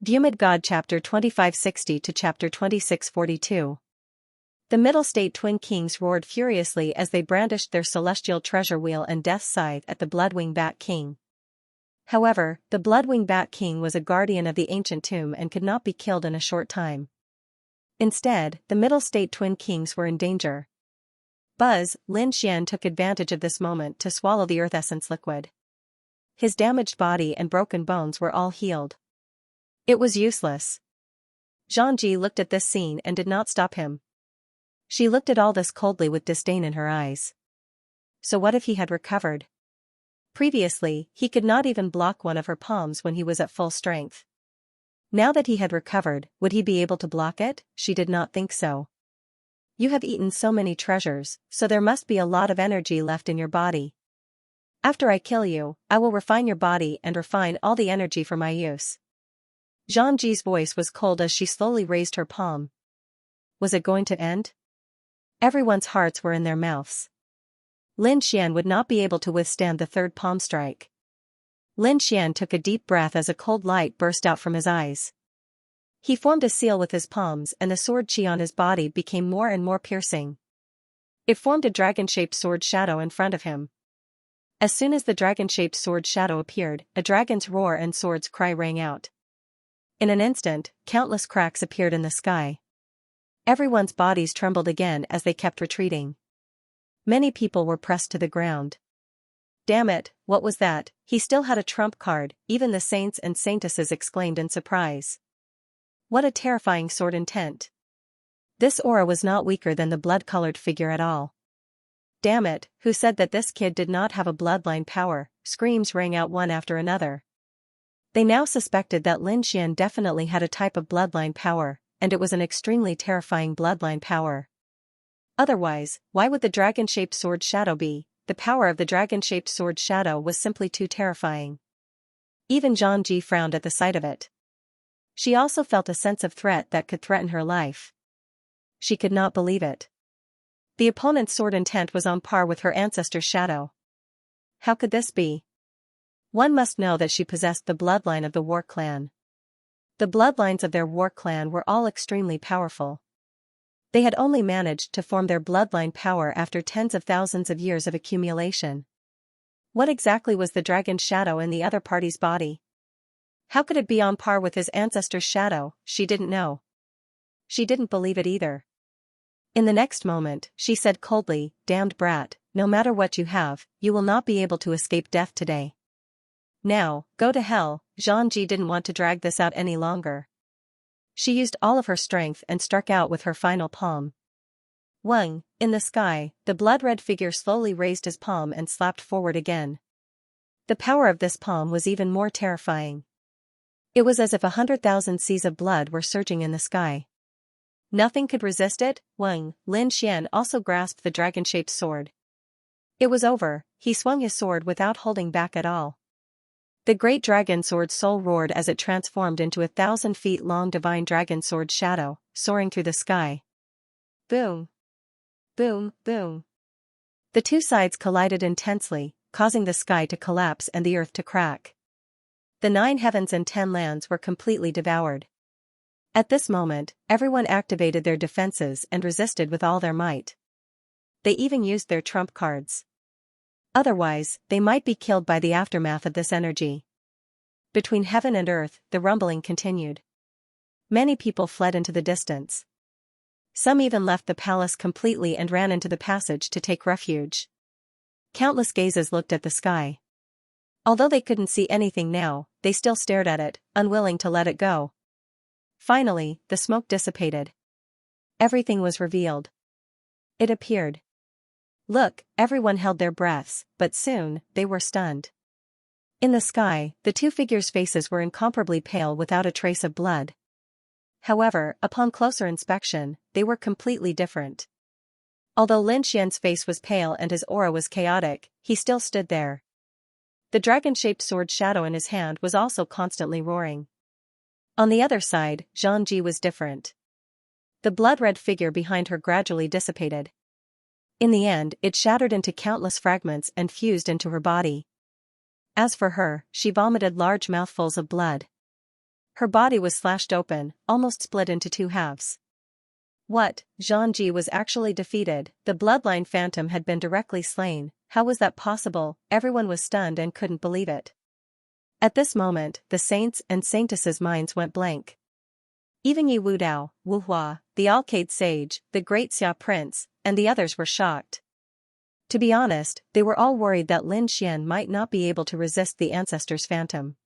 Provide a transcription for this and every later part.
Vhumad God chapter 2560 to chapter 2642. The middle state twin kings roared furiously as they brandished their celestial treasure wheel and death scythe at the Bloodwing Bat King. However, the Bloodwing Bat King was a guardian of the ancient tomb and could not be killed in a short time. Instead, the middle state twin kings were in danger. Buzz, Lin Xian took advantage of this moment to swallow the earth essence liquid. His damaged body and broken bones were all healed. It was useless. Xianxia looked at this scene and did not stop him. She looked at all this coldly with disdain in her eyes. So what if he had recovered? Previously, he could not even block one of her palms when he was at full strength. Now that he had recovered, would he be able to block it? She did not think so. You have eaten so many treasures, so there must be a lot of energy left in your body. After I kill you, I will refine your body and refine all the energy for my use. Xianxia's voice was cold as she slowly raised her palm. Was it going to end? Everyone's hearts were in their mouths. Lin Xian would not be able to withstand the third palm strike. Lin Xian took a deep breath as a cold light burst out from his eyes. He formed a seal with his palms and the sword chi on his body became more and more piercing. It formed a dragon-shaped sword shadow in front of him. As soon as the dragon-shaped sword shadow appeared, a dragon's roar and sword's cry rang out. In an instant, countless cracks appeared in the sky. Everyone's bodies trembled again as they kept retreating. Many people were pressed to the ground. Damn it, what was that? He still had a trump card, even the saints and saintesses exclaimed in surprise. What a terrifying sword intent. This aura was not weaker than the blood-colored figure at all. Damn it, who said that this kid did not have a bloodline power? Screams rang out one after another. They now suspected that Lin Xian definitely had a type of bloodline power, and it was an extremely terrifying bloodline power. Otherwise, why would the dragon-shaped sword shadow be? The power of the dragon-shaped sword shadow was simply too terrifying. Even Xianxia frowned at the sight of it. She also felt a sense of threat that could threaten her life. She could not believe it. The opponent's sword intent was on par with her ancestor's shadow. How could this be? One must know that she possessed the bloodline of the war clan. The bloodlines of their war clan were all extremely powerful. They had only managed to form their bloodline power after tens of thousands of years of accumulation. What exactly was the dragon's shadow in the other party's body? How could it be on par with his ancestor's shadow? She didn't know. She didn't believe it either. In the next moment, she said coldly, "Damned brat, no matter what you have, you will not be able to escape death today. Now, go to hell." Xianxia didn't want to drag this out any longer. She used all of her strength and struck out with her final palm. Wang, in the sky, the blood-red figure slowly raised his palm and slapped forward again. The power of this palm was even more terrifying. It was as if 100,000 seas of blood were surging in the sky. Nothing could resist it. Wang, Lin Xian also grasped the dragon-shaped sword. It was over, he swung his sword without holding back at all. The great dragon sword soul roared as it transformed into 1,000 feet long divine dragon sword shadow, soaring through the sky. Boom! Boom! Boom! The two sides collided intensely, causing the sky to collapse and the earth to crack. The 9 heavens and 10 lands were completely devoured. At this moment, everyone activated their defenses and resisted with all their might. They even used their trump cards. Otherwise, they might be killed by the aftermath of this energy. Between heaven and earth, the rumbling continued. Many people fled into the distance. Some even left the palace completely and ran into the passage to take refuge. Countless gazes looked at the sky. Although they couldn't see anything now, they still stared at it, unwilling to let it go. Finally, the smoke dissipated. Everything was revealed. It appeared. Look, everyone held their breaths, but soon, they were stunned. In the sky, the two figures' faces were incomparably pale without a trace of blood. However, upon closer inspection, they were completely different. Although Lin Xian's face was pale and his aura was chaotic, he still stood there. The dragon-shaped sword shadow in his hand was also constantly roaring. On the other side, Xianxia was different. The blood-red figure behind her gradually dissipated. In the end, it shattered into countless fragments and fused into her body. As for her, she vomited large mouthfuls of blood. Her body was slashed open, almost split into two halves. What? Xianxia was actually defeated, the bloodline phantom had been directly slain. How was that possible? Everyone was stunned and couldn't believe it. At this moment, the saints and saintesses' minds went blank. Even Yi Wudao, Wu Hua, the Alcade sage, the great Xia prince, and the others were shocked. To be honest, they were all worried that Lin Xian might not be able to resist the ancestor's phantom.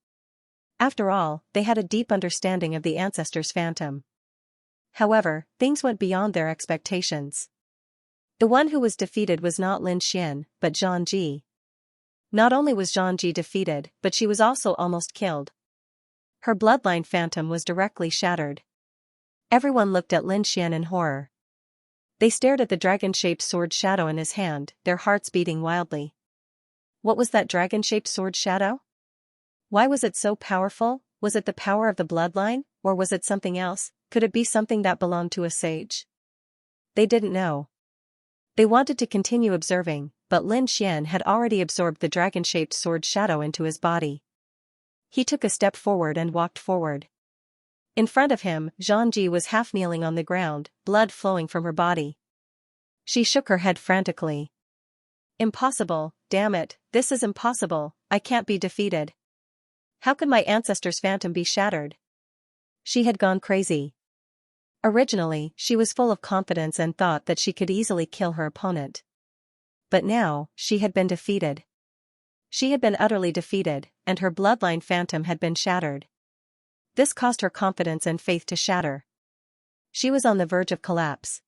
After all, they had a deep understanding of the ancestor's phantom. However, things went beyond their expectations. The one who was defeated was not Lin Xian, but Xianxia. Not only was Xianxia defeated, but she was also almost killed. Her bloodline phantom was directly shattered. Everyone looked at Lin Xian in horror. They stared at the dragon-shaped sword shadow in his hand, their hearts beating wildly. What was that dragon-shaped sword shadow? Why was it so powerful? Was it the power of the bloodline, or was it something else? Could it be something that belonged to a sage? They didn't know. They wanted to continue observing, but Lin Xian had already absorbed the dragon-shaped sword shadow into his body. He took a step forward and walked forward. In front of him, Xianxia was half kneeling on the ground, blood flowing from her body. She shook her head frantically. Impossible, damn it, this is impossible, I can't be defeated. How could my ancestor's phantom be shattered? She had gone crazy. Originally, she was full of confidence and thought that she could easily kill her opponent. But now, she had been defeated. She had been utterly defeated, and her bloodline phantom had been shattered. This caused her confidence and faith to shatter. She was on the verge of collapse.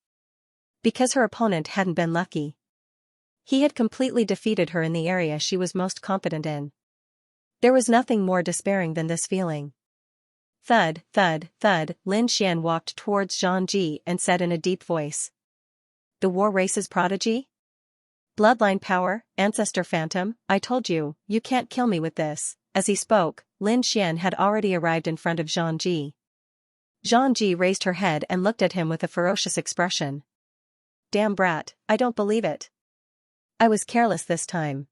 Because her opponent hadn't been lucky. He had completely defeated her in the area she was most confident in. There was nothing more despairing than this feeling. Thud, thud, thud, Lin Xian walked towards Xianxia and said in a deep voice. The war race's prodigy? Bloodline power, ancestor phantom, I told you, you can't kill me with this. As he spoke, Lin Xian had already arrived in front of Xianxia. Xianxia raised her head and looked at him with a ferocious expression. Damn brat, I don't believe it. I was careless this time.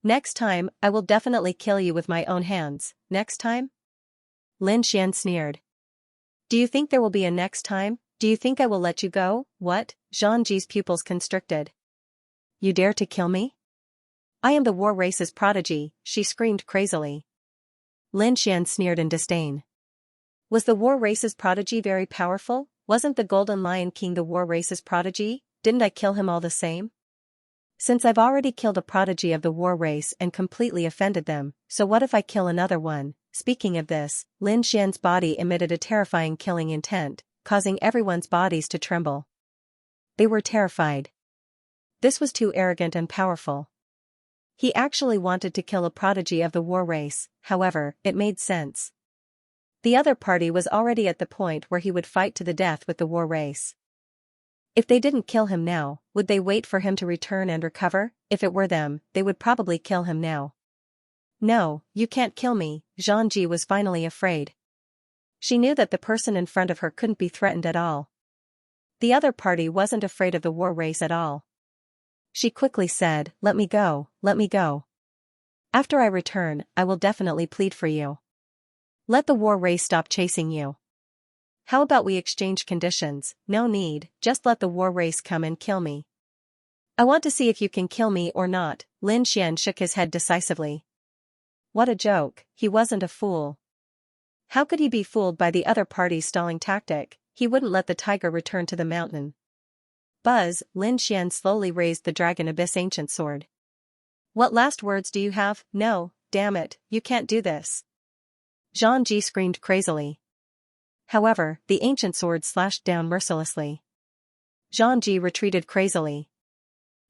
Next time, I will definitely kill you with my own hands. Next time? Lin Xian sneered. Do you think there will be a next time? Do you think I will let you go? What? Xianxia's pupils constricted. You dare to kill me? I am the war race's prodigy, she screamed crazily. Lin Xian sneered in disdain. Was the war race's prodigy very powerful? Wasn't the Golden Lion King the war race's prodigy? Didn't I kill him all the same? Since I've already killed a prodigy of the war race and completely offended them, so what if I kill another one? Speaking of this, Lin Xian's body emitted a terrifying killing intent, causing everyone's bodies to tremble. They were terrified. This was too arrogant and powerful. He actually wanted to kill a prodigy of the war race, however, it made sense. The other party was already at the point where he would fight to the death with the war race. If they didn't kill him now, would they wait for him to return and recover? If it were them, they would probably kill him now. No, you can't kill me, Xianxia was finally afraid. She knew that the person in front of her couldn't be threatened at all. The other party wasn't afraid of the war race at all. She quickly said, let me go, let me go. After I return, I will definitely plead for you. Let the war race stop chasing you. How about we exchange conditions? No need, just let the war race come and kill me. I want to see if you can kill me or not, Lin Xian shook his head decisively. What a joke, he wasn't a fool. How could he be fooled by the other party's stalling tactic? He wouldn't let the tiger return to the mountain. Buzz, Lin Xian slowly raised the Dragon Abyss ancient sword. What last words do you have? No, damn it, you can't do this. Xianxia screamed crazily. However, the ancient sword slashed down mercilessly. Xianxia retreated crazily.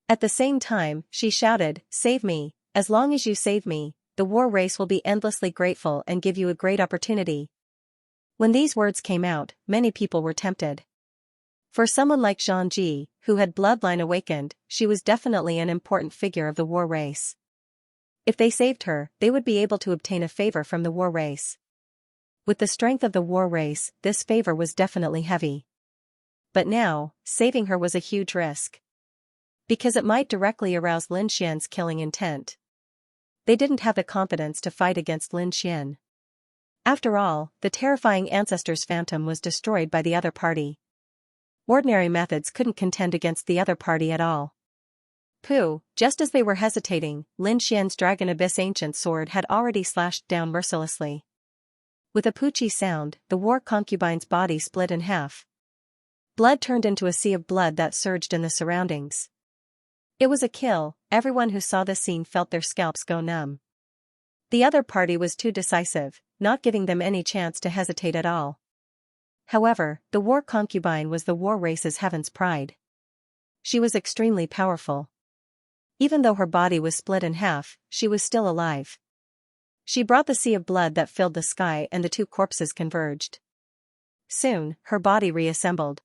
At the same time, she shouted, save me, as long as you save me, the war race will be endlessly grateful and give you a great opportunity. When these words came out, many people were tempted. For someone like Xianxia, who had bloodline awakened, she was definitely an important figure of the war race. If they saved her, they would be able to obtain a favor from the war race. With the strength of the war race, this favor was definitely heavy. But now, saving her was a huge risk. Because it might directly arouse Lin Xian's killing intent. They didn't have the confidence to fight against Lin Xian. After all, the terrifying ancestor's phantom was destroyed by the other party. Ordinary methods couldn't contend against the other party at all. Pooh, just as they were hesitating, Lin Xian's Dragon Abyss ancient sword had already slashed down mercilessly. With a poochie sound, the war concubine's body split in half. Blood turned into a sea of blood that surged in the surroundings. It was a kill. Everyone who saw this scene felt their scalps go numb. The other party was too decisive, not giving them any chance to hesitate at all. However, the war concubine was the war race's heaven's pride. She was extremely powerful. Even though her body was split in half, she was still alive. She brought the sea of blood that filled the sky, and the two corpses converged. Soon, her body reassembled.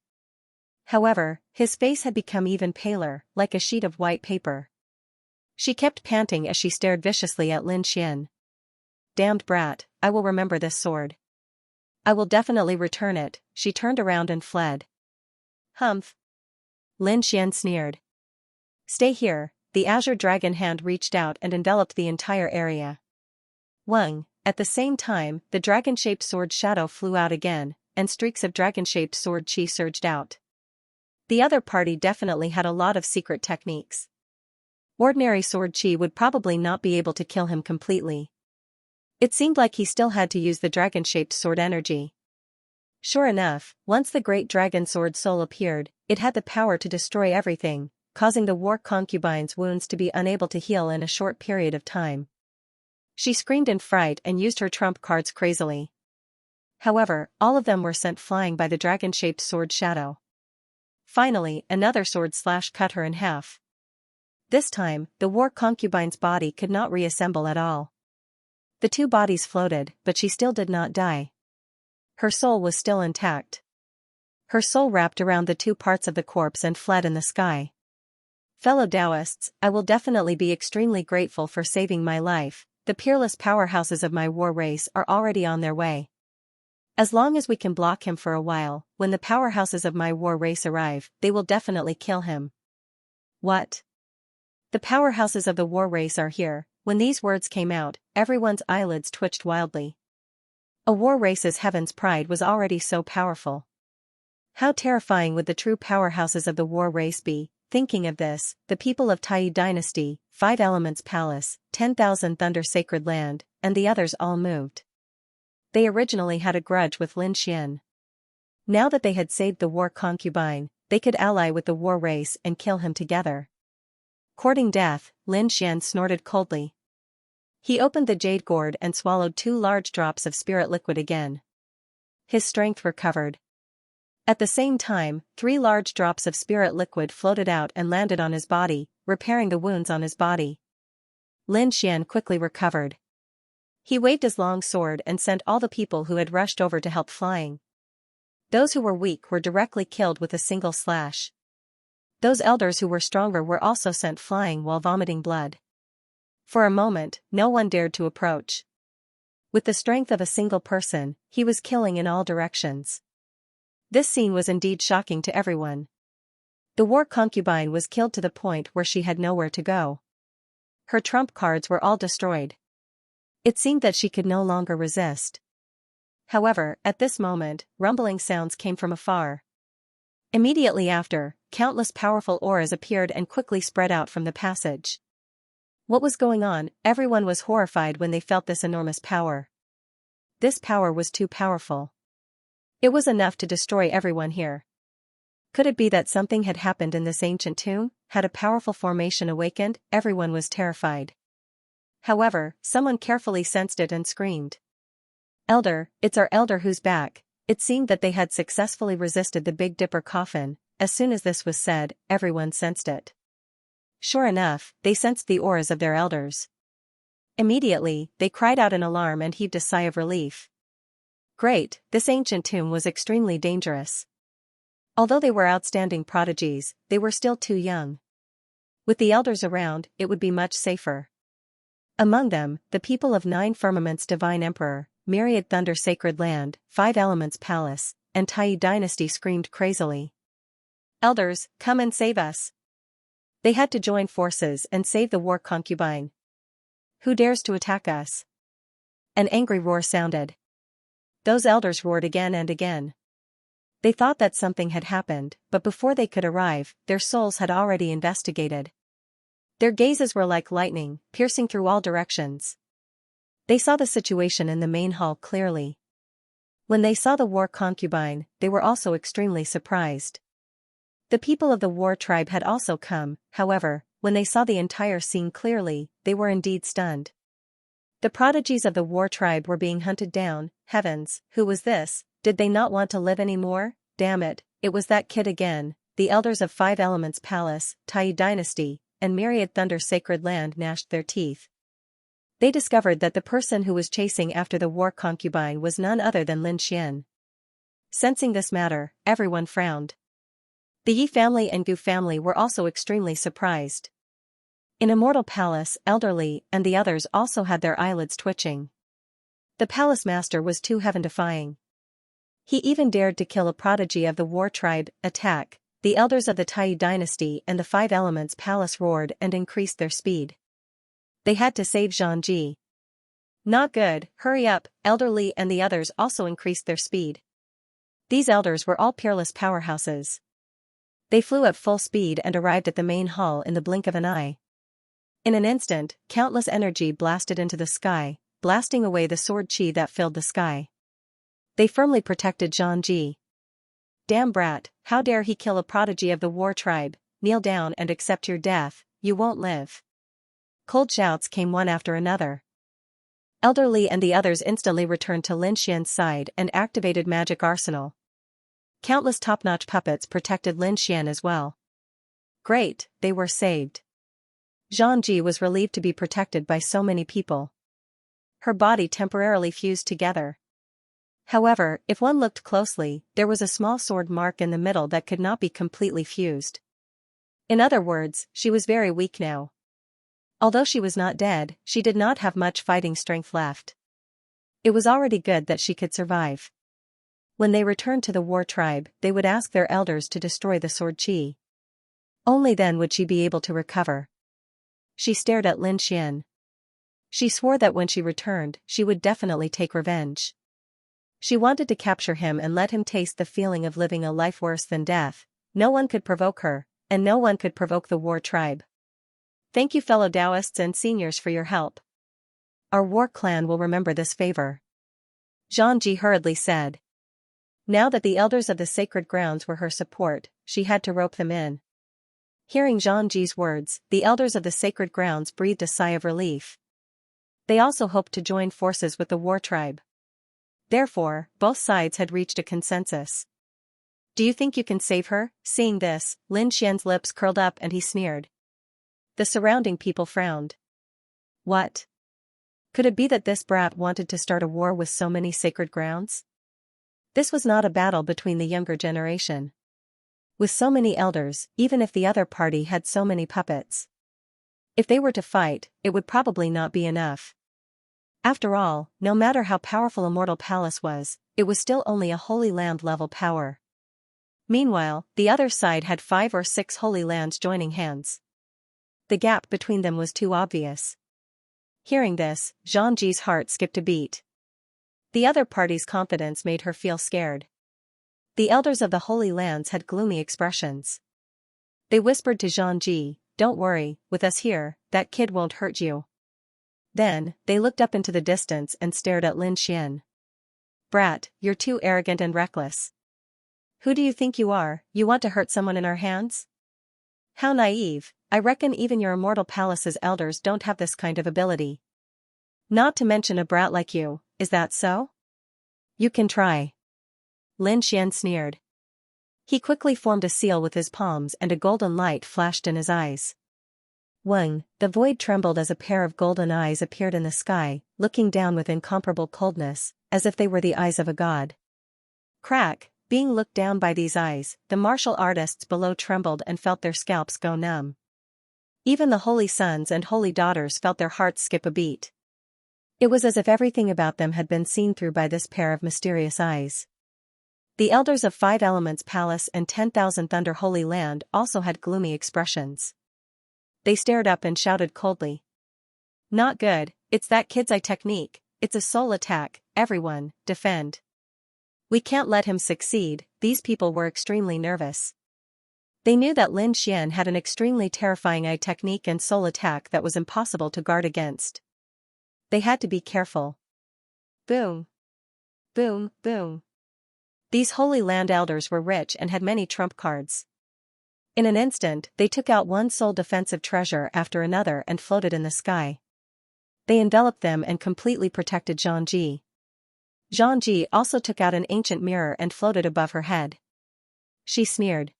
However, his face had become even paler, like a sheet of white paper. She kept panting as she stared viciously at Lin Xian. Damned brat, I will remember this sword. I will definitely return it. She turned around and fled. Humph. Lin Xian sneered. Stay here. The azure dragon hand reached out and enveloped the entire area. Wang. At the same time, the dragon-shaped sword shadow flew out again, and streaks of dragon-shaped sword chi surged out. The other party definitely had a lot of secret techniques. Ordinary sword chi would probably not be able to kill him completely. It seemed like he still had to use the dragon-shaped sword energy. Sure enough, once the great dragon sword soul appeared, it had the power to destroy everything, causing the war concubine's wounds to be unable to heal in a short period of time. She screamed in fright and used her trump cards crazily. However, all of them were sent flying by the dragon-shaped sword shadow. Finally, another sword slash cut her in half. This time, the war concubine's body could not reassemble at all. The two bodies floated, but she still did not die. Her soul was still intact. Her soul wrapped around the two parts of the corpse and fled in the sky. Fellow Taoists, I will definitely be extremely grateful for saving my life. The peerless powerhouses of my war race are already on their way. As long as we can block him for a while, when the powerhouses of my war race arrive, they will definitely kill him. What? The powerhouses of the war race are here. When these words came out, everyone's eyelids twitched wildly. A war race's heaven's pride was already so powerful. How terrifying would the true powerhouses of the war race be? Thinking of this, the people of Tai Dynasty, 5 Elements Palace, 10,000 Thunder Sacred Land, and the others all moved. They originally had a grudge with Lin Xian. Now that they had saved the war concubine, they could ally with the war race and kill him together. Courting death, Lin Xian snorted coldly. He opened the jade gourd and swallowed 2 large drops of spirit liquid again. His strength recovered. At the same time, 3 large drops of spirit liquid floated out and landed on his body, repairing the wounds on his body. Lin Xian quickly recovered. He waved his long sword and sent all the people who had rushed over to help flying. Those who were weak were directly killed with a single slash. Those elders who were stronger were also sent flying while vomiting blood. For a moment, no one dared to approach. With the strength of a single person, he was killing in all directions. This scene was indeed shocking to everyone. The war concubine was killed to the point where she had nowhere to go. Her trump cards were all destroyed. It seemed that she could no longer resist. However, at this moment, rumbling sounds came from afar. Immediately after, countless powerful auras appeared and quickly spread out from the passage. What was going on? Everyone was horrified when they felt this enormous power. This power was too powerful. It was enough to destroy everyone here. Could it be that something had happened in this ancient tomb? Had a powerful formation awakened? Everyone was terrified. However, someone carefully sensed it and screamed. Elder, it's our elder who's back. It seemed that they had successfully resisted the Big Dipper coffin. As soon as this was said, everyone sensed it. Sure enough, they sensed the auras of their elders. Immediately, they cried out in alarm and heaved a sigh of relief. Great, this ancient tomb was extremely dangerous. Although they were outstanding prodigies, they were still too young. With the elders around, it would be much safer. Among them, the people of 9 Firmaments Divine Emperor, Myriad Thunder Sacred Land, 5 Elements Palace, and Tai Dynasty screamed crazily. Elders, come and save us. They had to join forces and save the war concubine. Who dares to attack us? An angry roar sounded. Those elders roared again and again. They thought that something had happened, but before they could arrive, their souls had already investigated. Their gazes were like lightning, piercing through all directions. They saw the situation in the main hall clearly. When they saw the war concubine, they were also extremely surprised. The people of the war tribe had also come, however, when they saw the entire scene clearly, they were indeed stunned. The prodigies of the war tribe were being hunted down. Heavens, who was this? Did they not want to live anymore? Damn it, it was that kid again. The elders of Five Elements Palace, Tai Dynasty, and Myriad Thunder Sacred Land gnashed their teeth. They discovered that the person who was chasing after the war concubine was none other than Lin Xian. Sensing this matter, everyone frowned. The Yi family and Gu family were also extremely surprised. In Immortal Palace, Elderly and the others also had their eyelids twitching. The palace master was too heaven-defying. He even dared to kill a prodigy of the war tribe. Attack! The elders of the Tai Dynasty and the Five Elements Palace roared and increased their speed. They had to save Xianxia. Not good, hurry up! Elderly and the others also increased their speed. These elders were all peerless powerhouses. They flew at full speed and arrived at the main hall in the blink of an eye. In an instant, countless energy blasted into the sky, blasting away the sword chi that filled the sky. They firmly protected Xianxia. Damn brat, how dare he kill a prodigy of the war tribe? Kneel down and accept your death, you won't live. Cold shouts came one after another. Elderly and the others instantly returned to Lin Xian's side and activated magic arsenal. Countless top-notch puppets protected Lin Xian as well. Great, they were saved. Xianxia was relieved to be protected by so many people. Her body temporarily fused together. However, if one looked closely, there was a small sword mark in the middle that could not be completely fused. In other words, she was very weak now. Although she was not dead, she did not have much fighting strength left. It was already good that she could survive. When they returned to the war tribe, they would ask their elders to destroy the sword chi. Only then would she be able to recover. She stared at Lin Xian. She swore that when she returned, she would definitely take revenge. She wanted to capture him and let him taste the feeling of living a life worse than death. No one could provoke her, and no one could provoke the war tribe. Thank you fellow Taoists and seniors for your help. Our war clan will remember this favor. Xianxia hurriedly said. Now that the elders of the sacred grounds were her support, she had to rope them in. Hearing Xianxia's words, the elders of the sacred grounds breathed a sigh of relief. They also hoped to join forces with the war tribe. Therefore, both sides had reached a consensus. Do you think you can save her? Seeing this, Lin Xian's lips curled up and he sneered. The surrounding people frowned. What? Could it be that this brat wanted to start a war with so many sacred grounds? This was not a battle between the younger generation. With so many elders, even if the other party had so many puppets. If they were to fight, it would probably not be enough. After all, no matter how powerful Immortal Palace was, it was still only a Holy Land level power. Meanwhile, the other side had 5 or 6 Holy Lands joining hands. The gap between them was too obvious. Hearing this, Xianxia's heart skipped a beat. The other party's confidence made her feel scared. The elders of the Holy Lands had gloomy expressions. They whispered to Xianxia, "Don't worry, with us here, that kid won't hurt you." Then, they looked up into the distance and stared at Lin Xian. Brat, you're too arrogant and reckless. Who do you think you are? You want to hurt someone in our hands? How naive, I reckon even your Immortal Palace's elders don't have this kind of ability. Not to mention a brat like you, is that so? You can try. Lin Xian sneered. He quickly formed a seal with his palms and a golden light flashed in his eyes. Wang, the void trembled as a pair of golden eyes appeared in the sky, looking down with incomparable coldness, as if they were the eyes of a god. Crack, being looked down by these eyes, the martial artists below trembled and felt their scalps go numb. Even the holy sons and holy daughters felt their hearts skip a beat. It was as if everything about them had been seen through by this pair of mysterious eyes. The elders of 5 Elements Palace and 10,000 Thunder Holy Land also had gloomy expressions. They stared up and shouted coldly. Not good, it's that kid's eye technique, it's a soul attack, everyone, defend. We can't let him succeed. These people were extremely nervous. They knew that Lin Xian had an extremely terrifying eye technique and soul attack that was impossible to guard against. They had to be careful. Boom. Boom, boom. These Holy Land elders were rich and had many trump cards. In an instant, they took out one soul defensive treasure after another and floated in the sky. They enveloped them and completely protected Xianxia. Xianxia also took out an ancient mirror and floated above her head. She sneered.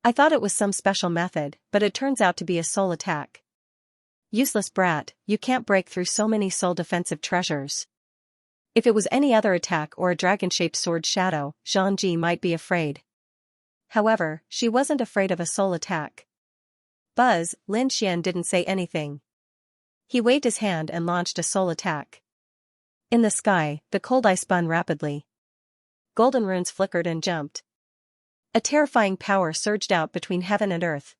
I thought it was some special method, but it turns out to be a soul attack. Useless brat, you can't break through so many soul defensive treasures. If it was any other attack or a dragon-shaped sword shadow, Xianxia might be afraid. However, she wasn't afraid of a soul attack. Buzz, Lin Xian didn't say anything. He waved his hand and launched a soul attack. In the sky, the cold eye spun rapidly. Golden runes flickered and jumped. A terrifying power surged out between heaven and earth.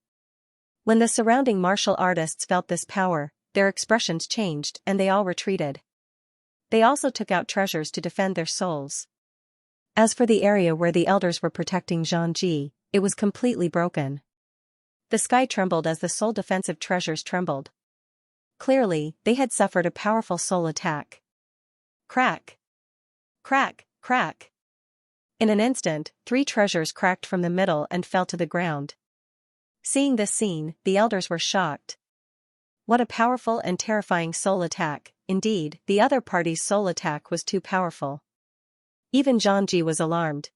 When the surrounding martial artists felt this power, their expressions changed and they all retreated. They also took out treasures to defend their souls. As for the area where the elders were protecting Xianxia, it was completely broken. The sky trembled as the soul defensive treasures trembled. Clearly, they had suffered a powerful soul attack. Crack! Crack! Crack! In an instant, 3 treasures cracked from the middle and fell to the ground. Seeing this scene, the elders were shocked. What a powerful and terrifying soul attack. Indeed, the other party's soul attack was too powerful. Even Xianxia was alarmed.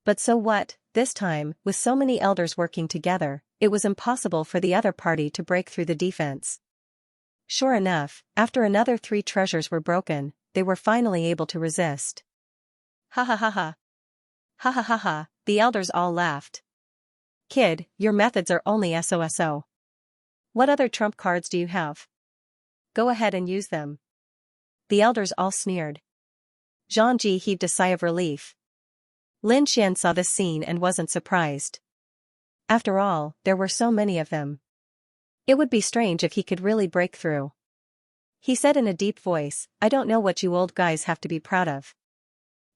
But so what? This time, with so many elders working together, it was impossible for the other party to break through the defense. Sure enough, after another 3 treasures were broken, they were finally able to resist. Ha ha ha ha. Ha ha ha ha, the elders all laughed. Kid, your methods are only SOSO. What other trump cards do you have? Go ahead and use them. The elders all sneered. Xianxia heaved a sigh of relief. Lin Xian saw this scene and wasn't surprised. After all, there were so many of them. It would be strange if he could really break through. He said in a deep voice, I don't know what you old guys have to be proud of.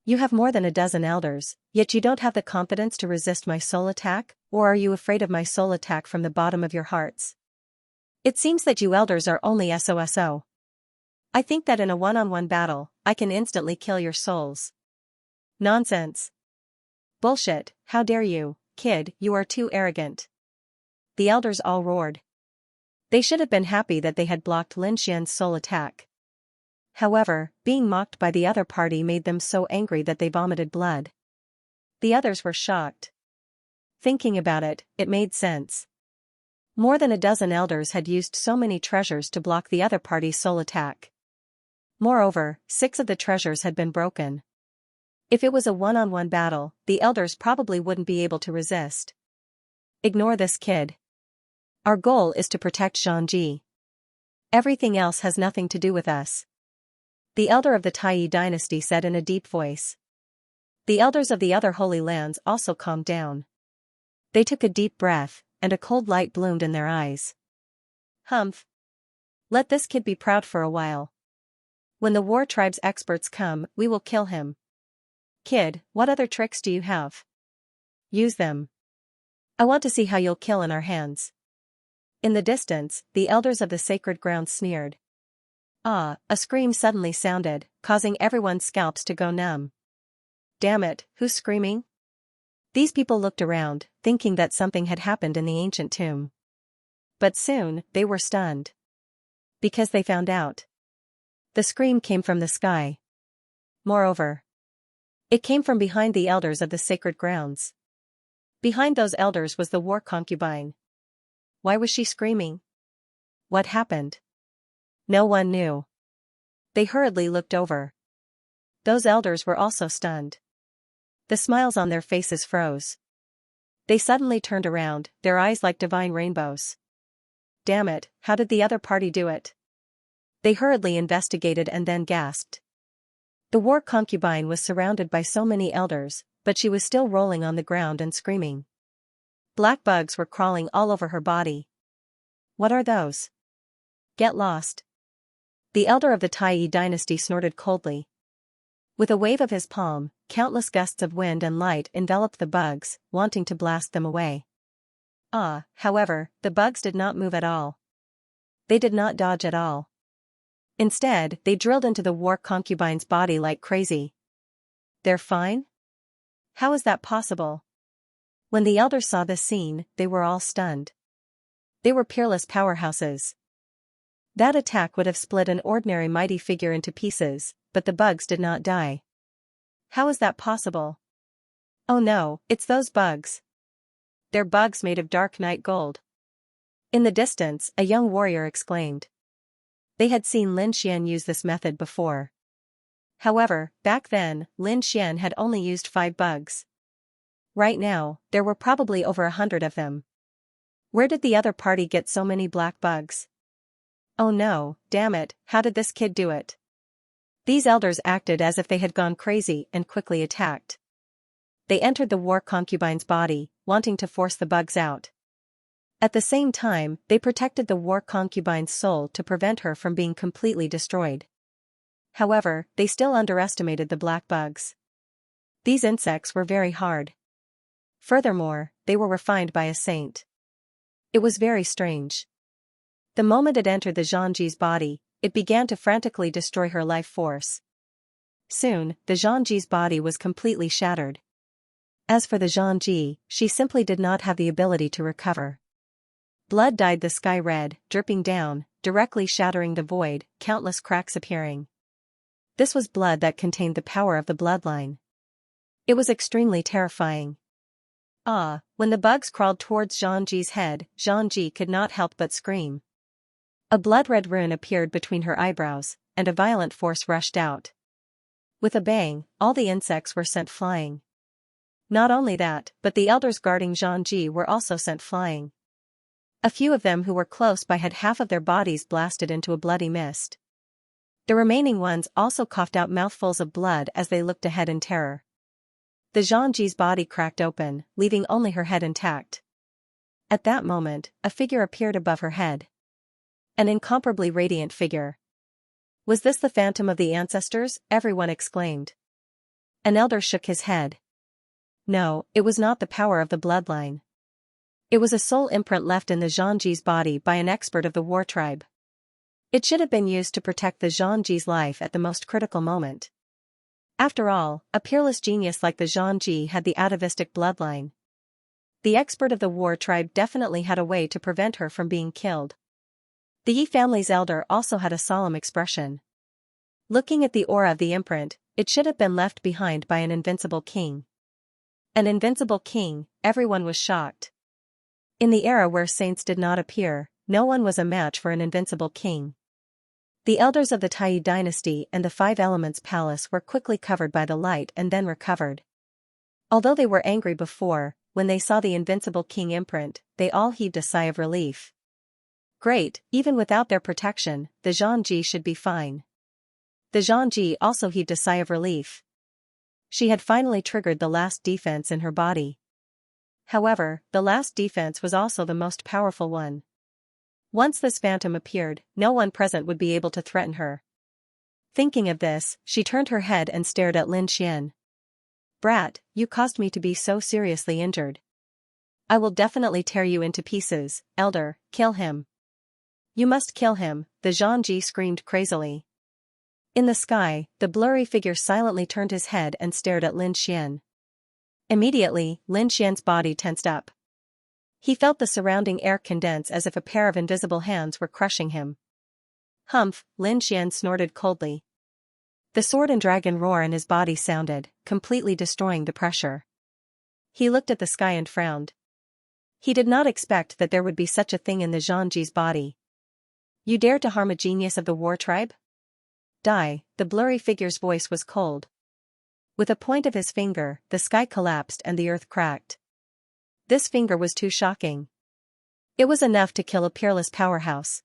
You have more than a dozen elders, yet you don't have the confidence to resist my soul attack, or are you afraid of my soul attack from the bottom of your hearts? It seems that you elders are only SOSO. I think that in a one-on-one battle, I can instantly kill your souls. Nonsense. Bullshit, how dare you, kid, you are too arrogant. The elders all roared. They should have been happy that they had blocked Lin Xian's soul attack. However, being mocked by the other party made them so angry that they vomited blood. The others were shocked. Thinking about it, it made sense. More than a dozen elders had used so many treasures to block the other party's soul attack. Moreover, 6 of the treasures had been broken. If it was a one-on-one battle, the elders probably wouldn't be able to resist. Ignore this kid. Our goal is to protect Xianxia. Everything else has nothing to do with us. The elder of the Taiyi dynasty said in a deep voice. The elders of the other holy lands also calmed down. They took a deep breath, and a cold light bloomed in their eyes. Humph. Let this kid be proud for a while. When the war tribe's experts come, we will kill him. Kid, what other tricks do you have? Use them. I want to see how you'll kill in our hands. In the distance, the elders of the sacred ground sneered. Ah, a scream suddenly sounded, causing everyone's scalps to go numb. Damn it, who's screaming? These people looked around, thinking that something had happened in the ancient tomb. But soon, they were stunned. Because they found out. The scream came from the sky. Moreover, it came from behind the elders of the sacred grounds. Behind those elders was the war concubine. Why was she screaming? What happened? No one knew. They hurriedly looked over. Those elders were also stunned. The smiles on their faces froze. They suddenly turned around, their eyes like divine rainbows. Damn it, how did the other party do it? They hurriedly investigated and then gasped. The war concubine was surrounded by so many elders, but she was still rolling on the ground and screaming. Black bugs were crawling all over her body. What are those? Get lost. The elder of the Taiyi dynasty snorted coldly. With a wave of his palm, countless gusts of wind and light enveloped the bugs, wanting to blast them away. However, the bugs did not move at all. They did not dodge at all. Instead, they drilled into the war concubine's body like crazy. "They're fine? How is that possible?" When the elders saw this scene, they were all stunned. They were peerless powerhouses. That attack would have split an ordinary mighty figure into pieces, but the bugs did not die. How is that possible? "Oh no, it's those bugs. They're bugs made of dark night gold." In the distance, a young warrior exclaimed. They had seen Lin Xian use this method before. However, back then, Lin Xian had only used 5 bugs. Right now, there were probably over 100 of them. Where did the other party get so many black bugs? Oh no, damn it, how did this kid do it? These elders acted as if they had gone crazy and quickly attacked. They entered the war concubine's body, wanting to force the bugs out. At the same time, they protected the war concubine's soul to prevent her from being completely destroyed. However, they still underestimated the black bugs. These insects were very hard. Furthermore, they were refined by a saint. It was very strange. The moment it entered the Xianxi's body, it began to frantically destroy her life force. Soon, the Xianxi's body was completely shattered. As for the Xianxi, she simply did not have the ability to recover. Blood dyed the sky red, dripping down, directly shattering the void, countless cracks appearing. This was blood that contained the power of the bloodline. It was extremely terrifying. When the bugs crawled towards Xianxi's head, Xianxi could not help but scream. A blood-red rune appeared between her eyebrows, and a violent force rushed out. With a bang, all the insects were sent flying. Not only that, but the elders guarding Xianxi were also sent flying. A few of them who were close by had half of their bodies blasted into a bloody mist. The remaining ones also coughed out mouthfuls of blood as they looked ahead in terror. The Xianxi's body cracked open, leaving only her head intact. At that moment, a figure appeared above her head. An incomparably radiant figure. Was this the phantom of the ancestors? Everyone exclaimed. An elder shook his head. No, it was not the power of the bloodline. It was a soul imprint left in the Xianxi's body by an expert of the war tribe. It should have been used to protect the Xianxi's life at the most critical moment. After all, a peerless genius like the Xianxi had the atavistic bloodline. The expert of the war tribe definitely had a way to prevent her from being killed. The Yi family's elder also had a solemn expression. Looking at the aura of the imprint, it should have been left behind by an invincible king. An invincible king, everyone was shocked. In the era where saints did not appear, no one was a match for an invincible king. The elders of the Taiyi dynasty and the 5 Elements Palace were quickly covered by the light and then recovered. Although they were angry before, when they saw the invincible king imprint, they all heaved a sigh of relief. Great, even without their protection, the Xianxi should be fine. The Xianxi also heaved a sigh of relief. She had finally triggered the last defense in her body. However, the last defense was also the most powerful one. Once this phantom appeared, no one present would be able to threaten her. Thinking of this, she turned her head and stared at Lin Xian. "Brat, you caused me to be so seriously injured. I will definitely tear you into pieces, elder, kill him." "You must kill him," the Xianxi screamed crazily. In the sky, the blurry figure silently turned his head and stared at Lin Xian. Immediately, Lin Xian's body tensed up. He felt the surrounding air condense as if a pair of invisible hands were crushing him. "Humph," Lin Xian snorted coldly. The sword and dragon roar in his body sounded, completely destroying the pressure. He looked at the sky and frowned. He did not expect that there would be such a thing in the Xianxi's body. "You dare to harm a genius of the war tribe? Die," the blurry figure's voice was cold. With a point of his finger, the sky collapsed and the earth cracked. This finger was too shocking. It was enough to kill a peerless powerhouse.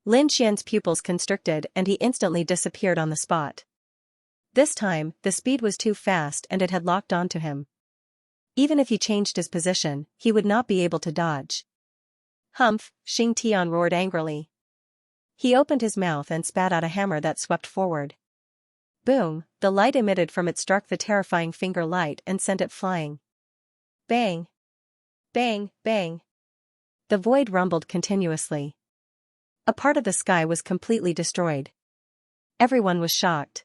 Lin Xian's pupils constricted and he instantly disappeared on the spot. This time, the speed was too fast and it had locked onto him. Even if he changed his position, he would not be able to dodge. "Humph," Xing Tian roared angrily. He opened his mouth and spat out a hammer that swept forward. Boom, the light emitted from it struck the terrifying finger light and sent it flying. Bang! Bang, bang! The void rumbled continuously. A part of the sky was completely destroyed. Everyone was shocked.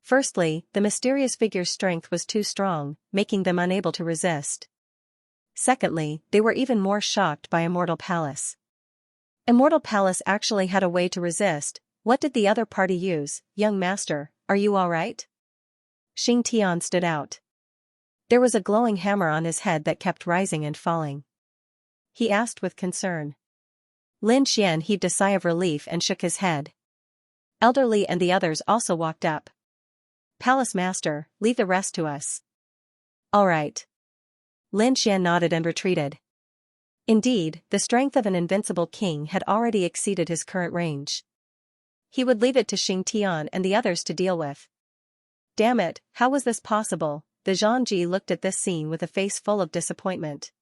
Firstly, the mysterious figure's strength was too strong, making them unable to resist. Secondly, they were even more shocked by Immortal Palace. Immortal Palace actually had a way to resist. What did the other party use? Young master, are you alright? Xianxia stood out. There was a glowing hammer on his head that kept rising and falling. He asked with concern. Lin Xian heaved a sigh of relief and shook his head. Elderly and the others also walked up. Palace master, leave the rest to us. Alright. Lin Xian nodded and retreated. Indeed, the strength of an invincible king had already exceeded his current range. He would leave it to Xianxia and the others to deal with. Damn it, how was this possible? The Zhangji looked at this scene with a face full of disappointment.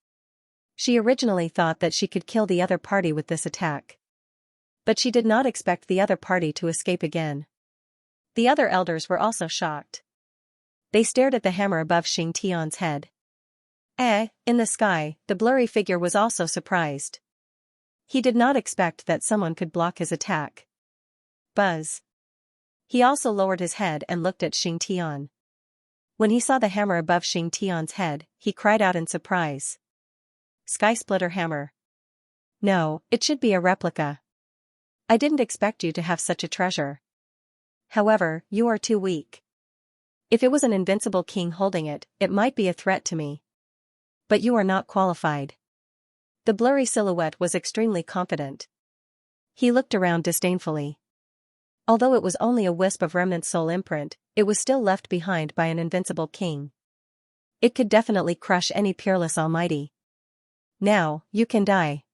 She originally thought that she could kill the other party with this attack. But she did not expect the other party to escape again. The other elders were also shocked. They stared at the hammer above Xianxia's head. In the sky, the blurry figure was also surprised. He did not expect that someone could block his attack. Buzz. He also lowered his head and looked at Xianxia. When he saw the hammer above Xianxia's head, he cried out in surprise. Sky Splitter Hammer. No, it should be a replica. I didn't expect you to have such a treasure. However, you are too weak. If it was an invincible king holding it, it might be a threat to me. But you are not qualified. The blurry silhouette was extremely confident. He looked around disdainfully. Although it was only a wisp of remnant soul imprint, it was still left behind by an invincible king. It could definitely crush any peerless almighty. Now, you can die.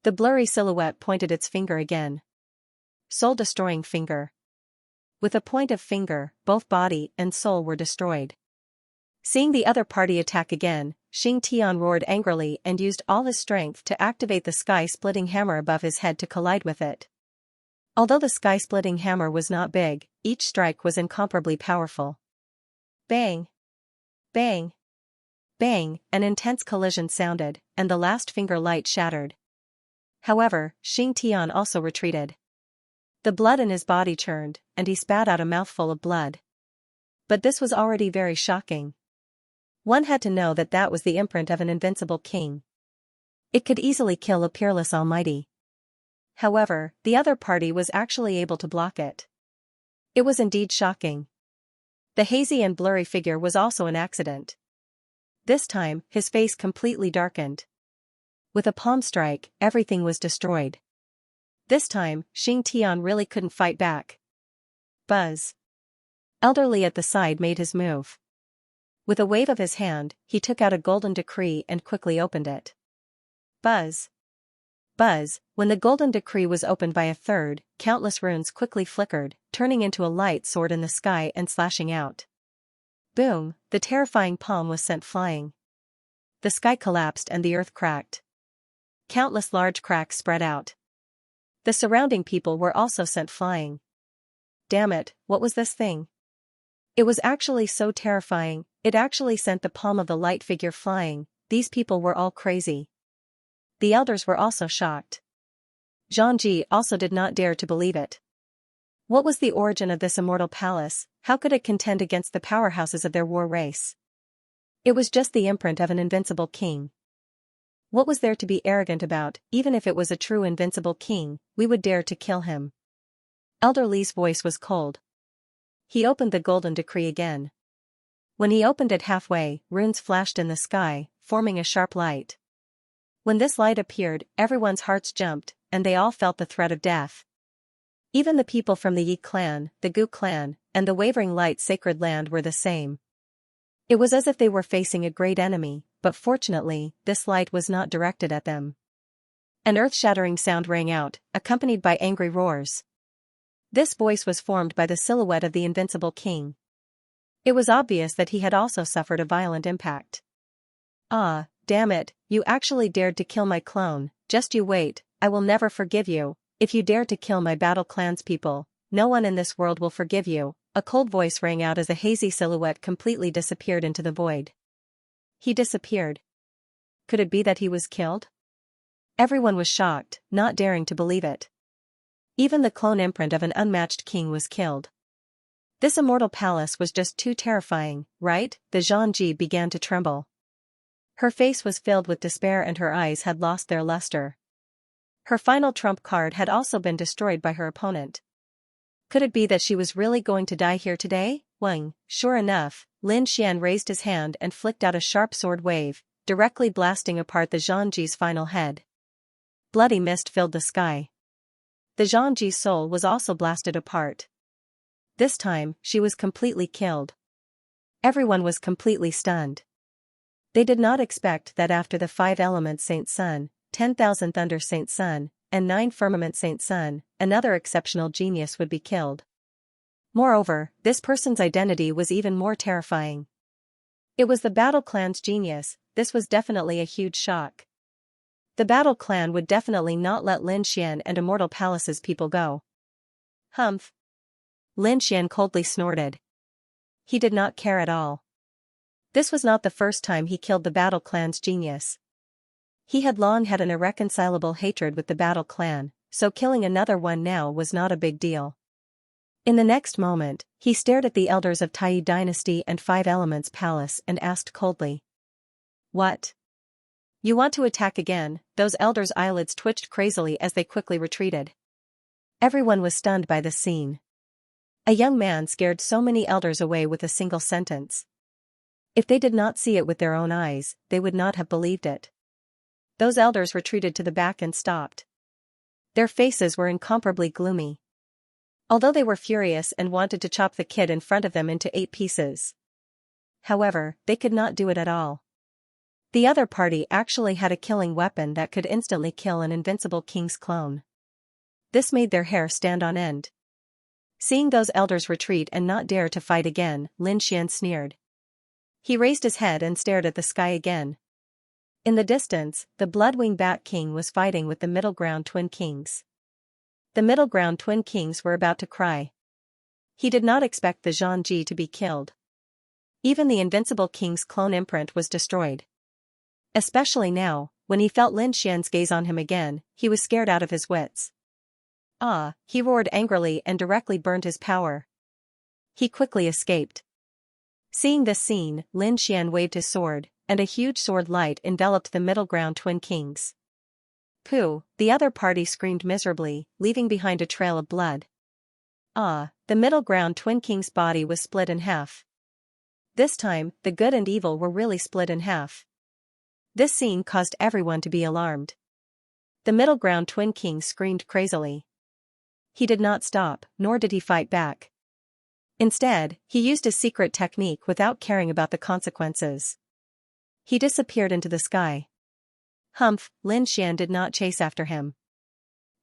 The blurry silhouette pointed its finger again. Soul-destroying finger. With a point of finger, both body and soul were destroyed. Seeing the other party attack again, Xianxia roared angrily and used all his strength to activate the sky-splitting hammer above his head to collide with it. Although the sky-splitting hammer was not big, each strike was incomparably powerful. Bang! Bang! Bang! An intense collision sounded, and the last finger light shattered. However, Xianxia also retreated. The blood in his body churned, and he spat out a mouthful of blood. But this was already very shocking. One had to know that that was the imprint of an invincible king. It could easily kill a peerless almighty. However, the other party was actually able to block it. It was indeed shocking. The hazy and blurry figure was also an accident. This time, his face completely darkened. With a palm strike, everything was destroyed. This time, Xianxia really couldn't fight back. Buzz. Elderly at the side made his move. With a wave of his hand, he took out a golden decree and quickly opened it. Buzz. Buzz, when the golden decree was opened by a third, countless runes quickly flickered, turning into a light sword in the sky and slashing out. Boom, the terrifying palm was sent flying. The sky collapsed and the earth cracked. Countless large cracks spread out. The surrounding people were also sent flying. Damn it, what was this thing? It was actually so terrifying, it actually sent the palm of the light figure flying. These people were all crazy. The elders were also shocked. Zhangji also did not dare to believe it. What was the origin of this immortal palace? How could it contend against the powerhouses of their war race? It was just the imprint of an invincible king. What was there to be arrogant about? Even if it was a true invincible king, we would dare to kill him. Elder Li's voice was cold. He opened the golden decree again. When he opened it halfway, runes flashed in the sky, forming a sharp light. When this light appeared, everyone's hearts jumped, and they all felt the threat of death. Even the people from the Yi clan, the Gu clan, and the Wavering Light Sacred Land were the same. It was as if they were facing a great enemy, but fortunately, this light was not directed at them. An earth-shattering sound rang out, accompanied by angry roars. This voice was formed by the silhouette of the invincible king. It was obvious that he had also suffered a violent impact. Ah, damn it, you actually dared to kill my clone, just you wait, I will never forgive you. If you dare to kill my battle clanspeople, no one in this world will forgive you. A cold voice rang out as a hazy silhouette completely disappeared into the void. He disappeared. Could it be that he was killed? Everyone was shocked, not daring to believe it. Even the clone imprint of an unmatched king was killed. This immortal palace was just too terrifying, right? The Xianxia began to tremble. Her face was filled with despair and her eyes had lost their luster. Her final trump card had also been destroyed by her opponent. Could it be that she was really going to die here today? Wang, sure enough, Lin Xian raised his hand and flicked out a sharp sword wave, directly blasting apart the Xianxia's final head. Bloody mist filled the sky. The Xianxia's soul was also blasted apart. This time, she was completely killed. Everyone was completely stunned. They did not expect that after the 5 elements Saint Sun, 10,000 thunder Saint Sun, and 9 firmament Saint Sun, another exceptional genius would be killed. Moreover, this person's identity was even more terrifying. It was the Battle Clan's genius. This was definitely a huge shock. The Battle Clan would definitely not let Lin Xian and Immortal Palace's people go. Humph. Lin Xian coldly snorted. He did not care at all. This was not the first time he killed the Battle Clan's genius. He had long had an irreconcilable hatred with the Battle Clan, so killing another one now was not a big deal. In the next moment, he stared at the elders of Tai Dynasty and 5 Elements Palace and asked coldly. What? You want to attack again? Those elders' eyelids twitched crazily as they quickly retreated. Everyone was stunned by the scene. A young man scared so many elders away with a single sentence. If they did not see it with their own eyes, they would not have believed it. Those elders retreated to the back and stopped. Their faces were incomparably gloomy. Although they were furious and wanted to chop the kid in front of them into 8 pieces. However, they could not do it at all. The other party actually had a killing weapon that could instantly kill an invincible king's clone. This made their hair stand on end. Seeing those elders retreat and not dare to fight again, Lin Xian sneered. He raised his head and stared at the sky again. In the distance, the Bloodwing Bat King was fighting with the Middle Ground Twin Kings. The Middle Ground Twin Kings were about to cry. He did not expect the Xianxia to be killed. Even the invincible king's clone imprint was destroyed. Especially now, when he felt Lin Xian's gaze on him again, he was scared out of his wits. Ah, he roared angrily and directly burned his power. He quickly escaped. Seeing this scene, Lin Xian waved his sword, and a huge sword light enveloped the Middle Ground Twin Kings. Pooh, the other party screamed miserably, leaving behind a trail of blood. Ah, the Middle Ground Twin King's body was split in half. This time, the good and evil were really split in half. This scene caused everyone to be alarmed. The Middle Ground Twin King screamed crazily. He did not stop, nor did he fight back. Instead, he used his secret technique without caring about the consequences. He disappeared into the sky. Humph, Lin Xian did not chase after him.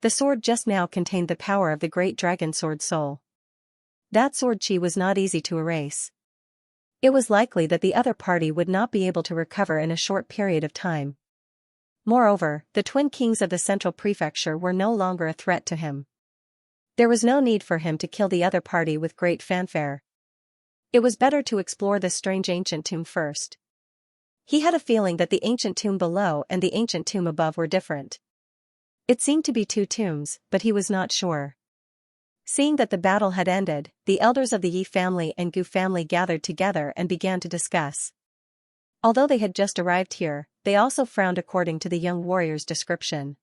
The sword just now contained the power of the great dragon sword soul. That sword chi was not easy to erase. It was likely that the other party would not be able to recover in a short period of time. Moreover, the Twin Kings of the Central Prefecture were no longer a threat to him. There was no need for him to kill the other party with great fanfare. It was better to explore this strange ancient tomb first. He had a feeling that the ancient tomb below and the ancient tomb above were different. It seemed to be 2 tombs, but he was not sure. Seeing that the battle had ended, the elders of the Yi family and Gu family gathered together and began to discuss. Although they had just arrived here, they also frowned according to the young warrior's description.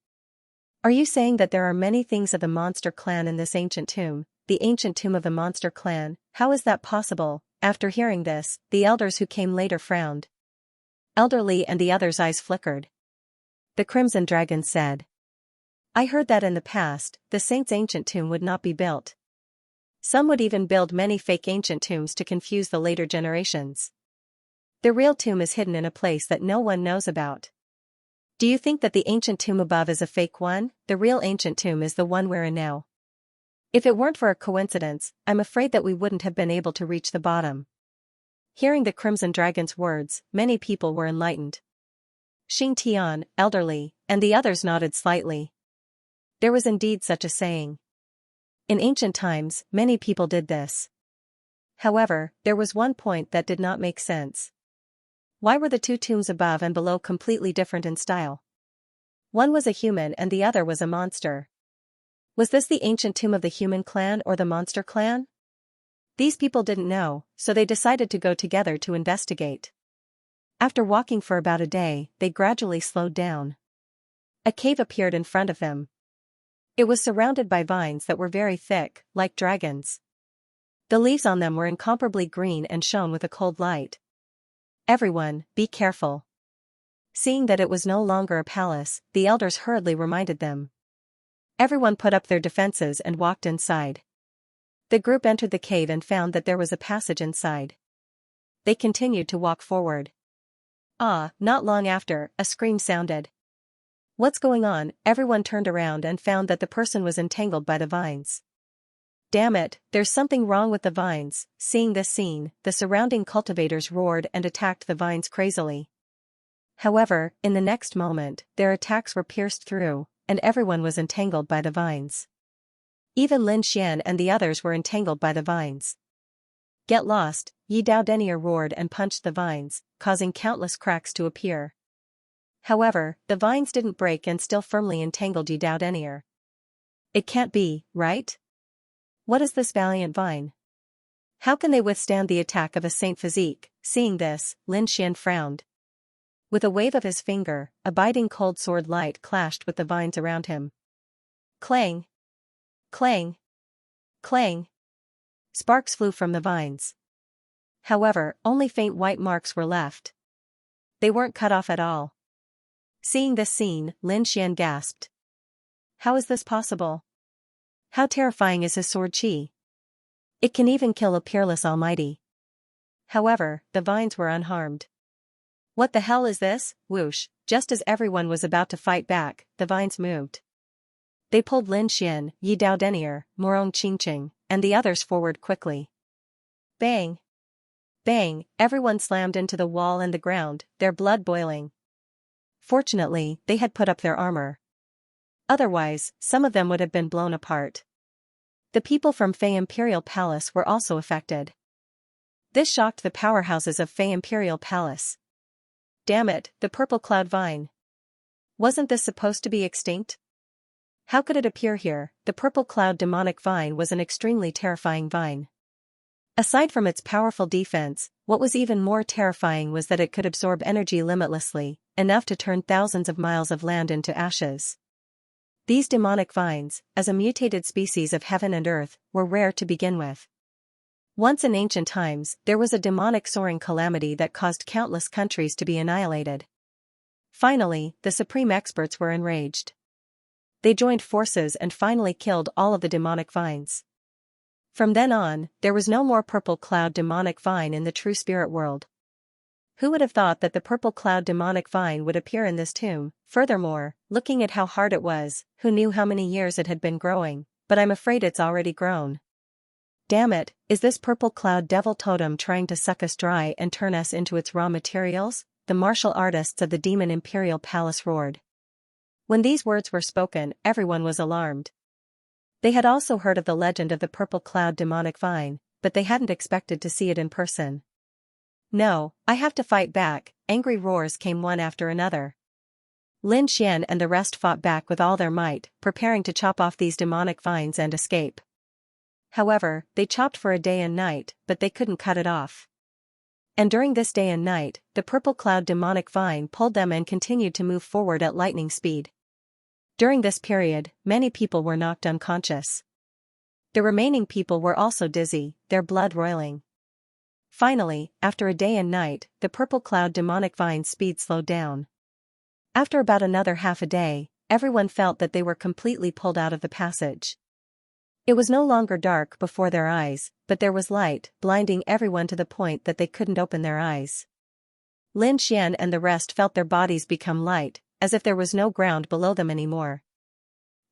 Are you saying that there are many things of the monster clan in this ancient tomb, the ancient tomb of the monster clan? How is that possible? After hearing this, the elders who came later frowned. Elderly and the others' eyes flickered. The Crimson Dragon said. I heard that in the past, the saint's ancient tomb would not be built. Some would even build many fake ancient tombs to confuse the later generations. The real tomb is hidden in a place that no one knows about. Do you think that the ancient tomb above is a fake one? The real ancient tomb is the one we're in now. If it weren't for a coincidence, I'm afraid that we wouldn't have been able to reach the bottom. Hearing the Crimson Dragon's words, many people were enlightened. Xing Tian, elderly, and the others nodded slightly. There was indeed such a saying. In ancient times, many people did this. However, there was one point that did not make sense. Why were the two tombs above and below completely different in style? One was a human and the other was a monster. Was this the ancient tomb of the human clan or the monster clan? These people didn't know, so they decided to go together to investigate. After walking for about a day, they gradually slowed down. A cave appeared in front of them. It was surrounded by vines that were very thick, like dragons. The leaves on them were incomparably green and shone with a cold light. Everyone, be careful. Seeing that it was no longer a palace, the elders hurriedly reminded them. Everyone put up their defenses and walked inside. The group entered the cave and found that there was a passage inside. They continued to walk forward. Not long after, a scream sounded. What's going on? Everyone turned around and found that the person was entangled by the vines. Damn it, there's something wrong with the vines. Seeing this scene, the surrounding cultivators roared and attacked the vines crazily. However, in the next moment, their attacks were pierced through, and everyone was entangled by the vines. Even Lin Xian and the others were entangled by the vines. Get lost, Yi Dao Denier roared and punched the vines, causing countless cracks to appear. However, the vines didn't break and still firmly entangled Yi Dao Denier. It can't be, right? What is this valiant vine? How can they withstand the attack of a saint physique? Seeing this, Lin Xian frowned. With a wave of his finger, a biting cold sword light clashed with the vines around him. Clang! Clang! Clang! Sparks flew from the vines. However, only faint white marks were left. They weren't cut off at all. Seeing this scene, Lin Xian gasped. How is this possible? How terrifying is his sword qi? It can even kill a peerless almighty. However, the vines were unharmed. What the hell is this? Whoosh, just as everyone was about to fight back, the vines moved. They pulled Lin Xian, Yi Dao Denier, Morong Qingqing, and the others forward quickly. Bang! Bang! Everyone slammed into the wall and the ground, their blood boiling. Fortunately, they had put up their armor. Otherwise, some of them would have been blown apart. The people from Fei Imperial Palace were also affected. This shocked the powerhouses of Fei Imperial Palace. Damn it, the purple cloud vine. Wasn't this supposed to be extinct? How could it appear here? The purple cloud demonic vine was an extremely terrifying vine. Aside from its powerful defense, what was even more terrifying was that it could absorb energy limitlessly, enough to turn thousands of miles of land into ashes. These demonic vines, as a mutated species of heaven and earth, were rare to begin with. Once in ancient times, there was a demonic soaring calamity that caused countless countries to be annihilated. Finally, the supreme experts were enraged. They joined forces and finally killed all of the demonic vines. From then on, there was no more purple cloud demonic vine in the true spirit world. Who would have thought that the purple cloud demonic vine would appear in this tomb? Furthermore, looking at how hard it was, who knew how many years it had been growing, but I'm afraid it's already grown. Damn it, is this purple cloud devil totem trying to suck us dry and turn us into its raw materials? The martial artists of the Demon Imperial Palace roared. When these words were spoken, everyone was alarmed. They had also heard of the legend of the purple cloud demonic vine, but they hadn't expected to see it in person. No, I have to fight back, angry roars came one after another. Lin Xian and the rest fought back with all their might, preparing to chop off these demonic vines and escape. However, they chopped for a day and night, but they couldn't cut it off. And during this day and night, the purple cloud demonic vine pulled them and continued to move forward at lightning speed. During this period, many people were knocked unconscious. The remaining people were also dizzy, their blood roiling. Finally, after a day and night, the purple cloud demonic vine's speed slowed down. After about another half a day, everyone felt that they were completely pulled out of the passage. It was no longer dark before their eyes, but there was light, blinding everyone to the point that they couldn't open their eyes. Lin Xian and the rest felt their bodies become light, as if there was no ground below them anymore.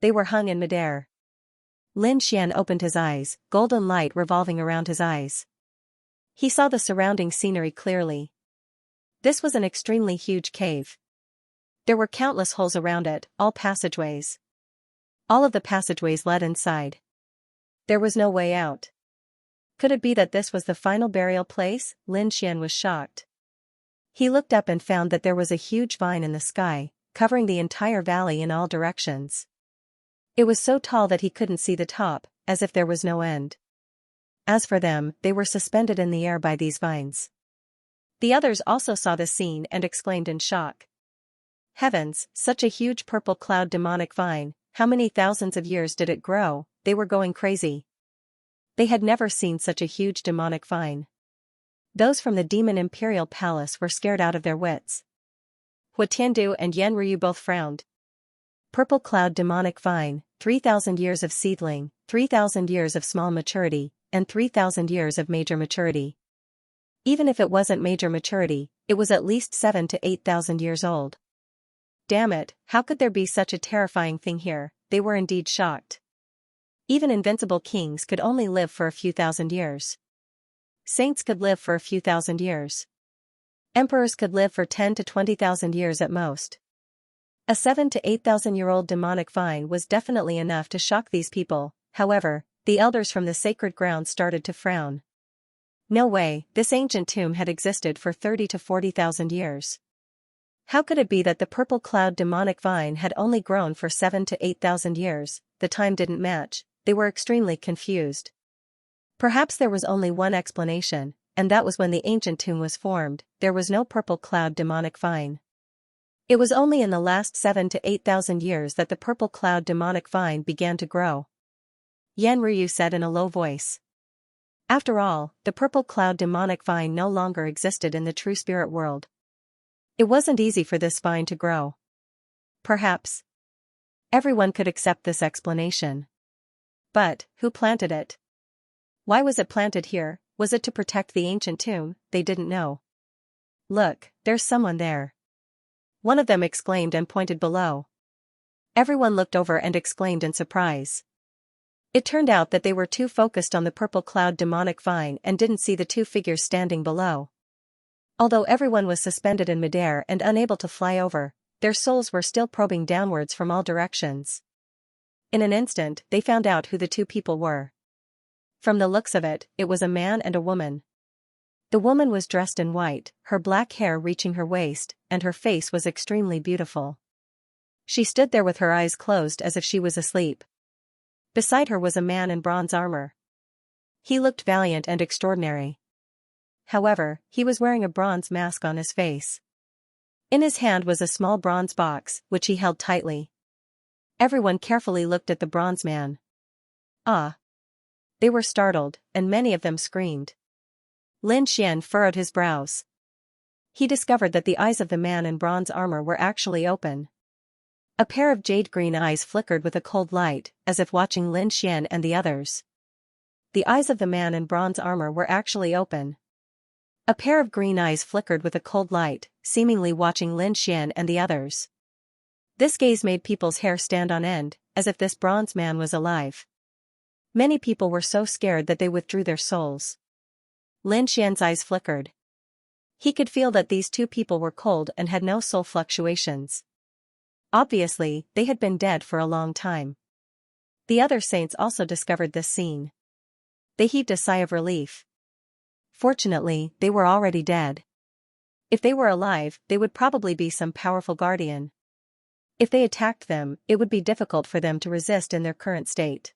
They were hung in midair. Lin Xian opened his eyes, golden light revolving around his eyes. He saw the surrounding scenery clearly. This was an extremely huge cave. There were countless holes around it, all passageways. All of the passageways led inside. There was no way out. Could it be that this was the final burial place? Lin Xian was shocked. He looked up and found that there was a huge vine in the sky, covering the entire valley in all directions. It was so tall that he couldn't see the top, as if there was no end. As for them, they were suspended in the air by these vines. The others also saw this scene and exclaimed in shock. Heavens, such a huge purple cloud demonic vine, how many thousands of years did it grow? They were going crazy. They had never seen such a huge demonic vine. Those from the Demon Imperial Palace were scared out of their wits. Hua Tiandu and Yan Ryu both frowned. Purple cloud demonic vine, 3,000 years of seedling, 3,000 years of small maturity, and 3,000 years of major maturity. Even if it wasn't major maturity, it was at least 7,000 to 8,000 years old. Damn it, how could there be such a terrifying thing here? They were indeed shocked. Even invincible kings could only live for a few thousand years. Saints could live for a few thousand years. Emperors could live for 10,000 to 20,000 years at most. A 7,000 to 8,000-year-old demonic vine was definitely enough to shock these people. However, the elders from the sacred ground started to frown. No way, this ancient tomb had existed for 30,000 to 40,000 years. How could it be that the purple cloud demonic vine had only grown for 7,000 to 8,000 years? The time didn't match. They were extremely confused. Perhaps there was only one explanation, and that was when the ancient tomb was formed, there was no purple cloud demonic vine. It was only in the last 7,000 to 8,000 years that the purple cloud demonic vine began to grow. Yan Ryu said in a low voice. After all, the purple cloud demonic vine no longer existed in the true spirit world. It wasn't easy for this vine to grow. Perhaps everyone could accept this explanation. But, who planted it? Why was it planted here? Was it to protect the ancient tomb? They didn't know. Look, there's someone there. One of them exclaimed and pointed below. Everyone looked over and exclaimed in surprise. It turned out that they were too focused on the purple cloud demonic vine and didn't see the two figures standing below. Although everyone was suspended in midair and unable to fly over, their souls were still probing downwards from all directions. In an instant, they found out who the two people were. From the looks of it, it was a man and a woman. The woman was dressed in white, her black hair reaching her waist, and her face was extremely beautiful. She stood there with her eyes closed as if she was asleep. Beside her was a man in bronze armor. He looked valiant and extraordinary. However, he was wearing a bronze mask on his face. In his hand was a small bronze box, which he held tightly. Everyone carefully looked at the bronze man. Ah! They were startled, and many of them screamed. Lin Xian furrowed his brows. He discovered that the eyes of the man in bronze armor were actually open. A pair of jade-green eyes flickered with a cold light, as if watching Lin Xian and the others. The eyes of the man in bronze armor were actually open. A pair of green eyes flickered with a cold light, seemingly watching Lin Xian and the others. This gaze made people's hair stand on end, as if this bronze man was alive. Many people were so scared that they withdrew their souls. Lin Xian's eyes flickered. He could feel that these two people were cold and had no soul fluctuations. Obviously, they had been dead for a long time. The other saints also discovered this scene. They heaved a sigh of relief. Fortunately, they were already dead. If they were alive, they would probably be some powerful guardian. If they attacked them, it would be difficult for them to resist in their current state.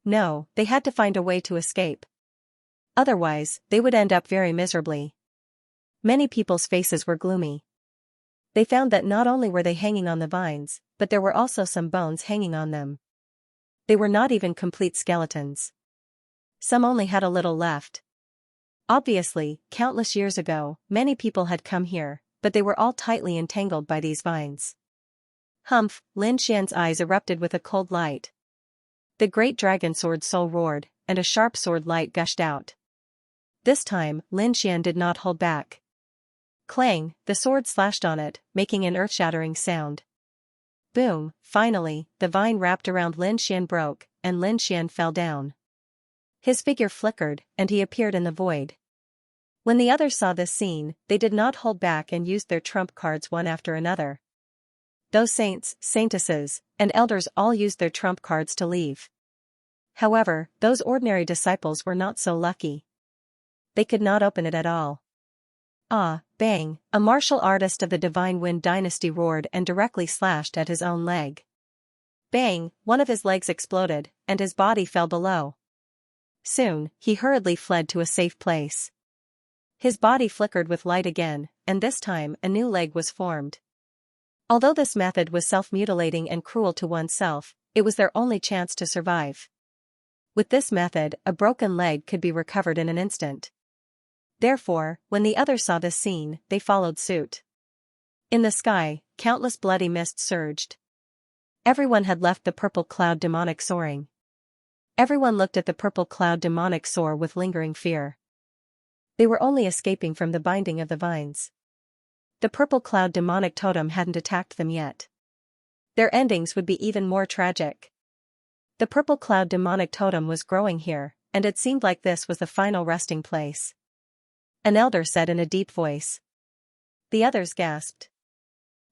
No, they had to find a way to escape. Otherwise, they would end up very miserably. Many people's faces were gloomy. They found that not only were they hanging on the vines, but there were also some bones hanging on them. They were not even complete skeletons. Some only had a little left. Obviously, countless years ago, many people had come here, but they were all tightly entangled by these vines. Humph! Lin Xian's eyes erupted with a cold light. The great dragon sword soul roared, and a sharp sword light gushed out. This time, Lin Xian did not hold back. Clang! The sword slashed on it, making an earth-shattering sound. Boom! Finally, the vine wrapped around Lin Xian broke, and Lin Xian fell down. His figure flickered, and he appeared in the void. When the others saw this scene, they did not hold back and used their trump cards one after another. Those saints, saintesses, and elders all used their trump cards to leave. However, those ordinary disciples were not so lucky. They could not open it at all. Ah, bang, a martial artist of the Divine Wind dynasty roared and directly slashed at his own leg. Bang, one of his legs exploded, and his body fell below. Soon, he hurriedly fled to a safe place. His body flickered with light again, and this time a new leg was formed. Although this method was self-mutilating and cruel to oneself, it was their only chance to survive. With this method, a broken leg could be recovered in an instant. Therefore, when the others saw this scene, they followed suit. In the sky, countless bloody mists surged. Everyone had left the purple cloud demonic soaring. Everyone looked at the purple cloud demonic soar with lingering fear. They were only escaping from the binding of the vines. The purple cloud demonic totem hadn't attacked them yet. Their endings would be even more tragic. The purple cloud demonic totem was growing here, and it seemed like this was the final resting place. An elder said in a deep voice. The others gasped.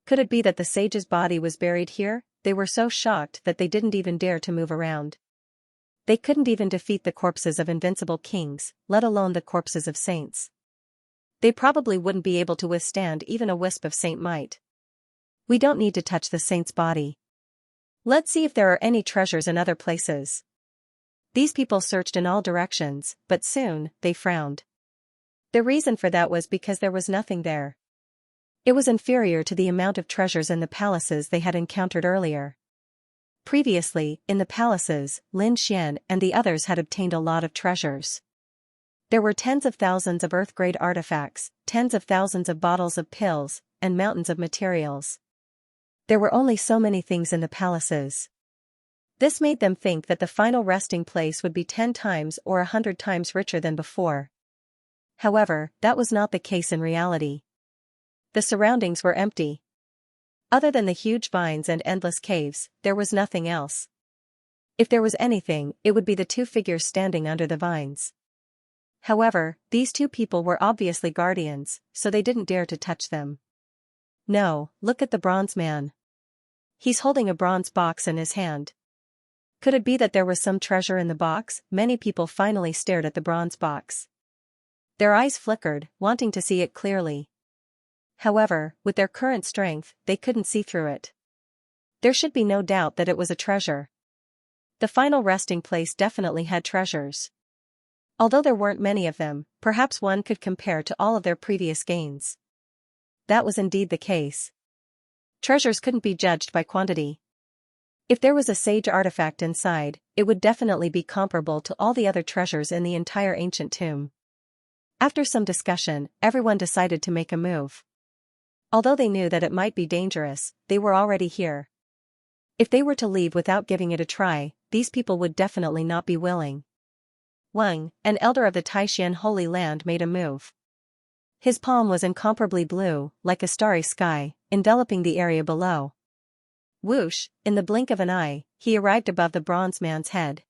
Could it be that the sage's body was buried here? They were so shocked that they didn't even dare to move around. They couldn't even defeat the corpses of invincible kings, let alone the corpses of saints. They probably wouldn't be able to withstand even a wisp of saint might. We don't need to touch the saint's body. Let's see if there are any treasures in other places. These people searched in all directions, but soon, they frowned. The reason for that was because there was nothing there. It was inferior to the amount of treasures in the palaces they had encountered earlier. Previously, in the palaces, Lin Xian and the others had obtained a lot of treasures. There were tens of thousands of earth-grade artifacts, tens of thousands of bottles of pills, and mountains of materials. There were only so many things in the palaces. This made them think that the final resting place would be 10 times or 100 times richer than before. However, that was not the case in reality. The surroundings were empty. Other than the huge vines and endless caves, there was nothing else. If there was anything, it would be the two figures standing under the vines. However, these two people were obviously guardians, so they didn't dare to touch them. No, look at the bronze man. He's holding a bronze box in his hand. Could it be that there was some treasure in the box? Many people finally stared at the bronze box. Their eyes flickered, wanting to see it clearly. However, with their current strength, they couldn't see through it. There should be no doubt that it was a treasure. The final resting place definitely had treasures. Although there weren't many of them, perhaps one could compare to all of their previous gains. That was indeed the case. Treasures couldn't be judged by quantity. If there was a sage artifact inside, it would definitely be comparable to all the other treasures in the entire ancient tomb. After some discussion, everyone decided to make a move. Although they knew that it might be dangerous, they were already here. If they were to leave without giving it a try, these people would definitely not be willing. Wang, an elder of the Taishan Holy Land, made a move. His palm was incomparably blue, like a starry sky, enveloping the area below. Whoosh, in the blink of an eye, he arrived above the bronze man's head.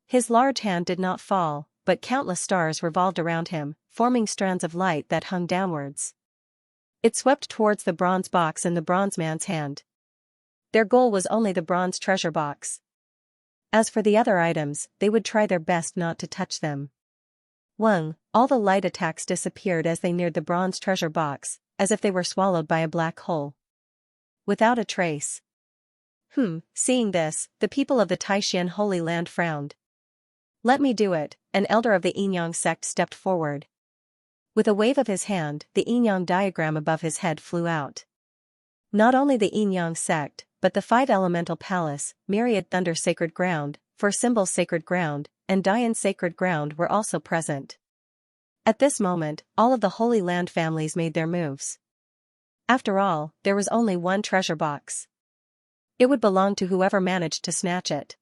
His large hand did not fall, but countless stars revolved around him, forming strands of light that hung downwards. It swept towards the bronze box in the bronze man's hand. Their goal was only the bronze treasure box. As for the other items, they would try their best not to touch them. Wang, all the light attacks disappeared as they neared the bronze treasure box, as if they were swallowed by a black hole. Without a trace. Seeing this, the people of the Taishan Holy Land frowned. Let me do it, an elder of the Xianxia sect stepped forward. With a wave of his hand, the yin-yang diagram above his head flew out. Not only the yin-yang sect, but the 5 elemental palace, myriad thunder sacred ground, 4 symbol sacred ground, and Dian sacred ground were also present. At this moment, all of the Holy Land families made their moves. After all, there was only one treasure box. It would belong to whoever managed to snatch it.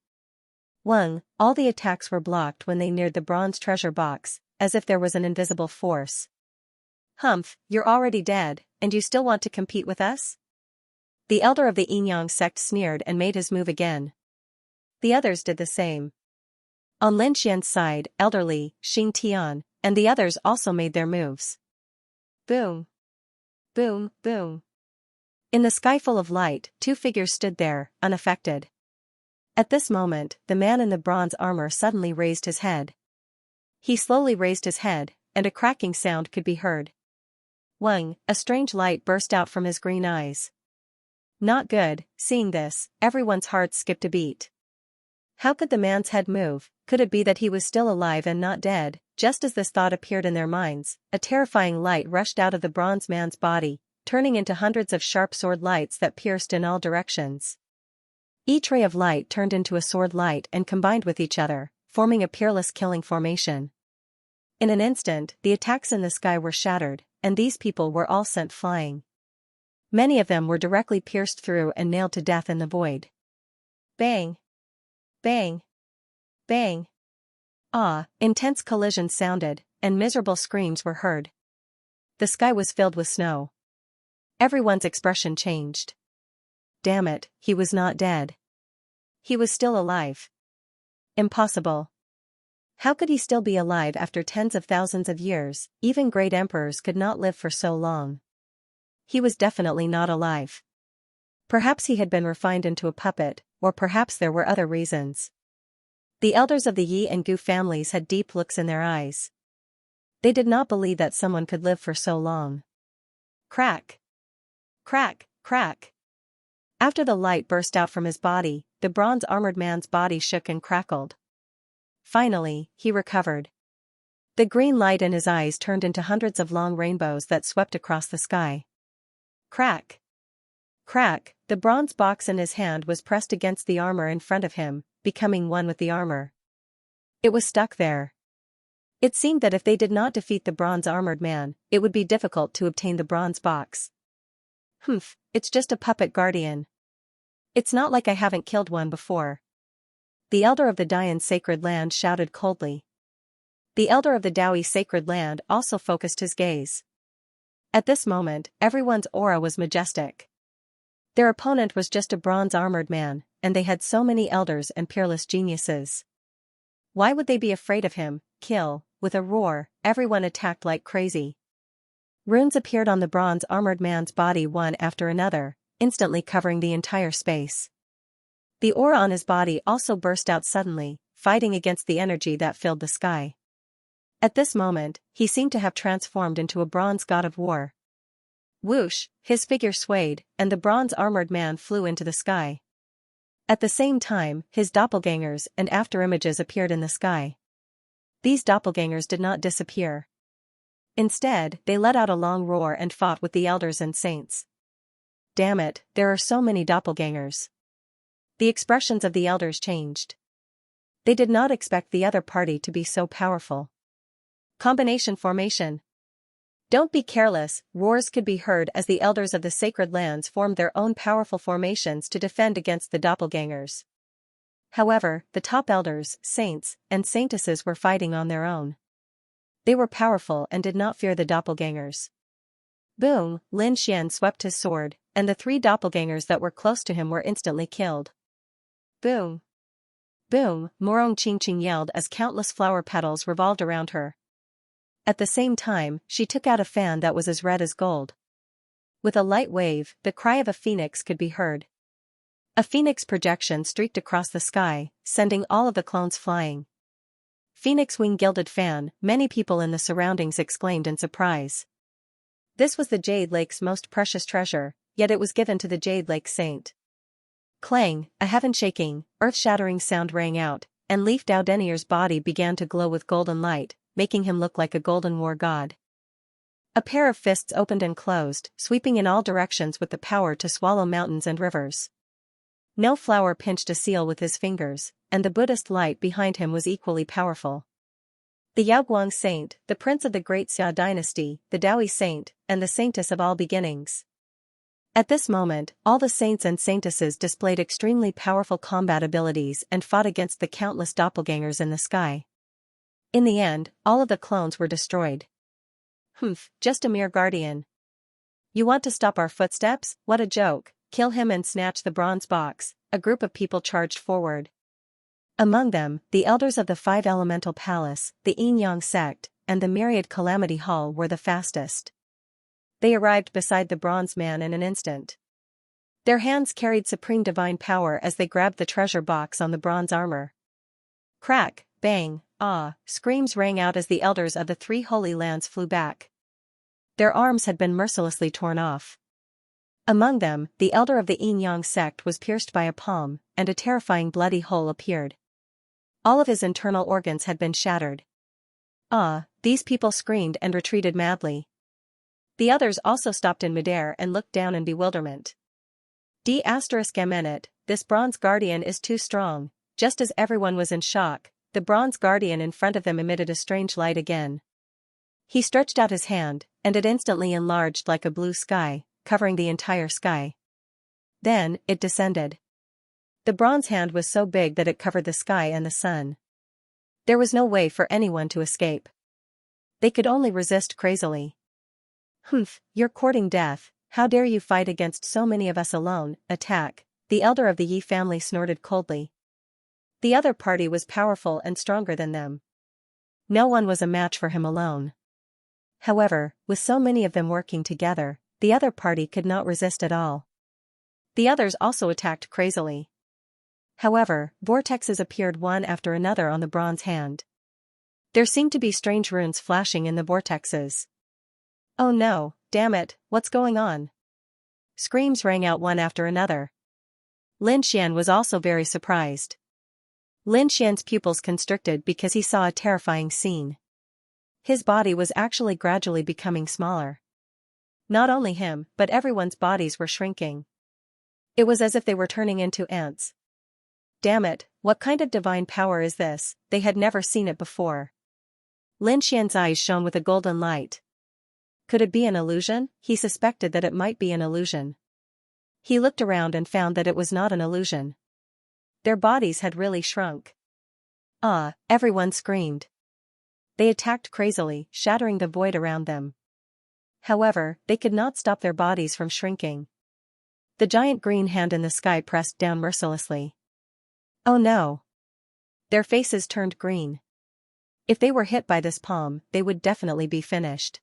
Wang, all the attacks were blocked when they neared the bronze treasure box, as if there was an invisible force. Humph, you're already dead, and you still want to compete with us? The elder of the yin-yang sect sneered and made his move again. The others did the same. On Lin Xian's side, elderly, Xing Tian, and the others also made their moves. Boom. Boom, boom. In the sky full of light, 2 figures stood there, unaffected. At this moment, the man in the bronze armor suddenly raised his head. He slowly raised his head, and a cracking sound could be heard. Wang, a strange light burst out from his green eyes. Not good. Seeing this, everyone's hearts skipped a beat. How could the man's head move? Could it be that he was still alive and not dead? Just as this thought appeared in their minds, a terrifying light rushed out of the bronze man's body, turning into hundreds of sharp sword lights that pierced in all directions. Each ray of light turned into a sword light and combined with each other, forming a peerless killing formation. In an instant, the attacks in the sky were shattered, and these people were all sent flying. Many of them were directly pierced through and nailed to death in the void. Bang! Bang! Bang! Intense collisions sounded, and miserable screams were heard. The sky was filled with snow. Everyone's expression changed. Damn it, he was not dead. He was still alive. Impossible. How could he still be alive after tens of thousands of years? Even great emperors could not live for so long. He was definitely not alive. Perhaps he had been refined into a puppet, or perhaps there were other reasons. The elders of the Yi and Gu families had deep looks in their eyes. They did not believe that someone could live for so long. Crack! Crack! Crack! After the light burst out from his body, the bronze-armored man's body shook and crackled. Finally, he recovered. The green light in his eyes turned into hundreds of long rainbows that swept across the sky. Crack! Crack! The bronze box in his hand was pressed against the armor in front of him, becoming one with the armor. It was stuck there. It seemed that if they did not defeat the bronze-armored man, it would be difficult to obtain the bronze box. Humph, it's just a puppet guardian. It's not like I haven't killed one before. The elder of the Dayan sacred land shouted coldly. The elder of the Daoi sacred land also focused his gaze. At this moment, everyone's aura was majestic. Their opponent was just a bronze-armored man, and they had so many elders and peerless geniuses. Why would they be afraid of him? Kill! With a roar, everyone attacked like crazy. Runes appeared on the bronze-armored man's body one after another, instantly covering the entire space. The aura on his body also burst out suddenly, fighting against the energy that filled the sky. At this moment, he seemed to have transformed into a bronze god of war. Whoosh, his figure swayed, and the bronze-armored man flew into the sky. At the same time, his doppelgangers and afterimages appeared in the sky. These doppelgangers did not disappear. Instead, they let out a long roar and fought with the elders and saints. Damn it, there are so many doppelgangers. The expressions of the elders changed. They did not expect the other party to be so powerful. Combination formation. Don't be careless, roars could be heard as the elders of the sacred lands formed their own powerful formations to defend against the doppelgangers. However, the top elders, saints, and saintesses were fighting on their own. They were powerful and did not fear the doppelgangers. Boom, Lin Xian swept his sword, and the three doppelgangers that were close to him were instantly killed. Boom! Boom, Morong Qingqing yelled as countless flower petals revolved around her. At the same time, she took out a fan that was as red as gold. With a light wave, the cry of a phoenix could be heard. A phoenix projection streaked across the sky, sending all of the clones flying. Phoenix wing gilded fan, many people in the surroundings exclaimed in surprise. This was the Jade Lake's most precious treasure, yet it was given to the Jade Lake Saint. Clang, a heaven-shaking, earth-shattering sound rang out, and Leaf Dao Denier's body began to glow with golden light, making him look like a golden war god. A pair of fists opened and closed, sweeping in all directions with the power to swallow mountains and rivers. No flower pinched a seal with his fingers, and the Buddhist light behind him was equally powerful. The Yaoguang Saint, the prince of the great Xia dynasty, the Daoi Saint, and the saintess of all beginnings. At this moment, all the saints and saintesses displayed extremely powerful combat abilities and fought against the countless doppelgangers in the sky. In the end, all of the clones were destroyed. Humph, just a mere guardian. You want to stop our footsteps? What a joke, kill him and snatch the bronze box. A group of people charged forward. Among them, the elders of the Five Elemental Palace, the Yin-Yang sect, and the Myriad Calamity Hall were the fastest. They arrived beside the bronze man in an instant. Their hands carried supreme divine power as they grabbed the treasure box on the bronze armor. Crack, bang, ah, screams rang out as the elders of the three holy lands flew back. Their arms had been mercilessly torn off. Among them, the elder of the Yin-Yang sect was pierced by a palm, and a terrifying bloody hole appeared. All of his internal organs had been shattered. Ah, these people screamed and retreated madly. The others also stopped in midair and looked down in bewilderment. D***, this bronze guardian is too strong. Just as everyone was in shock, the bronze guardian in front of them emitted a strange light again. He stretched out his hand, and it instantly enlarged like a blue sky, covering the entire sky. Then, it descended. The bronze hand was so big that it covered the sky and the sun. There was no way for anyone to escape. They could only resist crazily. Humph, you're courting death, how dare you fight against so many of us alone, attack, the elder of the Yi family snorted coldly. The other party was powerful and stronger than them. No one was a match for him alone. However, with so many of them working together, the other party could not resist at all. The others also attacked crazily. However, vortexes appeared one after another on the bronze hand. There seemed to be strange runes flashing in the vortexes. Oh no, damn it, what's going on? Screams rang out one after another. Lin Xian was also very surprised. Lin Xian's pupils constricted because he saw a terrifying scene. His body was actually gradually becoming smaller. Not only him, but everyone's bodies were shrinking. It was as if they were turning into ants. Damn it, what kind of divine power is this? They had never seen it before. Lin Xian's eyes shone with a golden light. Could it be an illusion? He suspected that it might be an illusion. He looked around and found that it was not an illusion. Their bodies had really shrunk. Ah, everyone screamed. They attacked crazily, shattering the void around them. However, they could not stop their bodies from shrinking. The giant green hand in the sky pressed down mercilessly. Oh no! Their faces turned green. If they were hit by this palm, they would definitely be finished.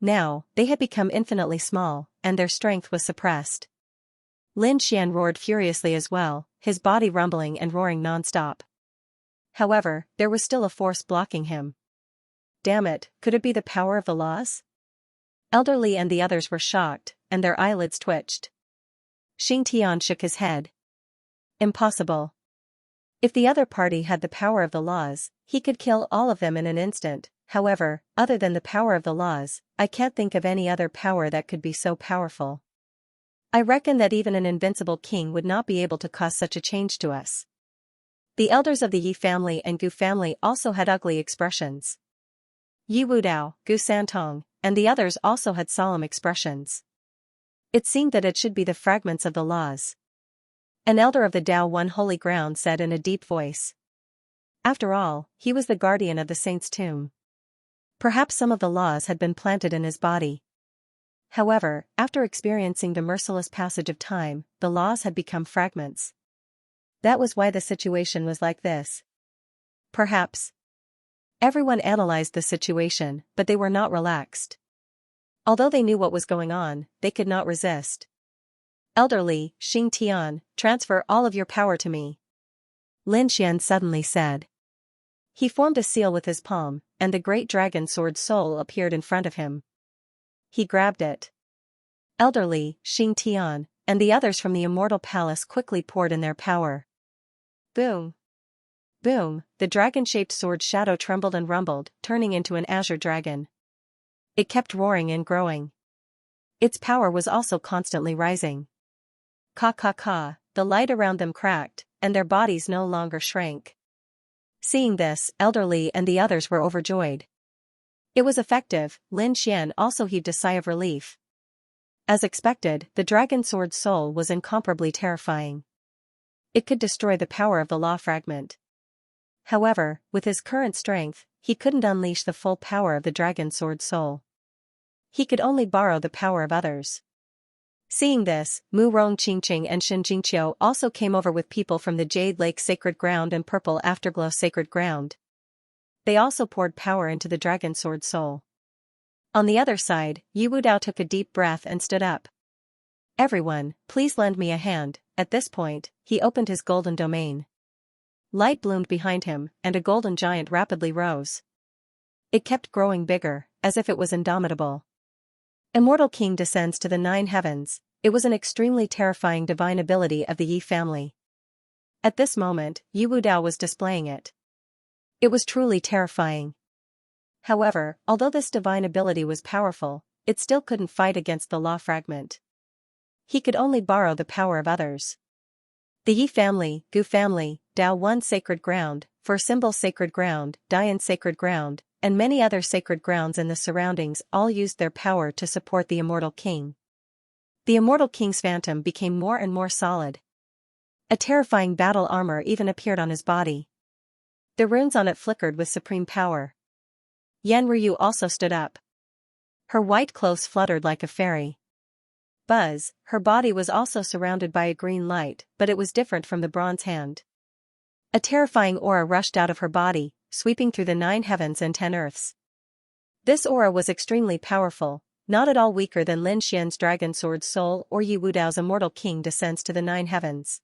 Now, they had become infinitely small, and their strength was suppressed. Lin Xian roared furiously as well, his body rumbling and roaring non-stop. However, there was still a force blocking him. Damn it, could it be the power of the laws? Elder Li and the others were shocked, and their eyelids twitched. Xing Tian shook his head. Impossible. If the other party had the power of the laws, he could kill all of them in an instant. However, other than the power of the laws, I can't think of any other power that could be so powerful. I reckon that even an invincible king would not be able to cause such a change to us. The elders of the Yi family and Gu family also had ugly expressions. Yi Wudao, Gu Santong, and the others also had solemn expressions. It seemed that it should be the fragments of the laws. An elder of the Dao One Holy Ground said in a deep voice. After all, he was the guardian of the saint's tomb. Perhaps some of the laws had been planted in his body. However, after experiencing the merciless passage of time, the laws had become fragments. That was why the situation was like this. Perhaps. Everyone analyzed the situation, but they were not relaxed. Although they knew what was going on, they could not resist. Elder Li, Xing Tian, transfer all of your power to me. Lin Xian suddenly said. He formed a seal with his palm, and the great dragon sword soul appeared in front of him. He grabbed it. Elder Li, Xing Tian, and the others from the immortal palace quickly poured in their power. Boom! Boom! The dragon-shaped sword shadow trembled and rumbled, turning into an azure dragon. It kept roaring and growing. Its power was also constantly rising. Ka, the light around them cracked, and their bodies no longer shrank. Seeing this, Elder Li and the others were overjoyed. It was effective. Lin Xian also heaved a sigh of relief. As expected, the dragon sword soul was incomparably terrifying. It could destroy the power of the law fragment. However, with his current strength, he couldn't unleash the full power of the dragon sword soul. He could only borrow the power of others. Seeing this, Mu Rong Qingqing and Shen Jingqiu also came over with people from the Jade Lake Sacred Ground and Purple Afterglow Sacred Ground. They also poured power into the dragon sword soul. On the other side, Yi Wudao took a deep breath and stood up. Everyone, please lend me a hand. At this point, he opened his golden domain. Light bloomed behind him, and a golden giant rapidly rose. It kept growing bigger, as if it was indomitable. Immortal King descends to the 9 heavens. It was an extremely terrifying divine ability of the Yi family. At this moment, Yi Wudao was displaying it. It was truly terrifying. However, although this divine ability was powerful, it still couldn't fight against the law fragment. He could only borrow the power of others. The Yi family, Gu family, Dao 1 sacred ground, for symbol sacred ground, Dian sacred ground, and many other sacred grounds in the surroundings all used their power to support the Immortal King. The Immortal King's phantom became more and more solid. A terrifying battle armor even appeared on his body. The runes on it flickered with supreme power. Yan Ryu also stood up. Her white clothes fluttered like a fairy. Buzz, her body was also surrounded by a green light, but it was different from the bronze hand. A terrifying aura rushed out of her body, sweeping through the 9 heavens and 10 earths. This aura was extremely powerful, not at all weaker than Lin Xian's dragon sword soul or Yi Wudao's Immortal King descends to the 9 heavens.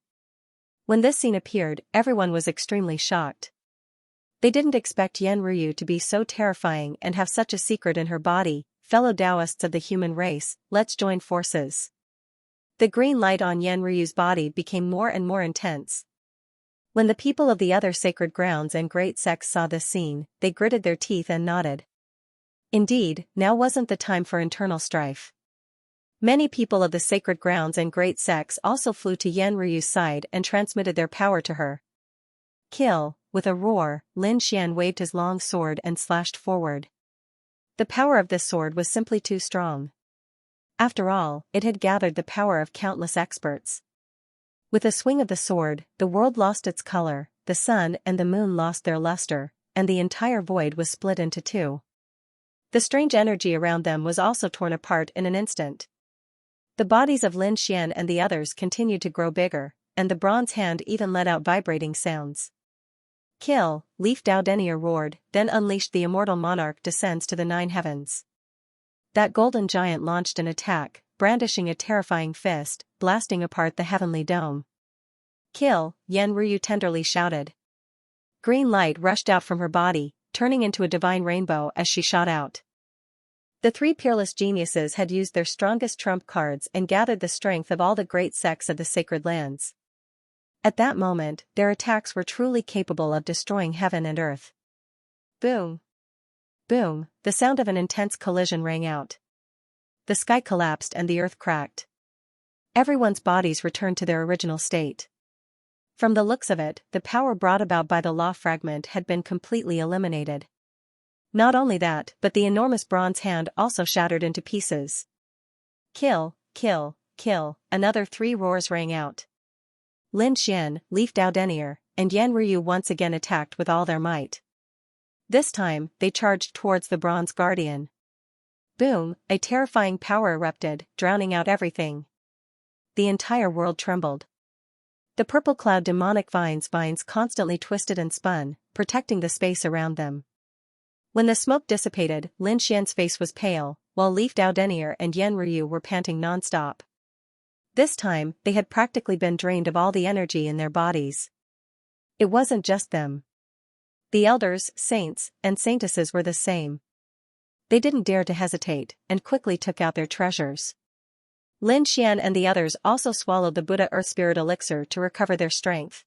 When this scene appeared, everyone was extremely shocked. They didn't expect Yan Ryu to be so terrifying and have such a secret in her body. Fellow Taoists of the human race, let's join forces. The green light on Yan Ryu's body became more and more intense. When the people of the other sacred grounds and great sects saw this scene, they gritted their teeth and nodded. Indeed, now wasn't the time for internal strife. Many people of the sacred grounds and great sects also flew to Yan Ryu's side and transmitted their power to her. Kill! With a roar, Lin Xian waved his long sword and slashed forward. The power of this sword was simply too strong. After all, it had gathered the power of countless experts. With a swing of the sword, the world lost its color, the sun and the moon lost their luster, and the entire void was split into 2. The strange energy around them was also torn apart in an instant. The bodies of Lin Xian and the others continued to grow bigger, and the bronze hand even let out vibrating sounds. Kill! Leaf Dao Denier roared, then unleashed the immortal monarch descends to the 9 heavens. That golden giant launched an attack, brandishing a terrifying fist, blasting apart the heavenly dome. Kill! Yan Ryu tenderly shouted. Green light rushed out from her body, turning into a divine rainbow as she shot out. The 3 peerless geniuses had used their strongest trump cards and gathered the strength of all the great sects of the sacred lands. At that moment, their attacks were truly capable of destroying heaven and earth. Boom! Boom! The sound of an intense collision rang out. The sky collapsed and the earth cracked. Everyone's bodies returned to their original state. From the looks of it, the power brought about by the law fragment had been completely eliminated. Not only that, but the enormous bronze hand also shattered into pieces. Kill! Kill! Kill! Another 3 roars rang out. Lin Xian, Leaf Dao Denier, and Yan Ryu once again attacked with all their might. This time, they charged towards the bronze guardian. Boom! A terrifying power erupted, drowning out everything. The entire world trembled. The purple cloud demonic vines constantly twisted and spun, protecting the space around them. When the smoke dissipated, Lin Xian's face was pale, while Leaf Dao Denier and Yan Ryu were panting non-stop. This time, they had practically been drained of all the energy in their bodies. It wasn't just them. The elders, saints, and saintesses were the same. They didn't dare to hesitate, and quickly took out their treasures. Lin Xian and the others also swallowed the Buddha Earth Spirit Elixir to recover their strength.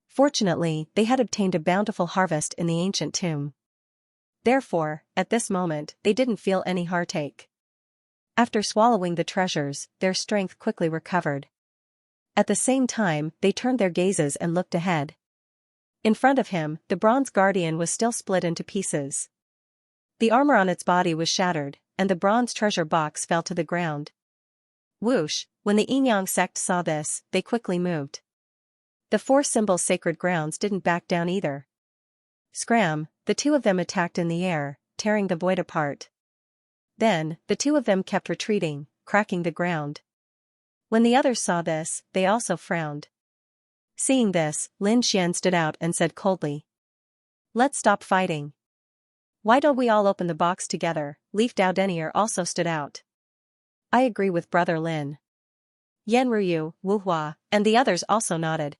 Fortunately, they had obtained a bountiful harvest in the ancient tomb. Therefore, at this moment, they didn't feel any heartache. After swallowing the treasures, their strength quickly recovered. At the same time, they turned their gazes and looked ahead. In front of him, the bronze guardian was still split into pieces. The armor on its body was shattered, and the bronze treasure box fell to the ground. Whoosh! When the Yin-Yang sect saw this, they quickly moved. The 4 symbol sacred grounds didn't back down either. Scram! The 2 of them attacked in the air, tearing the void apart. Then, the 2 of them kept retreating, cracking the ground. When the others saw this, they also frowned. Seeing this, Lin Xian stood out and said coldly, "Let's stop fighting. Why don't we all open the box together?" Leaf Dao Denier also stood out. "I agree with Brother Lin. Yan Ruyu, Wu Hua, and the others also nodded.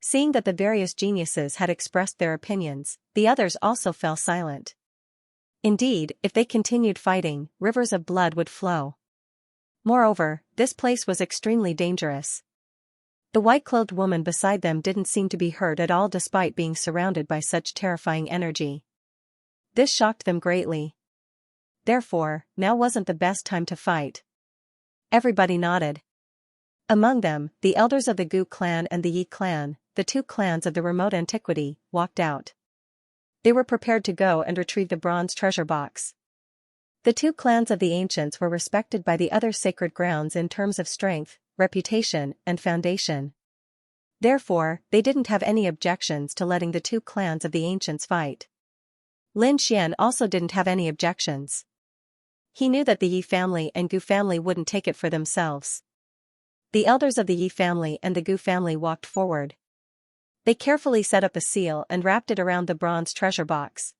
Seeing that the various geniuses had expressed their opinions, the others also fell silent. Indeed, if they continued fighting, rivers of blood would flow. Moreover, this place was extremely dangerous. The white-clothed woman beside them didn't seem to be hurt at all despite being surrounded by such terrifying energy. This shocked them greatly. Therefore, now wasn't the best time to fight. Everybody nodded. Among them, the elders of the Gu clan and the Yi clan, the two clans of the remote antiquity, walked out. They were prepared to go and retrieve the bronze treasure box. The two clans of the ancients were respected by the other sacred grounds in terms of strength, reputation, and foundation. Therefore, they didn't have any objections to letting the two clans of the ancients fight. Lin Xian also didn't have any objections. He knew that the Yi family and Gu family wouldn't take it for themselves. The elders of the Yi family and the Gu family walked forward. They carefully set up a seal and wrapped it around the bronze treasure box.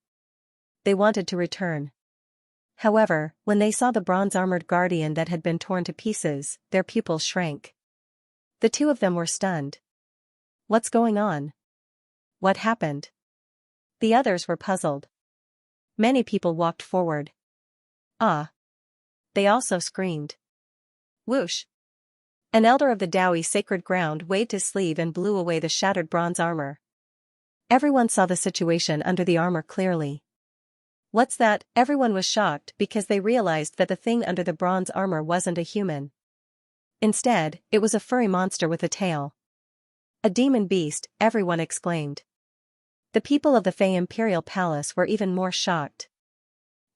They wanted to return. However, when they saw the bronze-armored guardian that had been torn to pieces, their pupils shrank. The two of them were stunned. What's going on? What happened? The others were puzzled. Many people walked forward. Ah! They also screamed. Whoosh! An elder of the Daoi sacred ground waved his sleeve and blew away the shattered bronze armor. Everyone saw the situation under the armor clearly. What's that? Everyone was shocked because they realized that the thing under the bronze armor wasn't a human. Instead, it was a furry monster with a tail. A demon beast, everyone exclaimed. The people of the Fey Imperial Palace were even more shocked.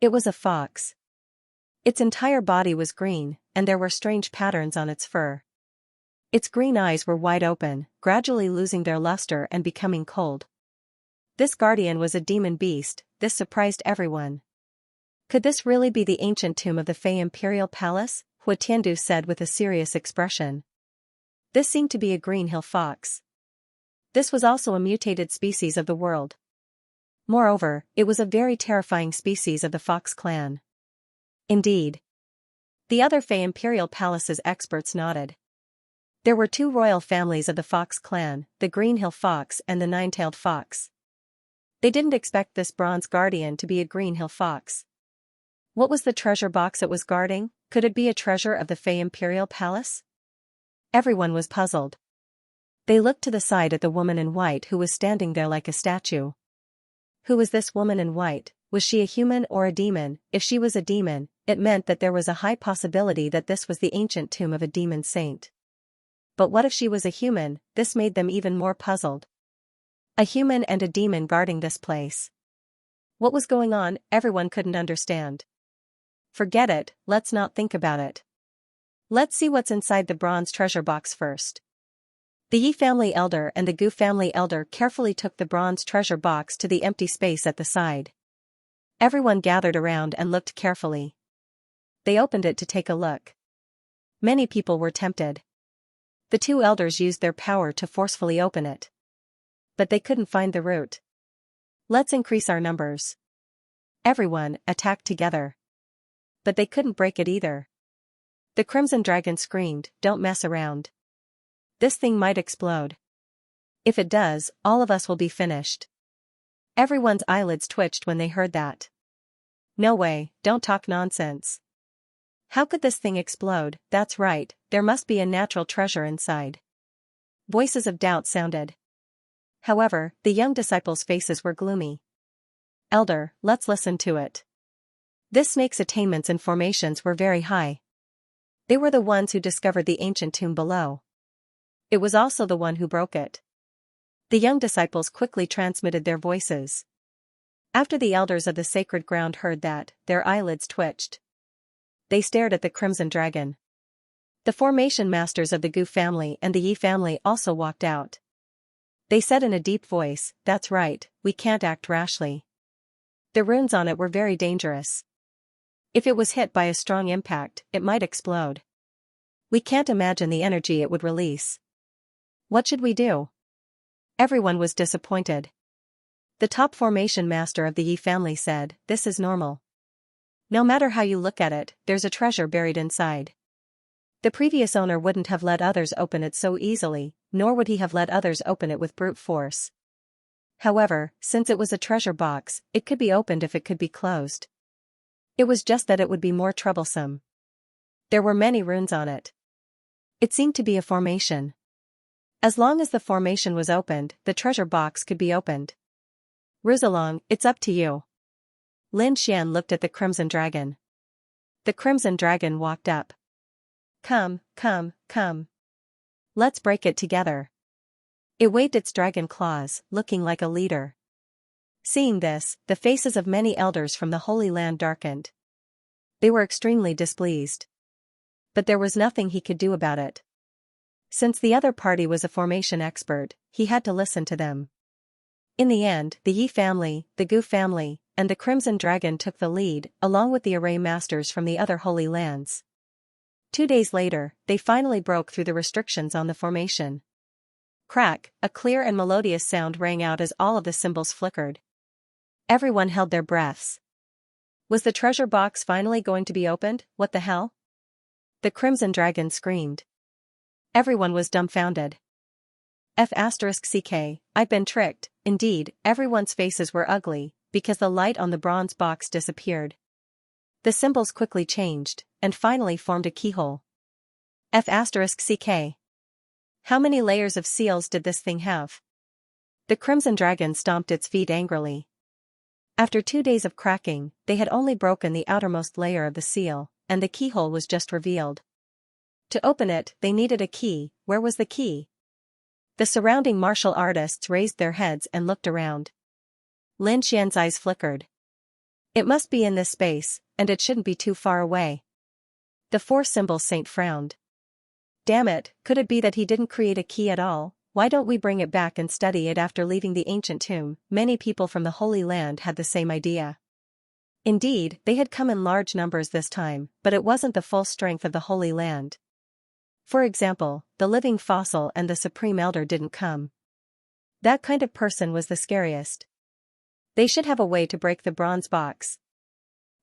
It was a fox. Its entire body was green, and there were strange patterns on its fur. Its green eyes were wide open, gradually losing their luster and becoming cold. This guardian was a demon beast. This surprised everyone. Could this really be the ancient tomb of the Fey Imperial Palace? Hua Tiandu said with a serious expression. This seemed to be a green hill fox. This was also a mutated species of the world. Moreover, it was a very terrifying species of the fox clan. Indeed. The other Fey Imperial Palace's experts nodded. There were two royal families of the fox clan, the Green Hill Fox and the Nine-Tailed Fox. They didn't expect this bronze guardian to be a Green Hill Fox. What was the treasure box it was guarding? Could it be a treasure of the Fey Imperial Palace? Everyone was puzzled. They looked to the side at the woman in white who was standing there like a statue. Who was this woman in white? Was she a human or a demon? If she was a demon, it meant that there was a high possibility that this was the ancient tomb of a demon saint. But what if she was a human? This made them even more puzzled. A human and a demon guarding this place. What was going on? Everyone couldn't understand. Forget it, let's not think about it. Let's see what's inside the bronze treasure box first. The Yi family elder and the Gu family elder carefully took the bronze treasure box to the empty space at the side. Everyone gathered around and looked carefully. They opened it to take a look. Many people were tempted. The two elders used their power to forcefully open it. But they couldn't find the root. Let's increase our numbers. Everyone attacked together. But they couldn't break it either. The Crimson Dragon screamed, "Don't mess around. This thing might explode. If it does, all of us will be finished." Everyone's eyelids twitched when they heard that. No way, don't talk nonsense. How could this thing explode? That's right, there must be a natural treasure inside. Voices of doubt sounded. However, the young disciples' faces were gloomy. Elder, let's listen to it. This snake's attainments and formations were very high. They were the ones who discovered the ancient tomb below. It was also the one who broke it. The young disciples quickly transmitted their voices. After the elders of the sacred ground heard that, their eyelids twitched. They stared at the Crimson Dragon. The formation masters of the Gu family and the Yi family also walked out. They said in a deep voice, "That's right, we can't act rashly. The runes on it were very dangerous. If it was hit by a strong impact, it might explode. We can't imagine the energy it would release. What should we do?" Everyone was disappointed. The top formation master of the Yi family said, "This is normal. No matter how you look at it, there's a treasure buried inside. The previous owner wouldn't have let others open it so easily, nor would he have let others open it with brute force. However, since it was a treasure box, it could be opened if it could be closed. It was just that it would be more troublesome. There were many runes on it. It seemed to be a formation. As long as the formation was opened, the treasure box could be opened. Rizalong, it's up to you. Lin Xian looked at the Crimson Dragon. The Crimson Dragon walked up. Come, come, come. Let's break it together. It waved its dragon claws, looking like a leader. Seeing this, the faces of many elders from the Holy Land darkened. They were extremely displeased. But there was nothing he could do about it. Since the other party was a formation expert, he had to listen to them. In the end, the Yi family, the Gu family, and the Crimson Dragon took the lead, along with the array masters from the other Holy Lands. 2 days later, they finally broke through the restrictions on the formation. Crack, a clear and melodious sound rang out as all of the symbols flickered. Everyone held their breaths. Was the treasure box finally going to be opened? What the hell? The Crimson Dragon screamed. Everyone was dumbfounded. F***ck, I've been tricked. Indeed, everyone's faces were ugly, because the light on the bronze box disappeared. The symbols quickly changed, and finally formed a keyhole. F***ck. How many layers of seals did this thing have? The Crimson Dragon stomped its feet angrily. After 2 days of cracking, they had only broken the outermost layer of the seal, and the keyhole was just revealed. To open it, they needed a key. Where was the key? The surrounding martial artists raised their heads and looked around. Lin Xian's eyes flickered. It must be in this space, and it shouldn't be too far away. The 4 symbol saint frowned. Damn it, could it be that he didn't create a key at all? Why don't we bring it back and study it after leaving the ancient tomb? Many people from the Holy Land had the same idea. Indeed, they had come in large numbers this time, but it wasn't the full strength of the Holy Land. For example, the living fossil and the Supreme Elder didn't come. That kind of person was the scariest. They should have a way to break the bronze box.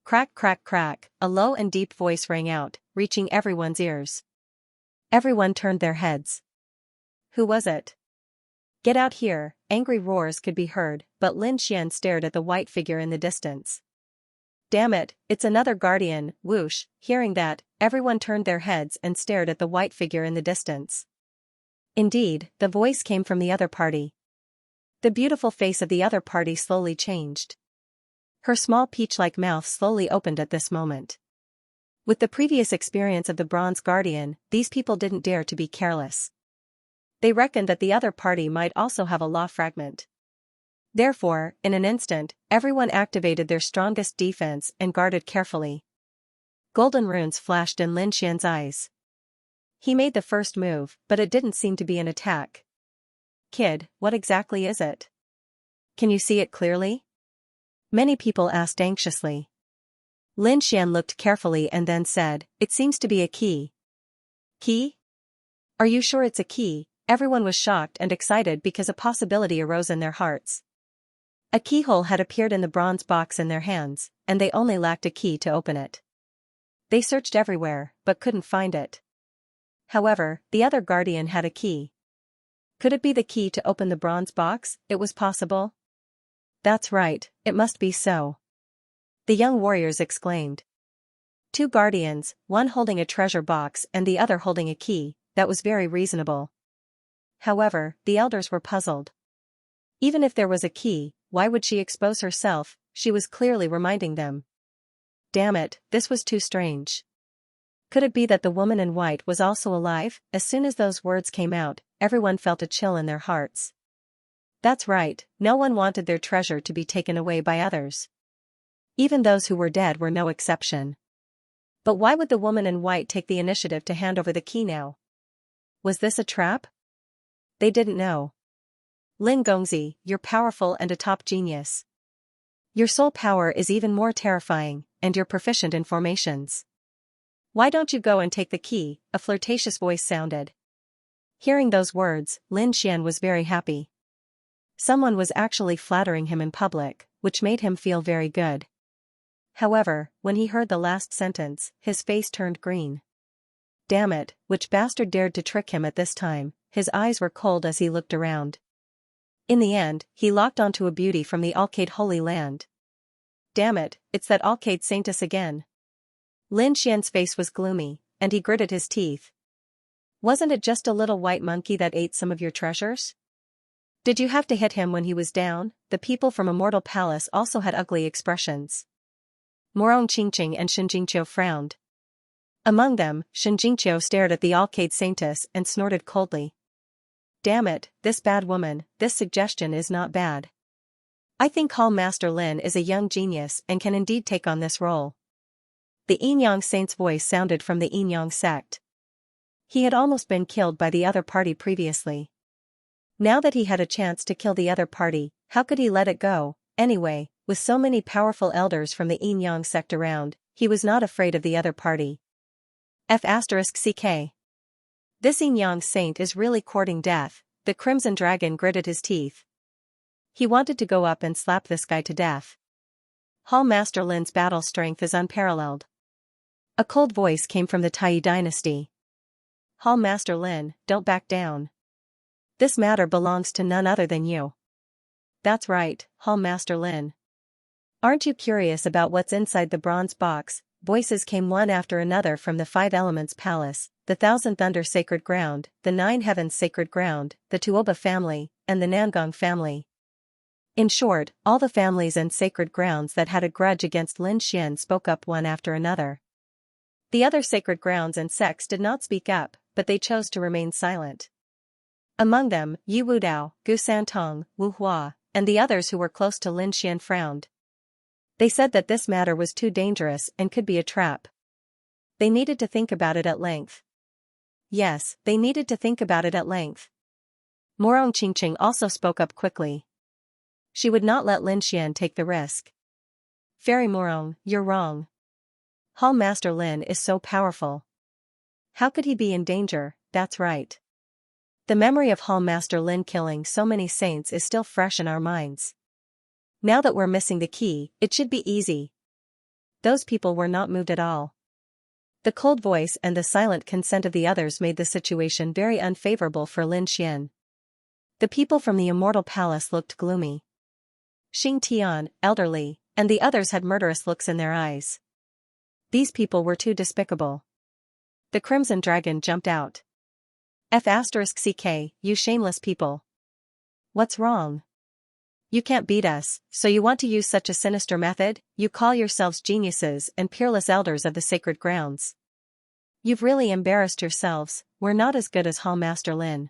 Crack, crack, crack, a low and deep voice rang out, reaching everyone's ears. Everyone turned their heads. Who was it? Get out here, angry roars could be heard, but Lin Xian stared at the white figure in the distance. Damn it, it's another guardian, whoosh. Hearing that, everyone turned their heads and stared at the white figure in the distance. Indeed, the voice came from the other party. The beautiful face of the other party slowly changed. Her small peach-like mouth slowly opened at this moment. With the previous experience of the Bronze Guardian, these people didn't dare to be careless. They reckoned that the other party might also have a law fragment. Therefore, in an instant, everyone activated their strongest defense and guarded carefully. Golden runes flashed in Lin Xian's eyes. He made the first move, but it didn't seem to be an attack. Kid, what exactly is it? Can you see it clearly? Many people asked anxiously. Lin Xian looked carefully and then said, it seems to be a key. Key? Are you sure it's a key? Everyone was shocked and excited because a possibility arose in their hearts. A keyhole had appeared in the bronze box in their hands, and they only lacked a key to open it. They searched everywhere, but couldn't find it. However, the other guardian had a key. Could it be the key to open the bronze box? It was possible. That's right, it must be so. The young warriors exclaimed. 2 guardians, one holding a treasure box and the other holding a key, that was very reasonable. However, the elders were puzzled. Even if there was a key, why would she expose herself? She was clearly reminding them. Damn it, this was too strange. Could it be that the woman in white was also alive? As soon as those words came out, everyone felt a chill in their hearts. That's right, no one wanted their treasure to be taken away by others. Even those who were dead were no exception. But why would the woman in white take the initiative to hand over the key now? Was this a trap? They didn't know. Lin Gongzi, you're powerful and a top genius. Your soul power is even more terrifying, and you're proficient in formations. Why don't you go and take the key? A flirtatious voice sounded. Hearing those words, Lin Xian was very happy. Someone was actually flattering him in public, which made him feel very good. However, when he heard the last sentence, his face turned green. Damn it, which bastard dared to trick him at this time? His eyes were cold as he looked around. In the end, he locked onto a beauty from the Alcade Holy Land. Damn it, it's that Alcade Saintess again. Lin Xian's face was gloomy, and he gritted his teeth. Wasn't it just a little white monkey that ate some of your treasures? Did you have to hit him when he was down? The people from Immortal Palace also had ugly expressions. Morong Qingqing and Xianxia frowned. Among them, Xianxia stared at the Alcade Saintess and snorted coldly. Damn it, this bad woman, this suggestion is not bad. I think Hall Master Lin is a young genius and can indeed take on this role. The Yinyang Saint's voice sounded from the Yinyang sect. He had almost been killed by the other party previously. Now that he had a chance to kill the other party, how could he let it go? Anyway, with so many powerful elders from the Yinyang sect around, he was not afraid of the other party. F***ck. This Yinyang Saint is really courting death. The Crimson Dragon gritted his teeth. He wanted to go up and slap this guy to death. Hall Master Lin's battle strength is unparalleled. A cold voice came from the Tai dynasty. Hall Master Lin, don't back down. This matter belongs to none other than you. That's right, Hall Master Lin. Aren't you curious about what's inside the bronze box? Voices came one after another from the Five Elements Palace, the Thousand Thunder Sacred Ground, the Nine Heavens Sacred Ground, the Tuoba family, and the Nangong family. In short, all the families and sacred grounds that had a grudge against Lin Xian spoke up one after another. The other sacred grounds and sects did not speak up, but they chose to remain silent. Among them, Yu Wudao, Gu Santong, Wu Hua, and the others who were close to Lin Xian frowned. They said that this matter was too dangerous and could be a trap. They needed to think about it at length. Yes, they needed to think about it at length. Morong Qingqing also spoke up quickly. She would not let Lin Xian take the risk. Fairy Morong, you're wrong. Hall Master Lin is so powerful. How could he be in danger? That's right. The memory of Hall Master Lin killing so many saints is still fresh in our minds. Now that we're missing the key, it should be easy. Those people were not moved at all. The cold voice and the silent consent of the others made the situation very unfavorable for Lin Xian. The people from the Immortal Palace looked gloomy. Xing Tian, elderly, and the others had murderous looks in their eyes. These people were too despicable. The Crimson Dragon jumped out. F***ck, you shameless people. What's wrong? You can't beat us, so you want to use such a sinister method? You call yourselves geniuses and peerless elders of the sacred grounds. You've really embarrassed yourselves. We're not as good as Hall Master Lin.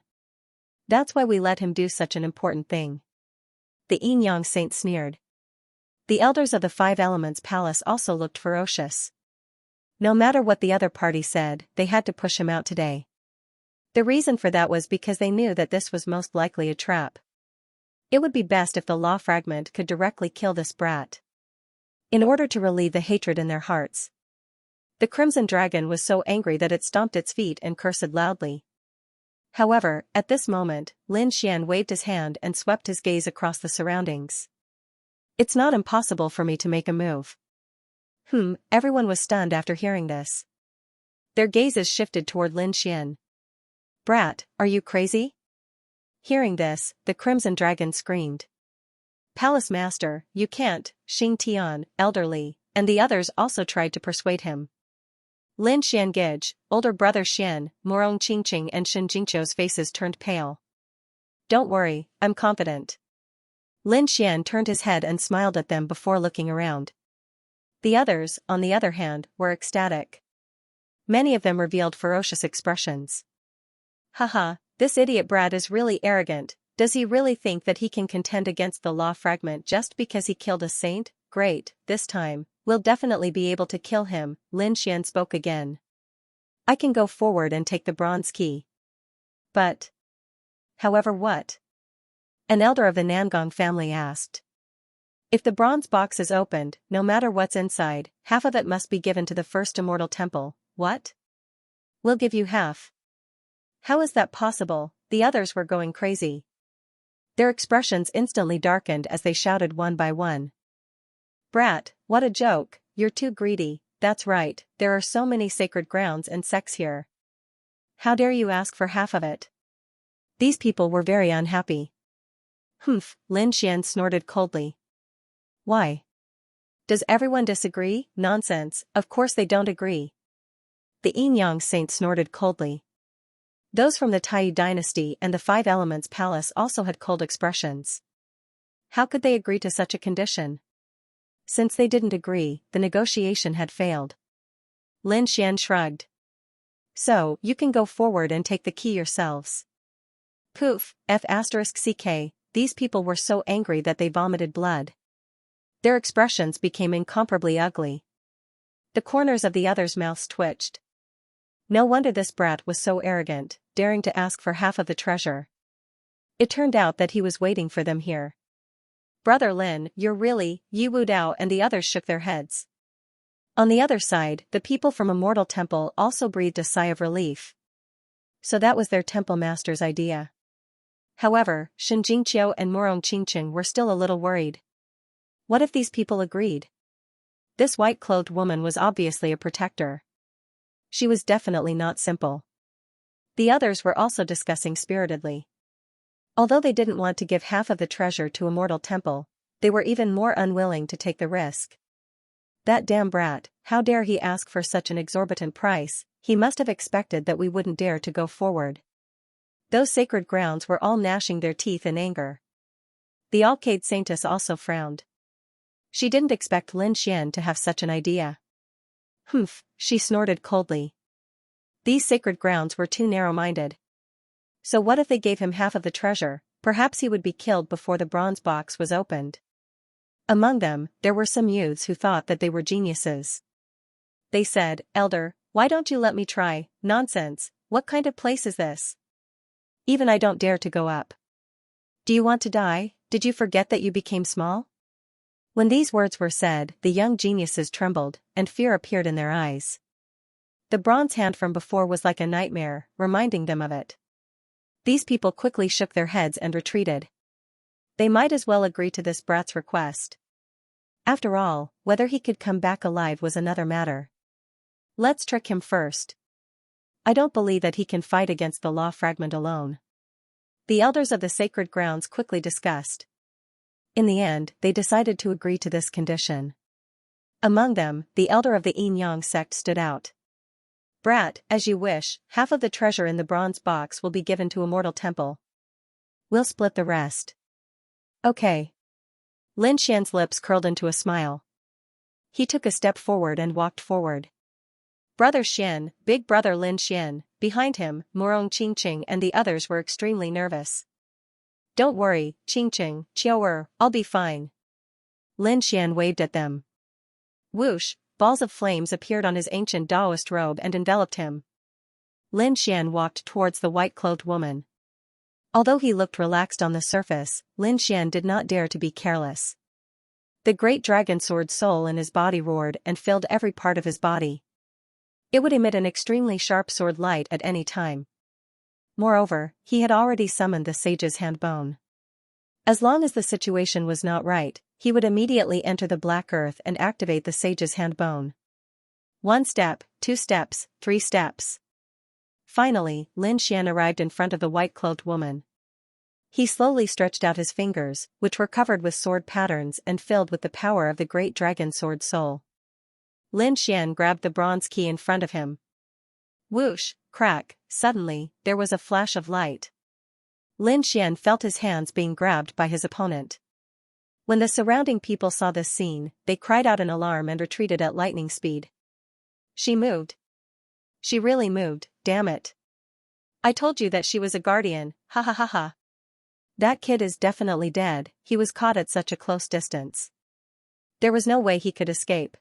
That's why we let him do such an important thing. The Yinyang Saint sneered. The elders of the Five Elements Palace also looked ferocious. No matter what the other party said, they had to push him out today. The reason for that was because they knew that this was most likely a trap. It would be best if the law fragment could directly kill this brat. In order to relieve the hatred in their hearts. The Crimson Dragon was so angry that it stomped its feet and cursed loudly. However, at this moment, Lin Xian waved his hand and swept his gaze across the surroundings. It's not impossible for me to make a move. Everyone was stunned after hearing this. Their gazes shifted toward Lin Xian. Brat, are you crazy? Hearing this, the Crimson Dragon screamed. Palace Master, you can't. Xing Tian, elderly, and the others also tried to persuade him. Lin Xiangij, older brother Xian, Morong Qingqing and Shen Jingqiu's faces turned pale. Don't worry, I'm confident. Lin Xian turned his head and smiled at them before looking around. The others, on the other hand, were ecstatic. Many of them revealed ferocious expressions. Haha, this idiot brat is really arrogant. Does he really think that he can contend against the law fragment just because he killed a saint? Great, this time, we'll definitely be able to kill him. Lin Xian spoke again. I can go forward and take the bronze key. But. However, what? An elder of the Nangong family asked. If the bronze box is opened, no matter what's inside, half of it must be given to the first immortal temple. What? We'll give you half. How is that possible? The others were going crazy. Their expressions instantly darkened as they shouted one by one. Brat, what a joke, you're too greedy. That's right, there are so many sacred grounds and sects here. How dare you ask for half of it? These people were very unhappy. Humph, Lin Xian snorted coldly. Why? Does everyone disagree? Nonsense, of course they don't agree. The Yin Yang saint snorted coldly. Those from the Taiyi dynasty and the Five Elements Palace also had cold expressions. How could they agree to such a condition? Since they didn't agree, the negotiation had failed. Lin Xian shrugged. So, you can go forward and take the key yourselves. Poof, F*ck, these people were so angry that they vomited blood. Their expressions became incomparably ugly. The corners of the others' mouths twitched. No wonder this brat was so arrogant, daring to ask for half of the treasure. It turned out that he was waiting for them here. Brother Lin, you're really, Yi Wu Dao, and the others shook their heads. On the other side, the people from Immortal Temple also breathed a sigh of relief. So that was their temple master's idea. However, Shen Jingqiu and Morong Qingqing were still a little worried. What if these people agreed? This white-clothed woman was obviously a protector. She was definitely not simple. The others were also discussing spiritedly. Although they didn't want to give half of the treasure to Immortal Temple, they were even more unwilling to take the risk. That damn brat, how dare he ask for such an exorbitant price? He must have expected that we wouldn't dare to go forward. Those sacred grounds were all gnashing their teeth in anger. The Alcade Saintess also frowned. She didn't expect Lin Xian to have such an idea. Humph, she snorted coldly. These sacred grounds were too narrow-minded. So what if they gave him half of the treasure? Perhaps he would be killed before the bronze box was opened. Among them, there were some youths who thought that they were geniuses. They said, Elder, why don't you let me try? Nonsense, what kind of place is this? Even I don't dare to go up. Do you want to die? Did you forget that you became small? When these words were said, the young geniuses trembled, and fear appeared in their eyes. The bronze hand from before was like a nightmare, reminding them of it. These people quickly shook their heads and retreated. They might as well agree to this brat's request. After all, whether he could come back alive was another matter. Let's trick him first. I don't believe that he can fight against the law fragment alone. The elders of the sacred grounds quickly discussed. In the end, they decided to agree to this condition. Among them, the elder of the Yin Yang sect stood out. Brat, as you wish, half of the treasure in the bronze box will be given to Immortal Temple. We'll split the rest. Okay. Lin Xian's lips curled into a smile. He took a step forward and walked forward. Brother Xian, big brother Lin Xian, behind him, Morong Qingqing and the others were extremely nervous. Don't worry, Qingqing, Qiu'er, I'll be fine. Lin Xian waved at them. Whoosh, balls of flames appeared on his ancient Taoist robe and enveloped him. Lin Xian walked towards the white-clothed woman. Although he looked relaxed on the surface, Lin Xian did not dare to be careless. The great dragon sword soul in his body roared and filled every part of his body. It would emit an extremely sharp sword light at any time. Moreover, he had already summoned the sage's hand bone. As long as the situation was not right, he would immediately enter the black earth and activate the sage's hand bone. 1 step, 2 steps, 3 steps. Finally, Lin Xian arrived in front of the white-clothed woman. He slowly stretched out his fingers, which were covered with sword patterns and filled with the power of the great dragon sword soul. Lin Xian grabbed the bronze key in front of him. Whoosh, crack, suddenly, there was a flash of light. Lin Xian felt his hands being grabbed by his opponent. When the surrounding people saw this scene, they cried out in alarm and retreated at lightning speed. She moved. She really moved, damn it. I told you that she was a guardian, ha ha ha ha. That kid is definitely dead, he was caught at such a close distance. There was no way he could escape.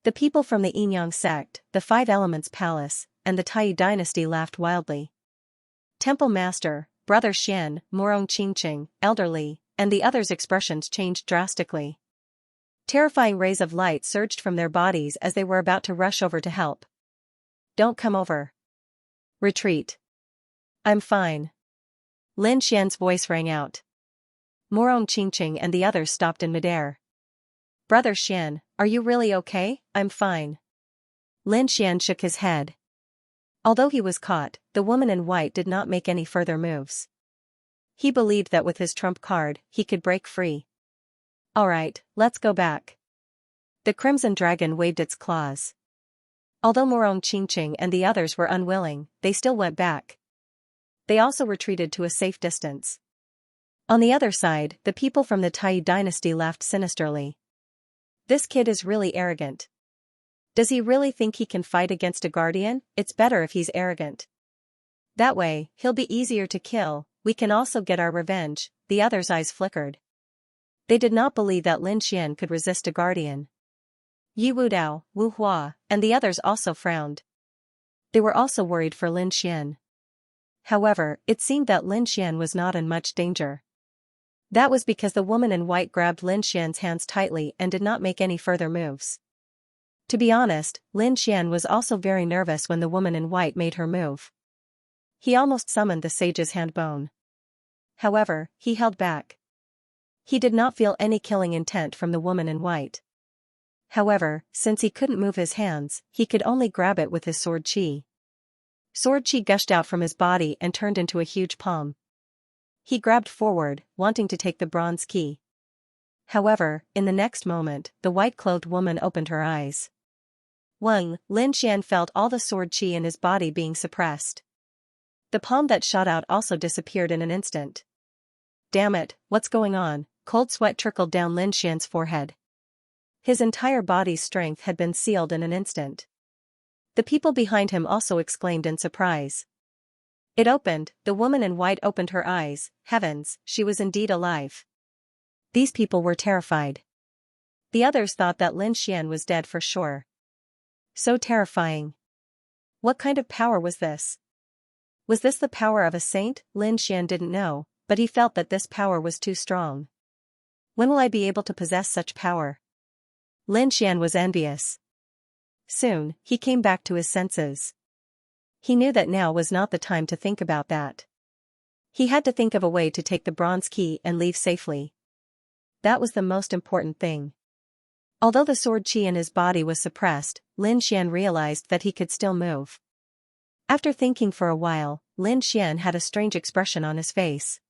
The people from the Yin Yang sect, the Five Elements Palace, and the Taiyi dynasty laughed wildly. Temple Master, Brother Xian, Morong Qingqing, Elderly, and the others' expressions changed drastically. Terrifying rays of light surged from their bodies as they were about to rush over to help. Don't come over. Retreat. I'm fine. Lin Xian's voice rang out. Morong Qingqing and the others stopped in midair. Brother Xian, are you really okay? I'm fine. Lin Xian shook his head. Although he was caught, the woman in white did not make any further moves. He believed that with his trump card, he could break free. Alright, let's go back. The Crimson Dragon waved its claws. Although Morong Qingqing and the others were unwilling, they still went back. They also retreated to a safe distance. On the other side, the people from the Tai dynasty laughed sinisterly. This kid is really arrogant. Does he really think he can fight against a guardian? It's better if he's arrogant. That way, he'll be easier to kill, we can also get our revenge. The others' eyes flickered. They did not believe that Lin Xian could resist a guardian. Yi Wudao, Wu Hua, and the others also frowned. They were also worried for Lin Xian. However, it seemed that Lin Xian was not in much danger. That was because the woman in white grabbed Lin Xian's hands tightly and did not make any further moves. To be honest, Lin Xian was also very nervous when the woman in white made her move. He almost summoned the sage's hand bone. However, he held back. He did not feel any killing intent from the woman in white. However, since he couldn't move his hands, he could only grab it with his sword chi. Sword chi gushed out from his body and turned into a huge palm. He grabbed forward, wanting to take the bronze key. However, in the next moment, the white-clothed woman opened her eyes. Lin Xian felt all the sword chi in his body being suppressed. The palm that shot out also disappeared in an instant. Damn it, what's going on? Cold sweat trickled down Lin Xian's forehead. His entire body's strength had been sealed in an instant. The people behind him also exclaimed in surprise. It opened, the woman in white opened her eyes, heavens, she was indeed alive. These people were terrified. The others thought that Lin Xian was dead for sure. So terrifying. What kind of power was this? Was this the power of a saint? Lin Xian didn't know, but he felt that this power was too strong. When will I be able to possess such power? Lin Xian was envious. Soon, he came back to his senses. He knew that now was not the time to think about that. He had to think of a way to take the bronze key and leave safely. That was the most important thing. Although the sword chi in his body was suppressed, Lin Xian realized that he could still move. After thinking for a while, Lin Xian had a strange expression on his face.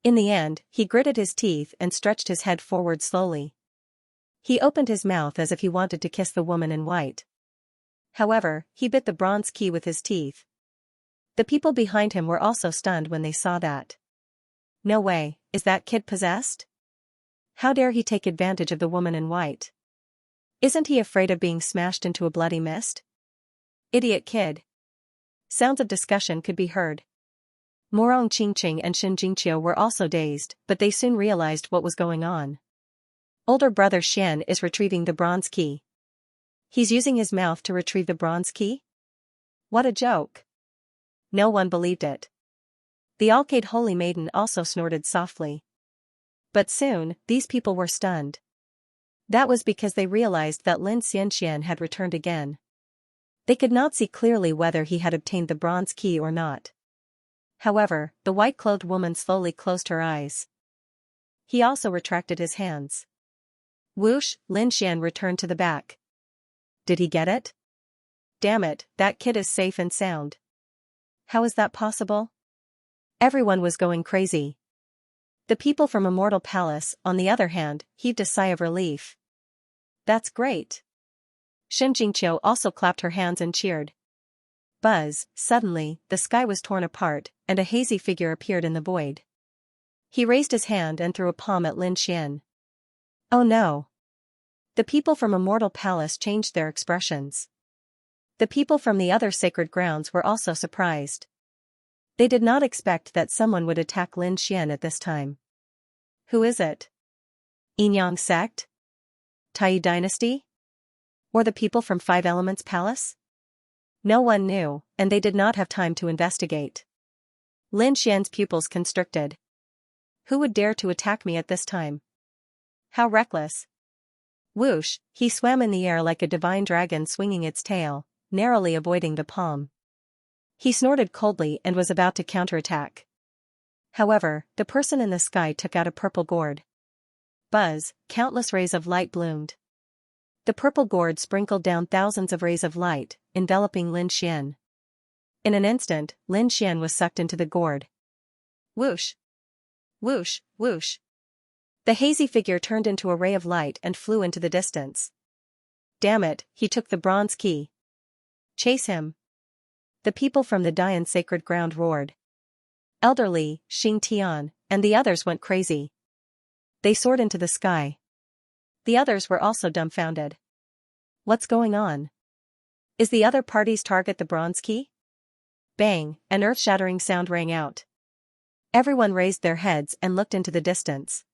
In the end, he gritted his teeth and stretched his head forward slowly. He opened his mouth as if he wanted to kiss the woman in white. However, he bit the bronze key with his teeth. The people behind him were also stunned when they saw that. No way, is that kid possessed? How dare he take advantage of the woman in white? Isn't he afraid of being smashed into a bloody mist? Idiot kid. Sounds of discussion could be heard. Morong Qingqing and Xianxia were also dazed, but they soon realized what was going on. Older brother Xian is retrieving the bronze key. He's using his mouth to retrieve the bronze key? What a joke. No one believed it. The Alcade Holy Maiden also snorted softly. But soon, these people were stunned. That was because they realized that Lin Xianxian had returned again. They could not see clearly whether he had obtained the bronze key or not. However, the white-clothed woman slowly closed her eyes. He also retracted his hands. Whoosh, Lin Xian returned to the back. Did he get it? Damn it, that kid is safe and sound. How is that possible? Everyone was going crazy. The people from Immortal Palace, on the other hand, heaved a sigh of relief. That's great. Xianxia also clapped her hands and cheered. Buzz, suddenly, the sky was torn apart, and a hazy figure appeared in the void. He raised his hand and threw a palm at Lin Xian. Oh no. The people from Immortal Palace changed their expressions. The people from the other sacred grounds were also surprised. They did not expect that someone would attack Lin Xian at this time. Who is it? Yinyang sect? Tai dynasty? Or the people from Five Elements Palace? No one knew, and they did not have time to investigate. Lin Xian's pupils constricted. Who would dare to attack me at this time? How reckless. Whoosh, he swam in the air like a divine dragon swinging its tail, narrowly avoiding the palm. He snorted coldly and was about to counterattack. However, the person in the sky took out a purple gourd. Buzz, countless rays of light bloomed. The purple gourd sprinkled down thousands of rays of light, enveloping Lin Xian. In an instant, Lin Xian was sucked into the gourd. Whoosh! Whoosh! Whoosh! The hazy figure turned into a ray of light and flew into the distance. Damn it, he took the bronze key. Chase him! The people from the Dian sacred ground roared. Elderly, Xianxia, and the others went crazy. They soared into the sky. The others were also dumbfounded. What's going on? Is the other party's target the bronze key? Bang, an earth-shattering sound rang out. Everyone raised their heads and looked into the distance.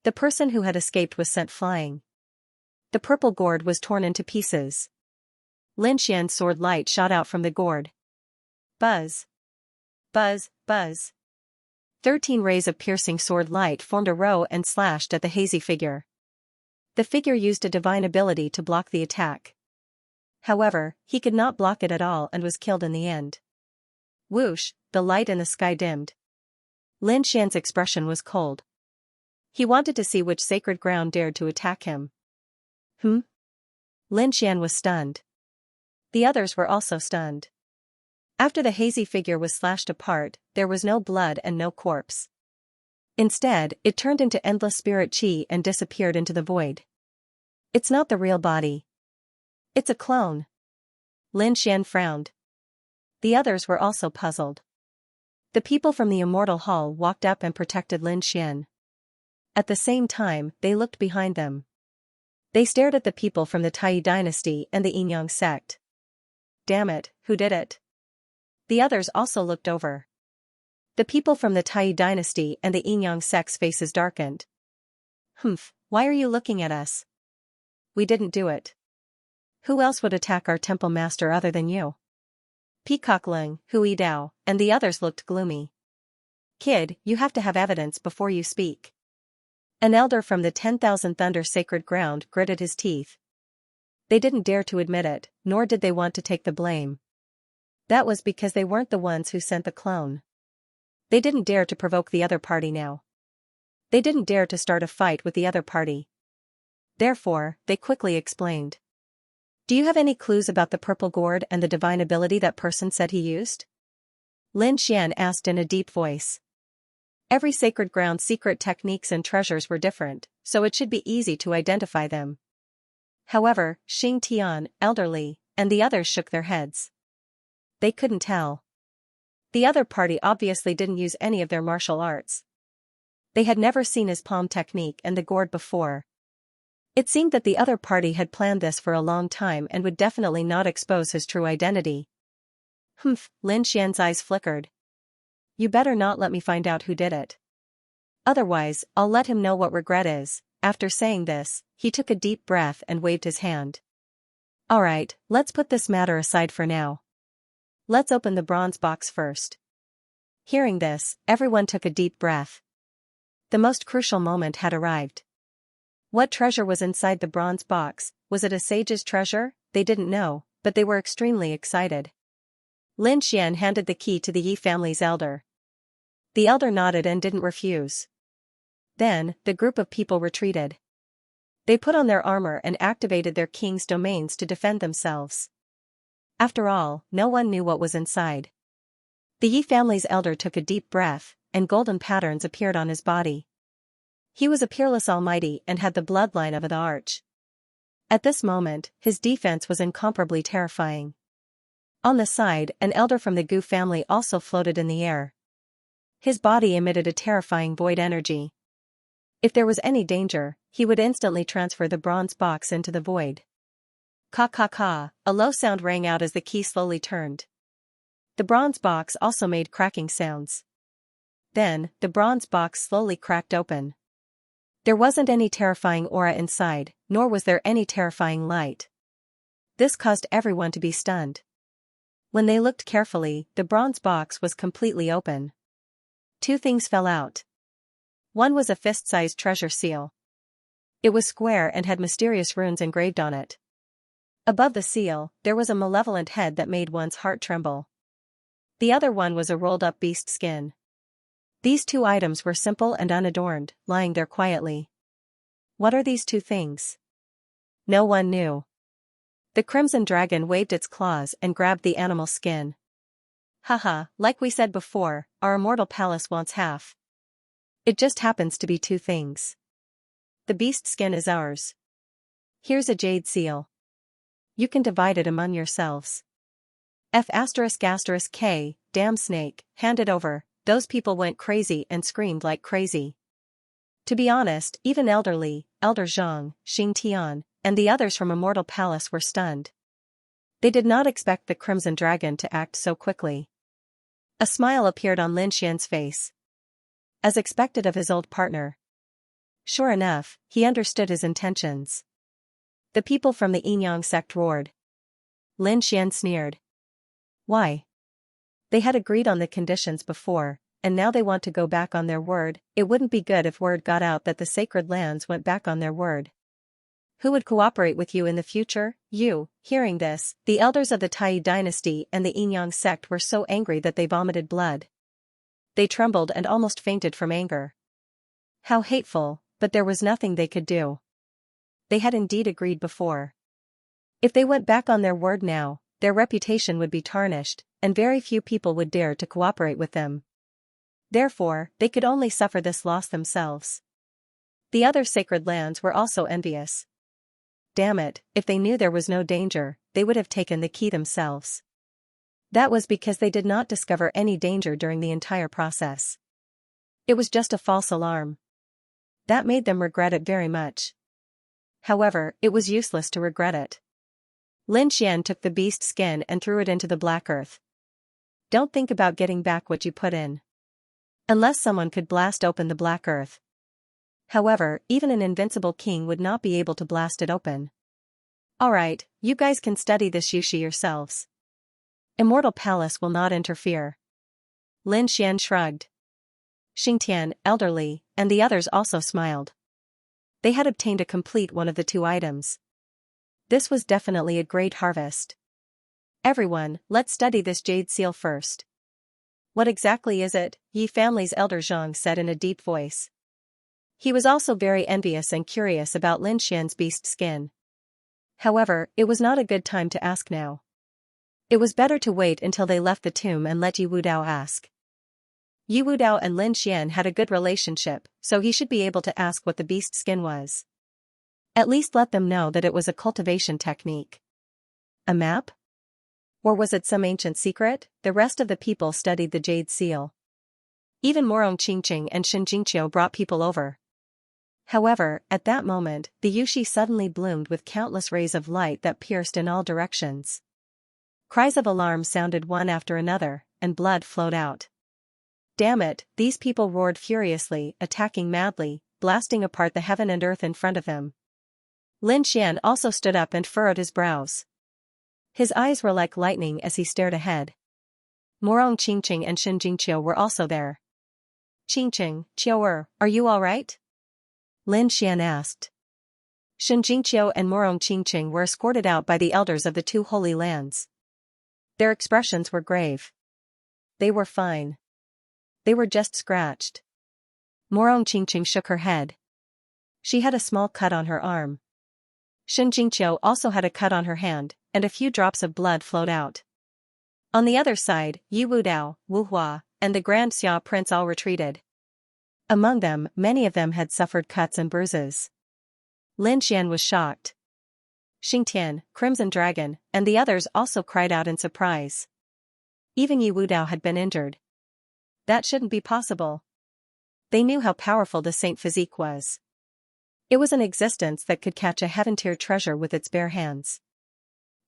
The person who had escaped was sent flying. The purple gourd was torn into pieces. Lin Xian's sword light shot out from the gourd. Buzz! Buzz! Buzz! 13 rays of piercing sword light formed a row and slashed at the hazy figure. The figure used a divine ability to block the attack. However, he could not block it at all and was killed in the end. Whoosh, the light in the sky dimmed. Lin Xian's expression was cold. He wanted to see which sacred ground dared to attack him. Lin Xian was stunned. The others were also stunned. After the hazy figure was slashed apart, there was no blood and no corpse. Instead, it turned into endless spirit chi and disappeared into the void. It's not the real body. It's a clone. Lin Xian frowned. The others were also puzzled. The people from the Immortal Hall walked up and protected Lin Xian. At the same time, they looked behind them. They stared at the people from the Tai dynasty and the Yin sect. Damn it, who did it? The others also looked over. The people from the Tai dynasty and the Yin sect's faces darkened. Why are you looking at us? We didn't do it. Who else would attack our temple master other than you? Peacock Ling, Hui Dao, and the others looked gloomy. Kid, you have to have evidence before you speak. An elder from the 10,000 Thunder sacred ground gritted his teeth. They didn't dare to admit it, nor did they want to take the blame. That was because they weren't the ones who sent the clone. They didn't dare to provoke the other party now. They didn't dare to start a fight with the other party. Therefore, they quickly explained. Do you have any clues about the purple gourd and the divine ability that person said he used? Lin Xian asked in a deep voice. Every sacred ground's secret techniques and treasures were different, so it should be easy to identify them. However, Xianxia, Elderly, and the others shook their heads. They couldn't tell. The other party obviously didn't use any of their martial arts. They had never seen his palm technique and the gourd before. It seemed that the other party had planned this for a long time and would definitely not expose his true identity. Lin Xian's eyes flickered. You better not let me find out who did it. Otherwise, I'll let him know what regret is. After saying this, he took a deep breath and waved his hand. Alright, let's put this matter aside for now. Let's open the bronze box first. Hearing this, everyone took a deep breath. The most crucial moment had arrived. What treasure was inside the bronze box? Was it a sage's treasure? They didn't know, but they were extremely excited. Lin Xian handed the key to the Yi family's elder. The elder nodded and didn't refuse. Then, the group of people retreated. They put on their armor and activated their king's domains to defend themselves. After all, no one knew what was inside. The Yi family's elder took a deep breath, and golden patterns appeared on his body. He was a peerless almighty and had the bloodline of the arch. At this moment, his defense was incomparably terrifying. On the side, an elder from the Gu family also floated in the air. His body emitted a terrifying void energy. If there was any danger, he would instantly transfer the bronze box into the void. Ka ka ka, a low sound rang out as the key slowly turned. The bronze box also made cracking sounds. Then, the bronze box slowly cracked open. There wasn't any terrifying aura inside, nor was there any terrifying light. This caused everyone to be stunned. When they looked carefully, the bronze box was completely open. Two things fell out. One was a fist-sized treasure seal. It was square and had mysterious runes engraved on it. Above the seal, there was a malevolent head that made one's heart tremble. The other one was a rolled-up beast skin. These two items were simple and unadorned, lying there quietly. What are these two things? No one knew. The crimson dragon waved its claws and grabbed the animal's skin. Haha, like we said before, our immortal palace wants half. It just happens to be two things. The beast skin is ours. Here's a jade seal. You can divide it among yourselves. F***K, damn snake, hand it over. Those people went crazy and screamed like crazy. To be honest, even Elder Zhang, Xing Tian, and the others from Immortal Palace were stunned. They did not expect the Crimson Dragon to act so quickly. A smile appeared on Lin Xian's face. As expected of his old partner. Sure enough, he understood his intentions. The people from the Yinyang sect roared. Lin Xian sneered. Why? They had agreed on the conditions before, and now they want to go back on their word. It wouldn't be good if word got out that the sacred lands went back on their word. Who would cooperate with you in the future? You. Hearing this, the elders of the Tai dynasty and the Yinyang sect were so angry that they vomited blood. They trembled and almost fainted from anger. How hateful, but there was nothing they could do. They had indeed agreed before. If they went back on their word now, their reputation would be tarnished, and very few people would dare to cooperate with them. Therefore, they could only suffer this loss themselves. The other sacred lands were also envious. Damn it, if they knew there was no danger, they would have taken the key themselves. That was because they did not discover any danger during the entire process. It was just a false alarm. That made them regret it very much. However, it was useless to regret it. Lin Xian took the beast skin and threw it into the black earth. Don't think about getting back what you put in. Unless someone could blast open the black earth. However, even an invincible king would not be able to blast it open. Alright, you guys can study this Yushi yourselves. Immortal Palace will not interfere. Lin Xian shrugged. Xingtian, elderly, and the others also smiled. They had obtained a complete one of the two items. This was definitely a great harvest. Everyone, let's study this jade seal first. What exactly is it? Yi family's elder Zhang said in a deep voice. He was also very envious and curious about Lin Xian's beast skin. However, it was not a good time to ask now. It was better to wait until they left the tomb and let Yi Wudao ask. Yi Wudao and Lin Xian had a good relationship, so he should be able to ask what the beast skin was. At least let them know that it was a cultivation technique. A map? Or was it some ancient secret? The rest of the people studied the jade seal. Even Morong Qingqing and Shen Jingqiu brought people over. However, at that moment, the Yushi suddenly bloomed with countless rays of light that pierced in all directions. Cries of alarm sounded one after another, and blood flowed out. Damn it, these people roared furiously, attacking madly, blasting apart the heaven and earth in front of him. Lin Xian also stood up and furrowed his brows. His eyes were like lightning as he stared ahead. Morong Qingqing and Shen Jingqiu were also there. Qingqing, Qiu'er, are you alright? Lin Xian asked. Shen Jingqiu and Morong Qingqing were escorted out by the elders of the two holy lands. Their expressions were grave. They were fine. They were just scratched. Morong Qingqing shook her head. She had a small cut on her arm. Shen Jingqiu also had a cut on her hand, and a few drops of blood flowed out. On the other side, Yi Wudao, Wu Hua, and the Grand Xia Prince all retreated. Among them, many of them had suffered cuts and bruises. Lin Xian was shocked. Xingtian, Crimson Dragon, and the others also cried out in surprise. Even Yi Wudao had been injured. That shouldn't be possible. They knew how powerful the Saint Physique was. It was an existence that could catch a heaven-tier treasure with its bare hands.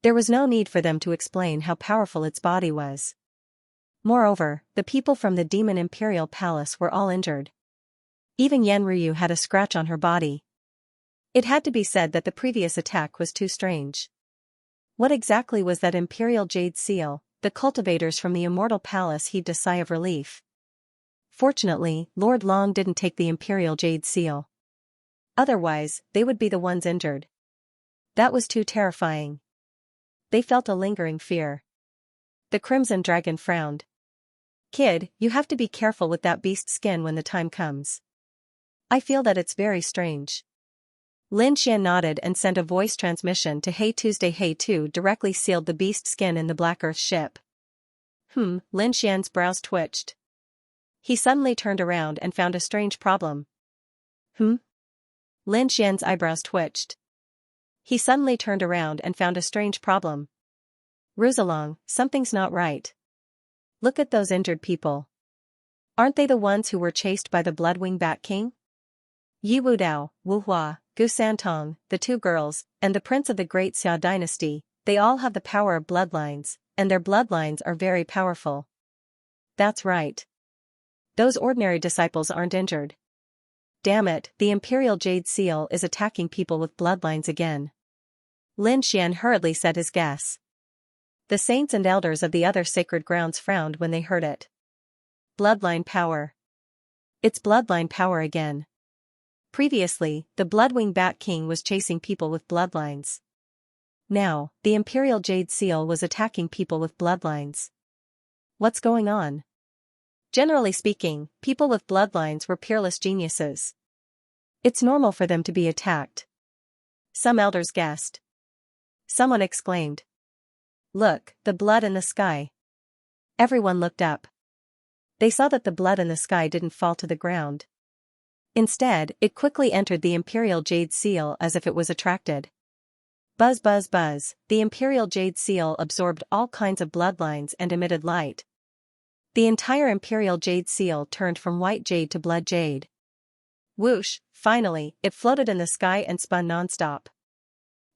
There was no need for them to explain how powerful its body was. Moreover, the people from the Demon Imperial Palace were all injured. Even Yan Ryu had a scratch on her body. It had to be said that the previous attack was too strange. What exactly was that Imperial Jade Seal? The cultivators from the Immortal Palace heaved a sigh of relief. Fortunately, Lord Long didn't take the Imperial Jade Seal. Otherwise, they would be the ones injured. That was too terrifying. They felt a lingering fear. The Crimson Dragon frowned. Kid, you have to be careful with that beast skin when the time comes. I feel that it's very strange. Lin Xian nodded and sent a voice transmission to Hey Tuesday. Hey Tu directly sealed the beast skin in the Black Earth ship. Lin Xian's brows twitched. He suddenly turned around and found a strange problem. Lin Xian's eyebrows twitched. He suddenly turned around and found a strange problem. Ruzalong, something's not right. Look at those injured people. Aren't they the ones who were chased by the Bloodwing Bat King? Yi Wudao, Wu Hua, Gu Santong, the two girls, and the prince of the Great Xia dynasty, they all have the power of bloodlines, and their bloodlines are very powerful. That's right. Those ordinary disciples aren't injured. Damn it, the Imperial Jade Seal is attacking people with bloodlines again. Lin Xian hurriedly said his guess. The saints and elders of the other sacred grounds frowned when they heard it. Bloodline power. It's bloodline power again. Previously, the Bloodwing Bat King was chasing people with bloodlines. Now, the Imperial Jade Seal was attacking people with bloodlines. What's going on? Generally speaking, people with bloodlines were peerless geniuses. It's normal for them to be attacked. Some elders guessed. Someone exclaimed. Look, the blood in the sky. Everyone looked up. They saw that the blood in the sky didn't fall to the ground. Instead, it quickly entered the Imperial Jade Seal as if it was attracted. Buzz buzz buzz, the Imperial Jade Seal absorbed all kinds of bloodlines and emitted light. The entire Imperial Jade Seal turned from white jade to blood jade. Whoosh, finally, it floated in the sky and spun non-stop.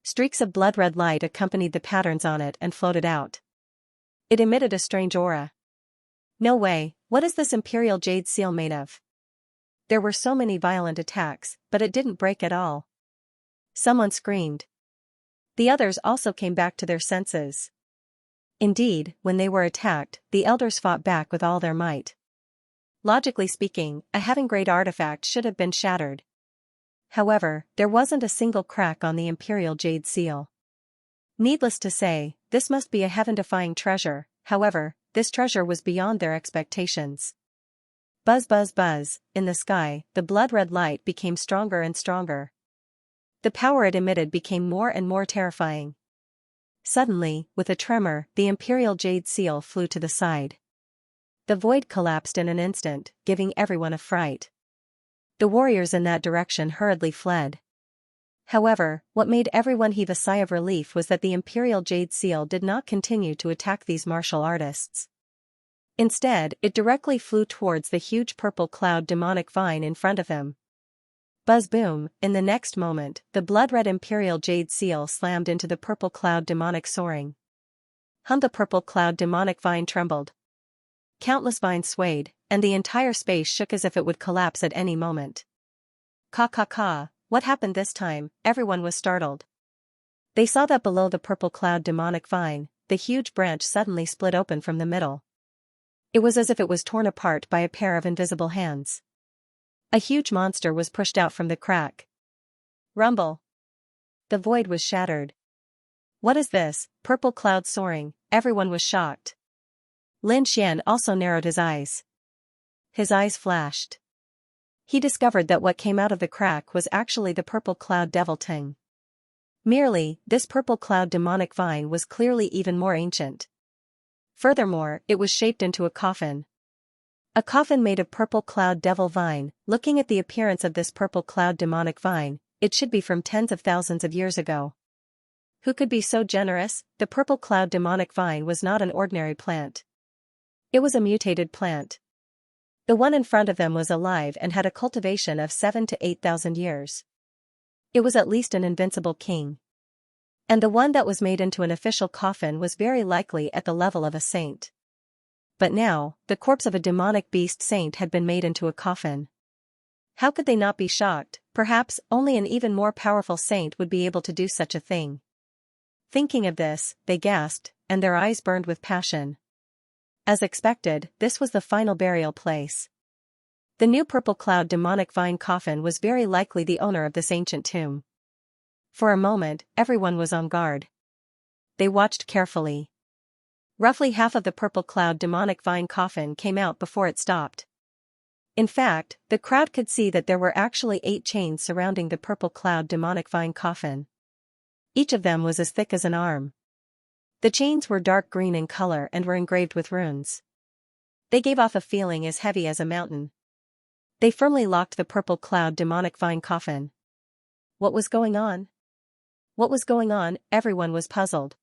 Streaks of blood-red light accompanied the patterns on it and floated out. It emitted a strange aura. No way, what is this Imperial Jade Seal made of? There were so many violent attacks, but it didn't break at all. Someone screamed. The others also came back to their senses. Indeed, when they were attacked, the elders fought back with all their might. Logically speaking, a heaven-grade artifact should have been shattered. However, there wasn't a single crack on the Imperial Jade Seal. Needless to say, this must be a heaven-defying treasure. However, this treasure was beyond their expectations. Buzz buzz buzz, in the sky, the blood-red light became stronger and stronger. The power it emitted became more and more terrifying. Suddenly, with a tremor, the Imperial Jade Seal flew to the side. The void collapsed in an instant, giving everyone a fright. The warriors in that direction hurriedly fled. However, what made everyone heave a sigh of relief was that the Imperial Jade Seal did not continue to attack these martial artists. Instead, it directly flew towards the huge purple cloud demonic vine in front of him. Buzz boom, in the next moment, the blood-red Imperial Jade Seal slammed into the purple cloud demonic soaring. The purple cloud demonic vine trembled. Countless vines swayed, and the entire space shook as if it would collapse at any moment. Ka, what happened this time? Everyone was startled. They saw that below the purple cloud demonic vine, the huge branch suddenly split open from the middle. It was as if it was torn apart by a pair of invisible hands. A huge monster was pushed out from the crack. Rumble. The void was shattered. What is this? Purple cloud soaring, everyone was shocked. Lin Xian also narrowed his eyes. His eyes flashed. He discovered that what came out of the crack was actually the purple cloud devil ting. Merely, this purple cloud demonic vine was clearly even more ancient. Furthermore, it was shaped into a coffin. A coffin made of purple cloud devil vine. Looking at the appearance of this purple cloud demonic vine, it should be from tens of thousands of years ago. Who could be so generous? The purple cloud demonic vine was not an ordinary plant. It was a mutated plant. The one in front of them was alive and had a cultivation of 7,000 to 8,000 years. It was at least an invincible king. And the one that was made into an official coffin was very likely at the level of a saint. But now, the corpse of a demonic beast saint had been made into a coffin. How could they not be shocked? Perhaps only an even more powerful saint would be able to do such a thing. Thinking of this, they gasped, and their eyes burned with passion. As expected, this was the final burial place. The new purple cloud demonic vine coffin was very likely the owner of this ancient tomb. For a moment, everyone was on guard. They watched carefully. Roughly half of the purple cloud demonic vine coffin came out before it stopped. In fact, the crowd could see that there were actually 8 chains surrounding the purple cloud demonic vine coffin. Each of them was as thick as an arm. The chains were dark green in color and were engraved with runes. They gave off a feeling as heavy as a mountain. They firmly locked the purple cloud demonic vine coffin. What was going on? What was going on? Everyone was puzzled.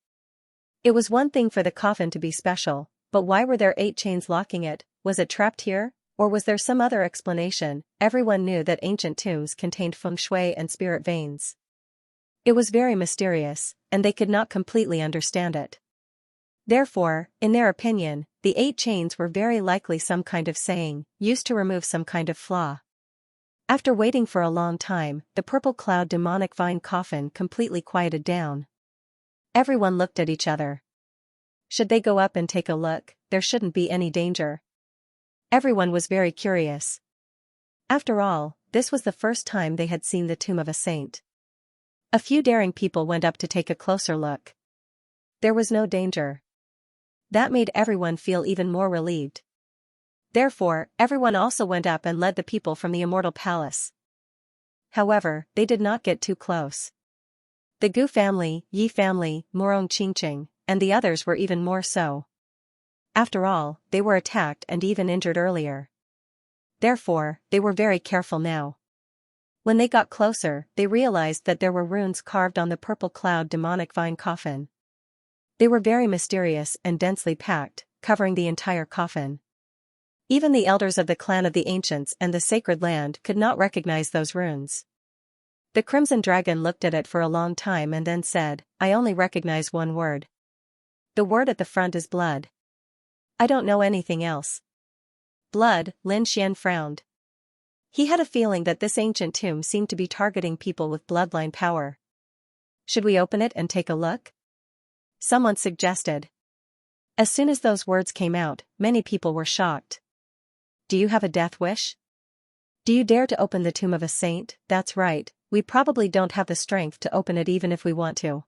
It was one thing for the coffin to be special, but why were there 8 chains locking it? Was it trapped here? Or was there some other explanation? Everyone knew that ancient tombs contained feng shui and spirit veins. It was very mysterious, and they could not completely understand it. Therefore, in their opinion, the 8 chains were very likely some kind of saying, used to remove some kind of flaw. After waiting for a long time, the purple cloud demonic vine coffin completely quieted down. Everyone looked at each other. Should they go up and take a look? There shouldn't be any danger. Everyone was very curious. After all, this was the first time they had seen the tomb of a saint. A few daring people went up to take a closer look. There was no danger. That made everyone feel even more relieved. Therefore, everyone also went up and led the people from the immortal palace. However, they did not get too close. The Gu family, Yi family, Morong Qingqing, and the others were even more so. After all, they were attacked and even injured earlier. Therefore, they were very careful now. When they got closer, they realized that there were runes carved on the purple cloud demonic vine coffin. They were very mysterious and densely packed, covering the entire coffin. Even the elders of the clan of the ancients and the sacred land could not recognize those runes. The Crimson Dragon looked at it for a long time and then said, "I only recognize one word. The word at the front is blood. I don't know anything else." Blood, Lin Xian frowned. He had a feeling that this ancient tomb seemed to be targeting people with bloodline power. "Should we open it and take a look?" someone suggested. As soon as those words came out, many people were shocked. "Do you have a death wish? Do you dare to open the tomb of a saint?" "That's right, we probably don't have the strength to open it even if we want to.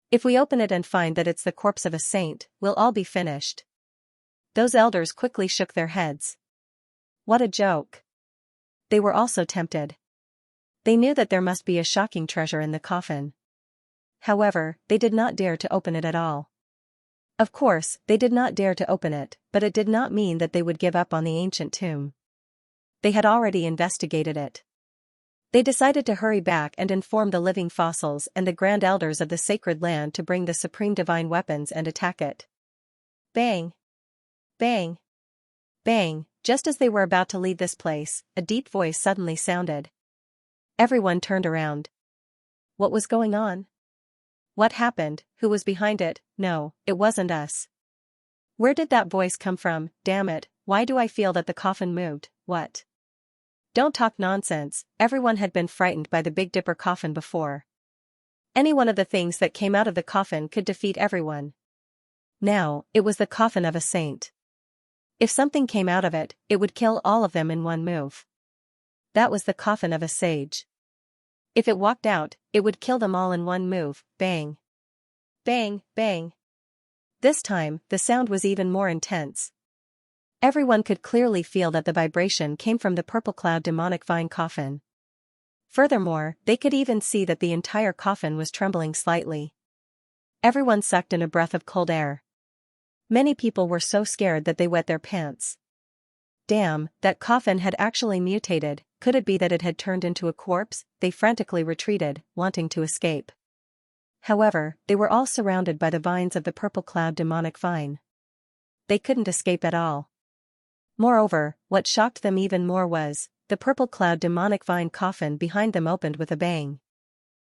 If we open it and find that it's the corpse of a saint, we'll all be finished." Those elders quickly shook their heads. What a joke. They were also tempted. They knew that there must be a shocking treasure in the coffin. However, they did not dare to open it at all. Of course, they did not dare to open it, but it did not mean that they would give up on the ancient tomb. They had already investigated it. They decided to hurry back and inform the living fossils and the grand elders of the sacred land to bring the supreme divine weapons and attack it. Bang! Bang! Bang! Just as they were about to leave this place, a deep voice suddenly sounded. Everyone turned around. What was going on? What happened? Who was behind it? No, it wasn't us. Where did that voice come from? Damn it, why do I feel that the coffin moved? What? Don't talk nonsense. Everyone had been frightened by the Big Dipper coffin before. Any one of the things that came out of the coffin could defeat everyone. Now, it was the coffin of a saint. If something came out of it, it would kill all of them in one move. That was the coffin of a sage. If it walked out, it would kill them all in one move. Bang! Bang! Bang! This time, the sound was even more intense. Everyone could clearly feel that the vibration came from the purple cloud demonic vine coffin. Furthermore, they could even see that the entire coffin was trembling slightly. Everyone sucked in a breath of cold air. Many people were so scared that they wet their pants. Damn, that coffin had actually mutated. Could it be that it had turned into a corpse? They frantically retreated, wanting to escape. However, they were all surrounded by the vines of the purple cloud demonic vine. They couldn't escape at all. Moreover, what shocked them even more was, the purple cloud demonic vine coffin behind them opened with a bang.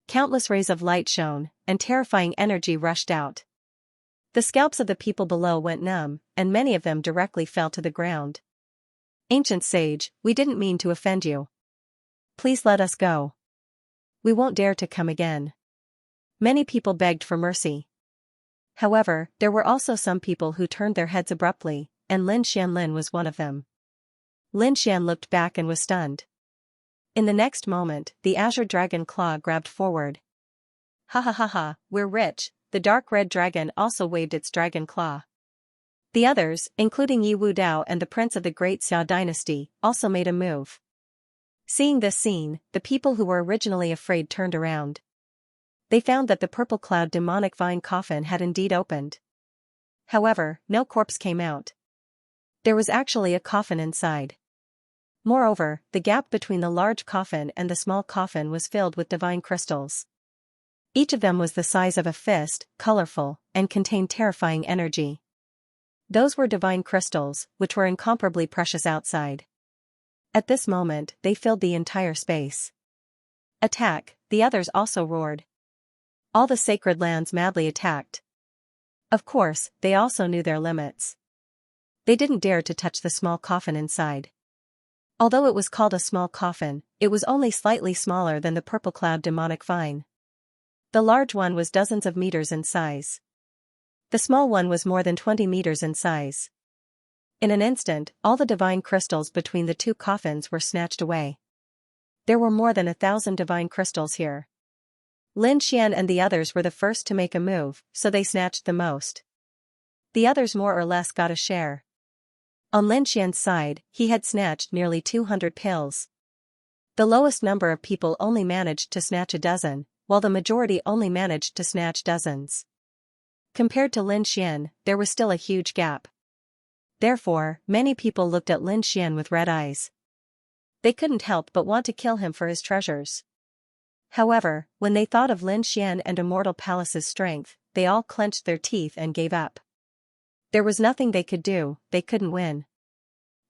Countless rays of light shone, and terrifying energy rushed out. The scalps of the people below went numb, and many of them directly fell to the ground. "Ancient sage, we didn't mean to offend you. Please let us go. We won't dare to come again." Many people begged for mercy. However, there were also some people who turned their heads abruptly, and Lin Xianlin was one of them. Lin Xian looked back and was stunned. In the next moment, the azure dragon claw grabbed forward. "Ha ha ha ha, we're rich." The dark red dragon also waved its dragon claw. The others, including Yi Wudao and the prince of the Great Xia dynasty, also made a move. Seeing this scene, the people who were originally afraid turned around. They found that the purple cloud demonic vine coffin had indeed opened. However, no corpse came out. There was actually a coffin inside. Moreover, the gap between the large coffin and the small coffin was filled with divine crystals. Each of them was the size of a fist, colorful, and contained terrifying energy. Those were divine crystals, which were incomparably precious outside. At this moment, they filled the entire space. Attack, the others also roared. All the sacred lands madly attacked. Of course, they also knew their limits. They didn't dare to touch the small coffin inside. Although it was called a small coffin, it was only slightly smaller than the purple cloud demonic vine. The large one was dozens of meters in size. The small one was more than 20 meters in size. In an instant, all the divine crystals between the two coffins were snatched away. There were more than 1,000 divine crystals here. Lin Xian and the others were the first to make a move, so they snatched the most. The others more or less got a share. On Lin Xian's side, he had snatched nearly 200 pills. The lowest number of people only managed to snatch a dozen, while the majority only managed to snatch dozens. Compared to Lin Xian, there was still a huge gap. Therefore, many people looked at Lin Xian with red eyes. They couldn't help but want to kill him for his treasures. However, when they thought of Lin Xian and Immortal Palace's strength, they all clenched their teeth and gave up. There was nothing they could do, they couldn't win.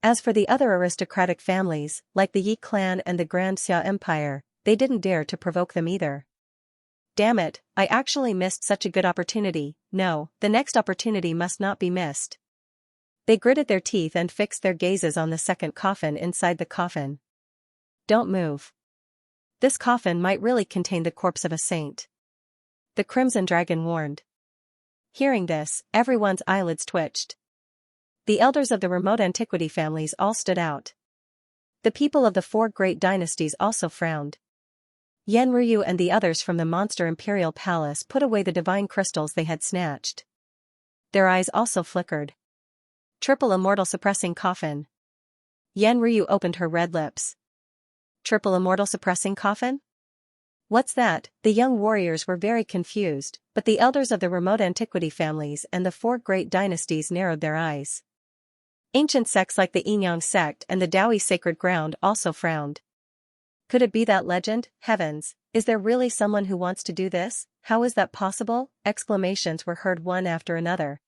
As for the other aristocratic families, like the Yi clan and the Grand Xia Empire, they didn't dare to provoke them either. Damn it, I actually missed such a good opportunity. No, the next opportunity must not be missed. They gritted their teeth and fixed their gazes on the second coffin inside the coffin. Don't move. This coffin might really contain the corpse of a saint. The Crimson Dragon warned. Hearing this, everyone's eyelids twitched. The elders of the remote antiquity families all stood out. The people of the 4 great dynasties also frowned. Yan Ryu and the others from the monster imperial palace put away the divine crystals they had snatched. Their eyes also flickered. Triple immortal suppressing coffin. Yan Ryu opened her red lips. Triple immortal suppressing coffin? What's that? The young warriors were very confused, but the elders of the remote antiquity families and the 4 great dynasties narrowed their eyes. Ancient sects like the Yinyang sect and the Daoi sacred ground also frowned. Could it be that legend? Heavens, is there really someone who wants to do this? How is that possible? Exclamations were heard one after another.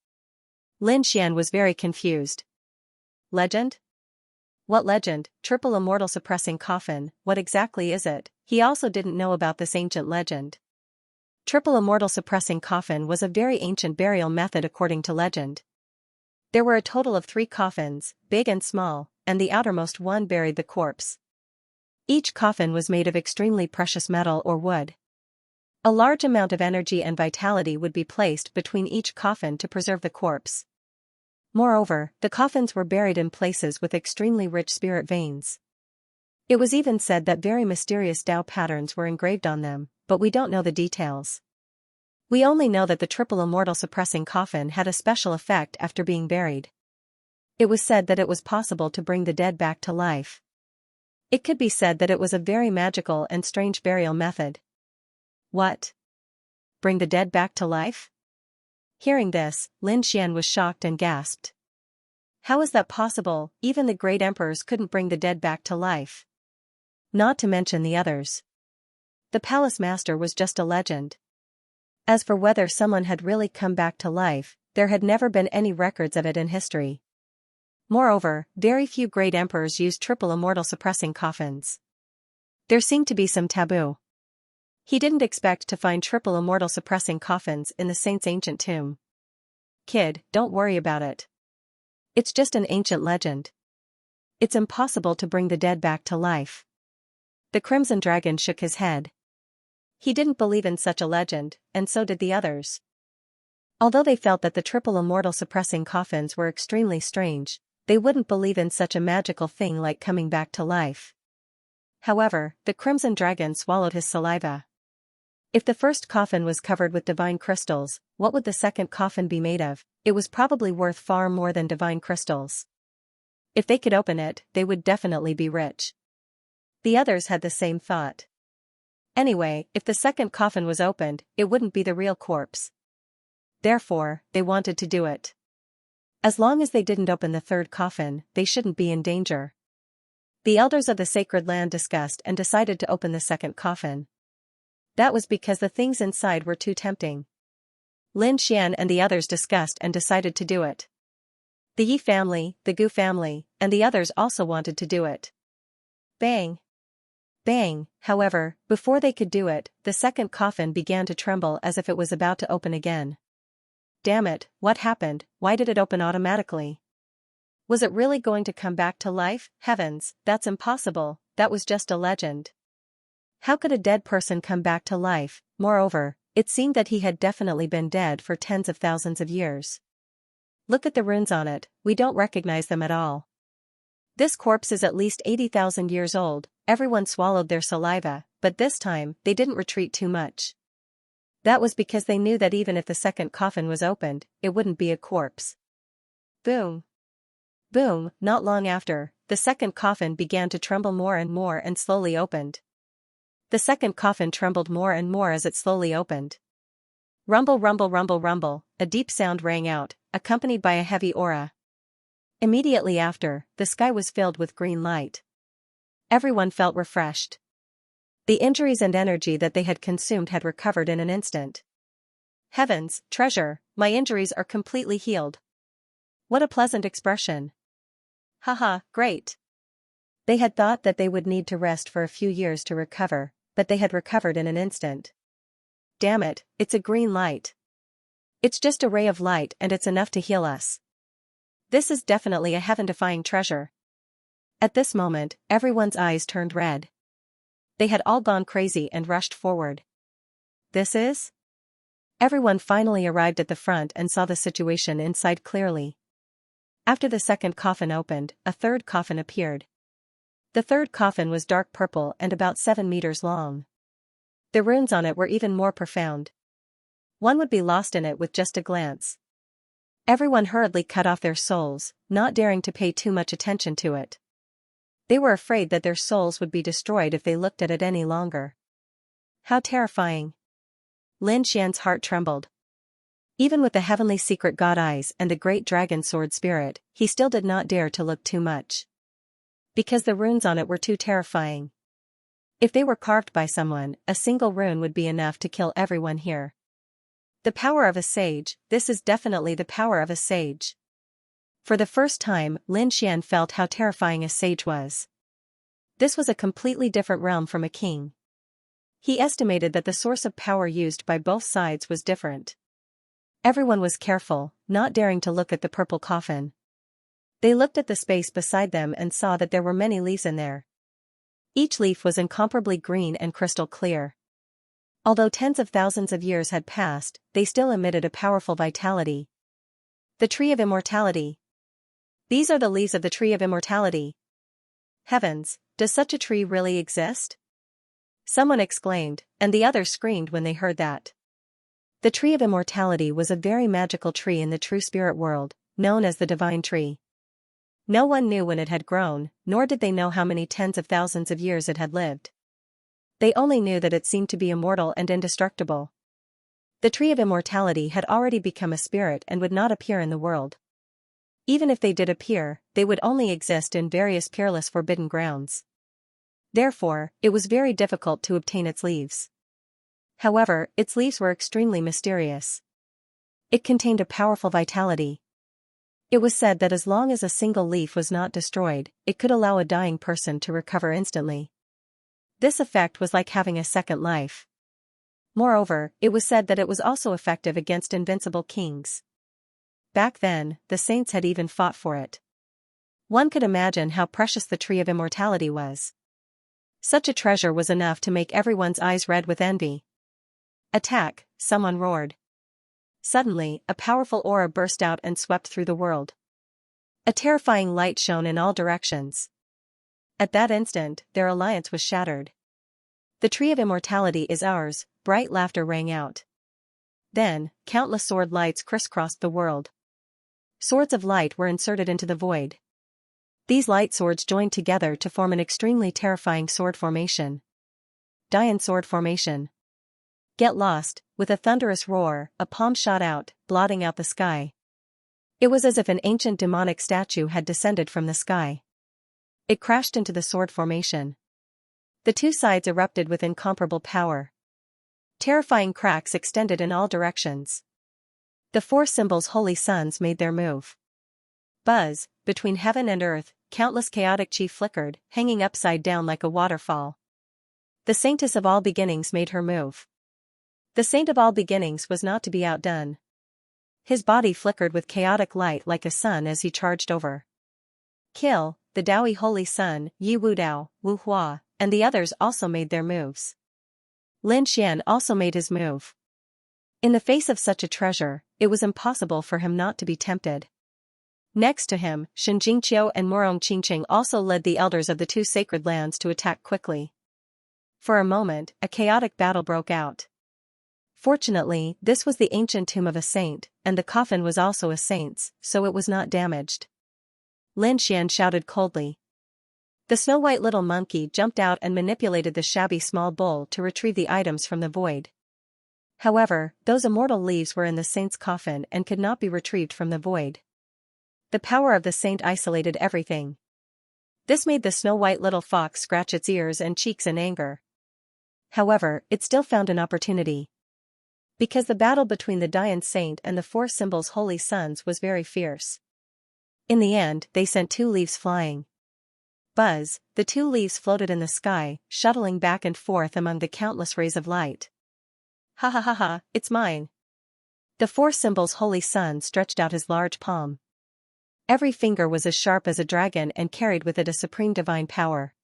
Lin Xian was very confused. Legend? What legend? Triple immortal suppressing coffin, what exactly is it? He also didn't know about this ancient legend. Triple immortal suppressing coffin was a very ancient burial method according to legend. There were a total of 3 coffins, big and small, and the outermost one buried the corpse. Each coffin was made of extremely precious metal or wood. A large amount of energy and vitality would be placed between each coffin to preserve the corpse. Moreover, the coffins were buried in places with extremely rich spirit veins. It was even said that very mysterious Tao patterns were engraved on them, but we don't know the details. We only know that the triple immortal suppressing coffin had a special effect after being buried. It was said that it was possible to bring the dead back to life. It could be said that it was a very magical and strange burial method. What? Bring the dead back to life? Hearing this, Lin Xian was shocked and gasped. How is that possible? Even the great emperors couldn't bring the dead back to life. Not to mention the others. The palace master was just a legend. As for whether someone had really come back to life, there had never been any records of it in history. Moreover, very few great emperors used triple immortal suppressing coffins. There seemed to be some taboo. He didn't expect to find triple immortal suppressing coffins in the saint's ancient tomb. Kid, don't worry about it. It's just an ancient legend. It's impossible to bring the dead back to life. The Crimson Dragon shook his head. He didn't believe in such a legend, and so did the others. Although they felt that the triple immortal suppressing coffins were extremely strange, they wouldn't believe in such a magical thing like coming back to life. However, the Crimson Dragon swallowed his saliva. If the first coffin was covered with divine crystals, what would the second coffin be made of? It was probably worth far more than divine crystals. If they could open it, they would definitely be rich. The others had the same thought. Anyway, if the second coffin was opened, it wouldn't be the real corpse. Therefore, they wanted to do it. As long as they didn't open the third coffin, they shouldn't be in danger. The elders of the sacred land discussed and decided to open the second coffin. That was because the things inside were too tempting. Lin Xian and the others discussed and decided to do it. The Yi family, the Gu family, and the others also wanted to do it. Bang! Bang! However, before they could do it, the second coffin began to tremble as if it was about to open again. Damn it, what happened? Why did it open automatically? Was it really going to come back to life? Heavens, that's impossible, that was just a legend. How could a dead person come back to life? Moreover, it seemed that he had definitely been dead for tens of thousands of years. Look at the runes on it, we don't recognize them at all. This corpse is at least 80,000 years old. Everyone swallowed their saliva, but this time, they didn't retreat too much. That was because they knew that even if the second coffin was opened, it wouldn't be a corpse. Boom! Boom! Not long after, the second coffin began to tremble more and slowly opened. The second coffin trembled more and more as it slowly opened. Rumble, rumble, rumble, rumble, a deep sound rang out, accompanied by a heavy aura. Immediately after, the sky was filled with green light. Everyone felt refreshed. The injuries and energy that they had consumed had recovered in an instant. Heavens, treasure, my injuries are completely healed. What a pleasant expression. Haha, great. They had thought that they would need to rest for a few years to recover, but they had recovered in an instant. Damn it, it's a green light. It's just a ray of light and it's enough to heal us. This is definitely a heaven-defying treasure. At this moment, everyone's eyes turned red. They had all gone crazy and rushed forward. This is? Everyone finally arrived at the front and saw the situation inside clearly. After the second coffin opened, a third coffin appeared. The third coffin was dark purple and about 7 meters long. The runes on it were even more profound. One would be lost in it with just a glance. Everyone hurriedly cut off their souls, not daring to pay too much attention to it. They were afraid that their souls would be destroyed if they looked at it any longer. How terrifying! Lin Xian's heart trembled. Even with the heavenly secret god eyes and the great dragon sword spirit, he still did not dare to look too much. Because the runes on it were too terrifying. If they were carved by someone, a single rune would be enough to kill everyone here. The power of a sage, this is definitely the power of a sage. For the first time, Lin Xian felt how terrifying a sage was. This was a completely different realm from a king. He estimated that the source of power used by both sides was different. Everyone was careful, not daring to look at the purple coffin. They looked at the space beside them and saw that there were many leaves in there. Each leaf was incomparably green and crystal clear. Although tens of thousands of years had passed, they still emitted a powerful vitality. The Tree of Immortality. These are the leaves of the Tree of Immortality. Heavens, does such a tree really exist? Someone exclaimed, and the others screamed when they heard that. The Tree of Immortality was a very magical tree in the true spirit world, known as the Divine Tree. No one knew when it had grown, nor did they know how many tens of thousands of years it had lived. They only knew that it seemed to be immortal and indestructible. The Tree of Immortality had already become a spirit and would not appear in the world. Even if they did appear, they would only exist in various peerless forbidden grounds. Therefore, it was very difficult to obtain its leaves. However, its leaves were extremely mysterious. It contained a powerful vitality. It was said that as long as a single leaf was not destroyed, it could allow a dying person to recover instantly. This effect was like having a second life. Moreover, it was said that it was also effective against invincible kings. Back then, the saints had even fought for it. One could imagine how precious the Tree of Immortality was. Such a treasure was enough to make everyone's eyes red with envy. Attack, someone roared. Suddenly, a powerful aura burst out and swept through the world. A terrifying light shone in all directions. At that instant, their alliance was shattered. The Tree of Immortality is ours, bright laughter rang out. Then, countless sword lights crisscrossed the world. Swords of light were inserted into the void. These light swords joined together to form an extremely terrifying sword formation. Dian sword formation. Get lost. With a thunderous roar, a palm shot out, blotting out the sky. It was as if an ancient demonic statue had descended from the sky. It crashed into the sword formation. The two sides erupted with incomparable power. Terrifying cracks extended in all directions. The four symbols' holy sons made their move. Buzz, between heaven and earth, countless chaotic chi flickered, hanging upside down like a waterfall. The saintess of all beginnings made her move. The saint of all beginnings was not to be outdone. His body flickered with chaotic light like a sun as he charged over. Kill, the Daoi holy son, Yi Wudao, Wu Hua, and the others also made their moves. Lin Xian also made his move. In the face of such a treasure, it was impossible for him not to be tempted. Next to him, Xianxia and Murong Qingqing also led the elders of the two sacred lands to attack quickly. For a moment, a chaotic battle broke out. Fortunately, this was the ancient tomb of a saint, and the coffin was also a saint's, so it was not damaged. Lin Xian shouted coldly. The snow-white little monkey jumped out and manipulated the shabby small bowl to retrieve the items from the void. However, those immortal leaves were in the saint's coffin and could not be retrieved from the void. The power of the saint isolated everything. This made the snow-white little fox scratch its ears and cheeks in anger. However, it still found an opportunity. Because the battle between the Dian saint and the four symbols' holy sons was very fierce. In the end, they sent two leaves flying. Buzz, the two leaves floated in the sky, shuttling back and forth among the countless rays of light. Ha ha ha ha, it's mine. The four symbols' holy son stretched out his large palm. Every finger was as sharp as a dragon and carried with it a supreme divine power.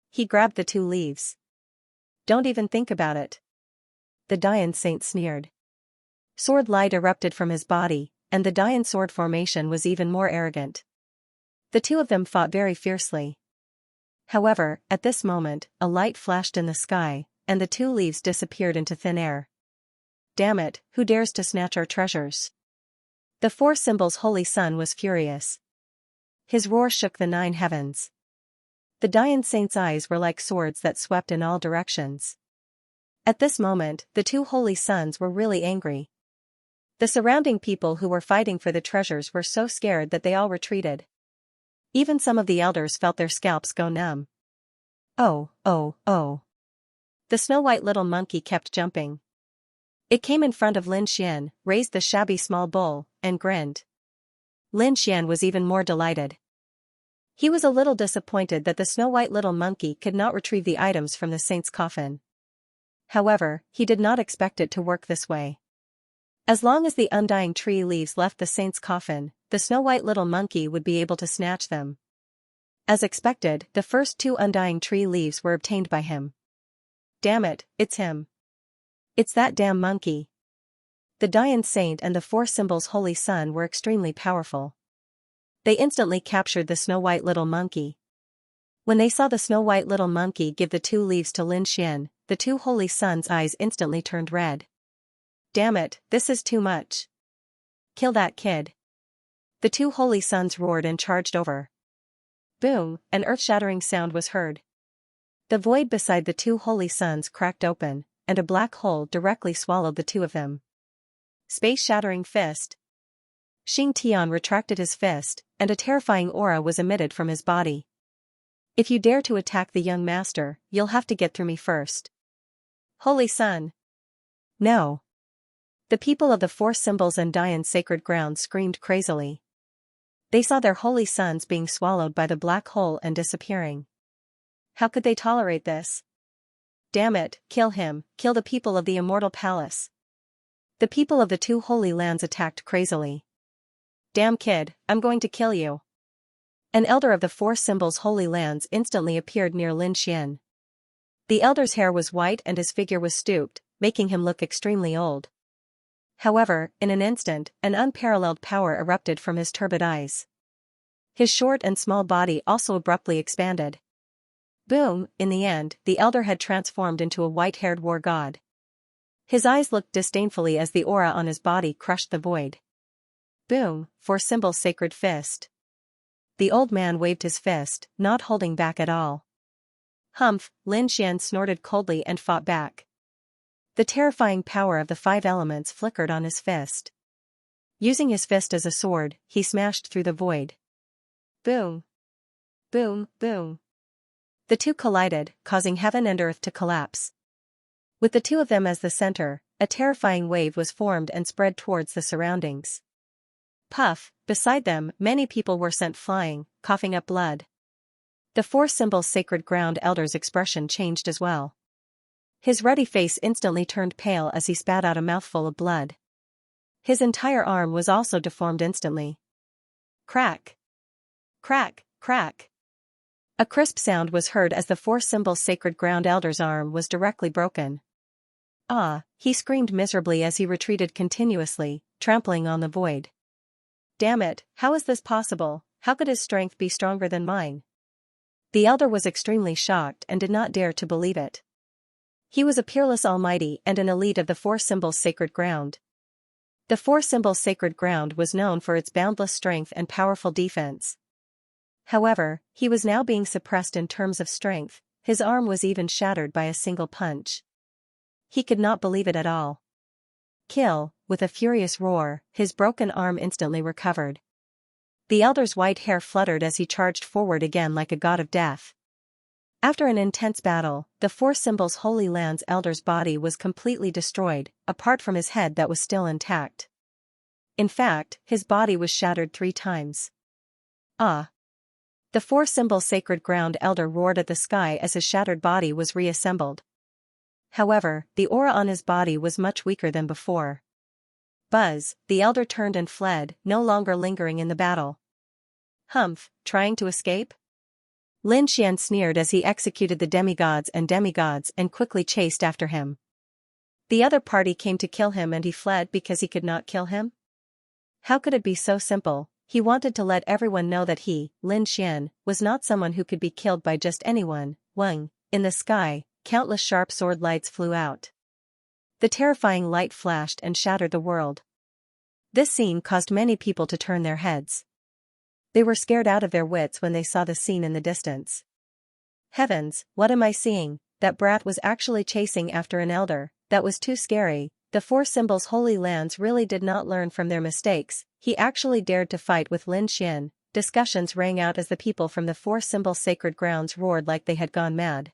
He grabbed the two leaves. Don't even think about it. The Dian saint sneered. Sword light erupted from his body, and the Dian sword formation was even more arrogant. The two of them fought very fiercely. However, at this moment, a light flashed in the sky, and the two leaves disappeared into thin air. Damn it, who dares to snatch our treasures? The four symbols' holy son was furious. His roar shook the 9 heavens. The Dian saint's eyes were like swords that swept in all directions. At this moment, the two holy sons were really angry. The surrounding people who were fighting for the treasures were so scared that they all retreated. Even some of the elders felt their scalps go numb. Oh, oh, oh. The snow-white little monkey kept jumping. It came in front of Lin Xian, raised the shabby small bowl, and grinned. Lin Xian was even more delighted. He was a little disappointed that the snow-white little monkey could not retrieve the items from the saint's coffin. However, he did not expect it to work this way. As long as the undying tree leaves left the saint's coffin, the snow-white little monkey would be able to snatch them. As expected, the first 2 undying tree leaves were obtained by him. Damn it, it's him. It's that damn monkey. The Dian saint and the four symbols' holy son were extremely powerful. They instantly captured the snow-white little monkey. When they saw the snow-white little monkey give the 2 leaves to Lin Xian, the 2 holy sons' eyes instantly turned red. Damn it, this is too much. Kill that kid. The 2 holy sons roared and charged over. Boom, an earth-shattering sound was heard. The void beside the 2 holy sons cracked open, and a black hole directly swallowed the 2 of them. Space-shattering fist. Xing Tian retracted his fist, and a terrifying aura was emitted from his body. If you dare to attack the young master, you'll have to get through me first. Holy Sun. No. The people of the 4 symbols and Dian sacred ground screamed crazily. They saw their holy sons being swallowed by the black hole and disappearing. How could they tolerate this? Damn it, kill him, kill the people of the immortal palace. The people of the 2 holy lands attacked crazily. Damn kid, I'm going to kill you. An elder of the 4 symbols' holy lands instantly appeared near Lin Xian. The elder's hair was white and his figure was stooped, making him look extremely old. However, in an instant, an unparalleled power erupted from his turbid eyes. His short and small body also abruptly expanded. Boom, in the end, the elder had transformed into a white-haired war god. His eyes looked disdainfully as the aura on his body crushed the void. Boom, 4 symbols sacred fist. The old man waved his fist, not holding back at all. Humph, Lin Xian snorted coldly and fought back. The terrifying power of the 5 elements flickered on his fist. Using his fist as a sword, he smashed through the void. Boom! Boom, boom! The two collided, causing heaven and earth to collapse. With the two of them as the center, a terrifying wave was formed and spread towards the surroundings. Puff, beside them, many people were sent flying, coughing up blood. The 4 sacred ground elder's expression changed as well. His ruddy face instantly turned pale as he spat out a mouthful of blood. His entire arm was also deformed instantly. Crack! Crack, crack! A crisp sound was heard as the 4 sacred ground elder's arm was directly broken. Ah, he screamed miserably as he retreated continuously, trampling on the void. Damn it, how is this possible? How could his strength be stronger than mine? The elder was extremely shocked and did not dare to believe it. He was a peerless almighty and an elite of the 4 sacred ground. The 4 sacred ground was known for its boundless strength and powerful defense. However, he was now being suppressed in terms of strength, his arm was even shattered by a single punch. He could not believe it at all. Kill, with a furious roar, his broken arm instantly recovered. The elder's white hair fluttered as he charged forward again like a god of death. After an intense battle, the 4 Holy Land's elder's body was completely destroyed, apart from his head that was still intact. In fact, his body was shattered 3 times. Ah! The 4 sacred ground elder roared at the sky as his shattered body was reassembled. However, the aura on his body was much weaker than before. Buzz, the elder turned and fled, no longer lingering in the battle. Humph, trying to escape? Lin Xian sneered as he executed the demigods and quickly chased after him. The other party came to kill him and he fled because he could not kill him? How could it be so simple? He wanted to let everyone know that he, Lin Xian, was not someone who could be killed by just anyone. Wang, in the sky, countless sharp sword lights flew out. The terrifying light flashed and shattered the world. This scene caused many people to turn their heads. They were scared out of their wits when they saw the scene in the distance. Heavens, what am I seeing? That brat was actually chasing after an elder. That was too scary. The 4 Holy Lands really did not learn from their mistakes. He actually dared to fight with Lin Xian. Discussions rang out as the people from the 4 sacred grounds roared like they had gone mad.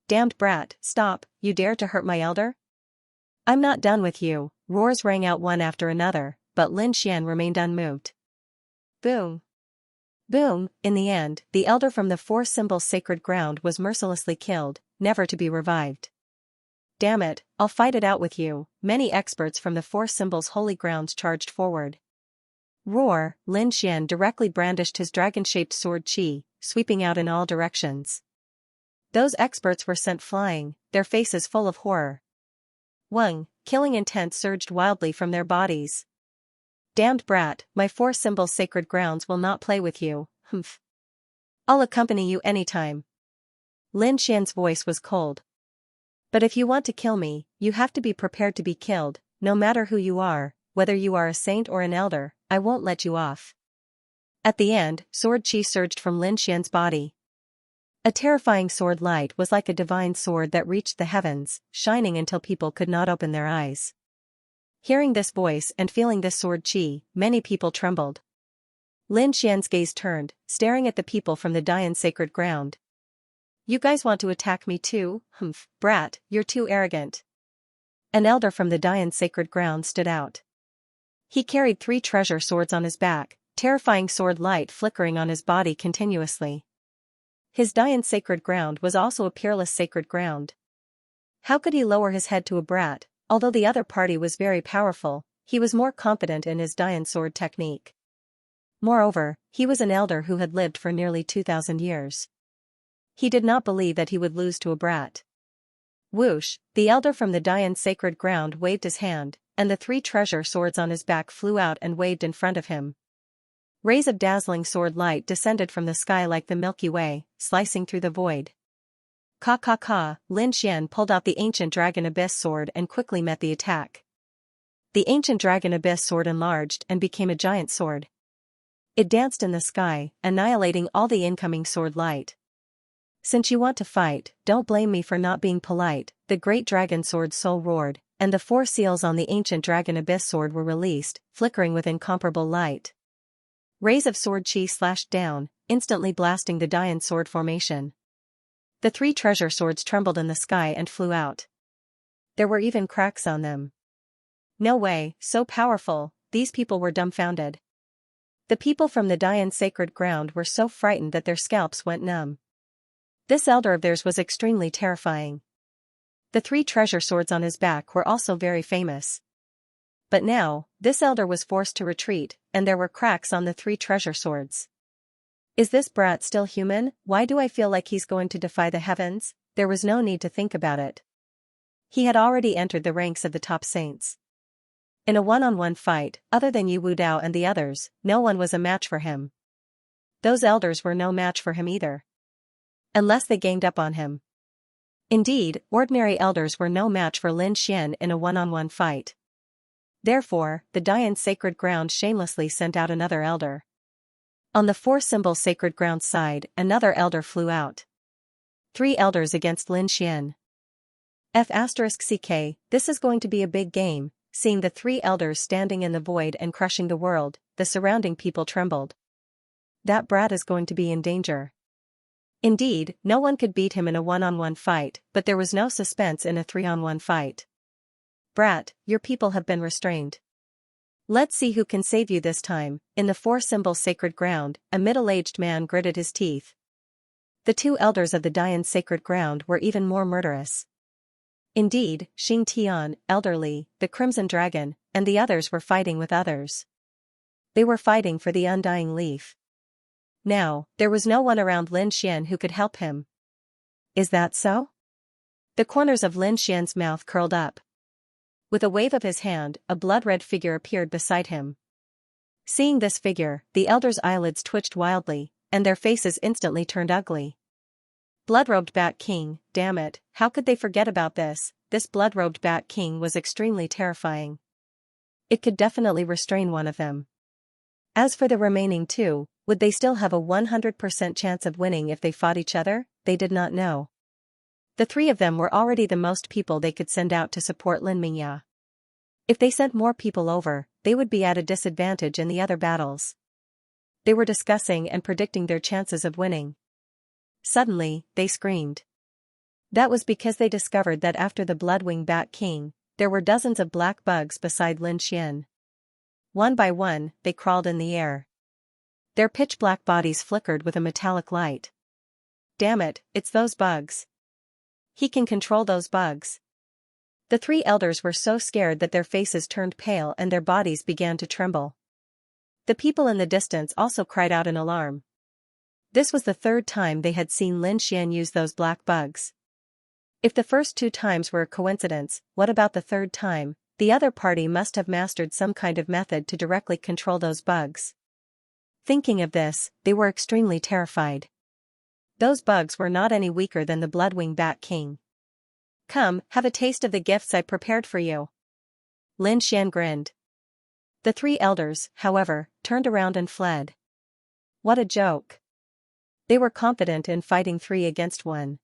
Damned brat, stop, you dare to hurt my elder? I'm not done with you. Roars rang out one after another, but Lin Xian remained unmoved. Boom! Boom! In the end, the elder from the 4 sacred ground was mercilessly killed, never to be revived. Damn it, I'll fight it out with you. Many experts from the 4 holy grounds charged forward. Roar! Lin Xian directly brandished his dragon-shaped sword Qi, sweeping out in all directions. Those experts were sent flying, their faces full of horror. Wang, killing intent surged wildly from their bodies. Damned brat, my 4 sacred grounds will not play with you, humph. I'll accompany you anytime. Lin Xian's voice was cold. But if you want to kill me, you have to be prepared to be killed, no matter who you are, whether you are a saint or an elder, I won't let you off. At the end, sword Qi surged from Lin Xian's body. A terrifying sword light was like a divine sword that reached the heavens, shining until people could not open their eyes. Hearing this voice and feeling this sword Qi, many people trembled. Lin Xian's gaze turned, staring at the people from the Dian sacred ground. You guys want to attack me too? Humph, brat, you're too arrogant. An elder from the Dian sacred ground stood out. He carried 3 treasure swords on his back, terrifying sword light flickering on his body continuously. His Dian sacred ground was also a peerless sacred ground. How could he lower his head to a brat? Although the other party was very powerful, he was more confident in his Dian sword technique. Moreover, he was an elder who had lived for nearly 2,000 years. He did not believe that he would lose to a brat. Whoosh, the elder from the Dian sacred ground waved his hand, and the 3 treasure swords on his back flew out and waved in front of him. Rays of dazzling sword light descended from the sky like the Milky Way, slicing through the void. Ka ka ka, Lin Xian pulled out the ancient dragon abyss sword and quickly met the attack. The ancient dragon abyss sword enlarged and became a giant sword. It danced in the sky, annihilating all the incoming sword light. Since you want to fight, don't blame me for not being polite, the great dragon sword soul roared, and the 4 seals on the ancient dragon abyss sword were released, flickering with incomparable light. Rays of sword chi slashed down, instantly blasting the Dian sword formation. The 3 treasure swords trembled in the sky and flew out. There were even cracks on them. No way, so powerful, these people were dumbfounded. The people from the Dian sacred ground were so frightened that their scalps went numb. This elder of theirs was extremely terrifying. The 3 treasure swords on his back were also very famous. But now, this elder was forced to retreat, and there were cracks on the 3 treasure swords. Is this brat still human? Why do I feel like he's going to defy the heavens? There was no need to think about it. He had already entered the ranks of the top saints. In a one-on-one fight, other than Yu Wudao and the others, no one was a match for him. Those elders were no match for him either. Unless they ganged up on him. Indeed, ordinary elders were no match for Lin Xian in a one-on-one fight. Therefore, the Dian sacred ground shamelessly sent out another elder. On the 4 symbol sacred ground side, another elder flew out. 3 elders against Lin Xian. F*CK, this is going to be a big game. Seeing the 3 elders standing in the void and crushing the world, the surrounding people trembled. That brat is going to be in danger. Indeed, no one could beat him in a one-on-one fight, but there was no suspense in a 3-on-1 fight. Brat, your people have been restrained. Let's see who can save you this time. In the 4 symbol sacred ground, a middle-aged man gritted his teeth. The 2 elders of the Dian sacred ground were even more murderous. Indeed, Xing Tian, elderly, the Crimson Dragon, and the others were fighting with others. They were fighting for the undying leaf. Now, there was no one around Lin Xian who could help him. Is that so? The corners of Lin Xian's mouth curled up. With a wave of his hand, a blood-red figure appeared beside him. Seeing this figure, the elders' eyelids twitched wildly, and their faces instantly turned ugly. Blood-robed Bat King, damn it, how could they forget about this? This blood-robed Bat King was extremely terrifying. It could definitely restrain one of them. As for the remaining 2, would they still have a 100% chance of winning if they fought each other? They did not know. The 3 of them were already the most people they could send out to support Lin Mingya. If they sent more people over, they would be at a disadvantage in the other battles. They were discussing and predicting their chances of winning. Suddenly, they screamed. That was because they discovered that after the Bloodwing Bat King, there were dozens of black bugs beside Lin Xian. One by one, they crawled in the air. Their pitch-black bodies flickered with a metallic light. Damn it, it's those bugs. He can control those bugs. The 3 elders were so scared that their faces turned pale and their bodies began to tremble. The people in the distance also cried out in alarm. This was the 3rd time they had seen Lin Xian use those black bugs. If the first 2 times were a coincidence, what about the 3rd time? The other party must have mastered some kind of method to directly control those bugs. Thinking of this, they were extremely terrified. Those bugs were not any weaker than the Bloodwing Bat King. Come, have a taste of the gifts I prepared for you. Lin Xian grinned. The 3 elders, however, turned around and fled. What a joke. They were confident in fighting 3 against 1.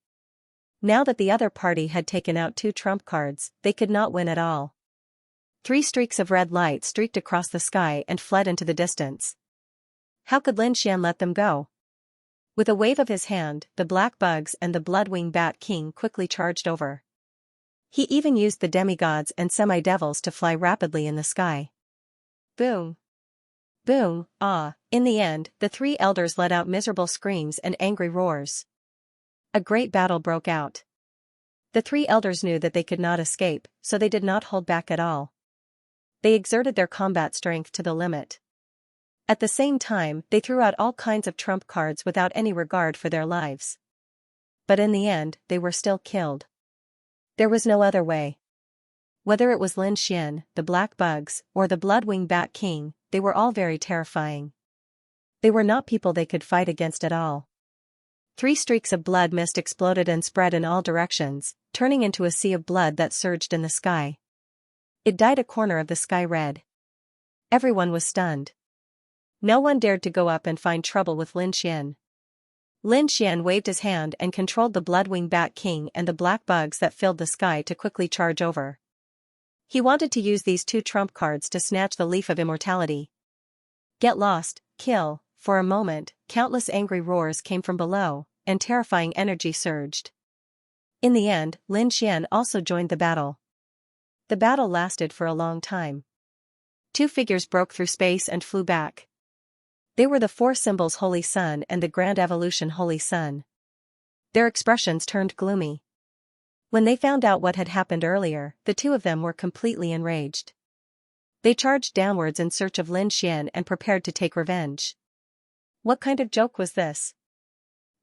Now that the other party had taken out 2 trump cards, they could not win at all. 3 streaks of red light streaked across the sky and fled into the distance. How could Lin Xian let them go? With a wave of his hand, the black bugs and the Bloodwing Bat King quickly charged over. He even used the demigods and semi-devils to fly rapidly in the sky. Boom! Boom! Ah! In the end, the 3 elders let out miserable screams and angry roars. A great battle broke out. The 3 elders knew that they could not escape, so they did not hold back at all. They exerted their combat strength to the limit. At the same time, they threw out all kinds of trump cards without any regard for their lives. But in the end, they were still killed. There was no other way. Whether it was Lin Xian, the Black Bugs, or the Bloodwing Bat King, they were all very terrifying. They were not people they could fight against at all. 3 streaks of blood mist exploded and spread in all directions, turning into a sea of blood that surged in the sky. It dyed a corner of the sky red. Everyone was stunned. No one dared to go up and find trouble with Lin Xian. Lin Xian waved his hand and controlled the Bloodwing Bat King and the black bugs that filled the sky to quickly charge over. He wanted to use these two trump cards to snatch the Leaf of Immortality. Get lost, kill. For a moment, countless angry roars came from below, and terrifying energy surged. In the end, Lin Xian also joined the battle. The battle lasted for a long time. Two figures broke through space and flew back. They were the four symbols Holy Sun and the Grand Evolution Holy Sun. Their expressions turned gloomy. When they found out what had happened earlier, the two of them were completely enraged. They charged downwards in search of Lin Xian and prepared to take revenge. What kind of joke was this?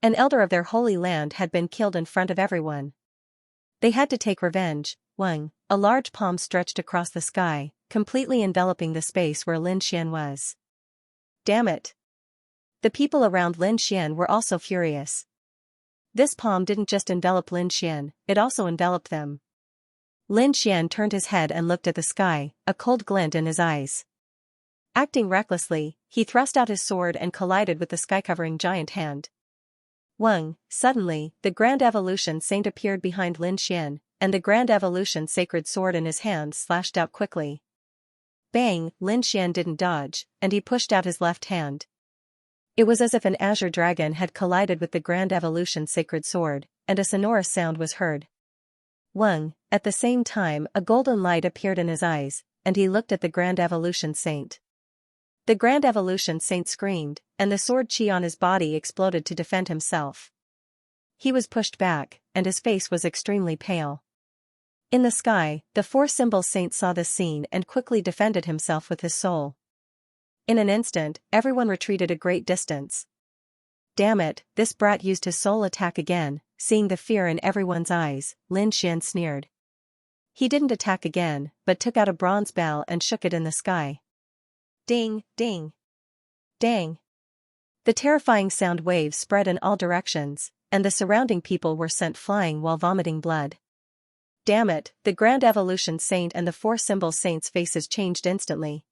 An elder of their holy land had been killed in front of everyone. They had to take revenge. Wang, a large palm stretched across the sky, completely enveloping the space where Lin Xian was. Damn it! The people around Lin Xian were also furious. This palm didn't just envelop Lin Xian, it also enveloped them. Lin Xian turned his head and looked at the sky, a cold glint in his eyes. Acting recklessly, he thrust out his sword and collided with the sky-covering giant hand. Wang, suddenly, the Grand Evolution Saint appeared behind Lin Xian, and the Grand Evolution Sacred Sword in his hand slashed out quickly. Bang! Lin Xian didn't dodge, and he pushed out his left hand. It was as if an azure dragon had collided with the Grand Evolution Sacred Sword, and a sonorous sound was heard. Wang, at the same time, a golden light appeared in his eyes, and he looked at the Grand Evolution Saint. The Grand Evolution Saint screamed, and the sword chi on his body exploded to defend himself. He was pushed back, and his face was extremely pale. In the sky, the four symbol saint saw this scene and quickly defended himself with his soul. In an instant, everyone retreated a great distance. Damn it, this brat used his soul attack again. Seeing the fear in everyone's eyes, Lin Xian sneered. He didn't attack again, but took out a bronze bell and shook it in the sky. Ding, ding. Dang. The terrifying sound waves spread in all directions, and the surrounding people were sent flying while vomiting blood. Damn it, the Grand Evolution Saint and the four symbol saints' faces changed instantly.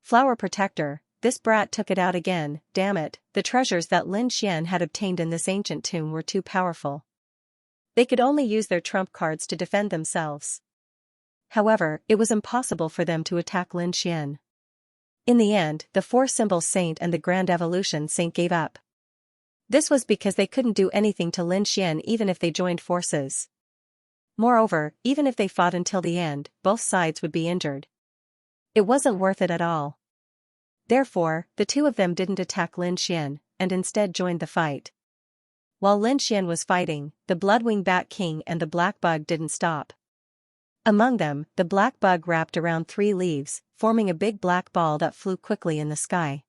Flower Protector, this brat took it out again. Damn it, the treasures that Lin Xian had obtained in this ancient tomb were too powerful. They could only use their trump cards to defend themselves. However, it was impossible for them to attack Lin Xian. In the end, the four symbol saint and the Grand Evolution Saint gave up. This was because they couldn't do anything to Lin Xian even if they joined forces. Moreover, even if they fought until the end, both sides would be injured. It wasn't worth it at all. Therefore, the two of them didn't attack Lin Xian, and instead joined the fight. While Lin Xian was fighting, the Bloodwing Bat King and the Black Bug didn't stop. Among them, the black bug wrapped around 3 leaves, forming a big black ball that flew quickly in the sky.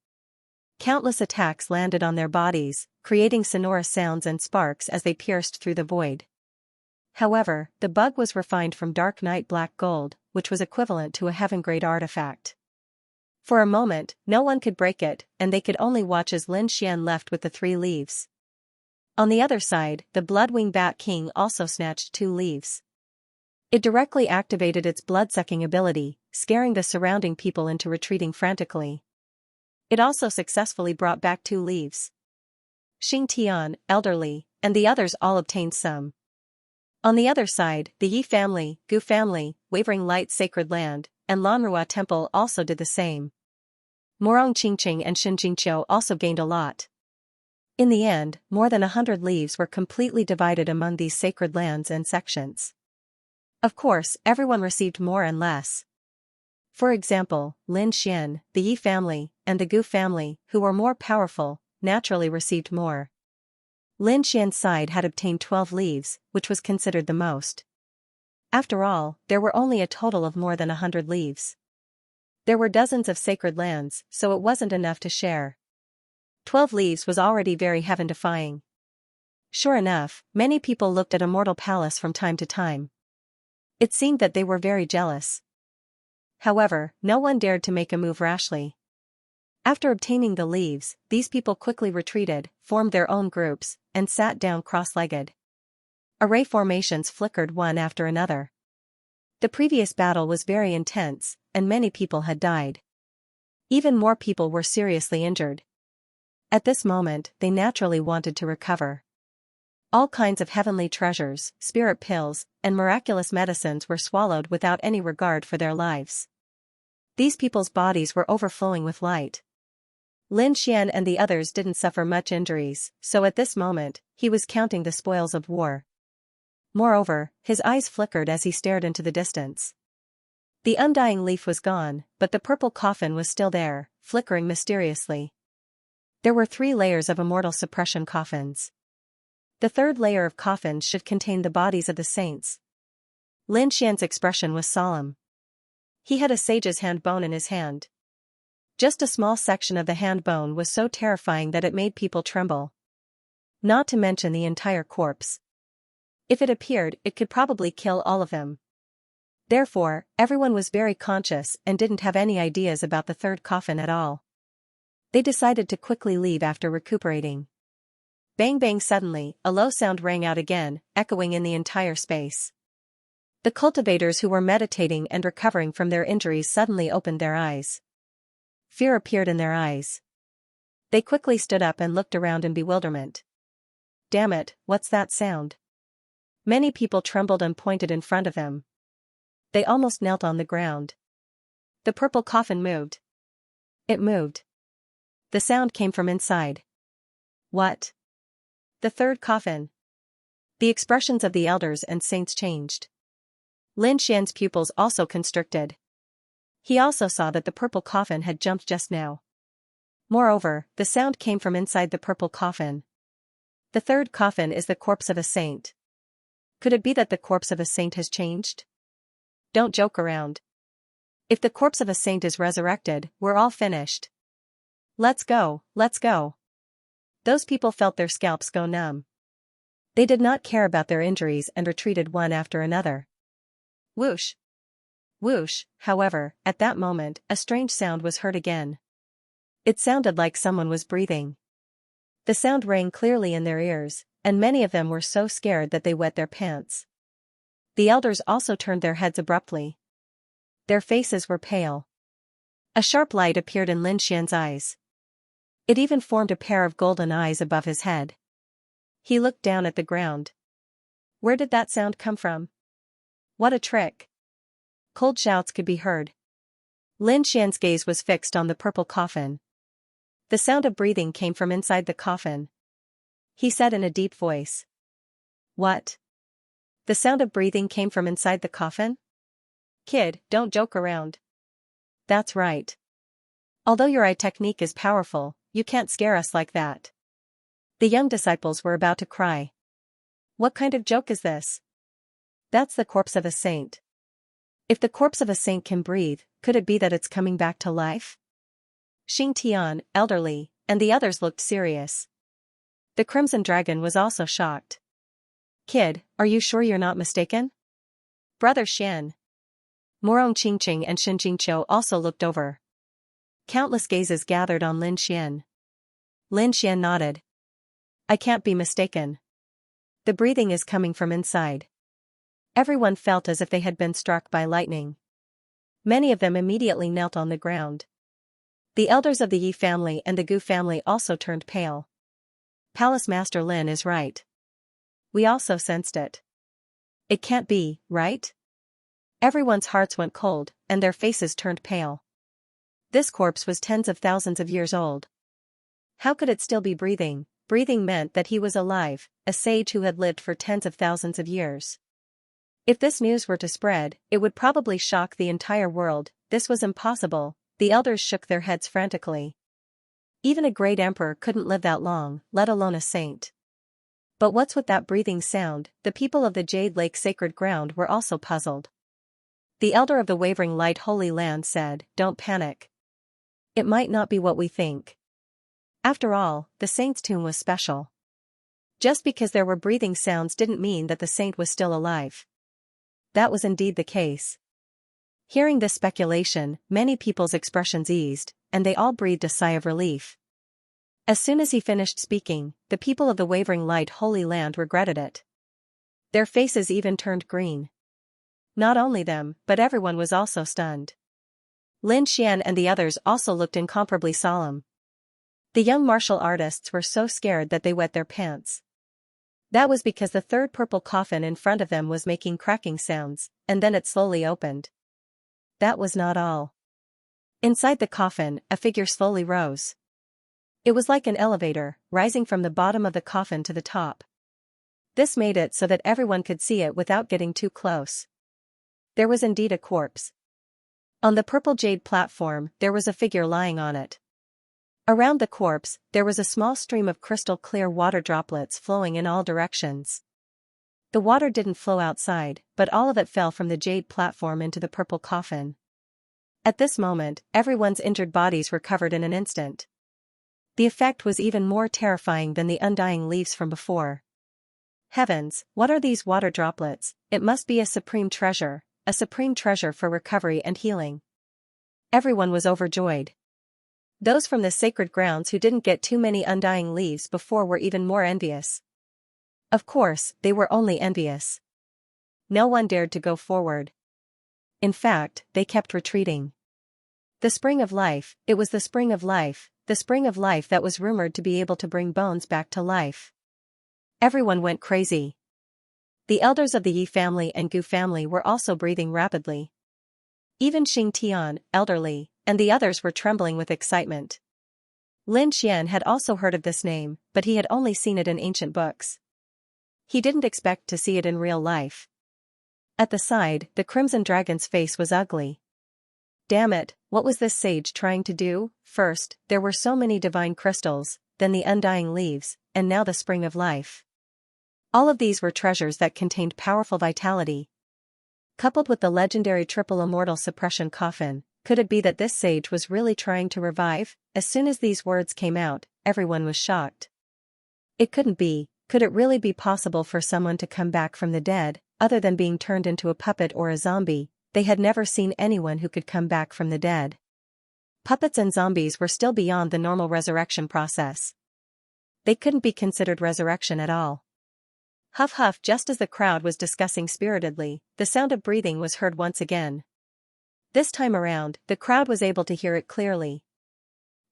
Countless attacks landed on their bodies, creating sonorous sounds and sparks as they pierced through the void. However, the bug was refined from dark night black gold, which was equivalent to a heaven-grade artifact. For a moment, no one could break it, and they could only watch as Lin Xian left with the 3 leaves. On the other side, the Bloodwing Bat King also snatched 2 leaves. It directly activated its blood-sucking ability, scaring the surrounding people into retreating frantically. It also successfully brought back 2 leaves. Xing Tian, elderly, and the others all obtained some. On the other side, the Yi family, Gu family, Wavering Light Sacred Land, and Lanrua Temple also did the same. Morong Qingqing and Shinjingqiu also gained a lot. In the end, more than 100 leaves were completely divided among these sacred lands and sections. Of course, everyone received more and less. For example, Lin Xian, the Yi family, and the Gu family, who were more powerful, naturally received more. Lin Xian's side had obtained 12 leaves, which was considered the most. After all, there were only a total of more than 100 leaves. There were dozens of sacred lands, so it wasn't enough to share. 12 leaves was already very heaven-defying. Sure enough, many people looked at Immortal Palace from time to time. It seemed that they were very jealous. However, no one dared to make a move rashly. After obtaining the leaves, these people quickly retreated, formed their own groups, and sat down cross-legged. Array formations flickered one after another. The previous battle was very intense, and many people had died. Even more people were seriously injured. At this moment, they naturally wanted to recover. All kinds of heavenly treasures, spirit pills, and miraculous medicines were swallowed without any regard for their lives. These people's bodies were overflowing with light. Lin Xian and the others didn't suffer much injuries, so at this moment, he was counting the spoils of war. Moreover, his eyes flickered as he stared into the distance. The undying leaf was gone, but the purple coffin was still there, flickering mysteriously. There were 3 layers of immortal suppression coffins. The 3rd layer of coffins should contain the bodies of the saints. Lin Xian's expression was solemn. He had a sage's hand bone in his hand. Just a small section of the hand bone was so terrifying that it made people tremble. Not to mention the entire corpse. If it appeared, it could probably kill all of them. Therefore, everyone was very conscious and didn't have any ideas about the 3rd coffin at all. They decided to quickly leave after recuperating. Bang bang, suddenly, a low sound rang out again, echoing in the entire space. The cultivators who were meditating and recovering from their injuries suddenly opened their eyes. Fear appeared in their eyes. They quickly stood up and looked around in bewilderment. Damn it, what's that sound? Many people trembled and pointed in front of them. They almost knelt on the ground. The purple coffin moved. It moved. The sound came from inside. What? The 3rd coffin. The expressions of the elders and saints changed. Lin Xian's pupils also constricted. He also saw that the purple coffin had jumped just now. Moreover, the sound came from inside the purple coffin. The 3rd coffin is the corpse of a saint. Could it be that the corpse of a saint has changed? Don't joke around. If the corpse of a saint is resurrected, we're all finished. Let's go, let's go. Those people felt their scalps go numb. They did not care about their injuries and retreated one after another. Whoosh. Whoosh, however, at that moment, a strange sound was heard again. It sounded like someone was breathing. The sound rang clearly in their ears, and many of them were so scared that they wet their pants. The elders also turned their heads abruptly. Their faces were pale. A sharp light appeared in Lin Xian's eyes. It even formed a pair of golden eyes above his head. He looked down at the ground. Where did that sound come from? What a trick! Cold shouts could be heard. Lin Xian's gaze was fixed on the purple coffin. The sound of breathing came from inside the coffin. He said in a deep voice. What? The sound of breathing came from inside the coffin? Kid, don't joke around. That's right. Although your eye technique is powerful, you can't scare us like that. The young disciples were about to cry. What kind of joke is this? That's the corpse of a saint. If the corpse of a saint can breathe, could it be that it's coming back to life? Xing Tian, elderly, and the others looked serious. The Crimson Dragon was also shocked. Kid, are you sure you're not mistaken? Brother Xian. Morong Qingqing and Shin Jingqiu also looked over. Countless gazes gathered on Lin Xian. Lin Xian nodded. I can't be mistaken. The breathing is coming from inside. Everyone felt as if they had been struck by lightning. Many of them immediately knelt on the ground. The elders of the Yi family and the Gu family also turned pale. Palace Master Lin is right. We also sensed it. It can't be, right? Everyone's hearts went cold, and their faces turned pale. This corpse was tens of thousands of years old. How could it still be breathing? Breathing meant that he was alive, a sage who had lived for tens of thousands of years. If this news were to spread, it would probably shock the entire world. This was impossible. The elders shook their heads frantically. Even a great emperor couldn't live that long, let alone a saint. But what's with that breathing sound? The people of the Jade Lake sacred ground were also puzzled. The elder of the Wavering Light Holy Land said, Don't panic. It might not be what we think. After all, the saint's tomb was special. Just because there were breathing sounds didn't mean that the saint was still alive. That was indeed the case. Hearing this speculation, many people's expressions eased, and they all breathed a sigh of relief. As soon as he finished speaking, the people of the Wavering Light Holy Land regretted it. Their faces even turned green. Not only them, but everyone was also stunned. Lin Xian and the others also looked incomparably solemn. The young martial artists were so scared that they wet their pants. That was because the third purple coffin in front of them was making cracking sounds, and then it slowly opened. That was not all. Inside the coffin, a figure slowly rose. It was like an elevator, rising from the bottom of the coffin to the top. This made it so that everyone could see it without getting too close. There was indeed a corpse. On the purple jade platform, there was a figure lying on it. Around the corpse, there was a small stream of crystal-clear water droplets flowing in all directions. The water didn't flow outside, but all of it fell from the jade platform into the purple coffin. At this moment, everyone's injured bodies recovered in an instant. The effect was even more terrifying than the undying leaves from before. Heavens, what are these water droplets? It must be a supreme treasure for recovery and healing. Everyone was overjoyed. Those from the sacred grounds who didn't get too many undying leaves before were even more envious. Of course, they were only envious. No one dared to go forward. In fact, they kept retreating. The spring of life, it was the spring of life that was rumored to be able to bring bones back to life. Everyone went crazy. The elders of the Yi family and Gu family were also breathing rapidly. Even Xing Tian, elderly, and the others were trembling with excitement. Lin Xian had also heard of this name, but he had only seen it in ancient books. He didn't expect to see it in real life. At the side, the Crimson Dragon's face was ugly. Damn it, what was this sage trying to do? First, there were so many divine crystals, then the undying leaves, and now the spring of life. All of these were treasures that contained powerful vitality. Coupled with the legendary triple immortal suppression coffin, could it be that this sage was really trying to revive? As soon as these words came out, everyone was shocked. It couldn't be. Could it really be possible for someone to come back from the dead, other than being turned into a puppet or a zombie? They had never seen anyone who could come back from the dead. Puppets and zombies were still beyond the normal resurrection process. They couldn't be considered resurrection at all. Huff huff. Just as the crowd was discussing spiritedly, the sound of breathing was heard once again. This time around, the crowd was able to hear it clearly.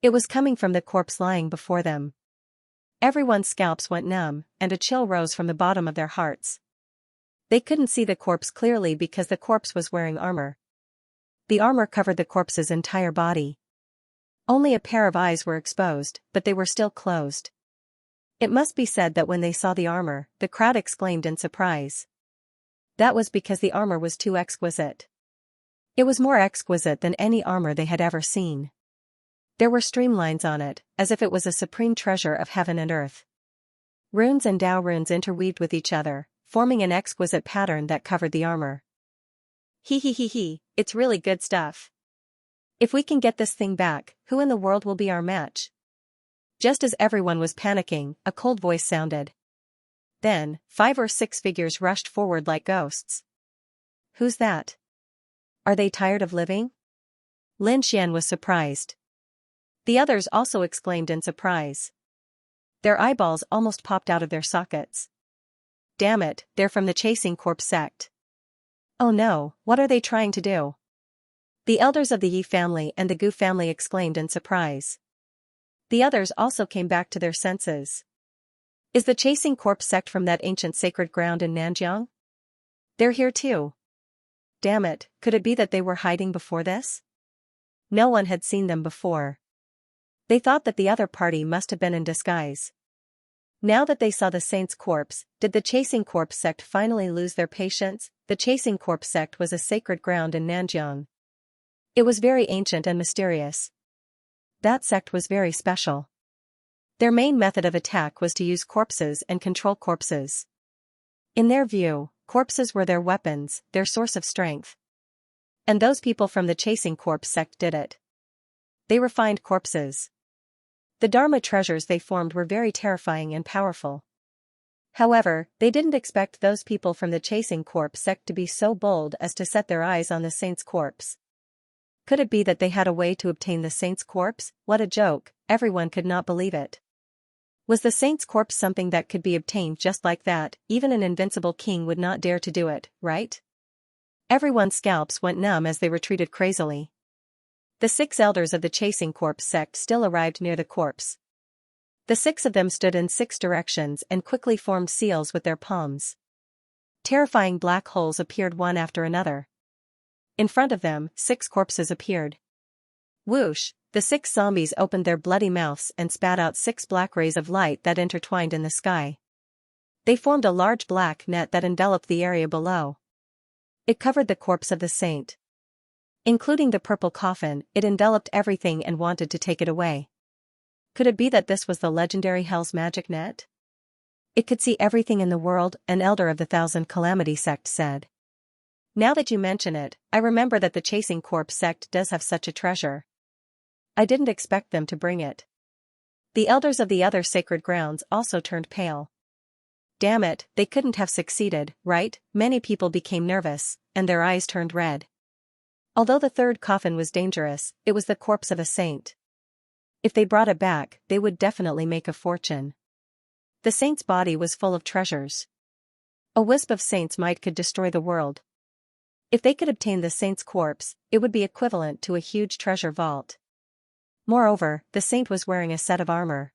It was coming from the corpse lying before them. Everyone's scalps went numb, and a chill rose from the bottom of their hearts. They couldn't see the corpse clearly because the corpse was wearing armor. The armor covered the corpse's entire body. Only a pair of eyes were exposed, but they were still closed. It must be said that when they saw the armor, the crowd exclaimed in surprise. That was because the armor was too exquisite. It was more exquisite than any armor they had ever seen. There were streamlines on it, as if it was a supreme treasure of heaven and earth. Runes and Dao runes interweaved with each other, forming an exquisite pattern that covered the armor. He, it's really good stuff. If we can get this thing back, who in the world will be our match? Just as everyone was panicking, a cold voice sounded. Then, 5 or 6 figures rushed forward like ghosts. Who's that? Are they tired of living? Lin Xian was surprised. The others also exclaimed in surprise. Their eyeballs almost popped out of their sockets. Damn it, they're from the Chasing Corpse sect. Oh no, what are they trying to do? The elders of the Yi family and the Gu family exclaimed in surprise. The others also came back to their senses. Is the Chasing Corpse sect from that ancient sacred ground in Nanjiang? They're here too. Damn it, could it be that they were hiding before this? No one had seen them before. They thought that the other party must have been in disguise. Now that they saw the saint's corpse, did the Chasing Corpse sect finally lose their patience? The Chasing Corpse sect was a sacred ground in Nanjiang. It was very ancient and mysterious. That sect was very special. Their main method of attack was to use corpses and control corpses. In their view, corpses were their weapons, their source of strength. And those people from the Chasing Corpse sect did it. They refined corpses. The Dharma treasures they formed were very terrifying and powerful. However, they didn't expect those people from the Chasing Corpse sect to be so bold as to set their eyes on the saint's corpse. Could it be that they had a way to obtain the saint's corpse? What a joke, everyone could not believe it. Was the saint's corpse something that could be obtained just like that? Even an invincible king would not dare to do it, right? Everyone's scalps went numb as they retreated crazily. The 6 elders of the Chasing Corpse sect still arrived near the corpse. The 6 of them stood in 6 directions and quickly formed seals with their palms. Terrifying black holes appeared one after another. In front of them, 6 corpses appeared. Whoosh! The 6 zombies opened their bloody mouths and spat out 6 black rays of light that intertwined in the sky. They formed a large black net that enveloped the area below. It covered the corpse of the saint. Including the purple coffin, it enveloped everything and wanted to take it away. Could it be that this was the legendary Hell's magic net? It could see everything in the world, an elder of the Thousand Calamity sect said. Now that you mention it, I remember that the Chasing Corpse sect does have such a treasure. I didn't expect them to bring it. The elders of the other sacred grounds also turned pale. Damn it, they couldn't have succeeded, right? Many people became nervous, and their eyes turned red. Although the 3rd coffin was dangerous, it was the corpse of a saint. If they brought it back, they would definitely make a fortune. The saint's body was full of treasures. A wisp of saint's might could destroy the world. If they could obtain the saint's corpse, it would be equivalent to a huge treasure vault. Moreover, the saint was wearing a set of armor.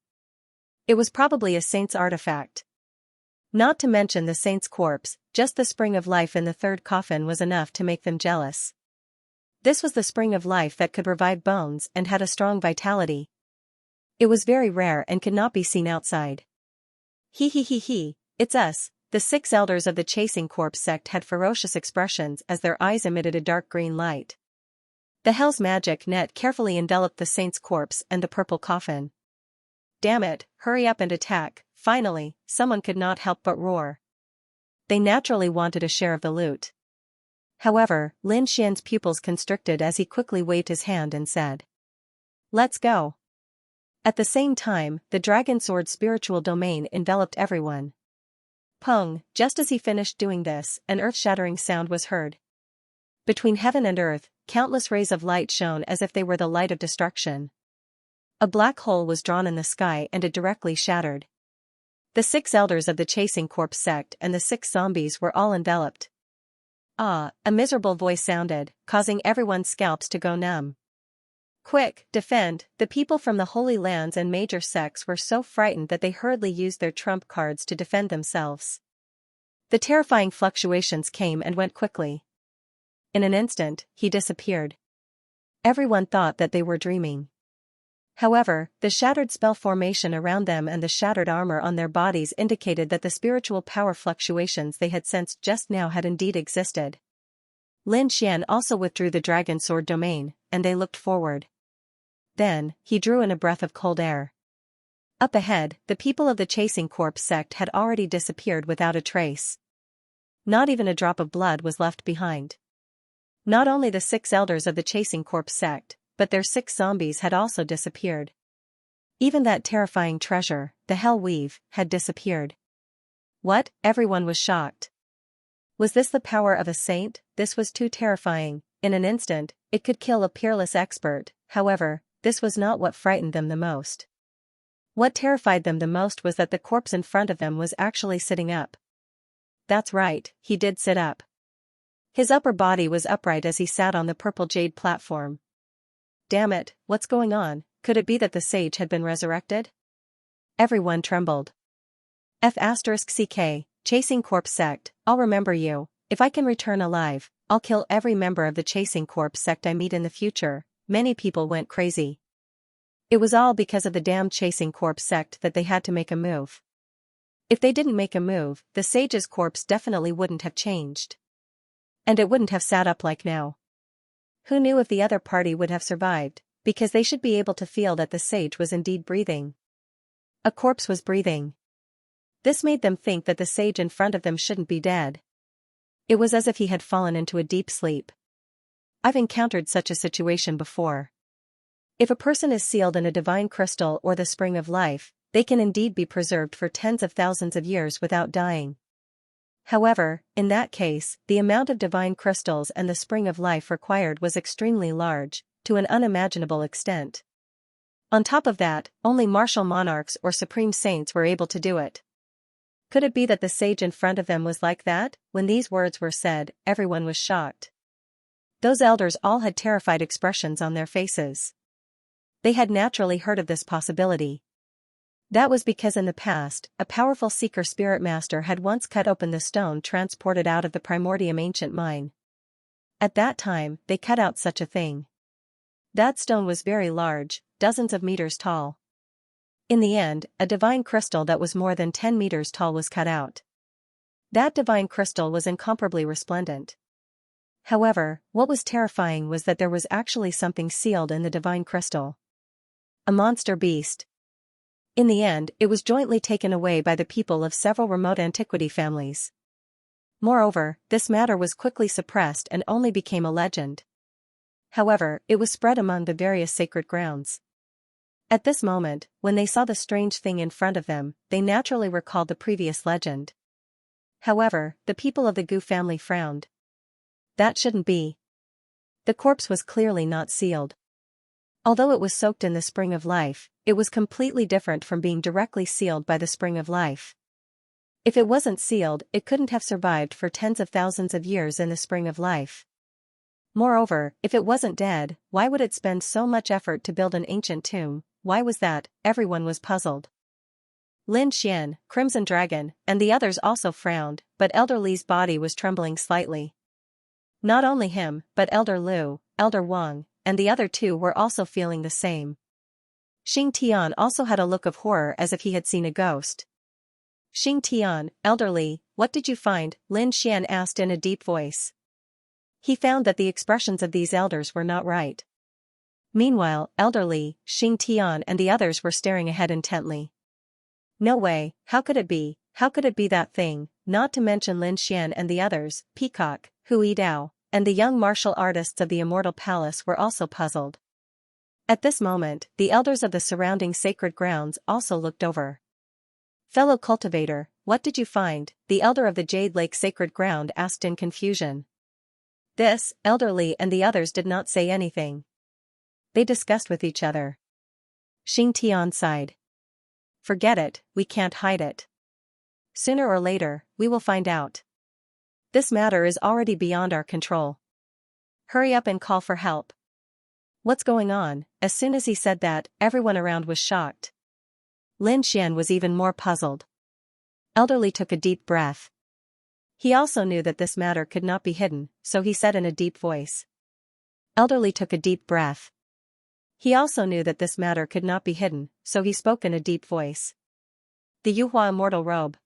It was probably a saint's artifact. Not to mention the saint's corpse, just the spring of life in the 3rd coffin was enough to make them jealous. This was the spring of life that could revive bones and had a strong vitality. It was very rare and could not be seen outside. He, it's us. The 6 elders of the Chasing Corpse sect had ferocious expressions as their eyes emitted a dark green light. The Hell's magic net carefully enveloped the saint's corpse and the purple coffin. Damn it, hurry up and attack. Finally, someone could not help but roar. They naturally wanted a share of the loot. However, Lin Xian's pupils constricted as he quickly waved his hand and said, "Let's go." At the same time, the dragon sword's spiritual domain enveloped everyone. Pong, just as he finished doing this, an earth-shattering sound was heard. Between heaven and earth, countless rays of light shone as if they were the light of destruction. A black hole was drawn in the sky and it directly shattered. The 6 elders of the Chasing Corpse sect and the 6 zombies were all enveloped. Ah, a miserable voice sounded, causing everyone's scalps to go numb. Quick, defend! The people from the Holy Lands and major sects were so frightened that they hurriedly used their trump cards to defend themselves. The terrifying fluctuations came and went quickly. In an instant, he disappeared. Everyone thought that they were dreaming. However, the shattered spell formation around them and the shattered armor on their bodies indicated that the spiritual power fluctuations they had sensed just now had indeed existed. Lin Xian also withdrew the dragon sword domain, and they looked forward. Then, he drew in a breath of cold air. Up ahead, the people of the Chasing Corpse sect had already disappeared without a trace. Not even a drop of blood was left behind. Not only the 6 elders of the Chasing Corpse sect, but their 6 zombies had also disappeared. Even that terrifying treasure, the Hell Weave, had disappeared. What? Everyone was shocked. Was this the power of a saint? This was too terrifying. In an instant, it could kill a peerless expert. However, this was not what frightened them the most. What terrified them the most was that the corpse in front of them was actually sitting up. That's right, he did sit up. His upper body was upright as he sat on the purple jade platform. Damn it, what's going on? Could it be that the sage had been resurrected? Everyone trembled. F*CK, Chasing Corpse sect, I'll remember you. If I can return alive, I'll kill every member of the Chasing Corpse sect I meet in the future. Many people went crazy. It was all because of the damned Chasing Corpse sect that they had to make a move. If they didn't make a move, the sage's corpse definitely wouldn't have changed. And it wouldn't have sat up like now. Who knew if the other party would have survived, because they should be able to feel that the sage was indeed breathing. A corpse was breathing. This made them think that the sage in front of them shouldn't be dead. It was as if he had fallen into a deep sleep. I've encountered such a situation before. If a person is sealed in a divine crystal or the spring of life, they can indeed be preserved for tens of thousands of years without dying. However, in that case, the amount of divine crystals and the spring of life required was extremely large, to an unimaginable extent. On top of that, only martial monarchs or supreme saints were able to do it. Could it be that the sage in front of them was like that? When these words were said, everyone was shocked. Those elders all had terrified expressions on their faces. They had naturally heard of this possibility. That was because in the past, a powerful seeker spirit master had once cut open the stone transported out of the primordium ancient mine. At that time, they cut out such a thing. That stone was very large, dozens of meters tall. In the end, a divine crystal that was more than 10 meters tall was cut out. That divine crystal was incomparably resplendent. However, what was terrifying was that there was actually something sealed in the divine crystal. A monster beast. In the end, it was jointly taken away by the people of several remote antiquity families. Moreover, this matter was quickly suppressed and only became a legend. However, it was spread among the various sacred grounds. At this moment, when they saw the strange thing in front of them, they naturally recalled the previous legend. However, the people of the Gu family frowned. That shouldn't be. The corpse was clearly not sealed. Although it was soaked in the spring of life, it was completely different from being directly sealed by the spring of life. If it wasn't sealed, it couldn't have survived for tens of thousands of years in the spring of life. Moreover, if it wasn't dead, why would it spend so much effort to build an ancient tomb? Why was that? Everyone was puzzled. Lin Xian, Crimson Dragon, and the others also frowned, but Elder Li's body was trembling slightly. Not only him, but Elder Lu, Elder Wang, and the other two were also feeling the same. Xing Tian also had a look of horror as if he had seen a ghost. Xing Tian, Elder Li, what did you find? Lin Xian asked in a deep voice. He found that the expressions of these elders were not right. Meanwhile, Elder Li, Xing Tian and the others were staring ahead intently. No way, how could it be? How could it be that thing? Not to mention Lin Xian and the others, Peacock, Hu Yidao, and the young martial artists of the Immortal Palace were also puzzled. At this moment, the elders of the surrounding sacred grounds also looked over. Fellow cultivator, what did you find? The elder of the Jade Lake Sacred Ground asked in confusion. This, Elder Li and the others did not say anything. They discussed with each other. Xing Tian sighed. Forget it, we can't hide it. Sooner or later, we will find out. This matter is already beyond our control. Hurry up and call for help. What's going on? As soon as he said that, everyone around was shocked. Lin Xian was even more puzzled. Elder Li took a deep breath. He also knew that this matter could not be hidden, so he said in a deep voice. Elder Li took a deep breath. He also knew that this matter could not be hidden, so he spoke in a deep voice. The Yuhua Immortal Robe.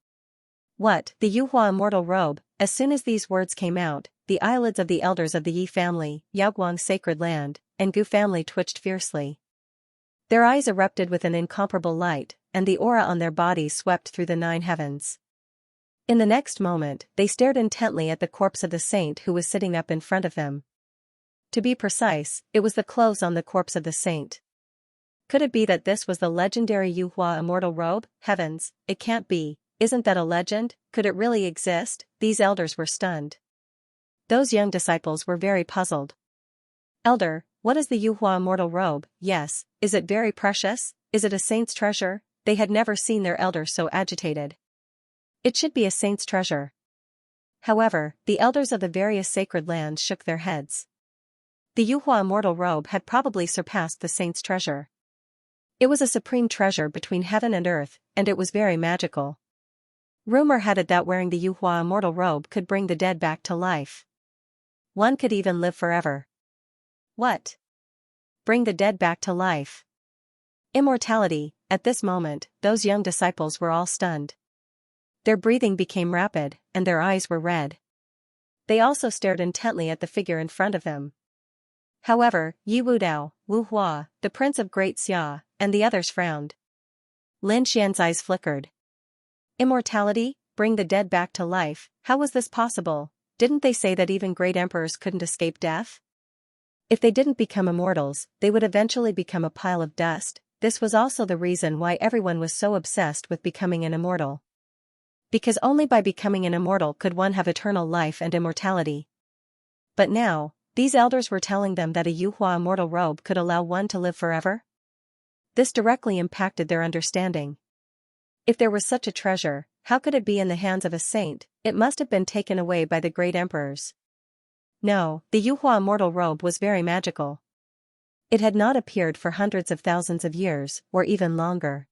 What? The Yuhua Immortal Robe? As soon as these words came out, the eyelids of the elders of the Yi family, Yaoguang Sacred Land, and Gu family twitched fiercely. Their eyes erupted with an incomparable light, and the aura on their bodies swept through the 9 heavens. In the next moment, they stared intently at the corpse of the saint who was sitting up in front of them. To be precise, it was the clothes on the corpse of the saint. Could it be that this was the legendary Yuhua Immortal Robe? Heavens, it can't be. Isn't that a legend? Could it really exist? These elders were stunned. Those young disciples were very puzzled. Elder, what is the Yuhua Immortal Robe? Yes, is it very precious? Is it a saint's treasure? They had never seen their elder so agitated. It should be a saint's treasure. However, the elders of the various sacred lands shook their heads. The Yuhua Immortal Robe had probably surpassed the saint's treasure. It was a supreme treasure between heaven and earth, and it was very magical. Rumor had it that wearing the Yuhua Immortal Robe could bring the dead back to life. One could even live forever. What? Bring the dead back to life. Immortality. At this moment, those young disciples were all stunned. Their breathing became rapid, and their eyes were red. They also stared intently at the figure in front of them. However, Yi Wudao, Wu Hua, the prince of Great Xia, and the others frowned. Lin Xian's eyes flickered. Immortality? Bring the dead back to life? How was this possible? Didn't they say that even great emperors couldn't escape death? If they didn't become immortals, they would eventually become a pile of dust. This was also the reason why everyone was so obsessed with becoming an immortal. Because only by becoming an immortal could one have eternal life and immortality. But now, these elders were telling them that a Yuhua Immortal Robe could allow one to live forever? This directly impacted their understanding. If there was such a treasure, how could it be in the hands of a saint? It must have been taken away by the great emperors. No, the Yuhua Immortal Robe was very magical. It had not appeared for hundreds of thousands of years, or even longer.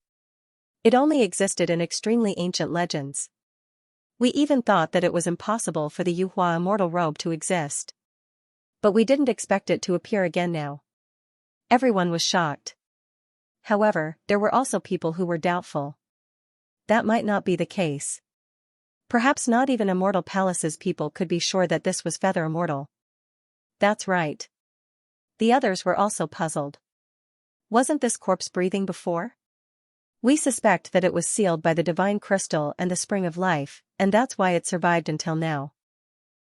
It only existed in extremely ancient legends. We even thought that it was impossible for the Yuhua immortal robe to exist. But we didn't expect it to appear again now. Everyone was shocked. However, there were also people who were doubtful. That might not be the case. Perhaps not even Immortal Palace's people could be sure that this was Feather Immortal. That's right. The others were also puzzled. Wasn't this corpse breathing before? We suspect that it was sealed by the divine crystal and the spring of life, and that's why it survived until now.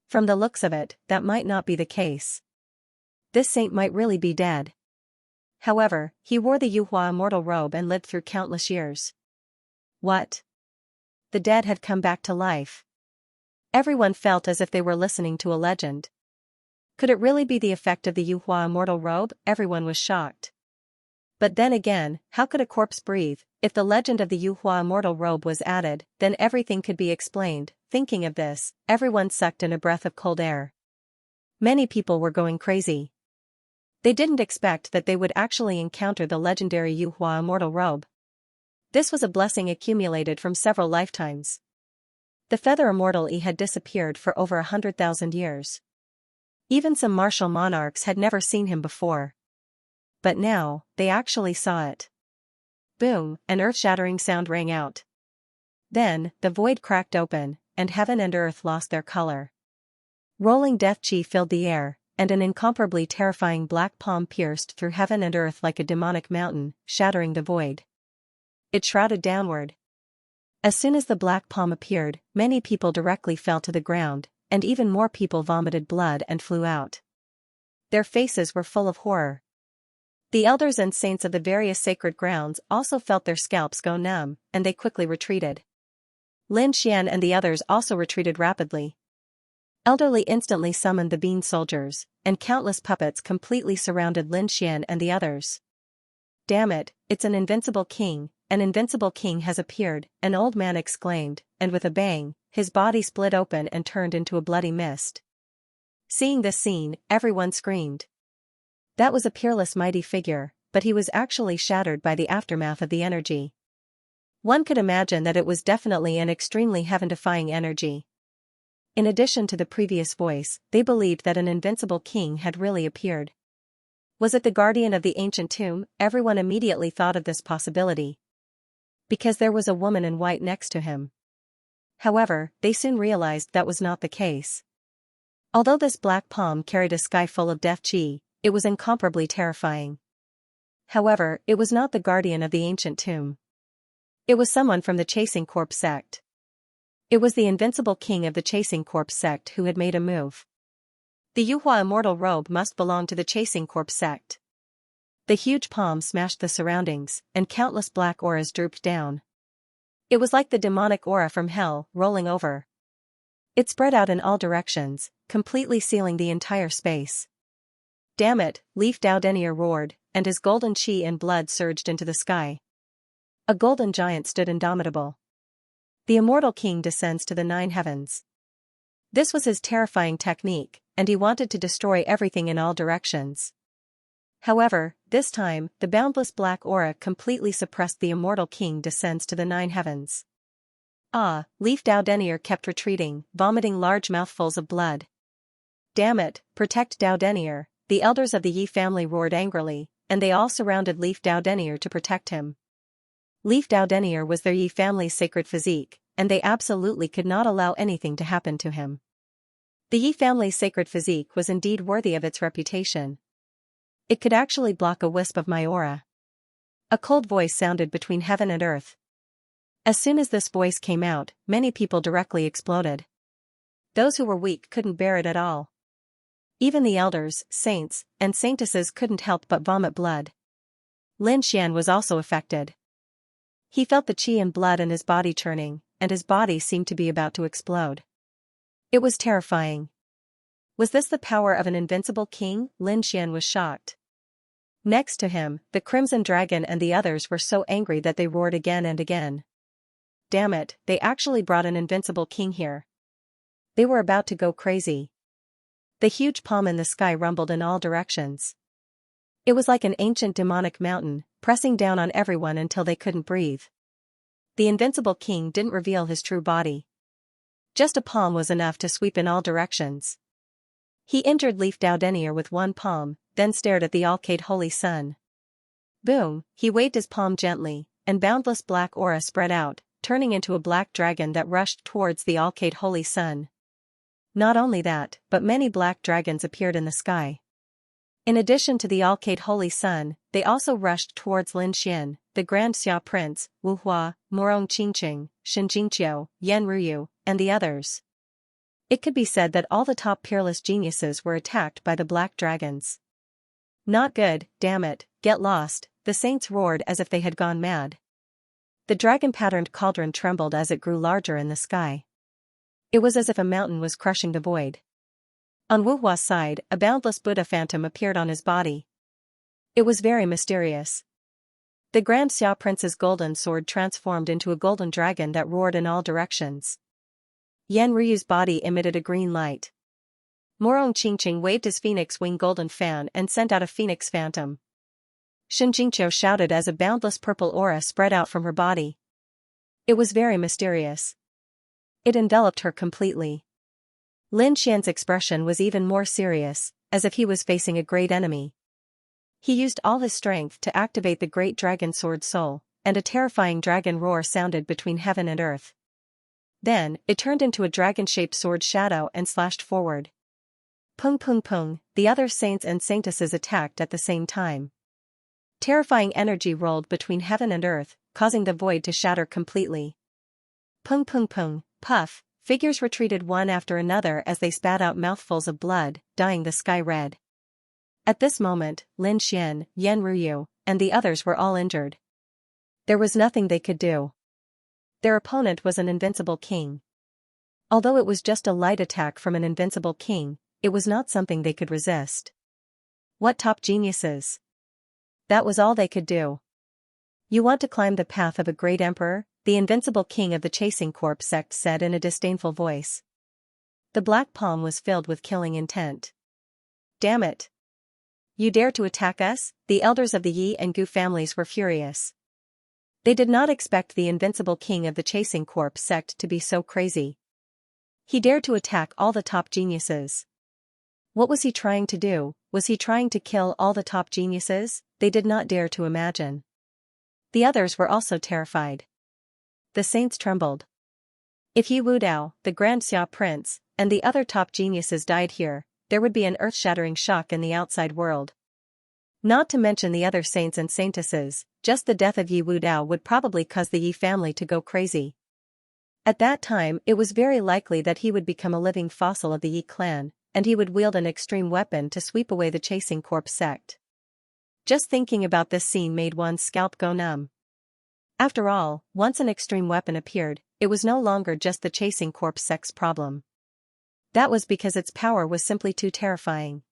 From the looks of it, that might not be the case. This saint might really be dead. However, he wore the Yuhua immortal robe and lived through countless years. What? The dead had come back to life. Everyone felt as if they were listening to a legend. Could it really be the effect of the Yuhua immortal robe? Everyone was shocked. But then again, how could a corpse breathe? If the legend of the Yuhua immortal robe was added, then everything could be explained. Thinking of this, everyone sucked in a breath of cold air. Many people were going crazy. They didn't expect that they would actually encounter the legendary Yuhua immortal robe. This was a blessing accumulated from several lifetimes. The Feather Immortal had disappeared for over 100,000 years. Even some martial monarchs had never seen him before. But now, they actually saw it. Boom, an earth-shattering sound rang out. Then, the void cracked open, and heaven and earth lost their color. Rolling death chi filled the air, and an incomparably terrifying black palm pierced through heaven and earth like a demonic mountain, shattering the void. It shrouded downward. As soon as the black palm appeared, many people directly fell to the ground, and even more people vomited blood and flew out. Their faces were full of horror. The elders and saints of the various sacred grounds also felt their scalps go numb, and they quickly retreated. Lin Xian and the others also retreated rapidly. Elderly instantly summoned the bean soldiers, and countless puppets completely surrounded Lin Xian and the others. Damn it, it's an invincible king has appeared, an old man exclaimed, and with a bang, his body split open and turned into a bloody mist. Seeing this scene, everyone screamed. That was a peerless mighty figure, but he was actually shattered by the aftermath of the energy. One could imagine that it was definitely an extremely heaven-defying energy. In addition to the previous voice, they believed that an invincible king had really appeared. Was it the guardian of the ancient tomb? Everyone immediately thought of this possibility. Because there was a woman in white next to him. However, they soon realized that was not the case. Although this black palm carried a sky full of death chi, it was incomparably terrifying. However, it was not the guardian of the ancient tomb. It was someone from the Chasing Corpse sect. It was the invincible king of the Chasing Corpse sect who had made a move. The Yuhua immortal robe must belong to the Chasing Corpse sect. The huge palm smashed the surroundings, and countless black auras drooped down. It was like the demonic aura from hell, rolling over. It spread out in all directions, completely sealing the entire space. Damn it, Leaf Dao Denier roared, and his golden chi and blood surged into the sky. A golden giant stood indomitable. The immortal king descends to the 9 heavens. This was his terrifying technique, and he wanted to destroy everything in all directions. However, this time, the boundless black aura completely suppressed the immortal king descends to the 9 heavens. Leaf Dao Denier kept retreating, vomiting large mouthfuls of blood. Damn it, protect Dao Denier, the elders of the Yi family roared angrily, and they all surrounded Leaf Dao Denier to protect him. Leaf Dao Denier was their Yi family's sacred physique, and they absolutely could not allow anything to happen to him. The Yi family's sacred physique was indeed worthy of its reputation. It could actually block a wisp of my aura. A cold voice sounded between heaven and earth. As soon as this voice came out, many people directly exploded. Those who were weak couldn't bear it at all. Even the elders, saints, and saintesses couldn't help but vomit blood. Lin Xian was also affected. He felt the chi and blood in his body churning, and his body seemed to be about to explode. It was terrifying. Was this the power of an invincible king? Lin Xian was shocked. Next to him, the Crimson Dragon and the others were so angry that they roared again and again. Damn it, they actually brought an invincible king here. They were about to go crazy. The huge palm in the sky rumbled in all directions. It was like an ancient demonic mountain, pressing down on everyone until they couldn't breathe. the invincible king didn't reveal his true body. Just a palm was enough to sweep in all directions. He injured Leaf Doudenier with one palm, then stared at the Alcade Holy Sun. Boom, he waved his palm gently, and boundless black aura spread out, turning into a black dragon that rushed towards the Alcade Holy Sun. Not only that, but many black dragons appeared in the sky. In addition to the Alcade Holy Sun, they also rushed towards Lin Xian, the Grand Xia Prince, Wu Hua, Morong Qingqing, Xianxia, Yan Ruyu, and the others. It could be said that all the top peerless geniuses were attacked by the black dragons. Not good, damn it, get lost, the saints roared as if they had gone mad. The dragon-patterned cauldron trembled as it grew larger in the sky. It was as if a mountain was crushing the void. On Wu Hua's side, a boundless Buddha phantom appeared on his body. It was very mysterious. The Grand Xia Prince's golden sword transformed into a golden dragon that roared in all directions. Yan Ruyu's body emitted a green light. Morong Qingqing waved his phoenix wing golden fan and sent out a phoenix phantom. Shen Jingqiu shouted as a boundless purple aura spread out from her body. It was very mysterious. It enveloped her completely. Lin Xian's expression was even more serious, as if he was facing a great enemy. He used all his strength to activate the great dragon sword soul, and a terrifying dragon roar sounded between heaven and earth. Then, it turned into a dragon-shaped sword shadow and slashed forward. Pung pung pung, the other saints and saintesses attacked at the same time. Terrifying energy rolled between heaven and earth, causing the void to shatter completely. Pung pung pung, puff, figures retreated one after another as they spat out mouthfuls of blood, dyeing the sky red. At this moment, Lin Xian, Yan Ruyu, and the others were all injured. There was nothing they could do. Their opponent was an invincible king. Although it was just a light attack from an invincible king, it was not something they could resist. What top geniuses! That was all they could do. You want to climb the path of a great emperor? The invincible king of the Chasing Corps sect said in a disdainful voice. The black palm was filled with killing intent. Damn it! You dare to attack us? The elders of the Yi and Gu families were furious. They did not expect the invincible king of the Chasing Corps sect to be so crazy. He dared to attack all the top geniuses. What was he trying to do? Was he trying to kill all the top geniuses? They did not dare to imagine. The others were also terrified. The saints trembled. If Yi Wudao, the Grand Xia Prince, and the other top geniuses died here, there would be an earth-shattering shock in the outside world. Not to mention the other saints and saintesses, just the death of Yi Wudao would probably cause the Yi family to go crazy. At that time it was very likely that he would become a living fossil of the Yi clan, and he would wield an extreme weapon to sweep away the Chasing Corps sect. Just thinking about this scene made one's scalp go numb. After all, once an extreme weapon appeared, it was no longer just the Chasing Corps sect's problem. That was because its power was simply too terrifying.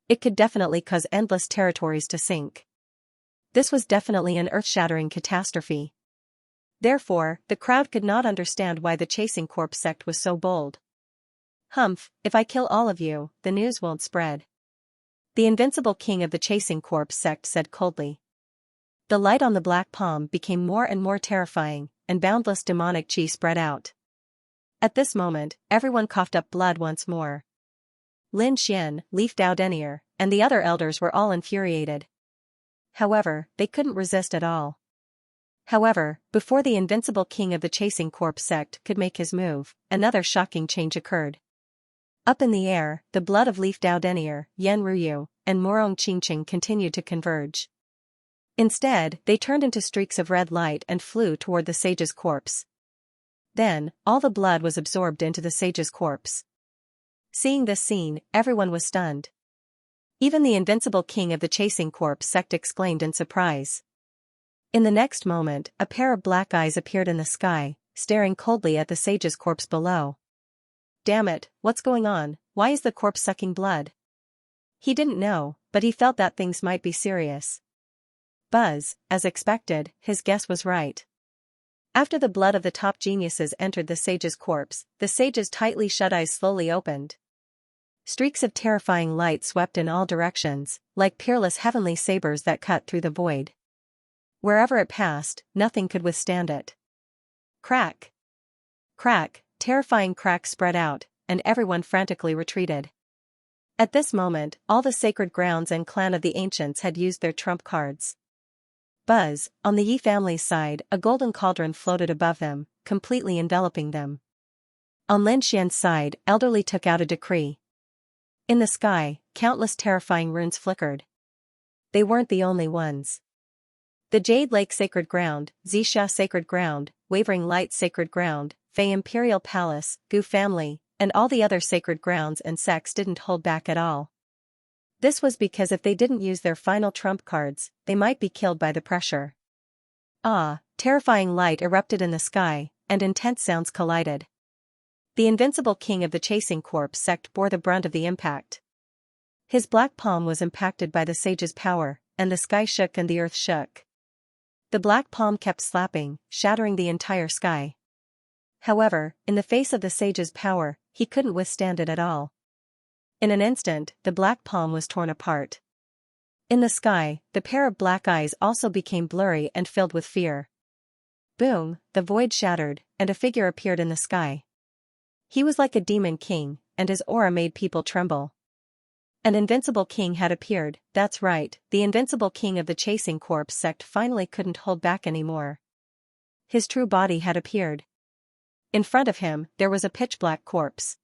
It could definitely cause endless territories to sink. This was definitely an earth-shattering catastrophe. Therefore, the crowd could not understand why the Chasing Corps sect was so bold. Humph, if I kill all of you, the news won't spread. The invincible king of the Chasing Corps sect said coldly. The light on the black palm became more and more terrifying, and boundless demonic chi spread out. At this moment, everyone coughed up blood once more. Lin Xian, Leaf Doudenier, and the other elders were all infuriated. However, they couldn't resist at all. However, before the invincible king of the Chasing Corps sect could make his move, another shocking change occurred. Up in the air, the blood of Leaf Doudenier, Yan Ruyu, and Morong Qingqing continued to converge. Instead, they turned into streaks of red light and flew toward the sage's corpse. Then, all the blood was absorbed into the sage's corpse. Seeing this scene, everyone was stunned. Even the invincible king of the Chasing Corps sect exclaimed in surprise. In the next moment, a pair of black eyes appeared in the sky, staring coldly at the sage's corpse below. Damn it, what's going on? Why is the corpse sucking blood? He didn't know, but he felt that things might be serious. Buzz, as expected, his guess was right. After the blood of the top geniuses entered the sage's corpse, the sage's tightly shut eyes slowly opened. Streaks of terrifying light swept in all directions, like peerless heavenly sabers that cut through the void. Wherever it passed, nothing could withstand it. Crack! Crack! Terrifying cracks spread out, and everyone frantically retreated. At this moment, all the sacred grounds and clan of the ancients had used their trump cards. Buzz, on the Yi family's side, a golden cauldron floated above them, completely enveloping them. On Lin Xian's side, Elderly took out a decree. In the sky, countless terrifying runes flickered. They weren't the only ones. The Jade Lake Sacred Ground, Xianxia Sacred Ground, Wavering Light Sacred Ground, Fei Imperial Palace, Gu Family, and all the other sacred grounds and sects didn't hold back at all. This was because if they didn't use their final trump cards, they might be killed by the pressure. Terrifying light erupted in the sky, and intense sounds collided. The invincible king of the Chasing Corps sect bore the brunt of the impact. His black palm was impacted by the sage's power, and the sky shook and the earth shook. The black palm kept slapping, shattering the entire sky. However, in the face of the sage's power, he couldn't withstand it at all. In an instant, the black palm was torn apart. In the sky, the pair of black eyes also became blurry and filled with fear. Boom, the void shattered, and a figure appeared in the sky. He was like a demon king, and his aura made people tremble. An invincible king had appeared, that's right, the invincible king of the Chasing Corps sect finally couldn't hold back anymore. His true body had appeared. In front of him, there was a pitch-black corpse.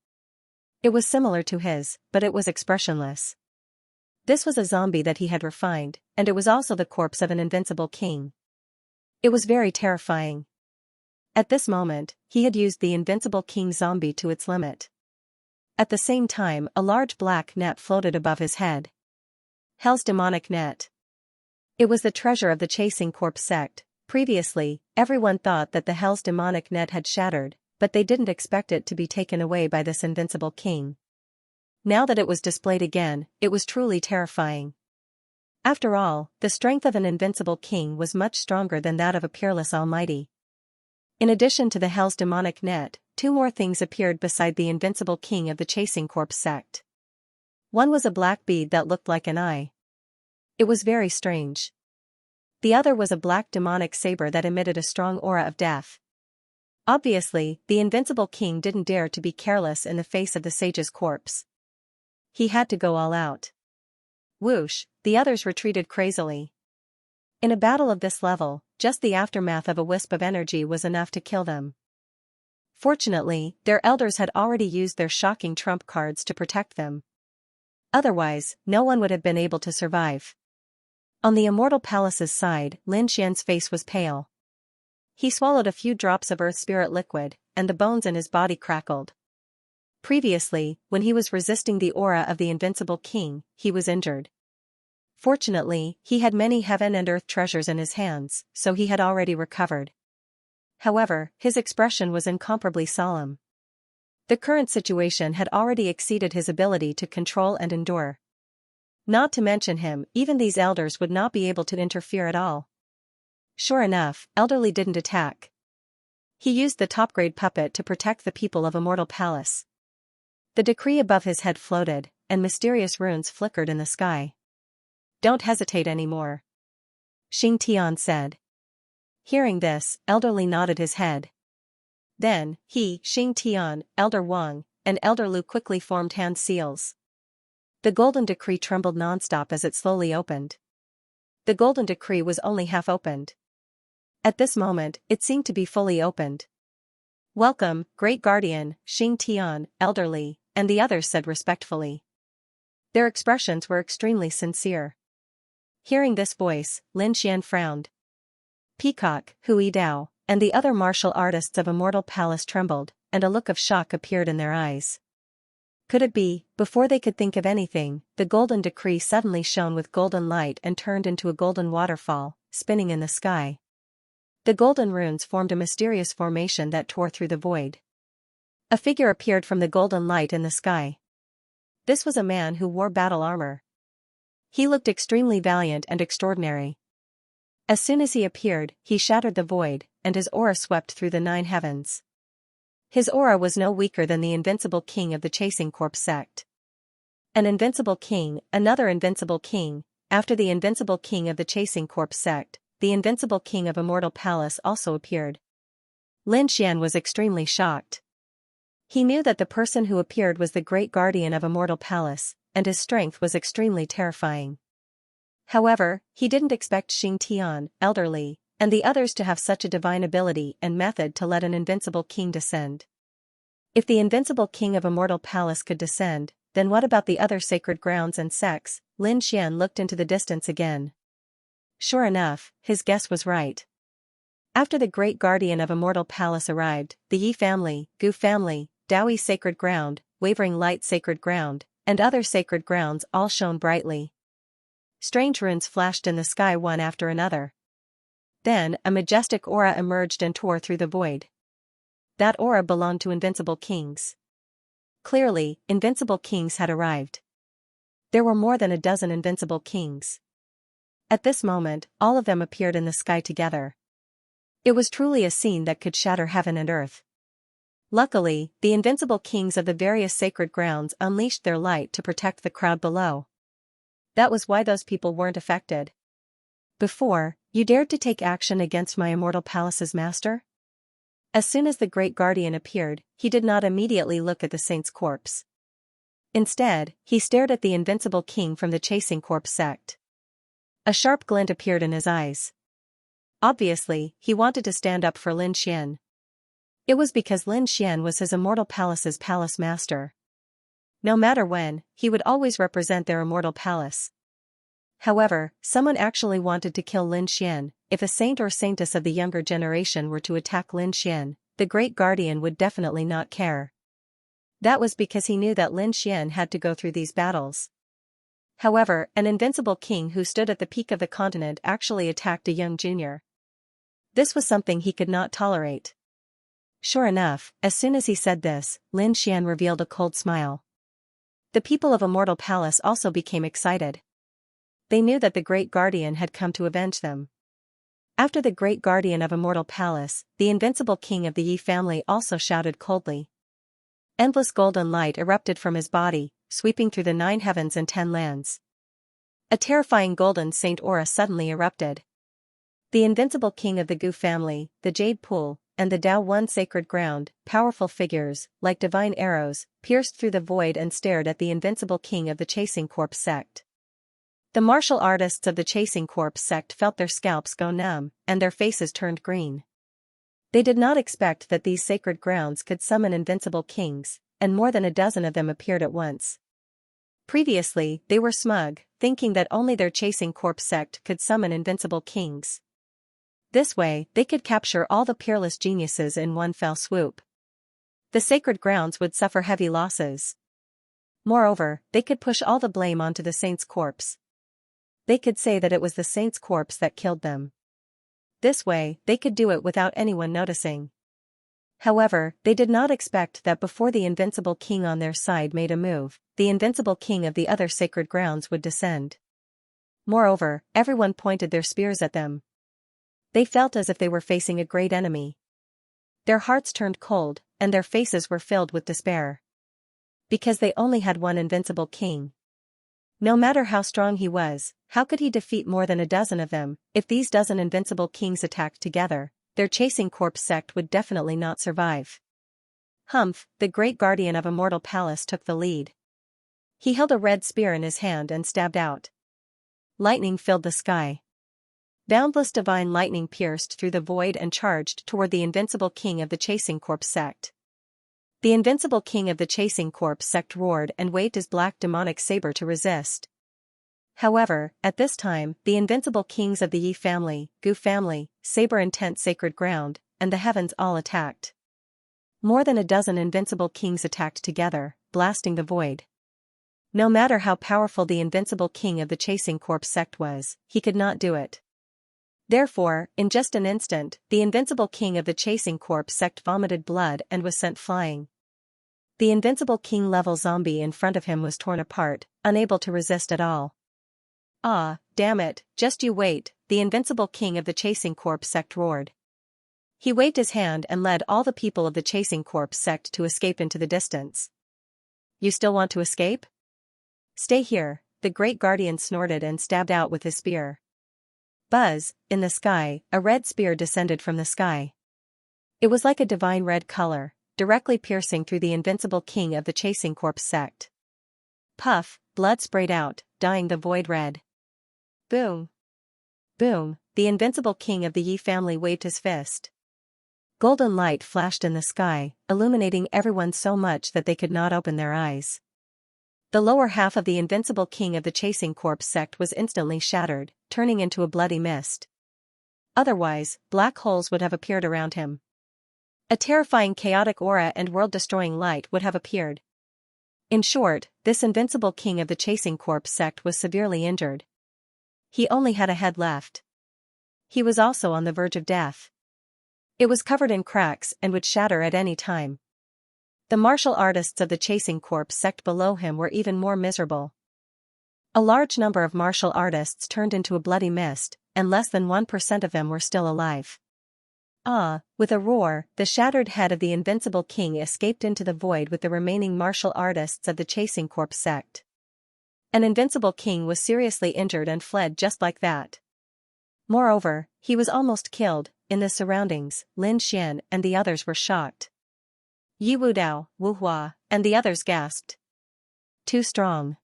It was similar to his, but it was expressionless. This was a zombie that he had refined, and it was also the corpse of an invincible king. It was very terrifying. At this moment, he had used the invincible king zombie to its limit. At the same time, a large black net floated above his head. Hell's demonic net. It was the treasure of the Chasing Corps sect. Previously, everyone thought that the Hell's demonic net had shattered, but they didn't expect it to be taken away by this invincible king. Now that it was displayed again, it was truly terrifying. After all, the strength of an invincible king was much stronger than that of a peerless almighty. In addition to the Hell's demonic net, two more things appeared beside the invincible king of the Chasing Corps sect. One was a black bead that looked like an eye. It was very strange. The other was a black demonic saber that emitted a strong aura of death. Obviously, the invincible king didn't dare to be careless in the face of the sage's corpse. He had to go all out. Whoosh, the others retreated crazily. In a battle of this level, just the aftermath of a wisp of energy was enough to kill them. Fortunately, their elders had already used their shocking trump cards to protect them. Otherwise, no one would have been able to survive. On the Immortal Palace's side, Lin Xian's face was pale. He swallowed a few drops of earth spirit liquid, and the bones in his body crackled. Previously, when he was resisting the aura of the invincible king, he was injured. Fortunately, he had many heaven and earth treasures in his hands, so he had already recovered. However, his expression was incomparably solemn. The current situation had already exceeded his ability to control and endure. Not to mention him, even these elders would not be able to interfere at all. Sure enough, Elderly didn't attack. He used the top-grade puppet to protect the people of Immortal Palace. The decree above his head floated, and mysterious runes flickered in the sky. Don't hesitate anymore, Xianxia said. Hearing this, Elderly nodded his head. Then, he, Xianxia, Elder Wang, and Elder Lu quickly formed hand seals. The golden decree trembled nonstop as it slowly opened. The golden decree was only half opened. At this moment, it seemed to be fully opened. Welcome, Great Guardian, Xianxia, Elderly, and the others said respectfully. Their expressions were extremely sincere. Hearing this voice, Lin Xian frowned. Peacock, Hui Dao, and the other martial artists of Immortal Palace trembled, and a look of shock appeared in their eyes. Could it be, before they could think of anything, the golden decree suddenly shone with golden light and turned into a golden waterfall, spinning in the sky. The golden runes formed a mysterious formation that tore through the void. A figure appeared from the golden light in the sky. This was a man who wore battle armor. He looked extremely valiant and extraordinary. As soon as he appeared, he shattered the void, and his aura swept through the 9 heavens. His aura was no weaker than the invincible king of the Chasing Corps sect. An invincible king, another invincible king, after the invincible king of the Chasing Corps sect, the invincible king of Immortal Palace also appeared. Lin Xian was extremely shocked. He knew that the person who appeared was the great guardian of Immortal Palace, and his strength was extremely terrifying. However, he didn't expect Xing Tian, elderly, and the others to have such a divine ability and method to let an invincible king descend. If the invincible king of Immortal Palace could descend, then what about the other sacred grounds and sects? Lin Xian looked into the distance again. Sure enough, his guess was right. After the great guardian of Immortal Palace arrived, the Yi family, Gu family, Daoi sacred ground, Wavering Light sacred ground, and other sacred grounds all shone brightly. Strange runes flashed in the sky one after another. Then, a majestic aura emerged and tore through the void. That aura belonged to invincible kings. Clearly, invincible kings had arrived. There were more than a dozen invincible kings. At this moment, all of them appeared in the sky together. It was truly a scene that could shatter heaven and earth. Luckily, the invincible kings of the various sacred grounds unleashed their light to protect the crowd below. That was why those people weren't affected. Before, you dared to take action against my Immortal Palace's master? As soon as the great guardian appeared, he did not immediately look at the saint's corpse. Instead, he stared at the invincible king from the Chasing Corpse sect. A sharp glint appeared in his eyes. Obviously, he wanted to stand up for Lin Xian. It was because Lin Xian was his Immortal Palace's palace master. No matter when, he would always represent their Immortal Palace. However, someone actually wanted to kill Lin Xian. If a saint or saintess of the younger generation were to attack Lin Xian, the great guardian would definitely not care. That was because he knew that Lin Xian had to go through these battles. However, an invincible king who stood at the peak of the continent actually attacked a young junior. This was something he could not tolerate. Sure enough, as soon as he said this, Lin Xian revealed a cold smile. The people of Immortal Palace also became excited. They knew that the great guardian had come to avenge them. After the great guardian of Immortal Palace, the invincible king of the Yi family also shouted coldly. Endless golden light erupted from his body, sweeping through the 9 heavens and 10 lands. A terrifying golden saint aura suddenly erupted. The invincible king of the Gu family, the Jade Pool, and the Dao One sacred ground, powerful figures, like divine arrows, pierced through the void and stared at the invincible king of the Chasing Corpse sect. The martial artists of the Chasing Corpse sect felt their scalps go numb, and their faces turned green. They did not expect that these sacred grounds could summon invincible kings, and more than a dozen of them appeared at once. Previously, they were smug, thinking that only their Chasing Corpse sect could summon invincible kings. This way, they could capture all the peerless geniuses in one fell swoop. The sacred grounds would suffer heavy losses. Moreover, they could push all the blame onto the saint's corpse. They could say that it was the saint's corpse that killed them. This way, they could do it without anyone noticing. However, they did not expect that before the invincible king on their side made a move, the invincible king of the other sacred grounds would descend. Moreover, everyone pointed their spears at them. They felt as if they were facing a great enemy. Their hearts turned cold, and their faces were filled with despair. Because they only had one invincible king. No matter how strong he was, how could he defeat more than a dozen of them? If these dozen invincible kings attacked together, their Chasing Corpse sect would definitely not survive. Humph, the great guardian of Immortal Palace took the lead. He held a red spear in his hand and stabbed out. Lightning filled the sky. Boundless divine lightning pierced through the void and charged toward the invincible king of the Chasing Corpse sect. The invincible king of the Chasing Corpse sect roared and waved his black demonic saber to resist. However, at this time, the invincible kings of the Yi family, Gu family, Saber Intent sacred ground, and the heavens all attacked. More than a dozen invincible kings attacked together, blasting the void. No matter how powerful the invincible king of the Chasing Corpse sect was, he could not do it. Therefore, in just an instant, the invincible king of the Chasing Corpse sect vomited blood and was sent flying. The invincible king-level zombie in front of him was torn apart, unable to resist at all. Ah, damn it, just you wait, the invincible king of the Chasing Corpse sect roared. He waved his hand and led all the people of the Chasing Corpse sect to escape into the distance. You still want to escape? Stay here, the great guardian snorted and stabbed out with his spear. Buzz, in the sky, a red spear descended from the sky. It was like a divine red color, directly piercing through the invincible king of the chasing corpse sect. Puff, blood sprayed out, dyeing the void red. Boom. Boom, the invincible king of the Yi family waved his fist. Golden light flashed in the sky, illuminating everyone so much that they could not open their eyes. The lower half of the invincible king of the chasing corpse sect was instantly shattered, turning into a bloody mist. Otherwise, black holes would have appeared around him. A terrifying chaotic aura and world-destroying light would have appeared. In short, this invincible king of the chasing corpse sect was severely injured. He only had a head left. He was also on the verge of death. It was covered in cracks and would shatter at any time. The martial artists of the chasing corpse sect below him were even more miserable. A large number of martial artists turned into a bloody mist, and less than 1% of them were still alive. With a roar, the shattered head of the invincible king escaped into the void with the remaining martial artists of the chasing corpse sect. An invincible king was seriously injured and fled just like that. Moreover, he was almost killed. In the surroundings, Lin Xian and the others were shocked. Yi Wudao, Wu Hua, and the others gasped. Too strong.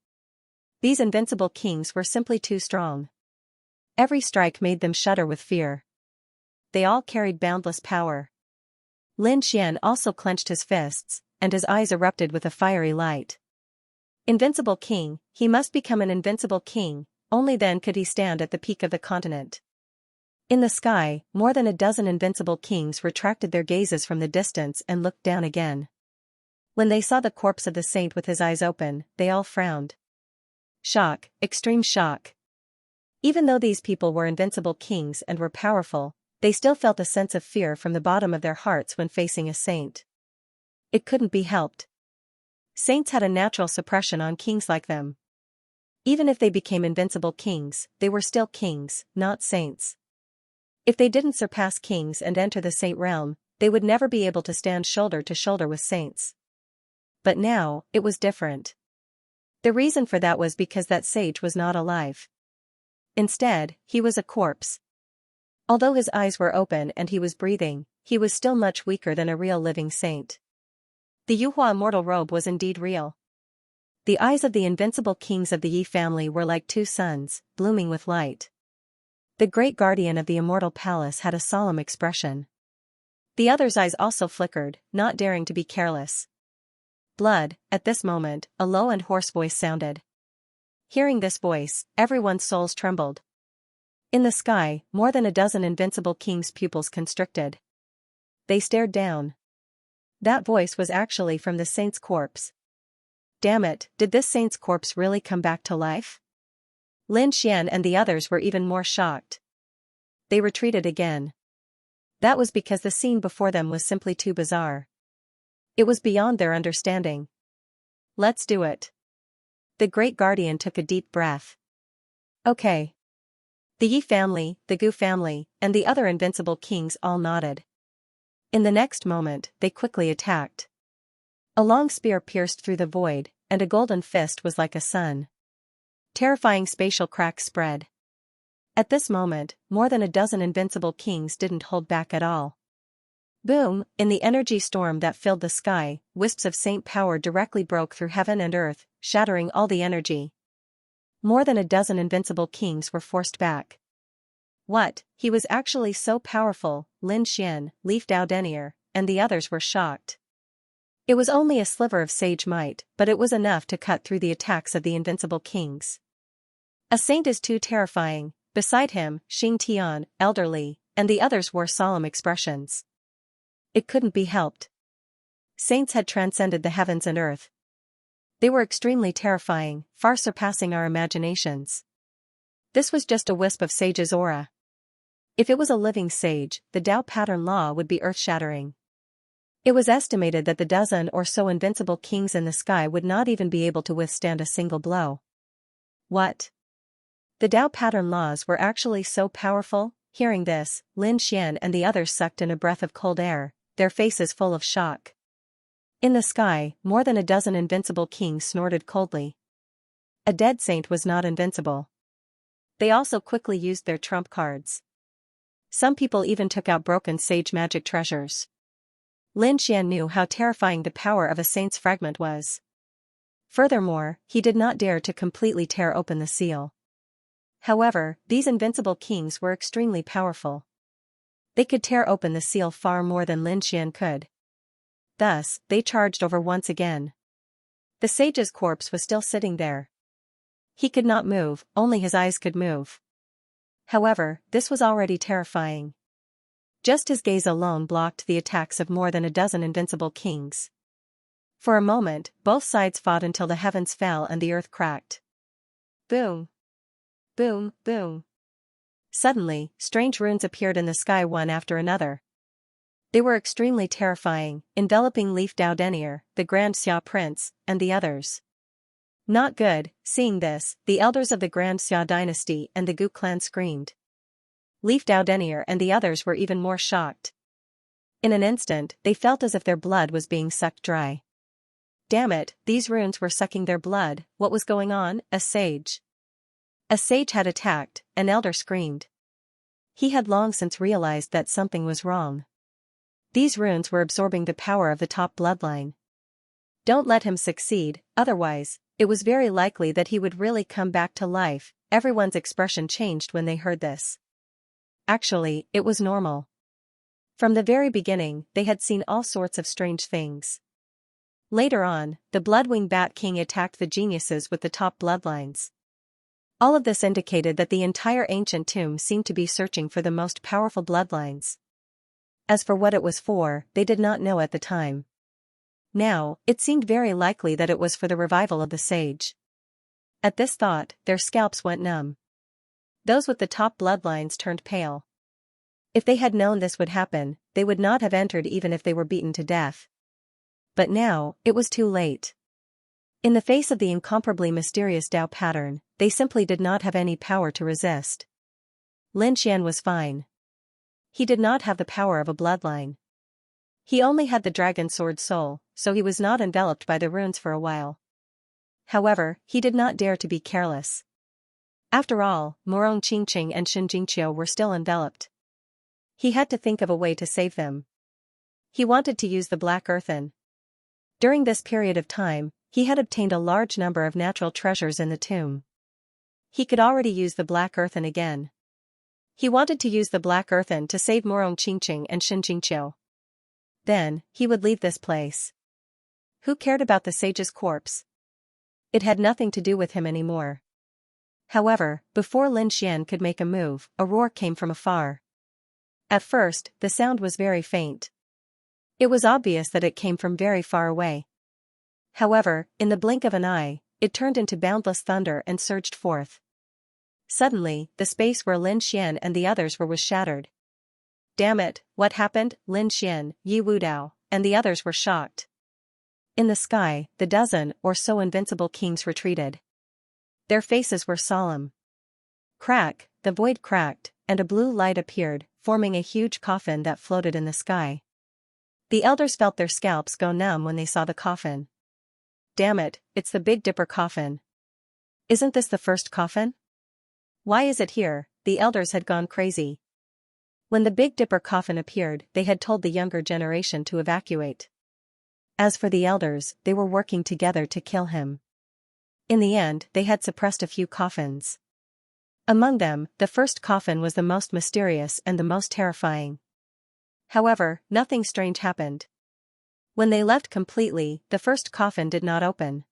These invincible kings were simply too strong. Every strike made them shudder with fear. They all carried boundless power. Lin Xian also clenched his fists, and his eyes erupted with a fiery light. Invincible king, he must become an invincible king, only then could he stand at the peak of the continent. In the sky, more than a dozen invincible kings retracted their gazes from the distance and looked down again. When they saw the corpse of the saint with his eyes open, they all frowned. Shock, extreme shock. Even though these people were invincible kings and were powerful, they still felt a sense of fear from the bottom of their hearts when facing a saint. It couldn't be helped. Saints had a natural suppression on kings like them. Even if they became invincible kings, they were still kings, not saints. If they didn't surpass kings and enter the saint realm, they would never be able to stand shoulder to shoulder with saints. But now, it was different. The reason for that was because that sage was not alive. Instead, he was a corpse. Although his eyes were open and he was breathing, he was still much weaker than a real living saint. The Yuhua immortal robe was indeed real. The eyes of the invincible kings of the Yi family were like two suns, blooming with light. The great guardian of the immortal palace had a solemn expression. The other's eyes also flickered, not daring to be careless. Blood, at this moment, a low and hoarse voice sounded. Hearing this voice, everyone's souls trembled. In the sky, more than a dozen invincible kings' pupils constricted. They stared down. That voice was actually from the saint's corpse. Damn it, did this saint's corpse really come back to life? Lin Xian and the others were even more shocked. They retreated again. That was because the scene before them was simply too bizarre. It was beyond their understanding. Let's do it. The great guardian took a deep breath. Okay. The Yi family, the Gu family, and the other invincible kings all nodded. In the next moment, they quickly attacked. A long spear pierced through the void, and a golden fist was like a sun. Terrifying spatial cracks spread. At this moment, more than a dozen invincible kings didn't hold back at all. Boom, in the energy storm that filled the sky, wisps of saint power directly broke through heaven and earth, shattering all the energy. More than a dozen invincible kings were forced back. What, he was actually so powerful, Lin Xian, Leaf Dao Denier, and the others were shocked. It was only a sliver of sage might, but it was enough to cut through the attacks of the invincible kings. A saint is too terrifying. Beside him, Xing Tian, elderly, and the others wore solemn expressions. It couldn't be helped. Saints had transcended the heavens and earth. They were extremely terrifying, far surpassing our imaginations. This was just a wisp of sage's aura. If it was a living sage, the Tao pattern law would be earth-shattering. It was estimated that the dozen or so invincible kings in the sky would not even be able to withstand a single blow. What? The Tao pattern laws were actually so powerful? Hearing this, Lin Xian and the others sucked in a breath of cold air, their faces full of shock. In the sky, more than a dozen invincible kings snorted coldly. A dead saint was not invincible. They also quickly used their trump cards. Some people even took out broken sage magic treasures. Lin Xian knew how terrifying the power of a saint's fragment was. Furthermore, he did not dare to completely tear open the seal. However, these invincible kings were extremely powerful. They could tear open the seal far more than Lin Xian could. Thus, they charged over once again. The sage's corpse was still sitting there. He could not move, only his eyes could move. However, this was already terrifying. Just his gaze alone blocked the attacks of more than a dozen invincible kings. For a moment, both sides fought until the heavens fell and the earth cracked. Boom! Boom, boom. Suddenly, strange runes appeared in the sky one after another. They were extremely terrifying, enveloping Leaf Dao Denier, the Grand Xia Prince, and the others. Not good. Seeing this, the elders of the Grand Xia dynasty and the Gu clan screamed. Leaf Dao Denier and the others were even more shocked. In an instant, they felt as if their blood was being sucked dry. Damn it, these runes were sucking their blood. What was going on? A sage. A sage had attacked, an elder screamed. He had long since realized that something was wrong. These runes were absorbing the power of the top bloodline. Don't let him succeed, otherwise, it was very likely that he would really come back to life. Everyone's expression changed when they heard this. Actually, it was normal. From the very beginning, they had seen all sorts of strange things. Later on, the Bloodwing Bat King attacked the geniuses with the top bloodlines. All of this indicated that the entire ancient tomb seemed to be searching for the most powerful bloodlines. As for what it was for, they did not know at the time. Now, it seemed very likely that it was for the revival of the sage. At this thought, their scalps went numb. Those with the top bloodlines turned pale. If they had known this would happen, they would not have entered even if they were beaten to death. But now, it was too late. In the face of the incomparably mysterious Dao pattern, they simply did not have any power to resist. Lin Xian was fine. He did not have the power of a bloodline. He only had the dragon sword soul, so he was not enveloped by the runes for a while. However, he did not dare to be careless. After all, Morong Qingqing and Xianxia were still enveloped. He had to think of a way to save them. He wanted to use the black earthen. During this period of time, he had obtained a large number of natural treasures in the tomb. He could already use the black earthen again. He wanted to use the black earthen to save Morong Qingqing and Xianxia. Then, he would leave this place. Who cared about the sage's corpse? It had nothing to do with him anymore. However, before Lin Xian could make a move, a roar came from afar. At first, the sound was very faint. It was obvious that it came from very far away. However, in the blink of an eye, it turned into boundless thunder and surged forth. Suddenly, the space where Lin Xian and the others were was shattered. Damn it, what happened? Lin Xian, Yi Wudao, and the others were shocked. In the sky, the dozen or so invincible kings retreated. Their faces were solemn. Crack, the void cracked, and a blue light appeared, forming a huge coffin that floated in the sky. The elders felt their scalps go numb when they saw the coffin. Damn it, it's the Big Dipper coffin. Isn't this the first coffin? Why is it here? The elders had gone crazy. When the Big Dipper coffin appeared, they had told the younger generation to evacuate. As for the elders, they were working together to kill him. In the end, they had suppressed a few coffins. Among them, the first coffin was the most mysterious and the most terrifying. However, nothing strange happened. When they left completely, the first coffin did not open.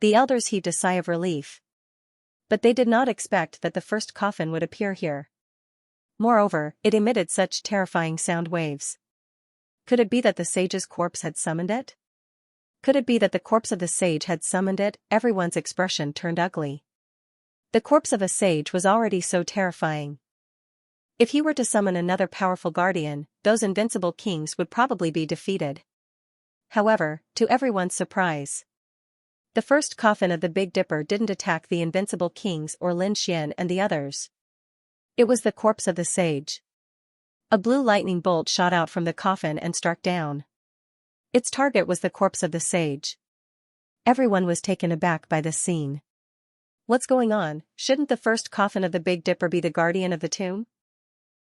The elders heaved a sigh of relief. But they did not expect that the first coffin would appear here. Moreover, it emitted such terrifying sound waves. Could it be that the sage's corpse had summoned it? Could it be that the corpse of the sage had summoned it? Everyone's expression turned ugly. The corpse of a sage was already so terrifying. If he were to summon another powerful guardian, those invincible kings would probably be defeated. However, to everyone's surprise, the first coffin of the Big Dipper didn't attack the invincible kings or Lin Xian and the others. It was the corpse of the sage. A blue lightning bolt shot out from the coffin and struck down. Its target was the corpse of the sage. Everyone was taken aback by this scene. What's going on? Shouldn't the first coffin of the Big Dipper be the guardian of the tomb?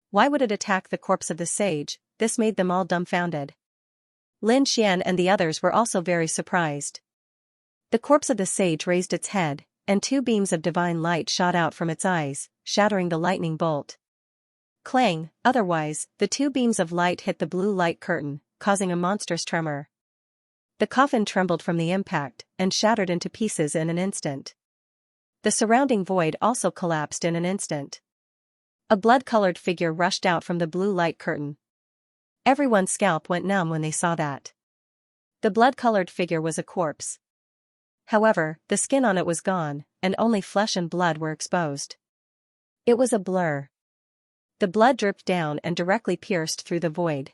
Why would it attack the corpse of the sage? This made them all dumbfounded. Lin Xian and the others were also very surprised. The corpse of the sage raised its head, and two beams of divine light shot out from its eyes, shattering the lightning bolt. Clang, otherwise, the two beams of light hit the blue light curtain, causing a monstrous tremor. The coffin trembled from the impact, and shattered into pieces in an instant. The surrounding void also collapsed in an instant. A blood-colored figure rushed out from the blue light curtain. Everyone's scalp went numb when they saw that. The blood-colored figure was a corpse. However, the skin on it was gone, and only flesh and blood were exposed. It was a blur. The blood dripped down and directly pierced through the void.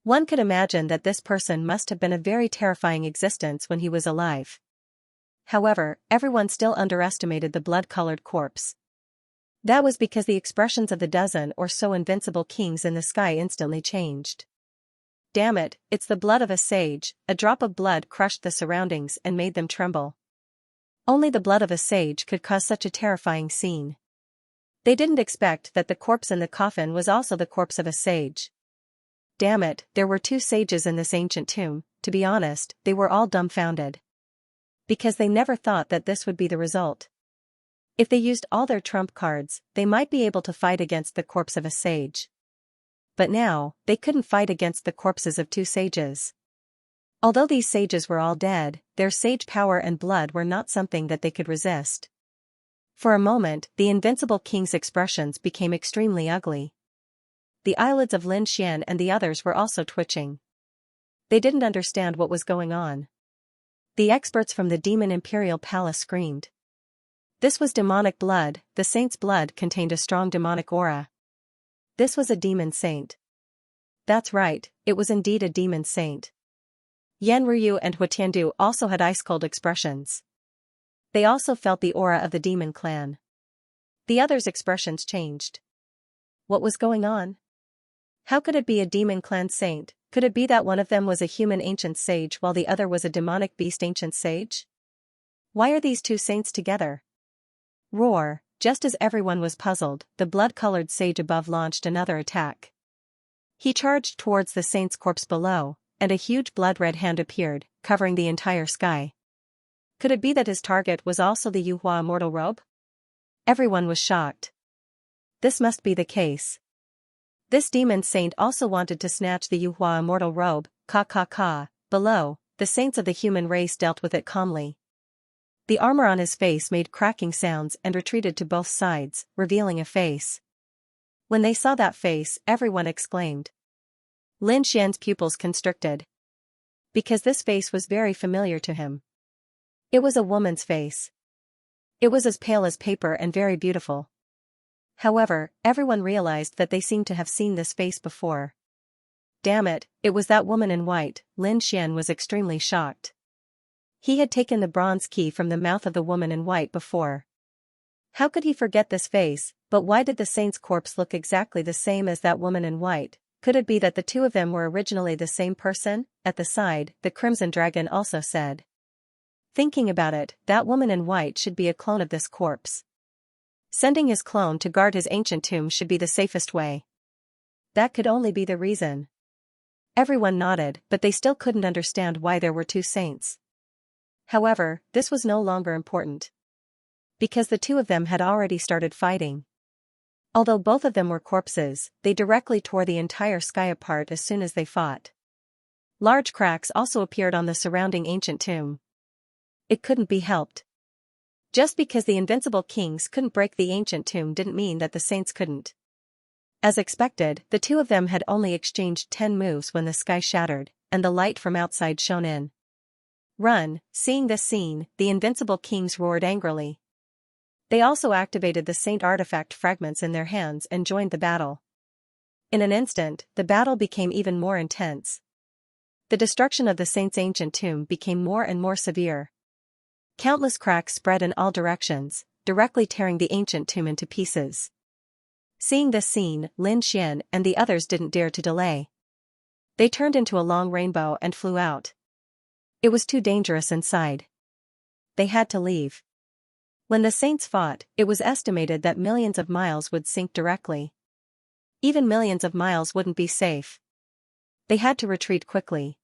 One could imagine that this person must have been a very terrifying existence when he was alive. However, everyone still underestimated the blood-colored corpse. That was because the expressions of the dozen or so invincible kings in the sky instantly changed. Damn it, it's the blood of a sage. A drop of blood crushed the surroundings and made them tremble. Only the blood of a sage could cause such a terrifying scene. They didn't expect that the corpse in the coffin was also the corpse of a sage. Damn it, there were two sages in this ancient tomb. To be honest, they were all dumbfounded. Because they never thought that this would be the result. If they used all their trump cards, they might be able to fight against the corpse of a sage. But now, they couldn't fight against the corpses of two sages. Although these sages were all dead, their sage power and blood were not something that they could resist. For a moment, the invincible king's expressions became extremely ugly. The eyelids of Lin Xian and the others were also twitching. They didn't understand what was going on. The experts from the Demon Imperial Palace screamed. This was demonic blood. The saint's blood contained a strong demonic aura. This was a demon saint. That's right, it was indeed a demon saint. Yan Ryu and Huatiandu also had ice-cold expressions. They also felt the aura of the demon clan. The others' expressions changed. What was going on? How could it be a demon clan saint? Could it be that one of them was a human ancient sage while the other was a demonic beast ancient sage? Why are these two saints together? Roar! Just as everyone was puzzled, the blood-colored sage above launched another attack. He charged towards the saint's corpse below, and a huge blood-red hand appeared, covering the entire sky. Could it be that his target was also the Yuhua immortal robe? Everyone was shocked. This must be the case. This demon saint also wanted to snatch the Yuhua immortal robe. Below, the saints of the human race dealt with it calmly. The armor on his face made cracking sounds and retreated to both sides, revealing a face. When they saw that face, everyone exclaimed. Lin Xian's pupils constricted. Because this face was very familiar to him. It was a woman's face. It was as pale as paper and very beautiful. However, everyone realized that they seemed to have seen this face before. Damn it, it was that woman in white. Lin Xian was extremely shocked. He had taken the bronze key from the mouth of the woman in white before. How could he forget this face? But why did the saint's corpse look exactly the same as that woman in white? Could it be that the two of them were originally the same person? At the side, the Crimson Dragon also said. Thinking about it, that woman in white should be a clone of this corpse. Sending his clone to guard his ancient tomb should be the safest way. That could only be the reason. Everyone nodded, but they still couldn't understand why there were two saints. However, this was no longer important. Because the two of them had already started fighting. Although both of them were corpses, they directly tore the entire sky apart as soon as they fought. Large cracks also appeared on the surrounding ancient tomb. It couldn't be helped. Just because the invincible kings couldn't break the ancient tomb didn't mean that the saints couldn't. As expected, the two of them had only exchanged 10 moves when the sky shattered, and the light from outside shone in. Run! Seeing this scene, the invincible kings roared angrily. They also activated the saint artifact fragments in their hands and joined the battle. In an instant, the battle became even more intense. The destruction of the saint's ancient tomb became more and more severe. Countless cracks spread in all directions, directly tearing the ancient tomb into pieces. Seeing this scene, Lin Xian and the others didn't dare to delay. They turned into a long rainbow and flew out. It was too dangerous inside. They had to leave. When the saints fought, it was estimated that millions of miles would sink directly. Even millions of miles wouldn't be safe. They had to retreat quickly.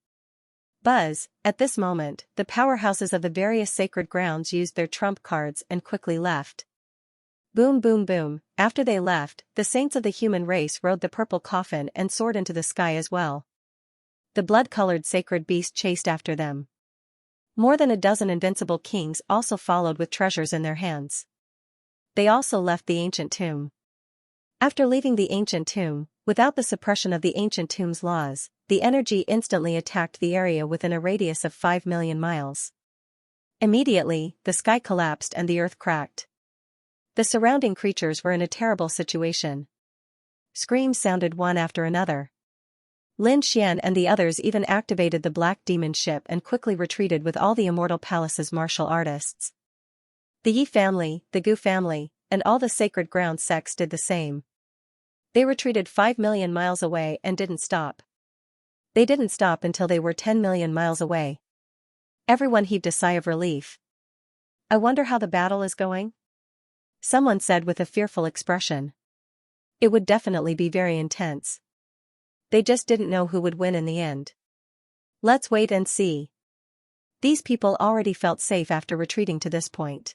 Buzz, at this moment, the powerhouses of the various sacred grounds used their trump cards and quickly left. Boom boom boom, after they left, the saints of the human race rode the purple coffin and soared into the sky as well. The blood-colored sacred beast chased after them. More than a dozen invincible kings also followed with treasures in their hands. They also left the ancient tomb. After leaving the ancient tomb, without the suppression of the ancient tomb's laws, the energy instantly attacked the area within a radius of 5 million miles. Immediately, the sky collapsed and the earth cracked. The surrounding creatures were in a terrible situation. Screams sounded one after another. Lin Xian and the others even activated the Black Demon ship and quickly retreated with all the Immortal Palace's martial artists. The Yi family, the Gu family, and all the sacred ground sects did the same. They retreated 5 million miles away and didn't stop. They didn't stop until they were 10 million miles away. Everyone heaved a sigh of relief. "I wonder how the battle is going?" someone said with a fearful expression. It would definitely be very intense. They just didn't know who would win in the end. Let's wait and see. These people already felt safe after retreating to this point.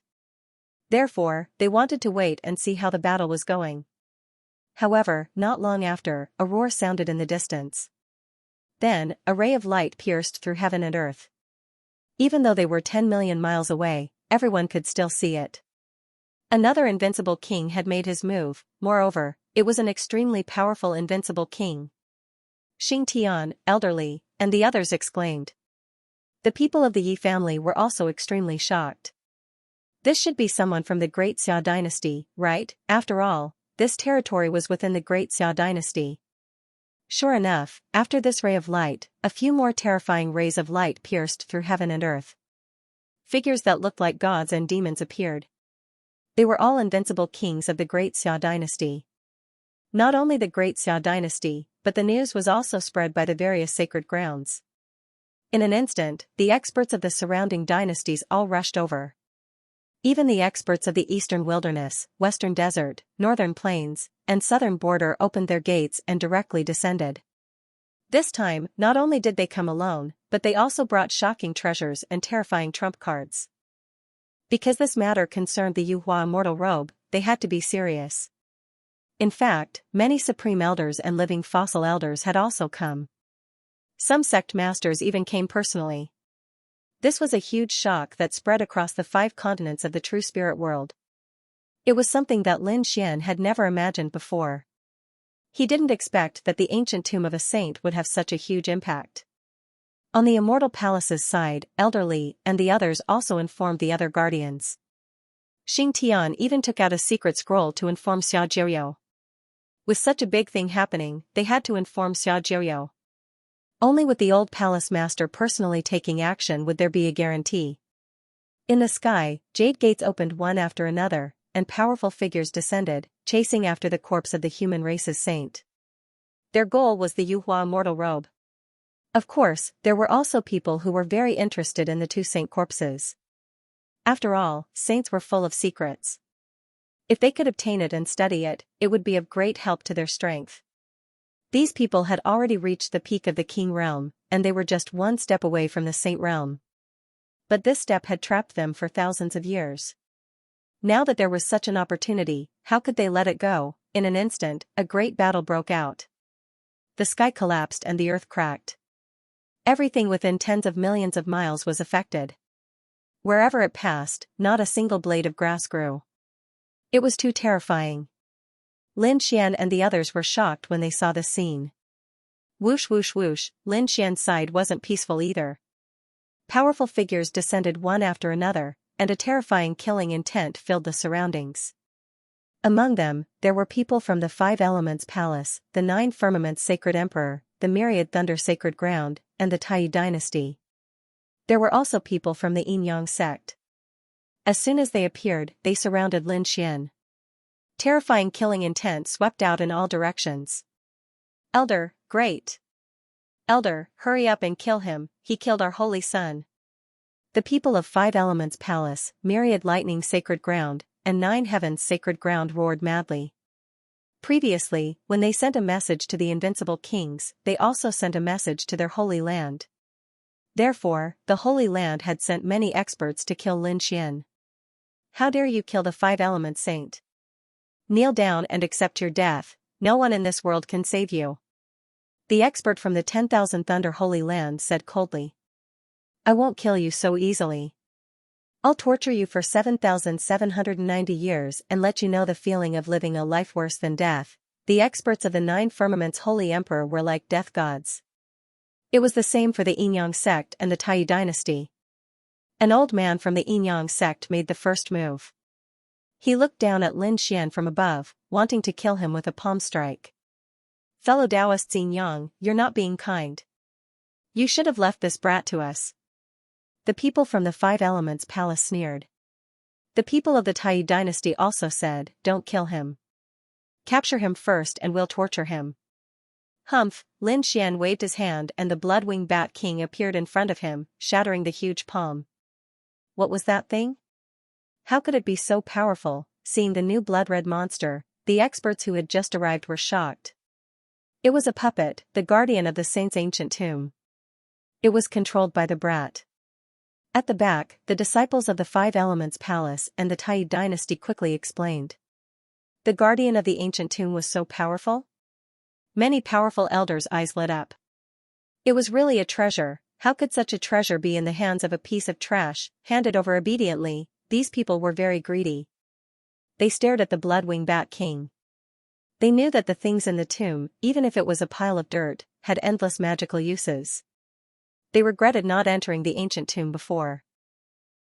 Therefore, they wanted to wait and see how the battle was going. However, not long after, a roar sounded in the distance. Then, a ray of light pierced through heaven and earth. Even though they were 10 million miles away, everyone could still see it. Another invincible king had made his move, moreover, it was an extremely powerful invincible king. Xianxia, elderly, and the others exclaimed. The people of the Yi family were also extremely shocked. This should be someone from the Great Xia dynasty, right? After all, this territory was within the Great Xia dynasty. Sure enough, after this ray of light, a few more terrifying rays of light pierced through heaven and earth. Figures that looked like gods and demons appeared. They were all invincible kings of the Great Xia dynasty. Not only the Great Xia dynasty, but the news was also spread by the various sacred grounds. In an instant, the experts of the surrounding dynasties all rushed over. Even the experts of the Eastern Wilderness, Western Desert, Northern Plains, and Southern Border opened their gates and directly descended. This time, not only did they come alone, but they also brought shocking treasures and terrifying trump cards. Because this matter concerned the Yuhua immortal robe, they had to be serious. In fact, many supreme elders and living fossil elders had also come. Some sect masters even came personally. This was a huge shock that spread across the 5 continents of the true spirit world. It was something that Lin Xian had never imagined before. He didn't expect that the ancient tomb of a saint would have such a huge impact. On the Immortal Palace's side, Elderly and the others also informed the other guardians. Xianxia even took out a secret scroll to inform Xia Jiuyou. With such a big thing happening, they had to inform Xia Jiuyou. Only with the old palace master personally taking action would there be a guarantee. In the sky, jade gates opened one after another, and powerful figures descended, chasing after the corpse of the human race's saint. Their goal was the Yuhua immortal robe. Of course, there were also people who were very interested in the 2 saint corpses. After all, saints were full of secrets. If they could obtain it and study it, it would be of great help to their strength. These people had already reached the peak of the king realm, and they were just one step away from the saint realm. But this step had trapped them for thousands of years. Now that there was such an opportunity, how could they let it go? In an instant, a great battle broke out. The sky collapsed and the earth cracked. Everything within tens of millions of miles was affected. Wherever it passed, not a single blade of grass grew. It was too terrifying. Lin Xian and the others were shocked when they saw this scene. Whoosh whoosh whoosh, Lin Xian's side wasn't peaceful either. Powerful figures descended one after another, and a terrifying killing intent filled the surroundings. Among them, there were people from the 5 Elements Palace, the 9 Firmaments Sacred Emperor, the Myriad Thunder Sacred Ground, and the Tai dynasty. There were also people from the Yin-Yang sect. As soon as they appeared, they surrounded Lin Xian. Terrifying killing intent swept out in all directions. Elder, great! Elder, hurry up and kill him, he killed our holy son. The people of 5 Elements Palace, Myriad Lightning Sacred Ground, and 9 Heavens Sacred Ground roared madly. Previously, when they sent a message to the invincible kings, they also sent a message to their holy land. Therefore, the Holy Land had sent many experts to kill Lin Xian. How dare you kill the five elements saint? Kneel down and accept your death, no one in this world can save you. The expert from the 10,000 Thunder Holy Land said coldly. I won't kill you so easily. I'll torture you for 7,790 years and let you know the feeling of living a life worse than death. The experts of the Nine Firmaments Holy Emperor were like death gods. It was the same for the Yinyang sect and the Taiyi dynasty. An old man from the Yinyang sect made the first move. He looked down at Lin Xian from above, wanting to kill him with a palm strike. Fellow Taoist Yinyang, you're not being kind. You should have left this brat to us. The people from the Five Elements Palace sneered. The people of the Taiyi dynasty also said, don't kill him. Capture him first and we'll torture him. Humph, Lin Xian waved his hand and the Bloodwing Bat King appeared in front of him, shattering the huge palm. What was that thing? How could it be so powerful? Seeing the new blood-red monster, the experts who had just arrived were shocked. It was a puppet, the guardian of the saint's ancient tomb. It was controlled by the brat. At the back, the disciples of the Five Elements Palace and the Taiyi dynasty quickly explained. The guardian of the ancient tomb was so powerful? Many powerful elders' eyes lit up. It was really a treasure. How could such a treasure be in the hands of a piece of trash, handed over obediently? These people were very greedy. They stared at the Bloodwing Bat King. They knew that the things in the tomb, even if it was a pile of dirt, had endless magical uses. They regretted not entering the ancient tomb before.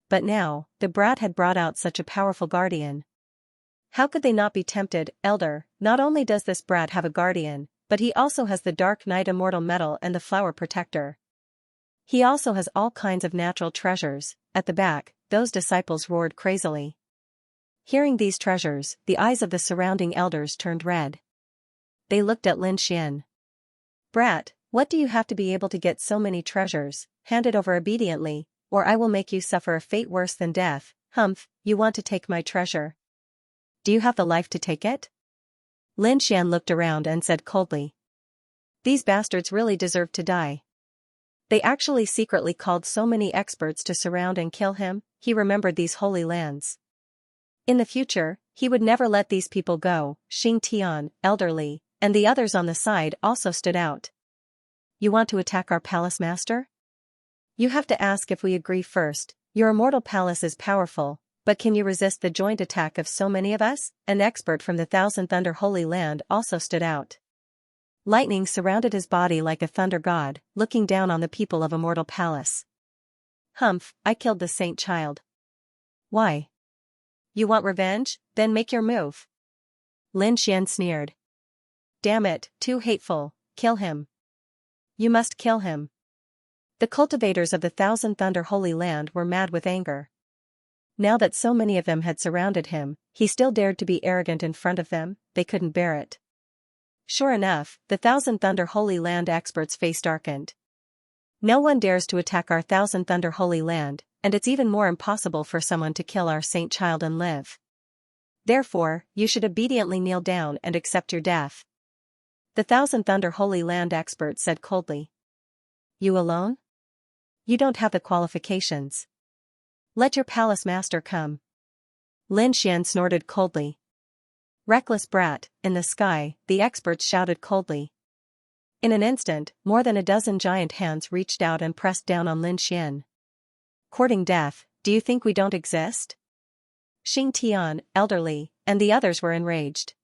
But now, the brat had brought out such a powerful guardian. How could they not be tempted? Elder, not only does this brat have a guardian, but he also has the Dark Knight Immortal Medal and the Flower Protector. He also has all kinds of natural treasures. At the back, those disciples roared crazily. Hearing these treasures, the eyes of the surrounding elders turned red. They looked at Lin Xian. Brat, what do you have to be able to get so many treasures? Hand it over obediently, or I will make you suffer a fate worse than death. Humph, you want to take my treasure? Do you have the life to take it? Lin Xian looked around and said coldly. These bastards really deserve to die. They actually secretly called so many experts to surround and kill him. He remembered these holy lands. In the future, he would never let these people go. Xing Tian, elderly, and the others on the side also stood out. You want to attack our palace master? You have to ask if we agree first. Your immortal palace is powerful, but can you resist the joint attack of so many of us? An expert from the Thousand Thunder Holy Land also stood out. Lightning surrounded his body like a thunder god, looking down on the people of Immortal Palace. Humph, I killed the saint child. Why? You want revenge? Then make your move. Lin Xian sneered. Damn it, too hateful, kill him. You must kill him. The cultivators of the Thousand Thunder Holy Land were mad with anger. Now that so many of them had surrounded him, he still dared to be arrogant in front of them. They couldn't bear it. Sure enough, the Thousand Thunder Holy Land experts' face darkened. No one dares to attack our Thousand Thunder Holy Land, and it's even more impossible for someone to kill our saint child and live. Therefore, you should obediently kneel down and accept your death. The Thousand Thunder Holy Land expert said coldly. You alone? You don't have the qualifications. Let your palace master come. Lin Xian snorted coldly. Reckless brat, in the sky, the experts shouted coldly. In an instant, more than a dozen giant hands reached out and pressed down on Lin Xian. Courting death, do you think we don't exist? Xing Tian, elderly, and the others were enraged.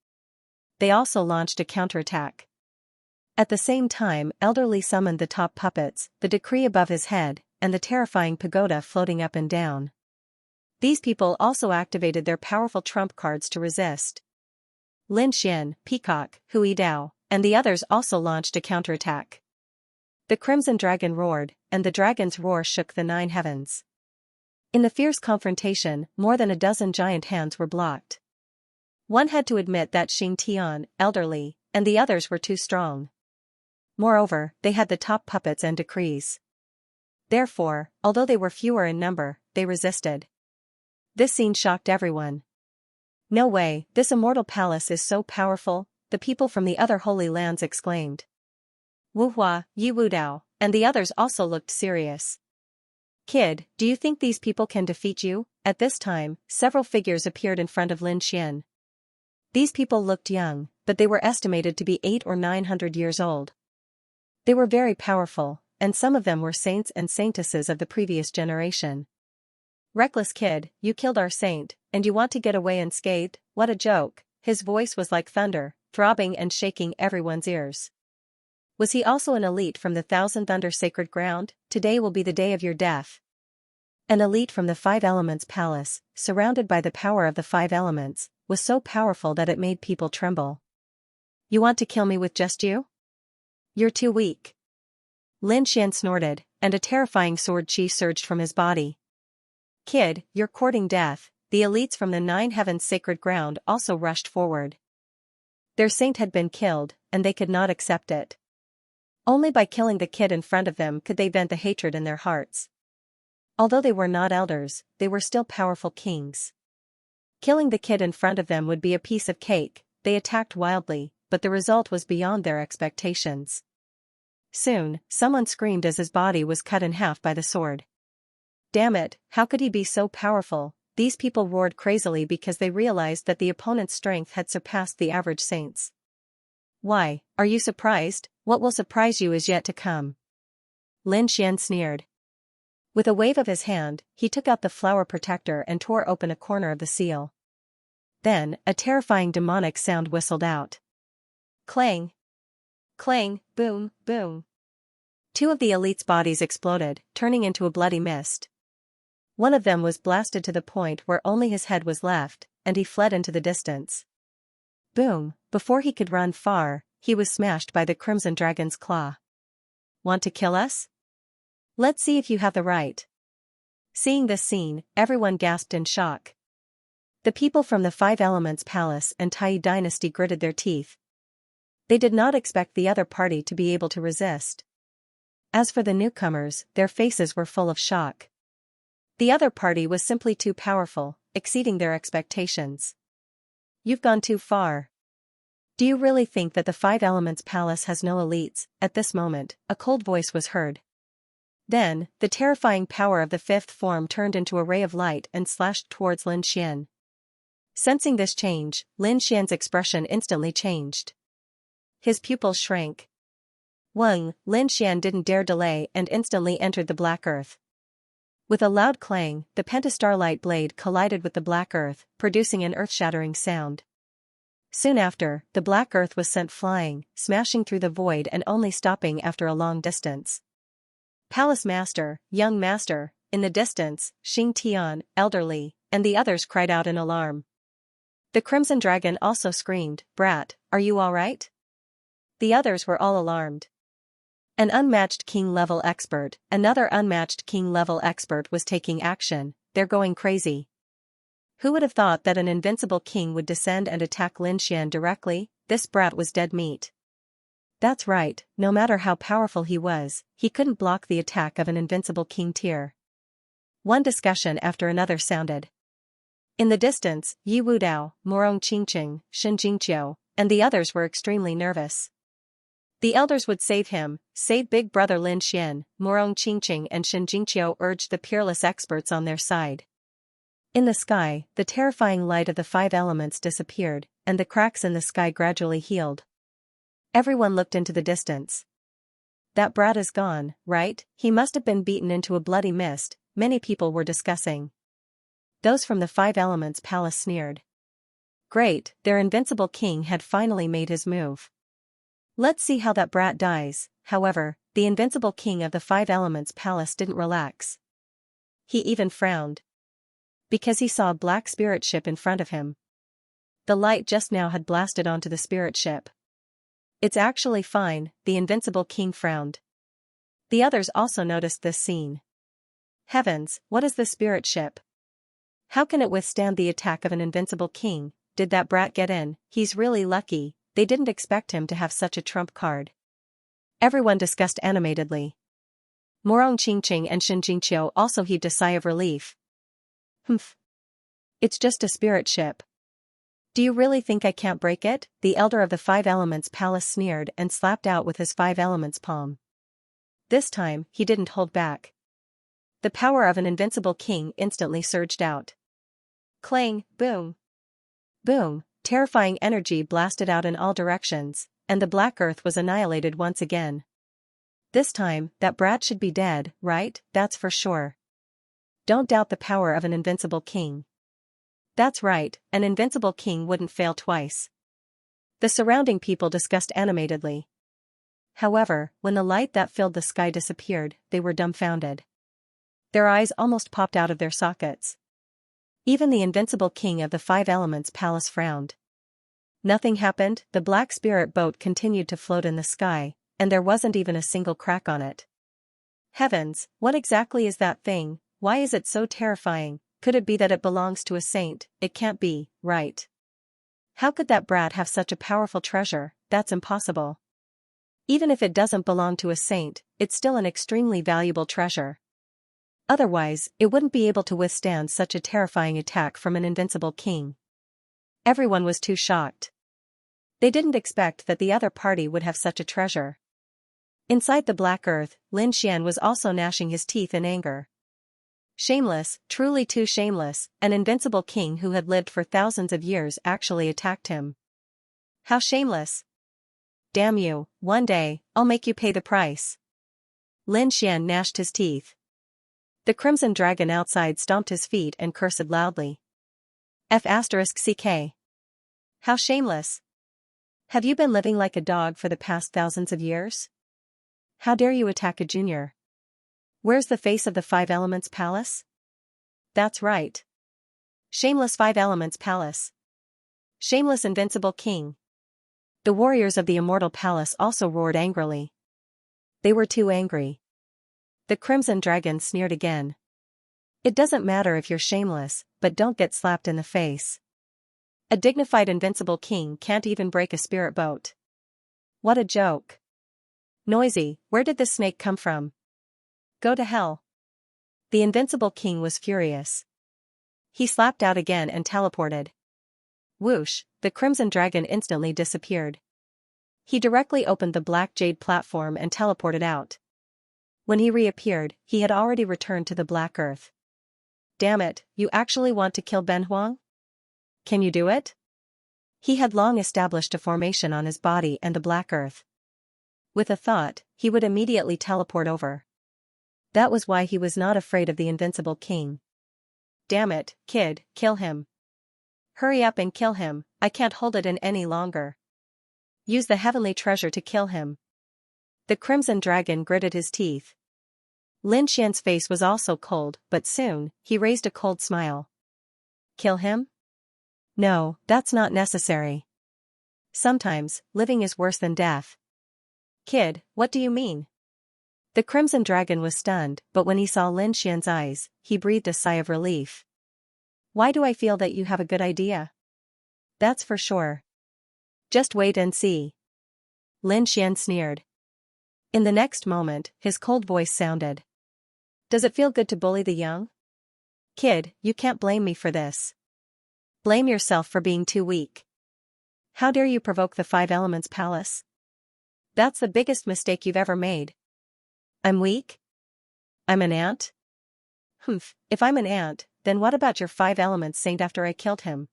They also launched a counterattack. At the same time, elderly summoned the top puppets, the decree above his head, and the terrifying pagoda floating up and down. These people also activated their powerful trump cards to resist. Lin Xian, Peacock, Hui Dao, and the others also launched a counterattack. The Crimson Dragon roared, and the dragon's roar shook the 9 heavens. In the fierce confrontation, more than a dozen giant hands were blocked. One had to admit that Xing Tian, elderly, and the others were too strong. Moreover, they had the top puppets and decrees. Therefore, although they were fewer in number, they resisted. This scene shocked everyone. No way, this immortal palace is so powerful, the people from the other holy lands exclaimed. Wu Hua, Yi Wu Dao, and the others also looked serious. Kid, do you think these people can defeat you? At this time, several figures appeared in front of Lin Xian. These people looked young, but they were estimated to be 800 or 900 years old. They were very powerful, and some of them were saints and saintesses of the previous generation. Reckless kid, you killed our saint, and you want to get away unscathed? What a joke. His voice was like thunder, throbbing and shaking everyone's ears. Was he also an elite from the Thousand Thunder Sacred Ground? Today will be the day of your death. An elite from the Five Elements Palace, surrounded by the power of the five elements, was so powerful that it made people tremble. You want to kill me with just you? You're too weak. Lin Xian snorted, and a terrifying sword chi surged from his body. Kid, you're courting death. The elites from the Nine Heavens Sacred Ground also rushed forward. Their saint had been killed, and they could not accept it. Only by killing the kid in front of them could they vent the hatred in their hearts. Although they were not elders, they were still powerful kings. Killing the kid in front of them would be a piece of cake. They attacked wildly, but the result was beyond their expectations. Soon, someone screamed as his body was cut in half by the sword. Damn it, how could he be so powerful? These people roared crazily because they realized that the opponent's strength had surpassed the average saint's. Why, are you surprised? What will surprise you is yet to come. Lin Xian sneered. With a wave of his hand, he took out the flower protector and tore open a corner of the seal. Then, a terrifying demonic sound whistled out. Clang! Clang, boom, boom. Two of the elite's bodies exploded, turning into a bloody mist. One of them was blasted to the point where only his head was left, and he fled into the distance. Boom, before he could run far, he was smashed by the Crimson Dragon's claw. Want to kill us? Let's see if you have the right. Seeing this scene, everyone gasped in shock. The people from the Five Elements Palace and Tai Dynasty gritted their teeth. They did not expect the other party to be able to resist. As for the newcomers, their faces were full of shock. The other party was simply too powerful, exceeding their expectations. You've gone too far. Do you really think that the Five Elements Palace has no elites? At this moment, a cold voice was heard. Then, the terrifying power of the fifth form turned into a ray of light and slashed towards Lin Xian. Sensing this change, Lin Xian's expression instantly changed. His pupils shrank. Lin Xian didn't dare delay and instantly entered the black earth. With a loud clang, the pentastarlight blade collided with the black earth, producing an earth-shattering sound. Soon after, the black earth was sent flying, smashing through the void and only stopping after a long distance. Palace Master, Young Master, in the distance, Xing Tian, elderly, and the others cried out in alarm. The Crimson Dragon also screamed, Brat, are you all right? The others were all alarmed. An unmatched king-level expert, another unmatched king-level expert was taking action. They're going crazy. Who would have thought that an invincible king would descend and attack Lin Xian directly? This brat was dead meat. That's right, no matter how powerful he was, he couldn't block the attack of an invincible king tier. One discussion after another sounded. In the distance, Yi Wudao, Morong Qingqing, Shen Jingqiu, and the others were extremely nervous. The elders would save him, save big brother Lin Xian. Morong Qingqing and Shen Jingqiu urged the peerless experts on their side. In the sky, the terrifying light of the five elements disappeared, and the cracks in the sky gradually healed. Everyone looked into the distance. That brat is gone, right? He must have been beaten into a bloody mist, many people were discussing. Those from the Five Elements Palace sneered. Great, their invincible king had finally made his move. Let's see how that brat dies. However, the invincible king of the Five Elements Palace didn't relax. He even frowned. Because he saw a black spirit ship in front of him. The light just now had blasted onto the spirit ship. It's actually fine, the invincible king frowned. The others also noticed this scene. Heavens, what is the spirit ship? How can it withstand the attack of an invincible king? Did that brat get in? He's really lucky, they didn't expect him to have such a trump card. Everyone discussed animatedly. Morong Qingqing and Shen Jingqiu also heaved a sigh of relief. Humph. It's just a spirit ship. Do you really think I can't break it? The elder of the Five Elements Palace sneered and slapped out with his Five Elements palm. This time, he didn't hold back. the power of an invincible king instantly surged out. Clang, boom. Boom, terrifying energy blasted out in all directions, and the black earth was annihilated once again. This time, that brat should be dead, right? That's for sure. Don't doubt the power of an invincible king. That's right, an invincible king wouldn't fail twice. The surrounding people discussed animatedly. However, when the light that filled the sky disappeared, they were dumbfounded. Their eyes almost popped out of their sockets. Even the invincible king of the five elements palace frowned. Nothing happened, the black spirit boat continued to float in the sky, and there wasn't even a single crack on it. Heavens, what exactly is that thing? Why is it so terrifying? Could it be that it belongs to a saint? It can't be, right? How could that brat have such a powerful treasure? That's impossible. Even if it doesn't belong to a saint, it's still an extremely valuable treasure. Otherwise, it wouldn't be able to withstand such a terrifying attack from an invincible king. Everyone was too shocked. They didn't expect that the other party would have such a treasure. Inside the black earth, Lin Xian was also gnashing his teeth in anger. Shameless, truly too shameless, an invincible king who had lived for thousands of years actually attacked him. How shameless! Damn you, one day, I'll make you pay the price. Lin Xian gnashed his teeth. The crimson dragon outside stomped his feet and cursed loudly. F***ck. How shameless! Have you been living like a dog for the past thousands of years? How dare you attack a junior? Where's the face of the Five Elements Palace? That's right. Shameless Five Elements Palace. Shameless invincible king. The warriors of the Immortal Palace also roared angrily. They were too angry. The crimson dragon sneered again. It doesn't matter if you're shameless, but don't get slapped in the face. A dignified invincible king can't even break a spirit boat. What a joke. Noisy, where did this snake come from? Go to hell. The invincible king was furious. He slapped out again and teleported. Whoosh, the crimson dragon instantly disappeared. He directly opened the black jade platform and teleported out. When he reappeared, he had already returned to the black earth. Damn it, you actually want to kill Ben Huang? Can you do it? He had long established a formation on his body and the black earth. With a thought, he would immediately teleport over. That was why he was not afraid of the invincible king. Damn it, kid, kill him. Hurry up and kill him, I can't hold it in any longer. Use the heavenly treasure to kill him. The crimson dragon gritted his teeth. Lin Xian's face was also cold, but soon, he raised a cold smile. Kill him? No, that's not necessary. Sometimes, living is worse than death. Kid, what do you mean? The crimson dragon was stunned, but when he saw Lin Xian's eyes, he breathed a sigh of relief. Why do I feel that you have a good idea? That's for sure. Just wait and see. Lin Xian sneered. In the next moment, his cold voice sounded. Does it feel good to bully the young? Kid, you can't blame me for this. Blame yourself for being too weak. How dare you provoke the Five Elements Palace? That's the biggest mistake you've ever made. I'm weak? I'm an ant? Humph, if I'm an ant, then what about your Five Elements saint after I killed him?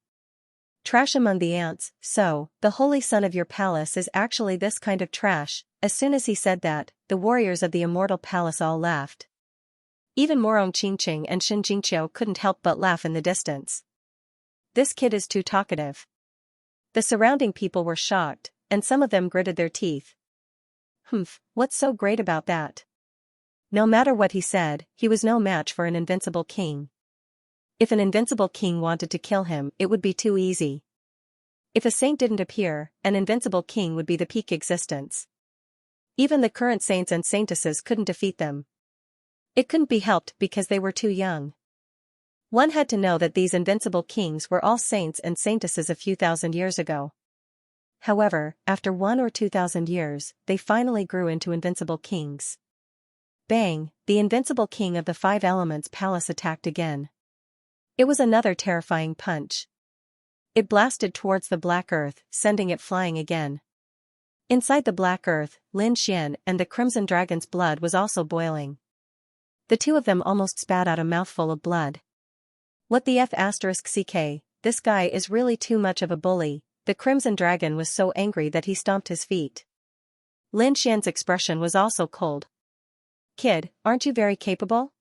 Trash among the ants, so, the holy son of your palace is actually this kind of trash. As soon as he said that, the warriors of the Immortal Palace all laughed. Even Morong Qingqing and Shin Jingqiu couldn't help but laugh in the distance. This kid is too talkative. The surrounding people were shocked, and some of them gritted their teeth. Humph, what's so great about that? No matter what he said, he was no match for an invincible king. If an invincible king wanted to kill him, it would be too easy. If a saint didn't appear, an invincible king would be the peak existence. Even the current saints and saintesses couldn't defeat them. It couldn't be helped because they were too young. One had to know that these invincible kings were all saints and saintesses a few thousand years ago. However, after 1 or 2,000 years, they finally grew into invincible kings. Bang, the invincible king of the Five Elements Palace attacked again. It was another terrifying punch. It blasted towards the black earth, sending it flying again. Inside the black earth, Lin Xian and the crimson dragon's blood was also boiling. The two of them almost spat out a mouthful of blood. What the f***ck, this guy is really too much of a bully. The Crimson Dragon was so angry that he stomped his feet. Lin Xian's expression was also cold. Kid, aren't you very capable?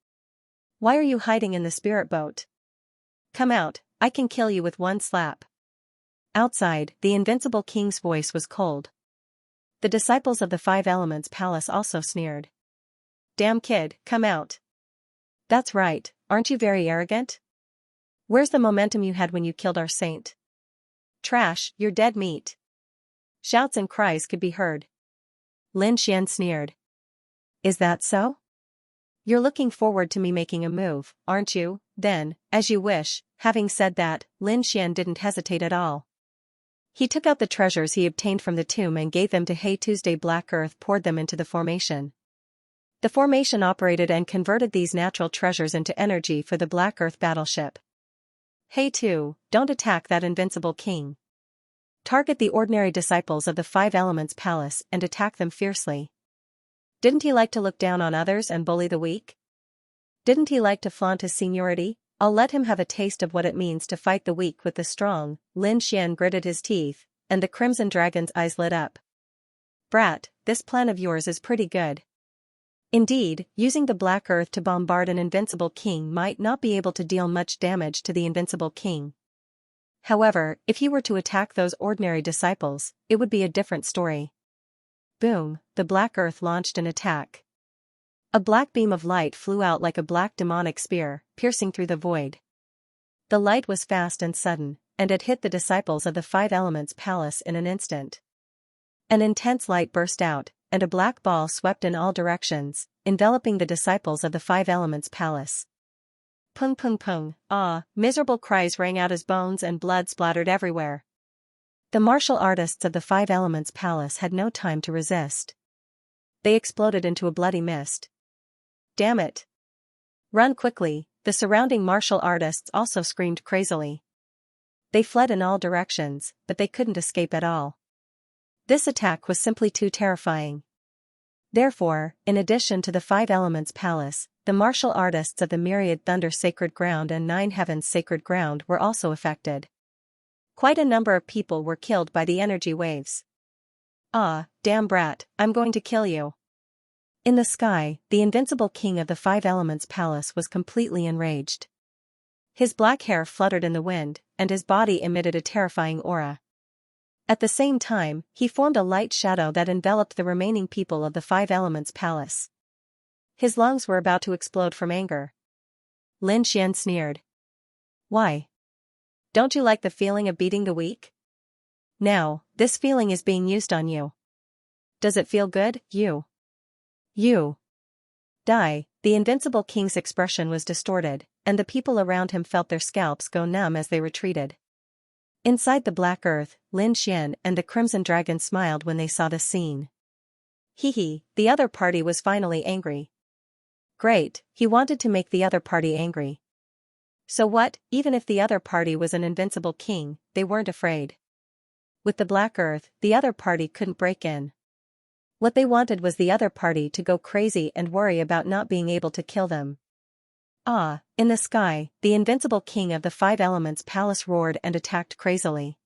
Why are you hiding in the spirit boat? Come out, I can kill you with one slap. Outside, the invincible king's voice was cold. The disciples of the Five Elements Palace also sneered. Damn kid, come out. That's right, aren't you very arrogant? Where's the momentum you had when you killed our saint? Trash, you're dead meat. Shouts and cries could be heard. Lin Xian sneered. Is that so? You're looking forward to me making a move, aren't you? Then, as you wish. Having said that, Lin Xian didn't hesitate at all. He took out the treasures he obtained from the tomb and gave them to Hey Tuesday. Black Earth poured them into the formation. The formation operated and converted these natural treasures into energy for the Black Earth battleship. Hey 2, don't attack that invincible king. Target the ordinary disciples of the Five Elements Palace and attack them fiercely. Didn't he like to look down on others and bully the weak? Didn't he like to flaunt his seniority? I'll let him have a taste of what it means to fight the weak with the strong. Lin Xian gritted his teeth, and the Crimson Dragon's eyes lit up. Brat, this plan of yours is pretty good. Indeed, using the Black Earth to bombard an invincible king might not be able to deal much damage to the invincible king. However, if he were to attack those ordinary disciples, it would be a different story. Boom, the Black Earth launched an attack. A black beam of light flew out like a black demonic spear, piercing through the void. The light was fast and sudden, and it hit the disciples of the Five Elements Palace in an instant. An intense light burst out, and a black ball swept in all directions, enveloping the disciples of the Five Elements Palace. Pung pung pung, ah, miserable cries rang out as bones and blood splattered everywhere. The martial artists of the Five Elements Palace had no time to resist. They exploded into a bloody mist. Damn it! Run quickly, the surrounding martial artists also screamed crazily. They fled in all directions, but they couldn't escape at all. This attack was simply too terrifying. Therefore, in addition to the Five Elements Palace, the martial artists of the Myriad Thunder Sacred Ground and Nine Heavens Sacred Ground were also affected. Quite a number of people were killed by the energy waves. Ah, damn brat, I'm going to kill you. In the sky, the invincible king of the Five Elements Palace was completely enraged. His black hair fluttered in the wind, and his body emitted a terrifying aura. At the same time, he formed a light shadow that enveloped the remaining people of the Five Elements Palace. His lungs were about to explode from anger. Lin Xian sneered. Why? Don't you like the feeling of beating the weak? Now, this feeling is being used on you. Does it feel good, you? You. Die. The invincible king's expression was distorted, and the people around him felt their scalps go numb as they retreated. Inside the Black Earth, Lin Xian and the Crimson Dragon smiled when they saw this scene. Hee, the other party was finally angry. Great, he wanted to make the other party angry. So what, even if the other party was an invincible king, they weren't afraid. With the Black Earth, the other party couldn't break in. What they wanted was the other party to go crazy and worry about not being able to kill them. Ah, in the sky, the invincible king of the Five Elements Palace roared and attacked crazily.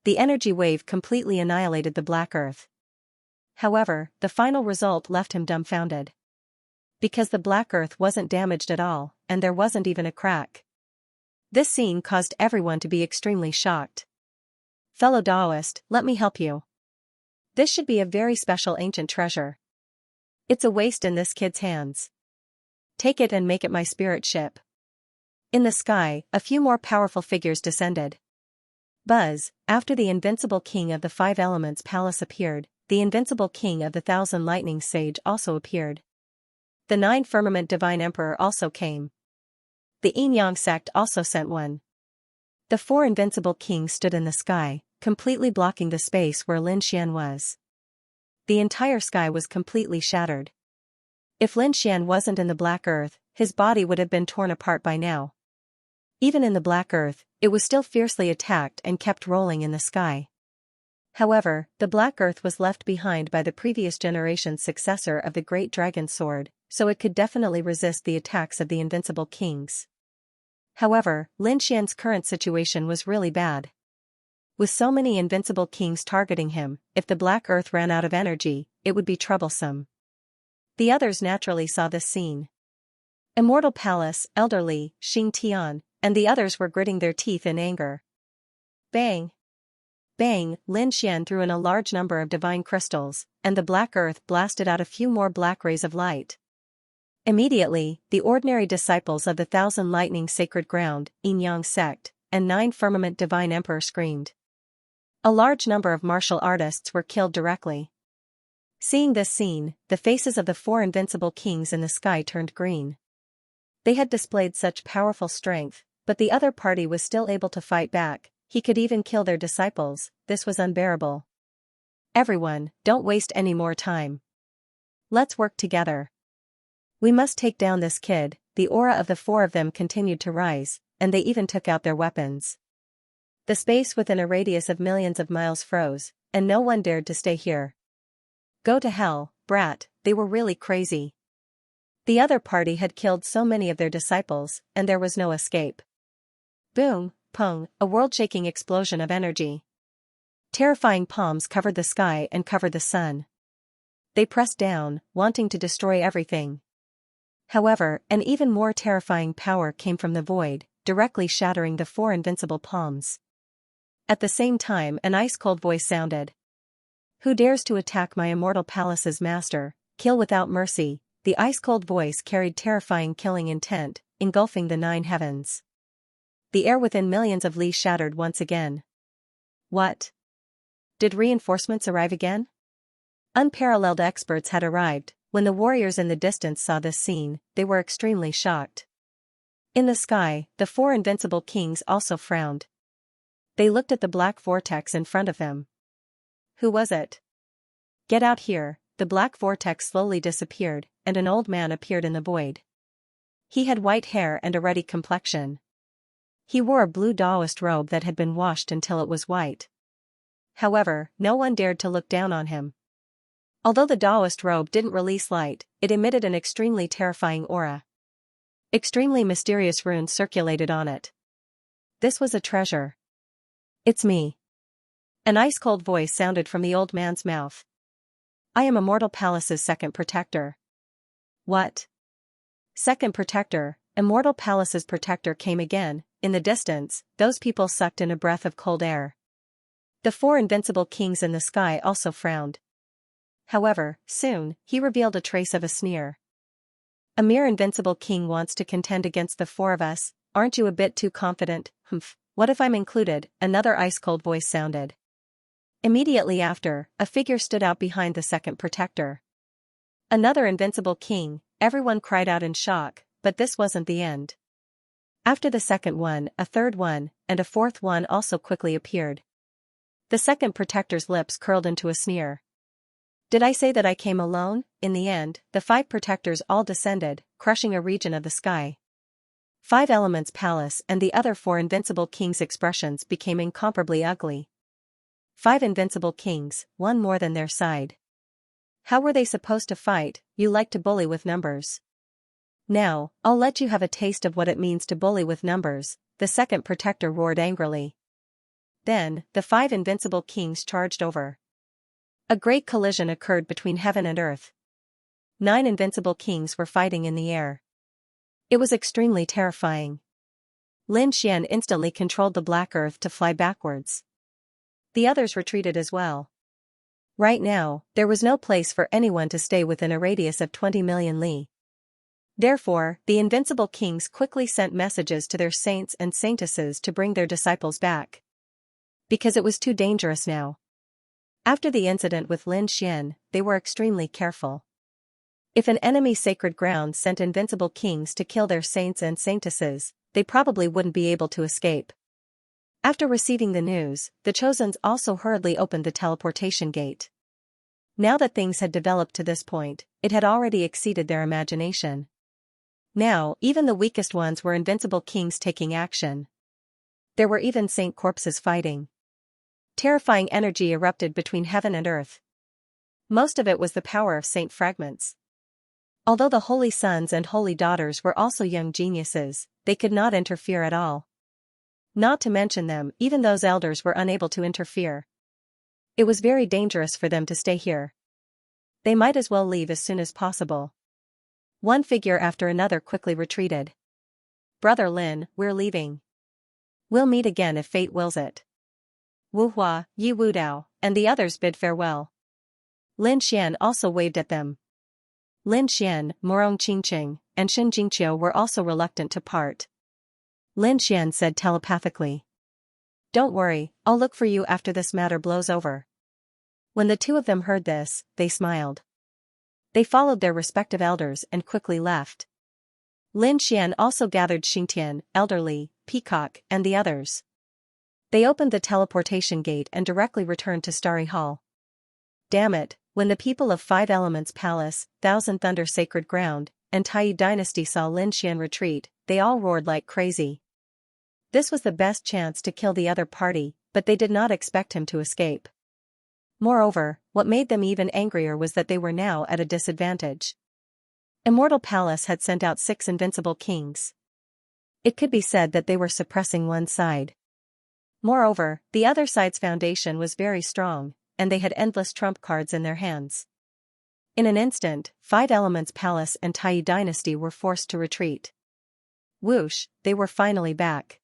The energy wave completely annihilated the Black Earth. However, the final result left him dumbfounded. Because the Black Earth wasn't damaged at all, and there wasn't even a crack. This scene caused everyone to be extremely shocked. Fellow Taoist, let me help you. This should be a very special ancient treasure. It's a waste in this kid's hands. Take it and make it my spirit ship. In the sky, a few more powerful figures descended. Buzz, after the invincible king of the Five Elements Palace appeared, the invincible king of the Thousand Lightning Sage also appeared. The Nine Firmament Divine Emperor also came. The Yin-Yang sect also sent one. The four invincible kings stood in the sky, completely blocking the space where Lin Xian was. The entire sky was completely shattered. If Lin Xian wasn't in the Black Earth, his body would have been torn apart by now. Even in the Black Earth, it was still fiercely attacked and kept rolling in the sky. However, the Black Earth was left behind by the previous generation's successor of the Great Dragon Sword, so it could definitely resist the attacks of the invincible kings. However, Lin Xian's current situation was really bad. With so many invincible kings targeting him, if the Black Earth ran out of energy, it would be troublesome. The others naturally saw this scene. Immortal Palace, Elderly, Xing Tian, and the others were gritting their teeth in anger. Bang! Bang! Lin Xian threw in a large number of divine crystals, and the Black Earth blasted out a few more black rays of light. Immediately, the ordinary disciples of the Thousand Lightning Sacred Ground, Yin-Yang sect, and 9 Firmament Divine Emperor screamed. A large number of martial artists were killed directly. Seeing this scene, the faces of the 4 invincible kings in the sky turned green. They had displayed such powerful strength, but the other party was still able to fight back. He could even kill their disciples. This was unbearable. Everyone, don't waste any more time. Let's work together. We must take down this kid. The aura of the 4 of them continued to rise, and they even took out their weapons. The space within a radius of millions of miles froze, and no one dared to stay here. Go to hell, brat, they were really crazy. The other party had killed so many of their disciples, and there was no escape. Boom, pung, a world-shaking explosion of energy. Terrifying palms covered the sky and covered the sun. They pressed down, wanting to destroy everything. However, an even more terrifying power came from the void, directly shattering the 4 invincible palms. At the same time, an ice-cold voice sounded. Who dares to attack my immortal palace's master? Kill without mercy. The ice-cold voice carried terrifying killing intent, engulfing the 9 heavens. The air within millions of li shattered once again. What? Did reinforcements arrive again? Unparalleled experts had arrived. When the warriors in the distance saw this scene, they were extremely shocked. In the sky, the 4 invincible kings also frowned. They looked at the black vortex in front of them. Who was it? Get out here. The black vortex slowly disappeared, and an old man appeared in the void. He had white hair and a ruddy complexion. He wore a blue Taoist robe that had been washed until it was white. However, no one dared to look down on him. Although the Taoist robe didn't release light, it emitted an extremely terrifying aura. Extremely mysterious runes circulated on it. This was a treasure. It's me. An ice-cold voice sounded from the old man's mouth. I am Immortal Palace's second protector. What? Second protector? Immortal Palace's protector came again. In the distance, those people sucked in a breath of cold air. The 4 invincible kings in the sky also frowned. However, soon, he revealed a trace of a sneer. A mere invincible king wants to contend against the 4 of us, aren't you a bit too confident? Humph, what if I'm included? Another ice-cold voice sounded. Immediately after, a figure stood out behind the second protector. Another invincible king. Everyone cried out in shock, but this wasn't the end. After the second one, a third one, and a fourth one also quickly appeared. The second protector's lips curled into a sneer. Did I say that I came alone? In the end, the 5 protectors all descended, crushing a region of the sky. 5 Elements Palace and the other 4 invincible kings' expressions became incomparably ugly. 5 invincible kings, one more than their side. How were they supposed to fight? You like to bully with numbers. Now, I'll let you have a taste of what it means to bully with numbers, the second protector roared angrily. Then, the 5 invincible kings charged over. A great collision occurred between heaven and earth. 9 invincible kings were fighting in the air. It was extremely terrifying. Lin Xian instantly controlled the Black Earth to fly backwards. The others retreated as well. Right now, there was no place for anyone to stay within a radius of 20 million li. Therefore, the invincible kings quickly sent messages to their saints and saintesses to bring their disciples back. Because it was too dangerous now. After the incident with Lin Xian, they were extremely careful. If an enemy sacred ground sent invincible kings to kill their saints and saintesses, they probably wouldn't be able to escape. After receiving the news, the Chosens also hurriedly opened the teleportation gate. Now that things had developed to this point, it had already exceeded their imagination. Now, even the weakest ones were invincible kings taking action. There were even saint corpses fighting. Terrifying energy erupted between heaven and earth. Most of it was the power of saint fragments. Although the holy sons and holy daughters were also young geniuses, they could not interfere at all. Not to mention them, even those elders were unable to interfere. It was very dangerous for them to stay here. They might as well leave as soon as possible. One figure after another quickly retreated. "Brother Lin, we're leaving. We'll meet again if fate wills it." Wu Hua, Yi Wudao, and the others bid farewell. Lin Xian also waved at them. Lin Xian, Morong Qingqing, and Shen Jingqiu were also reluctant to part. Lin Xian said telepathically, "Don't worry, I'll look for you after this matter blows over." When the two of them heard this, they smiled. They followed their respective elders and quickly left. Lin Xian also gathered Xingtian, Elderly, Peacock, and the others. They opened the teleportation gate and directly returned to Starry Hall. Damn it, when the people of Five Elements Palace, Thousand Thunder Sacred Ground, and Tai Dynasty saw Lin Xian retreat, they all roared like crazy. This was the best chance to kill the other party, but they did not expect him to escape. Moreover, what made them even angrier was that they were now at a disadvantage. Immortal Palace had sent out 6 invincible kings. It could be said that they were suppressing one side. Moreover, the other side's foundation was very strong, and they had endless trump cards in their hands. In an instant, Five Elements Palace and Tai Dynasty were forced to retreat. Whoosh, they were finally back.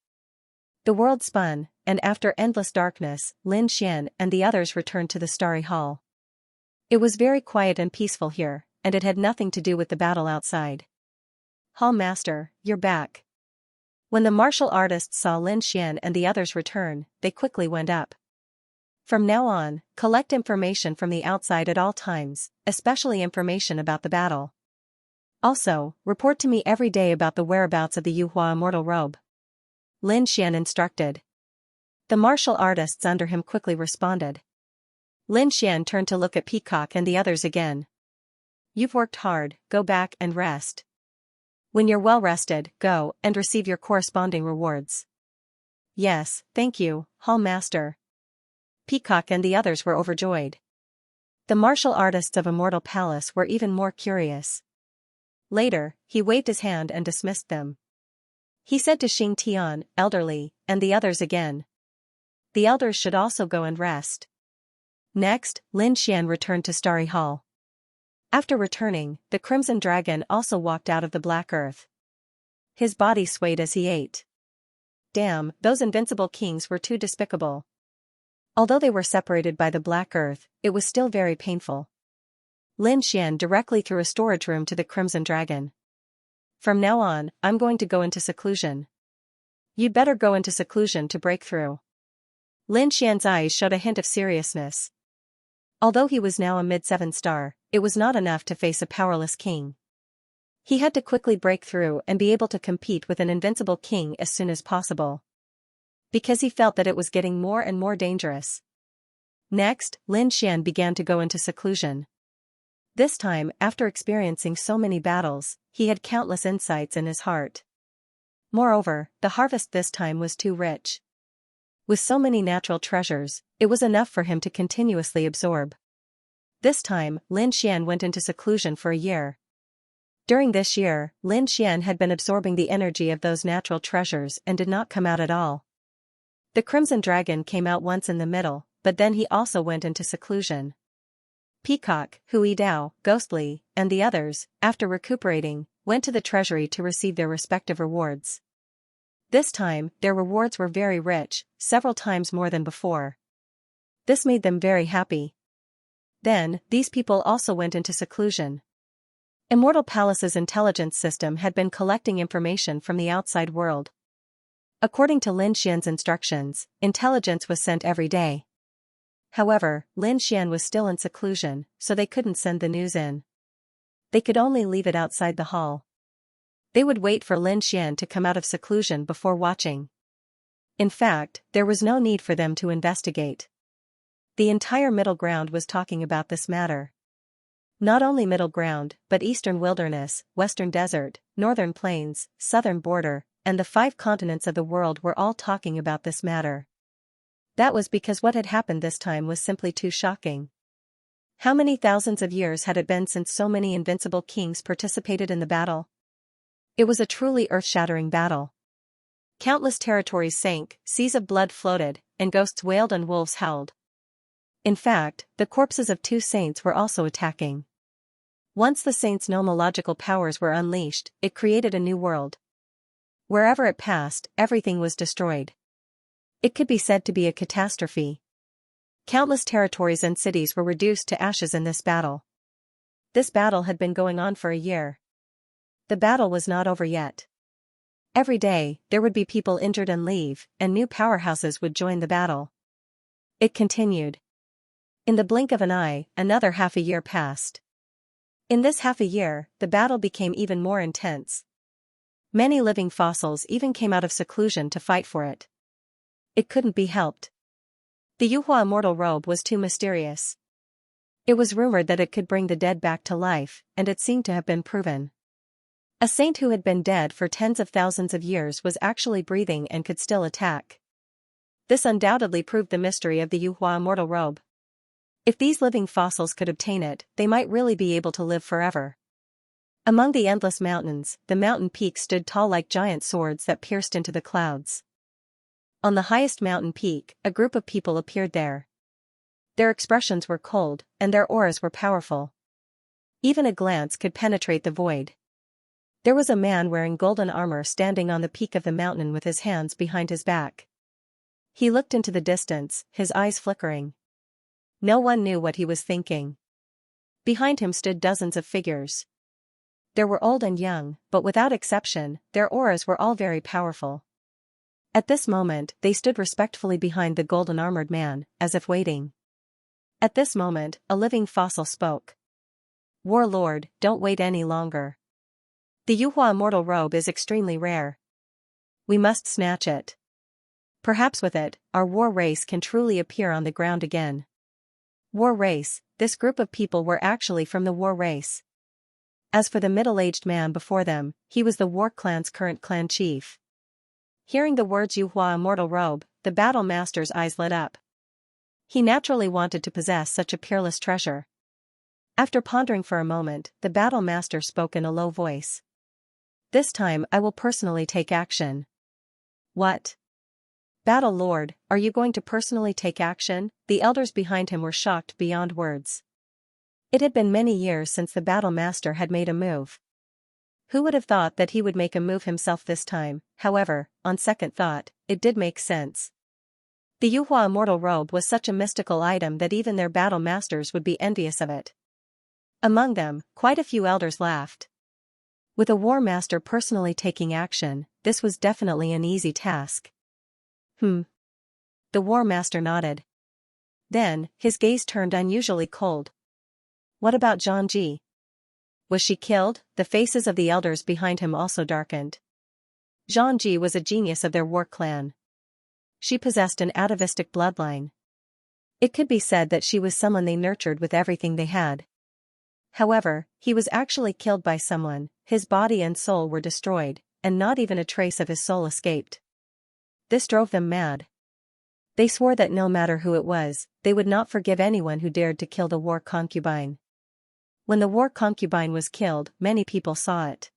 The world spun, and after endless darkness, Lin Xian and the others returned to the Starry Hall. It was very quiet and peaceful here, and it had nothing to do with the battle outside. "Hall Master, you're back." When the martial artists saw Lin Xian and the others return, they quickly went up. "From now on, collect information from the outside at all times, especially information about the battle. Also, report to me every day about the whereabouts of the Yuhua Immortal Robe," Lin Xian instructed. The martial artists under him quickly responded. Lin Xian turned to look at Peacock and the others again. "You've worked hard, go back and rest. When you're well rested, go and receive your corresponding rewards." "Yes, thank you, Hall Master." Peacock and the others were overjoyed. The martial artists of Immortal Palace were even more curious. Later, he waved his hand and dismissed them. He said to Xing Tian, Elderly, and the others again, "The elders should also go and rest." Next, Lin Xian returned to Starry Hall. After returning, the Crimson Dragon also walked out of the Black Earth. His body swayed as he ate. Damn, those invincible kings were too despicable. Although they were separated by the Black Earth, it was still very painful. Lin Xian directly threw a storage room to the Crimson Dragon. "From now on, I'm going to go into seclusion. You'd better go into seclusion to break through." Lin Xian's eyes showed a hint of seriousness. Although he was now a mid-7 star, it was not enough to face a powerless king. He had to quickly break through and be able to compete with an invincible king as soon as possible. Because he felt that it was getting more and more dangerous. Next, Lin Xian began to go into seclusion. This time, after experiencing so many battles, he had countless insights in his heart. Moreover, the harvest this time was too rich. With so many natural treasures, it was enough for him to continuously absorb. This time, Lin Xian went into seclusion for a year. During this year, Lin Xian had been absorbing the energy of those natural treasures and did not come out at all. The Crimson Dragon came out once in the middle, but then he also went into seclusion. Peacock, Hui Dao, Ghostly, and the others, after recuperating, went to the treasury to receive their respective rewards. This time, their rewards were very rich, several times more than before. This made them very happy. Then, these people also went into seclusion. Immortal Palace's intelligence system had been collecting information from the outside world. According to Lin Xian's instructions, intelligence was sent every day. However, Lin Xian was still in seclusion, so they couldn't send the news in. They could only leave it outside the hall. They would wait for Lin Xian to come out of seclusion before watching. In fact, there was no need for them to investigate. The entire Middle Ground was talking about this matter. Not only Middle Ground, but Eastern Wilderness, Western Desert, Northern Plains, Southern Border, and the 5 continents of the world were all talking about this matter. That was because what had happened this time was simply too shocking. How many thousands of years had it been since so many invincible kings participated in the battle? It was a truly earth-shattering battle. Countless territories sank, seas of blood floated, and ghosts wailed and wolves howled. In fact, the corpses of 2 saints were also attacking. Once the saints' nomological powers were unleashed, it created a new world. Wherever it passed, everything was destroyed. It could be said to be a catastrophe. Countless territories and cities were reduced to ashes in this battle. This battle had been going on for a year. The battle was not over yet. Every day, there would be people injured and leave, and new powerhouses would join the battle. It continued. In the blink of an eye, another half a year passed. In this half a year, the battle became even more intense. Many living fossils even came out of seclusion to fight for it. It couldn't be helped. The Yuhua immortal robe was too mysterious. It was rumored that it could bring the dead back to life, and it seemed to have been proven. A saint who had been dead for tens of thousands of years was actually breathing and could still attack. This undoubtedly proved the mystery of the Yuhua immortal robe. If these living fossils could obtain it, they might really be able to live forever. Among the endless mountains, the mountain peaks stood tall like giant swords that pierced into the clouds. On the highest mountain peak, a group of people appeared there. Their expressions were cold, and their auras were powerful. Even a glance could penetrate the void. There was a man wearing golden armor standing on the peak of the mountain with his hands behind his back. He looked into the distance, his eyes flickering. No one knew what he was thinking. Behind him stood dozens of figures. There were old and young, but without exception, their auras were all very powerful. At this moment, they stood respectfully behind the golden-armored man, as if waiting. At this moment, a living fossil spoke. "Warlord, don't wait any longer. The Yuhua immortal robe is extremely rare. We must snatch it. Perhaps with it, our war race can truly appear on the ground again." War race, this group of people were actually from the war race. As for the middle-aged man before them, he was the war clan's current clan chief. Hearing the words Yuhua immortal robe, the battle master's eyes lit up. He naturally wanted to possess such a peerless treasure. After pondering for a moment, the battle master spoke in a low voice. "This time I will personally take action." "What? Battle Lord, are you going to personally take action?" The elders behind him were shocked beyond words. It had been many years since the battle master had made a move. Who would have thought that he would make a move himself this time? However, on second thought, it did make sense. The Yuhua immortal robe was such a mystical item that even their battle masters would be envious of it. Among them, quite a few elders laughed. With a war master personally taking action, this was definitely an easy task. The war master nodded. Then, his gaze turned unusually cold. "What about Xianxia? Was she killed?" The faces of the elders behind him also darkened. Xianxia was a genius of their war clan. She possessed an atavistic bloodline. It could be said that she was someone they nurtured with everything they had. However, he was actually killed by someone, his body and soul were destroyed, and not even a trace of his soul escaped. This drove them mad. They swore that no matter who it was, they would not forgive anyone who dared to kill the war concubine. When the war concubine was killed, many people saw it.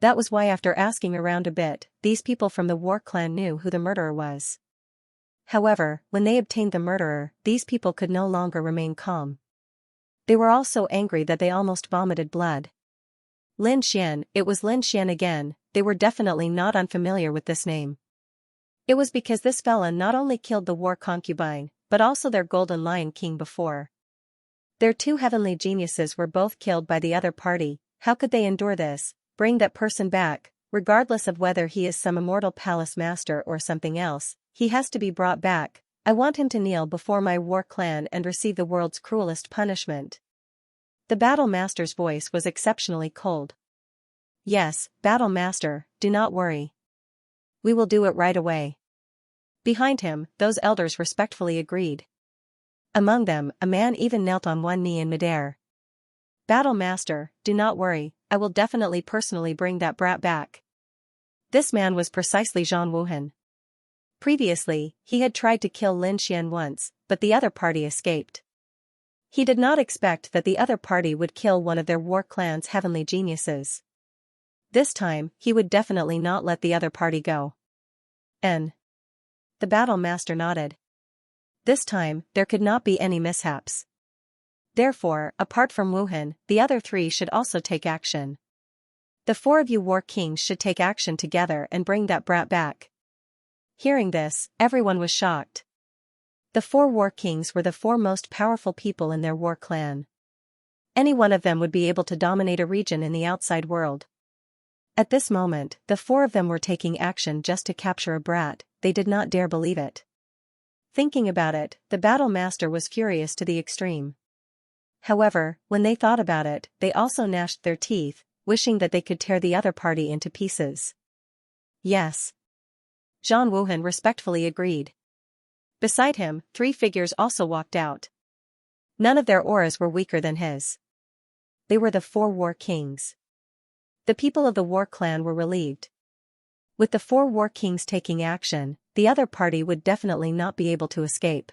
That was why after asking around a bit, these people from the war clan knew who the murderer was. However, when they obtained the murderer, these people could no longer remain calm. They were all so angry that they almost vomited blood. Lin Xian, it was Lin Xian again. They were definitely not unfamiliar with this name. It was because this fella not only killed the war concubine, but also their golden lion king before. Their 2 heavenly geniuses were both killed by the other party. How could they endure this? Bring that person back, regardless of whether he is some immortal palace master or something else, he has to be brought back. I want him to kneel before my war clan and receive the world's cruelest punishment. The battle master's voice was exceptionally cold. "Yes, battle master, do not worry. We will do it right away." Behind him, those elders respectfully agreed. Among them, a man even knelt on one knee in midair. "Battle master, do not worry, I will definitely personally bring that brat back." This man was precisely Zhang Wuhan. Previously, he had tried to kill Lin Xian once, but the other party escaped. He did not expect that the other party would kill one of their war clan's heavenly geniuses. This time, he would definitely not let the other party go. The battle master nodded. This time, there could not be any mishaps. Therefore, apart from Wuhan, the other three should also take action. The four of you war kings should take action together and bring that brat back. Hearing this, everyone was shocked. The four war kings were the four most powerful people in their war clan. Any one of them would be able to dominate a region in the outside world. At this moment, the four of them were taking action just to capture a brat. They did not dare believe it. Thinking about it, the battle master was furious to the extreme. However, when they thought about it, they also gnashed their teeth, wishing that they could tear the other party into pieces. Yes. Zhang Wuhan respectfully agreed. Beside him, three figures also walked out. None of their auras were weaker than his. They were the four war kings. The people of the war clan were relieved. With the four war kings taking action, the other party would definitely not be able to escape.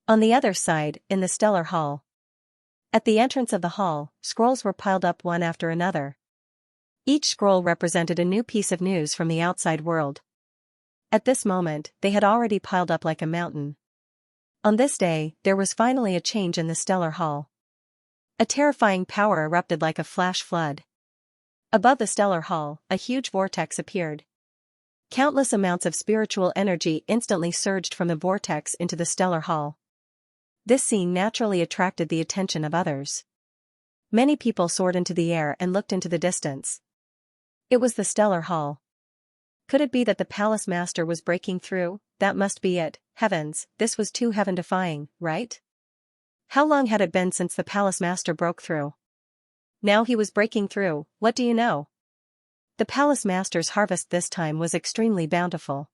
On the other side, in the Stellar Hall. At the entrance of the hall, scrolls were piled up one after another. Each scroll represented a new piece of news from the outside world. At this moment, they had already piled up like a mountain. On this day, there was finally a change in the Stellar Hall. A terrifying power erupted like a flash flood. Above the Stellar Hall, a huge vortex appeared. Countless amounts of spiritual energy instantly surged from the vortex into the Stellar Hall. This scene naturally attracted the attention of others. Many people soared into the air and looked into the distance. It was the Stellar Hall. Could it be that the palace master was breaking through? That must be it. Heavens, this was too heaven-defying, right? How long had it been since the palace master broke through? Now he was breaking through. What do you know? The palace master's harvest this time was extremely bountiful.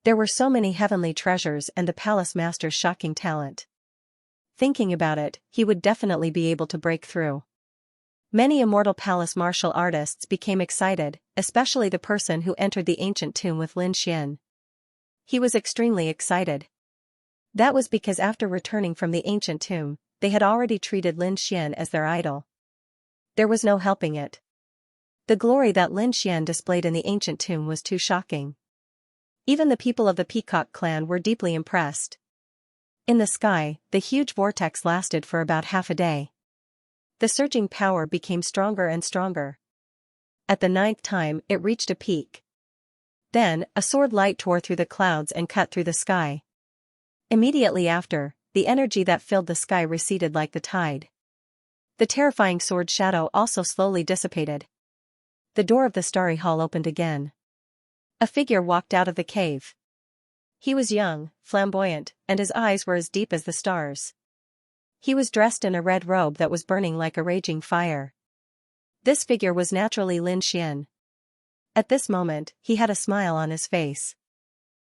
There were so many heavenly treasures and the palace master's shocking talent. Thinking about it, he would definitely be able to break through. Many immortal palace martial artists became excited, especially the person who entered the ancient tomb with Lin Xian. He was extremely excited. That was because after returning from the ancient tomb, they had already treated Lin Xian as their idol. There was no helping it. The glory that Lin Xian displayed in the ancient tomb was too shocking. Even the people of the Peacock clan were deeply impressed. In the sky, the huge vortex lasted for about half a day. The surging power became stronger and stronger. At the 9th time, it reached a peak. Then, a sword light tore through the clouds and cut through the sky. Immediately after, the energy that filled the sky receded like the tide. The terrifying sword shadow also slowly dissipated. The door of the starry hall opened again. A figure walked out of the cave. He was young, flamboyant, and his eyes were as deep as the stars. He was dressed in a red robe that was burning like a raging fire. This figure was naturally Lin Xian. At this moment, he had a smile on his face.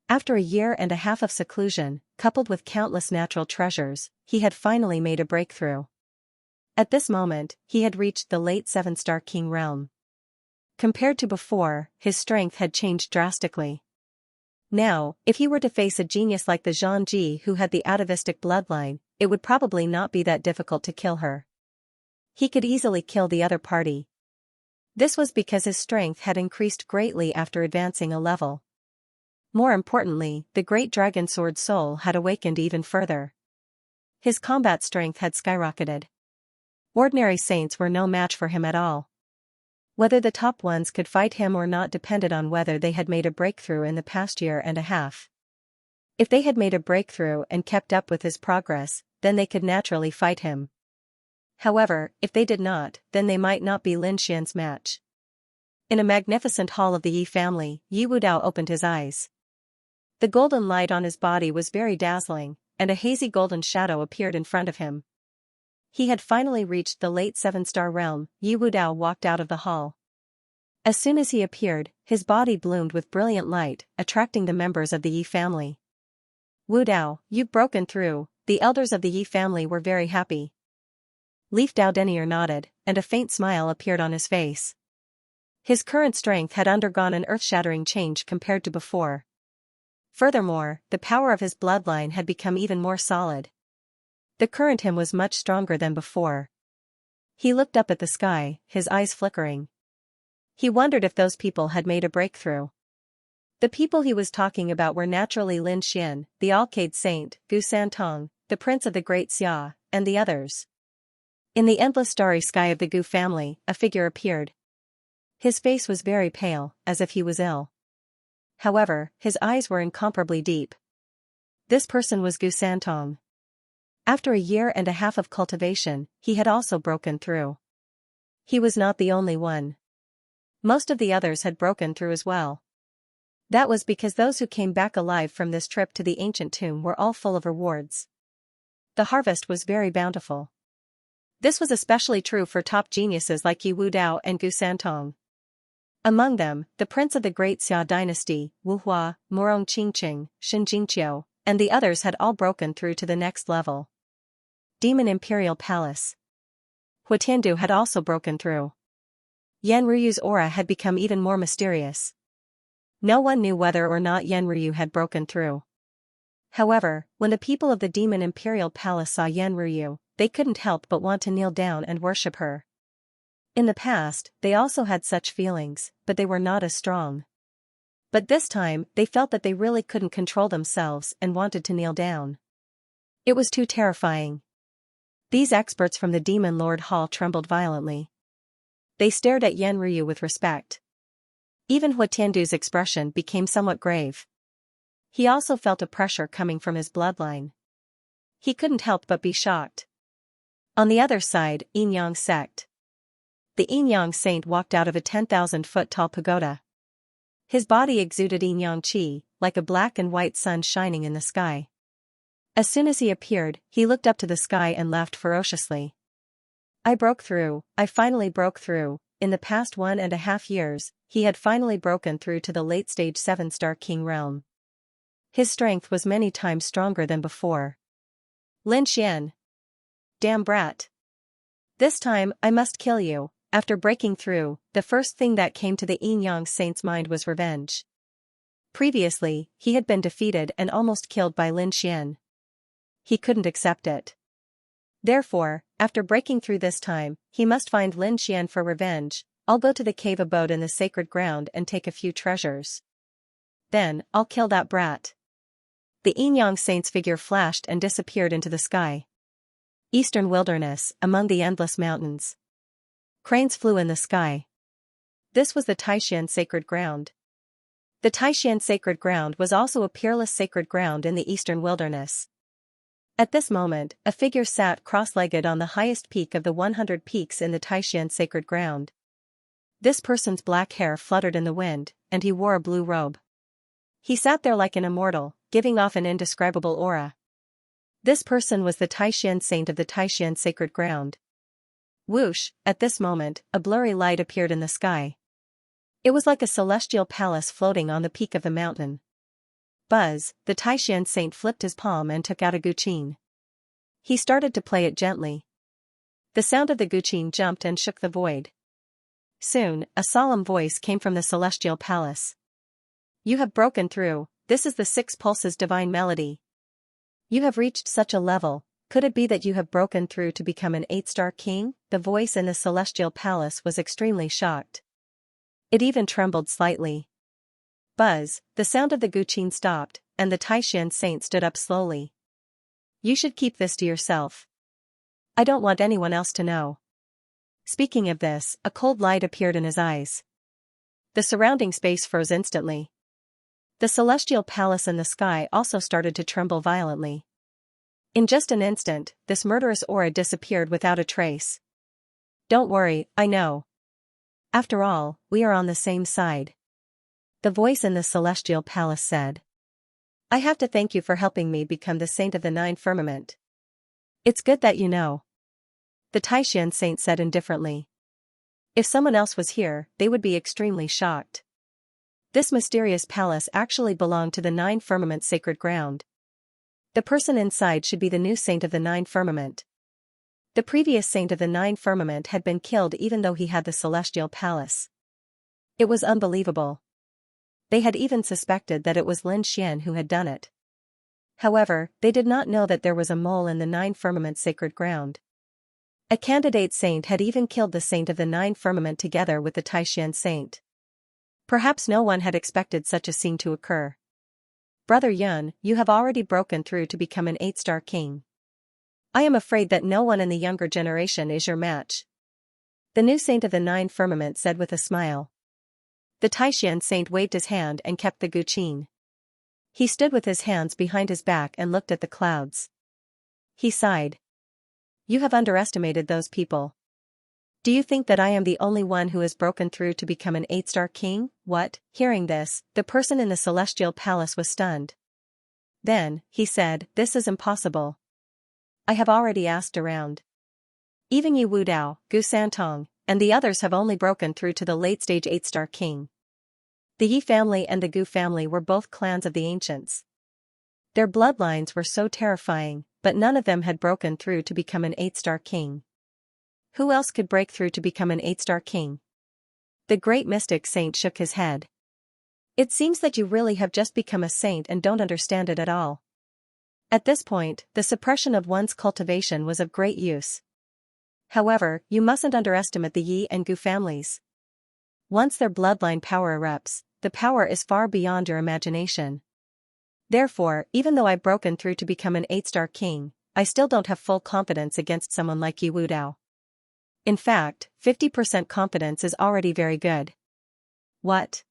After a year and a half of seclusion, coupled with countless natural treasures, he had finally made a breakthrough. At this moment, he had reached the late 7-star king realm. Compared to before, his strength had changed drastically. Now, if he were to face a genius like the Zhangji who had the atavistic bloodline, it would probably not be that difficult to kill her. He could easily kill the other party. This was because his strength had increased greatly after advancing a level. More importantly, the great dragon sword soul had awakened even further. His combat strength had skyrocketed. Ordinary saints were no match for him at all. Whether the top ones could fight him or not depended on whether they had made a breakthrough in the past year and a half. If they had made a breakthrough and kept up with his progress, then they could naturally fight him. However, if they did not, then they might not be Lin Xian's match. In a magnificent hall of the Yi family, Yi Wudao opened his eyes. The golden light on his body was very dazzling, and a hazy golden shadow appeared in front of him. He had finally reached the late 7-star realm. Yi Wudao walked out of the hall. As soon as he appeared, his body bloomed with brilliant light, attracting the members of the Yi family. Wudao, you've broken through. The elders of the Yi family were very happy. Leaf Dao Denier nodded, and a faint smile appeared on his face. His current strength had undergone an earth-shattering change compared to before. Furthermore, the power of his bloodline had become even more solid. The current him was much stronger than before. He looked up at the sky, his eyes flickering. He wondered if those people had made a breakthrough. The people he was talking about were naturally Lin Xian, the Alcade Saint, Gu Santong, the Prince of the Great Xia, and the others. In the endless starry sky of the Gu family, a figure appeared. His face was very pale, as if he was ill. However, his eyes were incomparably deep. This person was Gu Santong. After a year and a half of cultivation, he had also broken through. He was not the only one. Most of the others had broken through as well. That was because those who came back alive from this trip to the ancient tomb were all full of rewards. The harvest was very bountiful. This was especially true for top geniuses like Yi Wudao and Gu Santong. Among them, the prince of the Great Xia dynasty, Wu Hua, Morong Qingqing, Shen Jingqiu, and the others had all broken through to the next level. Demon Imperial Palace. Hua Tiandu had also broken through. Yan Ruyu's aura had become even more mysterious. No one knew whether or not Yan Ruyu had broken through. However, when the people of the Demon Imperial Palace saw Yan Ruyu, they couldn't help but want to kneel down and worship her. In the past, they also had such feelings, but they were not as strong. But this time, they felt that they really couldn't control themselves and wanted to kneel down. It was too terrifying. These experts from the Demon Lord Hall trembled violently. They stared at Yan Ruyu with respect. Even Hua Tiandu's expression became somewhat grave. He also felt a pressure coming from his bloodline. He couldn't help but be shocked. On the other side, Yinyang sect. The Yinyang saint walked out of a 10,000-foot-tall pagoda. His body exuded Yinyang qi, like a black and white sun shining in the sky. As soon as he appeared, he looked up to the sky and laughed ferociously. I broke through, I finally broke through. In the past 1.5 years, he had finally broken through to the late-stage 7-star king realm. His strength was many times stronger than before. Lin Xian. Damn brat. This time, I must kill you. After breaking through, the first thing that came to the Yinyang saint's mind was revenge. Previously, he had been defeated and almost killed by Lin Xian. He couldn't accept it. Therefore, after breaking through this time, he must find Lin Xian for revenge. I'll go to the cave abode in the sacred ground and take a few treasures. Then, I'll kill that brat. The Yinyang saint's figure flashed and disappeared into the sky. Eastern wilderness, among the endless mountains. Cranes flew in the sky. This was the Taishan sacred ground. The Taishan sacred ground was also a peerless sacred ground in the eastern wilderness. At this moment, a figure sat cross-legged on the highest peak of the 100 peaks in the Taishan sacred ground. This person's black hair fluttered in the wind, and he wore a blue robe. He sat there like an immortal, giving off an indescribable aura. This person was the Taishan saint of the Taishan sacred ground. Whoosh, at this moment, a blurry light appeared in the sky. It was like a celestial palace floating on the peak of the mountain. Buzz, the Taishan saint flipped his palm and took out a guqin. He started to play it gently. The sound of the guqin jumped and shook the void. Soon, a solemn voice came from the celestial palace. You have broken through, this is the 6 pulses divine melody. You have reached such a level, could it be that you have broken through to become an 8-star king? The voice in the celestial palace was extremely shocked. It even trembled slightly. Buzz, the sound of the guqin stopped, and the Taishan saint stood up slowly. You should keep this to yourself. I don't want anyone else to know. Speaking of this, a cold light appeared in his eyes. The surrounding space froze instantly. The celestial palace in the sky also started to tremble violently. In just an instant, this murderous aura disappeared without a trace. Don't worry, I know. After all, we are on the same side. The voice in the celestial palace said. I have to thank you for helping me become the saint of the 9 firmament. It's good that you know. The Taishan saint said indifferently. If someone else was here, they would be extremely shocked. This mysterious palace actually belonged to the 9 firmament sacred ground. The person inside should be the new saint of the 9 firmament. The previous saint of the 9 firmament had been killed even though he had the celestial palace. It was unbelievable. They had even suspected that it was Lin Xian who had done it. However, they did not know that there was a mole in the 9 firmament sacred ground. A candidate saint had even killed the saint of the 9 firmament together with the Taishan saint. Perhaps no one had expected such a scene to occur. Brother Yun, you have already broken through to become an 8-star king. I am afraid that no one in the younger generation is your match. The new saint of the 9 firmament said with a smile. The Taishan saint waved his hand and kept the guqin. He stood with his hands behind his back and looked at the clouds. He sighed. You have underestimated those people. Do you think that I am the only one who has broken through to become an 8-star king? What? Hearing this, the person in the celestial palace was stunned. Then, he said, this is impossible. I have already asked around. Even Yi Wudao, Gu Santong, and the others have only broken through to the late-stage 8-star king. The Yi family and the Gu family were both clans of the ancients. Their bloodlines were so terrifying, but none of them had broken through to become an 8-star king. Who else could break through to become an 8-star king? The great mystic saint shook his head. It seems that you really have just become a saint and don't understand it at all. At this point, the suppression of one's cultivation was of great use. However, you mustn't underestimate the Yi and Gu families. Once their bloodline power erupts, the power is far beyond your imagination. Therefore, even though I've broken through to become an 8-star king, I still don't have full confidence against someone like Yi Wudao. In fact, 50% confidence is already very good. What?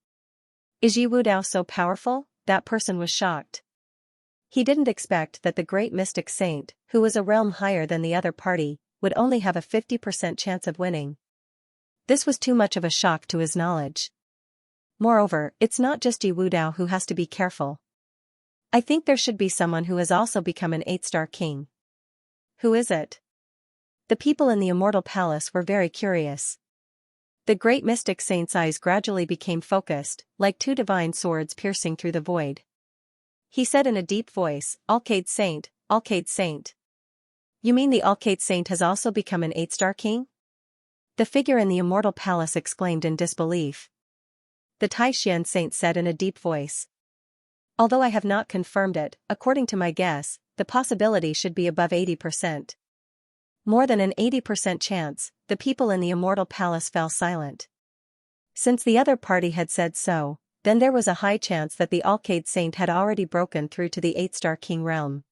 Is Yi Wudao so powerful? That person was shocked. He didn't expect that the great mystic saint, who was a realm higher than the other party, would only have a 50% chance of winning. This was too much of a shock to his knowledge. Moreover, it's not just Yi Wudao who has to be careful. I think there should be someone who has also become an 8-star king. Who is it? The people in the immortal palace were very curious. The great mystic saint's eyes gradually became focused, like 2 divine swords piercing through the void. He said in a deep voice, Alcade Saint, Alcade Saint. You mean the Alcade Saint has also become an 8-star king? The figure in the immortal palace exclaimed in disbelief. The Taishan saint said in a deep voice. Although I have not confirmed it, according to my guess, the possibility should be above 80%. More than an 80% chance, the people in the immortal palace fell silent. Since the other party had said so, then there was a high chance that the Alcade saint had already broken through to the 8-star king realm.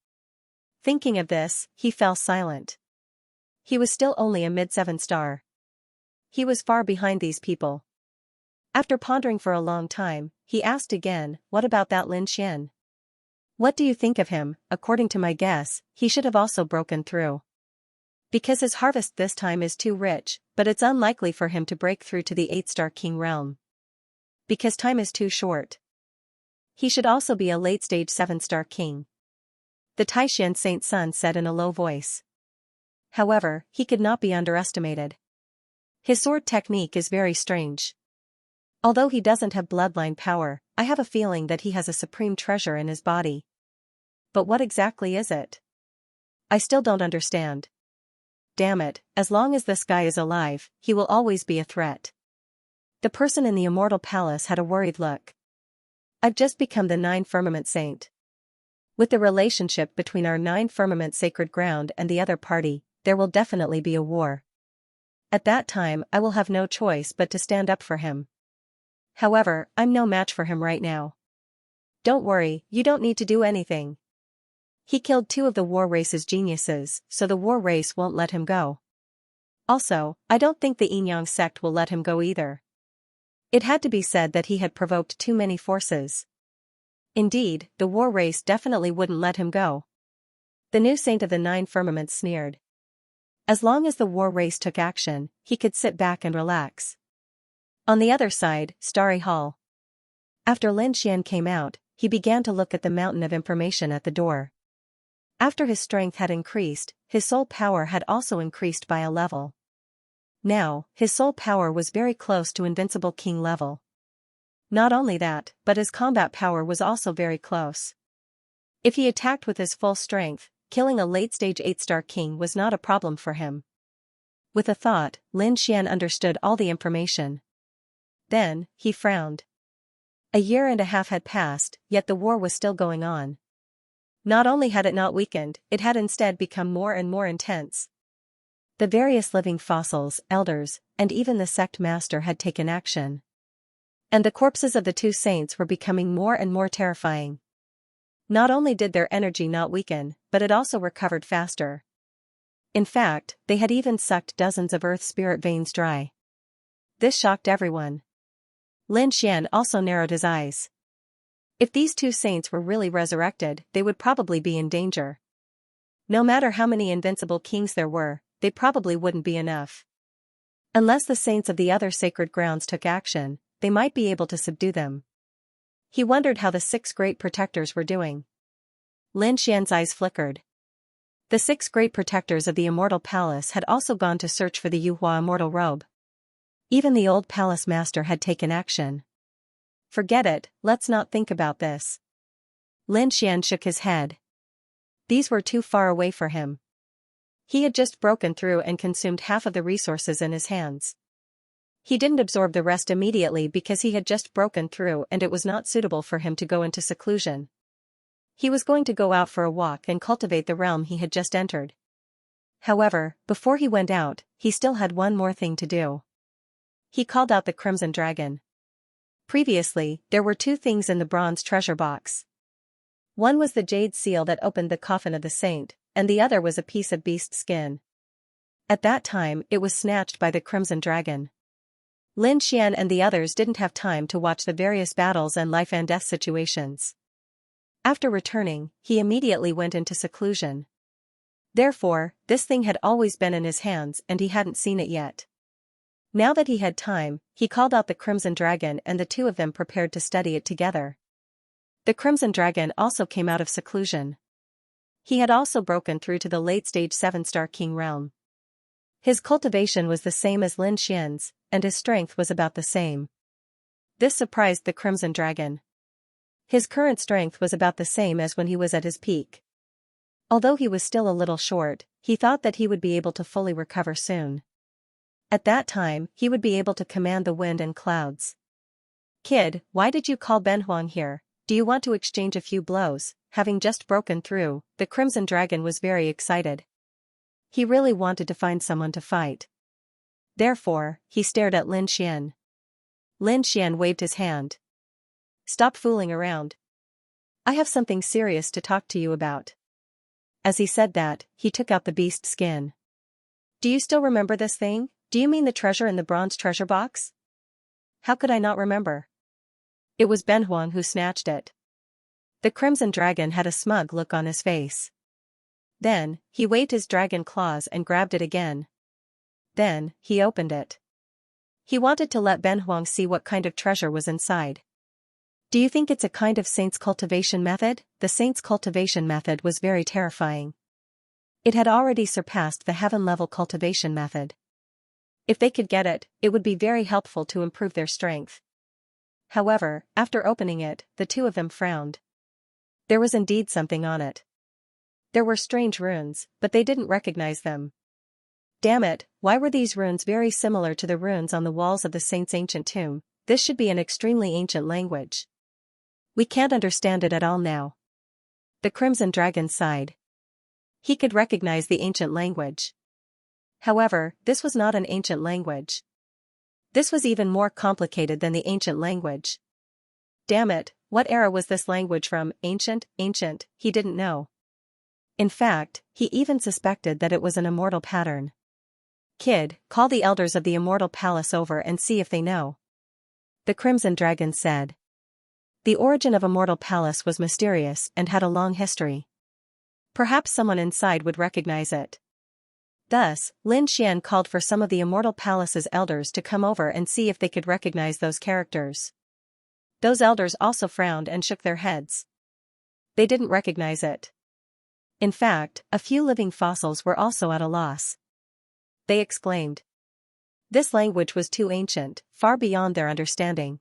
Thinking of this, he fell silent. He was still only a mid-7-star. He was far behind these people. After pondering for a long time, he asked again, what about that Lin Xian? What do you think of him? According to my guess, he should have also broken through. Because his harvest this time is too rich, but it's unlikely for him to break through to the 8-star king realm. Because time is too short. He should also be a late-stage 7-star king. The Taishan saint's son said in a low voice. However, he could not be underestimated. His sword technique is very strange. Although he doesn't have bloodline power, I have a feeling that he has a supreme treasure in his body. But what exactly is it? I still don't understand. Damn it, as long as this guy is alive, he will always be a threat. The person in the immortal palace had a worried look. I've just become the 9 firmament saint. With the relationship between our 9 firmament sacred ground and the other party, there will definitely be a war. At that time I will have no choice but to stand up for him. However, I'm no match for him right now. Don't worry, you don't need to do anything. He killed 2 of the war race's geniuses, so the war race won't let him go. Also, I don't think the Yinyang sect will let him go either. It had to be said that he had provoked too many forces. Indeed, the war race definitely wouldn't let him go. The new saint of the 9 firmaments sneered. As long as the war race took action, he could sit back and relax. On the other side, Starry Hall. After Lin Xian came out, he began to look at the mountain of information at the door. After his strength had increased, his soul power had also increased by a level. Now, his soul power was very close to invincible king level. Not only that, but his combat power was also very close. If he attacked with his full strength, killing a late-stage 8-star king was not a problem for him. With a thought, Lin Xian understood all the information. Then, he frowned. A year and a half had passed, yet the war was still going on. Not only had it not weakened, it had instead become more and more intense. The various living fossils, elders, and even the sect master had taken action. And the corpses of the two saints were becoming more and more terrifying. Not only did their energy not weaken, but it also recovered faster. In fact, they had even sucked dozens of earth spirit veins dry. This shocked everyone. Lin Xian also narrowed his eyes. If these two saints were really resurrected, they would probably be in danger. No matter how many invincible kings there were, they probably wouldn't be enough. Unless the saints of the other sacred grounds took action, they might be able to subdue them. He wondered how the 6 great protectors were doing. Lin Xian's eyes flickered. The 6 great protectors of the immortal palace had also gone to search for the Yuhua immortal robe. Even the old palace master had taken action. Forget it, let's not think about this. Lin Xian shook his head. These were too far away for him. He had just broken through and consumed half of the resources in his hands. He didn't absorb the rest immediately because he had just broken through and it was not suitable for him to go into seclusion. He was going to go out for a walk and cultivate the realm he had just entered. However, before he went out, he still had one more thing to do. He called out the Crimson Dragon. Previously, there were 2 things in the bronze treasure box. One was the jade seal that opened the coffin of the saint, and the other was a piece of beast skin. At that time, it was snatched by the Crimson Dragon. Lin Xian and the others didn't have time to watch the various battles and life and death situations. After returning, he immediately went into seclusion. Therefore, this thing had always been in his hands and he hadn't seen it yet. Now that he had time, he called out the Crimson Dragon and the 2 of them prepared to study it together. The Crimson Dragon also came out of seclusion. He had also broken through to the late-stage 7-star king realm. His cultivation was the same as Lin Xian's, and his strength was about the same. This surprised the Crimson Dragon. His current strength was about the same as when he was at his peak. Although he was still a little short, he thought that he would be able to fully recover soon. At that time, he would be able to command the wind and clouds. Kid, why did you call Benhuang here? Do you want to exchange a few blows? Having just broken through, the Crimson Dragon was very excited. He really wanted to find someone to fight. Therefore, he stared at Lin Xian. Lin Xian waved his hand. Stop fooling around. I have something serious to talk to you about. As he said that, he took out the beast skin. Do you still remember this thing? Do you mean the treasure in the bronze treasure box? How could I not remember? It was Benhuang who snatched it. The Crimson Dragon had a smug look on his face. Then, he waved his dragon claws and grabbed it again. Then, he opened it. He wanted to let Benhuang see what kind of treasure was inside. Do you think it's a kind of saint's cultivation method? The saint's cultivation method was very terrifying. It had already surpassed the heaven-level cultivation method. If they could get it, it would be very helpful to improve their strength. However, after opening it, the 2 of them frowned. There was indeed something on it. There were strange runes, but they didn't recognize them. Damn it, why were these runes very similar to the runes on the walls of the saint's ancient tomb? This should be an extremely ancient language. We can't understand it at all now. The Crimson Dragon sighed. He could recognize the ancient language. However, this was not an ancient language. This was even more complicated than the ancient language. Damn it, what era was this language from? Ancient, he didn't know. In fact, he even suspected that it was an immortal pattern. Kid, call the elders of the immortal palace over and see if they know. The Crimson Dragon said. The origin of Immortal Palace was mysterious and had a long history. Perhaps someone inside would recognize it. Thus, Lin Xian called for some of the Immortal Palace's elders to come over and see if they could recognize those characters. Those elders also frowned and shook their heads. They didn't recognize it. In fact, a few living fossils were also at a loss. They exclaimed. This language was too ancient, far beyond their understanding.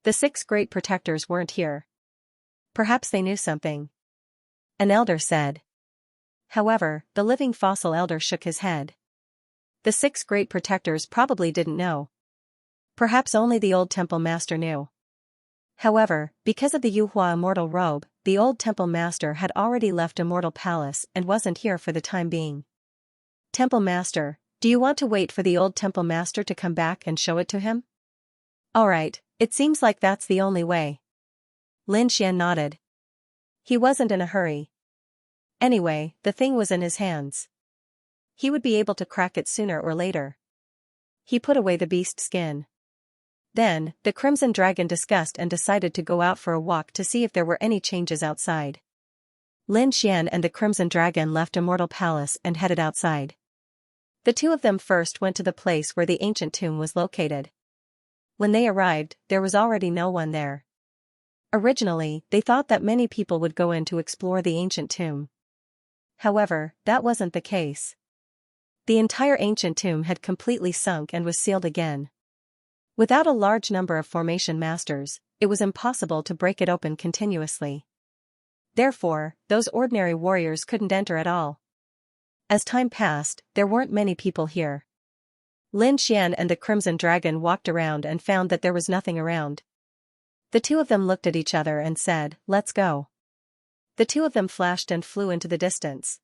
The 6 great protectors weren't here. Perhaps they knew something. An elder said. However, the living fossil elder shook his head. The 6 great protectors probably didn't know. Perhaps only the old temple master knew. However, because of the Yuhua immortal robe, the old temple master had already left Immortal Palace and wasn't here for the time being. Temple master, do you want to wait for the old temple master to come back and show it to him? Alright, it seems like that's the only way. Lin Xian nodded. He wasn't in a hurry. Anyway, the thing was in his hands. He would be able to crack it sooner or later. He put away the beast skin. Then, the Crimson Dragon discussed and decided to go out for a walk to see if there were any changes outside. Lin Xian and the Crimson Dragon left Immortal Palace and headed outside. The two of them first went to the place where the ancient tomb was located. When they arrived, there was already no one there. Originally, they thought that many people would go in to explore the ancient tomb. However, that wasn't the case. The entire ancient tomb had completely sunk and was sealed again. Without a large number of formation masters, it was impossible to break it open continuously. Therefore, those ordinary warriors couldn't enter at all. As time passed, there weren't many people here. Lin Xian and the Crimson Dragon walked around and found that there was nothing around. The two of them looked at each other and said, "Let's go." The two of them flashed and flew into the distance.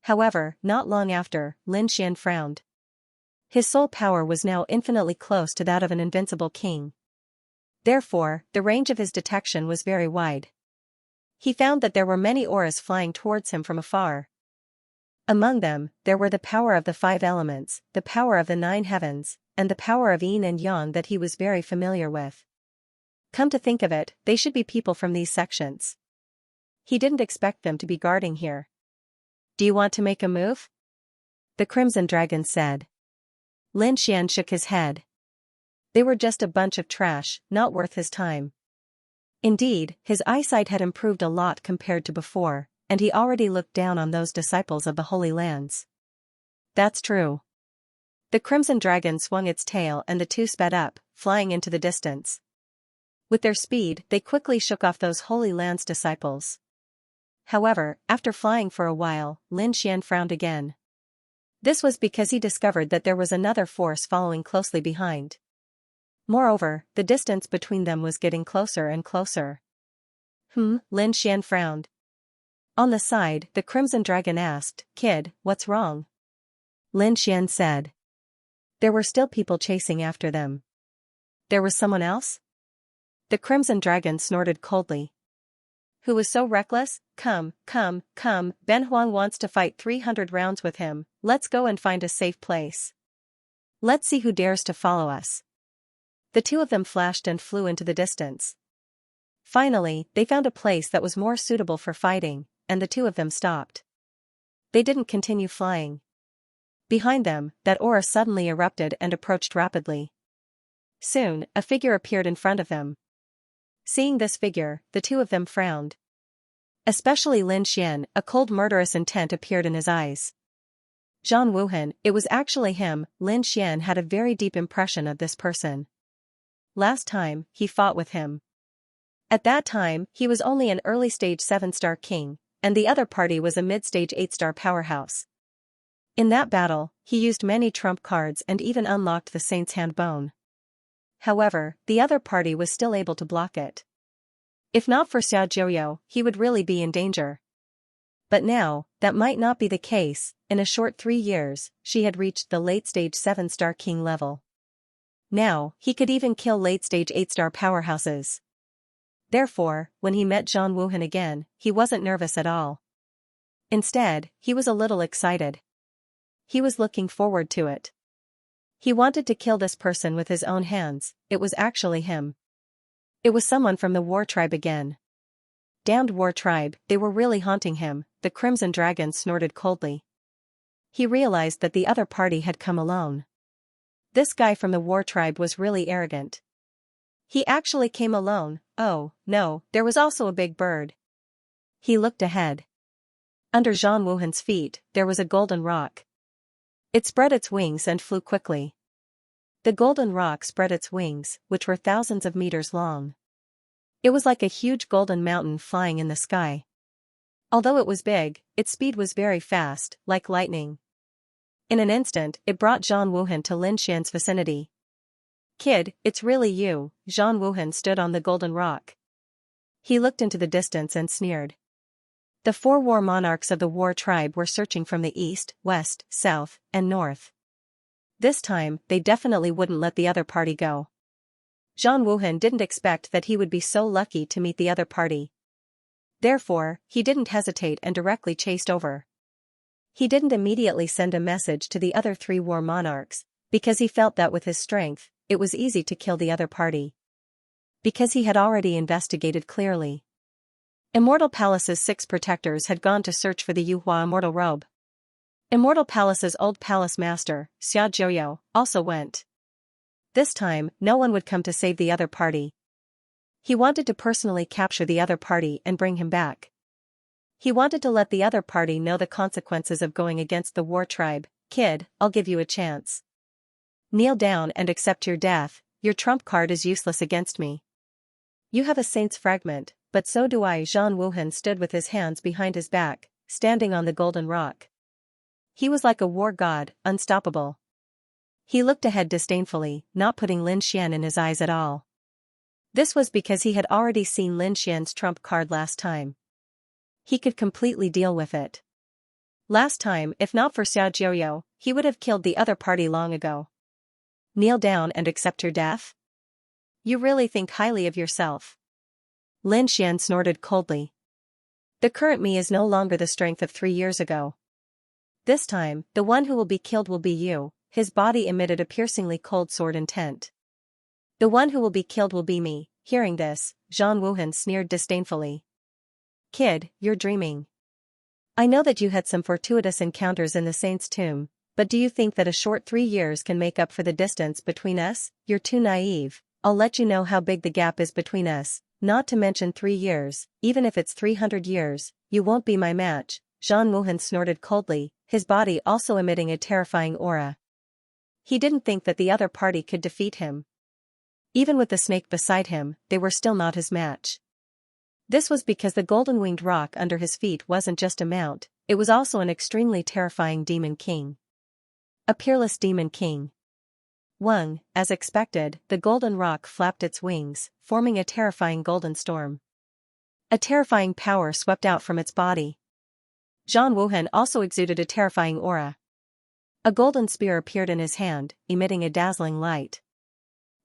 However, not long after, Lin Xian frowned. His soul power was now infinitely close to that of an invincible king. Therefore, the range of his detection was very wide. He found that there were many auras flying towards him from afar. Among them, there were the power of the 5 elements, the power of the 9 heavens, and the power of yin and yang that he was very familiar with. Come to think of it, they should be people from these sections. He didn't expect them to be guarding here. Do you want to make a move? The Crimson Dragon said. Lin Xian shook his head. They were just a bunch of trash, not worth his time. Indeed, his eyesight had improved a lot compared to before, and he already looked down on those disciples of the Holy Lands. That's true. The Crimson Dragon swung its tail and the two sped up, flying into the distance. With their speed, they quickly shook off those Holy Lands disciples. However, after flying for a while, Lin Xian frowned again. This was because he discovered that there was another force following closely behind. Moreover, the distance between them was getting closer and closer. Lin Xian frowned. On the side, the Crimson Dragon asked, "Kid, what's wrong?" Lin Xian said. There were still people chasing after them. There was someone else? The Crimson Dragon snorted coldly. Who was so reckless? Come. Ben Huang wants to fight 300 rounds with him. Let's go and find a safe place. Let's see who dares to follow us. The two of them flashed and flew into the distance. Finally, they found a place that was more suitable for fighting, and the two of them stopped. They didn't continue flying. Behind them, that aura suddenly erupted and approached rapidly. Soon, a figure appeared in front of them. Seeing this figure, the two of them frowned. Especially Lin Xian, a cold murderous intent appeared in his eyes. Zhang Wuhan, it was actually him. Lin Xian had a very deep impression of this person. Last time, he fought with him. At that time, he was only an early-stage 7-star king, and the other party was a mid-stage 8-star powerhouse. In that battle, he used many trump cards and even unlocked the Saint's Hand Bone. However, the other party was still able to block it. If not for Xiao Jiuyou, he would really be in danger. But now, that might not be the case. In a short 3 years, she had reached the late-stage 7-star king level. Now, he could even kill late-stage 8-star powerhouses. Therefore, when he met Zhang Wuhan again, he wasn't nervous at all. Instead, he was a little excited. He was looking forward to it. He wanted to kill this person with his own hands. It was actually him. It was someone from the war tribe again. Damned war tribe, they were really haunting him. The Crimson Dragon snorted coldly. He realized that the other party had come alone. This guy from the war tribe was really arrogant. He actually came alone. Oh, no, there was also a big bird. He looked ahead. Under Zhang Wuhan's feet, there was a golden rock. It spread its wings and flew quickly. The golden rock spread its wings, which were thousands of meters long. It was like a huge golden mountain flying in the sky. Although it was big, its speed was very fast, like lightning. In an instant, it brought Zhang Wuhan to Lin Xian's vicinity. Kid, it's really you. Zhang Wuhan stood on the golden rock. He looked into the distance and sneered. The 4 war monarchs of the war tribe were searching from the east, west, south, and north. This time, they definitely wouldn't let the other party go. Zhang Wuhan didn't expect that he would be so lucky to meet the other party. Therefore, he didn't hesitate and directly chased over. He didn't immediately send a message to the other 3 war monarchs, because he felt that with his strength, it was easy to kill the other party. Because he had already investigated clearly. Immortal Palace's 6 protectors had gone to search for the Yuhua Immortal Robe. Immortal Palace's old palace master, Xianxia, also went. This time, no one would come to save the other party. He wanted to personally capture the other party and bring him back. He wanted to let the other party know the consequences of going against the war tribe. Kid, I'll give you a chance. Kneel down and accept your death, your trump card is useless against me. You have a saint's fragment, but so do I. Zhang Wuhan stood with his hands behind his back, standing on the golden rock. He was like a war god, unstoppable. He looked ahead disdainfully, not putting Lin Xian in his eyes at all. This was because he had already seen Lin Xian's trump card last time. He could completely deal with it. Last time, if not for Xiaojiao, he would have killed the other party long ago. Kneel down and accept your death? You really think highly of yourself. Lin Xian snorted coldly. The current me is no longer the strength of 3 years ago. This time, the one who will be killed will be you. His body emitted a piercingly cold sword intent. The one who will be killed will be me. Hearing this, Zhang Wuhan sneered disdainfully. Kid, you're dreaming. I know that you had some fortuitous encounters in the saint's tomb, but do you think that a short 3 years can make up for the distance between us? You're too naive. I'll let you know how big the gap is between us, not to mention 3 years, even if it's 300 years, you won't be my match. Zhang Wuhan snorted coldly, his body also emitting a terrifying aura. He didn't think that the other party could defeat him. Even with the snake beside him, they were still not his match. This was because the golden-winged rock under his feet wasn't just a mount, it was also an extremely terrifying demon king. A peerless demon king. Wang, as expected, the golden rock flapped its wings, forming a terrifying golden storm. A terrifying power swept out from its body. Zhang Wuhan also exuded a terrifying aura. A golden spear appeared in his hand, emitting a dazzling light.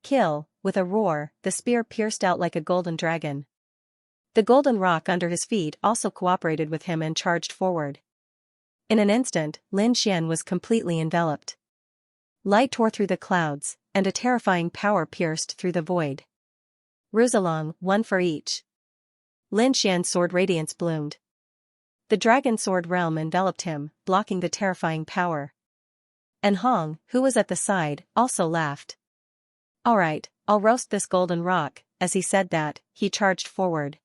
Kill, with a roar, the spear pierced out like a golden dragon. The golden rock under his feet also cooperated with him and charged forward. In an instant, Lin Xian was completely enveloped. Light tore through the clouds, and a terrifying power pierced through the void. Ruzalong, 1 for each. Lin Xian's sword radiance bloomed. The dragon sword realm enveloped him, blocking the terrifying power. And Hong, who was at the side, also laughed. Alright, I'll roast this golden rock. As he said that, he charged forward.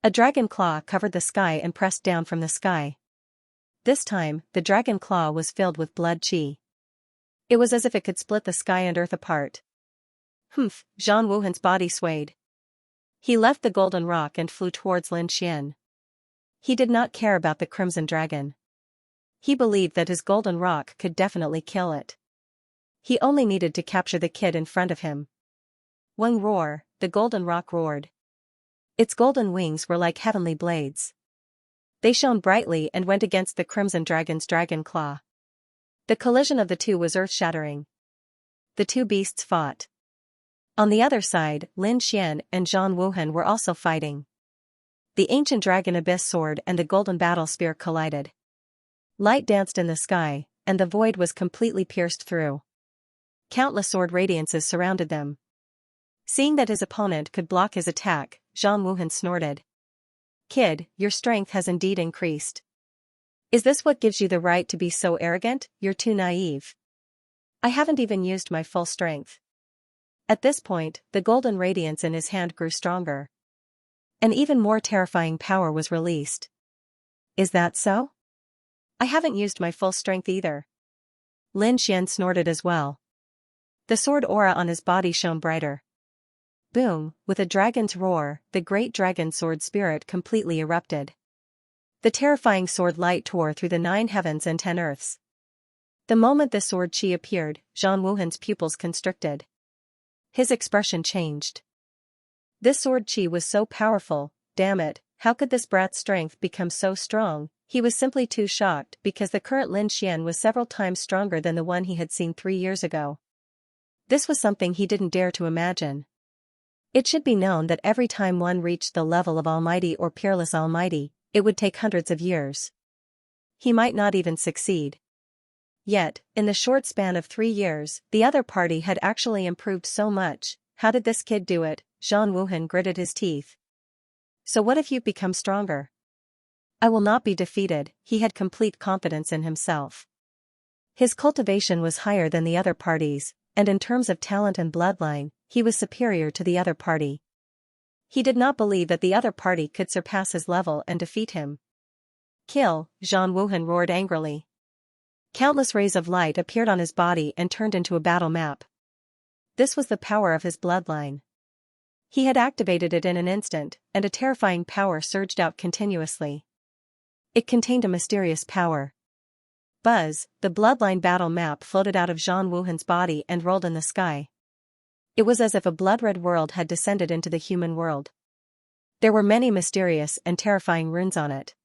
A dragon claw covered the sky and pressed down from the sky. This time, the dragon claw was filled with blood chi. It was as if it could split the sky and earth apart. Humph, Zhang Wuhan's body swayed. He left the golden rock and flew towards Lin Xian. He did not care about the crimson dragon. He believed that his golden rock could definitely kill it. He only needed to capture the kid in front of him. Wang roar, the golden rock roared. Its golden wings were like heavenly blades. They shone brightly and went against the crimson dragon's dragon claw. The collision of the two was earth-shattering. The two beasts fought. On the other side, Lin Xian and Zhang Wuhan were also fighting. The ancient dragon abyss sword and the golden battle spear collided. Light danced in the sky, and the void was completely pierced through. Countless sword radiances surrounded them. Seeing that his opponent could block his attack, Zhang Wuhan snorted. Kid, your strength has indeed increased. Is this what gives you the right to be so arrogant? You're too naive. I haven't even used my full strength. At this point, the golden radiance in his hand grew stronger. An even more terrifying power was released. Is that so? I haven't used my full strength either. Lin Xian snorted as well. The sword aura on his body shone brighter. Boom, with a dragon's roar, the great dragon sword spirit completely erupted. The terrifying sword light tore through the 9 heavens and 10 earths. The moment the sword chi appeared, Zhang Wuhan's pupils constricted. His expression changed. This sword chi was so powerful, damn it, how could this brat's strength become so strong? He was simply too shocked because the current Lin Xian was several times stronger than the one he had seen 3 years ago. This was something he didn't dare to imagine. It should be known that every time one reached the level of Almighty or Peerless Almighty, it would take hundreds of years. He might not even succeed. Yet, in the short span of 3 years, the other party had actually improved so much. How did this kid do it? Zhang Wuhan gritted his teeth. So what if you become stronger? I will not be defeated, he had complete confidence in himself. His cultivation was higher than the other parties, and in terms of talent and bloodline, he was superior to the other party. He did not believe that the other party could surpass his level and defeat him. Kill, Zhang Wuhan roared angrily. Countless rays of light appeared on his body and turned into a battle map. This was the power of his bloodline. He had activated it in an instant, and a terrifying power surged out continuously. It contained a mysterious power. Buzz, the bloodline battle map floated out of Zhang Wuhan's body and rolled in the sky. It was as if a blood-red world had descended into the human world. There were many mysterious and terrifying runes on it.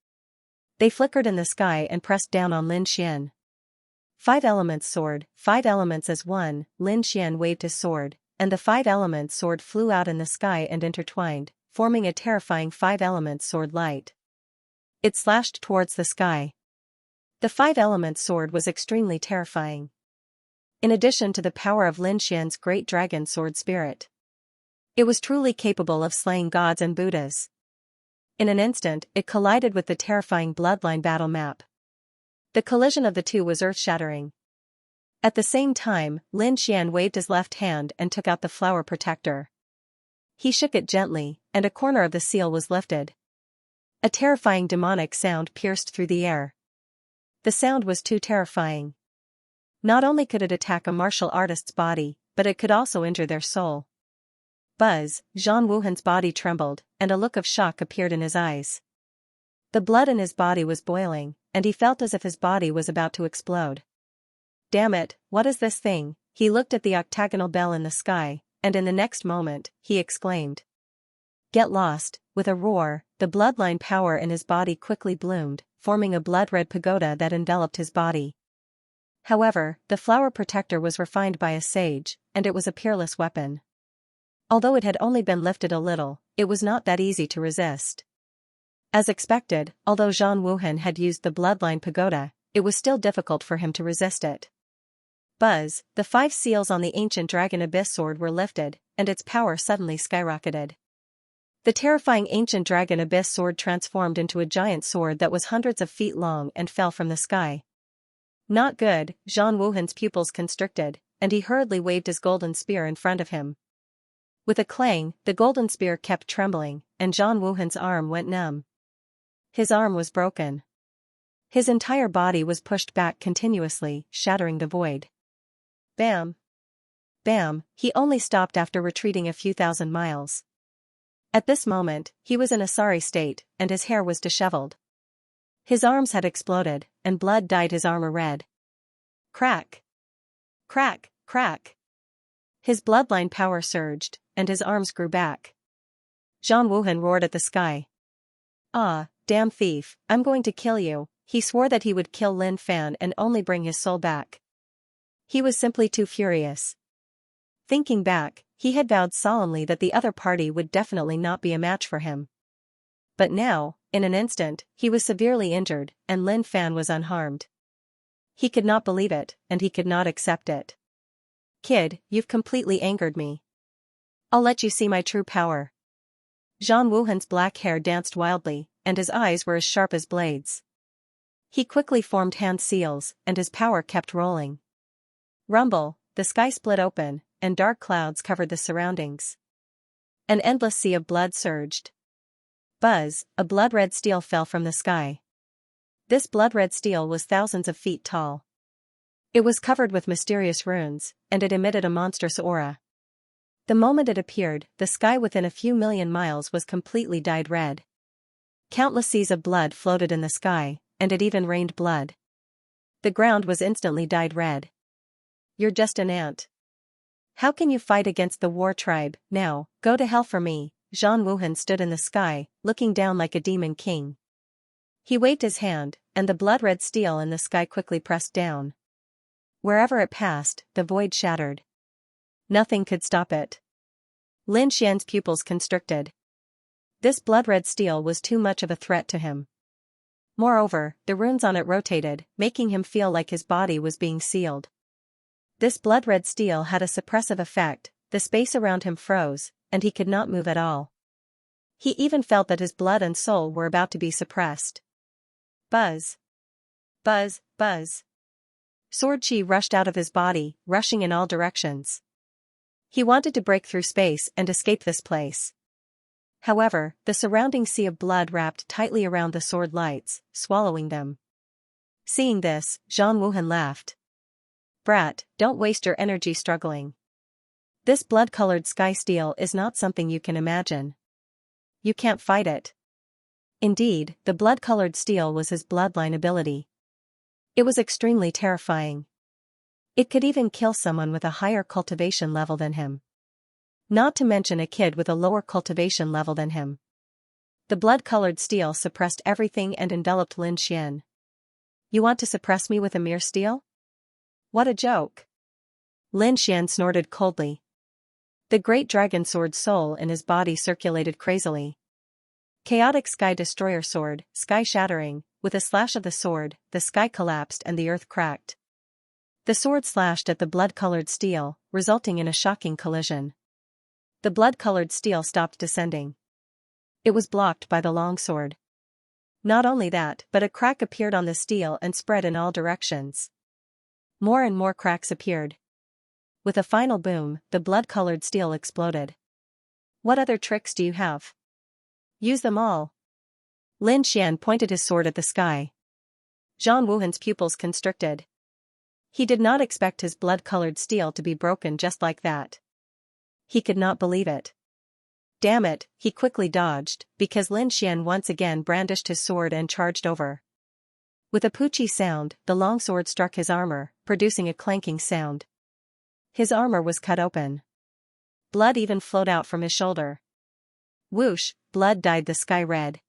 They flickered in the sky and pressed down on Lin Xian. 5 elements sword, 5 elements as one, Lin Xian waved his sword, and the 5 elements sword flew out in the sky and intertwined, forming a terrifying 5 elements sword light. It slashed towards the sky. The 5 elements sword was extremely terrifying. In addition to the power of Lin Xian's great dragon sword spirit, it was truly capable of slaying gods and Buddhas. In an instant, it collided with the terrifying bloodline battle map. The collision of the two was earth-shattering. At the same time, Lin Xian waved his left hand and took out the flower protector. He shook it gently, and a corner of the seal was lifted. A terrifying demonic sound pierced through the air. The sound was too terrifying. Not only could it attack a martial artist's body, but it could also injure their soul. Buzz, Zhang Wuhan's body trembled, and a look of shock appeared in his eyes. The blood in his body was boiling, and he felt as if his body was about to explode. Damn it, what is this thing? He looked at the octagonal bell in the sky, and in the next moment, he exclaimed. Get lost. With a roar, the bloodline power in his body quickly bloomed, forming a blood-red pagoda that enveloped his body. However, the flower protector was refined by a sage, and it was a peerless weapon. Although it had only been lifted a little, it was not that easy to resist. As expected, although Zhang Wuhan had used the bloodline pagoda, it was still difficult for him to resist it. Buzz, the 5 seals on the ancient dragon abyss sword were lifted, and its power suddenly skyrocketed. The terrifying ancient dragon abyss sword transformed into a giant sword that was hundreds of feet long and fell from the sky. Not good, Zhang Wuhan's pupils constricted, and he hurriedly waved his golden spear in front of him. With a clang, the golden spear kept trembling, and Zhang Wuhan's arm went numb. His arm was broken. His entire body was pushed back continuously, shattering the void. Bam! Bam! He only stopped after retreating a few thousand miles. At this moment, he was in a sorry state, and his hair was disheveled. His arms had exploded, and blood dyed his armor red. Crack! Crack! Crack! His bloodline power surged, and his arms grew back. Zhang Wuhan roared at the sky. Ah, damn thief, I'm going to kill you. He swore that he would kill Lin Fan and only bring his soul back. He was simply too furious. Thinking back, he had vowed solemnly that the other party would definitely not be a match for him. But now, in an instant, he was severely injured, and Lin Fan was unharmed. He could not believe it, and he could not accept it. Kid, you've completely angered me. I'll let you see my true power. Zhang Wuhan's black hair danced wildly, and his eyes were as sharp as blades. He quickly formed hand seals, and his power kept rolling. Rumble, the sky split open, and dark clouds covered the surroundings. An endless sea of blood surged. Buzz, a blood-red steel fell from the sky. This blood-red steel was thousands of feet tall. It was covered with mysterious runes, and it emitted a monstrous aura. The moment it appeared, the sky within a few million miles was completely dyed red. Countless seas of blood floated in the sky, and it even rained blood. The ground was instantly dyed red. You're just an ant. How can you fight against the war tribe? Now, go to hell for me. Zhang Wuhan stood in the sky, looking down like a demon king. He waved his hand, and the blood-red steel in the sky quickly pressed down. Wherever it passed, the void shattered. Nothing could stop it. Lin Xian's pupils constricted. This blood-red steel was too much of a threat to him. Moreover, the runes on it rotated, making him feel like his body was being sealed. This blood-red steel had a suppressive effect, the space around him froze, and he could not move at all. He even felt that his blood and soul were about to be suppressed. Buzz. Buzz, buzz. Sword chi rushed out of his body, rushing in all directions. He wanted to break through space and escape this place. However, the surrounding sea of blood wrapped tightly around the sword lights, swallowing them. Seeing this, Zhang Wuhan laughed. Brat, don't waste your energy struggling. This blood-colored sky steel is not something you can imagine. You can't fight it. Indeed, the blood-colored steel was his bloodline ability. It was extremely terrifying. It could even kill someone with a higher cultivation level than him. Not to mention a kid with a lower cultivation level than him. The blood-colored steel suppressed everything and enveloped Lin Xian. You want to suppress me with a mere steel? What a joke! Lin Xian snorted coldly. The great dragon sword soul in his body circulated crazily. Chaotic sky destroyer sword, sky shattering, with a slash of the sword, the sky collapsed and the earth cracked. The sword slashed at the blood-colored steel, resulting in a shocking collision. The blood-colored steel stopped descending. It was blocked by the longsword. Not only that, but a crack appeared on the steel and spread in all directions. More and more cracks appeared. With a final boom, the blood-colored steel exploded. What other tricks do you have? Use them all. Lin Xian pointed his sword at the sky. Zhang Wuhan's pupils constricted. He did not expect his blood-colored steel to be broken just like that. He could not believe it. Damn it, he quickly dodged, because Lin Xian once again brandished his sword and charged over. With a poochie sound, the longsword struck his armor, producing a clanking sound. His armor was cut open. Blood even flowed out from his shoulder. Whoosh, blood dyed the sky red.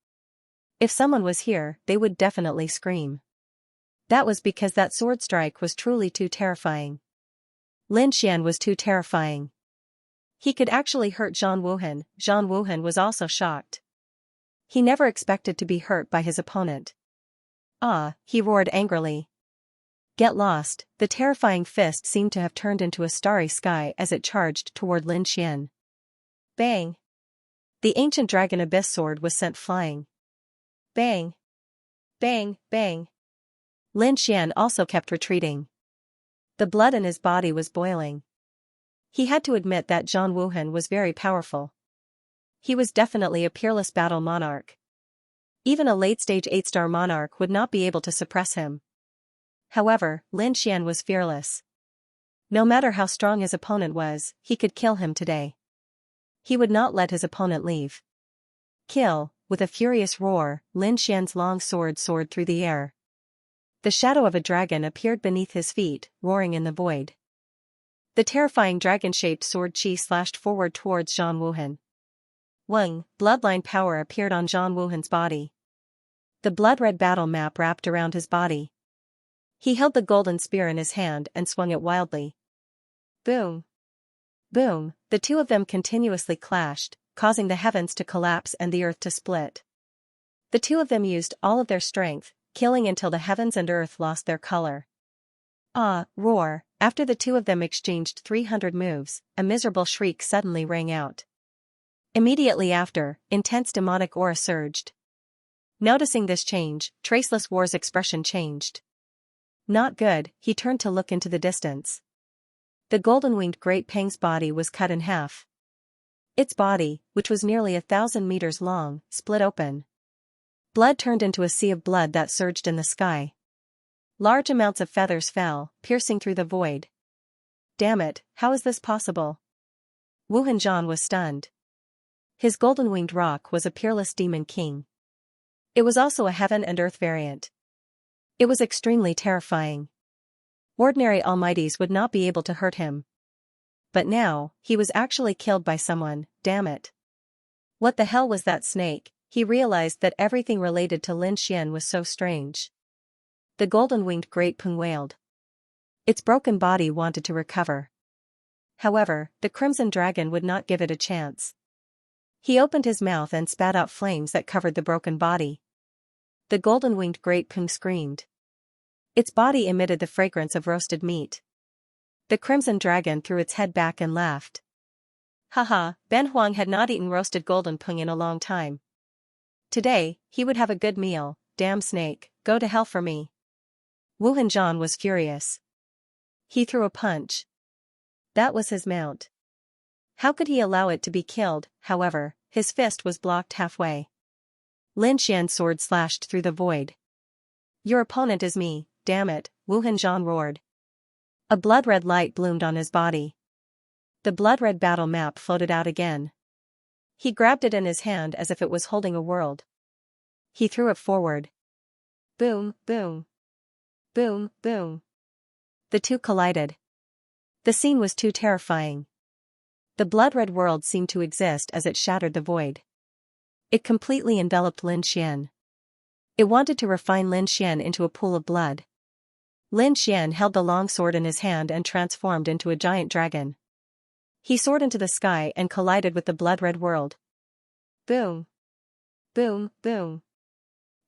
If someone was here, they would definitely scream. That was because that sword strike was truly too terrifying. Lin Xian was too terrifying. He could actually hurt Zhang Wuhan. Zhang Wuhan was also shocked. He never expected to be hurt by his opponent. Ah, he roared angrily. Get lost. The terrifying fist seemed to have turned into a starry sky as it charged toward Lin Xian. Bang! The ancient dragon abyss sword was sent flying. Bang! Bang, bang! Lin Xian also kept retreating. The blood in his body was boiling. He had to admit that Zhang Wuhan was very powerful. He was definitely a peerless battle monarch. Even a late-stage 8-star monarch would not be able to suppress him. However, Lin Xian was fearless. No matter how strong his opponent was, he could kill him today. He would not let his opponent leave. Kill! With a furious roar, Lin Xian's long sword soared through the air. The shadow of a dragon appeared beneath his feet, roaring in the void. The terrifying dragon-shaped sword chi slashed forward towards Zhang Wuhan. Weng, bloodline power appeared on Zhang Wuhan's body. The blood-red battle map wrapped around his body. He held the golden spear in his hand and swung it wildly. Boom! Boom! The two of them continuously clashed, causing the heavens to collapse and the earth to split. The two of them used all of their strength, killing until the heavens and earth lost their color. Ah, roar! After the two of them exchanged 300 moves, a miserable shriek suddenly rang out. Immediately after, intense demonic aura surged. Noticing this change, Traceless War's expression changed. Not good, he turned to look into the distance. The golden-winged Great Pang's body was cut in half. Its body, which was nearly 1,000 meters long, split open. Blood turned into a sea of blood that surged in the sky. Large amounts of feathers fell, piercing through the void. Damn it, how is this possible? Wuhan Zhan was stunned. His golden-winged rock was a peerless demon king. It was also a heaven and earth variant. It was extremely terrifying. Ordinary almighties would not be able to hurt him. But now, he was actually killed by someone, damn it. What the hell was that snake? He realized that everything related to Lin Xian was so strange. The golden-winged great pung wailed. Its broken body wanted to recover. However, the crimson dragon would not give it a chance. He opened his mouth and spat out flames that covered the broken body. The golden-winged great pung screamed. Its body emitted the fragrance of roasted meat. The crimson dragon threw its head back and laughed. Haha, Ben Huang had not eaten roasted golden pung in a long time. Today, he would have a good meal. Damn snake, go to hell for me. Wu Hanzhan was furious. He threw a punch. That was his mount. How could he allow it to be killed? However, his fist was blocked halfway. Lin Xian's sword slashed through the void. Your opponent is me, damn it, Wu Hanzhan roared. A blood-red light bloomed on his body. The blood-red battle map floated out again. He grabbed it in his hand as if it was holding a world. He threw it forward. Boom, boom. Boom, boom. The two collided. The scene was too terrifying. The blood-red world seemed to exist as it shattered the void. It completely enveloped Lin Xian. It wanted to refine Lin Xian into a pool of blood. Lin Xian held the long sword in his hand and transformed into a giant dragon. He soared into the sky and collided with the blood-red world. Boom. Boom, boom.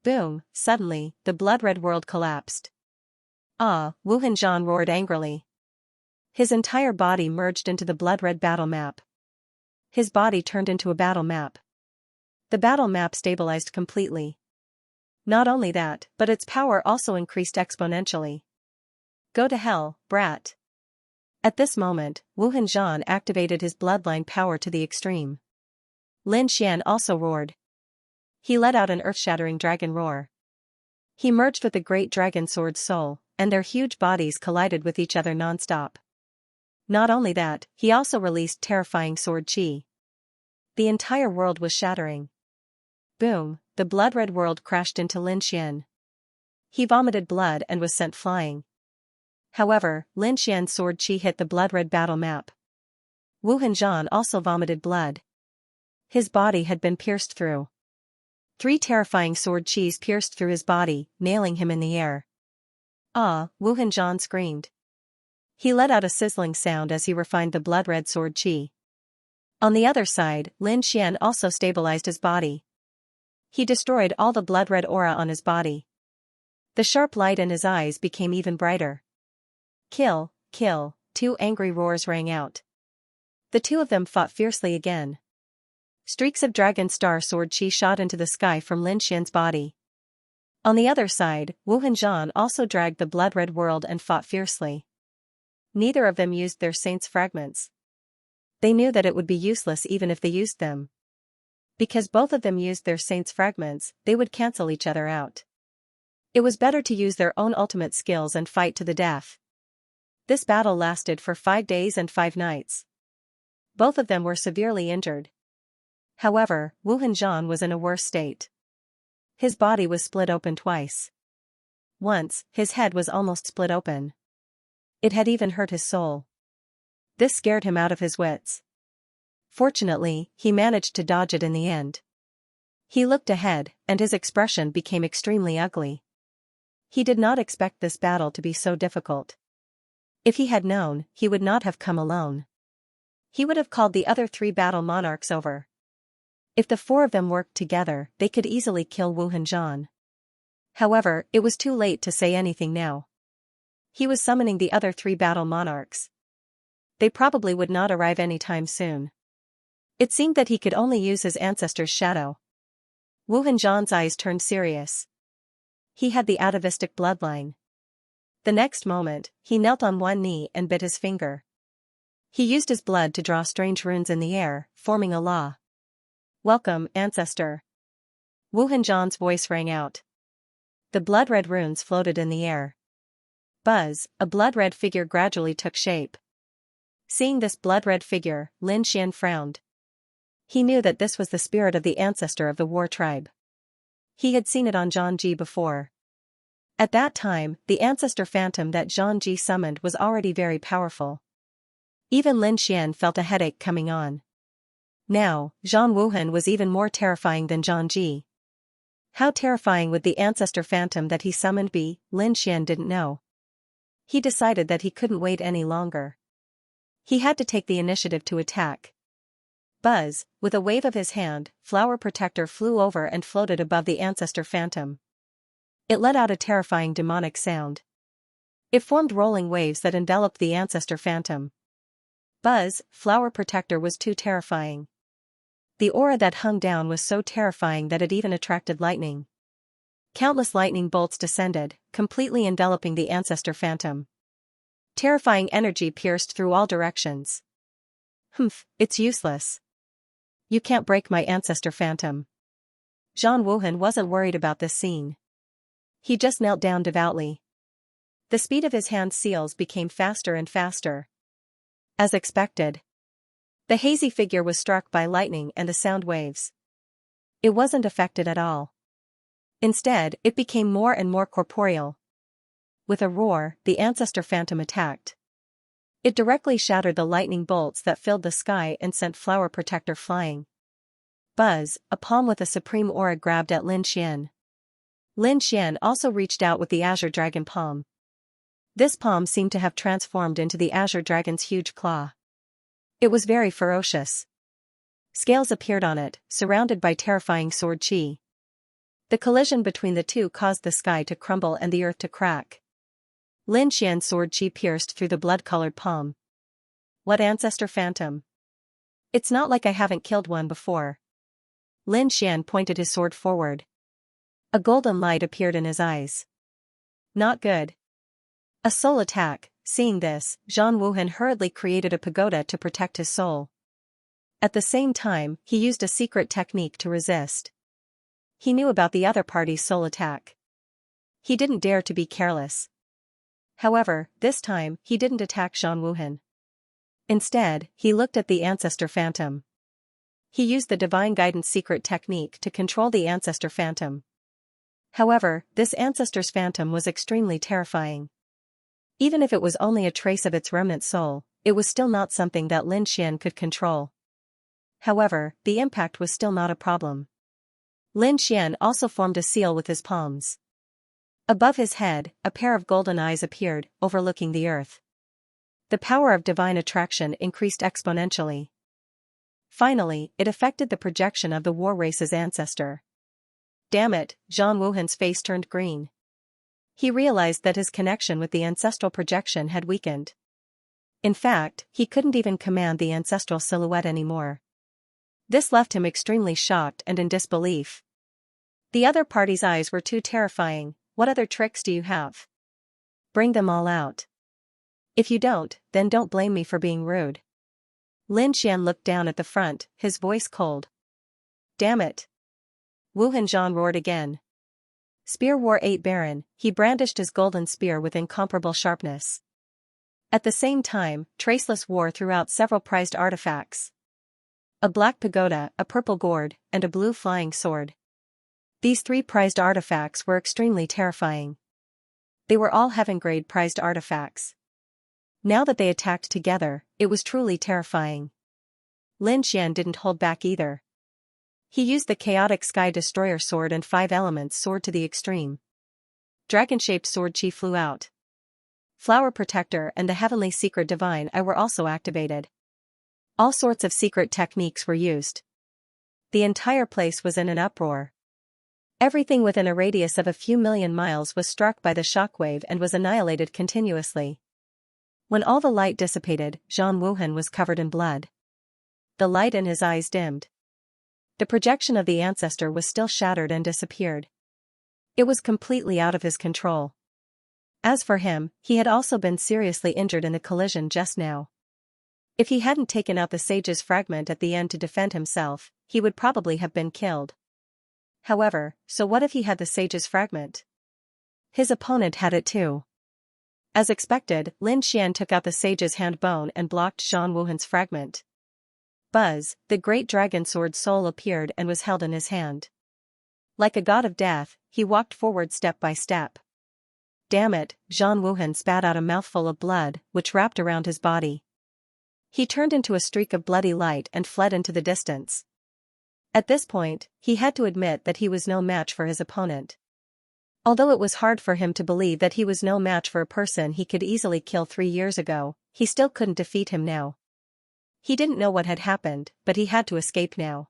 Boom, suddenly, the blood-red world collapsed. Ah, Wu Hanzhan roared angrily. His entire body merged into the blood-red battle map. His body turned into a battle map. The battle map stabilized completely. Not only that, but its power also increased exponentially. Go to hell, brat. At this moment, Wu Hanzhan activated his bloodline power to the extreme. Lin Xian also roared. He let out an earth-shattering dragon roar. He merged with the great dragon sword's soul, and their huge bodies collided with each other non-stop. Not only that, he also released terrifying sword chi. The entire world was shattering. Boom, the blood-red world crashed into Lin Xian. He vomited blood and was sent flying. However, Lin Xian's sword chi hit the blood-red battle map. Wu Hanzhan also vomited blood. His body had been pierced through. 3 terrifying sword chis pierced through his body, nailing him in the air. Ah, Wu Hanzhan screamed. He let out a sizzling sound as he refined the blood-red sword chi. On the other side, Lin Xian also stabilized his body. He destroyed all the blood-red aura on his body. The sharp light in his eyes became even brighter. Kill, kill, 2 angry roars rang out. The two of them fought fiercely again. Streaks of dragon star sword chi shot into the sky from Lin Xian's body. On the other side, Wu Hanzhan also dragged the blood-red world and fought fiercely. Neither of them used their saint's fragments. They knew that it would be useless even if they used them. Because both of them used their saint's fragments, they would cancel each other out. It was better to use their own ultimate skills and fight to the death. This battle lasted for 5 days and 5 nights. Both of them were severely injured. However, Wu Hanzhan was in a worse state. His body was split open twice. Once, his head was almost split open. It had even hurt his soul. This scared him out of his wits. Fortunately, he managed to dodge it in the end. He looked ahead, and his expression became extremely ugly. He did not expect this battle to be so difficult. If he had known, he would not have come alone. He would have called the other 3 battle monarchs over. If the 4 of them worked together, they could easily kill Wu Hanzhan. However, it was too late to say anything now. He was summoning the other 3 battle monarchs. They probably would not arrive anytime soon. It seemed that he could only use his ancestor's shadow. Wu Hanzhan's eyes turned serious. He had the atavistic bloodline. The next moment, he knelt on one knee and bit his finger. He used his blood to draw strange runes in the air, forming a law. Welcome, ancestor. Wu Hanzhan's voice rang out. The blood-red runes floated in the air. Buzz, a blood-red figure gradually took shape. Seeing this blood-red figure, Lin Xian frowned. He knew that this was the spirit of the ancestor of the war tribe. He had seen it on Zhang Ji before. At that time, the ancestor phantom that Zhang Ji summoned was already very powerful. Even Lin Xian felt a headache coming on. Now, Zhang Wuhan was even more terrifying than Zhang Ji. How terrifying would the ancestor phantom that he summoned be? Lin Xian didn't know. He decided that he couldn't wait any longer. He had to take the initiative to attack. Buzz, with a wave of his hand, Flower Protector flew over and floated above the ancestor phantom. It let out a terrifying demonic sound. It formed rolling waves that enveloped the ancestor phantom. Buzz, Flower Protector was too terrifying. The aura that hung down was so terrifying that it even attracted lightning. Countless lightning bolts descended, completely enveloping the ancestor phantom. Terrifying energy pierced through all directions. Humph, it's useless. You can't break my ancestor phantom. Zhang Wuhan wasn't worried about this scene. He just knelt down devoutly. The speed of his hand seals became faster and faster. As expected, the hazy figure was struck by lightning and the sound waves. It wasn't affected at all. Instead, it became more and more corporeal. With a roar, the ancestor phantom attacked. It directly shattered the lightning bolts that filled the sky and sent Flower Protector flying. Buzz, a palm with a supreme aura, grabbed at Lin Xian. Lin Xian also reached out with the Azure Dragon palm. This palm seemed to have transformed into the Azure Dragon's huge claw. It was very ferocious. Scales appeared on it, surrounded by terrifying sword chi. The collision between the two caused the sky to crumble and the earth to crack. Lin Xian's sword chi pierced through the blood-colored palm. What ancestor phantom? It's not like I haven't killed one before. Lin Xian pointed his sword forward. A golden light appeared in his eyes. Not good. A soul attack. Seeing this, Zhang Wuhan hurriedly created a pagoda to protect his soul. At the same time, he used a secret technique to resist. He knew about the other party's soul attack. He didn't dare to be careless. However, this time, he didn't attack Zhang Wuhan. Instead, he looked at the ancestor phantom. He used the divine guidance secret technique to control the ancestor phantom. However, this ancestor's phantom was extremely terrifying. Even if it was only a trace of its remnant soul, it was still not something that Lin Xian could control. However, the impact was still not a problem. Lin Xian also formed a seal with his palms. Above his head, a pair of golden eyes appeared, overlooking the earth. The power of divine attraction increased exponentially. Finally, it affected the projection of the war race's ancestor. Damn it, Zhang Wuhan's face turned green. He realized that his connection with the ancestral projection had weakened. In fact, he couldn't even command the ancestral silhouette anymore. This left him extremely shocked and in disbelief. The other party's eyes were too terrifying. What other tricks do you have? Bring them all out. If you don't, then don't blame me for being rude. Lin Xian looked down at the front, his voice cold. Damn it. Wuhan Zhan roared again. Spear War 8 Baron, he brandished his golden spear with incomparable sharpness. At the same time, Traceless wore throughout several prized artifacts. A black pagoda, a purple gourd, and a blue flying sword. These 3 prized artifacts were extremely terrifying. They were all heaven-grade prized artifacts. Now that they attacked together, it was truly terrifying. Lin Xian didn't hold back either. He used the chaotic Sky Destroyer sword and 5 elements sword to the extreme. Dragon-shaped sword chi flew out. Flower Protector and the Heavenly Secret Divine Eye were also activated. All sorts of secret techniques were used. The entire place was in an uproar. Everything within a radius of a few million miles was struck by the shockwave and was annihilated continuously. When all the light dissipated, Zhang Wuhan was covered in blood. The light in his eyes dimmed. The projection of the ancestor was still shattered and disappeared. It was completely out of his control. As for him, he had also been seriously injured in the collision just now. If he hadn't taken out the sage's fragment at the end to defend himself, he would probably have been killed. However, so what if he had the sage's fragment? His opponent had it too. As expected, Lin Xian took out the sage's hand bone and blocked Zhang Wuhan's fragment. Buzz, the great dragon sword soul appeared and was held in his hand. Like a god of death, he walked forward step by step. Damn it, Zhang Wuhan spat out a mouthful of blood, which wrapped around his body. He turned into a streak of bloody light and fled into the distance. At this point, he had to admit that he was no match for his opponent. Although it was hard for him to believe that he was no match for a person he could easily kill 3 years ago, he still couldn't defeat him now. He didn't know what had happened, but he had to escape now.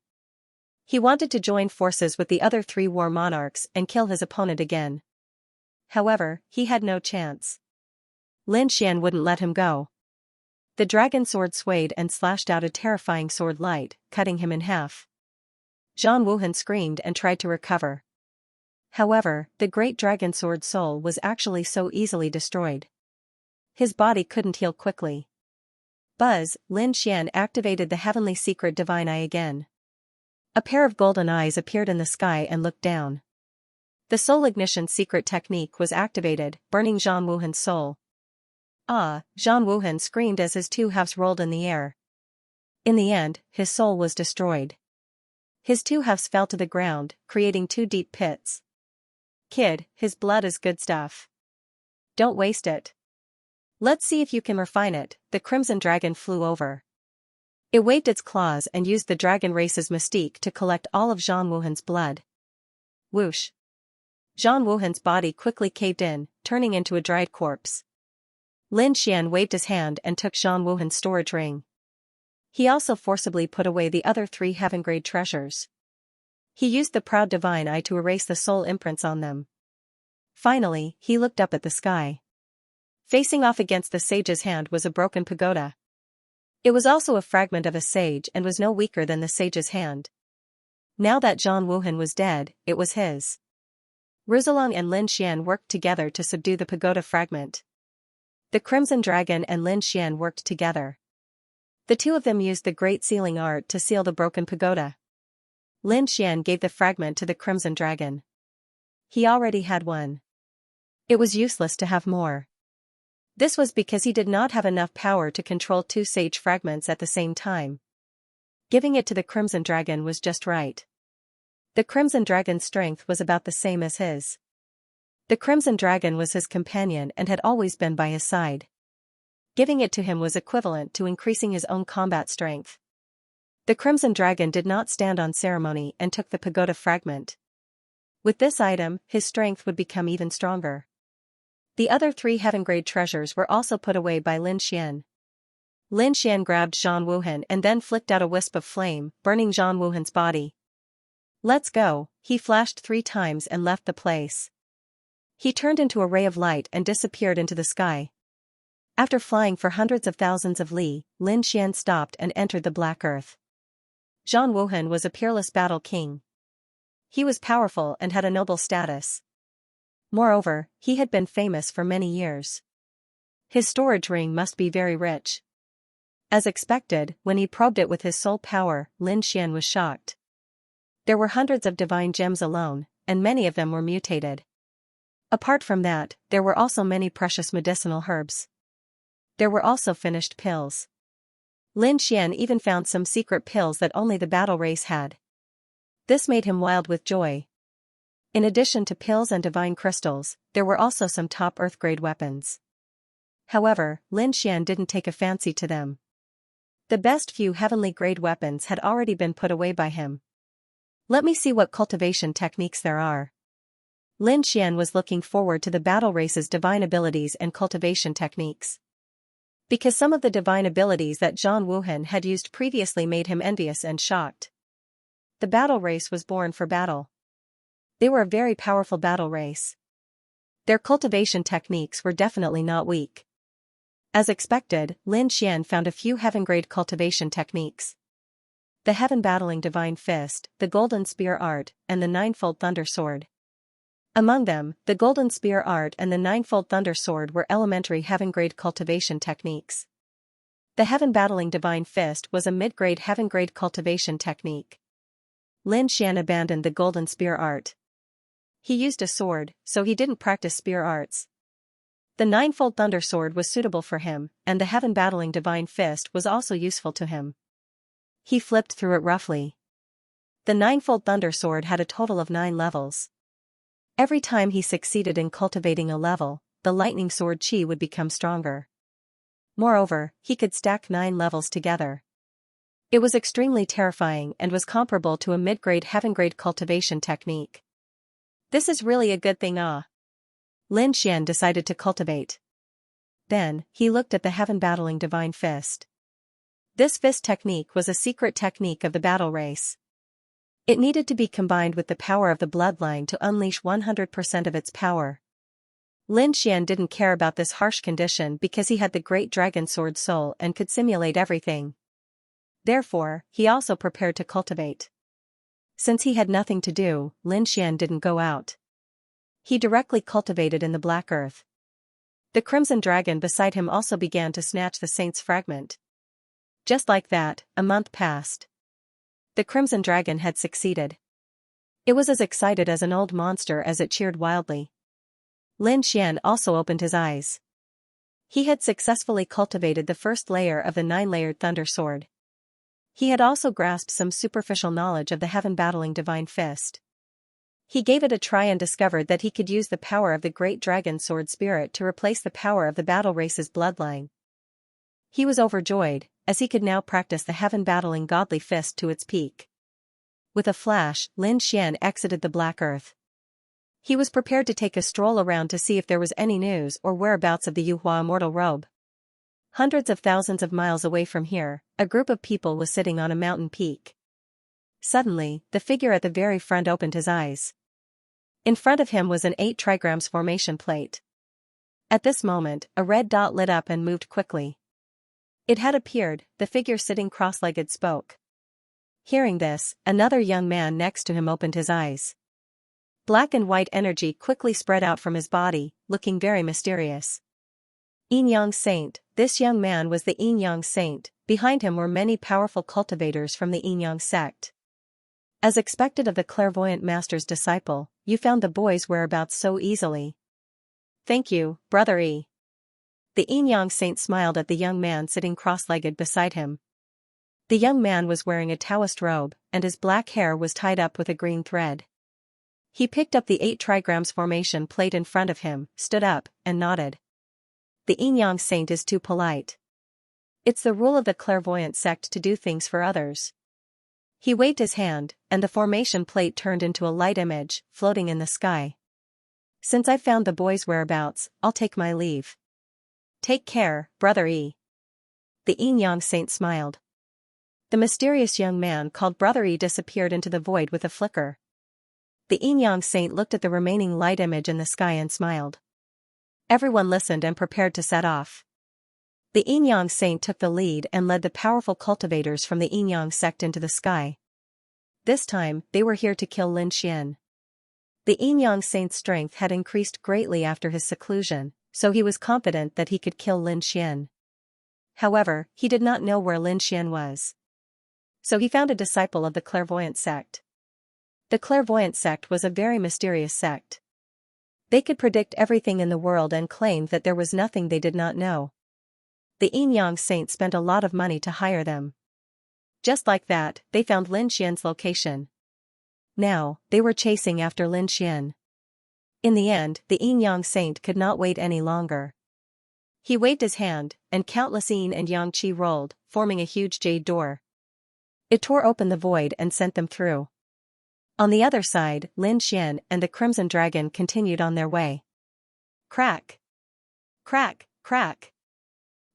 He wanted to join forces with the other 3 war monarchs and kill his opponent again. However, he had no chance. Lin Xian wouldn't let him go. The dragon sword swayed and slashed out a terrifying sword light, cutting him in half. Zhang Wuhan screamed and tried to recover. However, the great dragon sword soul was actually so easily destroyed. His body couldn't heal quickly. Buzz, Lin Xian activated the heavenly secret divine eye again. A pair of golden eyes appeared in the sky and looked down. The soul ignition secret technique was activated, burning Zhang Wuhan's soul. Ah! Zhang Wuhan screamed as his 2 halves rolled in the air. In the end, his soul was destroyed. His 2 halves fell to the ground, creating 2 deep pits. Kid, his blood is good stuff. Don't waste it. Let's see if you can refine it. The crimson dragon flew over. It waved its claws and used the dragon race's mystique to collect all of Zhang Wuhan's blood. Whoosh! Zhang Wuhan's body quickly caved in, turning into a dried corpse. Lin Xian waved his hand and took Zhang Wuhan's storage ring. He also forcibly put away the other 3 heaven-grade treasures. He used the proud divine eye to erase the soul imprints on them. Finally, he looked up at the sky. Facing off against the sage's hand was a broken pagoda. It was also a fragment of a sage and was no weaker than the sage's hand. Now that Zhang Wuhan was dead, it was his. Rizalong and Lin Xian worked together to subdue the pagoda fragment. The Crimson Dragon and Lin Xian worked together. The 2 of them used the Great Sealing Art to seal the broken pagoda. Lin Xian gave the fragment to the Crimson Dragon. He already had one. It was useless to have more. This was because he did not have enough power to control 2 sage fragments at the same time. Giving it to the Crimson Dragon was just right. The Crimson Dragon's strength was about the same as his. The Crimson Dragon was his companion and had always been by his side. Giving it to him was equivalent to increasing his own combat strength. The Crimson Dragon did not stand on ceremony and took the pagoda fragment. With this item, his strength would become even stronger. The other 3 heaven-grade treasures were also put away by Lin Xian. Lin Xian grabbed Zhang Wuhan and then flicked out a wisp of flame, burning Zhang Wuhan's body. Let's go, he flashed 3 times and left the place. He turned into a ray of light and disappeared into the sky. After flying for hundreds of thousands of li, Lin Xian stopped and entered the Black Earth. Zhang Wuhan was a peerless battle king. He was powerful and had a noble status. Moreover, he had been famous for many years. His storage ring must be very rich. As expected, when he probed it with his soul power, Lin Xian was shocked. There were hundreds of divine gems alone, and many of them were mutated. Apart from that, there were also many precious medicinal herbs. There were also finished pills. Lin Xian even found some secret pills that only the battle race had. This made him wild with joy. In addition to pills and divine crystals, there were also some top Earth-grade weapons. However, Lin Xian didn't take a fancy to them. The best few heavenly-grade weapons had already been put away by him. Let me see what cultivation techniques there are. Lin Xian was looking forward to the battle race's divine abilities and cultivation techniques. Because some of the divine abilities that Zhang Wuhan had used previously made him envious and shocked. The battle race was born for battle. They were a very powerful battle race. Their cultivation techniques were definitely not weak. As expected, Lin Xian found a few heaven-grade cultivation techniques. The Heaven Battling Divine Fist, the Golden Spear Art, and the Ninefold Thunder Sword. Among them, the Golden Spear Art and the Ninefold Thunder Sword were elementary heaven-grade cultivation techniques. The Heaven Battling Divine Fist was a mid-grade heaven-grade cultivation technique. Lin Xian abandoned the Golden Spear Art. He used a sword, so he didn't practice spear arts. The Ninefold Thunder Sword was suitable for him, and the Heaven Battling Divine Fist was also useful to him. He flipped through it roughly. The Ninefold Thunder Sword had a total of 9 levels. Every time he succeeded in cultivating a level, the lightning sword chi would become stronger. Moreover, he could stack 9 levels together. It was extremely terrifying and was comparable to a mid-grade heaven-grade cultivation technique. This is really a good thing. Lin Xian decided to cultivate. Then, he looked at the heaven-battling divine fist. This fist technique was a secret technique of the battle race. It needed to be combined with the power of the bloodline to unleash 100% of its power. Lin Xian didn't care about this harsh condition because he had the great dragon sword soul and could simulate everything. Therefore, he also prepared to cultivate. Since he had nothing to do, Lin Xian didn't go out. He directly cultivated in the black earth. The crimson dragon beside him also began to snatch the saint's fragment. Just like that, a month passed. The crimson dragon had succeeded. It was as excited as an old monster as it cheered wildly. Lin Xian also opened his eyes. He had successfully cultivated the first layer of the 9-layered thunder sword. He had also grasped some superficial knowledge of the heaven-battling divine fist. He gave it a try and discovered that he could use the power of the great dragon sword spirit to replace the power of the battle race's bloodline. He was overjoyed, as he could now practice the heaven-battling godly fist to its peak. With a flash, Lin Xian exited the black earth. He was prepared to take a stroll around to see if there was any news or whereabouts of the Yuhua immortal robe. Hundreds of thousands of miles away from here, a group of people was sitting on a mountain peak. Suddenly, the figure at the very front opened his eyes. In front of him was an 8 trigrams formation plate. At this moment, a red dot lit up and moved quickly. It had appeared, the figure sitting cross-legged spoke. Hearing this, another young man next to him opened his eyes. Black and white energy quickly spread out from his body, looking very mysterious. Yin Yang Saint, this young man was the Yin Yang Saint, behind him were many powerful cultivators from the Yin Yang sect. As expected of the clairvoyant master's disciple, you found the boy's whereabouts so easily. Thank you, Brother E. The Yin Yang Saint smiled at the young man sitting cross-legged beside him. The young man was wearing a Taoist robe, and his black hair was tied up with a green thread. He picked up the 8 trigrams formation plate in front of him, stood up, and nodded. The Yin Yang Saint is too polite. It's the rule of the clairvoyant sect to do things for others. He waved his hand, and the formation plate turned into a light image, floating in the sky. Since I've found the boy's whereabouts, I'll take my leave. Take care, Brother E. The Yin Yang Saint smiled. The mysterious young man called Brother E disappeared into the void with a flicker. The Yin Yang Saint looked at the remaining light image in the sky and smiled. Everyone listened and prepared to set off. The Yin Yang Saint took the lead and led the powerful cultivators from the Yin Yang sect into the sky. This time, they were here to kill Lin Xian. The Yin Yang Saint's strength had increased greatly after his seclusion, so he was confident that he could kill Lin Xian. However, he did not know where Lin Xian was. So he found a disciple of the clairvoyant sect. The clairvoyant sect was a very mysterious sect. They could predict everything in the world and claimed that there was nothing they did not know. The Yin Yang Saint spent a lot of money to hire them. Just like that, they found Lin Xian's location. Now, they were chasing after Lin Xian. In the end, the Yin Yang Saint could not wait any longer. He waved his hand, and countless Yin and Yang Qi rolled, forming a huge jade door. It tore open the void and sent them through. On the other side, Lin Xian and the Crimson Dragon continued on their way. Crack! Crack! Crack!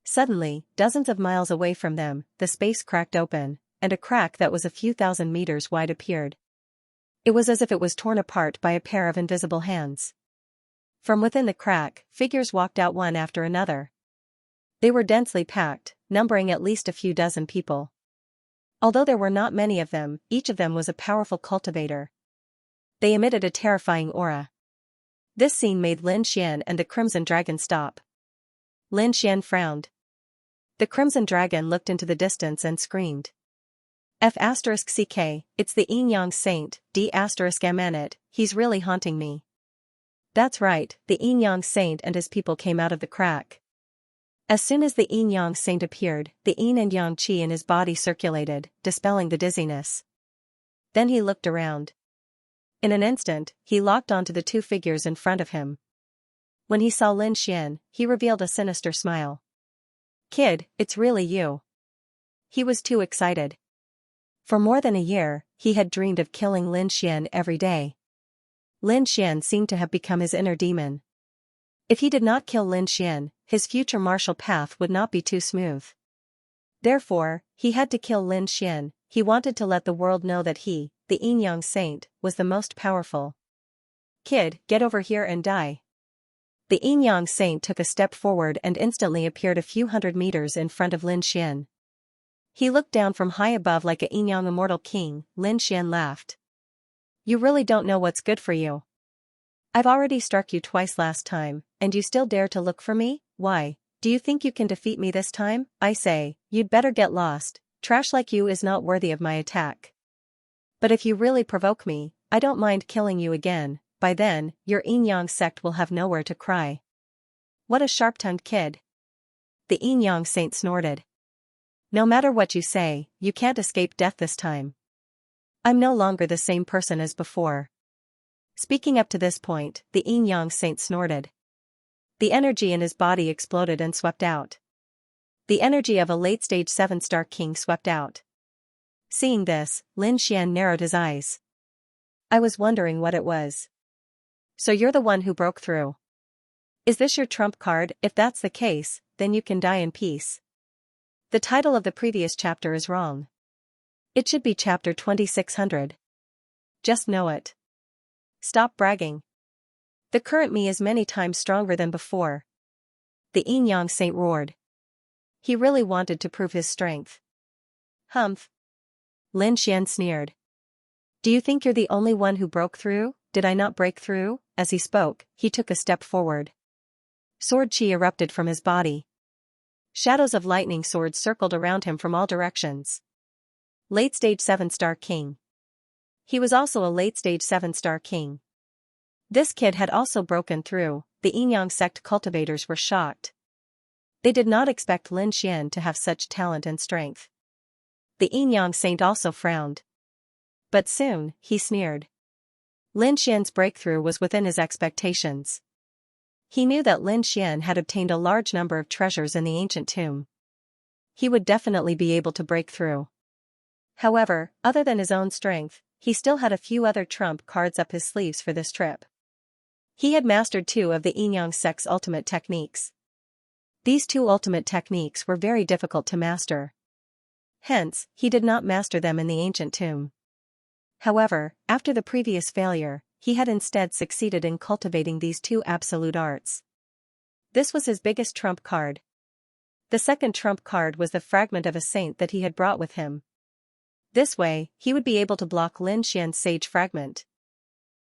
Suddenly, dozens of miles away from them, the space cracked open, and a crack that was a few thousand meters wide appeared. It was as if it was torn apart by a pair of invisible hands. From within the crack, figures walked out one after another. They were densely packed, numbering at least a few dozen people. Although there were not many of them, each of them was a powerful cultivator. They emitted a terrifying aura. This scene made Lin Xian and the Crimson Dragon stop. Lin Xian frowned. The Crimson Dragon looked into the distance and screamed. F***CK, it's the Yin Yang Saint, D***MN, he's really haunting me. That's right, the Yin Yang Saint and his people came out of the crack. As soon as the Yin Yang Saint appeared, the Yin and Yang Qi in his body circulated, dispelling the dizziness. Then he looked around. In an instant, he locked onto the 2 figures in front of him. When he saw Lin Xian, he revealed a sinister smile. Kid, it's really you. He was too excited. For more than a year, he had dreamed of killing Lin Xian every day. Lin Xian seemed to have become his inner demon. If he did not kill Lin Xian, his future martial path would not be too smooth. Therefore, he had to kill Lin Xian. He wanted to let the world know that he, the Yin-Yang Saint, was the most powerful. Kid, get over here and die. The Yin-Yang Saint took a step forward and instantly appeared a few hundred meters in front of Lin Xian. He looked down from high above like a Yin-Yang immortal king. Lin Xian laughed. You really don't know what's good for you. I've already struck you twice last time, and you still dare to look for me? Why, do you think you can defeat me this time? I say, you'd better get lost. Trash like you is not worthy of my attack. But if you really provoke me, I don't mind killing you again. By then, your Yin-Yang sect will have nowhere to cry. What a sharp-tongued kid. The Yin-Yang Saint snorted. No matter what you say, you can't escape death this time. I'm no longer the same person as before. Speaking up to this point, the Yin-Yang Saint snorted. The energy in his body exploded and swept out. The energy of a late-stage 7-star king swept out. Seeing this, Lin Xian narrowed his eyes. I was wondering what it was. So you're the one who broke through. Is this your trump card? If that's the case, then you can die in peace. The title of the previous chapter is wrong. It should be chapter 2600. Just know it. Stop bragging. The current me is many times stronger than before. The Yin-Yang Saint roared. He really wanted to prove his strength. Humph. Lin Xian sneered. Do you think you're the only one who broke through? Did I not break through? As he spoke, he took a step forward. Sword chi erupted from his body. Shadows of lightning swords circled around him from all directions. Late-stage 7-star king. He was also a late-stage 7-star king. This kid had also broken through. The Yin-Yang sect cultivators were shocked. They did not expect Lin Xian to have such talent and strength. The Yin-Yang Saint also frowned. But soon, he sneered. Lin Xian's breakthrough was within his expectations. He knew that Lin Xian had obtained a large number of treasures in the ancient tomb. He would definitely be able to break through. However, other than his own strength, he still had a few other trump cards up his sleeves for this trip. He had mastered 2 of the Yin-Yang sect's ultimate techniques. These 2 ultimate techniques were very difficult to master. Hence, he did not master them in the ancient tomb. However, after the previous failure, he had instead succeeded in cultivating these 2 absolute arts. This was his biggest trump card. The second trump card was the fragment of a saint that he had brought with him. This way, he would be able to block Lin Xian's sage fragment.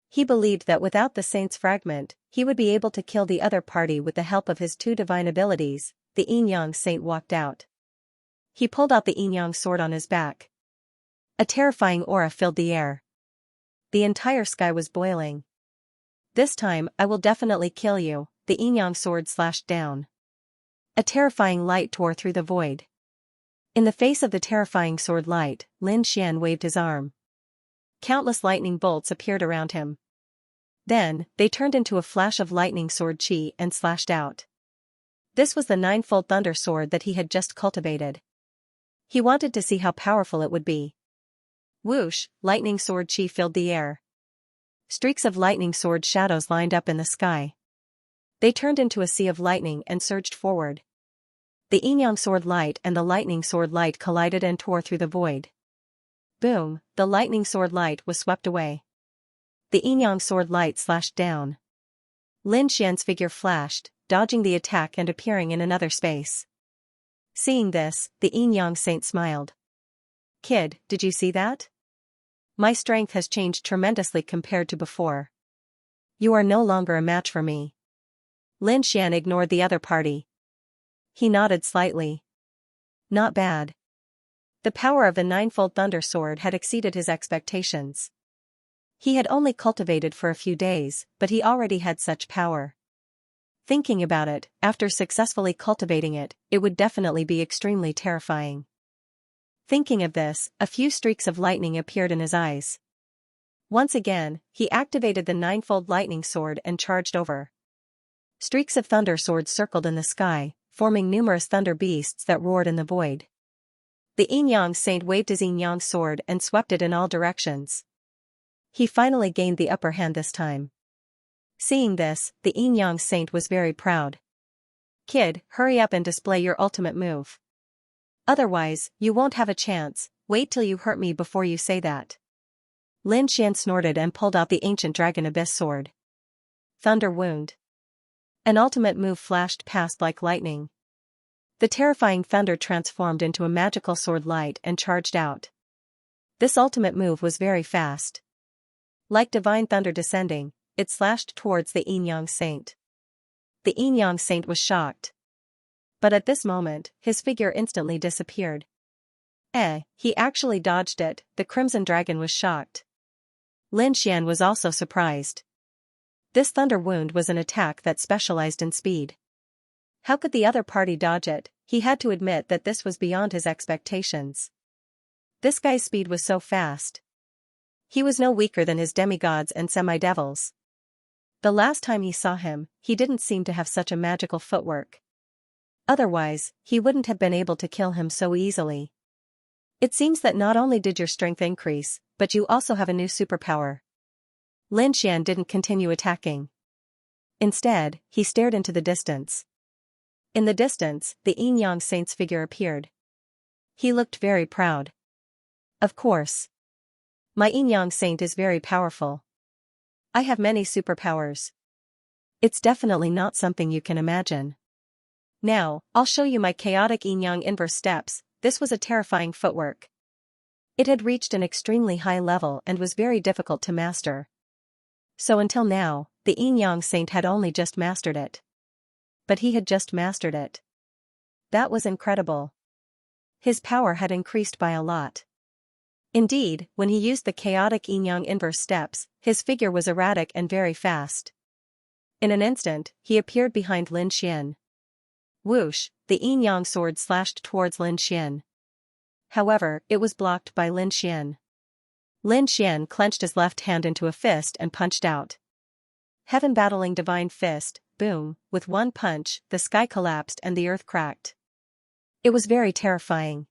He believed that without the saint's fragment, he would be able to kill the other party with the help of his 2 divine abilities. The Yin-Yang Saint walked out. He pulled out the Yin-Yang sword on his back. A terrifying aura filled the air. The entire sky was boiling. This time, I will definitely kill you. The Yin-Yang sword slashed down. A terrifying light tore through the void. In the face of the terrifying sword light, Lin Xian waved his arm. Countless lightning bolts appeared around him. Then, they turned into a flash of lightning sword chi and slashed out. This was the 9-fold thunder sword that he had just cultivated. He wanted to see how powerful it would be. Whoosh, lightning sword chi filled the air. Streaks of lightning sword shadows lined up in the sky. They turned into a sea of lightning and surged forward. The Yin-Yang sword light and the lightning sword light collided and tore through the void. Boom, the lightning sword light was swept away. The Yin-Yang sword light slashed down. Lin Xian's figure flashed, dodging the attack and appearing in another space. Seeing this, the Yin-Yang Saint smiled. Kid, did you see that? My strength has changed tremendously compared to before. You are no longer a match for me. Lin Xian ignored the other party. He nodded slightly. Not bad. The power of the 9-fold thunder sword had exceeded his expectations. He had only cultivated for a few days, but he already had such power. Thinking about it, after successfully cultivating it, it would definitely be extremely terrifying. Thinking of this, a few streaks of lightning appeared in his eyes. Once again, he activated the 9-fold lightning sword and charged over. Streaks of thunder swords circled in the sky, forming numerous thunder beasts that roared in the void. The Yin-Yang Saint waved his Yin-Yang sword and swept it in all directions. He finally gained the upper hand this time. Seeing this, the Yin-Yang Saint was very proud. "Kid, hurry up and display your ultimate move. Otherwise, you won't have a chance. Wait till you hurt me before you say that." Lin Xian snorted and pulled out the ancient dragon abyss sword. Thunder Wound. An ultimate move flashed past like lightning. The terrifying thunder transformed into a magical sword light and charged out. This ultimate move was very fast. Like divine thunder descending, it slashed towards the Yin-Yang Saint. The Yin-Yang Saint was shocked. But at this moment, his figure instantly disappeared. He actually dodged it. The Crimson Dragon was shocked. Lin Xian was also surprised. This thunder wound was an attack that specialized in speed. How could the other party dodge it? He had to admit that this was beyond his expectations. This guy's speed was so fast. He was no weaker than his demigods and semi-devils. The last time he saw him, he didn't seem to have such a magical footwork. Otherwise, he wouldn't have been able to kill him so easily. It seems that not only did your strength increase, but you also have a new superpower. Lin Xian didn't continue attacking. Instead, he stared into the distance. In the distance, the Yin-Yang Saint's figure appeared. He looked very proud. "Of course. My Yin-Yang Saint is very powerful. I have many superpowers. It's definitely not something you can imagine. Now, I'll show you my chaotic Yin-Yang inverse steps." This was a terrifying footwork. It had reached an extremely high level and was very difficult to master. So until now, the Yin-Yang Saint had only just mastered it. But he had just mastered it. That was incredible. His power had increased by a lot. Indeed, when he used the chaotic Yin-Yang inverse steps, his figure was erratic and very fast. In an instant, he appeared behind Lin Xian. Whoosh, the Yin-Yang sword slashed towards Lin Xian. However, it was blocked by Lin Xian. Lin Xian clenched his left hand into a fist and punched out. Heaven battling divine fist, boom, with one punch, the sky collapsed and the earth cracked. It was very terrifying.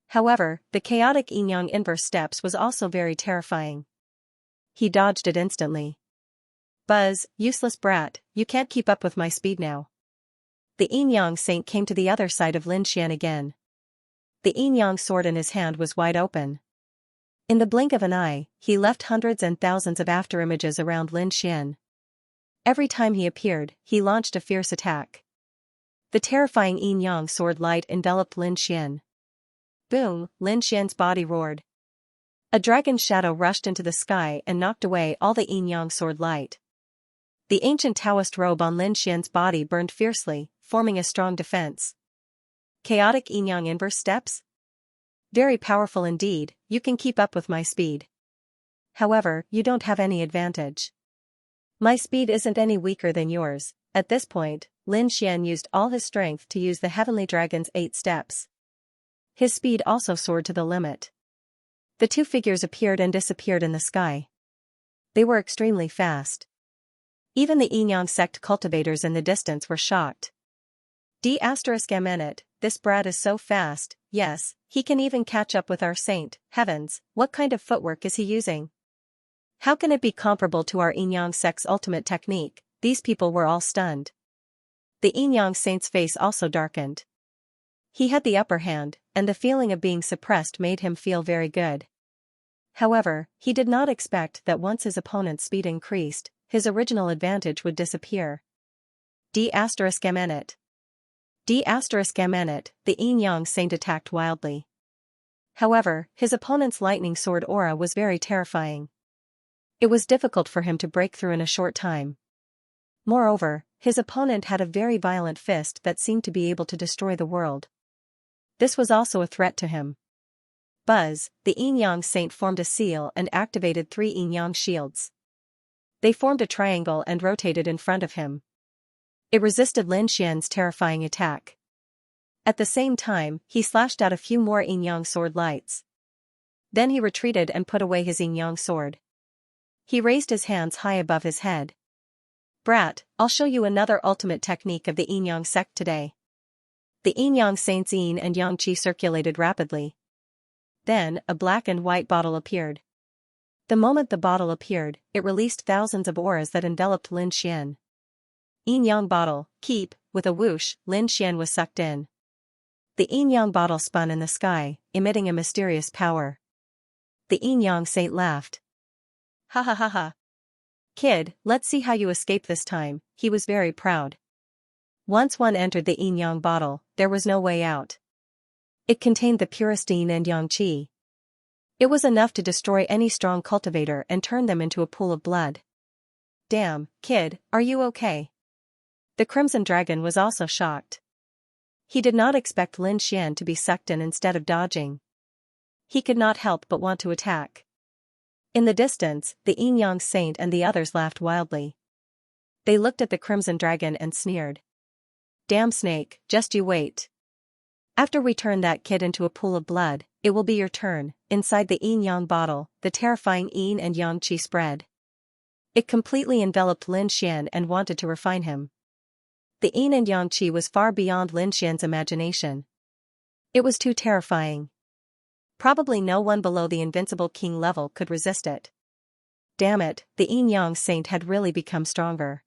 However, the chaotic Yin-Yang inverse steps was also very terrifying. He dodged it instantly. "Buzz, useless brat, you can't keep up with my speed now." The Yin-Yang Saint came to the other side of Lin Xian again. The Yin-Yang sword in his hand was wide open. In the blink of an eye, he left hundreds and thousands of afterimages around Lin Xian. Every time he appeared, he launched a fierce attack. The terrifying Yin-Yang sword light enveloped Lin Xian. Boom, Lin Xian's body roared. A dragon's shadow rushed into the sky and knocked away all the Yin-Yang sword light. The ancient Taoist robe on Lin Xian's body burned fiercely, forming a strong defense. Chaotic Yin-Yang inverse steps? Very powerful indeed. You can keep up with my speed. However, you don't have any advantage. My speed isn't any weaker than yours. At this point, Lin Xian used all his strength to use the Heavenly Dragon's 8 steps. His speed also soared to the limit. The two figures appeared and disappeared in the sky. They were extremely fast. Even the Yin-Yang sect cultivators in the distance were shocked. D***it, this brat is so fast. Yes, he can even catch up with our saint. Heavens, what kind of footwork is he using? How can it be comparable to our Yin-Yang sect's ultimate technique? These people were all stunned. The Yin-Yang saint's face also darkened. He had the upper hand, and the feeling of being suppressed made him feel very good. However, he did not expect that once his opponent's speed increased, his original advantage would disappear. D***it. D***it, the Yin-Yang saint attacked wildly. However, his opponent's lightning sword aura was very terrifying. It was difficult for him to break through in a short time. Moreover, his opponent had a very violent fist that seemed to be able to destroy the world. This was also a threat to him. Buzz, the Yin-Yang saint formed a seal and activated 3 Yin-Yang shields. They formed a triangle and rotated in front of him. It resisted Lin Xian's terrifying attack. At the same time, he slashed out a few more Yin-Yang sword lights. Then he retreated and put away his Yin-Yang sword. He raised his hands high above his head. "Brat, I'll show you another ultimate technique of the Yin-Yang sect today." The yin-yang saints yin and yang qi circulated rapidly. Then, a black and white bottle appeared. The moment the bottle appeared, it released thousands of auras that enveloped Lin Xian. Yin-yang bottle, keep, with a whoosh, Lin Xian was sucked in. The yin-yang bottle spun in the sky, emitting a mysterious power. The yin-yang saint laughed. Ha ha ha ha. Kid, let's see how you escape this time, he was very proud. Once one entered the yin-yang bottle, there was no way out. It contained the purest yin and yang qi. It was enough to destroy any strong cultivator and turn them into a pool of blood. Damn, kid, are you okay? The Crimson Dragon was also shocked. He did not expect Lin Xian to be sucked in instead of dodging. He could not help but want to attack. In the distance, the yin-yang saint and the others laughed wildly. They looked at the Crimson Dragon and sneered. Damn snake, just you wait. After we turn that kid into a pool of blood, it will be your turn. Inside the yin-yang bottle, the terrifying yin and yang qi spread. It completely enveloped Lin Xian and wanted to refine him. The yin and yang qi was far beyond Lin Xian's imagination. It was too terrifying. Probably no one below the invincible king level could resist it. Damn it, the yin-yang saint had really become stronger.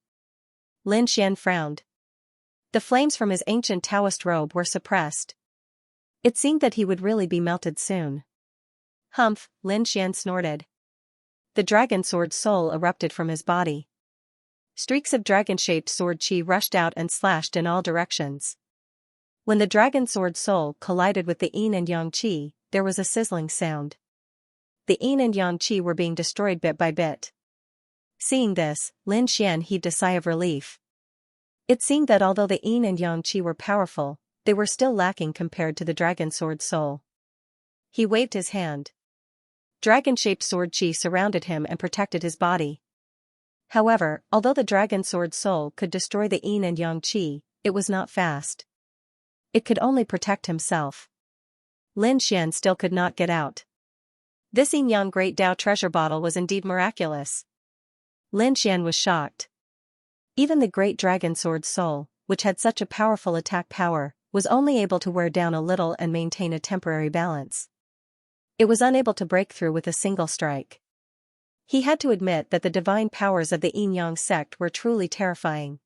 Lin Xian frowned. The flames from his ancient Taoist robe were suppressed. It seemed that he would really be melted soon. Humph, Lin Xian snorted. The dragon sword soul erupted from his body. Streaks of dragon-shaped sword chi rushed out and slashed in all directions. When the dragon sword soul collided with the yin and yang qi, there was a sizzling sound. The yin and yang qi were being destroyed bit by bit. Seeing this, Lin Xian heaved a sigh of relief. It seemed that although the yin and yang qi were powerful, they were still lacking compared to the dragon sword soul. He waved his hand. Dragon-shaped sword chi surrounded him and protected his body. However, although the dragon sword soul could destroy the yin and yang qi, it was not fast. It could only protect himself. Lin Xian still could not get out. This yin-yang Great Dao treasure bottle was indeed miraculous. Lin Xian was shocked. Even the great dragon sword soul, which had such a powerful attack power, was only able to wear down a little and maintain a temporary balance. It was unable to break through with a single strike. He had to admit that the divine powers of the yin-yang sect were truly terrifying.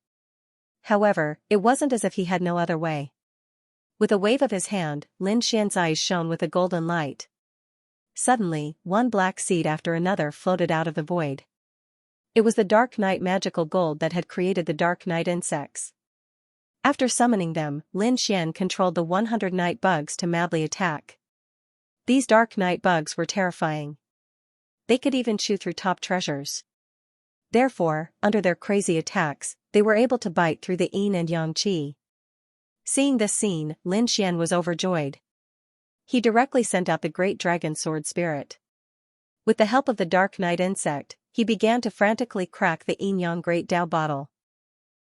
However, it wasn't as if he had no other way. With a wave of his hand, Lin Xian's eyes shone with a golden light. Suddenly, one black seed after another floated out of the void. It was the Dark Night magical gold that had created the Dark Night insects. After summoning them, Lin Xian controlled the 100 night bugs to madly attack. These Dark Night bugs were terrifying. They could even chew through top treasures. Therefore, under their crazy attacks, they were able to bite through the yin and yang qi. Seeing this scene, Lin Xian was overjoyed. He directly sent out the great dragon sword spirit. With the help of the Dark Night insect, he began to frantically crack the yin-yang Great Dao bottle.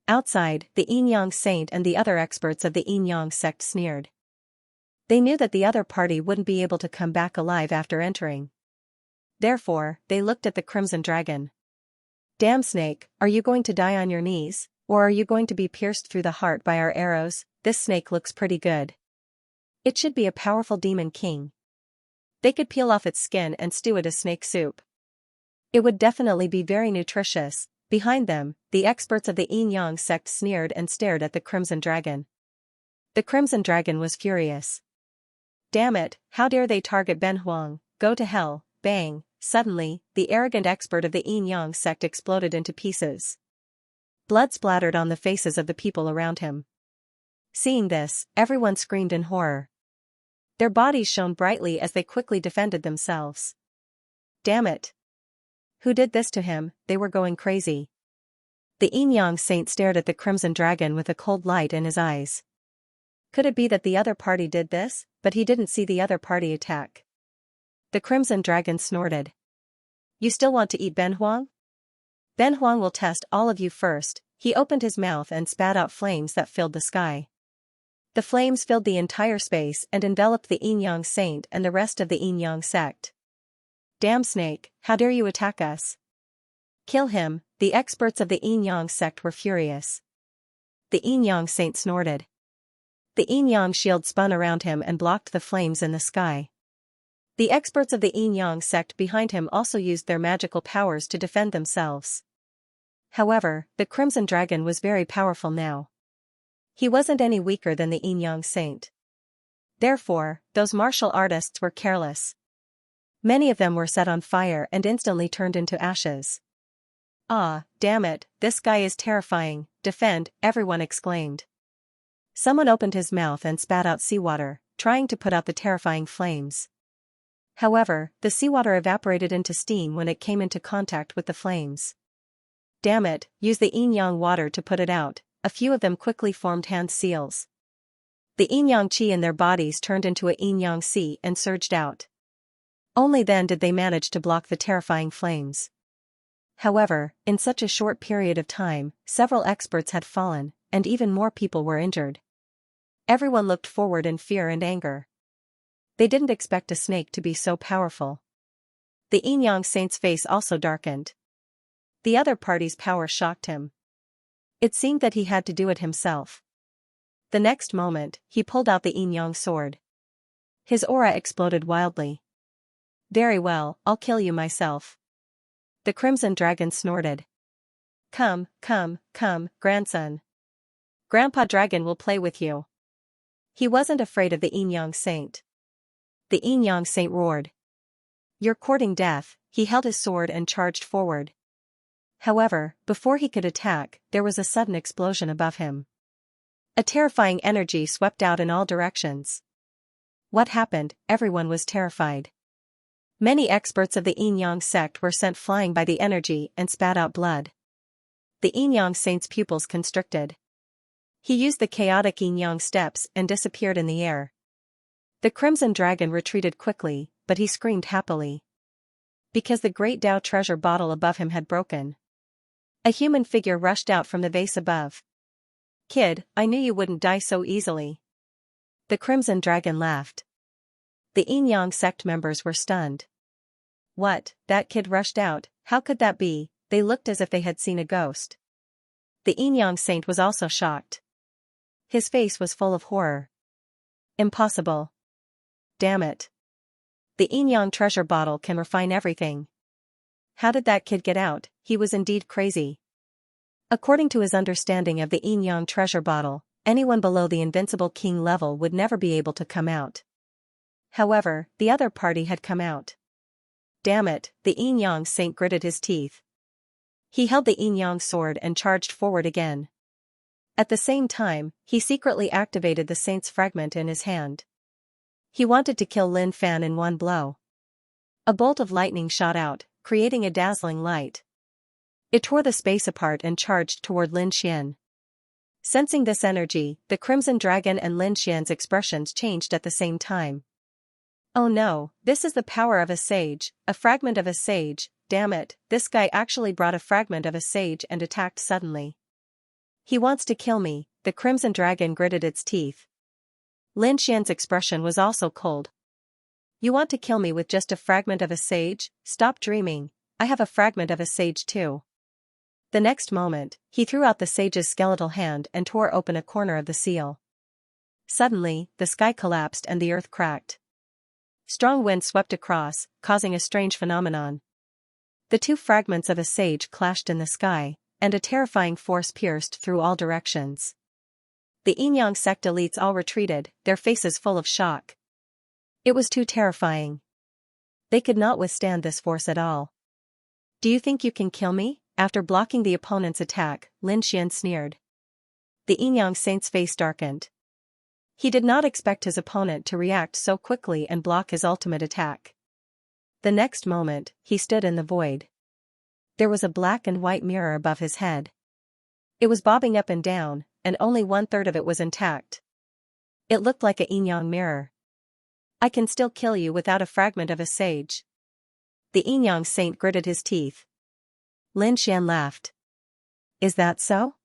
Outside, the yin-yang saint and the other experts of the yin-yang sect sneered. They knew that the other party wouldn't be able to come back alive after entering. Therefore, they looked at the Crimson Dragon. Damn snake, are you going to die on your knees, or are you going to be pierced through the heart by our arrows? This snake looks pretty good. It should be a powerful demon king. They could peel off its skin and stew it as snake soup. It would definitely be very nutritious. Behind them, the experts of the yin-yang sect sneered and stared at the Crimson Dragon. The Crimson Dragon was furious. Damn it, how dare they target Ben Huang, go to hell, bang. Suddenly, the arrogant expert of the yin-yang sect exploded into pieces. Blood splattered on the faces of the people around him. Seeing this, everyone screamed in horror. Their bodies shone brightly as they quickly defended themselves. Damn it! Who did this to him? They were going crazy. The yin-yang saint stared at the Crimson Dragon with a cold light in his eyes. Could it be that the other party did this? But he didn't see the other party attack. The Crimson Dragon snorted. You still want to eat Ben Huang? Ben Huang will test all of you first. He opened his mouth and spat out flames that filled the sky. The flames filled the entire space and enveloped the yin-yang saint and the rest of the yin-yang sect. Damn snake, how dare you attack us? Kill him, the experts of the yin-yang sect were furious. The yin-yang saint snorted. The The yin-yang shield spun around him and blocked the flames in the sky. The experts of the yin-yang sect behind him also used their magical powers to defend themselves. However, the Crimson Dragon was very powerful now. He wasn't any weaker than the yin-yang saint. Therefore, those martial artists were careless. Many of them were set on fire and instantly turned into ashes. "Ah, damn it, this guy is terrifying, defend," everyone exclaimed. Someone opened his mouth and spat out seawater, trying to put out the terrifying flames. However, the seawater evaporated into steam when it came into contact with the flames. "Damn it, use the yin-yang water to put it out." A few of them quickly formed hand seals. The yin-yang qi in their bodies turned into a yin-yang sea and surged out. Only then did they manage to block the terrifying flames. However, in such a short period of time, several experts had fallen, and even more people were injured. Everyone looked forward in fear and anger. They didn't expect a snake to be so powerful. The yin-yang saint's face also darkened. The other party's power shocked him. It seemed that he had to do it himself. The next moment, he pulled out the yin-yang sword. His aura exploded wildly. "Very well, I'll kill you myself." The Crimson Dragon snorted. Come, grandson. Grandpa Dragon will play with you." He wasn't afraid of the yin-yang saint. The yin-yang saint roared. "You're courting death." He held his sword and charged forward. However, before he could attack, there was a sudden explosion above him. A terrifying energy swept out in all directions. What happened? Everyone was terrified. Many experts of the yin-yang sect were sent flying by the energy and spat out blood. The yin-yang saint's pupils constricted. He used the chaotic yin-yang steps and disappeared in the air. The Crimson Dragon retreated quickly, but he screamed happily. Because the great Tao treasure bottle above him had broken. A human figure rushed out from the vase above. "Kid, I knew you wouldn't die so easily." The Crimson Dragon laughed. The yin-yang sect members were stunned. What, that kid rushed out? How could that be? They looked as if they had seen a ghost. The yin-yang saint was also shocked. His face was full of horror. Impossible. Damn it. The yin-yang treasure bottle can refine everything. How did that kid get out? He was indeed crazy. According to his understanding of the yin-yang treasure bottle, anyone below the invincible king level would never be able to come out. However, the other party had come out. Damn it, the yin-yang saint gritted his teeth. He held the yin-yang sword and charged forward again. At the same time, he secretly activated the saint's fragment in his hand. He wanted to kill Lin Fan in one blow. A bolt of lightning shot out, creating a dazzling light. It tore the space apart and charged toward Lin Xian. Sensing this energy, the Crimson Dragon and Lin Xian's expressions changed at the same time. "Oh no, this is the power of a sage, a fragment of a sage. Damn it, this guy actually brought a fragment of a sage and attacked suddenly. He wants to kill me." The Crimson Dragon gritted its teeth. Lin Xian's expression was also cold. "You want to kill me with just a fragment of a sage? Stop dreaming, I have a fragment of a sage too." The next moment, he threw out the sage's skeletal hand and tore open a corner of the seal. Suddenly, the sky collapsed and the earth cracked. Strong wind swept across, causing a strange phenomenon. The two fragments of a sage clashed in the sky, and a terrifying force pierced through all directions. The yin-yang sect elites all retreated, their faces full of shock. It was too terrifying. They could not withstand this force at all. "Do you think you can kill me?" After blocking the opponent's attack, Lin Xian sneered. The yin-yang saint's face darkened. He did not expect his opponent to react so quickly and block his ultimate attack. The next moment, he stood in the void. There was a black and white mirror above his head. It was bobbing up and down, and only 1/3 of it was intact. It looked like a yin-yang mirror. "I can still kill you without a fragment of a sage." The yin-yang saint gritted his teeth. Lin Xian laughed. "Is that so?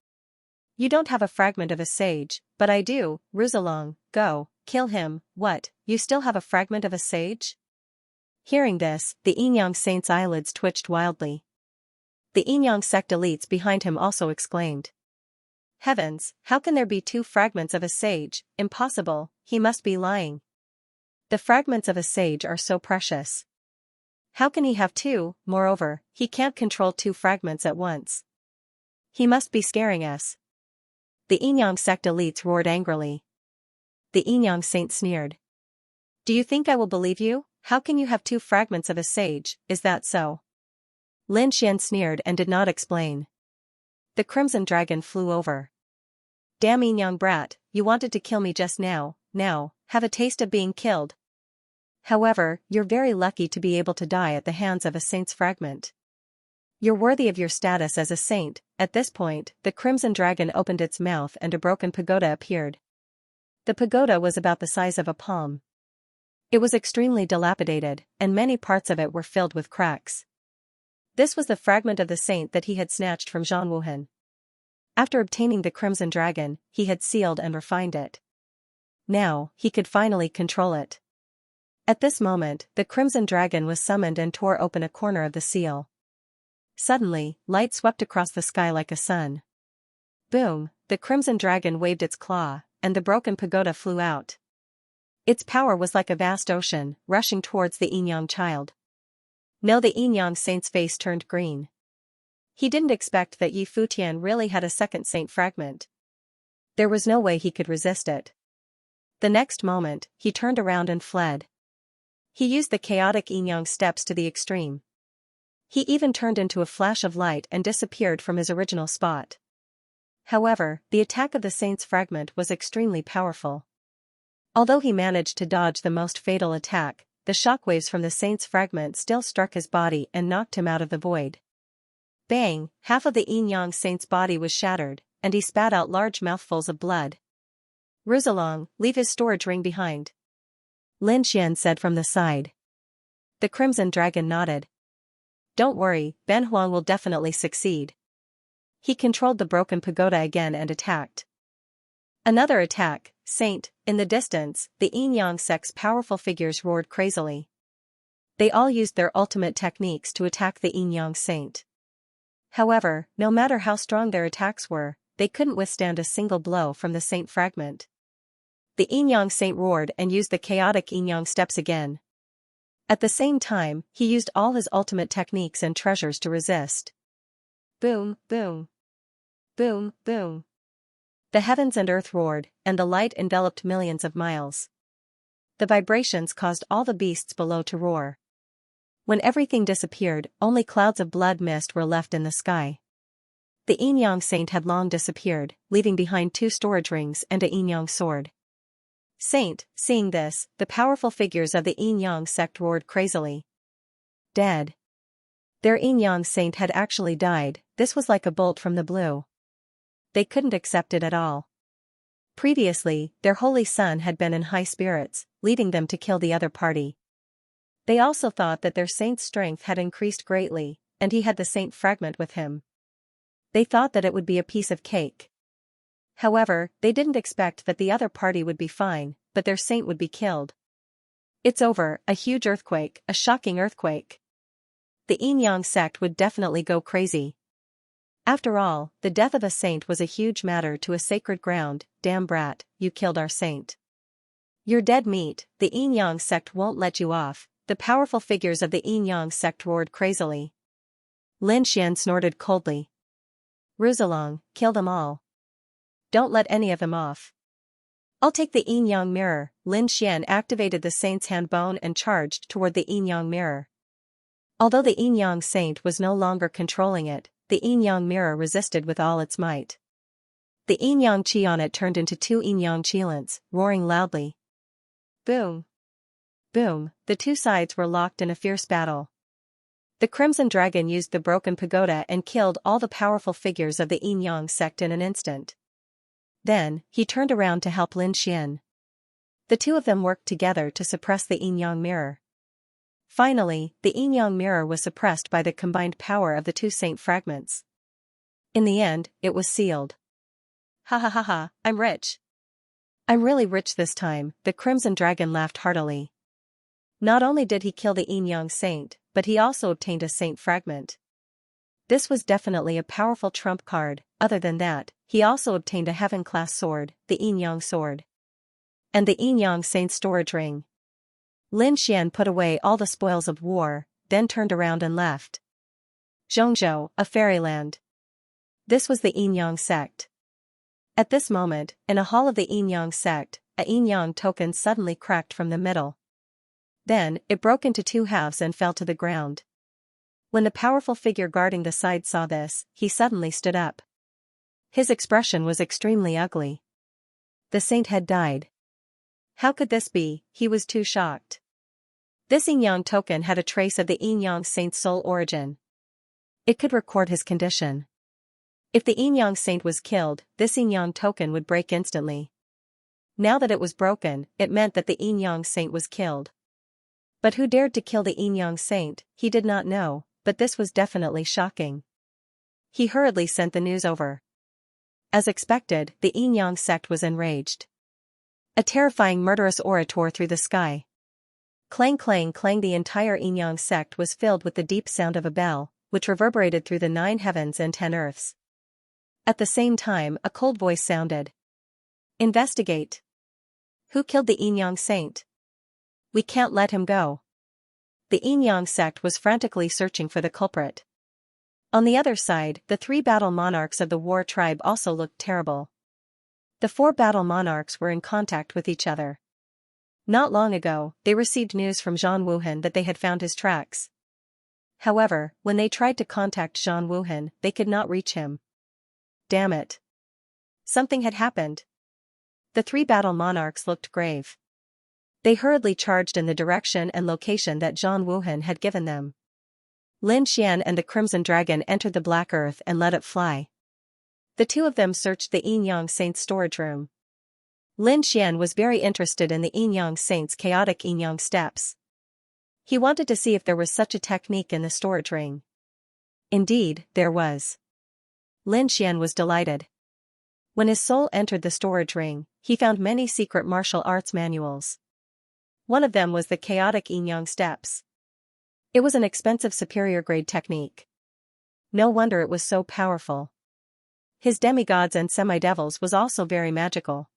You don't have a fragment of a sage, but I do. Ruzalong, go, kill him." "What, you still have a fragment of a sage?" Hearing this, the yin-yang saint's eyelids twitched wildly. The yin-yang sect elites behind him also exclaimed. Heavens, how can there be two fragments of a sage? Impossible, he must be lying. The fragments of a sage are so precious. How can he have two? Moreover, he can't control two fragments at once. He must be scaring us. The Yinyang sect elites roared angrily. The Yinyang saint sneered. Do you think I will believe you? How can you have two fragments of a sage, is that so? Lin Xian sneered and did not explain. The crimson dragon flew over. Damn Yinyang brat, you wanted to kill me just now, have a taste of being killed. However, you're very lucky to be able to die at the hands of a saint's fragment. You're worthy of your status as a saint. At this point, the crimson dragon opened its mouth and a broken pagoda appeared. The pagoda was about the size of a palm. It was extremely dilapidated, and many parts of it were filled with cracks. This was the fragment of the saint that he had snatched from Zhang Wuhan. After obtaining the crimson dragon, he had sealed and refined it. Now, he could finally control it. At this moment, the crimson dragon was summoned and tore open a corner of the seal. Suddenly, light swept across the sky like a sun. Boom, the crimson dragon waved its claw, and the broken pagoda flew out. Its power was like a vast ocean, rushing towards the Yinyang child. No, the Yinyang saint's face turned green. He didn't expect that Yi Futian really had a second saint fragment. There was no way he could resist it. The next moment, he turned around and fled. He used the chaotic Yinyang steps to the extreme. He even turned into a flash of light and disappeared from his original spot. However, the attack of the saint's fragment was extremely powerful. Although he managed to dodge the most fatal attack, the shockwaves from the saint's fragment still struck his body and knocked him out of the void. Bang, half of the Yinyang saint's body was shattered, and he spat out large mouthfuls of blood. Ruzalong, leave his storage ring behind. Lin Xian said from the side. The crimson dragon nodded. Don't worry, Ben Huang will definitely succeed. He controlled the broken pagoda again and attacked. Another attack, Saint. In the distance, the Yinyang sect's powerful figures roared crazily. They all used their ultimate techniques to attack the Yinyang saint. However, no matter how strong their attacks were, they couldn't withstand a single blow from the saint fragment. The Yinyang saint roared and used the chaotic Yinyang steps again. At the same time, he used all his ultimate techniques and treasures to resist. Boom, boom. Boom, boom. The heavens and earth roared, and the light enveloped millions of miles. The vibrations caused all the beasts below to roar. When everything disappeared, only clouds of blood mist were left in the sky. The Yinyang saint had long disappeared, leaving behind 2 storage rings and a Yinyang sword. Saint, seeing this, the powerful figures of the Yinyang sect roared crazily. Dead. Their Yinyang saint had actually died. This was like a bolt from the blue. They couldn't accept it at all. Previously, their holy son had been in high spirits, leading them to kill the other party. They also thought that their saint's strength had increased greatly, and he had the saint fragment with him. They thought that it would be a piece of cake. However, they didn't expect that the other party would be fine, but their saint would be killed. It's over, a huge earthquake, a shocking earthquake. The Yinyang sect would definitely go crazy. After all, the death of a saint was a huge matter to a sacred ground. Damn brat, you killed our saint. You're dead meat, the Yinyang sect won't let you off. The powerful figures of the Yinyang sect roared crazily. Lin Xian snorted coldly. Ruzalong, kill them all. Don't let any of them off. I'll take the Yinyang mirror. Lin Xian activated the saint's hand bone and charged toward the Yinyang mirror. Although the Yinyang saint was no longer controlling it, the Yinyang mirror resisted with all its might. The Yinyang chi on it turned into 2 Yinyang chilants, roaring loudly. Boom. Boom, the 2 sides were locked in a fierce battle. The Crimson Dragon used the broken pagoda and killed all the powerful figures of the Yinyang sect in an instant. Then, he turned around to help Lin Xian. The 2 of them worked together to suppress the Yinyang mirror. Finally, the Yinyang mirror was suppressed by the combined power of the 2 saint fragments. In the end, it was sealed. Ha ha ha ha, I'm rich. I'm really rich this time, the Crimson Dragon laughed heartily. Not only did he kill the Yinyang saint, but he also obtained a saint fragment. This was definitely a powerful trump card. Other than that, he also obtained a heaven-class sword, the Yin Yang sword, and the Yin Yang Saint storage ring. Lin Xian put away all the spoils of war, then turned around and left Zhongzhou, a fairyland. This was the Yin Yang sect. At this moment, in a hall of the Yin Yang sect, a Yin Yang token suddenly cracked from the middle. Then, it broke into two halves and fell to the ground. When the powerful figure guarding the side saw this, he suddenly stood up. His expression was extremely ugly. The saint had died. How could this be? He was too shocked. This Yin Yang token had a trace of the Yin Yang saint's soul origin. It could record his condition. If the Yin Yang saint was killed, this Yin Yang token would break instantly. Now that it was broken, it meant that the Yin Yang saint was killed. But who dared to kill the Yin Yang saint, he did not know, but this was definitely shocking. He hurriedly sent the news over. As expected, the Yin Yang sect was enraged. A terrifying murderous aura tore through the sky. Clang clang clang, the entire Yin Yang sect was filled with the deep sound of a bell, which reverberated through the 9 heavens and 10 earths. At the same time, a cold voice sounded. Investigate. Who killed the Yin Yang saint? We can't let him go. The Yin Yang sect was frantically searching for the culprit. On the other side, the 3 battle monarchs of the war tribe also looked terrible. The 4 battle monarchs were in contact with each other. Not long ago, they received news from Zhang Wuhan that they had found his tracks. However, when they tried to contact Zhang Wuhan, they could not reach him. Damn it. Something had happened. The 3 battle monarchs looked grave. They hurriedly charged in the direction and location that Zhang Wuhan had given them. Lin Xian and the Crimson Dragon entered the Black Earth and let it fly. The 2 of them searched the Yin Yang Saint's storage room. Lin Xian was very interested in the Yin Yang Saint's chaotic Yin Yang steps. He wanted to see if there was such a technique in the storage ring. Indeed, there was. Lin Xian was delighted. When his soul entered the storage ring, he found many secret martial arts manuals. One of them was the chaotic Yin Yang steps. It was an expensive superior grade technique. No wonder it was so powerful. His demigods and semi-devils was also very magical.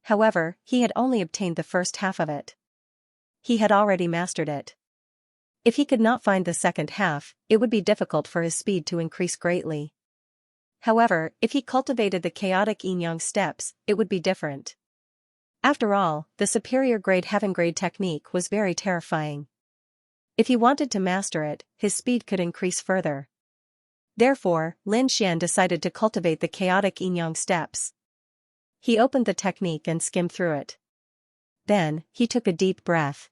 However, he had only obtained the first half of it. He had already mastered it. If he could not find the second half, it would be difficult for his speed to increase greatly. However, if he cultivated the chaotic Yin Yang steps, it would be different. After all, the superior grade heaven grade technique was very terrifying. If he wanted to master it, his speed could increase further. Therefore, Lin Xian decided to cultivate the chaotic Yin Yang steps. He opened the technique and skimmed through it. Then, he took a deep breath.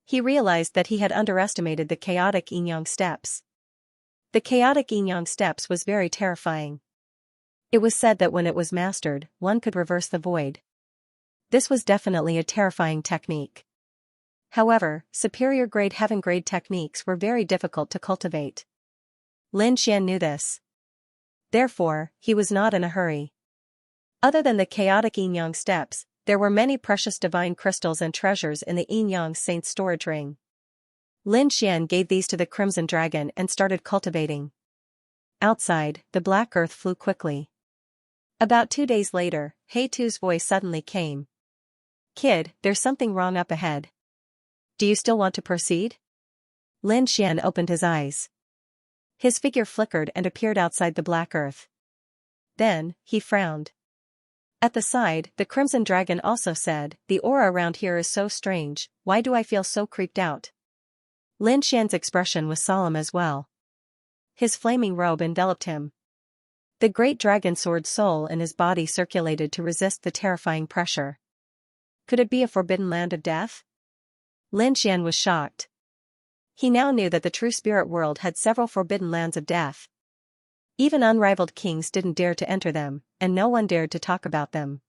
He realized that he had underestimated the chaotic Yin Yang steps. The chaotic Yin Yang steps was very terrifying. It was said that when it was mastered, one could reverse the void. This was definitely a terrifying technique. However, superior grade heaven grade techniques were very difficult to cultivate. Lin Xian knew this. Therefore, he was not in a hurry. Other than the chaotic Yin Yang steps, there were many precious divine crystals and treasures in the Yin Yang Saint's storage ring. Lin Xian gave these to the Crimson Dragon and started cultivating. Outside, the Black Earth flew quickly. About 2 days later, He Tu's voice suddenly came. Kid, there's something wrong up ahead. Do you still want to proceed? Lin Xian opened his eyes. His figure flickered and appeared outside the Black Earth. Then, he frowned. At the side, the Crimson Dragon also said, the aura around here is so strange, why do I feel so creeped out? Lin Xian's expression was solemn as well. His flaming robe enveloped him. The great dragon sword soul in his body circulated to resist the terrifying pressure. Could it be a forbidden land of death? Lin Xian was shocked. He now knew that the true spirit world had several forbidden lands of death. Even unrivaled kings didn't dare to enter them, and no one dared to talk about them.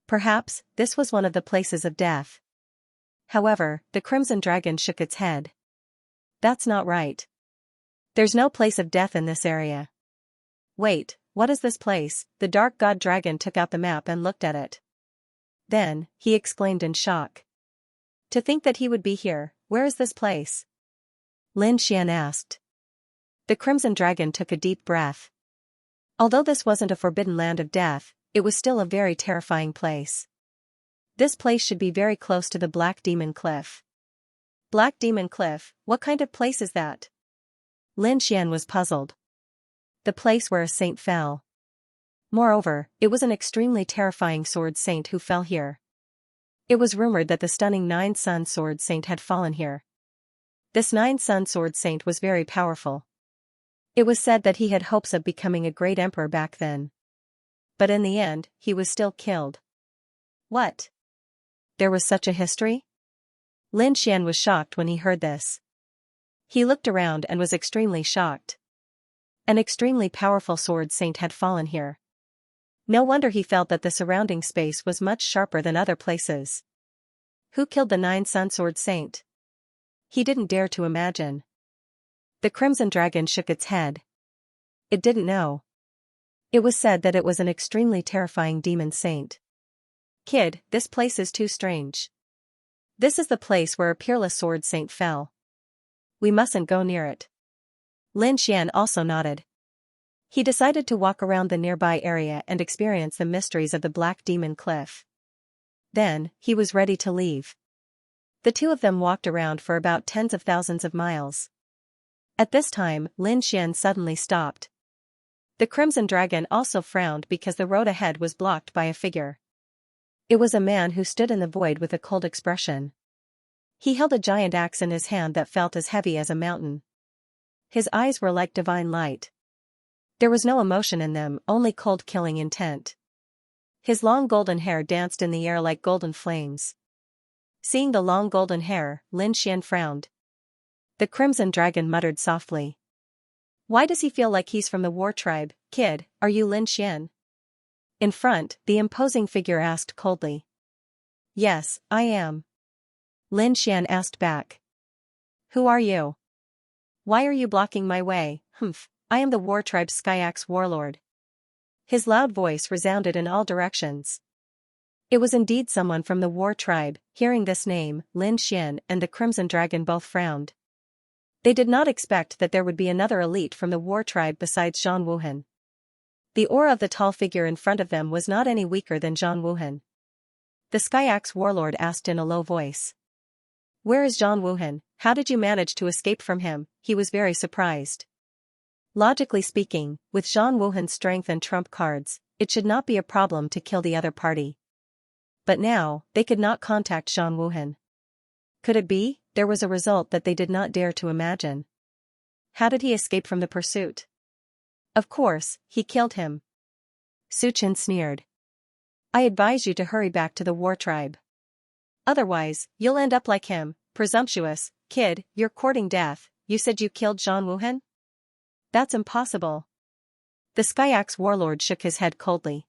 Perhaps, this was one of the places of death. However, the Crimson Dragon shook its head. That's not right. There's no place of death in this area. Wait, what is this place? The Dark God Dragon took out the map and looked at it. Then, he exclaimed in shock. To think that he would be here, where is this place? Lin Xian asked. The Crimson Dragon took a deep breath. Although this wasn't a forbidden land of death, it was still a very terrifying place. This place should be very close to the Black Demon Cliff. Black Demon Cliff, what kind of place is that? Lin Xian was puzzled. The place where a saint fell. Moreover, it was an extremely terrifying sword saint who fell here. It was rumored that the stunning Nine-Sun Sword Saint had fallen here. This Nine-Sun Sword Saint was very powerful. It was said that he had hopes of becoming a great emperor back then. But in the end, he was still killed. What? There was such a history? Lin Xian was shocked when he heard this. He looked around and was extremely shocked. An extremely powerful sword saint had fallen here. No wonder he felt that the surrounding space was much sharper than other places. Who killed the Nine-Sun Sword Saint? He didn't dare to imagine. The Crimson Dragon shook its head. It didn't know. It was said that it was an extremely terrifying demon saint. Kid, this place is too strange. This is the place where a peerless sword saint fell. We mustn't go near it. Lin Xian also nodded. He decided to walk around the nearby area and experience the mysteries of the Black Demon Cliff. Then, he was ready to leave. The two of them walked around for about tens of thousands of miles. At this time, Lin Xian suddenly stopped. The Crimson Dragon also frowned because the road ahead was blocked by a figure. It was a man who stood in the void with a cold expression. He held a giant axe in his hand that felt as heavy as a mountain. His eyes were like divine light. There was no emotion in them, only cold killing intent. His long golden hair danced in the air like golden flames. Seeing the long golden hair, Lin Xian frowned. The Crimson Dragon muttered softly. Why does he feel like he's from the war tribe? Kid, are you Lin Xian? In front, the imposing figure asked coldly. Yes, I am. Lin Xian asked back. Who are you? Why are you blocking my way? Humph. I am the war tribe's Xianxia warlord. His loud voice resounded in all directions. It was indeed someone from the war tribe. Hearing this name, Lin Xian and the Crimson Dragon both frowned. They did not expect that there would be another elite from the war tribe besides Zhang Wuhan. The aura of the tall figure in front of them was not any weaker than Zhang Wuhan. The Xianxia warlord asked in a low voice. Where is Zhang Wuhan? How did you manage to escape from him? He was very surprised. Logically speaking, with Zhang Wuhan's strength and trump cards, it should not be a problem to kill the other party. But now, they could not contact Zhang Wuhan. Could it be, there was a result that they did not dare to imagine? How did he escape from the pursuit? Of course, he killed him. Su Chen sneered. I advise you to hurry back to the war tribe. Otherwise, you'll end up like him, presumptuous. Kid, you're courting death. You said you killed Zhang Wuhan? That's impossible. The Xianxia warlord shook his head coldly.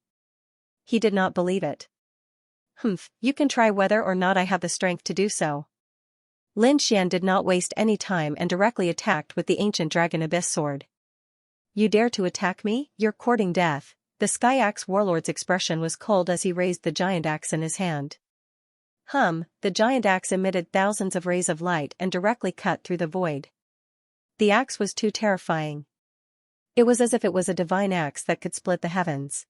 He did not believe it. Humph, you can try whether or not I have the strength to do so. Lin Xian did not waste any time and directly attacked with the ancient dragon abyss sword. You dare to attack me? You're courting death. The Xianxia warlord's expression was cold as he raised the giant axe in his hand. The giant axe emitted thousands of rays of light and directly cut through the void. The axe was too terrifying. It was as if it was a divine axe that could split the heavens.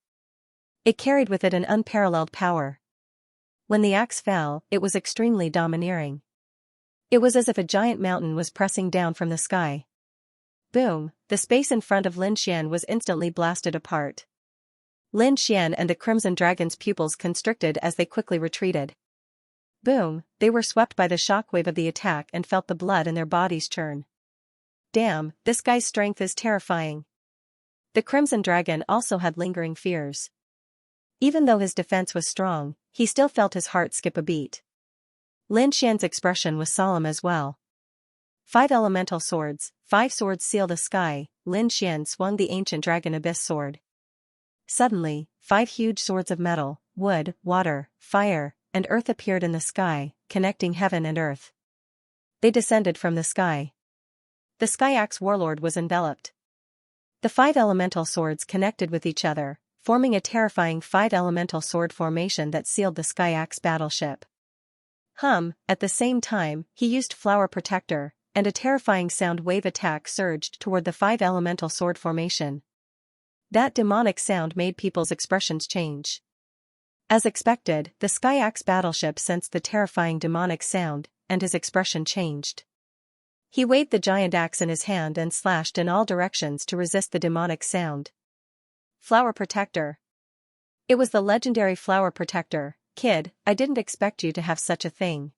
It carried with it an unparalleled power. When the axe fell, it was extremely domineering. It was as if a giant mountain was pressing down from the sky. Boom, the space in front of Lin Xian was instantly blasted apart. Lin Xian and the Crimson Dragon's pupils constricted as they quickly retreated. Boom, they were swept by the shockwave of the attack and felt the blood in their bodies churn. Damn, this guy's strength is terrifying. The Crimson Dragon also had lingering fears. Even though his defense was strong, he still felt his heart skip a beat. Lin Xian's expression was solemn as well. 5 elemental swords, 5 swords seal the sky. Lin Xian swung the ancient dragon abyss sword. Suddenly, 5 huge swords of metal, wood, water, fire, and earth appeared in the sky, connecting heaven and earth. They descended from the sky. The Xianxia warlord was enveloped. The 5 elemental swords connected with each other, forming a terrifying 5 elemental sword formation that sealed the Xianxia battleship. At the same time, he used Flower Protector, and a terrifying sound wave attack surged toward the five elemental sword formation. That demonic sound made people's expressions change. As expected, the Xianxia battleship sensed the terrifying demonic sound, and his expression changed. He waved the giant axe in his hand and slashed in all directions to resist the demonic sound. Flower Protector. It was the legendary Flower Protector. Kid, I didn't expect you to have such a thing.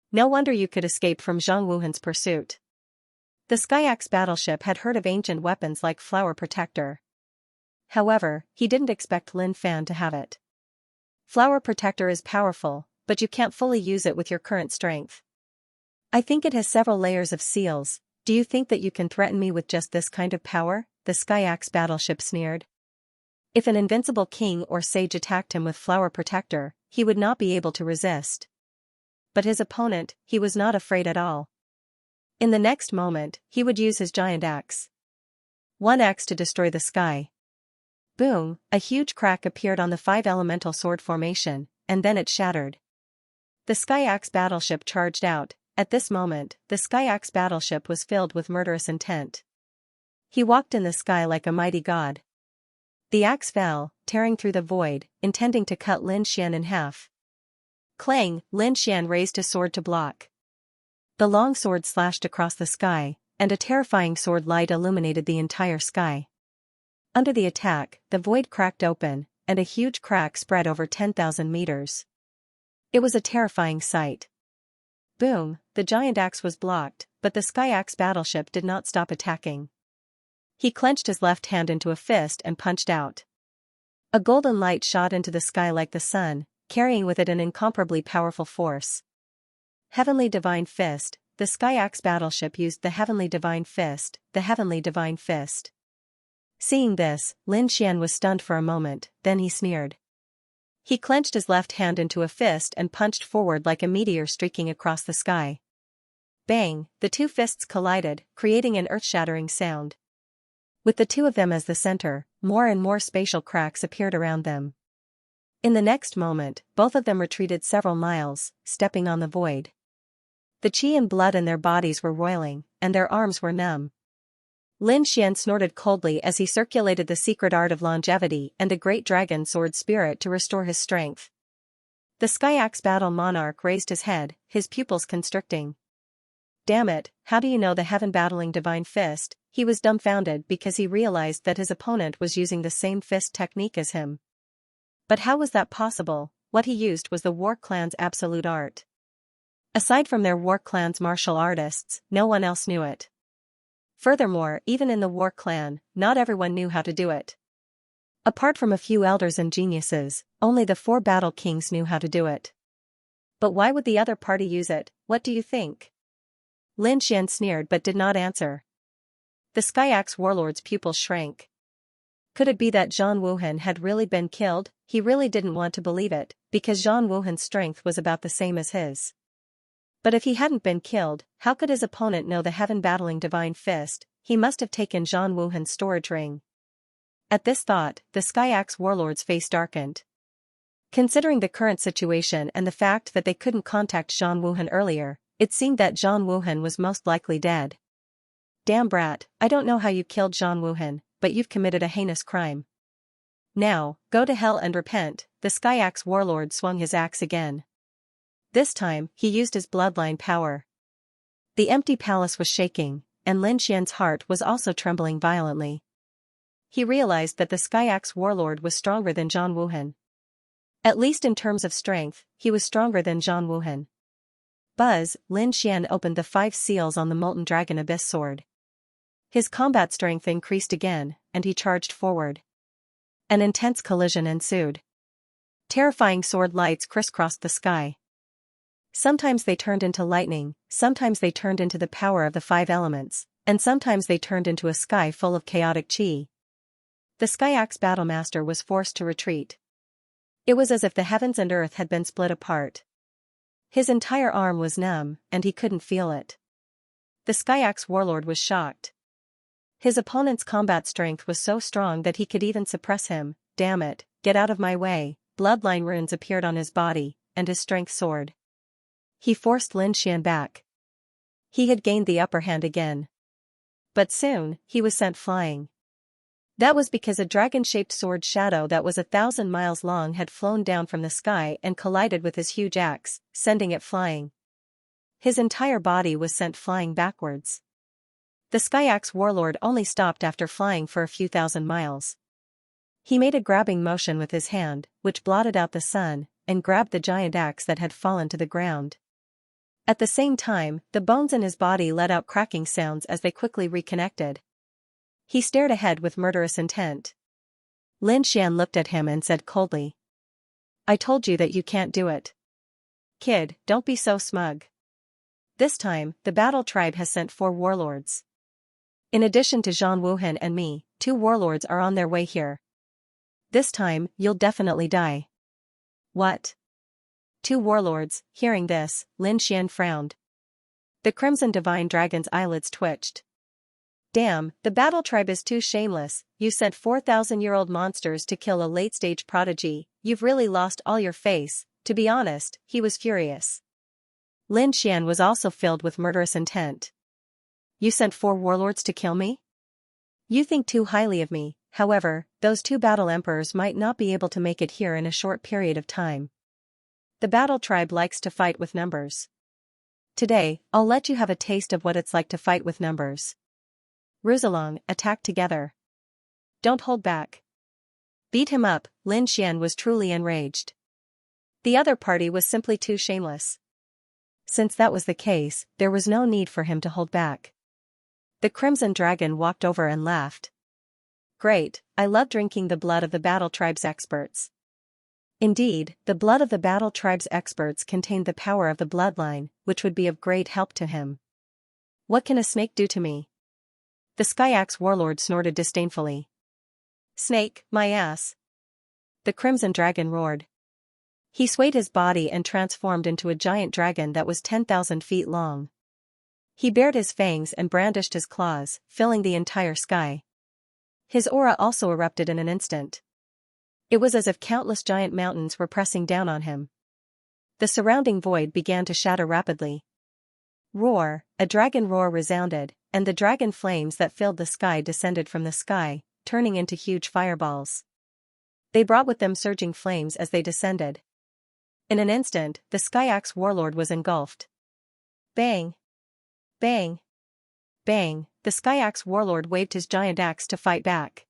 No wonder you could escape from Zhang Wuhan's pursuit. The Xianxia battleship had heard of ancient weapons like Flower Protector. However, he didn't expect Lin Fan to have it. Flower Protector is powerful, but you can't fully use it with your current strength. I think it has several layers of seals. Do you think that you can threaten me with just this kind of power? The Xianxia battleship sneered. If an invincible king or sage attacked him with Flower Protector, he would not be able to resist. But his opponent, he was not afraid at all. In the next moment, he would use his giant axe. One axe to destroy the sky. Boom, a huge crack appeared on the five elemental sword formation, and then it shattered. The Xianxia battleship charged out. At this moment, the Xianxia battleship was filled with murderous intent. He walked in the sky like a mighty god. The axe fell, tearing through the void, intending to cut Lin Xian in half. Clang, Lin Xian raised his sword to block. The long sword slashed across the sky, and a terrifying sword light illuminated the entire sky. Under the attack, the void cracked open, and a huge crack spread over 10,000 meters. It was a terrifying sight. Boom, the giant axe was blocked, but the Xianxia battleship did not stop attacking. He clenched his left hand into a fist and punched out. A golden light shot into the sky like the sun, carrying with it an incomparably powerful force. Heavenly Divine Fist. The Xianxia battleship used the Heavenly Divine Fist, the Heavenly Divine Fist. Seeing this, Lin Xian was stunned for a moment, then he sneered. He clenched his left hand into a fist and punched forward like a meteor streaking across the sky. Bang, the two fists collided, creating an earth-shattering sound. With the two of them as the center, more and more spatial cracks appeared around them. In the next moment, both of them retreated several miles, stepping on the void. The qi and blood in their bodies were roiling, and their arms were numb. Lin Xian snorted coldly as he circulated the secret art of longevity and the great dragon sword spirit to restore his strength. The Xianxia battle monarch raised his head, his pupils constricting. Damn it, how do you know the heaven battling divine fist? He was dumbfounded because he realized that his opponent was using the same fist technique as him. But how was that possible? What he used was the war clan's absolute art. Aside from their war clan's martial artists, no one else knew it. Furthermore, even in the war clan, not everyone knew how to do it. Apart from a few elders and geniuses, only the 4 battle kings knew how to do it. But why would the other party use it? What do you think? Lin Xian sneered but did not answer. The Xianxia warlord's pupils shrank. Could it be that Zhang Wuhan had really been killed? He really didn't want to believe it, because Zhang Wuhan's strength was about the same as his. But if he hadn't been killed, how could his opponent know the heaven-battling divine fist? He must have taken Zhang Wuhan's storage ring. At this thought, the Xianxia warlord's face darkened. Considering the current situation and the fact that they couldn't contact Zhang Wuhan earlier, it seemed that Zhang Wuhan was most likely dead. Damn brat, I don't know how you killed Zhang Wuhan, but you've committed a heinous crime. Now, go to hell and repent. The Xianxia warlord swung his axe again. This time, he used his bloodline power. The empty palace was shaking, and Lin Xian's heart was also trembling violently. He realized that the Xianxia warlord was stronger than Zhang Wuhan. At least in terms of strength, he was stronger than Zhang Wuhan. Buzz, Lin Xian opened the 5 seals on the Molten Dragon Abyss sword. His combat strength increased again, and he charged forward. An intense collision ensued. Terrifying sword lights crisscrossed the sky. Sometimes they turned into lightning, sometimes they turned into the power of the 5 elements, and sometimes they turned into a sky full of chaotic qi. The Xianxia battlemaster was forced to retreat. It was as if the heavens and earth had been split apart. His entire arm was numb, and he couldn't feel it. The Xianxia warlord was shocked. His opponent's combat strength was so strong that he could even suppress him. Damn it, get out of my way. Bloodline runes appeared on his body, and his strength soared. He forced Lin Xian back. He had gained the upper hand again. But soon, he was sent flying. That was because a dragon-shaped sword shadow that was 1,000 miles long had flown down from the sky and collided with his huge axe, sending it flying. His entire body was sent flying backwards. The Skyaxe warlord only stopped after flying for a few thousand miles. He made a grabbing motion with his hand, which blotted out the sun, and grabbed the giant axe that had fallen to the ground. At the same time, the bones in his body let out cracking sounds as they quickly reconnected. He stared ahead with murderous intent. Lin Xian looked at him and said coldly, "I told you that you can't do it. Kid, don't be so smug. This time, the battle tribe has sent 4 warlords. In addition to Zhang Wuhan and me, 2 warlords are on their way here. This time, you'll definitely die." "What? 2 warlords?" Hearing this, Lin Xian frowned. The Crimson Divine Dragon's eyelids twitched. "Damn, the battle tribe is too shameless. You sent 4,000-year-old monsters to kill a late-stage prodigy. You've really lost all your face." To be honest, he was furious. Lin Xian was also filled with murderous intent. "You sent 4 warlords to kill me? You think too highly of me. However, those 2 battle emperors might not be able to make it here in a short period of time. The battle tribe likes to fight with numbers. Today, I'll let you have a taste of what it's like to fight with numbers. Ruzalong, attack together. Don't hold back. Beat him up." Lin Xian was truly enraged. The other party was simply too shameless. Since that was the case, there was no need for him to hold back. The Crimson Dragon walked over and laughed. "Great, I love drinking the blood of the battle tribe's experts." Indeed, the blood of the battle tribe's experts contained the power of the bloodline, which would be of great help to him. "What can a snake do to me?" The Skyaxe warlord snorted disdainfully. "Snake, my ass." The Crimson Dragon roared. He swayed his body and transformed into a giant dragon that was 10,000 feet long. He bared his fangs and brandished his claws, filling the entire sky. His aura also erupted in an instant. It was as if countless giant mountains were pressing down on him. The surrounding void began to shatter rapidly. Roar, a dragon roar resounded, and the dragon flames that filled the sky descended from the sky, turning into huge fireballs. They brought with them surging flames as they descended. In an instant, the Skyaxe warlord was engulfed. Bang! Bang! Bang! The Skyaxe warlord waved his giant axe to fight back.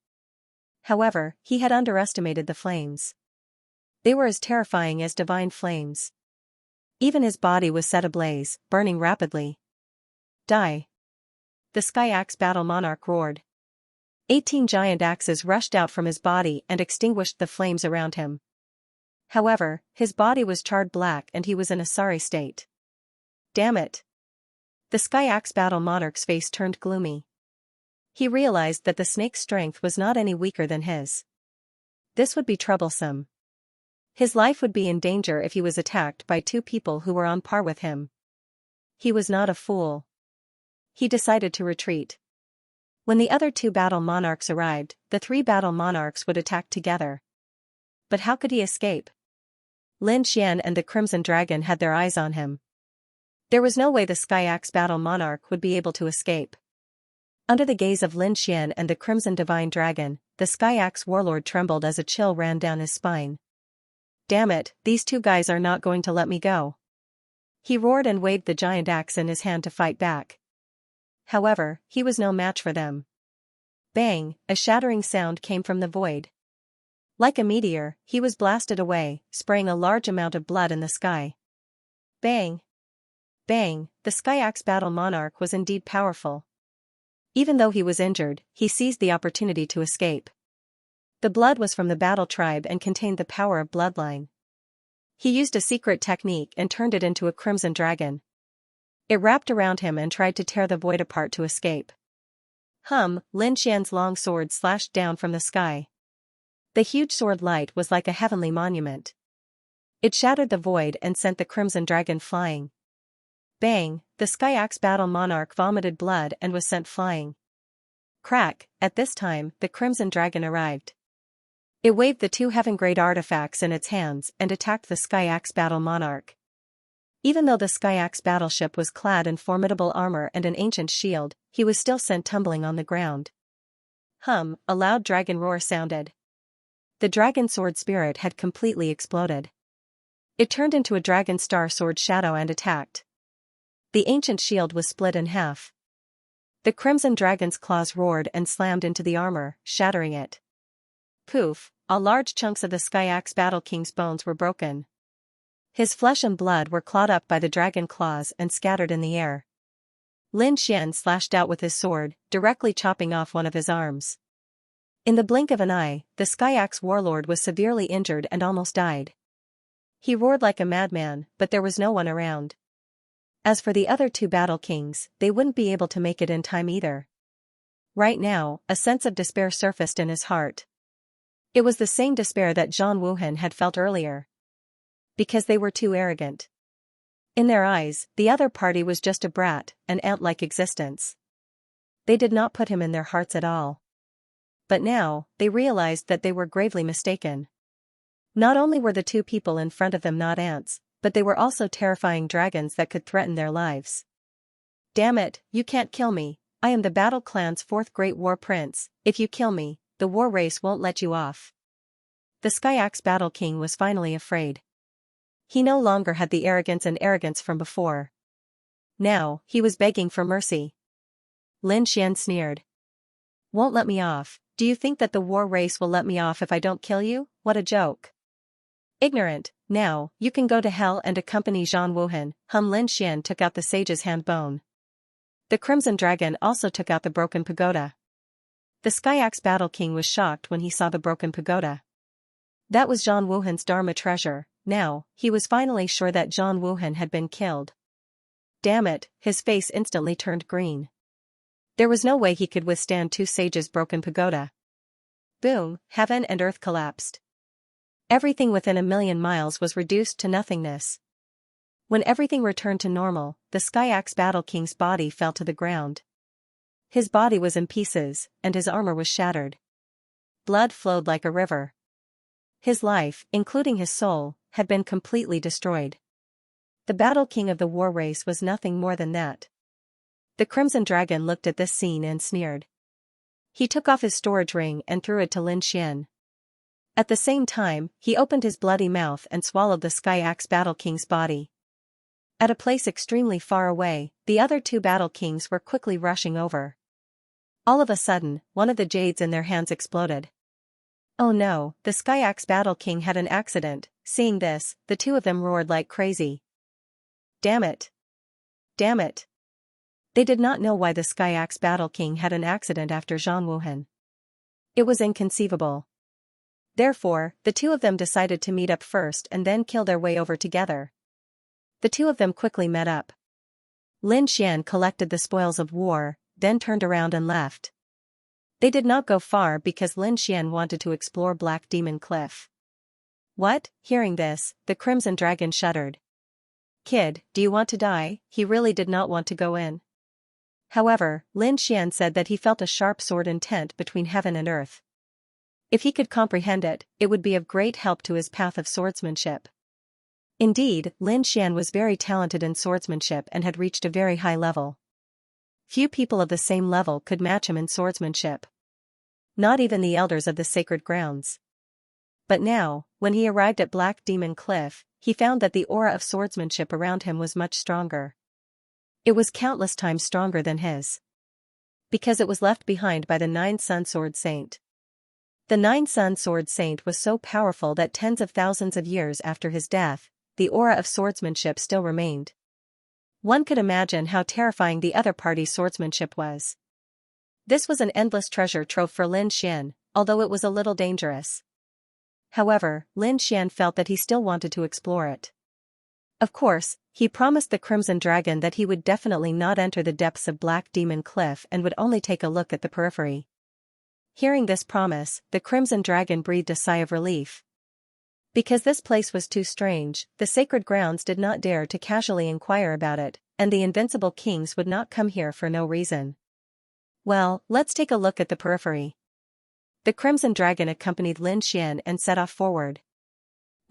However, he had underestimated the flames. They were as terrifying as divine flames. Even his body was set ablaze, burning rapidly. Die! The Skyaxe battle monarch roared. 18 giant axes rushed out from his body and extinguished the flames around him. However, his body was charred black and he was in a sorry state. Damn it! The Skyaxe battle monarch's face turned gloomy. He realized that the snake's strength was not any weaker than his. This would be troublesome. His life would be in danger if he was attacked by 2 people who were on par with him. He was not a fool. He decided to retreat. When the other 2 battle monarchs arrived, the 3 battle monarchs would attack together. But how could he escape? Lin Xian and the Crimson Dragon had their eyes on him. There was no way the Skyaxe battle monarch would be able to escape. Under the gaze of Lin Xian and the Crimson Divine Dragon, the Skyaxe warlord trembled as a chill ran down his spine. Damn it, these 2 guys are not going to let me go. He roared and waved the giant axe in his hand to fight back. However, he was no match for them. Bang, a shattering sound came from the void. Like a meteor, he was blasted away, spraying a large amount of blood in the sky. Bang! Bang! The Skyaxe battle monarch was indeed powerful. Even though he was injured, he seized the opportunity to escape. The blood was from the battle tribe and contained the power of bloodline. He used a secret technique and turned it into a crimson dragon. It wrapped around him and tried to tear the void apart to escape. Lin Xian's long sword slashed down from the sky. The huge sword light was like a heavenly monument. It shattered the void and sent the crimson dragon flying. Bang! The Skyaxe battle monarch vomited blood and was sent flying. Crack! At this time, the crimson dragon arrived. It waved the 2 heaven-grade artifacts in its hands and attacked the Skyaxe battle monarch. Even though the Skyax battleship was clad in formidable armor and an ancient shield, he was still sent tumbling on the ground. A loud dragon roar sounded. The dragon sword spirit had completely exploded. It turned into a dragon star sword shadow and attacked. The ancient shield was split in half. The crimson dragon's claws roared and slammed into the armor, shattering it. Poof, all large chunks of the Skyax Battle King's bones were broken. His flesh and blood were clawed up by the dragon claws and scattered in the air. Lin Xian slashed out with his sword, directly chopping off one of his arms. In the blink of an eye, the Skyax warlord was severely injured and almost died. He roared like a madman, but there was no one around. As for the other two battle kings, they wouldn't be able to make it in time either. Right now, a sense of despair surfaced in his heart. It was the same despair that Zhang Wuhan had felt earlier. Because they were too arrogant. In their eyes, the other party was just a brat, an ant-like existence. They did not put him in their hearts at all. But now, they realized that they were gravely mistaken. Not only were the two people in front of them not ants, but they were also terrifying dragons that could threaten their lives. Damn it, you can't kill me. I am the Battle Clan's fourth great war prince. If you kill me, the war race won't let you off. The Skyax Battle King was finally afraid. He no longer had the arrogance from before. Now, he was begging for mercy. Lin Xian sneered. Won't let me off. Do you think that the war race will let me off if I don't kill you? What a joke. Ignorant, now, you can go to hell and accompany Zhang Wuhan. Lin Xian took out the sage's hand bone. The Crimson Dragon also took out the broken pagoda. The Skyax Battle King was shocked when he saw the broken pagoda. That was Zhang Wuhan's Dharma treasure. Now, he was finally sure that Zhang Wuhan had been killed. Damn it, his face instantly turned green. There was no way he could withstand two sages' broken pagoda. Boom, heaven and earth collapsed. Everything within 1,000,000 miles was reduced to nothingness. When everything returned to normal, the Skyax Battle King's body fell to the ground. His body was in pieces, and his armor was shattered. Blood flowed like a river. His life, including his soul, had been completely destroyed. The Battle King of the war race was nothing more than that. The Crimson Dragon looked at this scene and sneered. He took off his storage ring and threw it to Lin Xian. At the same time, he opened his bloody mouth and swallowed the Skyax Battle King's body. At a place extremely far away, the other two Battle Kings were quickly rushing over. All of a sudden, one of the jades in their hands exploded. Oh no, the Skyax Battle King had an accident. Seeing this, the two of them roared like crazy. Damn it! Damn it! They did not know why the Skyax Battle King had an accident after Zhang Wuhan. It was inconceivable. Therefore, the two of them decided to meet up first and then kill their way over together. The two of them quickly met up. Lin Xian collected the spoils of war, then turned around and left. They did not go far because Lin Xian wanted to explore Black Demon Cliff. What? Hearing this, the Crimson Dragon shuddered. Kid, do you want to die? He really did not want to go in. However, Lin Xian said that he felt a sharp sword intent between heaven and earth. If he could comprehend it, it would be of great help to his path of swordsmanship. Indeed, Lin Xian was very talented in swordsmanship and had reached a very high level. Few people of the same level could match him in swordsmanship. Not even the elders of the sacred grounds. But now, when he arrived at Black Demon Cliff, he found that the aura of swordsmanship around him was much stronger. It was countless times stronger than his. Because it was left behind by the 9-Sun Sword Saint. The 9-Sun Sword Saint was so powerful that tens of thousands of years after his death, the aura of swordsmanship still remained. One could imagine how terrifying the other party's swordsmanship was. This was an endless treasure trove for Lin Xian, although it was a little dangerous. However, Lin Xian felt that he still wanted to explore it. Of course, he promised the Crimson Dragon that he would definitely not enter the depths of Black Demon Cliff and would only take a look at the periphery. Hearing this promise, the Crimson Dragon breathed a sigh of relief. Because this place was too strange, the sacred grounds did not dare to casually inquire about it, and the invincible kings would not come here for no reason. Well, let's take a look at the periphery. The Crimson Dragon accompanied Lin Xian and set off forward.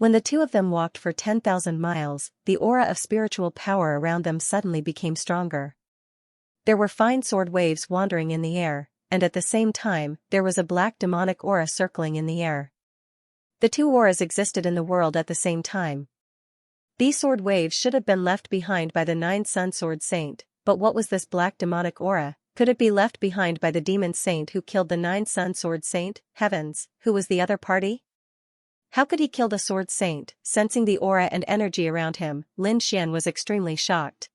When the two of them walked for 10,000 miles, the aura of spiritual power around them suddenly became stronger. There were fine sword waves wandering in the air, and at the same time, there was a black demonic aura circling in the air. The two auras existed in the world at the same time. These sword waves should have been left behind by the 9-Sun Sword Saint, but what was this black demonic aura? Could it be left behind by the demon saint who killed the 9-Sun Sword Saint? Heavens, who was the other party? How could he kill the Sword Saint? Sensing the aura and energy around him, Lin Xian was extremely shocked.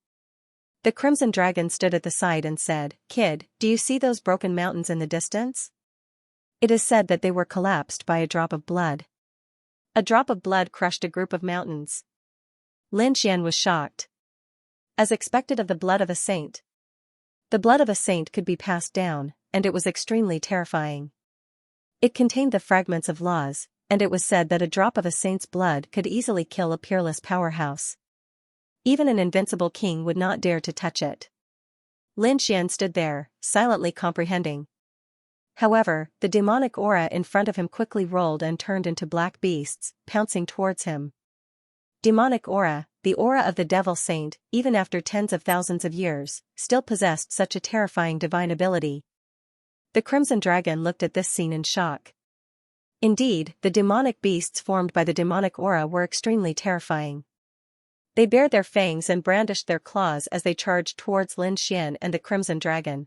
The Crimson Dragon stood at the side and said, "Kid, do you see those broken mountains in the distance? It is said that they were collapsed by a drop of blood." A drop of blood crushed a group of mountains. Lin Xian was shocked. As expected of the blood of a saint. The blood of a saint could be passed down, and it was extremely terrifying. It contained the fragments of laws, and it was said that a drop of a saint's blood could easily kill a peerless powerhouse. Even an invincible king would not dare to touch it. Lin Xian stood there, silently comprehending. However, the demonic aura in front of him quickly rolled and turned into black beasts, pouncing towards him. Demonic aura, the aura of the devil saint, even after tens of thousands of years, still possessed such a terrifying divine ability. The Crimson Dragon looked at this scene in shock. Indeed, the demonic beasts formed by the demonic aura were extremely terrifying. They bared their fangs and brandished their claws as they charged towards Lin Xian and the Crimson Dragon.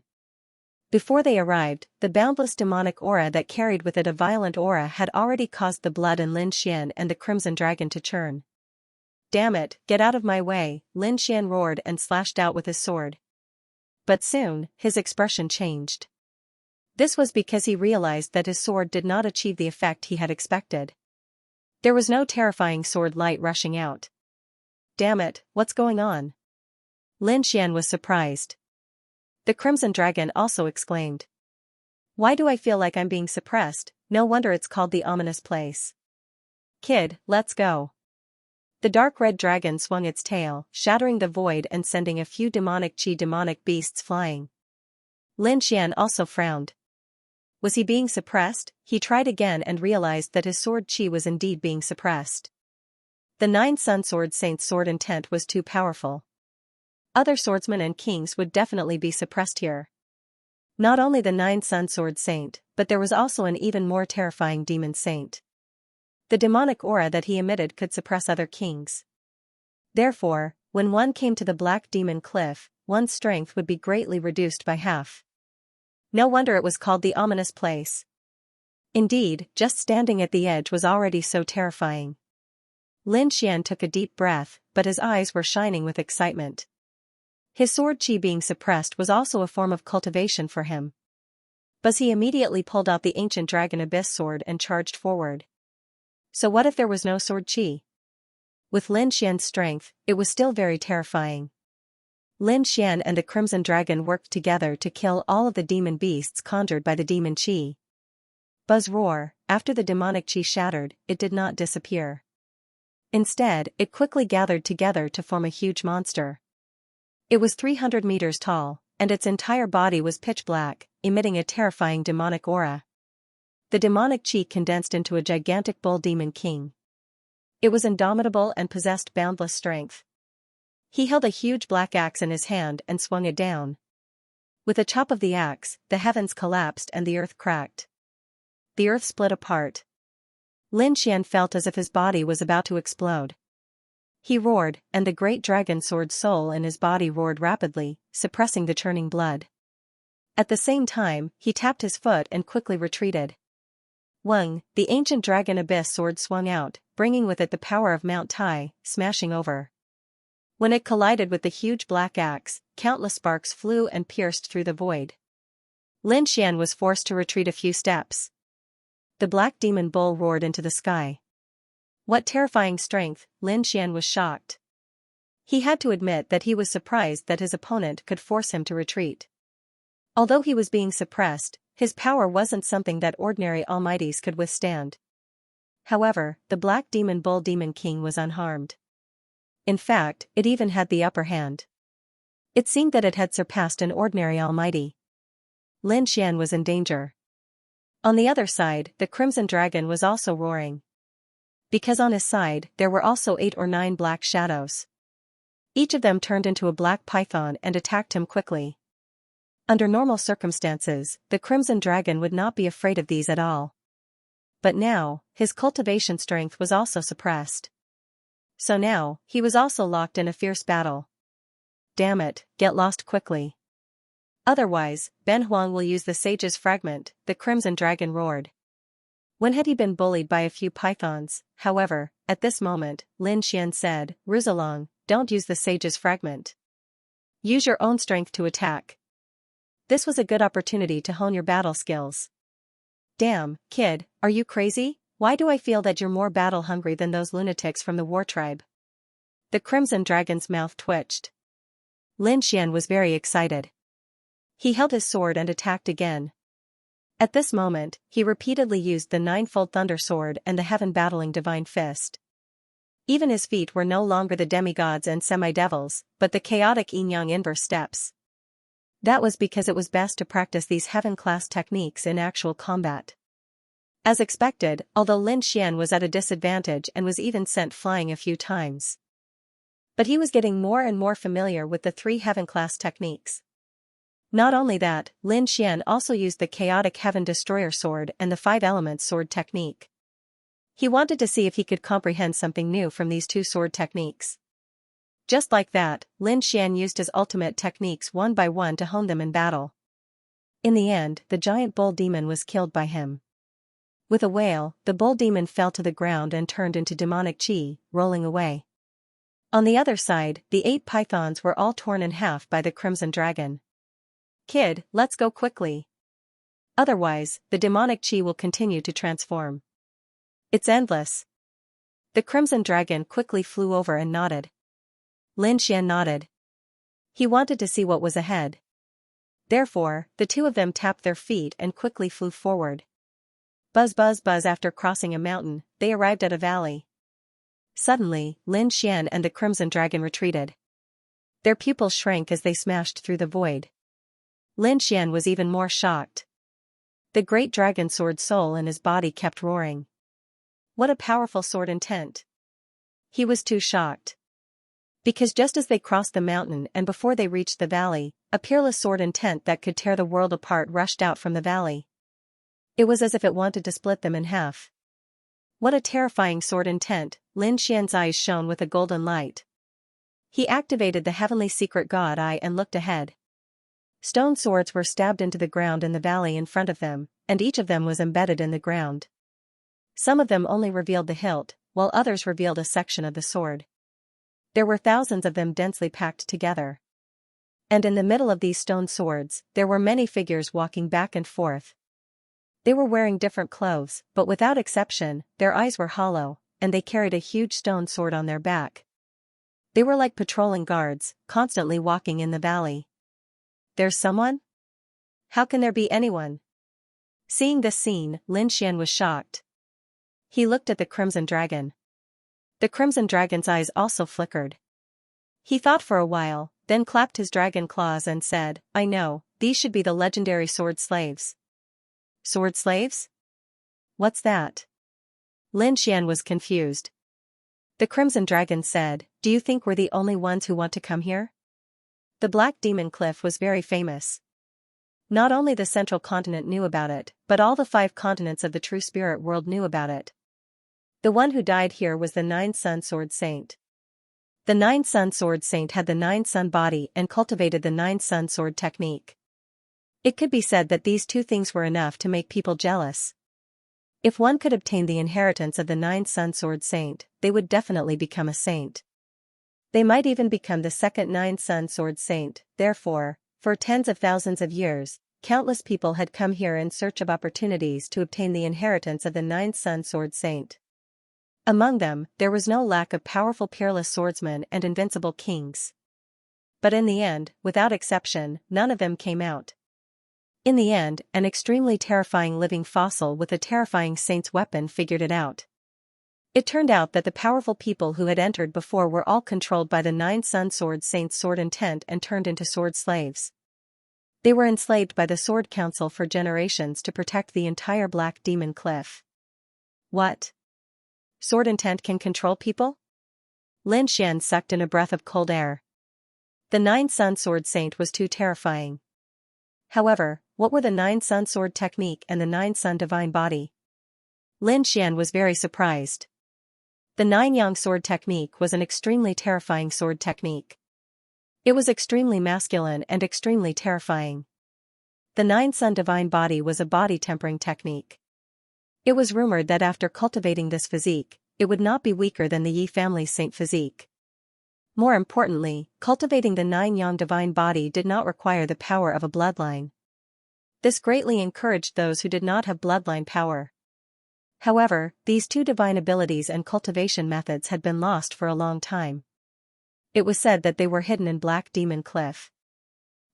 Before they arrived, the boundless demonic aura that carried with it a violent aura had already caused the blood in Lin Xian and the Crimson Dragon to churn. "Damn it, get out of my way," Lin Xian roared and slashed out with his sword. But soon, his expression changed. This was because he realized that his sword did not achieve the effect he had expected. There was no terrifying sword light rushing out. "Damn it, what's going on?" Lin Xian was surprised. The Crimson Dragon also exclaimed. "Why do I feel like I'm being suppressed? No wonder it's called the ominous place. Kid, let's go." The dark red dragon swung its tail, shattering the void and sending a few demonic beasts flying. Lin Xian also frowned. Was he being suppressed? He tried again and realized that his sword chi was indeed being suppressed. The 9-Sun Sword Saint's sword intent was too powerful. Other swordsmen and kings would definitely be suppressed here. Not only the 9-Sun Sword Saint, but there was also an even more terrifying demon saint. The demonic aura that he emitted could suppress other kings. Therefore, when one came to the Black Demon Cliff, one's strength would be greatly reduced by half. No wonder it was called the ominous place. Indeed, just standing at the edge was already so terrifying. Lin Xian took a deep breath, but his eyes were shining with excitement. His sword chi being suppressed was also a form of cultivation for him. But he immediately pulled out the ancient dragon abyss sword and charged forward. So what if there was no sword chi? With Lin Xian's strength, it was still very terrifying. Lin Xian and the Crimson Dragon worked together to kill all of the demon beasts conjured by the demon chi. Buzz roar, after the demonic chi shattered, it did not disappear. Instead, it quickly gathered together to form a huge monster. It was 300 meters tall, and its entire body was pitch black, emitting a terrifying demonic aura. The demonic chi condensed into a gigantic bull demon king. It was indomitable and possessed boundless strength. He held a huge black axe in his hand and swung it down. With a chop of the axe, the heavens collapsed and the earth cracked. The earth split apart. Lin Xian felt as if his body was about to explode. He roared, and the great dragon sword soul in his body roared rapidly, suppressing the churning blood. At the same time, he tapped his foot and quickly retreated. Wung, the ancient dragon abyss sword swung out, bringing with it the power of Mount Tai, smashing over. When it collided with the huge black axe, countless sparks flew and pierced through the void. Lin Xian was forced to retreat a few steps. The black demon bull roared into the sky. What terrifying strength! Lin Xian was shocked. He had to admit that he was surprised that his opponent could force him to retreat. Although he was being suppressed, his power wasn't something that ordinary almighties could withstand. However, the Black Demon Bull Demon King was unharmed. In fact, it even had the upper hand. It seemed that it had surpassed an ordinary almighty. Lin Xian was in danger. On the other side, the Crimson Dragon was also roaring. because on his side there were also 8 or 9 black shadows. Each of them turned into a black python and attacked him quickly. Under normal circumstances, the Crimson Dragon would not be afraid of these at all. But now, his cultivation strength was also suppressed. So now, he was also locked in a fierce battle. Damn it, get lost quickly. Otherwise, Ben Huang will use the Sage's Fragment, the Crimson Dragon roared. When had he been bullied by a few pythons, however, at this moment, Lin Xian said, Rizalong, don't use the Sage's Fragment. Use your own strength to attack. This was a good opportunity to hone your battle skills. Damn, kid, are you crazy? Why do I feel that you're more battle-hungry than those lunatics from the war tribe? The Crimson Dragon's mouth twitched. Lin Xian was very excited. He held his sword and attacked again. At this moment, he repeatedly used the Ninefold Thunder Sword and the Heaven-Battling Divine Fist. Even his feet were no longer the demigods and semi-devils, but the chaotic yin-yang inverse steps. That was because it was best to practice these heaven-class techniques in actual combat. As expected, although Lin Xian was at a disadvantage and was even sent flying a few times. But he was getting more and more familiar with the 3 heaven-class techniques. Not only that, Lin Xian also used the chaotic Heaven Destroyer Sword and the 5 Elements Sword technique. He wanted to see if he could comprehend something new from these 2 sword techniques. Just like that, Lin Xian used his ultimate techniques one by one to hone them in battle. In the end, the giant bull demon was killed by him. With a wail, the bull demon fell to the ground and turned into demonic chi, rolling away. On the other side, the 8 pythons were all torn in half by the Crimson Dragon. Kid, let's go quickly. Otherwise, the demonic chi will continue to transform. It's endless. The Crimson Dragon quickly flew over and nodded. Lin Xian nodded. He wanted to see what was ahead. Therefore, the 2 of them tapped their feet and quickly flew forward. Buzz buzz buzz. After crossing a mountain, they arrived at a valley. Suddenly, Lin Xian and the Crimson Dragon retreated. Their pupils shrank as they smashed through the void. Lin Xian was even more shocked. The great dragon sword soul in his body kept roaring. What a powerful sword intent. He was too shocked. Because just as they crossed the mountain and before they reached the valley, a peerless sword intent that could tear the world apart rushed out from the valley. It was as if it wanted to split them in half. What a terrifying sword intent, Lin Xian's eyes shone with a golden light. He activated the heavenly secret god eye and looked ahead. Stone swords were stabbed into the ground in the valley in front of them, and each of them was embedded in the ground. Some of them only revealed the hilt, while others revealed a section of the sword. There were thousands of them densely packed together. And in the middle of these stone swords, there were many figures walking back and forth. They were wearing different clothes, but without exception, their eyes were hollow, and they carried a huge stone sword on their back. They were like patrolling guards, constantly walking in the valley. There's someone? How can there be anyone? Seeing this scene, Lin Xian was shocked. He looked at the Crimson Dragon. The Crimson Dragon's eyes also flickered. He thought for a while, then clapped his dragon claws and said, I know, these should be the legendary sword slaves. Sword slaves? What's that? Lin Xian was confused. The Crimson Dragon said, do you think we're the only ones who want to come here? The Black Demon Cliff was very famous. Not only the Central Continent knew about it, but all the 5 continents of the true spirit world knew about it. The one who died here was the 9-Sun Sword Saint. The 9-Sun Sword Saint had the 9-Sun body and cultivated the 9-Sun Sword technique. It could be said that these 2 things were enough to make people jealous. If one could obtain the inheritance of the 9-Sun Sword Saint, they would definitely become a saint. They might even become the second 9-Sun Sword Saint. Therefore, for tens of thousands of years, countless people had come here in search of opportunities to obtain the inheritance of the 9-Sun Sword Saint. Among them, there was no lack of powerful peerless swordsmen and invincible kings. But in the end, without exception, none of them came out. In the end, an extremely terrifying living fossil with a terrifying saint's weapon figured it out. It turned out that the powerful people who had entered before were all controlled by the 9-Sun Sword Saint's sword intent and turned into sword slaves. They were enslaved by the Sword Council for generations to protect the entire Black Demon Cliff. What? sword intent can control people? Lin Xian sucked in a breath of cold air. The Nine-Sun Sword Saint was too terrifying. However, what were the Nine-Sun Sword Technique and the Nine-Sun Divine Body? Lin Xian was very surprised. The Nine-Yang Sword Technique was an extremely terrifying sword technique. It was extremely masculine and extremely terrifying. The Nine-Sun Divine Body was a body-tempering technique. It was rumored that after cultivating this physique, it would not be weaker than the Yi family's saint physique. More importantly, cultivating the Nine-Yang Divine Body did not require the power of a bloodline. This greatly encouraged those who did not have bloodline power. However, these two divine abilities and cultivation methods had been lost for a long time. It was said that they were hidden in Black Demon Cliff.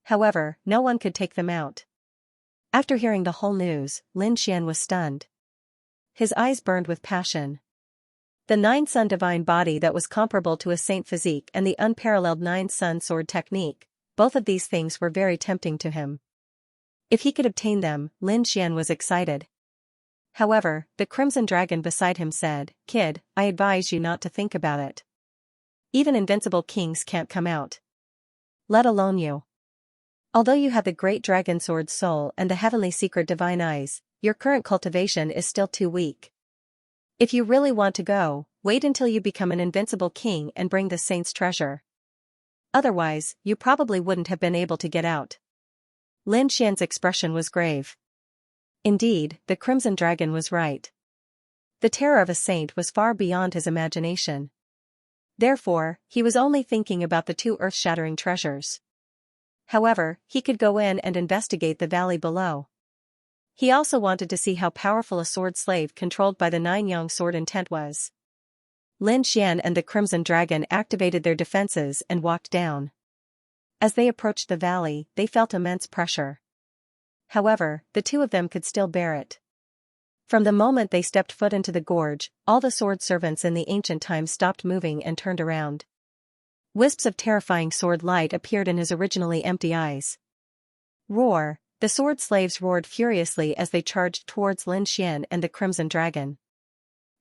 However, no one could take them out. After hearing the whole news, Lin Xian was stunned. His eyes burned with passion. The Nine-Sun Divine Body that was comparable to a saint physique and the unparalleled Nine-Sun Sword Technique, both of these things were very tempting to him. If he could obtain them, Lin Xian was excited. However, the Crimson Dragon beside him said, "Kid, I advise you not to think about it. Even invincible kings can't come out. Let alone you. Although you have the Great Dragon Sword Soul and the Heavenly Secret Divine Eyes, your current cultivation is still too weak. If you really want to go, wait until you become an invincible king and bring the saint's treasure. Otherwise, you probably wouldn't have been able to get out." Lin Xian's expression was grave. Indeed, the Crimson Dragon was right. The terror of a saint was far beyond his imagination. Therefore, he was only thinking about the two earth-shattering treasures. However, he could go in and investigate the valley below. He also wanted to see how powerful a sword slave controlled by the Nine-Yang Sword Intent was. Lin Xian and the Crimson Dragon activated their defenses and walked down. As they approached the valley, they felt immense pressure. However, the two of them could still bear it. From the moment they stepped foot into the gorge, all the sword servants in the ancient times stopped moving and turned around. Wisps of terrifying sword light appeared in his originally empty eyes. Roar! The sword slaves roared furiously as they charged towards Lin Xian and the Crimson Dragon.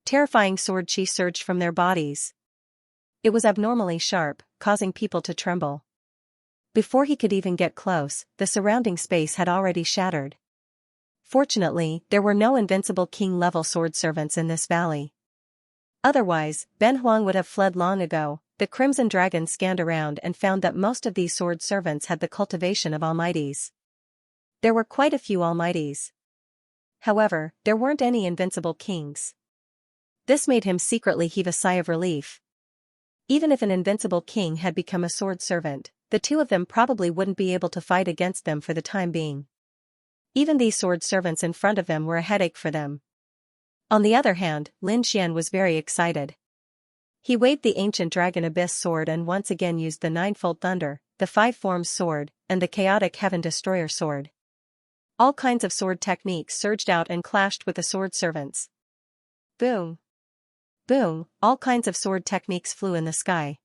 Terrifying sword chi surged from their bodies. It was abnormally sharp, causing people to tremble. Before he could even get close, the surrounding space had already shattered. Fortunately, there were no invincible king-level sword servants in this valley. Otherwise, Ben Huang would have fled long ago. The Crimson Dragon scanned around and found that most of these sword servants had the cultivation of almighties. There were quite a few almighties. However, there weren't any invincible kings. This made him secretly heave a sigh of relief. Even if an invincible king had become a sword servant, the two of them probably wouldn't be able to fight against them for the time being. Even these sword servants in front of them were a headache for them. On the other hand, Lin Xian was very excited. He waved the ancient Dragon Abyss sword and once again used the Ninefold Thunder, the Five Forms sword, and the Chaotic Heaven Destroyer sword. All kinds of sword techniques surged out and clashed with the sword servants. Boom! Boom! All kinds of sword techniques flew in the sky.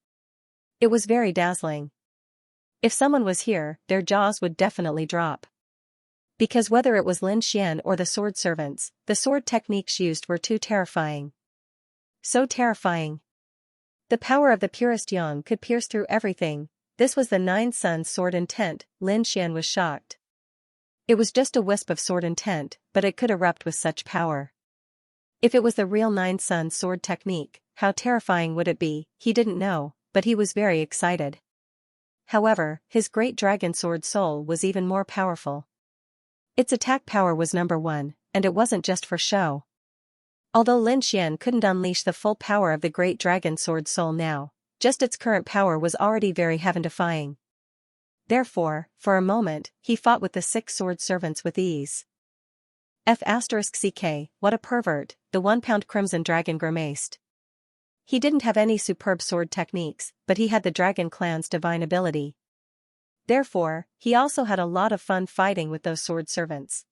It was very dazzling. If someone was here, their jaws would definitely drop. Because whether it was Lin Xian or the sword servants, the sword techniques used were too terrifying. So terrifying. The power of the purest yang could pierce through everything. This was the Nine-Sun Sword Intent. Lin Xian was shocked. It was just a wisp of sword intent, but it could erupt with such power. If it was the real Nine-Sun Sword technique, how terrifying would it be? He didn't know, but he was very excited. However, his Great Dragon Sword Soul was even more powerful. Its attack power was number 1, and it wasn't just for show. Although Lin Xian couldn't unleash the full power of the Great Dragon Sword Soul now, just its current power was already very heaven-defying. Therefore, for a moment, he fought with the 6 sword servants with ease. F***ck, what a pervert, the 1-pound Crimson Dragon grimaced. He didn't have any superb sword techniques, but he had the Dragon Clan's divine ability. Therefore, he also had a lot of fun fighting with those sword servants.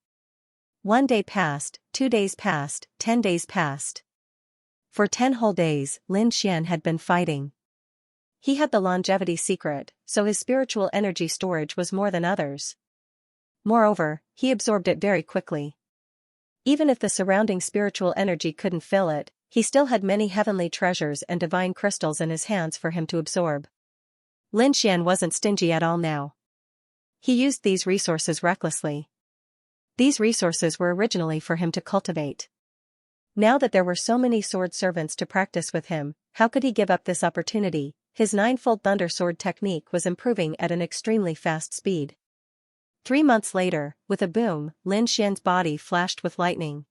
1 day passed, 2 days passed, 10 days passed. For 10 whole days, Lin Xian had been fighting. He had the longevity secret, so his spiritual energy storage was more than others. Moreover, he absorbed it very quickly. Even if the surrounding spiritual energy couldn't fill it, he still had many heavenly treasures and divine crystals in his hands for him to absorb. Lin Xian wasn't stingy at all now. He used these resources recklessly. These resources were originally for him to cultivate. Now that there were so many sword servants to practice with him, how could he give up this opportunity? His ninefold thunder sword technique was improving at an extremely fast speed. 3 months later, with a boom, Lin Xian's body flashed with lightning.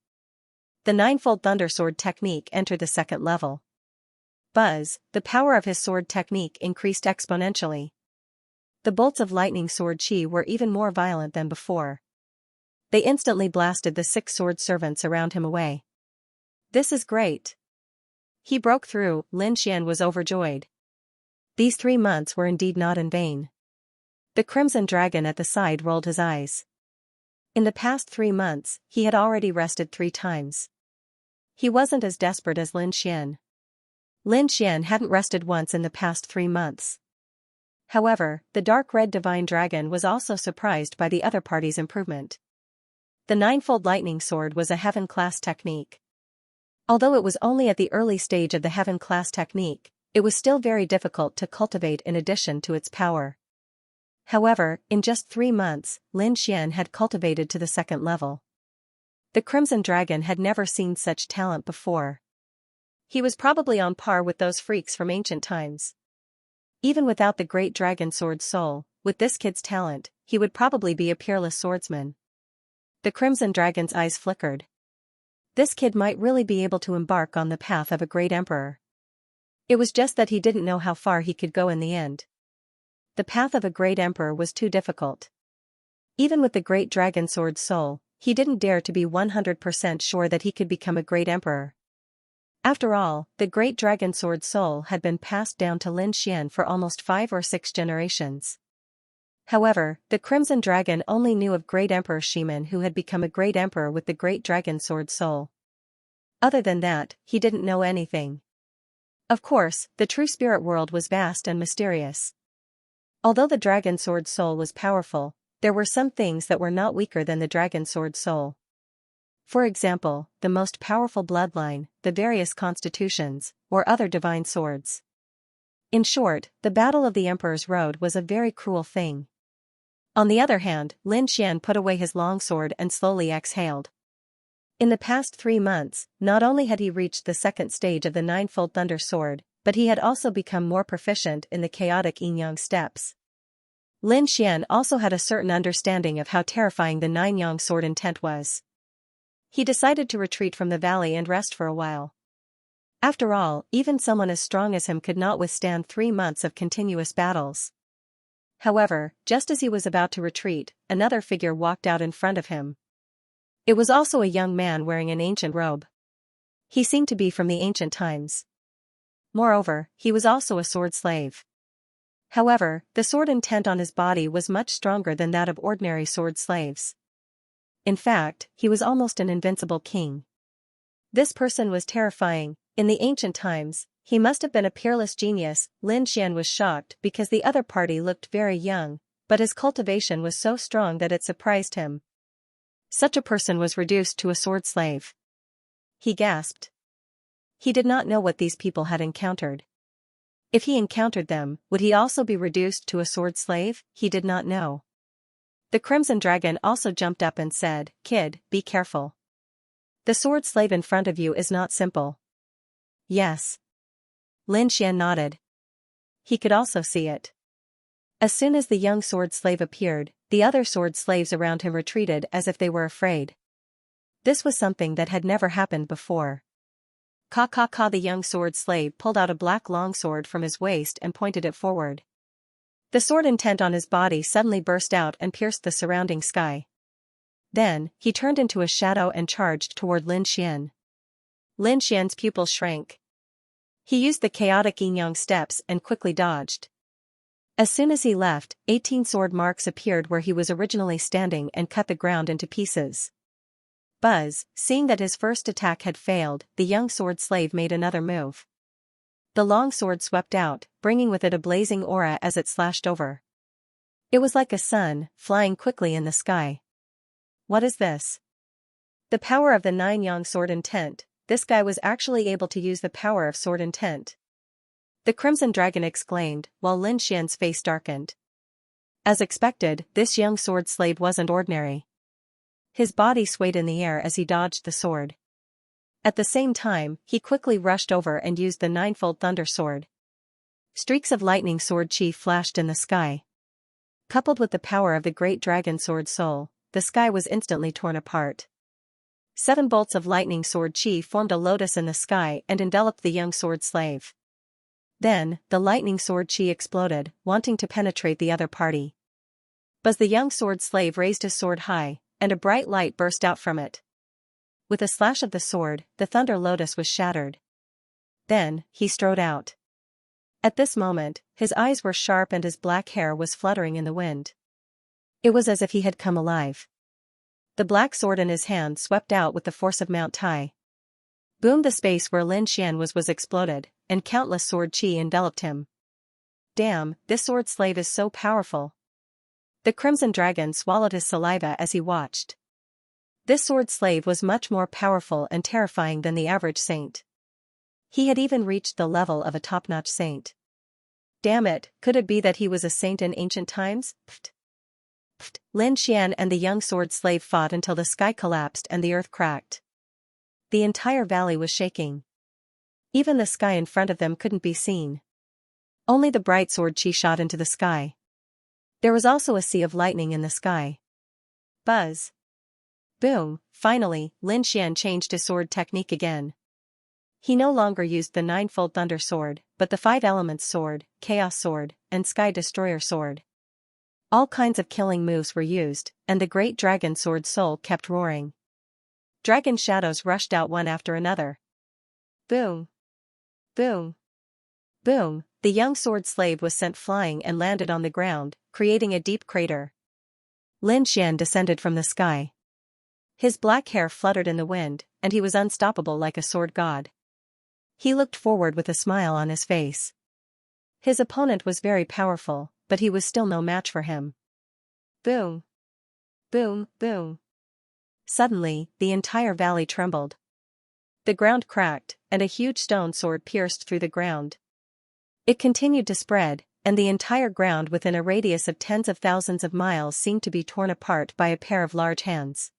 The ninefold thunder sword technique entered the second level. Buzz, the power of his sword technique increased exponentially. The bolts of lightning sword chi were even more violent than before. They instantly blasted the 6 sword servants around him away. This is great. He broke through. Lin Xian was overjoyed. These 3 months were indeed not in vain. The crimson dragon at the side rolled his eyes. In the past 3 months, he had already rested 3 times. He wasn't as desperate as Lin Xian. Lin Xian hadn't rested once in the past 3 months. However, the dark red divine dragon was also surprised by the other party's improvement. The ninefold lightning sword was a heaven-class technique. Although it was only at the early stage of the heaven-class technique, it was still very difficult to cultivate in addition to its power. However, in just 3 months, Lin Xian had cultivated to the second level. The Crimson Dragon had never seen such talent before. He was probably on par with those freaks from ancient times. Even without the great dragon sword soul, with this kid's talent, he would probably be a peerless swordsman. The Crimson Dragon's eyes flickered. This kid might really be able to embark on the path of a great emperor. It was just that he didn't know how far he could go in the end. The path of a great emperor was too difficult. Even with the great dragon sword soul, he didn't dare to be 100% sure that he could become a great emperor. After all, the great dragon sword soul had been passed down to Lin Xian for almost 5 or 6 generations. However, the Crimson Dragon only knew of great Emperor Shiman who had become a great emperor with the great dragon sword soul. Other than that, he didn't know anything. Of course, the true spirit world was vast and mysterious. Although the dragon sword soul was powerful, there were some things that were not weaker than the dragon sword soul. For example, the most powerful bloodline, the various constitutions, or other divine swords. In short, the Battle of the Emperor's Road was a very cruel thing. On the other hand, Lin Xian put away his longsword and slowly exhaled. In the past 3 months, not only had he reached the second stage of the ninefold thunder sword, but he had also become more proficient in the chaotic yin-yang steps. Lin Xian also had a certain understanding of how terrifying the nine-yang sword intent was. He decided to retreat from the valley and rest for a while. After all, even someone as strong as him could not withstand 3 months of continuous battles. However, just as he was about to retreat, another figure walked out in front of him. It was also a young man wearing an ancient robe. He seemed to be from the ancient times. Moreover, he was also a sword slave. However, the sword intent on his body was much stronger than that of ordinary sword slaves. In fact, he was almost an invincible king. This person was terrifying. In the ancient times, he must have been a peerless genius. Lin Xian was shocked because the other party looked very young, but his cultivation was so strong that it surprised him. Such a person was reduced to a sword slave. He gasped. He did not know what these people had encountered. If he encountered them, would he also be reduced to a sword slave? He did not know. The Crimson Dragon also jumped up and said, "Kid, be careful. The sword slave in front of you is not simple." Yes. Lin Xian nodded. He could also see it. As soon as the young sword slave appeared, the other sword slaves around him retreated as if they were afraid. This was something that had never happened before. The young sword slave pulled out a black longsword from his waist and pointed it forward. The sword intent on his body suddenly burst out and pierced the surrounding sky. Then, he turned into a shadow and charged toward Lin Xian. Lin Xian's pupils shrank. He used the chaotic yin-yang steps and quickly dodged. As soon as he left, 18 sword marks appeared where he was originally standing and cut the ground into pieces. Buzz, seeing that his first attack had failed, the young sword slave made another move. The long sword swept out, bringing with it a blazing aura as it slashed over. It was like a sun, flying quickly in the sky. What is this? The power of the nine-yang sword intent. this guy was actually able to use the power of sword intent. The Crimson Dragon exclaimed, while Lin Xian's face darkened. As expected, this young sword slave wasn't ordinary. His body swayed in the air as he dodged the sword. At the same time, he quickly rushed over and used the ninefold thunder sword. Streaks of lightning sword chi flashed in the sky. Coupled with the power of the great dragon sword soul, the sky was instantly torn apart. 7 bolts of lightning sword chi formed a lotus in the sky and enveloped the young sword slave. Then, the lightning sword chi exploded, wanting to penetrate the other party. But the young sword slave raised his sword high, and a bright light burst out from it. With a slash of the sword, the thunder lotus was shattered. Then, he strode out. At this moment, his eyes were sharp and his black hair was fluttering in the wind. It was as if he had come alive. The black sword in his hand swept out with the force of Mount Tai. Boom! The space where Lin Xian was exploded, and countless sword chi enveloped him. Damn, this sword slave is so powerful. The Crimson Dragon swallowed his saliva as he watched. This sword slave was much more powerful and terrifying than the average saint. He had even reached the level of a top-notch saint. Damn it, could it be that he was a saint in ancient times? Pfft. Pfft. Lin Xian and the young sword slave fought until the sky collapsed and the earth cracked. The entire valley was shaking. Even the sky in front of them couldn't be seen. Only the bright sword chi shot into the sky. There was also a sea of lightning in the sky. Buzz. Boom! Finally, Lin Xian changed his sword technique again. He no longer used the ninefold thunder sword, but the 5 elements sword, chaos sword, and sky destroyer sword. All kinds of killing moves were used, and the great dragon sword soul kept roaring. Dragon shadows rushed out one after another. Boom! Boom! Boom! The young sword slave was sent flying and landed on the ground, creating a deep crater. Lin Xian descended from the sky. His black hair fluttered in the wind, and he was unstoppable like a sword god. He looked forward with a smile on his face. His opponent was very powerful, but he was still no match for him. Boom! Boom! Boom! Suddenly, the entire valley trembled. The ground cracked, and a huge stone sword pierced through the ground. It continued to spread, and the entire ground within a radius of tens of thousands of miles seemed to be torn apart by a pair of large hands.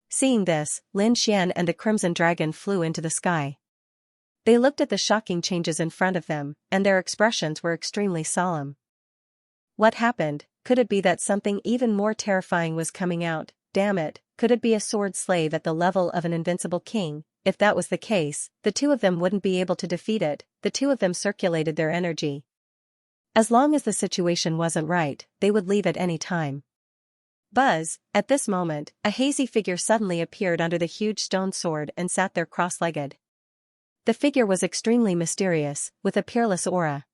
Seeing this, Lin Xian and the Crimson Dragon flew into the sky. They looked at the shocking changes in front of them, and their expressions were extremely solemn. What happened? Could it be that something even more terrifying was coming out? Damn it, could it be a sword slave at the level of an invincible king? If that was the case, the two of them wouldn't be able to defeat it. The two of them circulated their energy. As long as the situation wasn't right, they would leave at any time. Buzz! At this moment, a hazy figure suddenly appeared under the huge stone sword and sat there cross-legged. The figure was extremely mysterious, with a peerless aura.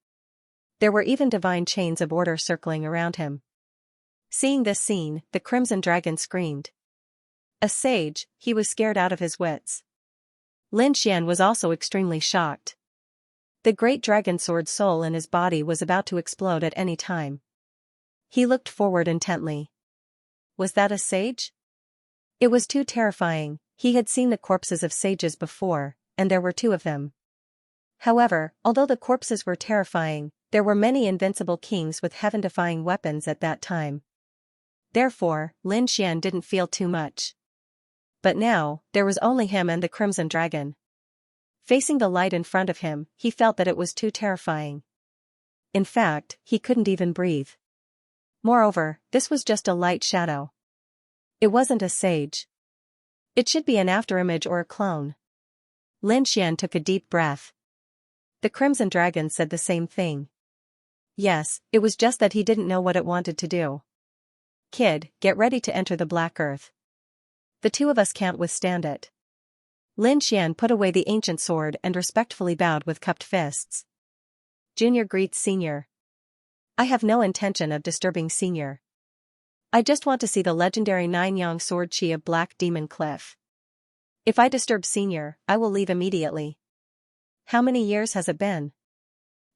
There were even divine chains of order circling around him. Seeing this scene, the Crimson Dragon screamed. A sage, he was scared out of his wits. Lin Xian was also extremely shocked. The great dragon sword soul in his body was about to explode at any time. He looked forward intently. Was that a sage? It was too terrifying. He had seen the corpses of sages before, and there were 2 of them. However, although the corpses were terrifying, there were many invincible kings with heaven-defying weapons at that time. Therefore, Lin Xian didn't feel too much. But now, there was only him and the Crimson Dragon. Facing the light in front of him, he felt that it was too terrifying. In fact, he couldn't even breathe. Moreover, this was just a light shadow. It wasn't a sage. It should be an afterimage or a clone. Lin Xian took a deep breath. The Crimson Dragon said the same thing. Yes, it was just that he didn't know what it wanted to do. Kid, get ready to enter the Black Earth. The 2 of us can't withstand it. Lin Xian put away the ancient sword and respectfully bowed with cupped fists. Junior greets Senior. I have no intention of disturbing Senior. I just want to see the legendary 9-yang sword chi of Black Demon Cliff. If I disturb Senior, I will leave immediately. How many years has it been?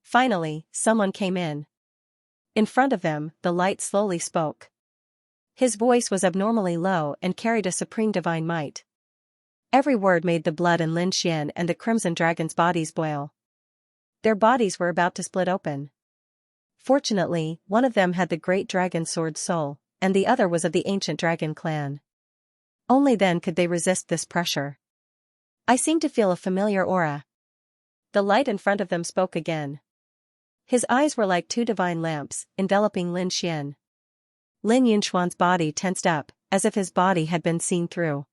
Finally, someone came in. In front of them, the light slowly spoke. His voice was abnormally low and carried a supreme divine might. Every word made the blood in Lin Xian and the Crimson Dragon's bodies boil. Their bodies were about to split open. Fortunately, one of them had the great dragon sword soul, and the other was of the ancient dragon clan. Only then could they resist this pressure. I seem to feel a familiar aura. The light in front of them spoke again. His eyes were like two divine lamps, enveloping Lin Xian. Lin Yunxuan's body tensed up, as if his body had been seen through.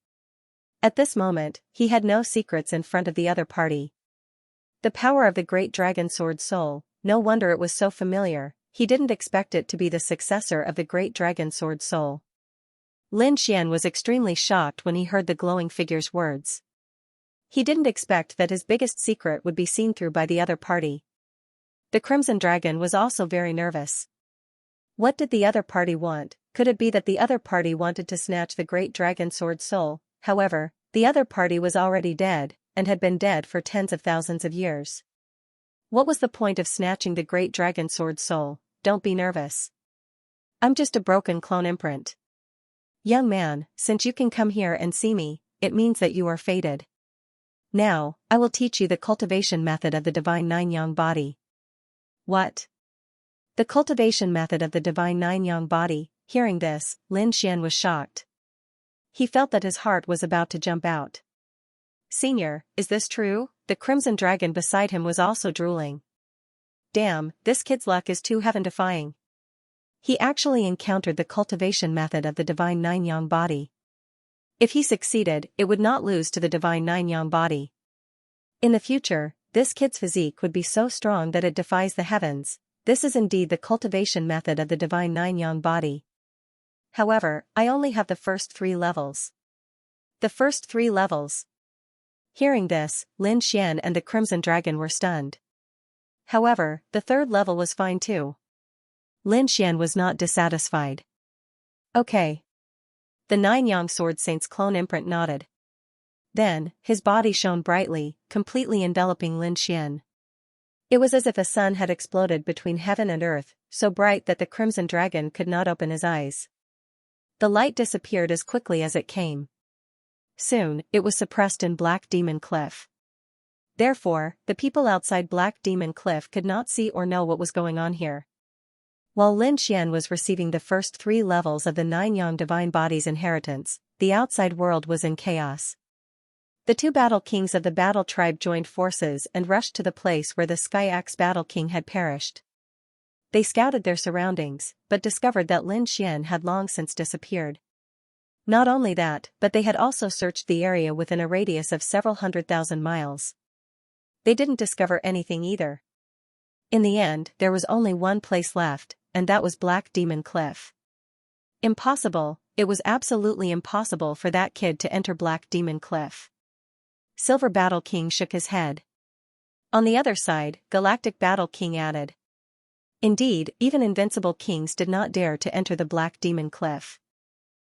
At this moment, he had no secrets in front of the other party. The power of the great dragon sword soul, no wonder it was so familiar, he didn't expect it to be the successor of the great dragon sword soul. Lin Xian was extremely shocked when he heard the glowing figure's words. He didn't expect that his biggest secret would be seen through by the other party. The Crimson Dragon was also very nervous. What did the other party want? Could it be that the other party wanted to snatch the great dragon sword soul? However, the other party was already dead, and had been dead for tens of thousands of years. What was the point of snatching the great dragon sword soul? Don't be nervous. I'm just a broken clone imprint. Young man, since you can come here and see me, it means that you are fated. Now, I will teach you the cultivation method of the divine nine-yang body. What? The cultivation method of the divine nine-yang body. Hearing this, Lin Xian was shocked. He felt that his heart was about to jump out. Senior, is this true? The Crimson Dragon beside him was also drooling. Damn, this kid's luck is too heaven-defying. He actually encountered the cultivation method of the divine nine-yang body. If he succeeded, it would not lose to the divine nine-yang body. In the future, this kid's physique would be so strong that it defies the heavens. This is indeed the cultivation method of the divine nine-yang body. However, I only have the first 3 levels. The first 3 levels. Hearing this, Lin Xian and the Crimson Dragon were stunned. However, the 3rd level was fine too. Lin Xian was not dissatisfied. Okay. The Nine-Yang Sword Saint's clone imprint nodded. Then, his body shone brightly, completely enveloping Lin Xian. It was as if a sun had exploded between heaven and earth, so bright that the Crimson Dragon could not open his eyes. The light disappeared as quickly as it came. Soon, it was suppressed in Black Demon Cliff. Therefore, the people outside Black Demon Cliff could not see or know what was going on here. While Lin Xian was receiving the first 3 levels of the Nine-Yang Divine Body's inheritance, the outside world was in chaos. The 2 battle kings of the battle tribe joined forces and rushed to the place where the Sky Axe Battle King had perished. They scouted their surroundings, but discovered that Lin Xian had long since disappeared. Not only that, but they had also searched the area within a radius of several 100,000 miles. They didn't discover anything either. In the end, there was only one place left, and that was Black Demon Cliff. Impossible, it was absolutely impossible for that kid to enter Black Demon Cliff. Silver Battle King shook his head. On the other side, Galactic Battle King added. Indeed, even invincible kings did not dare to enter the Black Demon Cliff.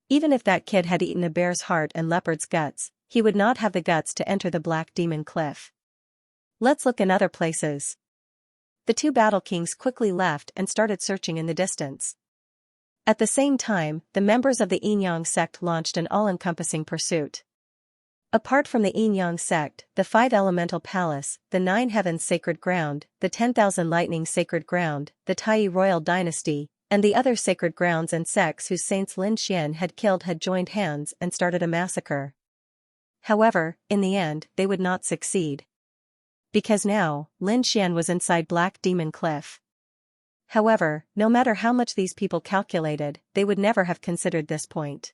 Even if that kid had eaten a bear's heart and leopard's guts, he would not have the guts to enter the Black Demon Cliff. Let's look in other places. The 2 battle kings quickly left and started searching in the distance. At the same time, the members of the Yin-Yang sect launched an all-encompassing pursuit. Apart from the Yin-Yang sect, the 5 Elemental Palace, the 9 Heavens Sacred Ground, the 10,000 Lightning Sacred Ground, the Tai Royal Dynasty, and the other sacred grounds and sects whose saints Lin Xian had killed had joined hands and started a massacre. However, in the end, they would not succeed. Because now, Lin Xian was inside Black Demon Cliff. However, no matter how much these people calculated, they would never have considered this point.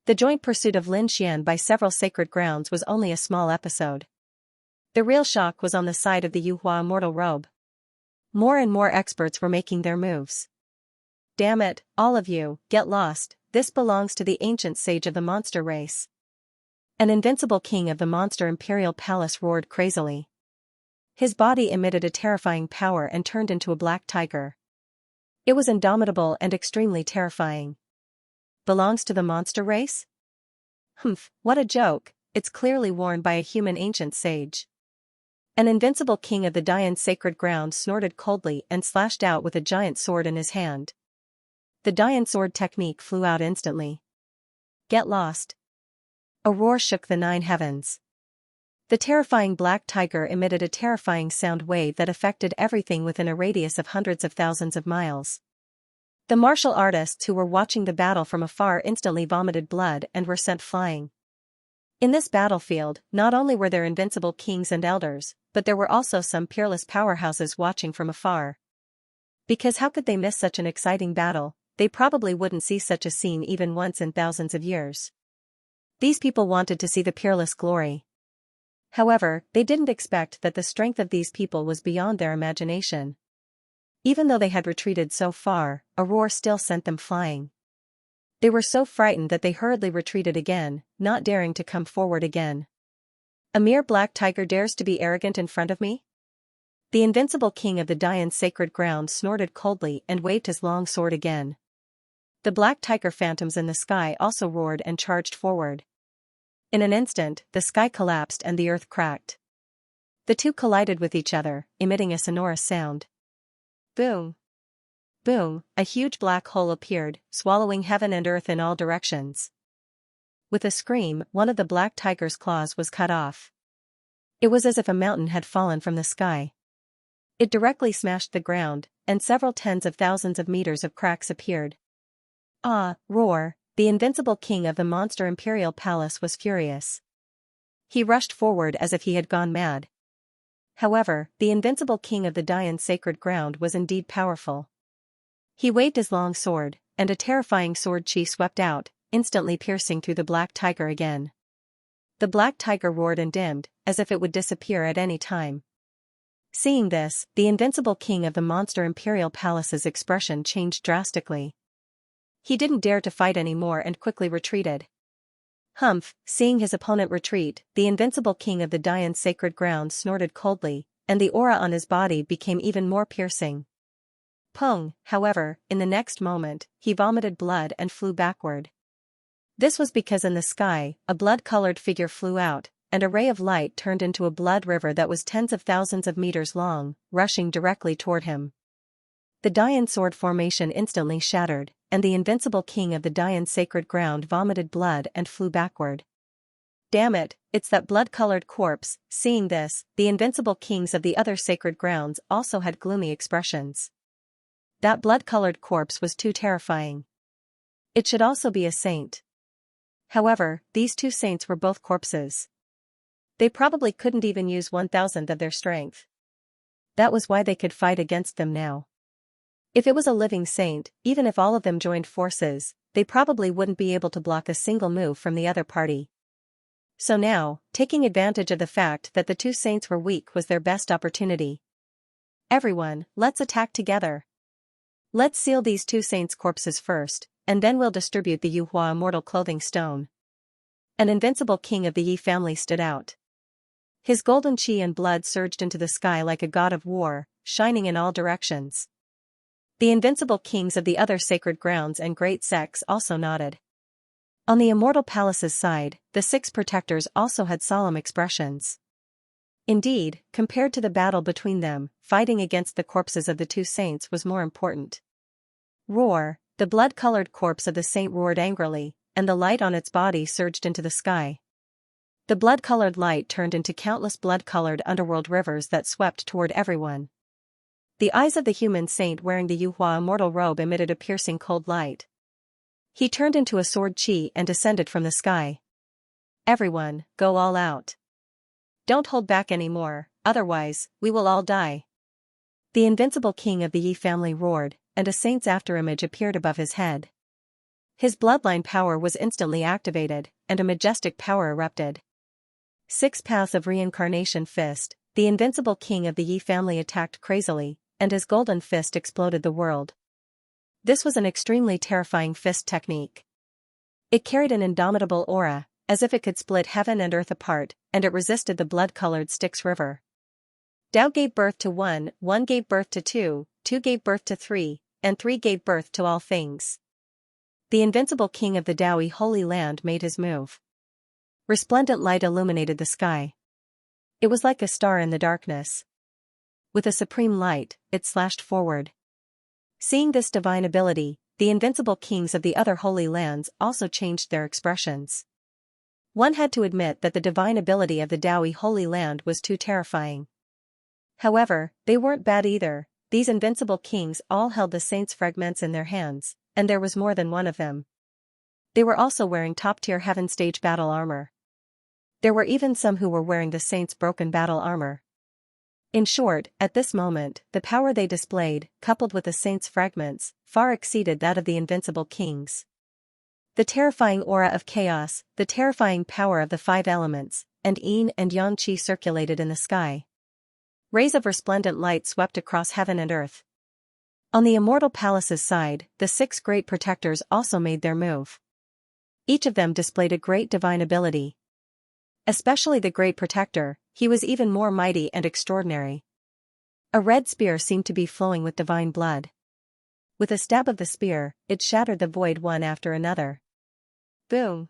The joint pursuit of Lin Xian by several sacred grounds was only a small episode. The real shock was on the side of the Yuhua Immortal Robe. More and more experts were making their moves. Damn it, all of you, get lost, this belongs to the ancient sage of the monster race. An invincible king of the monster imperial palace roared crazily. His body emitted a terrifying power and turned into a black tiger. It was indomitable and extremely terrifying. Belongs to the monster race? Humph, what a joke, it's clearly worn by a human ancient sage. An invincible king of the Dian sacred ground snorted coldly and slashed out with a giant sword in his hand. The Dian sword technique flew out instantly. Get lost. A roar shook the 9 heavens. The terrifying black tiger emitted a terrifying sound wave that affected everything within a radius of hundreds of thousands of miles. The martial artists who were watching the battle from afar instantly vomited blood and were sent flying. In this battlefield, not only were there invincible kings and elders, but there were also some peerless powerhouses watching from afar. Because how could they miss such an exciting battle? They probably wouldn't see such a scene even once in thousands of years. These people wanted to see the peerless glory. However, they didn't expect that the strength of these people was beyond their imagination. Even though they had retreated so far, a roar still sent them flying. They were so frightened that they hurriedly retreated again, not daring to come forward again. A mere black tiger dares to be arrogant in front of me? The invincible king of the Dayan's sacred ground snorted coldly and waved his long sword again. The black tiger phantoms in the sky also roared and charged forward. In an instant, the sky collapsed and the earth cracked. The two collided with each other, emitting a sonorous sound. Boom! Boom! A huge black hole appeared, swallowing heaven and earth in all directions. With a scream, one of the black tiger's claws was cut off. It was as if a mountain had fallen from the sky. It directly smashed the ground, and several tens of thousands of meters of cracks appeared. Ah! Roar! The invincible king of the monster imperial palace was furious. He rushed forward as if he had gone mad. However, the invincible king of the Dayan's sacred ground was indeed powerful. He waved his long sword, and a terrifying sword chi swept out, instantly piercing through the black tiger again. The black tiger roared and dimmed, as if it would disappear at any time. Seeing this, the invincible king of the monster imperial palace's expression changed drastically. He didn't dare to fight anymore and quickly retreated. Humph! Seeing his opponent retreat, the invincible king of the Dayan's sacred ground snorted coldly, and the aura on his body became even more piercing. Pung! However, in the next moment, he vomited blood and flew backward. This was because in the sky, a blood-colored figure flew out, and a ray of light turned into a blood river that was tens of thousands of meters long, rushing directly toward him. The Dayan sword formation instantly shattered, and the invincible king of the Dayan's sacred ground vomited blood and flew backward. Damn it, it's that blood-colored corpse. Seeing this, the invincible kings of the other sacred grounds also had gloomy expressions. That blood-colored corpse was too terrifying. It should also be a saint. However, these two saints were both corpses. They probably couldn't even use 1,000th of their strength. That was why they could fight against them now. If it was a living saint, even if all of them joined forces, they probably wouldn't be able to block a single move from the other party. So now, taking advantage of the fact that the two saints were weak was their best opportunity. Everyone, let's attack together. Let's seal these two saints' corpses first, and then we'll distribute the Yuhua Immortal Clothing Stone. An invincible king of the Yi family stood out. His golden chi and blood surged into the sky like a god of war, shining in all directions. The invincible kings of the other sacred grounds and great sects also nodded. On the Immortal Palace's side, the 6 protectors also had solemn expressions. Indeed, compared to the battle between them, fighting against the corpses of the two saints was more important. Roar! The blood-colored corpse of the saint roared angrily, and the light on its body surged into the sky. The blood-colored light turned into countless blood-colored underworld rivers that swept toward everyone. The eyes of the human saint wearing the Yuhua immortal robe emitted a piercing cold light. He turned into a sword chi and descended from the sky. Everyone, go all out. Don't hold back anymore, otherwise, we will all die. The invincible king of the Yi family roared, and a saint's afterimage appeared above his head. His bloodline power was instantly activated, and a majestic power erupted. 6 paths of reincarnation fist, the invincible king of the Yi family attacked crazily, and his golden fist exploded the world. This was an extremely terrifying fist technique. It carried an indomitable aura, as if it could split heaven and earth apart, and it resisted the blood-colored Styx river. Tao gave birth to 1, 1 gave birth to 2, 2 gave birth to 3, and 3 gave birth to all things. The invincible king of the Daoi Holy Land made his move. Resplendent light illuminated the sky. It was like a star in the darkness. With a supreme light, it slashed forward. Seeing this divine ability, the invincible kings of the other holy lands also changed their expressions. One had to admit that the divine ability of the Daoi Holy Land was too terrifying. However, they weren't bad either. These invincible kings all held the saints' fragments in their hands, and there was more than one of them. They were also wearing top-tier heaven stage battle armor. There were even some who were wearing the saints' broken battle armor. In short, at this moment, the power they displayed, coupled with the saints' fragments, far exceeded that of the invincible kings. The terrifying aura of chaos, the terrifying power of the five elements, and yin and yang qi circulated in the sky. Rays of resplendent light swept across heaven and earth. On the immortal palace's side, the 6 great protectors also made their move. Each of them displayed a great divine ability. Especially the great protector, he was even more mighty and extraordinary. A red spear seemed to be flowing with divine blood. With a stab of the spear, it shattered the void one after another. Boom!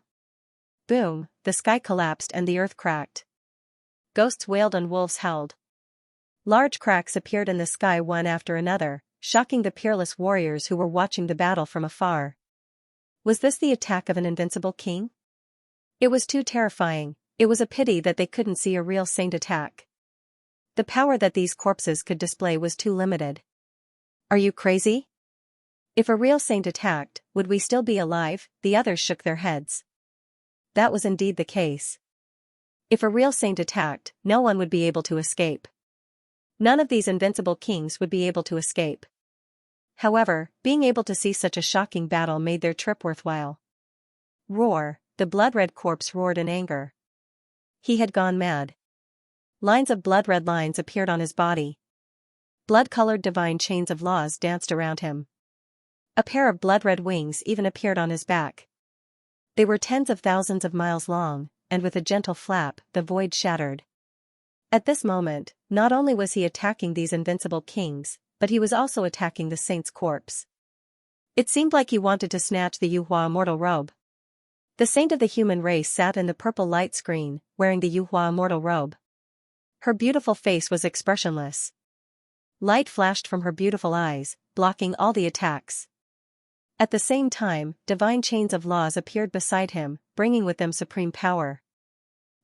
Boom! The sky collapsed and the earth cracked. Ghosts wailed and wolves howled. Large cracks appeared in the sky one after another, shocking the peerless warriors who were watching the battle from afar. Was this the attack of an invincible king? It was too terrifying. It was a pity that they couldn't see a real saint attack. The power that these corpses could display was too limited. Are you crazy? If a real saint attacked, would we still be alive? The others shook their heads. That was indeed the case. If a real saint attacked, no one would be able to escape. None of these invincible kings would be able to escape. However, being able to see such a shocking battle made their trip worthwhile. Roar! The blood-red corpse roared in anger. He had gone mad. Lines of blood-red lines appeared on his body. Blood-colored divine chains of laws danced around him. A pair of blood-red wings even appeared on his back. They were tens of thousands of miles long, and with a gentle flap, the void shattered. At this moment, not only was he attacking these invincible kings, but he was also attacking the saint's corpse. It seemed like he wanted to snatch the Yuhua immortal robe. The saint of the human race sat in the purple light screen, wearing the Yuhua immortal robe. Her beautiful face was expressionless. Light flashed from her beautiful eyes, blocking all the attacks. At the same time, divine chains of laws appeared beside him, bringing with them supreme power.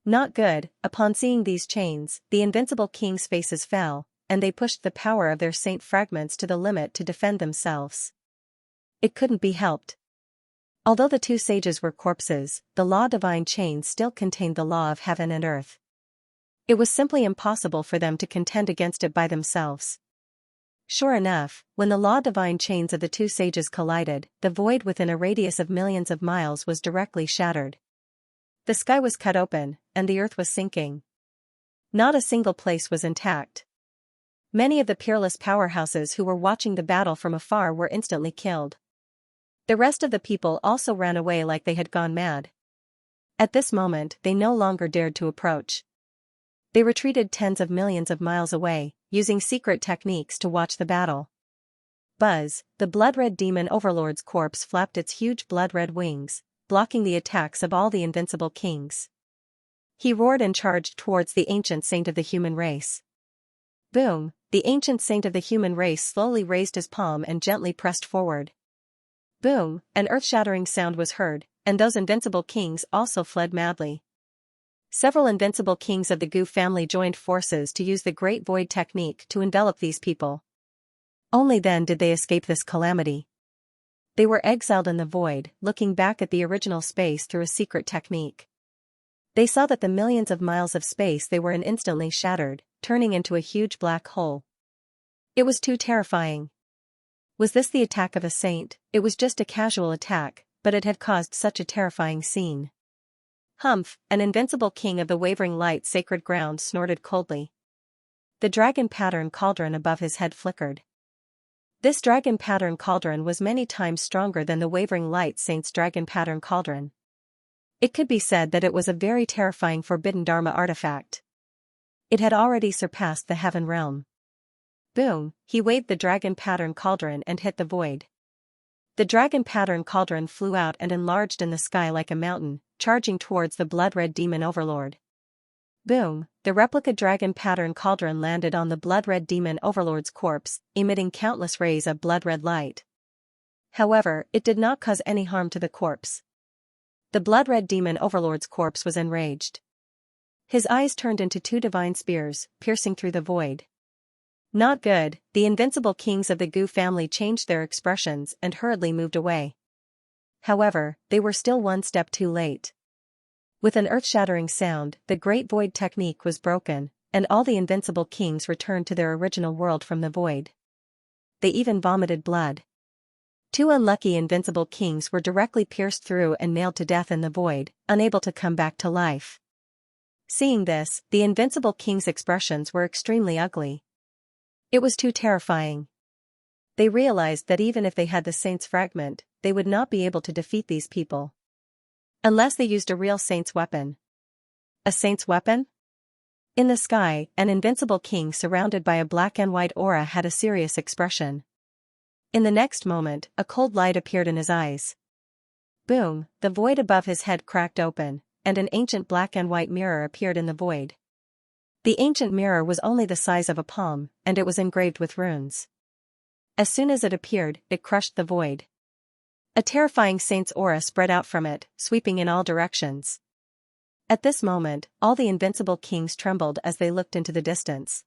Not good. Upon seeing these chains, the invincible kings' faces fell, and they pushed the power of their saint fragments to the limit to defend themselves. It couldn't be helped. Although the 2 sages were corpses, the law divine chains still contained the law of heaven and earth. It was simply impossible for them to contend against it by themselves. Sure enough, when the law divine chains of the 2 sages collided, the void within a radius of millions of miles was directly shattered. The sky was cut open, and the earth was sinking. Not a single place was intact. Many of the peerless powerhouses who were watching the battle from afar were instantly killed. The rest of the people also ran away like they had gone mad. At this moment, they no longer dared to approach. They retreated tens of millions of miles away, using secret techniques to watch the battle. Buzz, the blood-red demon overlord's corpse flapped its huge blood-red wings, blocking the attacks of all the invincible kings. He roared and charged towards the ancient saint of the human race. Boom! The ancient saint of the human race slowly raised his palm and gently pressed forward. Boom! An earth-shattering sound was heard, and those invincible kings also fled madly. Several invincible kings of the Gu family joined forces to use the Great Void technique to envelop these people. Only then did they escape this calamity. They were exiled in the void, looking back at the original space through a secret technique. They saw that the millions of miles of space they were in instantly shattered, turning into a huge black hole. It was too terrifying. Was this the attack of a saint? It was just a casual attack, but it had caused such a terrifying scene. Humph! An invincible king of the wavering light sacred ground snorted coldly. The dragon pattern cauldron above his head flickered. This dragon pattern cauldron was many times stronger than the wavering light saint's dragon pattern cauldron. It could be said that it was a very terrifying forbidden Dharma artifact. It had already surpassed the heaven realm. Boom! He waved the dragon pattern cauldron and hit the void. The dragon pattern cauldron flew out and enlarged in the sky like a mountain, charging towards the blood-red demon overlord. Boom! The replica dragon pattern cauldron landed on the blood-red demon overlord's corpse, emitting countless rays of blood-red light. However, it did not cause any harm to the corpse. The blood-red demon overlord's corpse was enraged. His eyes turned into two divine spears, piercing through the void. Not good. The invincible kings of the Gu family changed their expressions and hurriedly moved away. However, they were still one step too late. With an earth-shattering sound, the Great Void technique was broken, and all the invincible kings returned to their original world from the void. They even vomited blood. Two unlucky invincible kings were directly pierced through and nailed to death in the void, unable to come back to life. Seeing this, the invincible kings' expressions were extremely ugly. It was too terrifying. They realized that even if they had the saint's fragment, they would not be able to defeat these people. Unless they used a real saint's weapon. A saint's weapon? In the sky, an invincible king surrounded by a black and white aura had a serious expression. In the next moment, a cold light appeared in his eyes. Boom, the void above his head cracked open, and an ancient black and white mirror appeared in the void. The ancient mirror was only the size of a palm, and it was engraved with runes. As soon as it appeared, it crushed the void. A terrifying saint's aura spread out from it, sweeping in all directions. At this moment, all the invincible kings trembled as they looked into the distance.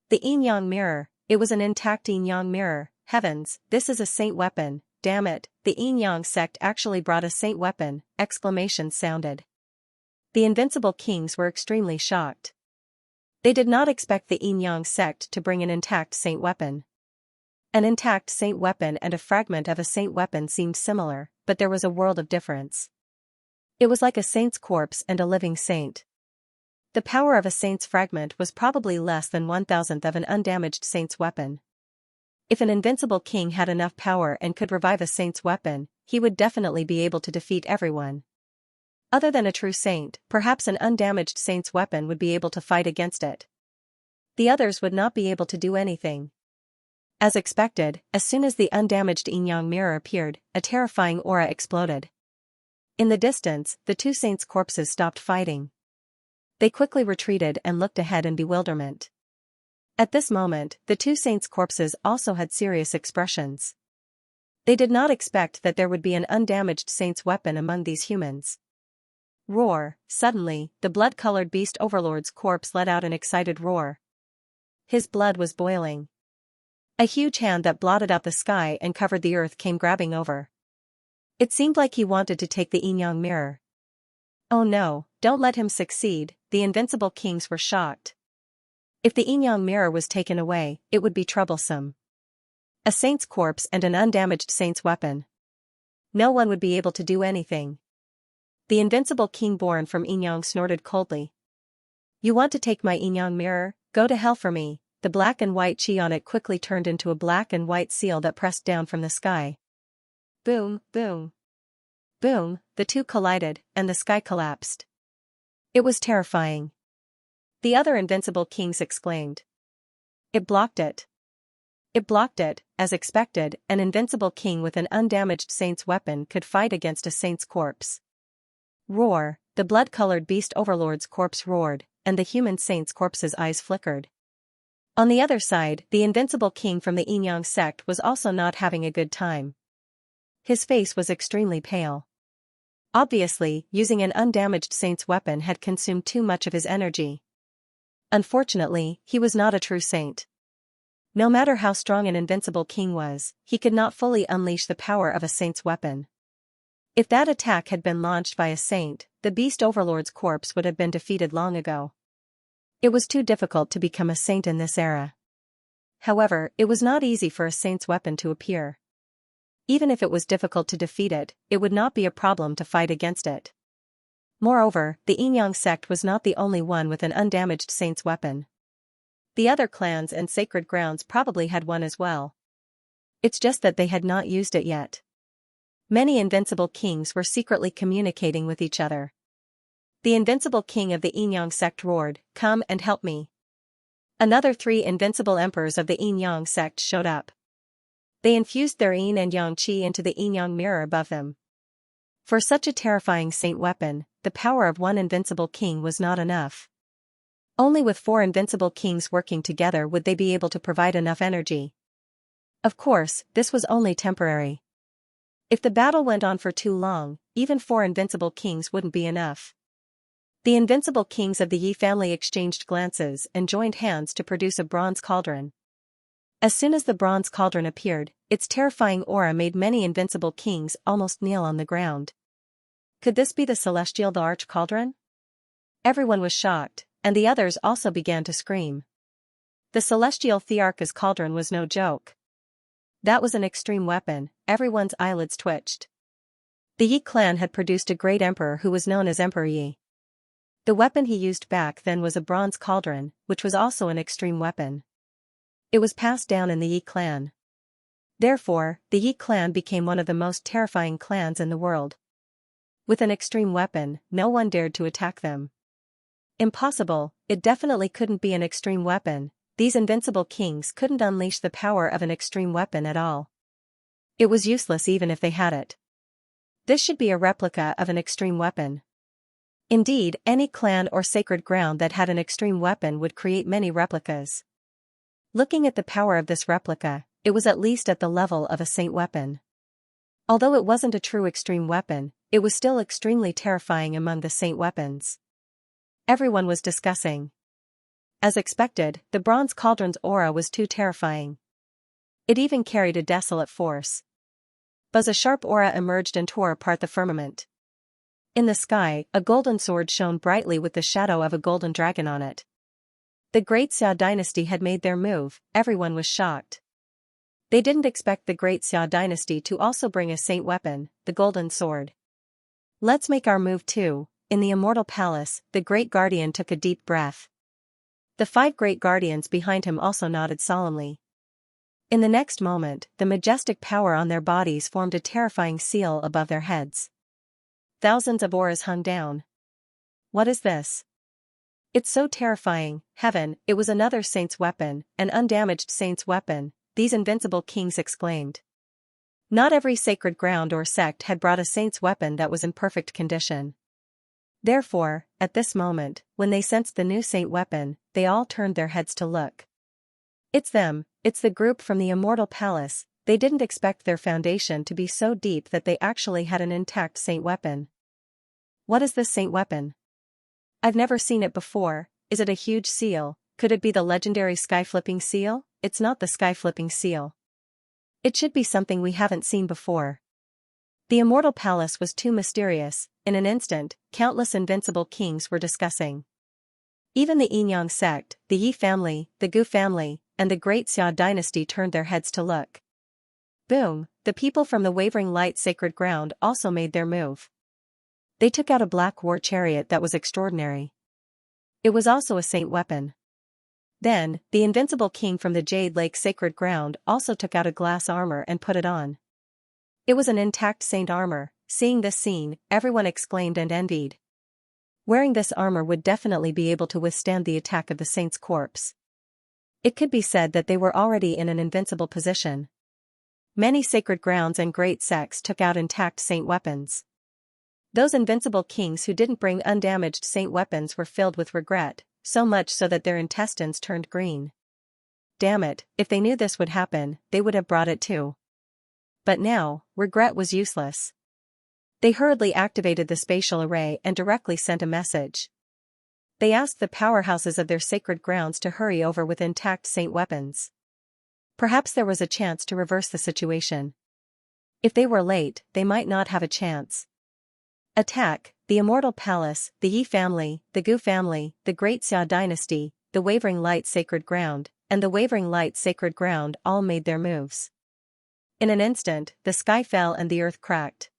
The yin-yang mirror, it was an intact yin-yang mirror. Heavens, this is a saint weapon, damn it, the yin-yang sect actually brought a saint weapon, exclamations sounded. The invincible kings were extremely shocked. They did not expect the yin-yang sect to bring an intact saint weapon. An intact saint weapon and a fragment of a saint weapon seemed similar, but there was a world of difference. It was like a saint's corpse and a living saint. The power of a saint's fragment was probably less than 1,000th of an undamaged saint's weapon. If an invincible king had enough power and could revive a saint's weapon, he would definitely be able to defeat everyone. Other than a true saint, perhaps an undamaged saint's weapon would be able to fight against it. The others would not be able to do anything. As expected, as soon as the undamaged yin-yang mirror appeared, a terrifying aura exploded. In the distance, the two saints' corpses stopped fighting. They quickly retreated and looked ahead in bewilderment. At this moment, the two saints' corpses also had serious expressions. They did not expect that there would be an undamaged saint's weapon among these humans. Roar! Suddenly, the blood-colored beast overlord's corpse let out an excited roar. His blood was boiling. A huge hand that blotted out the sky and covered the earth came grabbing over. It seemed like he wanted to take the yin-yang mirror. Oh no, don't let him succeed, the invincible kings were shocked. If the yin-yang mirror was taken away, it would be troublesome. A saint's corpse and an undamaged saint's weapon. No one would be able to do anything. The invincible king born from yin-yang snorted coldly. You want to take my yin-yang mirror? Go to hell for me. The black and white chi on it quickly turned into a black and white seal that pressed down from the sky. Boom, boom. Boom, the two collided, and the sky collapsed. It was terrifying. The other invincible kings exclaimed. It blocked it. It blocked it, as expected, an invincible king with an undamaged saint's weapon could fight against a saint's corpse. Roar, the blood-colored beast overlord's corpse roared, and the human saint's corpse's eyes flickered. On the other side, the invincible king from the yin-yang sect was also not having a good time. His face was extremely pale. Obviously, using an undamaged saint's weapon had consumed too much of his energy. Unfortunately, he was not a true saint. No matter how strong an invincible king was, he could not fully unleash the power of a saint's weapon. If that attack had been launched by a saint, the beast overlord's corpse would have been defeated long ago. It was too difficult to become a saint in this era. However, it was not easy for a saint's weapon to appear. Even if it was difficult to defeat it, it would not be a problem to fight against it. Moreover, the yin-yang sect was not the only one with an undamaged saint's weapon. The other clans and sacred grounds probably had one as well. It's just that they had not used it yet. Many invincible kings were secretly communicating with each other. The invincible king of the yin-yang sect roared, "Come and help me." Another 3 invincible emperors of the yin-yang sect showed up. They infused their yin and yang qi into the yin-yang mirror above them. For such a terrifying saint weapon, the power of one invincible king was not enough. Only with 4 invincible kings working together would they be able to provide enough energy. Of course, this was only temporary. If the battle went on for too long, even 4 invincible kings wouldn't be enough. The invincible kings of the Yi family exchanged glances and joined hands to produce a bronze cauldron. As soon as the bronze cauldron appeared, its terrifying aura made many invincible kings almost kneel on the ground. Could this be the celestial arch cauldron? Everyone was shocked, and the others also began to scream. The celestial Thearch's cauldron was no joke. That was an extreme weapon. Everyone's eyelids twitched. The Yi clan had produced a great emperor who was known as Emperor Yi. The weapon he used back then was a bronze cauldron, which was also an extreme weapon. It was passed down in the Yi clan. Therefore, the Yi clan became one of the most terrifying clans in the world. With an extreme weapon, no one dared to attack them. Impossible, it definitely couldn't be an extreme weapon. These invincible kings couldn't unleash the power of an extreme weapon at all. It was useless even if they had it. This should be a replica of an extreme weapon. Indeed, any clan or sacred ground that had an extreme weapon would create many replicas. Looking at the power of this replica, it was at least at the level of a saint weapon. Although it wasn't a true extreme weapon, it was still extremely terrifying among the saint weapons. Everyone was discussing. As expected, the bronze cauldron's aura was too terrifying. It even carried a desolate force. But a sharp aura emerged and tore apart the firmament. In the sky, a golden sword shone brightly with the shadow of a golden dragon on it. The Great Xia dynasty had made their move. Everyone was shocked. They didn't expect the Great Xia dynasty to also bring a saint weapon, the golden sword. Let's make our move too. In the immortal palace, the great guardian took a deep breath. The 5 great guardians behind him also nodded solemnly. In the next moment, the majestic power on their bodies formed a terrifying seal above their heads. Thousands of auras hung down. What is this? It's so terrifying. Heaven, it was another saint's weapon, an undamaged saint's weapon, these invincible kings exclaimed. Not every sacred ground or sect had brought a saint's weapon that was in perfect condition. Therefore, at this moment, when they sensed the new saint weapon, they all turned their heads to look. It's them, it's the group from the immortal palace. They didn't expect their foundation to be so deep that they actually had an intact saint weapon. What is this saint weapon? I've never seen it before. Is it a huge seal? Could it be the legendary sky-flipping seal? It's not the sky-flipping seal. It should be something we haven't seen before. The immortal palace was too mysterious. In an instant, countless invincible kings were discussing. Even the Yinyang sect, the Yi family, the Gu family, and the Great Xia dynasty turned their heads to look. Boom, the people from the Wavering Light sacred ground also made their move. They took out a black war chariot that was extraordinary. It was also a saint weapon. Then, the invincible king from the Jade Lake sacred ground also took out a glass armor and put it on. It was an intact saint armor. Seeing this scene, everyone exclaimed and envied. Wearing this armor would definitely be able to withstand the attack of the saint's corpse. It could be said that they were already in an invincible position. Many sacred grounds and great sects took out intact saint weapons. Those invincible kings who didn't bring undamaged saint weapons were filled with regret, so much so that their intestines turned green. Damn it, if they knew this would happen, they would have brought it too. But now, regret was useless. They hurriedly activated the spatial array and directly sent a message. They asked the powerhouses of their sacred grounds to hurry over with intact saint weapons. Perhaps there was a chance to reverse the situation. If they were late, they might not have a chance. Attack, the Immortal Palace, the Yi family, the Gu family, the Great Xia dynasty, the Wavering Light sacred ground, and the Wavering Light sacred ground all made their moves. In an instant, the sky fell and the earth cracked.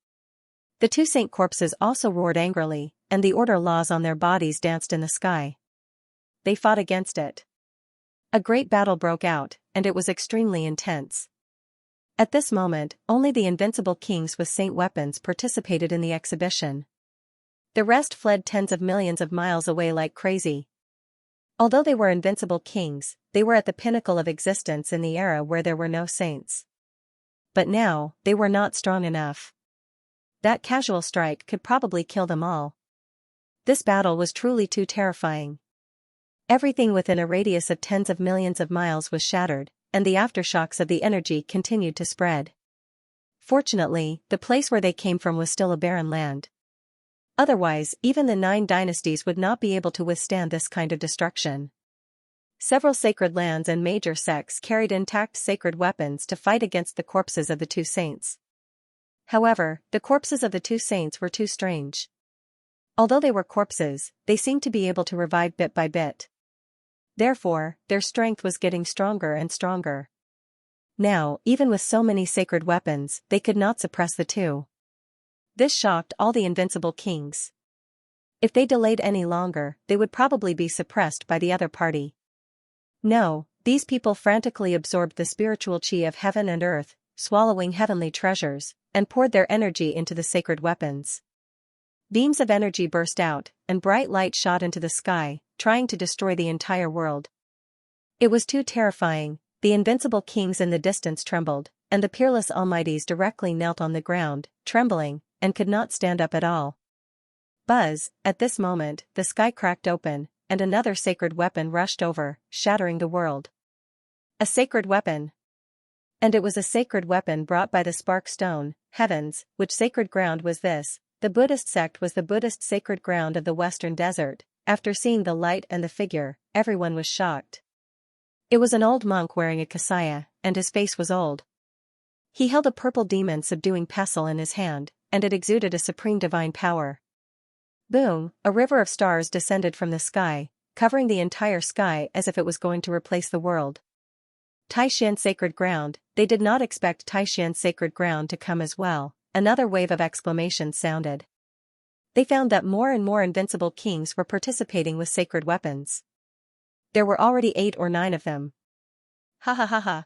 The 2 saint corpses also roared angrily, and the order laws on their bodies danced in the sky. They fought against it. A great battle broke out, and it was extremely intense. At this moment, only the invincible kings with saint weapons participated in the exhibition. The rest fled tens of millions of miles away like crazy. Although they were invincible kings, they were at the pinnacle of existence in the era where there were no saints. But now, they were not strong enough. That casual strike could probably kill them all. This battle was truly too terrifying. Everything within a radius of tens of millions of miles was shattered, and the aftershocks of the energy continued to spread. Fortunately, the place where they came from was still a barren land. Otherwise, even the 9 dynasties would not be able to withstand this kind of destruction. Several sacred lands and major sects carried intact sacred weapons to fight against the corpses of the 2 saints. However, the corpses of the 2 saints were too strange. Although they were corpses, they seemed to be able to revive bit by bit. Therefore, their strength was getting stronger and stronger. Now, even with so many sacred weapons, they could not suppress the 2. This shocked all the invincible kings. If they delayed any longer, they would probably be suppressed by the other party. No, these people frantically absorbed the spiritual chi of heaven and earth, swallowing heavenly treasures, and poured their energy into the sacred weapons. Beams of energy burst out, and bright light shot into the sky, trying to destroy the entire world. It was too terrifying. The invincible kings in the distance trembled, and the peerless almighties directly knelt on the ground, trembling, and could not stand up at all. Buzz, at this moment, the sky cracked open, and another sacred weapon rushed over, shattering the world. A sacred weapon. And it was a sacred weapon brought by the spark stone, heavens. Which sacred ground was this? The Buddhist sect was the Buddhist sacred ground of the Western Desert. After seeing the light and the figure, everyone was shocked. It was an old monk wearing a kasaya, and his face was old. He held a purple demon subduing pestle in his hand, and it exuded a supreme divine power. Boom, a river of stars descended from the sky, covering the entire sky as if it was going to replace the world. Taishan sacred ground. They did not expect Taishan sacred ground to come as well. Another wave of exclamations sounded. They found that more and more invincible kings were participating with sacred weapons. There were already 8 or 9 of them. Ha ha ha ha.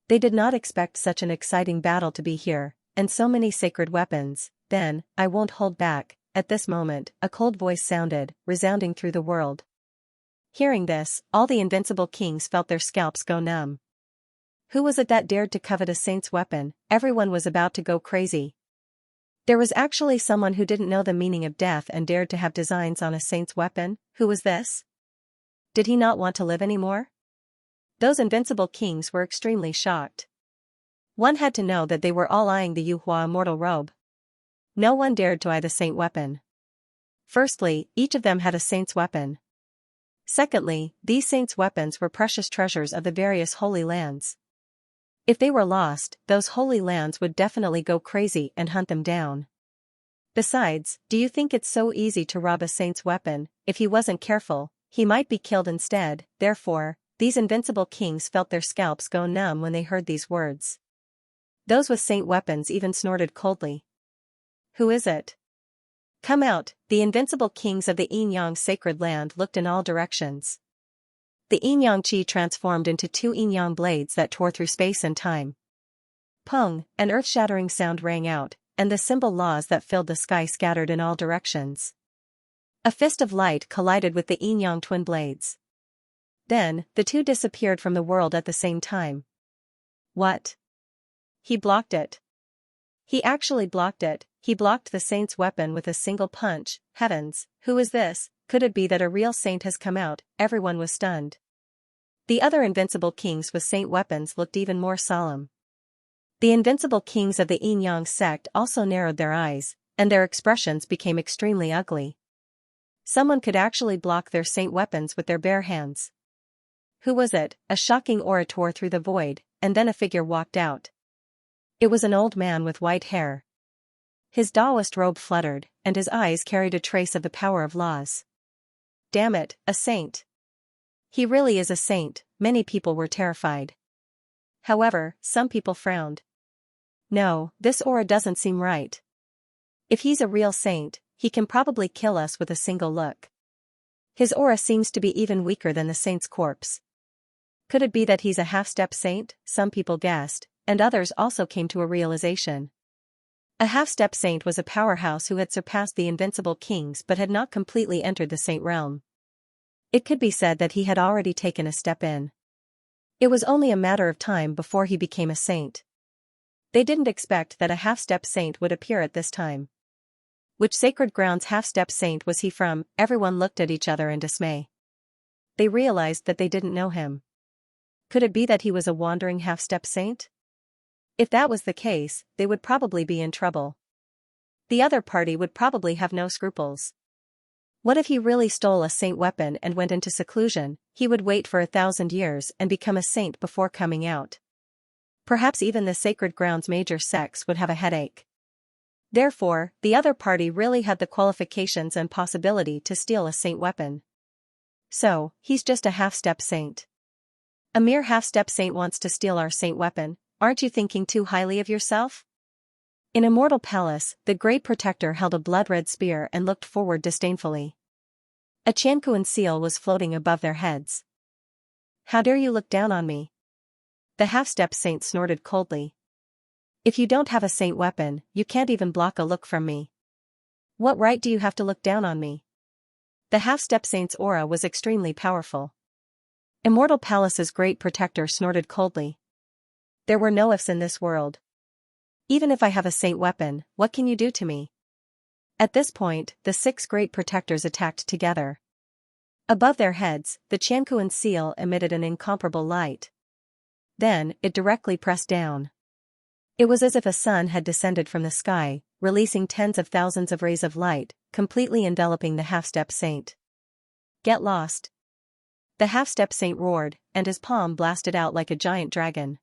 They did not expect such an exciting battle to be here, and so many sacred weapons. Then, I won't hold back. At this moment, a cold voice sounded, resounding through the world. Hearing this, all the invincible kings felt their scalps go numb. Who was it that dared to covet a saint's weapon? Everyone was about to go crazy. There was actually someone who didn't know the meaning of death and dared to have designs on a saint's weapon. Who was this? Did he not want to live anymore? Those invincible kings were extremely shocked. One had to know that they were all eyeing the Yuhua immortal robe. No one dared to eye the saint weapon. Firstly, each of them had a saint's weapon. Secondly, these saints' weapons were precious treasures of the various holy lands. If they were lost, those holy lands would definitely go crazy and hunt them down. Besides, do you think it's so easy to rob a saint's weapon? If he wasn't careful, he might be killed instead. Therefore, these invincible kings felt their scalps go numb when they heard these words. Those with saint weapons even snorted coldly. Who is it? Come out. The invincible kings of the Yin-Yang sacred land looked in all directions. The Yin-Yang chi transformed into 2 Yin-Yang blades that tore through space and time. Pung, an earth-shattering sound rang out, and the symbol laws that filled the sky scattered in all directions. A fist of light collided with the Yin-Yang twin blades. Then, the 2 disappeared from the world at the same time. What? He blocked it. He actually blocked it. He blocked the saint's weapon with a single punch. Heavens, who is this? Could it be that a real saint has come out? Everyone was stunned. The other invincible kings with saint weapons looked even more solemn. The invincible kings of the Yin-Yang sect also narrowed their eyes, and their expressions became extremely ugly. Someone could actually block their saint weapons with their bare hands. Who was it? A shocking aura tore through the void, and then a figure walked out. It was an old man with white hair. His Taoist robe fluttered, and his eyes carried a trace of the power of laws. Damn it, a saint. He really is a saint. Many people were terrified. However, some people frowned. No, this aura doesn't seem right. If he's a real saint, he can probably kill us with a single look. His aura seems to be even weaker than the saint's corpse. Could it be that he's a half-step saint? Some people guessed, and others also came to a realization. A half-step saint was a powerhouse who had surpassed the invincible kings but had not completely entered the saint realm. It could be said that he had already taken a step in. It was only a matter of time before he became a saint. They didn't expect that a half-step saint would appear at this time. Which sacred ground's half-step saint was he from? Everyone looked at each other in dismay. They realized that they didn't know him. Could it be that he was a wandering half-step saint? If that was the case, they would probably be in trouble. The other party would probably have no scruples. What if he really stole a saint weapon and went into seclusion? He would wait for 1,000 years and become a saint before coming out. Perhaps even the sacred ground's major sects would have a headache. Therefore, the other party really had the qualifications and possibility to steal a saint weapon. So, he's just a half-step saint. A mere half-step saint wants to steal our saint weapon. Aren't you thinking too highly of yourself? In Immortal Palace, the Great Protector held a blood-red spear and looked forward disdainfully. A Xianxia seal was floating above their heads. How dare you look down on me? The half-step saint snorted coldly. If you don't have a saint weapon, you can't even block a look from me. What right do you have to look down on me? The half-step saint's aura was extremely powerful. Immortal Palace's Great Protector snorted coldly. There were no ifs in this world. Even if I have a saint weapon, what can you do to me? At this point, the 6 Great Protectors attacked together. Above their heads, the Xianxia seal emitted an incomparable light. Then, it directly pressed down. It was as if a sun had descended from the sky, releasing tens of thousands of rays of light, completely enveloping the half-step saint. Get lost. The half-step saint roared, and his palm blasted out like a giant dragon.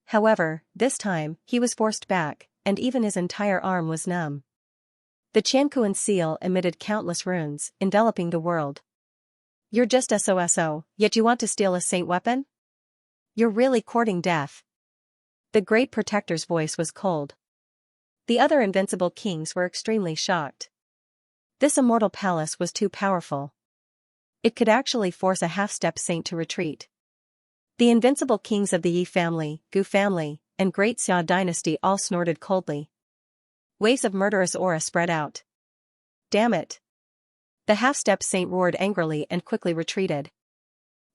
However, this time, he was forced back, and even his entire arm was numb. The Xianxia seal emitted countless runes, enveloping the world. You're just SOSO, yet you want to steal a saint weapon? You're really courting death. The Great Protector's voice was cold. The other invincible kings were extremely shocked. This Immortal Palace was too powerful. It could actually force a half-step saint to retreat. The invincible kings of the Yi family, Gu family, and Great Xia dynasty all snorted coldly. Waves of murderous aura spread out. Damn it! The half-step saint roared angrily and quickly retreated.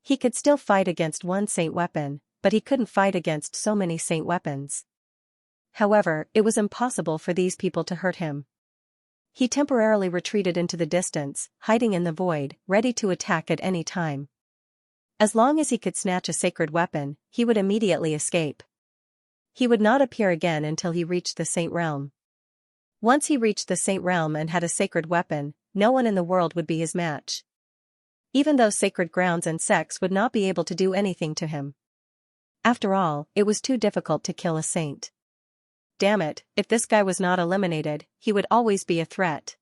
He could still fight against one saint weapon, but he couldn't fight against so many saint weapons. However, it was impossible for these people to hurt him. He temporarily retreated into the distance, hiding in the void, ready to attack at any time. As long as he could snatch a sacred weapon, he would immediately escape. He would not appear again until he reached the Saint Realm. Once he reached the Saint Realm and had a sacred weapon, no one in the world would be his match. Even those sacred grounds and sects would not be able to do anything to him. After all, it was too difficult to kill a saint. Damn it, if this guy was not eliminated, he would always be a threat.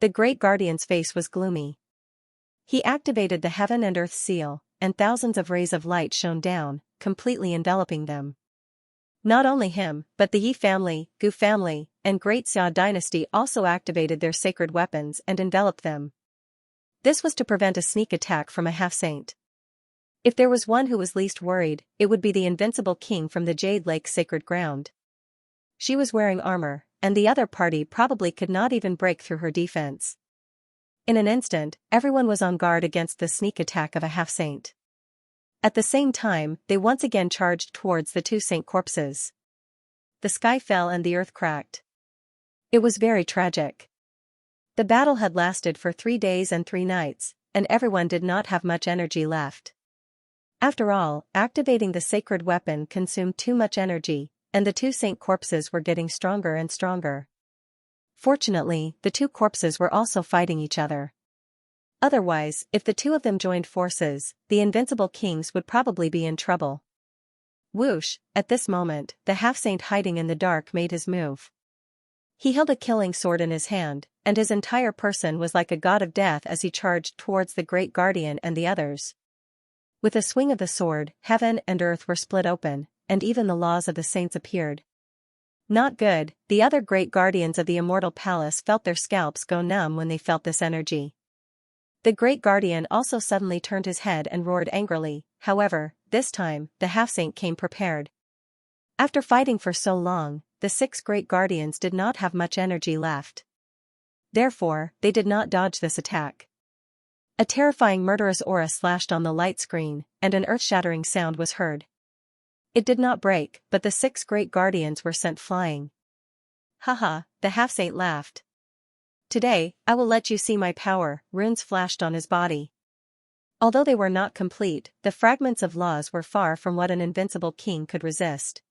The Great Guardian's face was gloomy. He activated the Heaven and Earth seal, and thousands of rays of light shone down, completely enveloping them. Not only him, but the Yi family, Gu family, and Great Xia dynasty also activated their sacred weapons and enveloped them. This was to prevent a sneak attack from a half-saint. If there was one who was least worried, it would be the invincible king from the Jade Lake sacred ground. She was wearing armor, and the other party probably could not even break through her defense. In an instant, everyone was on guard against the sneak attack of a half-saint. At the same time, they once again charged towards the 2 saint corpses. The sky fell and the earth cracked. It was very tragic. The battle had lasted for 3 days and 3 nights, and everyone did not have much energy left. After all, activating the sacred weapon consumed too much energy, and the 2 saint corpses were getting stronger and stronger. Fortunately, the 2 corpses were also fighting each other. Otherwise, if the 2 of them joined forces, the invincible kings would probably be in trouble. Whoosh, at this moment, the half-saint hiding in the dark made his move. He held a killing sword in his hand, and his entire person was like a god of death as he charged towards the Great Guardian and the others. With a swing of the sword, heaven and earth were split open, and even the laws of the saints appeared. Not good, the other great guardians of the Immortal Palace felt their scalps go numb when they felt this energy. The Great Guardian also suddenly turned his head and roared angrily, however, this time, the half-saint came prepared. After fighting for so long, the 6 Great Guardians did not have much energy left. Therefore, they did not dodge this attack. A terrifying murderous aura slashed on the light screen, and an earth-shattering sound was heard. It did not break, but the 6 Great Guardians were sent flying. Haha, the half-saint laughed. Today, I will let you see my power, runes flashed on his body. Although they were not complete, the fragments of laws were far from what an invincible king could resist.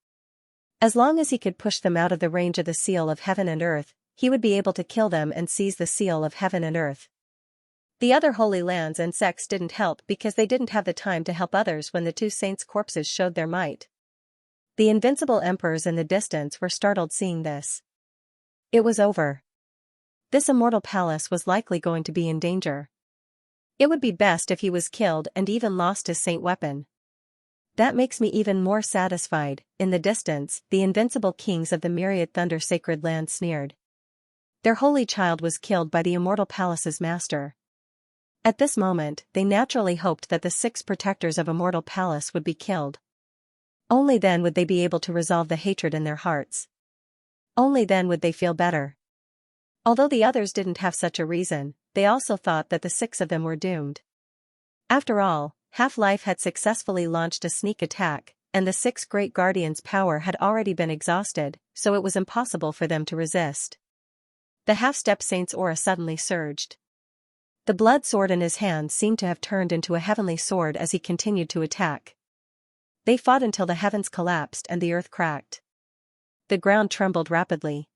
As long as he could push them out of the range of the seal of heaven and earth, he would be able to kill them and seize the seal of heaven and earth. The other holy lands and sects didn't help because they didn't have the time to help others when the two saints' corpses showed their might. The invincible emperors in the distance were startled seeing this. It was over. This immortal palace was likely going to be in danger. It would be best if he was killed and even lost his saint weapon. That makes me even more satisfied. In the distance, the invincible kings of the myriad thunder sacred land sneered. Their holy child was killed by the immortal palace's master. At this moment, they naturally hoped that the 6 protectors of immortal palace would be killed. Only then would they be able to resolve the hatred in their hearts. Only then would they feel better. Although the others didn't have such a reason, they also thought that the 6 of them were doomed. After all, Half-Life had successfully launched a sneak attack, and the 6 great guardians' power had already been exhausted, so it was impossible for them to resist. The half-step saint's aura suddenly surged. The blood sword in his hand seemed to have turned into a heavenly sword as he continued to attack. They fought until the heavens collapsed and the earth cracked. The ground trembled rapidly.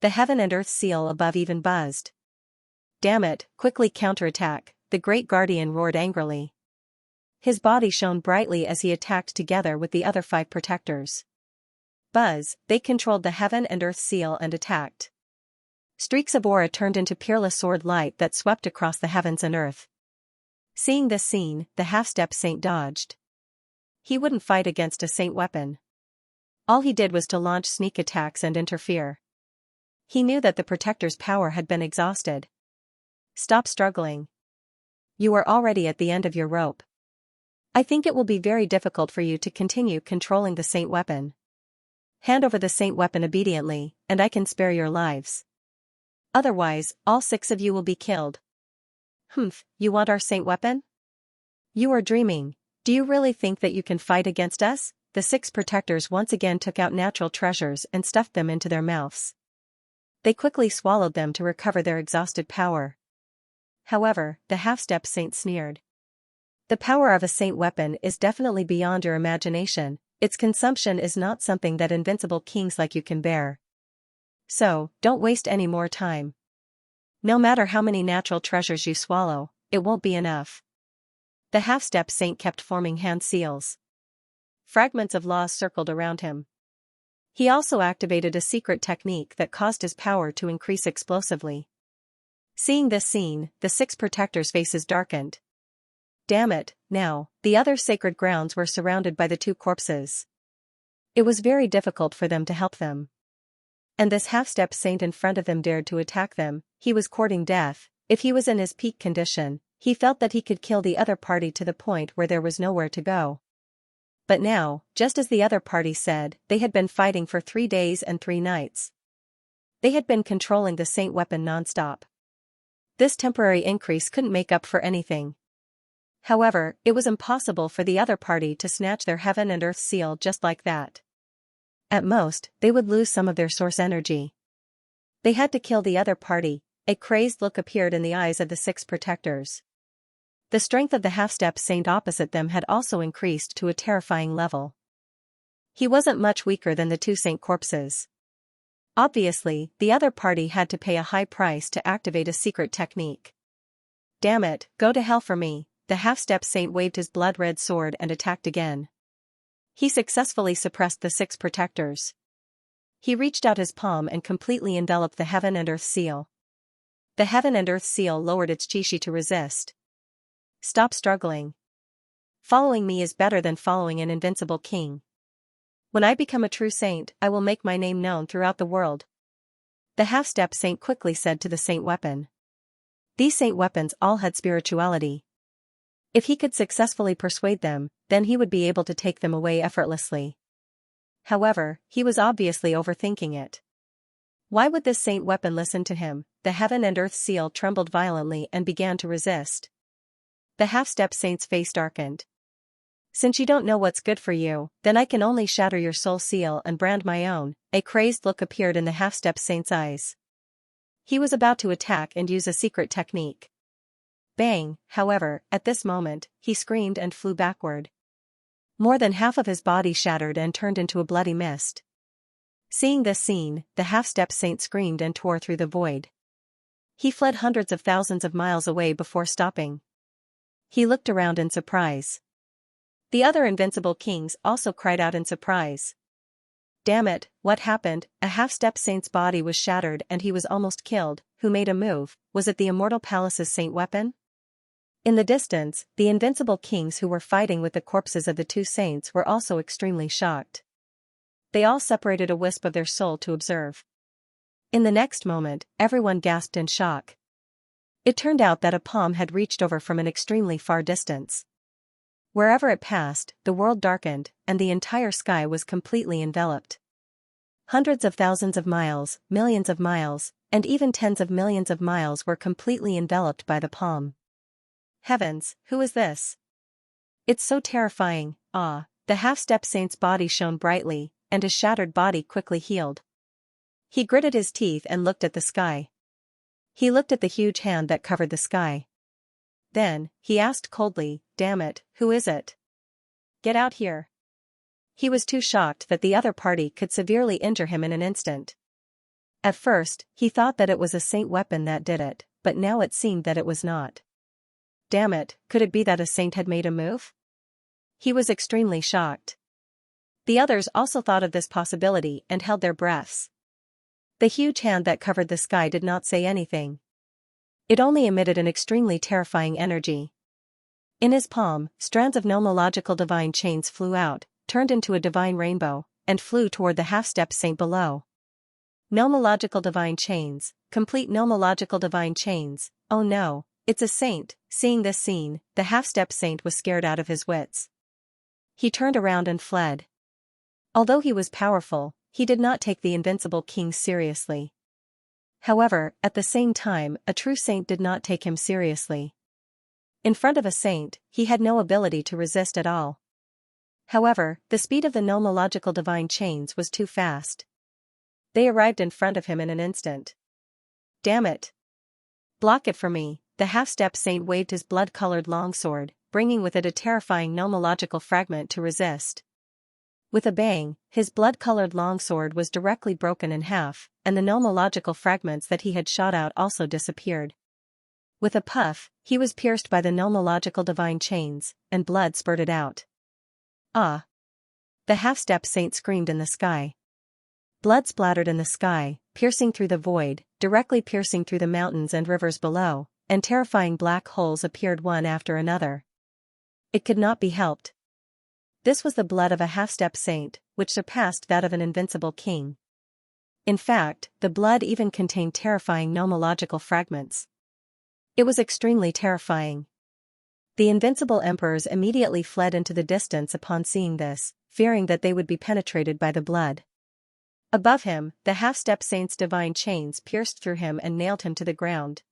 The heaven and earth seal above even buzzed. "Damn it, quickly counterattack," the great guardian roared angrily. His body shone brightly as he attacked together with the other 5 protectors. Buzz, they controlled the heaven and earth seal and attacked. Streaks of aura turned into peerless sword light that swept across the heavens and earth. Seeing this scene, the half-step saint dodged. He wouldn't fight against a saint weapon. All he did was to launch sneak attacks and interfere. He knew that the protector's power had been exhausted. "Stop struggling. You are already at the end of your rope. I think it will be very difficult for you to continue controlling the saint weapon. Hand over the saint weapon obediently, and I can spare your lives. Otherwise, all 6 of you will be killed." "Humph, you want our saint weapon? You are dreaming. Do you really think that you can fight against us?" The 6 protectors once again took out natural treasures and stuffed them into their mouths. They quickly swallowed them to recover their exhausted power. However, the half-step saint sneered. "The power of a saint weapon is definitely beyond your imagination. Its consumption is not something that invincible kings like you can bear. So, don't waste any more time. No matter how many natural treasures you swallow, it won't be enough." The half-step saint kept forming hand seals. Fragments of laws circled around him. He also activated a secret technique that caused his power to increase explosively. Seeing this scene, the 6 protectors' faces darkened. Damn it, now, the other sacred grounds were surrounded by the 2 corpses. It was very difficult for them to help them. And this half-step saint in front of them dared to attack them. He was courting death. If he was in his peak condition, he felt that he could kill the other party to the point where there was nowhere to go. But now, just as the other party said, they had been fighting for 3 days and 3 nights. They had been controlling the saint weapon non-stop. This temporary increase couldn't make up for anything. However, it was impossible for the other party to snatch their heaven and earth seal just like that. At most, they would lose some of their source energy. They had to kill the other party. A crazed look appeared in the eyes of the 6 protectors. The strength of the half-step saint opposite them had also increased to a terrifying level. He wasn't much weaker than the 2 saint corpses. Obviously, the other party had to pay a high price to activate a secret technique. "Damn it, go to hell for me." The half-step saint waved his blood-red sword and attacked again. He successfully suppressed the 6 protectors. He reached out his palm and completely enveloped the heaven and earth seal. The heaven and earth seal lowered its chi to resist. "Stop struggling. Following me is better than following an invincible king. When I become a true saint, I will make my name known throughout the world." The half-step saint quickly said to the saint weapon. These saint weapons all had spirituality. If he could successfully persuade them, then he would be able to take them away effortlessly. However, he was obviously overthinking it. Why would this saint weapon listen to him? The heaven and earth seal trembled violently and began to resist. The half-step saint's face darkened. "Since you don't know what's good for you, then I can only shatter your soul seal and brand my own." A crazed look appeared in the half-step saint's eyes. He was about to attack and use a secret technique. Bang, however, at this moment, he screamed and flew backward. More than half of his body shattered and turned into a bloody mist. Seeing this scene, the half-stepped saint screamed and tore through the void. He fled hundreds of thousands of miles away before stopping. He looked around in surprise. The other invincible kings also cried out in surprise. Damn it, what happened? A half-stepped saint's body was shattered and he was almost killed. Who made a move? Was it the Immortal Palace's saint weapon? In the distance, the invincible kings who were fighting with the corpses of the two saints were also extremely shocked. They all separated a wisp of their soul to observe. In the next moment, everyone gasped in shock. It turned out that a palm had reached over from an extremely far distance. Wherever it passed, the world darkened, and the entire sky was completely enveloped. Hundreds of thousands of miles, millions of miles, and even tens of millions of miles were completely enveloped by the palm. Heavens, who is this? It's so terrifying. Ah, the half-stepped saint's body shone brightly, and his shattered body quickly healed. He gritted his teeth and looked at the sky. He looked at the huge hand that covered the sky. Then, he asked coldly, "Damn it, who is it? Get out here." He was too shocked that the other party could severely injure him in an instant. At first, he thought that it was a saint weapon that did it, but now it seemed that it was not. Damn it, could it be that a saint had made a move? He was extremely shocked. The others also thought of this possibility and held their breaths. The huge hand that covered the sky did not say anything. It only emitted an extremely terrifying energy. In his palm, strands of nomological divine chains flew out, turned into a divine rainbow, and flew toward the half-stepped saint below. Nomological divine chains, complete nomological divine chains. Oh no, it's a saint. Seeing this scene, the half-stepped saint was scared out of his wits. He turned around and fled. Although he was powerful, he did not take the invincible kings seriously. However, at the same time, a true saint did not take him seriously. In front of a saint, he had no ability to resist at all. However, the speed of the nomological divine chains was too fast. They arrived in front of him in an instant. Damn it! Block it for me. The half-stepped saint waved his blood-colored longsword, bringing with it a terrifying nomological fragment to resist. With a bang, his blood-colored longsword was directly broken in half, and the nomological fragments that he had shot out also disappeared. With a puff, he was pierced by the nomological divine chains, and blood spurted out. Ah! The half-stepped saint screamed in the sky. Blood splattered in the sky, piercing through the void, directly piercing through the mountains and rivers below, and terrifying black holes appeared one after another. It could not be helped. This was the blood of a half-stepped saint, which surpassed that of an invincible king. In fact, the blood even contained terrifying nomological fragments. It was extremely terrifying. The invincible emperors immediately fled into the distance upon seeing this, fearing that they would be penetrated by the blood. Above him, the half-stepped saint's divine chains pierced through him and nailed him to the ground.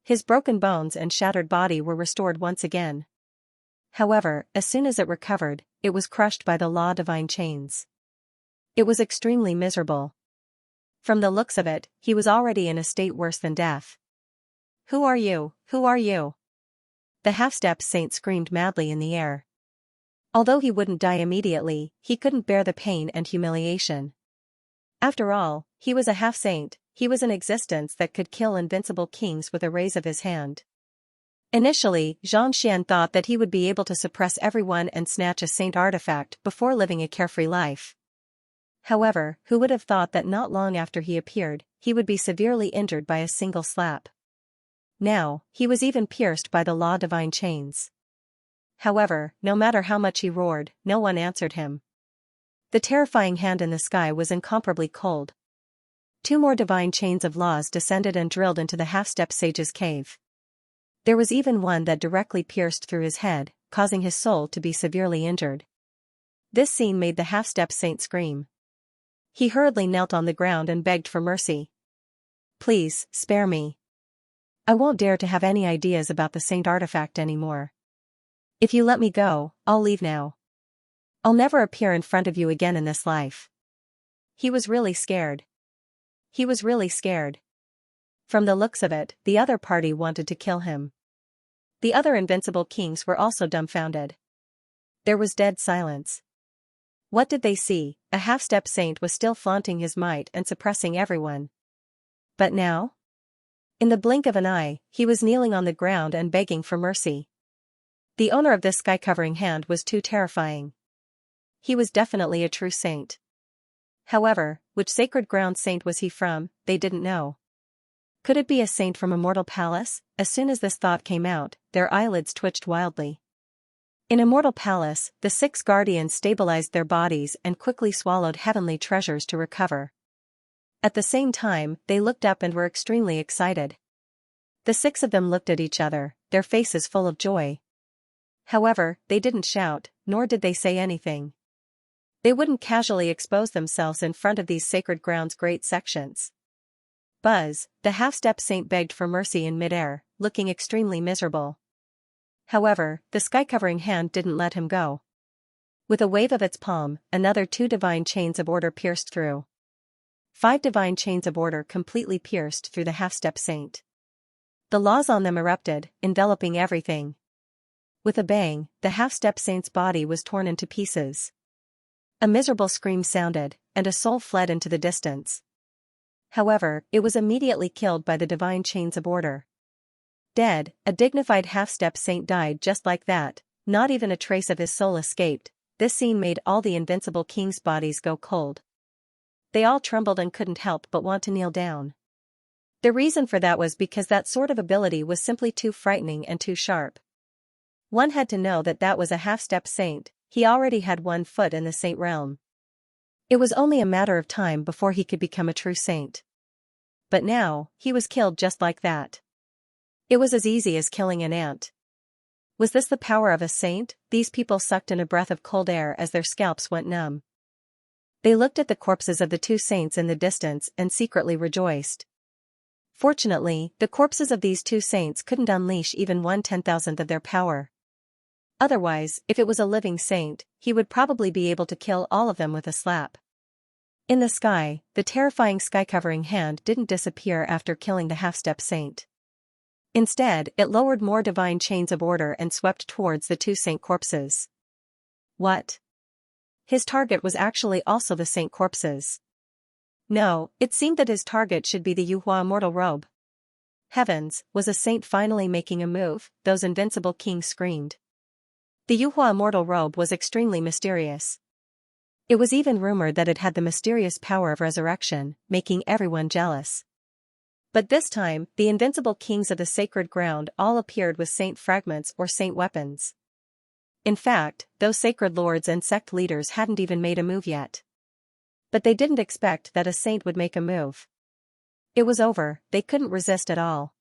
His broken bones and shattered body were restored once again. However, as soon as it recovered, it was crushed by the law divine chains. It was extremely miserable. From the looks of it, he was already in a state worse than death. Who are you? Who are you? The half-stepped saint screamed madly in the air. Although he wouldn't die immediately, he couldn't bear the pain and humiliation. After all, he was a half-saint, he was an existence that could kill invincible kings with a raise of his hand. Initially, Xianxia thought that he would be able to suppress everyone and snatch a saint artifact before living a carefree life. However, who would have thought that not long after he appeared, he would be severely injured by a single slap? Now, he was even pierced by the law divine chains. However, no matter how much he roared, no one answered him. The terrifying hand in the sky was incomparably cold. 2 more divine chains of laws descended and drilled into the half-stepped sage's cave. There was even one that directly pierced through his head, causing his soul to be severely injured. This scene made the half-stepped saint scream. He hurriedly knelt on the ground and begged for mercy. Please, spare me. I won't dare to have any ideas about the saint artifact anymore. If you let me go, I'll leave now. I'll never appear in front of you again in this life. He was really scared. He was really scared. From the looks of it, the other party wanted to kill him. The other invincible kings were also dumbfounded. There was dead silence. What did they see? A half-step saint was still flaunting his might and suppressing everyone. But now? In the blink of an eye, he was kneeling on the ground and begging for mercy. The owner of this sky-covering hand was too terrifying. He was definitely a true saint. However, which sacred ground saint was he from, they didn't know. Could it be a saint from a mortal palace? As soon as this thought came out, their eyelids twitched wildly. In a mortal palace, the 6 guardians stabilized their bodies and quickly swallowed heavenly treasures to recover. At the same time, they looked up and were extremely excited. The 6 of them looked at each other, their faces full of joy. However, they didn't shout, nor did they say anything. They wouldn't casually expose themselves in front of these sacred grounds' great sections. Buzz, the half-step saint, begged for mercy in midair, looking extremely miserable. However, the sky-covering hand didn't let him go. With a wave of its palm, another 2 divine chains of order pierced through. 5 divine chains of order completely pierced through the half-step saint. The laws on them erupted, enveloping everything. With a bang, the half-step saint's body was torn into pieces. A miserable scream sounded, and a soul fled into the distance. However, it was immediately killed by the divine chains of order. Dead, a dignified half-step saint died just like that, not even a trace of his soul escaped. This scene made all the invincible kings' bodies go cold. They all trembled and couldn't help but want to kneel down. The reason for that was because that sort of ability was simply too frightening and too sharp. One had to know that that was a half-step saint. He already had 1 foot in the saint realm. It was only a matter of time before he could become a true saint. But now, he was killed just like that. It was as easy as killing an ant. Was this the power of a saint? These people sucked in a breath of cold air as their scalps went numb. They looked at the corpses of the 2 saints in the distance and secretly rejoiced. Fortunately, the corpses of these 2 saints couldn't unleash even 1/10,000th of their power. Otherwise, if it was a living saint, he would probably be able to kill all of them with a slap. In the sky, the terrifying sky-covering hand didn't disappear after killing the half-step saint. Instead, it lowered more divine chains of order and swept towards the 2 saint corpses. What? His target was actually also the saint corpses. No, it seemed that his target should be the Yuhua mortal robe. Heavens, was a saint finally making a move? Those invincible kings screamed. The Yuhua mortal robe was extremely mysterious. It was even rumored that it had the mysterious power of resurrection, making everyone jealous. But this time, the invincible kings of the sacred ground all appeared with saint fragments or saint weapons. In fact, those sacred lords and sect leaders hadn't even made a move yet. But they didn't expect that a saint would make a move. It was over, they couldn't resist at all.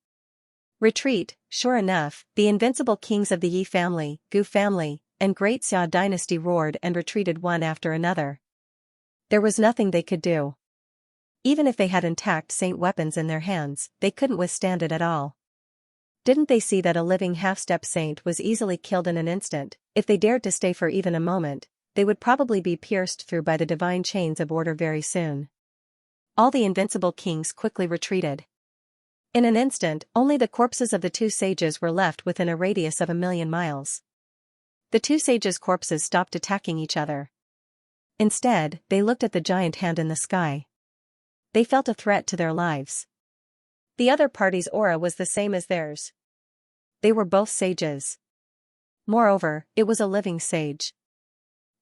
Retreat. Sure enough, the invincible kings of the Yi family, Gu family, and Great Xia dynasty roared and retreated one after another. There was nothing they could do. Even if they had intact saint weapons in their hands, they couldn't withstand it at all. Didn't they see that a living half-step saint was easily killed in an instant? If they dared to stay for even a moment, they would probably be pierced through by the divine chains of order very soon. All the invincible kings quickly retreated. In an instant, only the corpses of the 2 sages were left within a radius of 1,000,000 miles. The 2 sages' corpses stopped attacking each other. Instead, they looked at the giant hand in the sky. They felt a threat to their lives. The other party's aura was the same as theirs. They were both sages. Moreover, it was a living sage.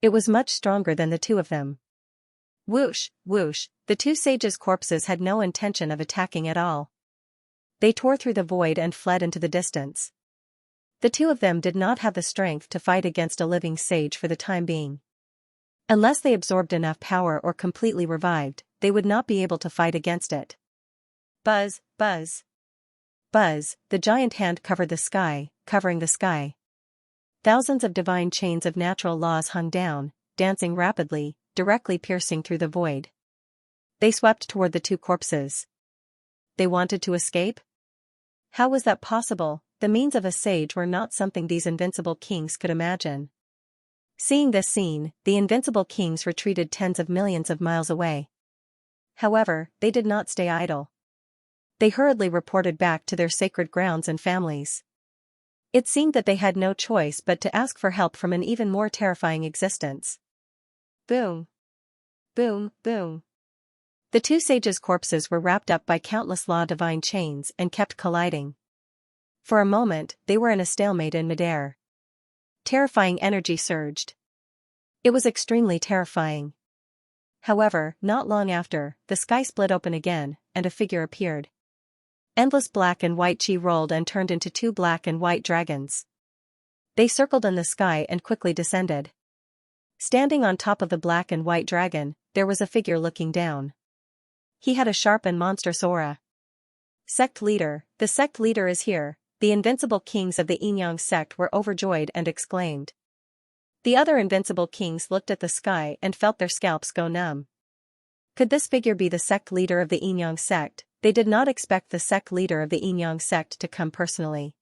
It was much stronger than the 2 of them. Whoosh, whoosh, the 2 sages' corpses had no intention of attacking at all. They tore through the void and fled into the distance. The 2 of them did not have the strength to fight against a living sage for the time being. Unless they absorbed enough power or completely revived, they would not be able to fight against it. Buzz, buzz. Buzz, the giant hand covered the sky, covering the sky. Thousands of divine chains of natural laws hung down, dancing rapidly, directly piercing through the void. They swept toward the 2 corpses. They wanted to escape? How was that possible? The means of a sage were not something these invincible kings could imagine. Seeing this scene, the invincible kings retreated tens of millions of miles away. However, they did not stay idle. They hurriedly reported back to their sacred grounds and families. It seemed that they had no choice but to ask for help from an even more terrifying existence. Boom. Boom, boom. The two sages' corpses were wrapped up by countless divine chains and kept colliding. For a moment, they were in a stalemate in midair. Terrifying energy surged. It was extremely terrifying. However, not long after, the sky split open again, and a figure appeared. Endless black and white chi rolled and turned into two black and white dragons. They circled in the sky and quickly descended. Standing on top of the black and white dragon, there was a figure looking down. He had a sharp and monstrous aura. Sect leader, the sect leader is here. The invincible kings of the Yin-Yang sect were overjoyed and exclaimed. The other invincible kings looked at the sky and felt their scalps go numb. Could this figure be the sect leader of the Yin-Yang sect? They did not expect the sect leader of the Yin-Yang sect to come personally.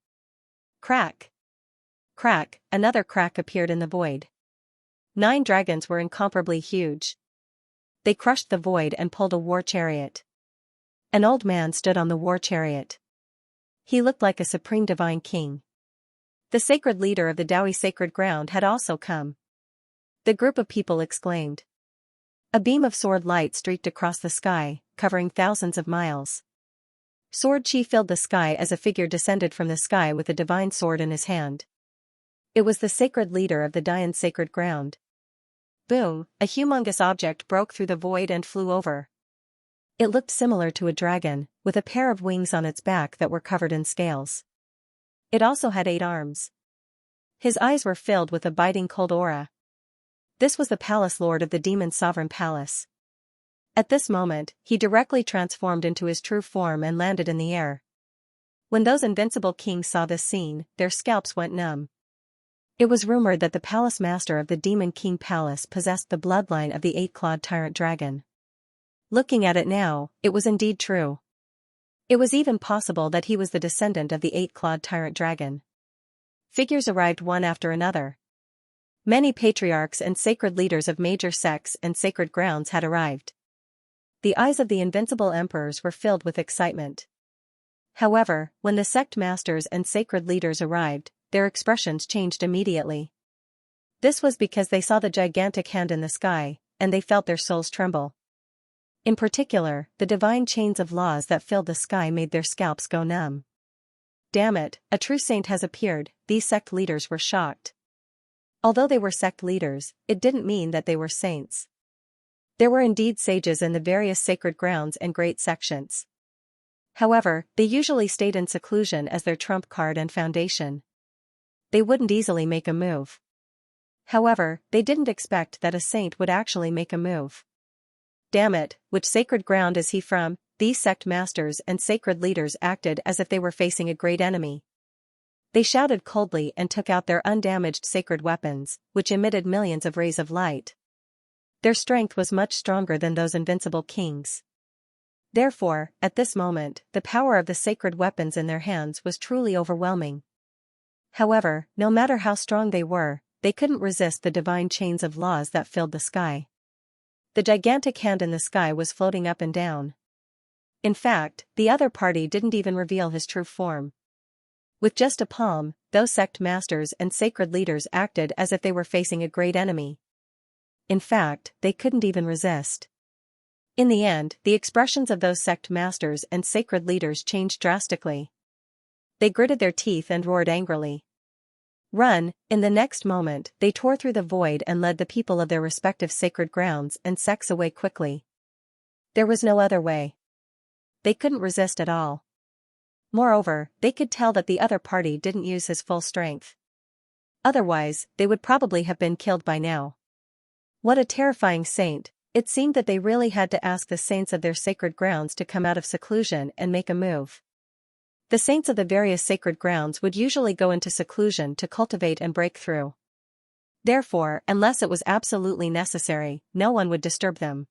Crack! Crack! Another crack appeared in the void. 9 dragons were incomparably huge. They crushed the void and pulled a war chariot. An old man stood on the war chariot. He looked like a supreme divine king. The sacred leader of the Daoi sacred ground had also come. The group of people exclaimed. A beam of sword light streaked across the sky, covering thousands of miles. Sword chi filled the sky as a figure descended from the sky with a divine sword in his hand. It was the sacred leader of the Dayan sacred ground. Boom, a humongous object broke through the void and flew over. It looked similar to a dragon, with a pair of wings on its back that were covered in scales. It also had 8 arms. His eyes were filled with a biting cold aura. This was the palace lord of the demon sovereign palace. At this moment, he directly transformed into his true form and landed in the air. When those invincible kings saw this scene, their scalps went numb. It was rumored that the palace master of the Demon King Palace possessed the bloodline of the 8-clawed tyrant dragon. Looking at it now, it was indeed true. It was even possible that he was the descendant of the 8-clawed tyrant dragon. Figures arrived one after another. Many patriarchs and sacred leaders of major sects and sacred grounds had arrived. The eyes of the invincible emperors were filled with excitement. However, when the sect masters and sacred leaders arrived, their expressions changed immediately. This was because they saw the gigantic hand in the sky, and they felt their souls tremble. In particular, the divine chains of laws that filled the sky made their scalps go numb. Damn it, a true saint has appeared, these sect leaders were shocked. Although they were sect leaders, it didn't mean that they were saints. There were indeed sages in the various sacred grounds and great sections. However, they usually stayed in seclusion as their trump card and foundation. They wouldn't easily make a move. However, they didn't expect that a saint would actually make a move. Damn it, which sacred ground is he from? These sect masters and sacred leaders acted as if they were facing a great enemy. They shouted coldly and took out their undamaged sacred weapons, which emitted millions of rays of light. Their strength was much stronger than those invincible kings. Therefore, at this moment, the power of the sacred weapons in their hands was truly overwhelming. However, no matter how strong they were, they couldn't resist the divine chains of laws that filled the sky. The gigantic hand in the sky was floating up and down. In fact, the other party didn't even reveal his true form. With just a palm, those sect masters and sacred leaders acted as if they were facing a great enemy. In fact, they couldn't even resist. In the end, the expressions of those sect masters and sacred leaders changed drastically. They gritted their teeth and roared angrily. Run! In the next moment, they tore through the void and led the people of their respective sacred grounds and sects away quickly. There was no other way. They couldn't resist at all. Moreover, they could tell that the other party didn't use his full strength. Otherwise, they would probably have been killed by now. What a terrifying saint! It seemed that they really had to ask the saints of their sacred grounds to come out of seclusion and make a move. The saints of the various sacred grounds would usually go into seclusion to cultivate and break through. Therefore, unless it was absolutely necessary, no one would disturb them.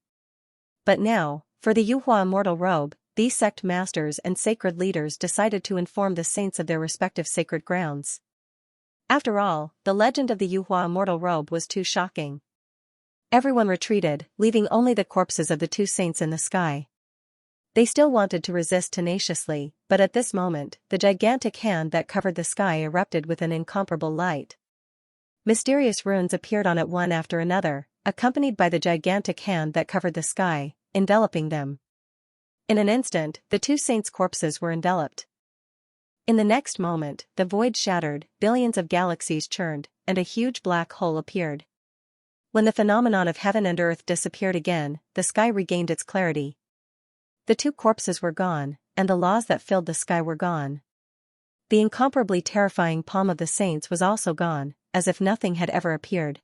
But now, for the Yuhua immortal robe, these sect masters and sacred leaders decided to inform the saints of their respective sacred grounds. After all, the legend of the Yuhua immortal robe was too shocking. Everyone retreated, leaving only the corpses of the 2 saints in the sky. They still wanted to resist tenaciously, but at this moment, the gigantic hand that covered the sky erupted with an incomparable light. Mysterious runes appeared on it one after another, accompanied by the gigantic hand that covered the sky, enveloping them. In an instant, the two saints' corpses were enveloped. In the next moment, the void shattered, billions of galaxies churned, and a huge black hole appeared. When the phenomenon of heaven and earth disappeared again, the sky regained its clarity. The two corpses were gone, and the laws that filled the sky were gone. The incomparably terrifying palm of the saints was also gone, as if nothing had ever appeared.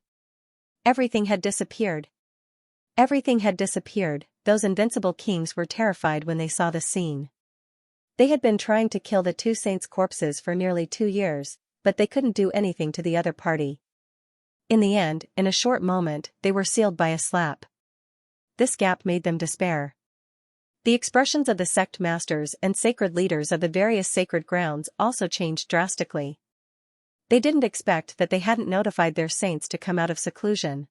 Everything had disappeared. Everything had disappeared. Those invincible kings were terrified when they saw the scene. They had been trying to kill the two saints' corpses for nearly 2 years, but they couldn't do anything to the other party. In the end, in a short moment, they were sealed by a slap. This gap made them despair. The expressions of the sect masters and sacred leaders of the various sacred grounds also changed drastically. They didn't expect that they hadn't notified their saints to come out of seclusion.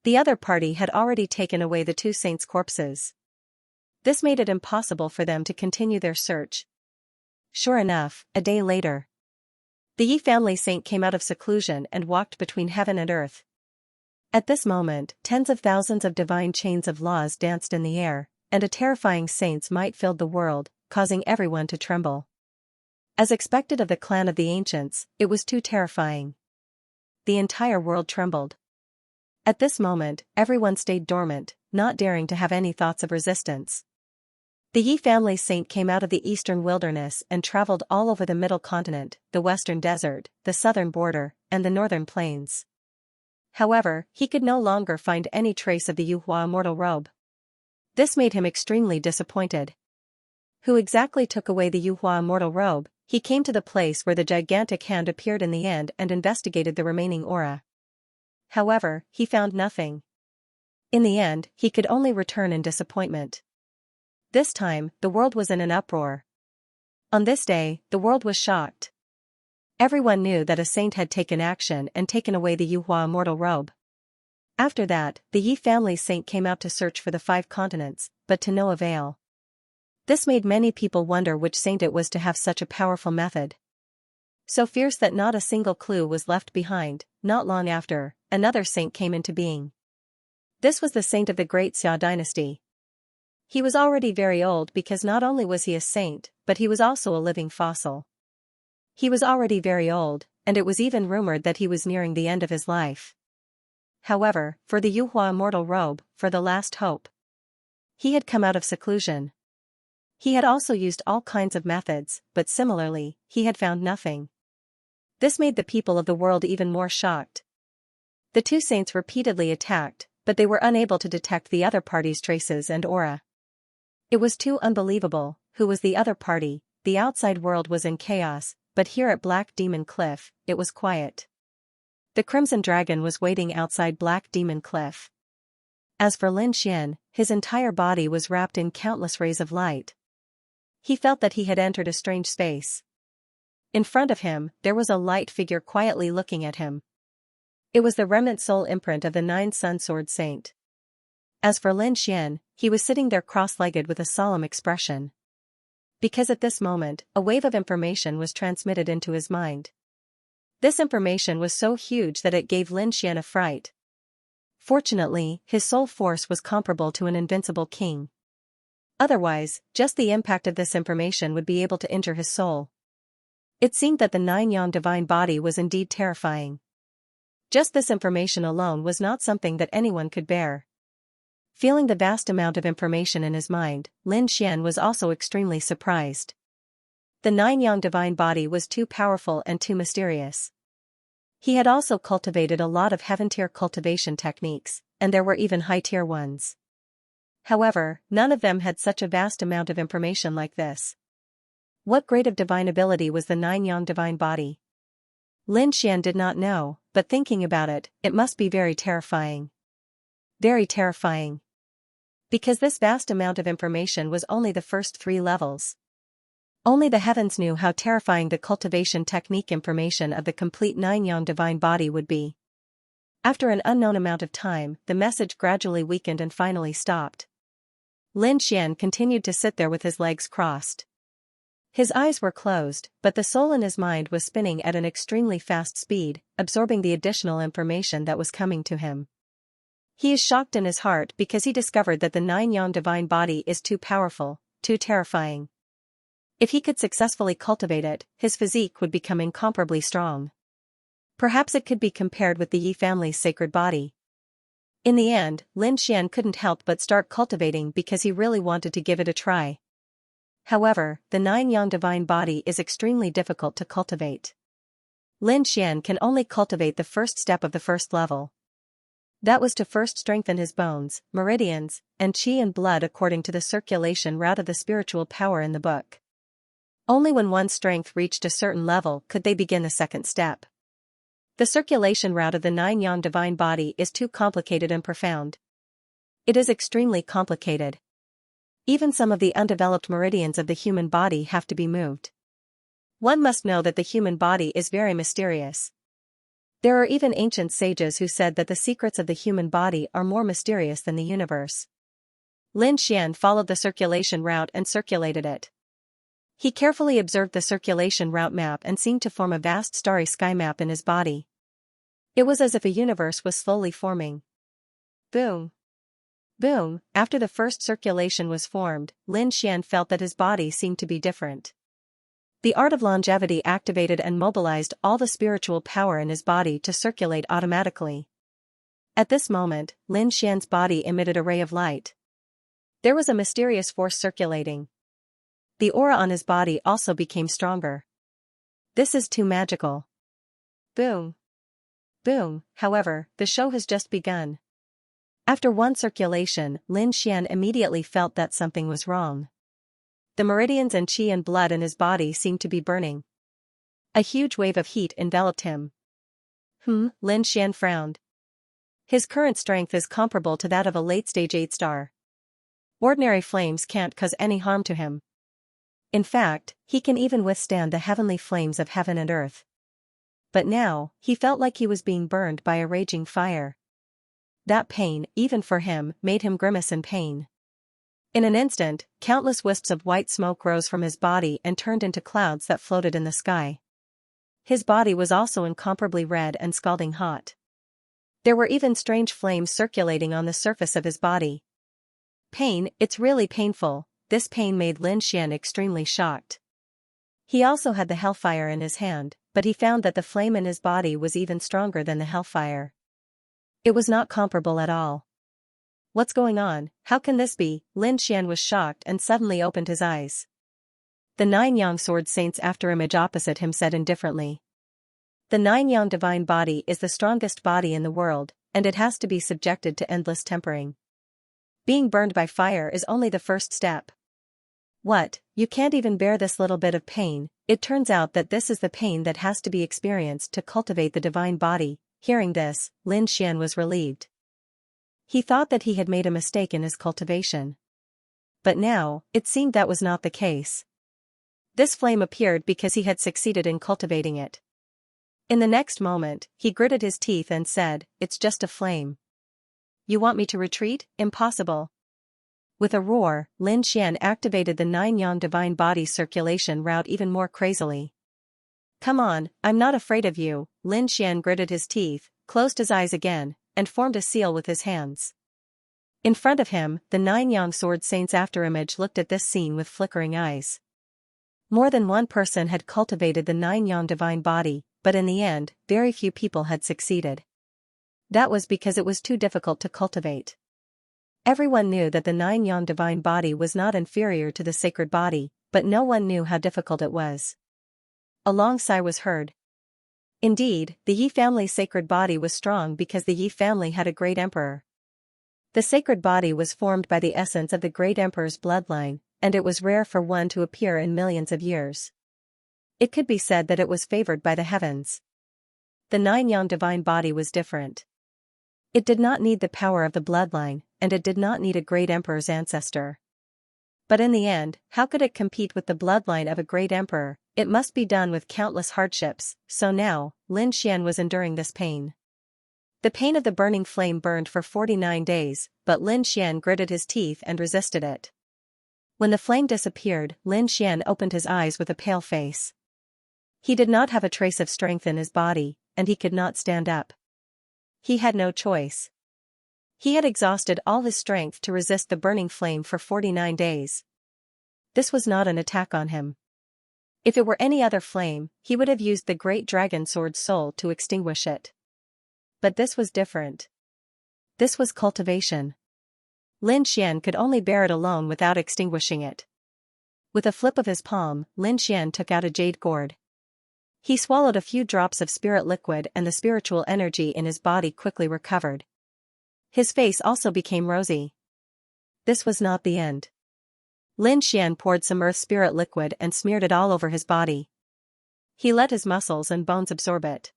The other party had already taken away the two saints' corpses. This made it impossible for them to continue their search. Sure enough, a day later, the Yi family saint came out of seclusion and walked between heaven and earth. At this moment, tens of thousands of divine chains of laws danced in the air, and a terrifying saint's might filled the world, causing everyone to tremble. As expected of the clan of the ancients, it was too terrifying. The entire world trembled. At this moment, everyone stayed dormant, not daring to have any thoughts of resistance. The Yi family saint came out of the eastern wilderness and traveled all over the middle continent, the western desert, the southern border, and the northern plains. However, he could no longer find any trace of the Yuhua immortal robe. This made him extremely disappointed. Who exactly took away the Yuhua immortal robe? He came to the place where the gigantic hand appeared in the end and investigated the remaining aura. However, he found nothing. In the end, he could only return in disappointment. This time, the world was in an uproar. On this day, the world was shocked. Everyone knew that a saint had taken action and taken away the Yuhua immortal robe. After that, the Yi family saint came out to search for the 5 continents, but to no avail. This made many people wonder which saint it was to have such a powerful method. So fierce that not a single clue was left behind. Not long after, another saint came into being. This was the saint of the great Xia dynasty. He was already very old because not only was he a saint, but he was also a living fossil. He was already very old, and it was even rumored that he was nearing the end of his life. However, for the Yuhua immortal robe, for the last hope, he had come out of seclusion. He had also used all kinds of methods, but similarly, he had found nothing. This made the people of the world even more shocked. The two saints repeatedly attacked, but they were unable to detect the other party's traces and aura. It was too unbelievable. Who was the other party? The outside world was in chaos, but here at Black Demon Cliff, it was quiet. The Crimson Dragon was waiting outside Black Demon Cliff. As for Lin Xian, his entire body was wrapped in countless rays of light. He felt that he had entered a strange space. In front of him, there was a light figure quietly looking at him. It was the remnant soul imprint of the 9 Sun Sword Saint. As for Lin Xian, he was sitting there cross-legged with a solemn expression. Because at this moment, a wave of information was transmitted into his mind. This information was so huge that it gave Lin Xian a fright. Fortunately, his soul force was comparable to an invincible king. Otherwise, just the impact of this information would be able to injure his soul. It seemed that the 9-yang divine body was indeed terrifying. Just this information alone was not something that anyone could bear. Feeling the vast amount of information in his mind, Lin Xian was also extremely surprised. The 9-yang divine body was too powerful and too mysterious. He had also cultivated a lot of heaven-tier cultivation techniques, and there were even high-tier ones. However, none of them had such a vast amount of information like this. What grade of divine ability was the 9-yang divine body? Lin Xian did not know, but thinking about it, it must be very terrifying. Very terrifying. Because this vast amount of information was only the first 3 levels. Only the heavens knew how terrifying the cultivation technique information of the complete 9-yang divine body would be. After an unknown amount of time, the message gradually weakened and finally stopped. Lin Xian continued to sit there with his legs crossed. His eyes were closed, but the soul in his mind was spinning at an extremely fast speed, absorbing the additional information that was coming to him. He is shocked in his heart because he discovered that the 9-yang divine body is too powerful, too terrifying. If he could successfully cultivate it, his physique would become incomparably strong. Perhaps it could be compared with the Yi family's sacred body. In the end, Lin Xian couldn't help but start cultivating because he really wanted to give it a try. However, the 9-yang divine body is extremely difficult to cultivate. Lin Xian can only cultivate the first step of the first level. That was to first strengthen his bones, meridians, and qi and blood according to the circulation route of the spiritual power in the book. Only when one's strength reached a certain level could they begin the second step. The circulation route of the 9-yang divine body is too complicated and profound. It is extremely complicated. Even some of the undeveloped meridians of the human body have to be moved. One must know that the human body is very mysterious. There are even ancient sages who said that the secrets of the human body are more mysterious than the universe. Lin Xian followed the circulation route and circulated it. He carefully observed the circulation route map and seemed to form a vast starry sky map in his body. It was as if a universe was slowly forming. Boom. Boom. After the first circulation was formed, Lin Xian felt that his body seemed to be different. The art of longevity activated and mobilized all the spiritual power in his body to circulate automatically. At this moment, Lin Xian's body emitted a ray of light. There was a mysterious force circulating. The aura on his body also became stronger. This is too magical. Boom. Boom. However, the show has just begun. After one circulation, Lin Xian immediately felt that something was wrong. The meridians and qi and blood in his body seemed to be burning. A huge wave of heat enveloped him. Lin Xian frowned. His current strength is comparable to that of a late-stage 8-star. Ordinary flames can't cause any harm to him. In fact, he can even withstand the heavenly flames of heaven and earth. But now, he felt like he was being burned by a raging fire. That pain, even for him, made him grimace in pain. In an instant, countless wisps of white smoke rose from his body and turned into clouds that floated in the sky. His body was also incomparably red and scalding hot. There were even strange flames circulating on the surface of his body. Pain, it's really painful. This pain made Lin Xian extremely shocked. He also had the hellfire in his hand, but he found that the flame in his body was even stronger than the hellfire. It was not comparable at all. What's going on? How can this be? Lin Xian was shocked and suddenly opened his eyes. The 9-yang sword saint's afterimage opposite him said indifferently. The 9-yang divine body is the strongest body in the world, and it has to be subjected to endless tempering. Being burned by fire is only the first step. What, you can't even bear this little bit of pain? It turns out that this is the pain that has to be experienced to cultivate the divine body. Hearing this, Lin Xian was relieved. He thought that he had made a mistake in his cultivation. But now, it seemed that was not the case. This flame appeared because he had succeeded in cultivating it. In the next moment, he gritted his teeth and said, "It's just a flame. You want me to retreat? Impossible." With a roar, Lin Xian activated the 9-yang divine body circulation route even more crazily. "Come on, I'm not afraid of you." Lin Xian gritted his teeth, closed his eyes again, and formed a seal with his hands. In front of him, the 9-yang sword saint's afterimage looked at this scene with flickering eyes. More than one person had cultivated the 9-yang divine body, but in the end, very few people had succeeded. That was because it was too difficult to cultivate. Everyone knew that the 9-yang divine body was not inferior to the sacred body, but no one knew how difficult it was. A long sigh was heard. Indeed, the Yi family's sacred body was strong because the Yi family had a great emperor. The sacred body was formed by the essence of the great emperor's bloodline, and it was rare for one to appear in millions of years. It could be said that it was favored by the heavens. The 9-yang divine body was different. It did not need the power of the bloodline, and it did not need a great emperor's ancestor. But in the end, how could it compete with the bloodline of a great emperor? It must be done with countless hardships, so now, Lin Xian was enduring this pain. The pain of the burning flame burned for 49 days, but Lin Xian gritted his teeth and resisted it. When the flame disappeared, Lin Xian opened his eyes with a pale face. He did not have a trace of strength in his body, and he could not stand up. He had no choice. He had exhausted all his strength to resist the burning flame for 49 days. This was not an attack on him. If it were any other flame, he would have used the great dragon sword soul to extinguish it. But this was different. This was cultivation. Lin Xian could only bear it alone without extinguishing it. With a flip of his palm, Lin Xian took out a jade gourd. He swallowed a few drops of spirit liquid and the spiritual energy in his body quickly recovered. His face also became rosy. This was not the end. Lin Xian poured some earth spirit liquid and smeared it all over his body. He let his muscles and bones absorb it.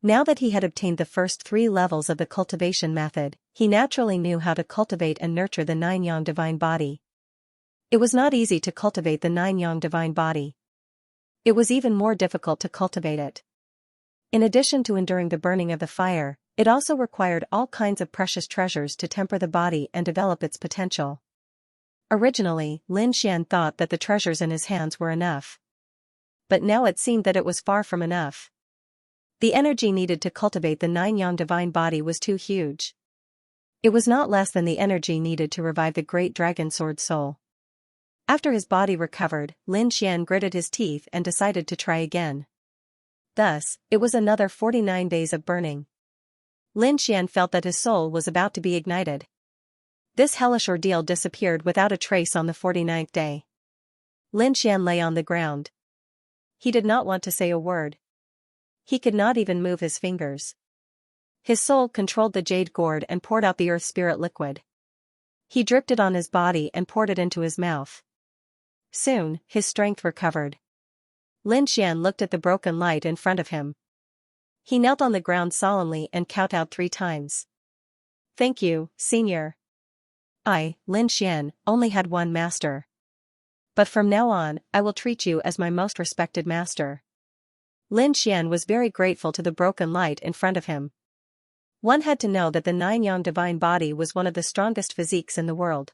Now that he had obtained the first 3 levels of the cultivation method, he naturally knew how to cultivate and nurture the 9-yang divine body. It was not easy to cultivate the 9-yang divine body. It was even more difficult to cultivate it. In addition to enduring the burning of the fire, it also required all kinds of precious treasures to temper the body and develop its potential. Originally, Lin Xian thought that the treasures in his hands were enough. But now it seemed that it was far from enough. The energy needed to cultivate the 9-yang divine body was too huge. It was not less than the energy needed to revive the great dragon sword soul. After his body recovered, Lin Xian gritted his teeth and decided to try again. Thus, it was another 49 days of burning. Lin Xian felt that his soul was about to be ignited. This hellish ordeal disappeared without a trace on the 49th day. Lin Xian lay on the ground. He did not want to say a word. He could not even move his fingers. His soul controlled the jade gourd and poured out the earth spirit liquid. He dripped it on his body and poured it into his mouth. Soon, his strength recovered. Lin Xian looked at the broken light in front of him. He knelt on the ground solemnly and kowtowed 3 times. "Thank you, Senior. I, Lin Xian, only had one master. But from now on, I will treat you as my most respected master." Lin Xian was very grateful to the broken light in front of him. One had to know that the 9-yang divine body was one of the strongest physiques in the world.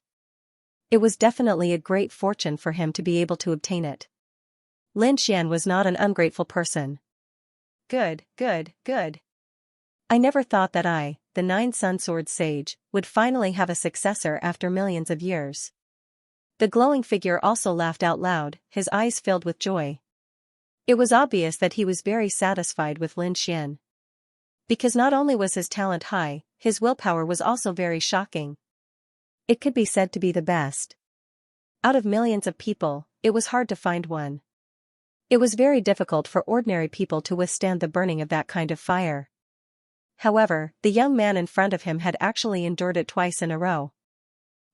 It was definitely a great fortune for him to be able to obtain it. Lin Xian was not an ungrateful person. Good, good, good. I never thought that I, the 9-sun sword sage, would finally have a successor after millions of years. The glowing figure also laughed out loud, his eyes filled with joy. It was obvious that he was very satisfied with Lin Xian. Because not only was his talent high, his willpower was also very shocking. It could be said to be the best. Out of millions of people, it was hard to find one. It was very difficult for ordinary people to withstand the burning of that kind of fire. However, the young man in front of him had actually endured it twice in a row.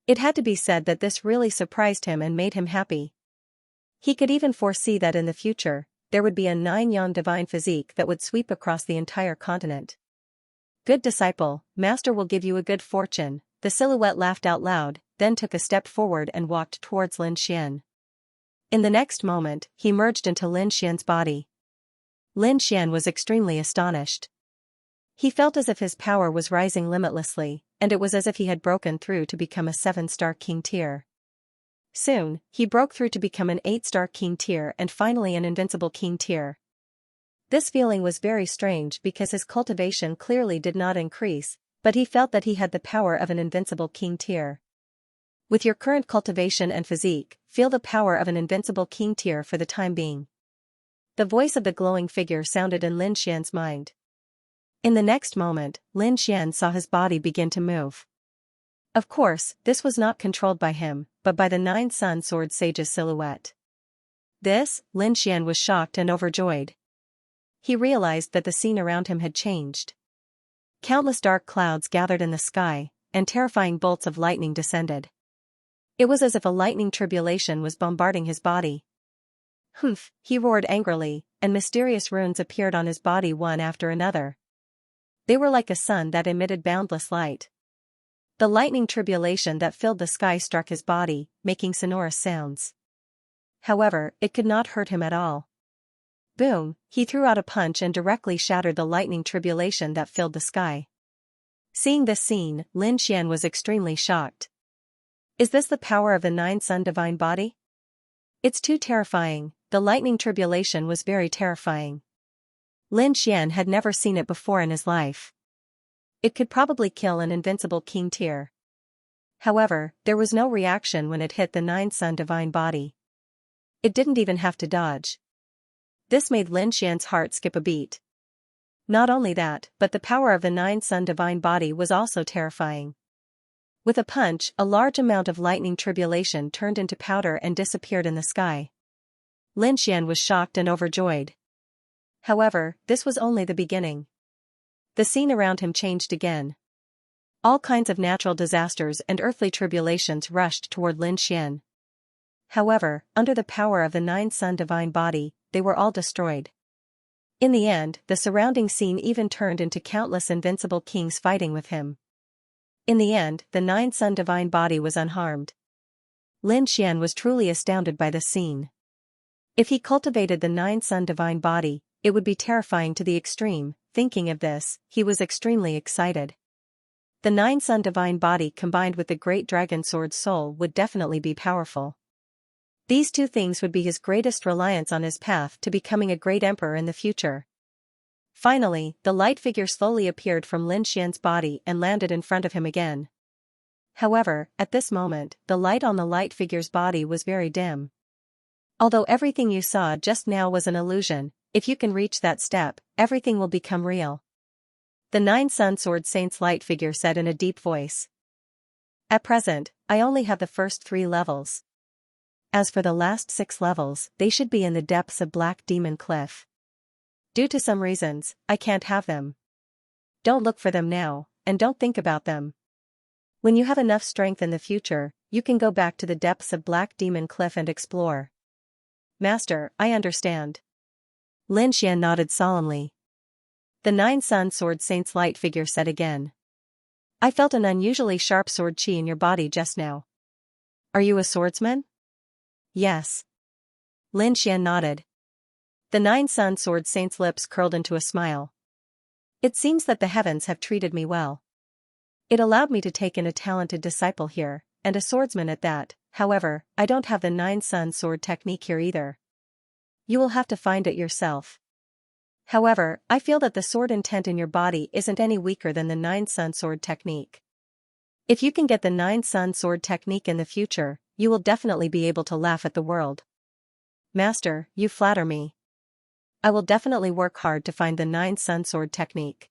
It had to be said that this really surprised him and made him happy. He could even foresee that in the future, there would be a 9-yang divine physique that would sweep across the entire continent. "Good disciple, master will give you a good fortune," the silhouette laughed out loud, then took a step forward and walked towards Lin Xian. In the next moment, he merged into Lin Xian's body. Lin Xian was extremely astonished. He felt as if his power was rising limitlessly, and it was as if he had broken through to become a 7-star king tier. Soon, he broke through to become an 8-star king tier and finally an invincible king tier. This feeling was very strange because his cultivation clearly did not increase, but he felt that he had the power of an invincible king tier. With your current cultivation and physique, feel the power of an invincible king tier for the time being. The voice of the glowing figure sounded in Lin Xian's mind. In the next moment, Lin Xian saw his body begin to move. Of course, this was not controlled by him, but by the 9-sun sword sage's silhouette. This, Lin Xian was shocked and overjoyed. He realized that the scene around him had changed. Countless dark clouds gathered in the sky, and terrifying bolts of lightning descended. It was as if a lightning tribulation was bombarding his body. "Humph," he roared angrily, and mysterious runes appeared on his body one after another. They were like a sun that emitted boundless light. The lightning tribulation that filled the sky struck his body, making sonorous sounds. However, it could not hurt him at all. Boom, he threw out a punch and directly shattered the lightning tribulation that filled the sky. Seeing this scene, Lin Xian was extremely shocked. Is this the power of the 9-sun divine body? It's too terrifying. The lightning tribulation was very terrifying. Lin Xian had never seen it before in his life. It could probably kill an invincible king tier. However, there was no reaction when it hit the nine-sun divine body. It didn't even have to dodge. This made Lin Xian's heart skip a beat. Not only that, but the power of the nine-sun divine body was also terrifying. With a punch, a large amount of lightning tribulation turned into powder and disappeared in the sky. Lin Xian was shocked and overjoyed. However, this was only the beginning. The scene around him changed again. All kinds of natural disasters and earthly tribulations rushed toward Lin Xian. However, under the power of the nine-sun divine body, they were all destroyed. In the end, the surrounding scene even turned into countless invincible kings fighting with him. In the end, the nine-sun divine body was unharmed. Lin Xian was truly astounded by this scene. If he cultivated the nine-sun divine body, it would be terrifying to the extreme. Thinking of this, he was extremely excited. The nine-sun divine body combined with the great dragon sword soul would definitely be powerful. These two things would be his greatest reliance on his path to becoming a great emperor in the future. Finally, the light figure slowly appeared from Lin Xian's body and landed in front of him again. However, at this moment, the light on the light figure's body was very dim. Although everything you saw just now was an illusion, if you can reach that step, everything will become real. The nine-sun sword saint's light figure said in a deep voice. At present, I only have the first 3 levels. As for the last 6 levels, they should be in the depths of Black Demon Cliff. Due to some reasons, I can't have them. Don't look for them now, and don't think about them. When you have enough strength in the future, you can go back to the depths of Black Demon Cliff and explore. Master, I understand. Lin Xian nodded solemnly. The nine-sun sword saint's light figure said again. I felt an unusually sharp sword chi in your body just now. Are you a swordsman? Yes. Lin Xian nodded. The nine-sun sword saint's lips curled into a smile. It seems that the heavens have treated me well. It allowed me to take in a talented disciple here, and a swordsman at that. However, I don't have the nine-sun sword technique here either. You will have to find it yourself. However, I feel that the sword intent in your body isn't any weaker than the nine-sun sword technique. If you can get the nine-sun sword technique in the future, you will definitely be able to laugh at the world. Master, you flatter me. I will definitely work hard to find the nine-sun sword technique.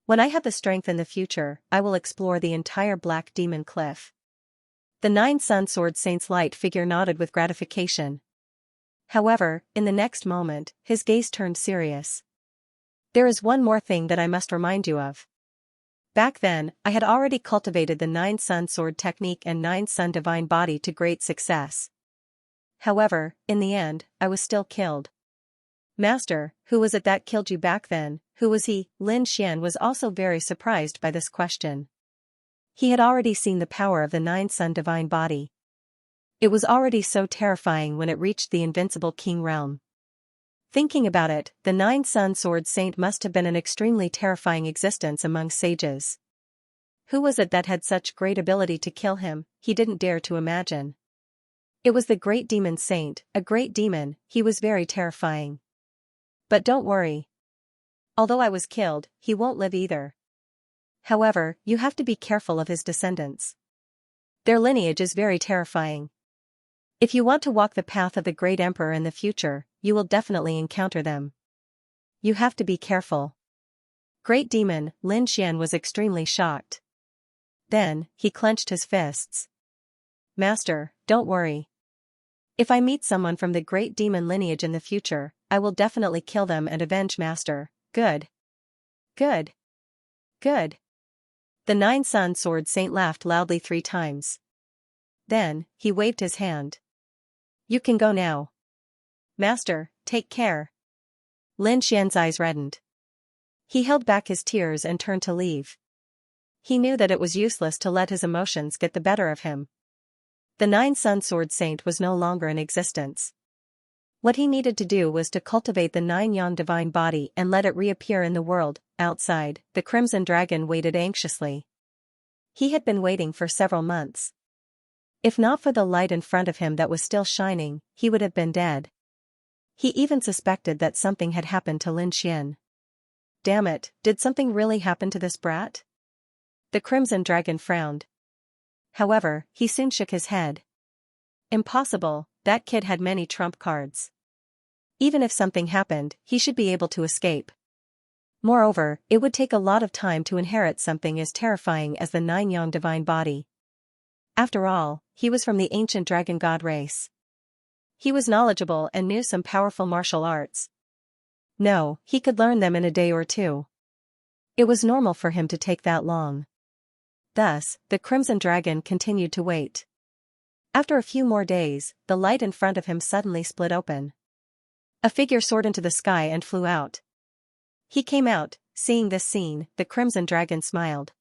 When I have the strength in the future, I will explore the entire Black Demon Cliff. The nine-sun sword saint's light figure nodded with gratification. However, in the next moment, his gaze turned serious. There is one more thing that I must remind you of. Back then, I had already cultivated the nine-sun sword technique and nine-sun divine body to great success. However, in the end, I was still killed. Master, who was it that killed you back then? Who was he? Lin Xian was also very surprised by this question. He had already seen the power of the nine-sun divine body. It was already so terrifying when it reached the invincible king realm. Thinking about it, the nine-sun sword saint must have been an extremely terrifying existence among sages. Who was it that had such great ability to kill him? He didn't dare to imagine. It was the great demon saint, a great demon. He was very terrifying. But don't worry. Although I was killed, he won't live either. However, you have to be careful of his descendants. Their lineage is very terrifying. If you want to walk the path of the great emperor in the future, you will definitely encounter them. You have to be careful. Great demon, Lin Xian was extremely shocked. Then, he clenched his fists. Master, don't worry. If I meet someone from the great demon lineage in the future, I will definitely kill them and avenge Master. Good. Good. Good. The nine-sun sword saint laughed loudly 3 times. Then, he waved his hand. You can go now. Master, take care. Lin Xian's eyes reddened. He held back his tears and turned to leave. He knew that it was useless to let his emotions get the better of him. The nine-sun sword saint was no longer in existence. What he needed to do was to cultivate the nine-yan divine body and let it reappear in the world. Outside, the crimson dragon waited anxiously. He had been waiting for several months. If not for the light in front of him that was still shining, he would have been dead. He even suspected that something had happened to Lin Xian. Damn it, did something really happen to this brat? The Crimson Dragon frowned. However, he soon shook his head. Impossible, that kid had many trump cards. Even if something happened, he should be able to escape. Moreover, it would take a lot of time to inherit something as terrifying as the nine-yang divine body. After all, he was from the ancient dragon god race. He was knowledgeable and knew some powerful martial arts. No, he could learn them in a day or two. It was normal for him to take that long. Thus, the Crimson Dragon continued to wait. After a few more days, the light in front of him suddenly split open. A figure soared into the sky and flew out. He came out. Seeing this scene, the Crimson Dragon smiled.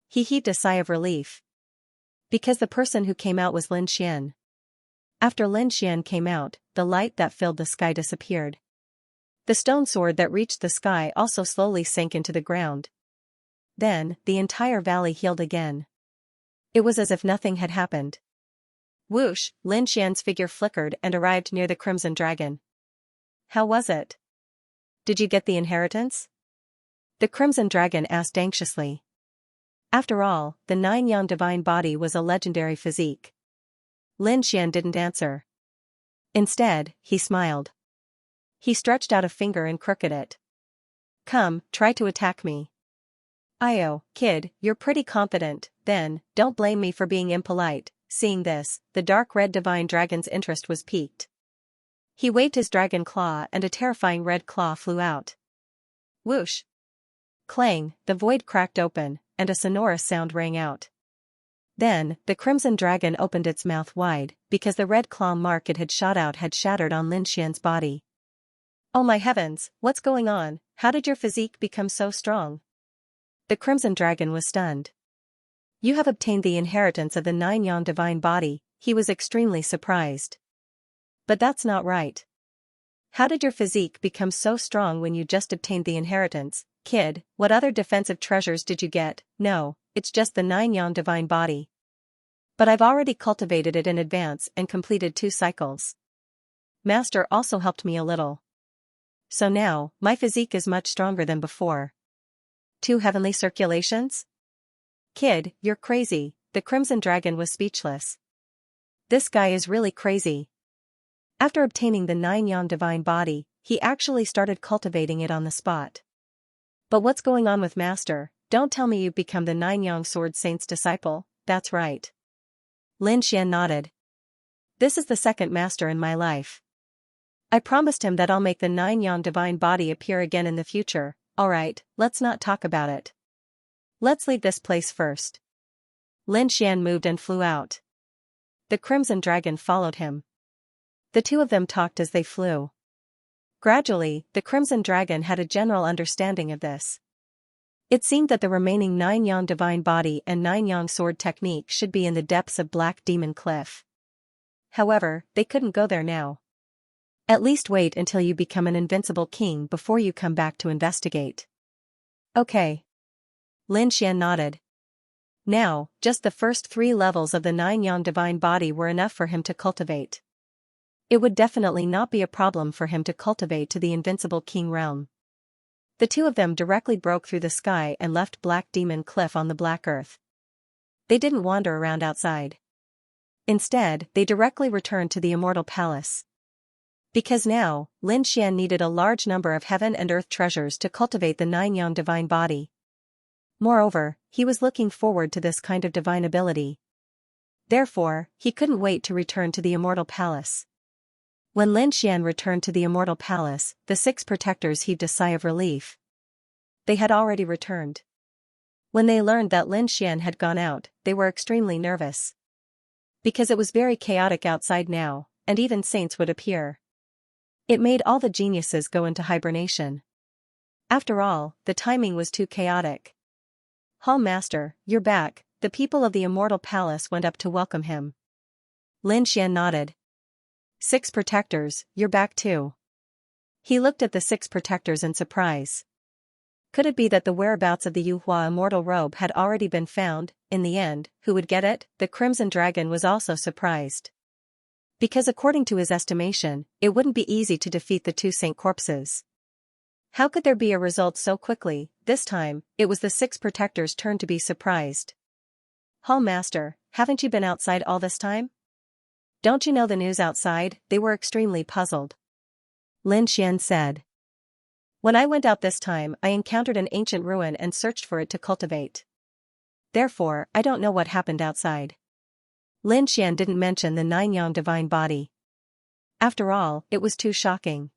He heaved a sigh of relief. Because the person who came out was Lin Xian. After Lin Xian came out, the light that filled the sky disappeared. The stone sword that reached the sky also slowly sank into the ground. Then, the entire valley healed again. It was as if nothing had happened. Whoosh, Lin Xian's figure flickered and arrived near the Crimson Dragon. How was it? Did you get the inheritance? The Crimson Dragon asked anxiously. After all, the nine-yang divine body was a legendary physique. Lin Xian didn't answer. Instead, he smiled. He stretched out a finger and crooked it. Come, try to attack me. Io, kid, you're pretty confident, then, don't blame me for being impolite. Seeing this, the dark red divine dragon's interest was piqued. He waved his dragon claw and a terrifying red claw flew out. Whoosh! Clang, the void cracked open, and a sonorous sound rang out. Then, the Crimson Dragon opened its mouth wide, because the red claw mark it had shot out had shattered on Lin Xian's body. Oh my heavens, what's going on? How did your physique become so strong? The Crimson Dragon was stunned. You have obtained the inheritance of the nine-yang divine body. He was extremely surprised. But that's not right. How did your physique become so strong when you just obtained the inheritance? Kid, what other defensive treasures did you get? No, it's just the nine-yang divine body. But I've already cultivated it in advance and completed 2 cycles. Master also helped me a little. So now, my physique is much stronger than before. 2 heavenly circulations? Kid, you're crazy. The Crimson Dragon was speechless. This guy is really crazy. After obtaining the nine-yang divine body, he actually started cultivating it on the spot. But what's going on with Master? Don't tell me you've become the nine-yang sword saint's disciple. That's right. Lin Xian nodded. This is the second master in my life. I promised him that I'll make the nine-yang divine body appear again in the future. Alright, let's not talk about it. Let's leave this place first. Lin Xian moved and flew out. The Crimson Dragon followed him. The 2 of them talked as they flew. Gradually, the Crimson Dragon had a general understanding of this. It seemed that the remaining nine-yang divine body and nine-yang sword technique should be in the depths of Black Demon Cliff. However, they couldn't go there now. At least wait until you become an invincible king before you come back to investigate. Okay. Lin Xian nodded. Now, just the first 3 levels of the nine-yang divine body were enough for him to cultivate. It would definitely not be a problem for him to cultivate to the invincible king realm. The 2 of them directly broke through the sky and left Black Demon Cliff on the Black Earth. They didn't wander around outside. Instead, they directly returned to the Immortal Palace. Because now, Lin Xian needed a large number of heaven and earth treasures to cultivate the nine-yang divine body. Moreover, he was looking forward to this kind of divine ability. Therefore, he couldn't wait to return to the Immortal Palace. When Lin Xian returned to the Immortal Palace, the 6 protectors heaved a sigh of relief. They had already returned. When they learned that Lin Xian had gone out, they were extremely nervous. Because it was very chaotic outside now, and even saints would appear. It made all the geniuses go into hibernation. After all, the timing was too chaotic. Hall Master, you're back. The people of the Immortal Palace went up to welcome him. Lin Xian nodded. 6 protectors, you're back too. He looked at the 6 protectors in surprise. Could it be that the whereabouts of the Yuhua immortal robe had already been found? In the end, who would get it? The Crimson Dragon was also surprised. Because according to his estimation, it wouldn't be easy to defeat the 2 saint corpses. How could there be a result so quickly? This time, it was the 6 protectors' turn to be surprised. "Hall Master, haven't you been outside all this time? Don't you know the news outside?" They were extremely puzzled. Lin Xian said. "When I went out this time, I encountered an ancient ruin and searched for it to cultivate. Therefore, I don't know what happened outside." Lin Xian didn't mention the 9 yang divine body. After all, it was too shocking.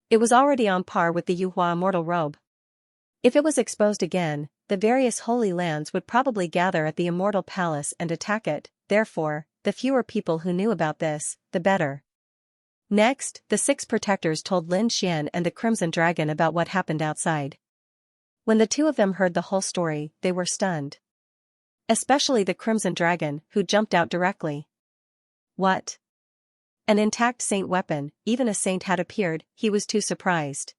It was already on par with the Yuhua immortal robe. If it was exposed again, the various holy lands would probably gather at the immortal palace and attack it, therefore, the fewer people who knew about this, the better. Next, the 6 protectors told Lin Xian and the Crimson Dragon about what happened outside. When the 2 of them heard the whole story, they were stunned. Especially the Crimson Dragon, who jumped out directly. What? An intact saint weapon, even a saint had appeared, he was too surprised.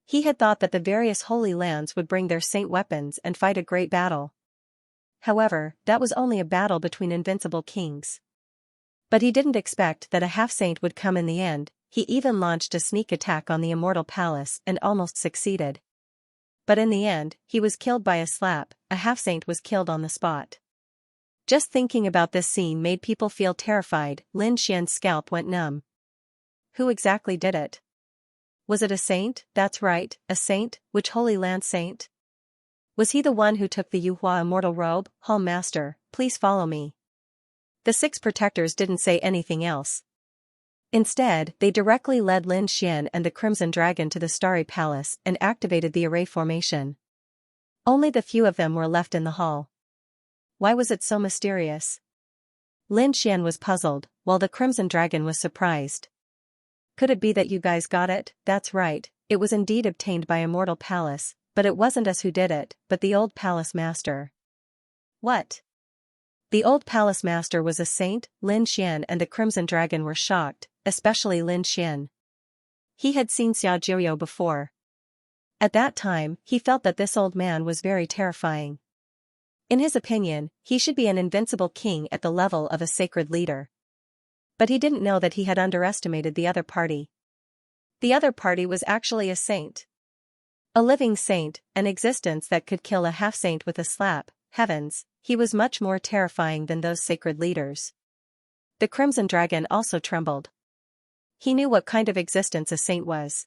He had thought that the various holy lands would bring their saint weapons and fight a great battle. However, that was only a battle between invincible kings. But he didn't expect that a half-saint would come in the end. He even launched a sneak attack on the immortal palace and almost succeeded. But in the end, he was killed by a slap. A half-saint was killed on the spot. Just thinking about this scene made people feel terrified. Lin Xian's scalp went numb. Who exactly did it? Was it a saint? That's right, a saint. Which Holy Land saint? Was he the one who took the Yuhua immortal robe? Hall Master, please follow me. The 6 protectors didn't say anything else. Instead, they directly led Lin Xian and the Crimson Dragon to the Starry Palace and activated the array formation. Only the few of them were left in the hall. Why was it so mysterious? Lin Xian was puzzled, while the Crimson Dragon was surprised. Could it be that you guys got it? That's right, it was indeed obtained by Immortal Palace, but it wasn't us who did it, but the old palace master. What? The old palace master was a saint? Lin Xian and the Crimson Dragon were shocked, especially Lin Xian. He had seen Xiaojiao before. At that time, he felt that this old man was very terrifying. In his opinion, he should be an invincible king at the level of a sacred leader. But he didn't know that he had underestimated the other party. The other party was actually a saint. A living saint, an existence that could kill a half-saint with a slap. Heavens, he was much more terrifying than those sacred leaders. The Crimson Dragon also trembled. He knew what kind of existence a saint was.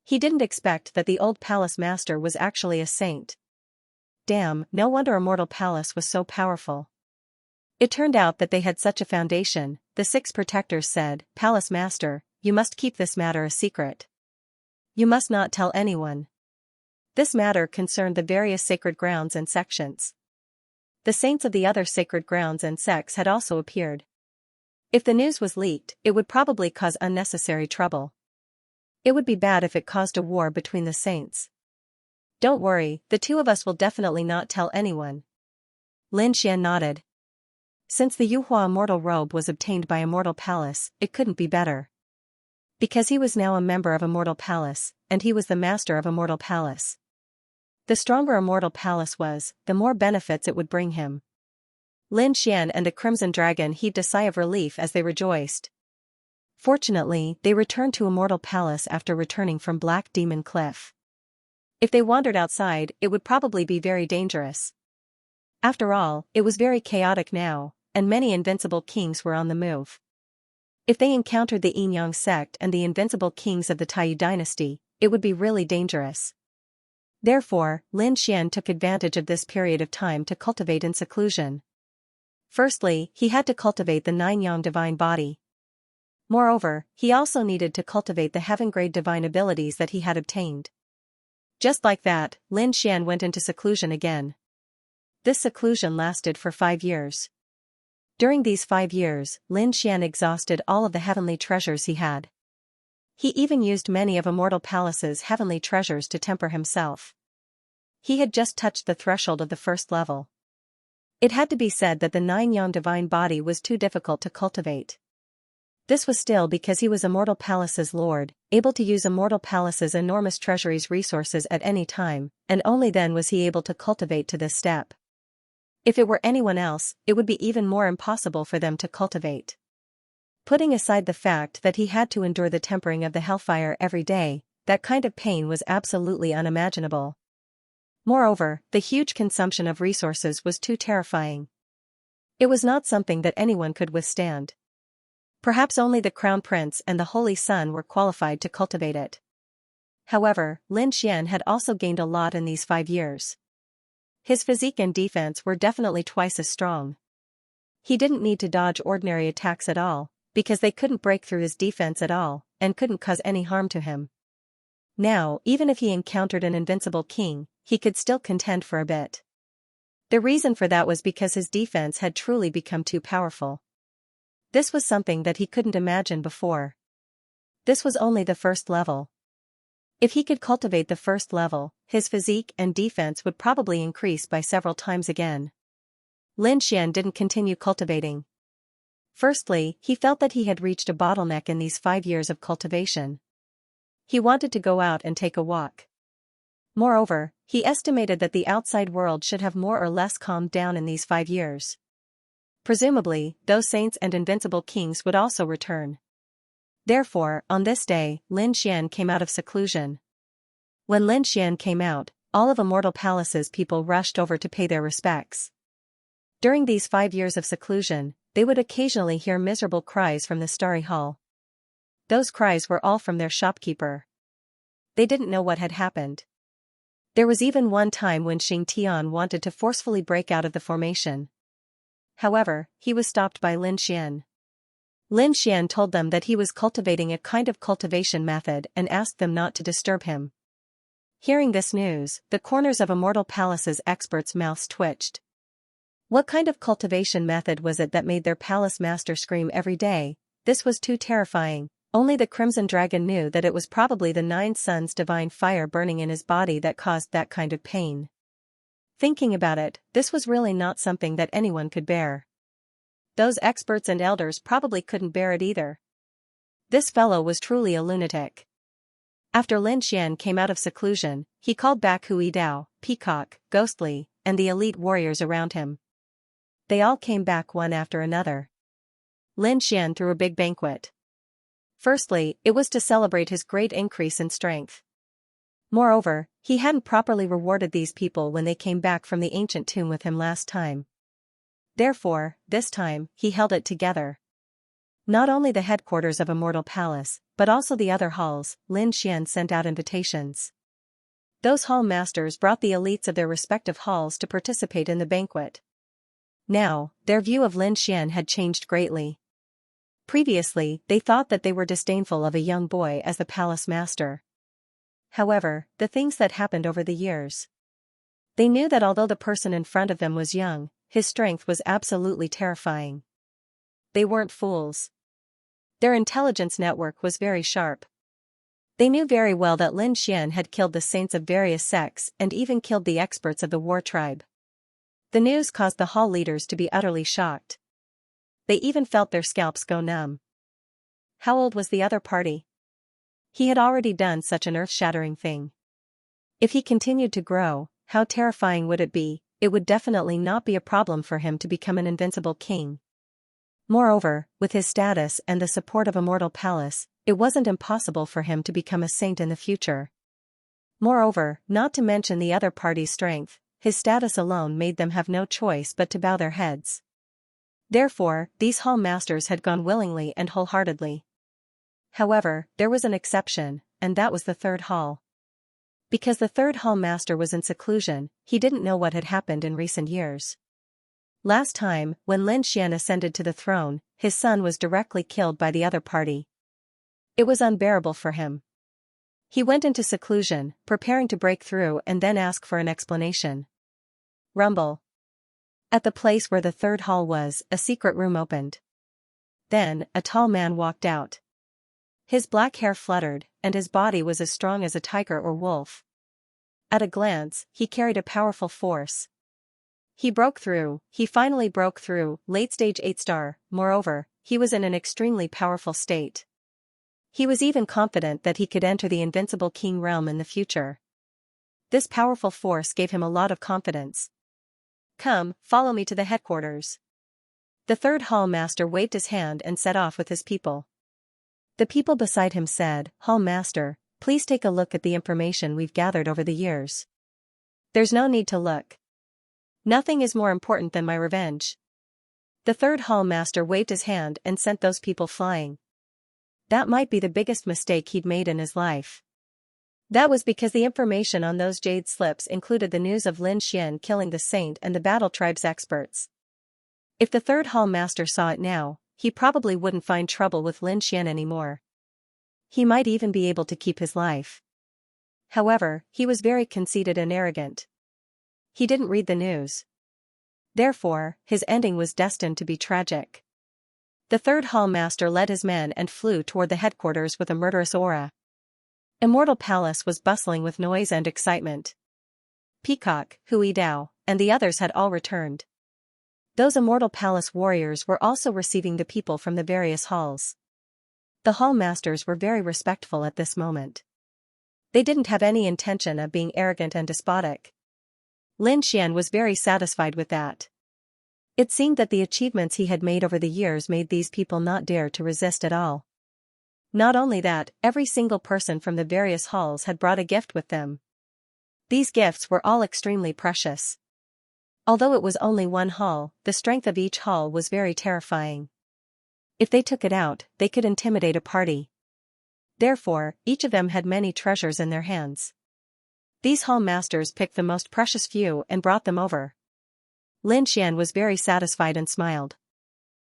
He didn't expect that the old palace master was actually a saint. Damn, no wonder Immortal Palace was so powerful. It turned out that they had such a foundation. The 6 protectors said, "Palace Master, you must keep this matter a secret. You must not tell anyone." This matter concerned the various sacred grounds and sections. The saints of the other sacred grounds and sects had also appeared. If the news was leaked, it would probably cause unnecessary trouble. It would be bad if it caused a war between the saints. "Don't worry, the 2 of us will definitely not tell anyone." Lin Xian nodded. Since the Yuhua immortal robe was obtained by Immortal Palace, it couldn't be better. Because he was now a member of Immortal Palace, and he was the master of Immortal Palace. The stronger Immortal Palace was, the more benefits it would bring him. Lin Xian and the Crimson Dragon heaved a sigh of relief as they rejoiced. Fortunately, they returned to Immortal Palace after returning from Black Demon Cliff. If they wandered outside, it would probably be very dangerous. After all, it was very chaotic now, and many invincible kings were on the move. If they encountered the Yin-Yang sect and the invincible kings of the Taiyu dynasty, it would be really dangerous. Therefore, Lin Xian took advantage of this period of time to cultivate in seclusion. Firstly, he had to cultivate the 9-yang divine body. Moreover, he also needed to cultivate the heaven-grade divine abilities that he had obtained. Just like that, Lin Xian went into seclusion again. This seclusion lasted for 5 years. During these 5 years, Lin Xian exhausted all of the heavenly treasures he had. He even used many of Immortal Palace's heavenly treasures to temper himself. He had just touched the threshold of the first level. It had to be said that the 9-yang divine body was too difficult to cultivate. This was still because he was Immortal Palace's lord, able to use Immortal Palace's enormous treasury's resources at any time, and only then was he able to cultivate to this step. If it were anyone else, it would be even more impossible for them to cultivate. Putting aside the fact that he had to endure the tempering of the hellfire every day, that kind of pain was absolutely unimaginable. Moreover, the huge consumption of resources was too terrifying. It was not something that anyone could withstand. Perhaps only the Crown Prince and the Holy Sun were qualified to cultivate it. However, Lin Xian had also gained a lot in these 5 years. His physique and defense were definitely twice as strong. He didn't need to dodge ordinary attacks at all, because they couldn't break through his defense at all, and couldn't cause any harm to him. Now, even if he encountered an invincible king, he could still contend for a bit. The reason for that was because his defense had truly become too powerful. This was something that he couldn't imagine before. This was only the first level. If he could cultivate the first level, his physique and defense would probably increase by several times again. Lin Xian didn't continue cultivating. Firstly, he felt that he had reached a bottleneck in these 5 years of cultivation. He wanted to go out and take a walk. Moreover, he estimated that the outside world should have more or less calmed down in these 5 years. Presumably, those saints and invincible kings would also return. Therefore, on this day, Lin Xian came out of seclusion. When Lin Xian came out, all of Immortal Palace's people rushed over to pay their respects. During these 5 years of seclusion, they would occasionally hear miserable cries from the Starry Hall. Those cries were all from their shopkeeper. They didn't know what had happened. There was even one time when Xing Tian wanted to forcefully break out of the formation. However, he was stopped by Lin Xian. Lin Xian told them that he was cultivating a kind of cultivation method and asked them not to disturb him. Hearing this news, the corners of Immortal Palace's experts' mouths twitched. What kind of cultivation method was it that made their palace master scream every day? This was too terrifying. Only the Crimson Dragon knew that it was probably the 9 suns' divine fire burning in his body that caused that kind of pain. Thinking about it, this was really not something that anyone could bear. Those experts and elders probably couldn't bear it either. This fellow was truly a lunatic. After Lin Xian came out of seclusion, he called back Hui Dao, Peacock, Ghostly, and the elite warriors around him. They all came back one after another. Lin Xian threw a big banquet. Firstly, it was to celebrate his great increase in strength. Moreover, he hadn't properly rewarded these people when they came back from the ancient tomb with him last time. Therefore, this time, he held it together. Not only the headquarters of Immortal Palace, but also the other halls, Lin Xian sent out invitations. Those hall masters brought the elites of their respective halls to participate in the banquet. Now, their view of Lin Xian had changed greatly. Previously, they thought that they were disdainful of a young boy as the palace master. However, the things that happened over the years. They knew that although the person in front of them was young, his strength was absolutely terrifying. They weren't fools. Their intelligence network was very sharp. They knew very well that Lin Xian had killed the saints of various sects and even killed the experts of the war tribe. The news caused the hall leaders to be utterly shocked. They even felt their scalps go numb. How old was the other party? He had already done such an earth-shattering thing. If he continued to grow, how terrifying would it be? It would definitely not be a problem for him to become an invincible king. Moreover, with his status and the support of Immortal Palace, it wasn't impossible for him to become a saint in the future. Moreover, not to mention the other party's strength, his status alone made them have no choice but to bow their heads. Therefore, these hall masters had gone willingly and wholeheartedly. However, there was an exception, and that was the third hall. Because the third hall master was in seclusion, he didn't know what had happened in recent years. Last time, when Lin Xian ascended to the throne, his son was directly killed by the other party. It was unbearable for him. He went into seclusion, preparing to break through and then ask for an explanation. Rumble. At the place where the third hall was, a secret room opened. Then, a tall man walked out. His black hair fluttered, and his body was as strong as a tiger or wolf. At a glance, he carried a powerful force. He finally broke through, late stage 8-star, moreover, he was in an extremely powerful state. He was even confident that he could enter the invincible king realm in the future. This powerful force gave him a lot of confidence. Come, follow me to the headquarters. The third hall master waved his hand and set off with his people. The people beside him said, Hall master, Please take a look at the information we've gathered over the years. There's no need to look. Nothing is more important than my revenge. The third hall master waved his hand and sent those people flying. That might be the biggest mistake he'd made in his life. That was because the information on those jade slips included the news of Lin Xian killing the saint and the battle tribe's experts. If the third hall master saw it now, he probably wouldn't find trouble with Lin Xian anymore. He might even be able to keep his life. However, he was very conceited and arrogant. He didn't read the news. Therefore, his ending was destined to be tragic. The third hall master led his men and flew toward the headquarters with a murderous aura. Immortal Palace was bustling with noise and excitement. Peacock, Hui Dao, and the others had all returned. Those Immortal Palace warriors were also receiving the people from the various halls. The hall masters were very respectful at this moment. They didn't have any intention of being arrogant and despotic. Lin Xian was very satisfied with that. It seemed that the achievements he had made over the years made these people not dare to resist at all. Not only that, every single person from the various halls had brought a gift with them. These gifts were all extremely precious. Although it was only one hall, the strength of each hall was very terrifying. If they took it out, they could intimidate a party. Therefore, each of them had many treasures in their hands. These hall masters picked the most precious few and brought them over. Lin Xian was very satisfied and smiled.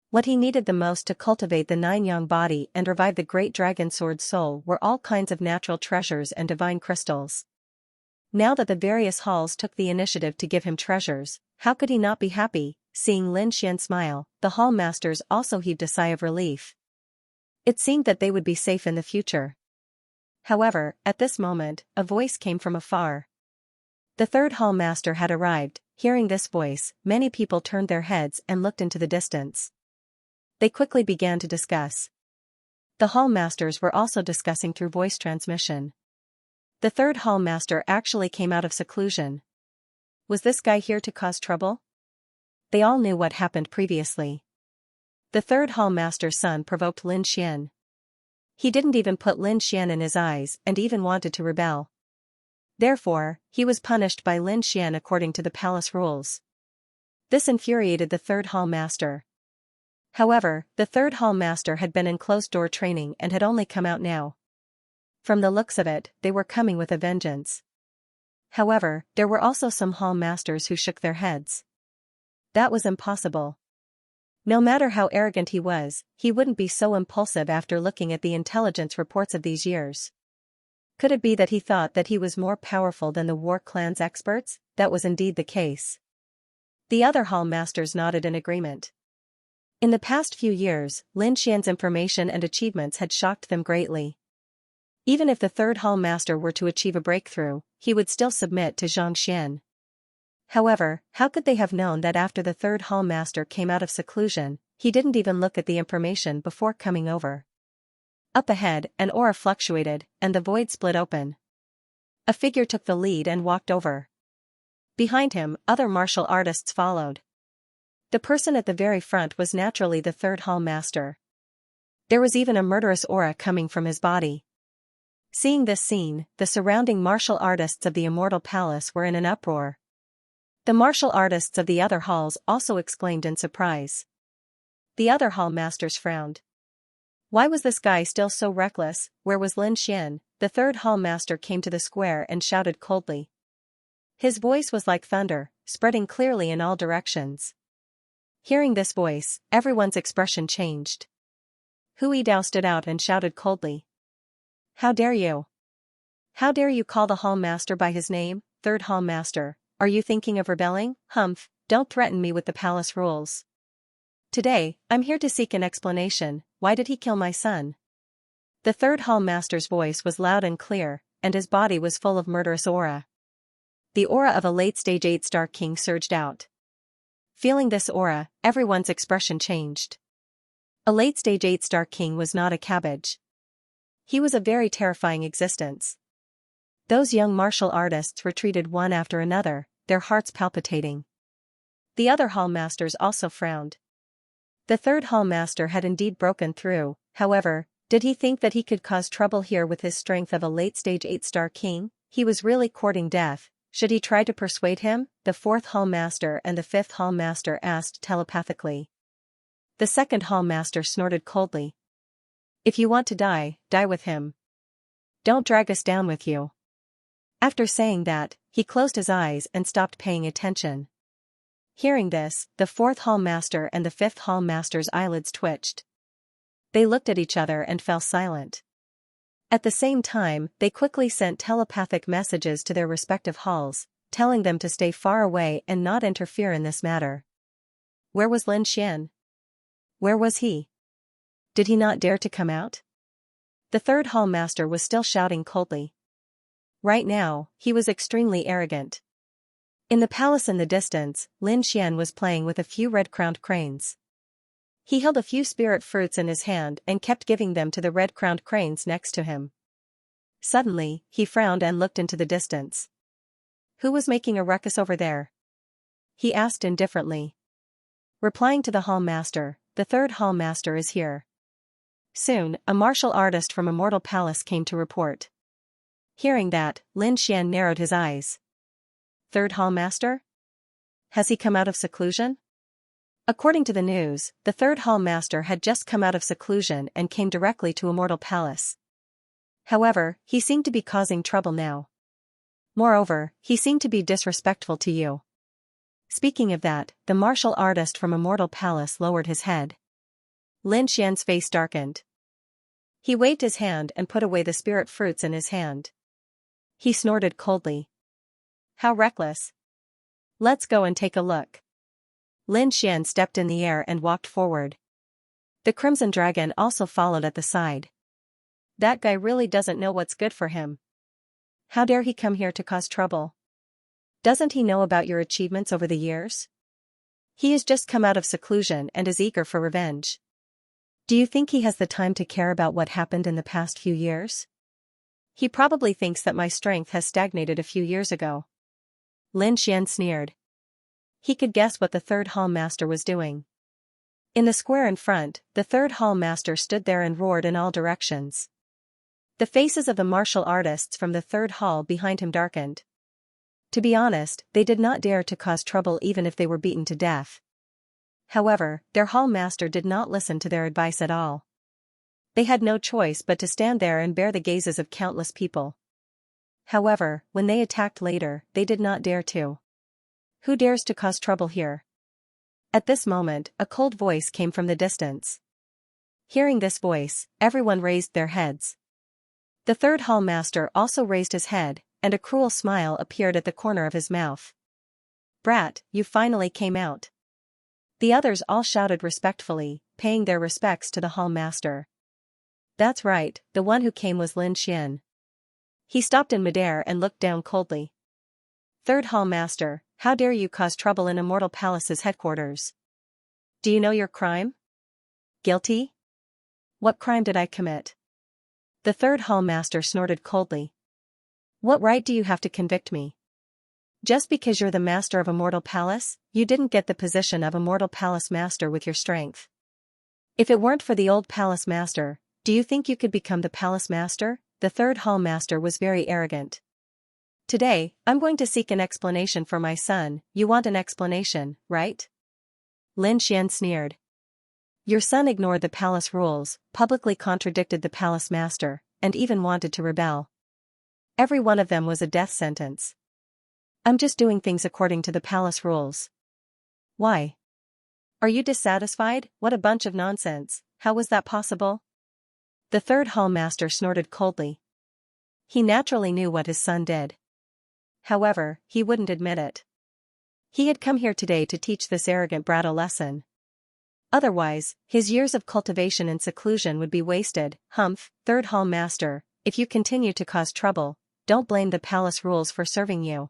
What he needed the most to cultivate the nine-yang body and revive the great dragon sword soul were all kinds of natural treasures and divine crystals. Now that the various halls took the initiative to give him treasures, how could he not be happy? Seeing Lin Xian smile, the hall masters also heaved a sigh of relief. It seemed that they would be safe in the future. However, at this moment, a voice came from afar. The third hall master had arrived. Hearing this voice, many people turned their heads and looked into the distance. They quickly began to discuss. The hall masters were also discussing through voice transmission. The third hall master actually came out of seclusion. Was this guy here to cause trouble? They all knew what happened previously. The third hall master's son provoked Lin Xian. He didn't even put Lin Xian in his eyes and even wanted to rebel. Therefore, he was punished by Lin Xian according to the palace rules. This infuriated the third hall master. However, the third hall master had been in closed-door training and had only come out now. From the looks of it, they were coming with a vengeance. However, there were also some hall masters who shook their heads. That was impossible. No matter how arrogant he was, he wouldn't be so impulsive after looking at the intelligence reports of these years. Could it be that he thought that he was more powerful than the war clan's experts? That was indeed the case. The other hall masters nodded in agreement. In the past few years, Lin Xian's information and achievements had shocked them greatly. Even if the third hall master were to achieve a breakthrough, he would still submit to Xianxia. However, how could they have known that after the third hall master came out of seclusion, he didn't even look at the information before coming over? Up ahead, an aura fluctuated, and the void split open. A figure took the lead and walked over. Behind him, other martial artists followed. The person at the very front was naturally the third hall master. There was even a murderous aura coming from his body. Seeing this scene, the surrounding martial artists of the Immortal Palace were in an uproar. The martial artists of the other halls also exclaimed in surprise. The other hall masters frowned. Why was this guy still so reckless? Where was Lin Xian? The third hall master came to the square and shouted coldly. His voice was like thunder, spreading clearly in all directions. Hearing this voice, everyone's expression changed. Hui Dao stood out and shouted coldly. How dare you? How dare you call the hall master by his name? Third hall master, are you thinking of rebelling? Humph, don't threaten me with the palace rules. Today, I'm here to seek an explanation. Why did he kill my son? The third hall master's voice was loud and clear, and his body was full of murderous aura. The aura of a late-stage 8-star king surged out. Feeling this aura, everyone's expression changed. A late-stage 8-star king was not a cabbage. He was a very terrifying existence. Those young martial artists retreated one after another, their hearts palpitating. The other hall masters also frowned. The third hall master had indeed broken through, however, Did he think that he could cause trouble here with his strength of a late-stage 8-star king? He was really courting death. Should he try to persuade him? The 4th Hall Master and the 5th Hall Master asked telepathically. The 2nd Hall Master snorted coldly. If you want to die, die with him. Don't drag us down with you. After saying that, he closed his eyes and stopped paying attention. Hearing this, the 4th Hall Master and the 5th Hall Master's eyelids twitched. They looked at each other and fell silent. At the same time, they quickly sent telepathic messages to their respective halls, telling them to stay far away and not interfere in this matter. Where was Lin Xian? Where was he? Did he not dare to come out? The 3rd Hall Master was still shouting coldly. Right now, he was extremely arrogant. In the palace in the distance, Lin Xian was playing with a few red-crowned cranes. He held a few spirit fruits in his hand and kept giving them to the red-crowned cranes next to him. Suddenly, he frowned and looked into the distance. Who was making a ruckus over there? He asked indifferently. Replying to the Hall Master, the 3rd Hall Master is here. Soon, a martial artist from Immortal Palace came to report. Hearing that, Lin Xian narrowed his eyes. 3rd Hall Master? Has he come out of seclusion? According to the news, the 3rd Hall Master had just come out of seclusion and came directly to Immortal Palace. However, he seemed to be causing trouble now. Moreover, he seemed to be disrespectful to you. Speaking of that, the martial artist from Immortal Palace lowered his head. Lin Xian's face darkened. He waved his hand and put away the spirit fruits in his hand. He snorted coldly. How reckless. Let's go and take a look. Lin Xian stepped in the air and walked forward. The Crimson Dragon also followed at the side. That guy really doesn't know what's good for him. How dare he come here to cause trouble? Doesn't he know about your achievements over the years? He has just come out of seclusion and is eager for revenge. Do you think he has the time to care about what happened in the past few years? He probably thinks that my strength has stagnated a few years ago. Lin Xian sneered. He could guess what the 3rd Hall Master was doing. In the square in front, the 3rd Hall Master stood there and roared in all directions. The faces of the martial artists from the 3rd Hall behind him darkened. To be honest, they did not dare to cause trouble even if they were beaten to death. However, their Hall Master did not listen to their advice at all. They had no choice but to stand there and bear the gazes of countless people. However, when they attacked later, they did not dare to. Who dares to cause trouble here? At this moment, a cold voice came from the distance. Hearing this voice, everyone raised their heads. The 3rd Hall Master also raised his head, and a cruel smile appeared at the corner of his mouth. Brat, you finally came out. The others all shouted respectfully, paying their respects to the Hall Master. That's right, the one who came was Lin Xian. He stopped in midair and looked down coldly. 3rd Hall Master, how dare you cause trouble in Immortal Palace's headquarters? Do you know your crime? Guilty? What crime did I commit? The 3rd Hall Master snorted coldly. What right do you have to convict me? Just because you're the master of Immortal Palace, you didn't get the position of Immortal Palace Master with your strength. If it weren't for the old Palace Master, do you think you could become the Palace Master? The 3rd Hall Master was very arrogant. Today, I'm going to seek an explanation for my son. You want an explanation, right? Lin Xian sneered. Your son ignored the palace rules, publicly contradicted the Palace Master, and even wanted to rebel. Every one of them was a death sentence. I'm just doing things according to the palace rules. Why? Are you dissatisfied? What a bunch of nonsense. How was that possible? The 3rd Hall Master snorted coldly. He naturally knew what his son did. However, he wouldn't admit it. He had come here today to teach this arrogant brat a lesson. Otherwise, his years of cultivation and seclusion would be wasted. Humph, 3rd Hall Master, if you continue to cause trouble, don't blame the palace rules for serving you.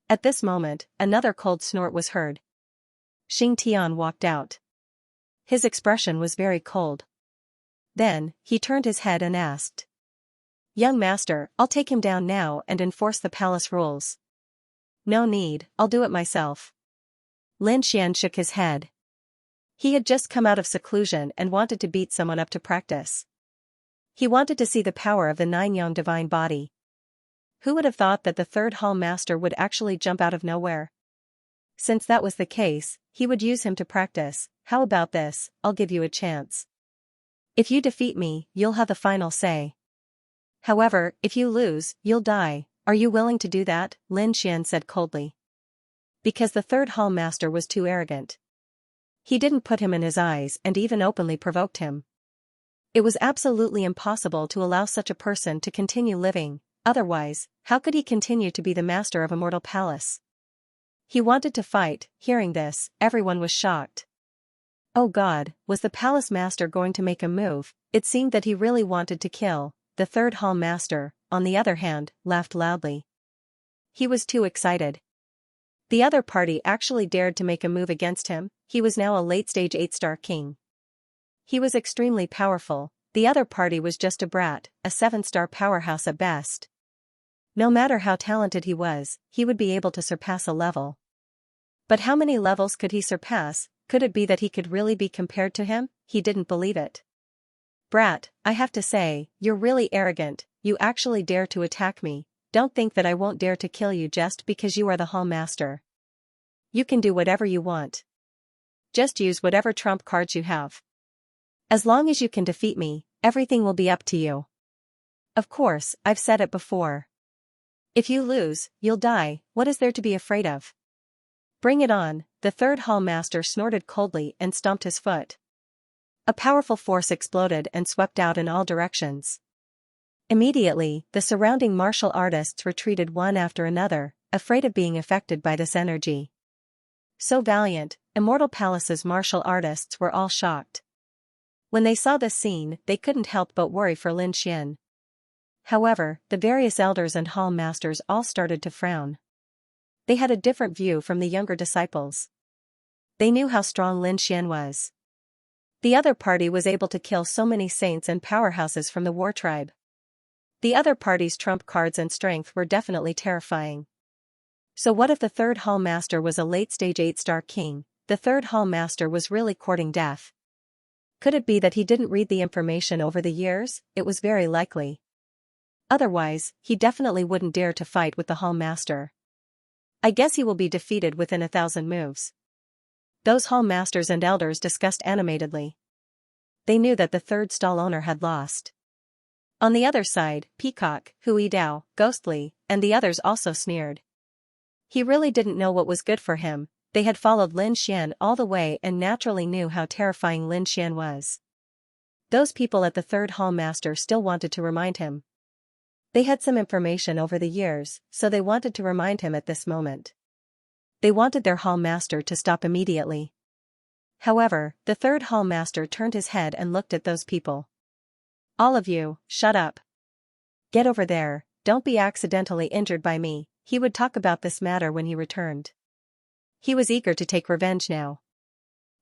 At this moment, another cold snort was heard. Xing Tian walked out. His expression was very cold. Then, he turned his head and asked. Young master, I'll take him down now and enforce the palace rules. No need, I'll do it myself. Lin Xian shook his head. He had just come out of seclusion and wanted to beat someone up to practice. He wanted to see the power of the 9 yang divine body. Who would have thought that the third hall master would actually jump out of nowhere? Since that was the case, he would use him to practice. How about this? I'll give you a chance. If you defeat me, you'll have the final say. However, if you lose, you'll die. Are you willing to do that? Lin Xian said coldly. Because the third hall master was too arrogant. He didn't put him in his eyes and even openly provoked him. It was absolutely impossible to allow such a person to continue living, otherwise, how could he continue to be the master of Immortal Palace? He wanted to fight. Hearing this, everyone was shocked. Oh God, was the palace master going to make a move? It seemed that he really wanted to kill. The third hall master, on the other hand, laughed loudly. He was too excited. The other party actually dared to make a move against him. He was now a late-stage 8-star king. He was extremely powerful. The other party was just a brat, a 7-star powerhouse at best. No matter how talented he was, he would be able to surpass a level. But how many levels could he surpass? Could it be that he could really be compared to him? He didn't believe it. Brat, I have to say, you're really arrogant. You actually dare to attack me. Don't think that I won't dare to kill you just because you are the hall master. You can do whatever you want. Just use whatever trump cards you have. As long as you can defeat me, everything will be up to you. Of course, I've said it before. If you lose, you'll die. What is there to be afraid of? Bring it on. The third hall master snorted coldly and stomped his foot. A powerful force exploded and swept out in all directions. Immediately, the surrounding martial artists retreated one after another, afraid of being affected by this energy. So valiant, Immortal Palace's martial artists were all shocked. When they saw this scene, they couldn't help but worry for Lin Xian. However, the various elders and hall masters all started to frown. They had a different view from the younger disciples. They knew how strong Lin Xian was. The other party was able to kill so many saints and powerhouses from the war tribe. The other party's trump cards and strength were definitely terrifying. So what if the third hall master was a late-stage 8-star king? The third hall master was really courting death. Could it be that he didn't read the information over the years? It was very likely. Otherwise, he definitely wouldn't dare to fight with the hall master. I guess he will be defeated within 1,000 moves. Those hall masters and elders discussed animatedly. They knew that the third stall owner had lost. On the other side, Peacock, Hui Dao, Ghostly, and the others also sneered. He really didn't know what was good for him. They had followed Lin Xian all the way and naturally knew how terrifying Lin Xian was. Those people at the third hall master still wanted to remind him. They had some information over the years, so they wanted to remind him at this moment. They wanted their hall master to stop immediately. However, the third hall master turned his head and looked at those people. All of you, shut up. Get over there, don't be accidentally injured by me. He would talk about this matter when he returned. He was eager to take revenge now.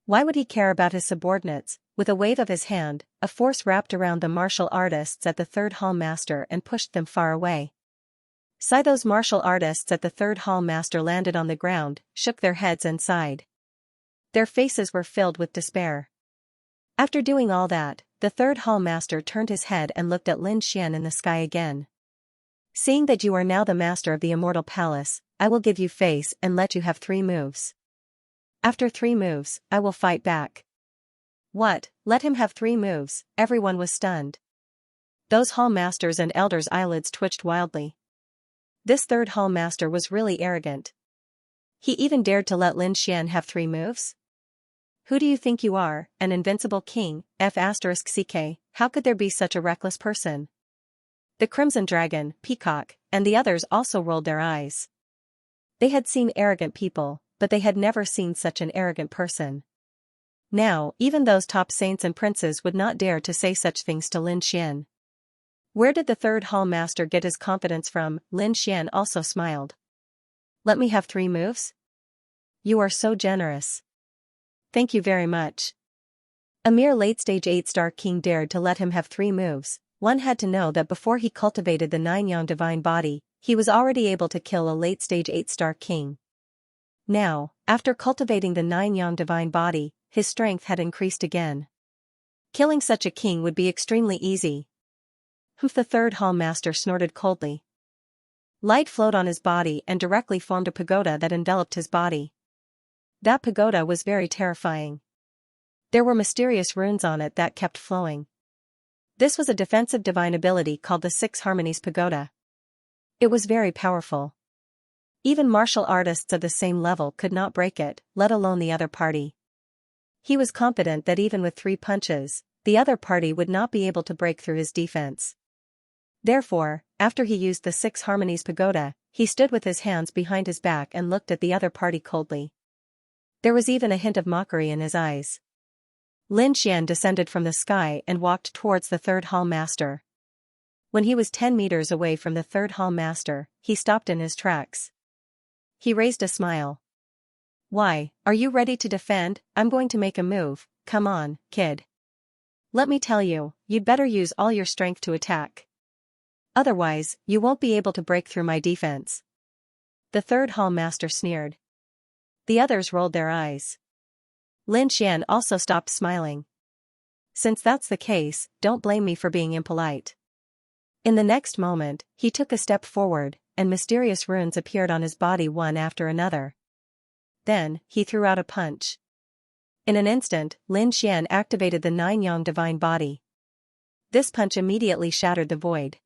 Why would he care about his subordinates? With a wave of his hand, a force wrapped around the martial artists at the third hall master and pushed them far away. Those martial artists at the third hall master landed on the ground, shook their heads and sighed. Their faces were filled with despair. After doing all that, the third hall master turned his head and looked at Lin Xian in the sky again. Seeing that you are now the master of the Immortal Palace, I will give you face and let you have 3 moves. After 3 moves, I will fight back. What? Let him have 3 moves? Everyone was stunned. Those hall masters and elders' eyelids twitched wildly. This third hall master was really arrogant. He even dared to let Lin Xian have 3 moves? Who do you think you are, an invincible king? F***ck, how could there be such a reckless person? The Crimson Dragon, Peacock, and the others also rolled their eyes. They had seen arrogant people, but they had never seen such an arrogant person. Now, even those top saints and princes would not dare to say such things to Lin Xian. Where did the third hall master get his confidence from? Lin Xian also smiled. Let me have 3 moves? You are so generous. Thank you very much. A mere late-stage 8-star king dared to let him have 3 moves. One had to know that before he cultivated the 9-yang divine body, he was already able to kill a late-stage 8-star king. Now, after cultivating the 9-yang divine body, his strength had increased again. Killing such a king would be extremely easy. Humph! The third hall master snorted coldly. Light flowed on his body and directly formed a pagoda that enveloped his body. That pagoda was very terrifying. There were mysterious runes on it that kept flowing. This was a defensive divine ability called the Six Harmonies Pagoda. It was very powerful. Even martial artists of the same level could not break it, let alone the other party. He was confident that even with 3 punches, the other party would not be able to break through his defense. Therefore, after he used the Six Harmonies Pagoda, he stood with his hands behind his back and looked at the other party coldly. There was even a hint of mockery in his eyes. Lin Xian descended from the sky and walked towards the third hall master. When he was 10 meters away from the third hall master, he stopped in his tracks. He raised a smile. Why, are you ready to defend? I'm going to make a move, come on, kid. Let me tell you, you'd better use all your strength to attack. Otherwise, you won't be able to break through my defense. The third hall master sneered. The others rolled their eyes. Lin Xian also stopped smiling. Since that's the case, don't blame me for being impolite. In the next moment, he took a step forward, and mysterious runes appeared on his body one after another. Then, he threw out a punch. In an instant, Lin Xian activated the 9-yang divine body. This punch immediately shattered the void.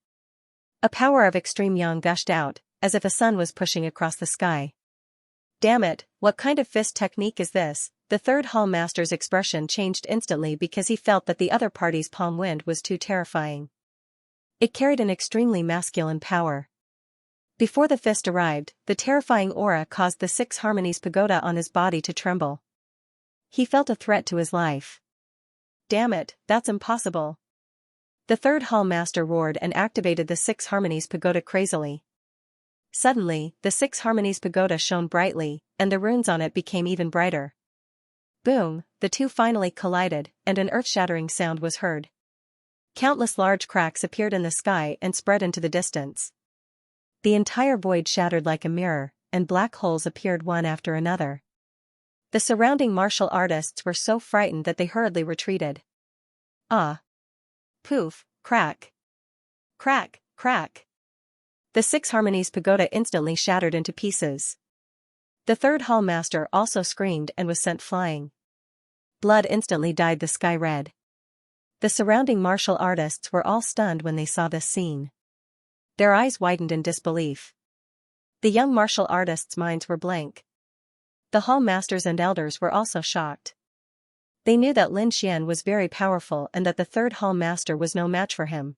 A power of extreme yang gushed out, as if a sun was pushing across the sky. Damn it, what kind of fist technique is this? The third hall master's expression changed instantly because he felt that the other party's palm wind was too terrifying. It carried an extremely masculine power. Before the fist arrived, the terrifying aura caused the Six Harmonies Pagoda on his body to tremble. He felt a threat to his life. Damn it, that's impossible. The third hall master roared and activated the Six Harmonies Pagoda crazily. Suddenly, the Six Harmonies Pagoda shone brightly, and the runes on it became even brighter. Boom, the two finally collided, and an earth-shattering sound was heard. Countless large cracks appeared in the sky and spread into the distance. The entire void shattered like a mirror, and black holes appeared one after another. The surrounding martial artists were so frightened that they hurriedly retreated. Ah! Poof, crack! Crack, crack! The Six Harmonies Pagoda instantly shattered into pieces. The third hall master also screamed and was sent flying. Blood instantly dyed the sky red. The surrounding martial artists were all stunned when they saw this scene. Their eyes widened in disbelief. The young martial artists' minds were blank. The hall masters and elders were also shocked. They knew that Lin Xian was very powerful and that the third hall master was no match for him.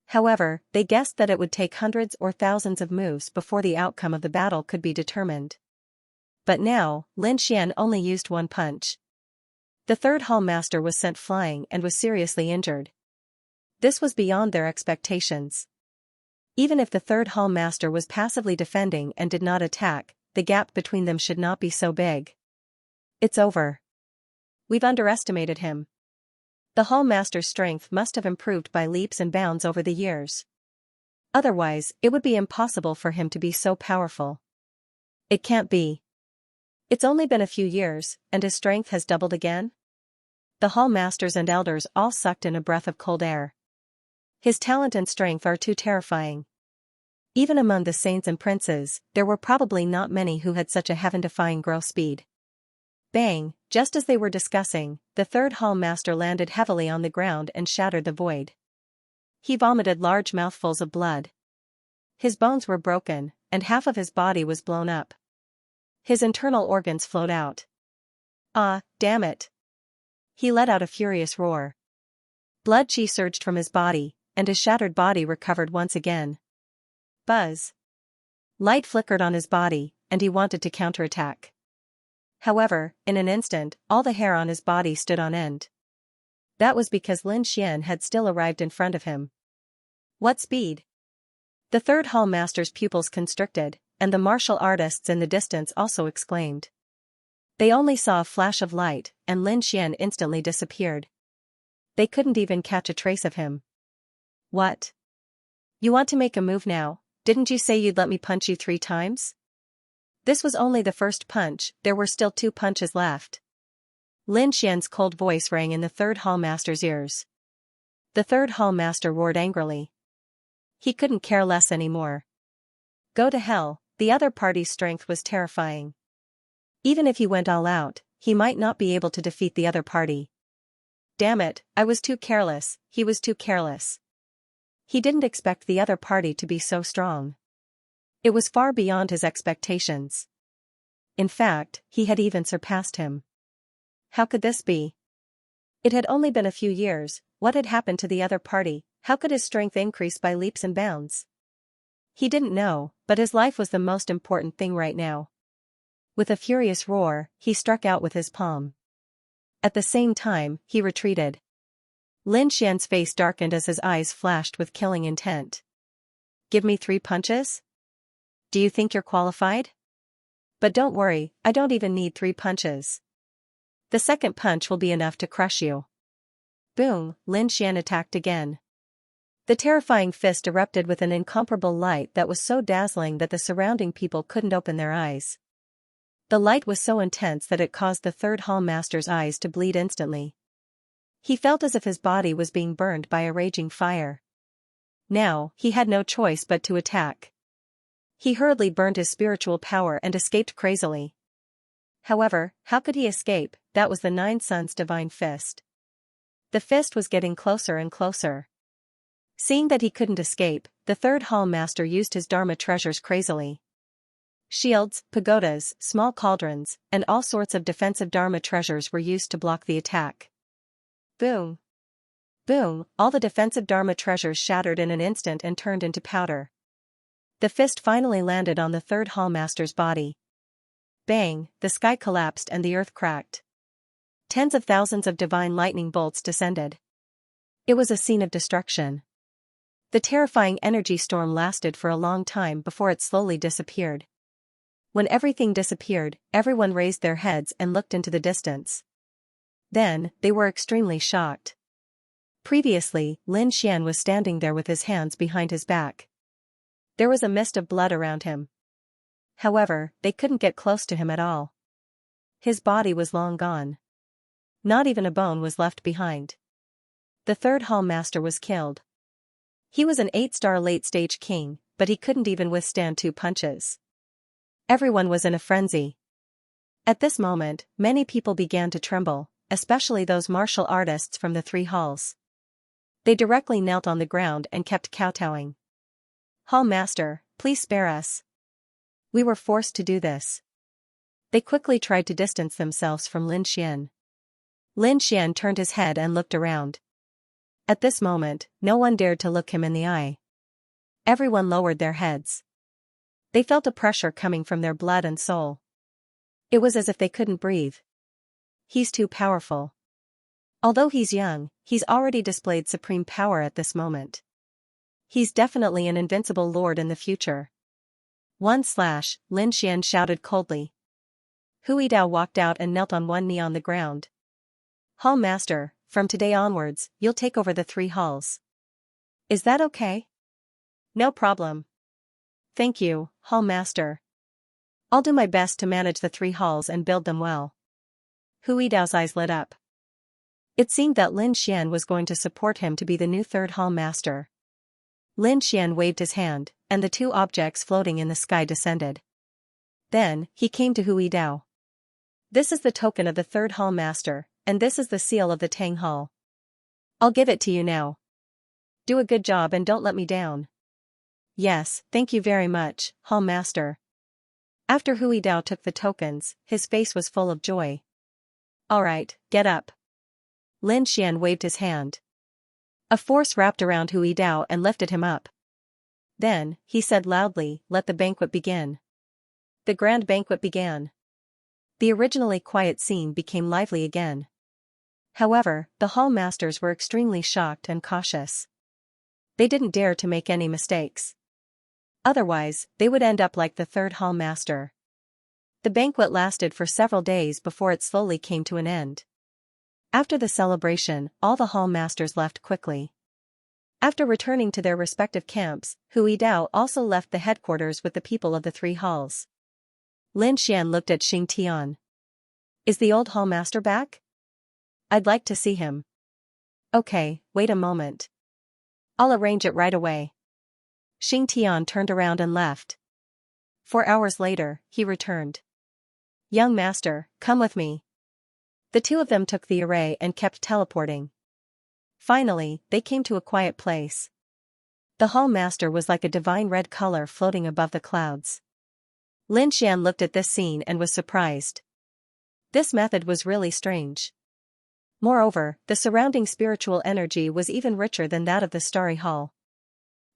However, they guessed that it would take hundreds or thousands of moves before the outcome of the battle could be determined. But now, Lin Xian only used one punch. The third hall master was sent flying and was seriously injured. This was beyond their expectations. Even if the third hall master was passively defending and did not attack, the gap between them should not be so big. It's over. We've underestimated him. The hall master's strength must have improved by leaps and bounds over the years. Otherwise, it would be impossible for him to be so powerful. It can't be. It's only been a few years, and his strength has doubled again? The hall masters and elders all sucked in a breath of cold air. His talent and strength are too terrifying. Even among the saints and princes, there were probably not many who had such a heaven-defying growth speed. Bang, just as they were discussing, the third hall master landed heavily on the ground and shattered the void. He vomited large mouthfuls of blood. His bones were broken, and half of his body was blown up. His internal organs flowed out. Ah, damn it! He let out a furious roar. Blood chi surged from his body, and his shattered body recovered once again. Buzz! Light flickered on his body, and he wanted to counterattack. However, in an instant, all the hair on his body stood on end. That was because Lin Xian had still arrived in front of him. What speed! The third hall master's pupils constricted, and the martial artists in the distance also exclaimed. They only saw a flash of light, and Lin Xian instantly disappeared. They couldn't even catch a trace of him. What? You want to make a move now? Didn't you say you'd let me punch you 3 times? This was only the first punch, there were still 2 punches left. Lin Xian's cold voice rang in the third hall master's ears. The third hall master roared angrily. He couldn't care less anymore. Go to hell, the other party's strength was terrifying. Even if he went all out, he might not be able to defeat the other party. Damn it, I was too careless, he was too careless. He didn't expect the other party to be so strong. It was far beyond his expectations. In fact, he had even surpassed him. How could this be? It had only been a few years. What had happened to the other party? How could his strength increase by leaps and bounds? He didn't know, but his life was the most important thing right now. With a furious roar, he struck out with his palm. At the same time, he retreated. Lin Xian's face darkened as his eyes flashed with killing intent. Give me 3 punches? Do you think you're qualified? But don't worry, I don't even need 3 punches. The second punch will be enough to crush you. Boom, Lin Xian attacked again. The terrifying fist erupted with an incomparable light that was so dazzling that the surrounding people couldn't open their eyes. The light was so intense that it caused the third hall master's eyes to bleed instantly. He felt as if his body was being burned by a raging fire. Now, he had no choice but to attack. He hurriedly burned his spiritual power and escaped crazily. However, how could he escape? That was the Nine Suns' divine fist. The fist was getting closer and closer. Seeing that he couldn't escape, the third hall master used his Dharma treasures crazily. Shields, pagodas, small cauldrons, and all sorts of defensive Dharma treasures were used to block the attack. Boom! Boom! All the defensive Dharma treasures shattered in an instant and turned into powder. The fist finally landed on the third hall master's body. Bang! The sky collapsed and the earth cracked. Tens of thousands of divine lightning bolts descended. It was a scene of destruction. The terrifying energy storm lasted for a long time before it slowly disappeared. When everything disappeared, everyone raised their heads and looked into the distance. Then, they were extremely shocked. Previously, Lin Xian was standing there with his hands behind his back. There was a mist of blood around him. However, they couldn't get close to him at all. His body was long gone. Not even a bone was left behind. The third hall master was killed. He was an 8-star late-stage king, but he couldn't even withstand 2 punches. Everyone was in a frenzy. At this moment, many people began to tremble, especially those martial artists from the 3 halls. They directly knelt on the ground and kept kowtowing. Hall master, please spare us. We were forced to do this. They quickly tried to distance themselves from Lin Xian. Lin Xian turned his head and looked around. At this moment, no one dared to look him in the eye. Everyone lowered their heads. They felt a pressure coming from their blood and soul. It was as if they couldn't breathe. He's too powerful. Although he's young, he's already displayed supreme power at this moment. He's definitely an invincible lord in the future. Lin Xian shouted coldly. Hui Dao walked out and knelt on one knee on the ground. Hall master, from today onwards, you'll take over the 3 halls. Is that okay? No problem. Thank you, hall master. I'll do my best to manage the 3 halls and build them well. Hui Dao's eyes lit up. It seemed that Lin Xian was going to support him to be the new 3rd hall master. Lin Xian waved his hand, and the 2 objects floating in the sky descended. Then, he came to Hui Dao. This is the token of the 3rd hall master, and this is the seal of the Tang Hall. I'll give it to you now. Do a good job and don't let me down. Yes, thank you very much, hall master. After Hui Dao took the tokens, his face was full of joy. Alright, get up. Lin Xian waved his hand. A force wrapped around Hui Dao and lifted him up. Then, he said loudly, let the banquet begin. The grand banquet began. The originally quiet scene became lively again. However, the hall masters were extremely shocked and cautious. They didn't dare to make any mistakes. Otherwise, they would end up like the 3rd hall master. The banquet lasted for several days before it slowly came to an end. After the celebration, all the hall masters left quickly. After returning to their respective camps, Hui Dao also left the headquarters with the people of the 3 halls. Lin Xian looked at Xing Tian. Is the old hall master back? I'd like to see him. Okay, wait a moment. I'll arrange it right away. Xianxia turned around and left. 4 hours later, he returned. Young master, come with me. The two of them took the array and kept teleporting. Finally, they came to a quiet place. The hall master was like a divine red color floating above the clouds. Lin Xian looked at this scene and was surprised. This method was really strange. Moreover, the surrounding spiritual energy was even richer than that of the starry hall.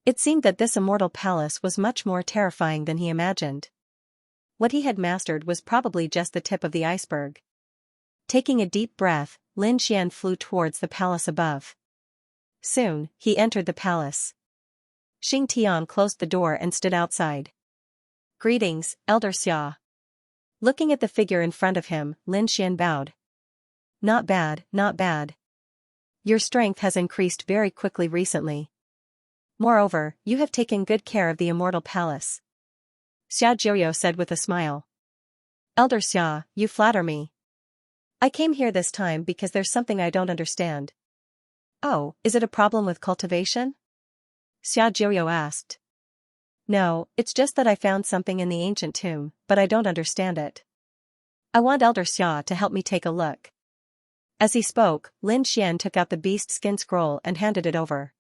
It seemed that this immortal palace was much more terrifying than he imagined. What he had mastered was probably just the tip of the iceberg. Taking a deep breath, Lin Xian flew towards the palace above. Soon, he entered the palace. Xianxia closed the door and stood outside. Greetings, Elder Xia. Looking at the figure in front of him, Lin Xian bowed. Not bad, not bad. Your strength has increased very quickly recently. Moreover, you have taken good care of the immortal palace. Xiaojioyo said with a smile. Elder Xia, you flatter me. I came here this time because there's something I don't understand. Oh, is it a problem with cultivation? Xiaojioyo asked. No, it's just that I found something in the ancient tomb, but I don't understand it. I want Elder Xia to help me take a look. As he spoke, Lin Xian took out the beast skin scroll and handed it over.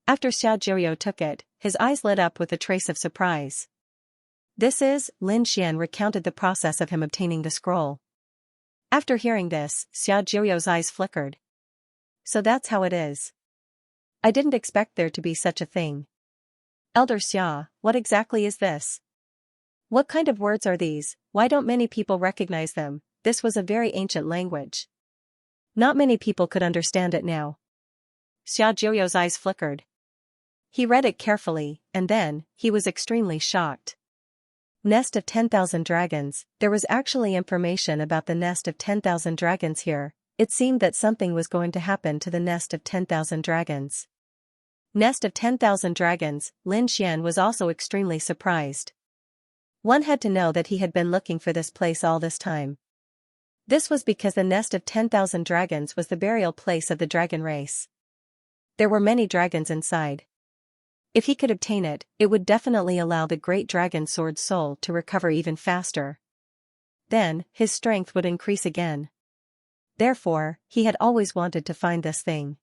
After Xiaojioyo took it, his eyes lit up with a trace of surprise. Lin Xian recounted the process of him obtaining the scroll. After hearing this, Xiaojioyo's eyes flickered. So that's how it is. I didn't expect there to be such a thing. Elder Xia, what exactly is this? What kind of words are these? Why don't many people recognize them? This was a very ancient language. Not many people could understand it now. Xiaojioyo's eyes flickered. He read it carefully, and then, he was extremely shocked. Nest of 10,000 dragons, there was actually information about the nest of 10,000 dragons here. It seemed that something was going to happen to the nest of 10,000 dragons. Nest of 10,000 dragons, Lin Xian was also extremely surprised. One had to know that he had been looking for this place all this time. This was because the nest of 10,000 dragons was the burial place of the dragon race. There were many dragons inside. If he could obtain it, it would definitely allow the great dragon sword soul to recover even faster. Then, his strength would increase again. Therefore, he had always wanted to find this thing.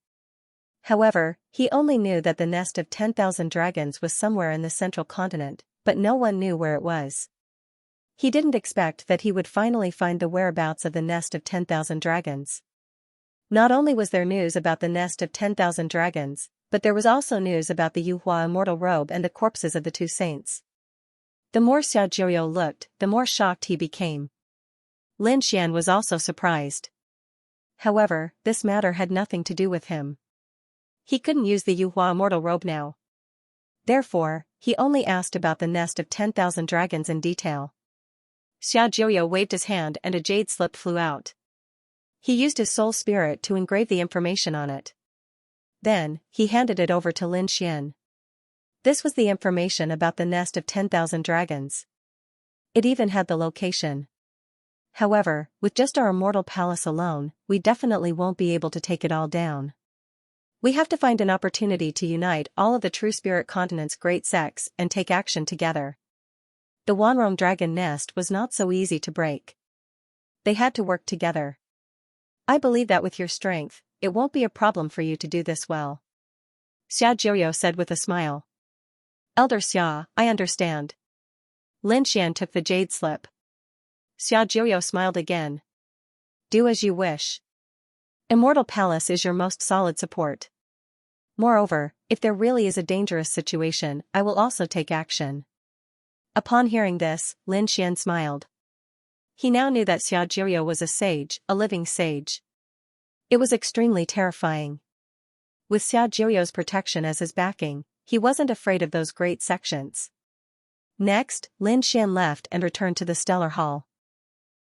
However, he only knew that the nest of 10,000 dragons was somewhere in the central continent, but no one knew where it was. He didn't expect that he would finally find the whereabouts of the nest of 10,000 dragons. Not only was there news about the nest of 10,000 dragons, but there was also news about the Yuhua immortal robe and the corpses of the two saints. The more Xiaojioyo looked, the more shocked he became. Lin Xian was also surprised. However, this matter had nothing to do with him. He couldn't use the Yuhua immortal robe now. Therefore, he only asked about the nest of 10,000 dragons in detail. Xiaojioyo waved his hand and a jade slip flew out. He used his soul spirit to engrave the information on it. Then, he handed it over to Lin Xian. This was the information about the nest of 10,000 dragons. It even had the location. However, with just our immortal palace alone, we definitely won't be able to take it all down. We have to find an opportunity to unite all of the true spirit continent's great sects and take action together. The Wanrong dragon nest was not so easy to break. They had to work together. I believe that with your strength, it won't be a problem for you to do this well. Xiaojioyo said with a smile. Elder Xia, I understand. Lin Xian took the jade slip. Xiaojioyo smiled again. Do as you wish. Immortal Palace is your most solid support. Moreover, if there really is a dangerous situation, I will also take action. Upon hearing this, Lin Xian smiled. He now knew that Xiaojioyo was a sage, a living sage. It was extremely terrifying. With Xiaojioyo's protection as his backing, he wasn't afraid of those great sections. Next, Lin Xian left and returned to the Stellar Hall.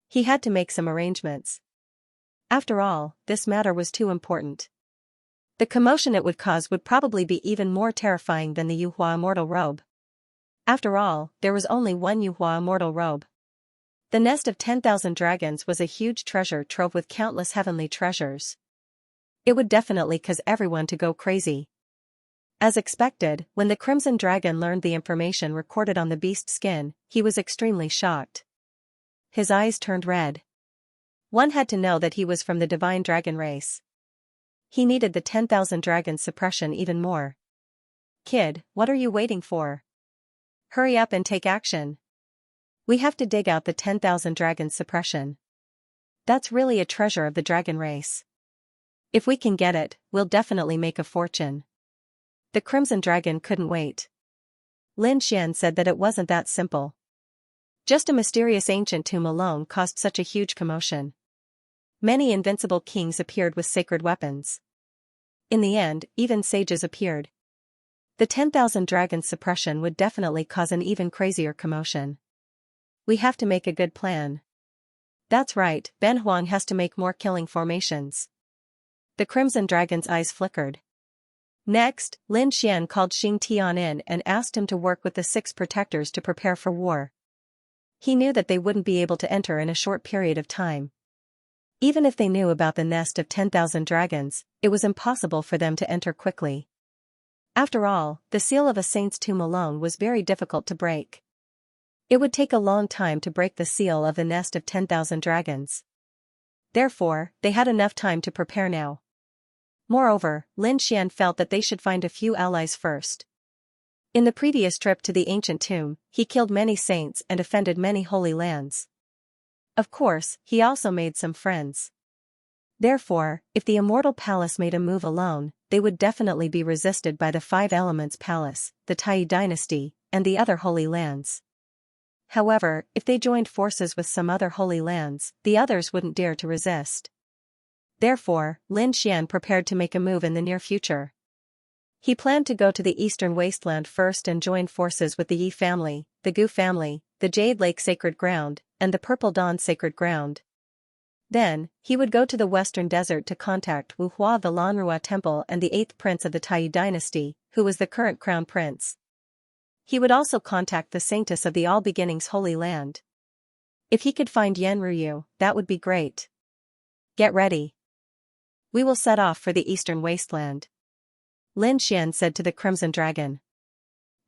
He had to make some arrangements. After all, this matter was too important. The commotion it would cause would probably be even more terrifying than the Yuhua immortal robe. After all, there was only one Yuhua immortal robe. The nest of 10,000 dragons was a huge treasure trove with countless heavenly treasures. It would definitely cause everyone to go crazy. As expected, when the Crimson Dragon learned the information recorded on the beast's skin, he was extremely shocked. His eyes turned red. One had to know that he was from the divine dragon race. He needed the 10,000 dragons suppression even more. Kid, what are you waiting for? Hurry up and take action. We have to dig out the 10,000 dragons suppression. That's really a treasure of the dragon race. If we can get it, we'll definitely make a fortune. The Crimson Dragon couldn't wait. Lin Xian said that it wasn't that simple. Just a mysterious ancient tomb alone caused such a huge commotion. Many invincible kings appeared with sacred weapons. In the end, even sages appeared. The 10,000 dragons suppression would definitely cause an even crazier commotion. We have to make a good plan. That's right, Ben Huang has to make more killing formations. The Crimson Dragon's eyes flickered. Next, Lin Xian called Xing Tian in and asked him to work with the 6 protectors to prepare for war. He knew that they wouldn't be able to enter in a short period of time. Even if they knew about the nest of 10,000 dragons, it was impossible for them to enter quickly. After all, the seal of a saint's tomb alone was very difficult to break. It would take a long time to break the seal of the nest of 10,000 dragons. Therefore, they had enough time to prepare now. Moreover, Lin Xian felt that they should find a few allies first. In the previous trip to the ancient tomb, he killed many saints and offended many holy lands. Of course, he also made some friends. Therefore, if the Immortal Palace made a move alone, they would definitely be resisted by the 5 Elements Palace, the Tai dynasty, and the other holy lands. However, if they joined forces with some other holy lands, the others wouldn't dare to resist. Therefore, Lin Xian prepared to make a move in the near future. He planned to go to the eastern wasteland first and join forces with the Yi family, the Gu family, the Jade Lake Sacred Ground, and the Purple Dawn Sacred Ground. Then, he would go to the western desert to contact Wuhua the Lanrua Temple and the 8th prince of the Tai dynasty, who was the current crown prince. He would also contact the saintess of the All Beginnings Holy Land. If he could find Yan Ruyu, that would be great. Get ready. We will set off for the eastern wasteland. Lin Xian said to the Crimson Dragon.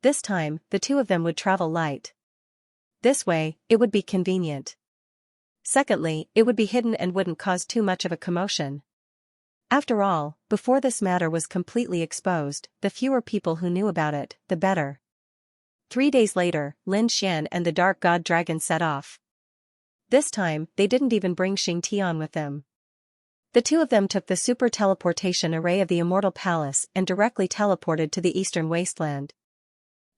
This time, the 2 of them would travel light. This way, it would be convenient. Secondly, it would be hidden and wouldn't cause too much of a commotion. After all, before this matter was completely exposed, the fewer people who knew about it, the better. 3 days later, Lin Xian and the Dark God Dragon set off. This time, they didn't even bring Xing Tian with them. The 2 of them took the super teleportation array of the Immortal Palace and directly teleported to the eastern wasteland.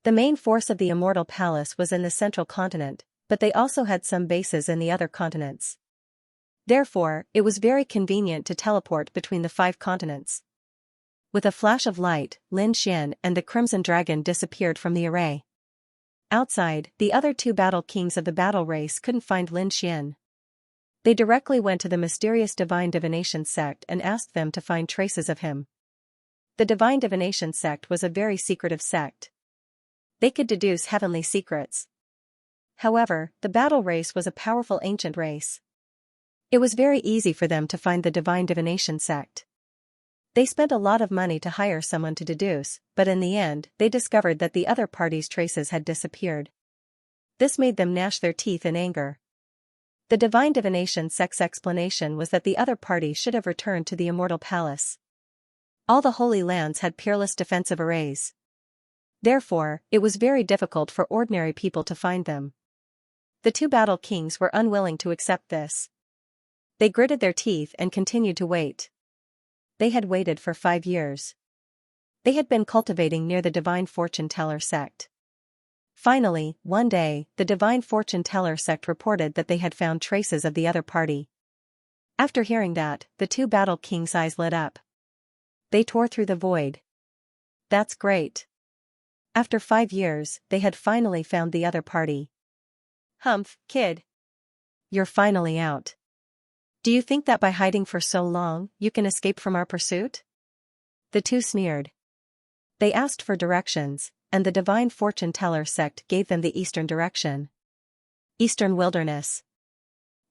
The main force of the Immortal Palace was in the central continent, but they also had some bases in the other continents. Therefore, it was very convenient to teleport between the 5 continents. With a flash of light, Lin Xian and the Crimson Dragon disappeared from the array. Outside, the other 2 battle kings of the battle race couldn't find Lin Xian. They directly went to the mysterious Divine Divination sect and asked them to find traces of him. The Divine Divination sect was a very secretive sect. They could deduce heavenly secrets. However, the battle race was a powerful ancient race. It was very easy for them to find the Divine Divination sect. They spent a lot of money to hire someone to deduce, but in the end, they discovered that the other party's traces had disappeared. This made them gnash their teeth in anger. The Divine Divination sect's explanation was that the other party should have returned to the Immortal Palace. All the Holy Lands had peerless defensive arrays. Therefore, it was very difficult for ordinary people to find them. The 2 battle kings were unwilling to accept this. They gritted their teeth and continued to wait. They had waited for 5 years. They had been cultivating near the Divine Fortune Teller sect. Finally, one day, the Divine Fortune Teller sect reported that they had found traces of the other party. After hearing that, the 2 battle kings' eyes lit up. They tore through the void. That's great. After 5 years, they had finally found the other party. Humph, kid. You're finally out. Do you think that by hiding for so long, you can escape from our pursuit? The 2 sneered. They asked for directions, and the Divine Fortune Teller sect gave them the eastern direction. Eastern Wilderness.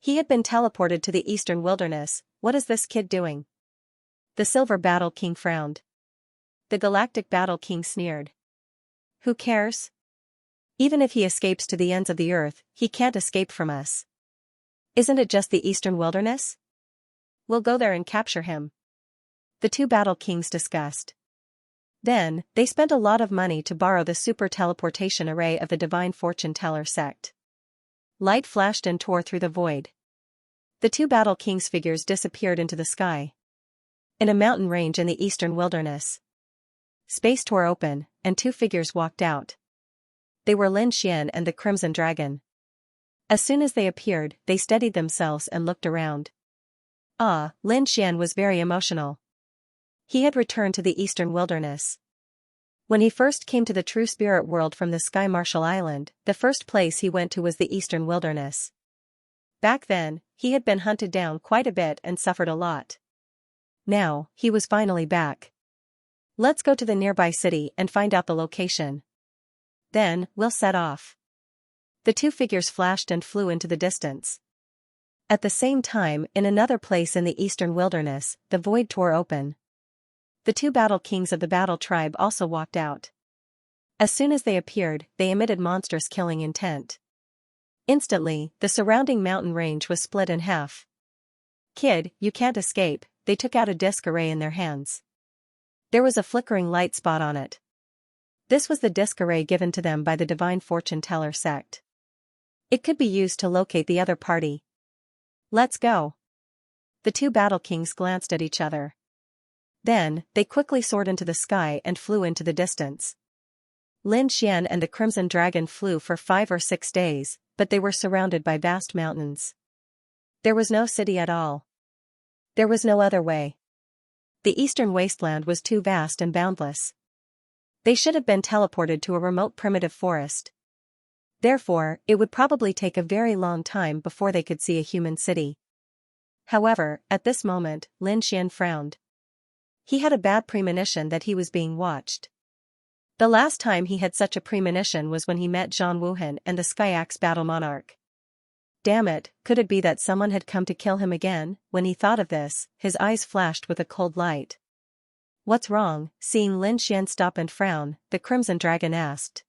He had been teleported to the eastern wilderness. What is this kid doing? The Silver Battle King frowned. The Galactic Battle King sneered. Who cares? Even if he escapes to the ends of the earth, he can't escape from us. Isn't it just the Eastern Wilderness? We'll go there and capture him. The two Battle Kings discussed. Then, they spent a lot of money to borrow the super teleportation array of the Divine Fortune Teller sect. Light flashed and tore through the void. The two Battle Kings figures disappeared into the sky. In a mountain range in the Eastern Wilderness. Space tore open, and two figures walked out. They were Lin Xian and the Crimson Dragon. As soon as they appeared, they steadied themselves and looked around. Lin Xian was very emotional. He had returned to the Eastern Wilderness. When he first came to the true spirit world from the Sky Marshal Island, the first place he went to was the Eastern Wilderness. Back then, he had been hunted down quite a bit and suffered a lot. Now, he was finally back. Let's go to the nearby city and find out the location. Then, we'll set off. The two figures flashed and flew into the distance. At the same time, in another place in the Eastern Wilderness, the void tore open. The two Battle Kings of the Battle Tribe also walked out. As soon as they appeared, they emitted monstrous killing intent. Instantly, the surrounding mountain range was split in half. Kid, you can't escape, they took out a disc array in their hands. There was a flickering light spot on it. This was the disc array given to them by the Divine Fortune Teller sect. It could be used to locate the other party. Let's go. The two Battle Kings glanced at each other. Then, they quickly soared into the sky and flew into the distance. Lin Xian and the Crimson Dragon flew for 5 or 6 days, but they were surrounded by vast mountains. There was no city at all. There was no other way. The eastern wasteland was too vast and boundless. They should have been teleported to a remote primitive forest. Therefore, it would probably take a very long time before they could see a human city. However, at this moment, Lin Xian frowned. He had a bad premonition that he was being watched. The last time he had such a premonition was when he met Zhang Wuhan and the Skyaxe Battle Monarch. Damn it, could it be that someone had come to kill him again? When he thought of this, his eyes flashed with a cold light. What's wrong? Seeing Lin Xian stop and frown, the Crimson Dragon asked.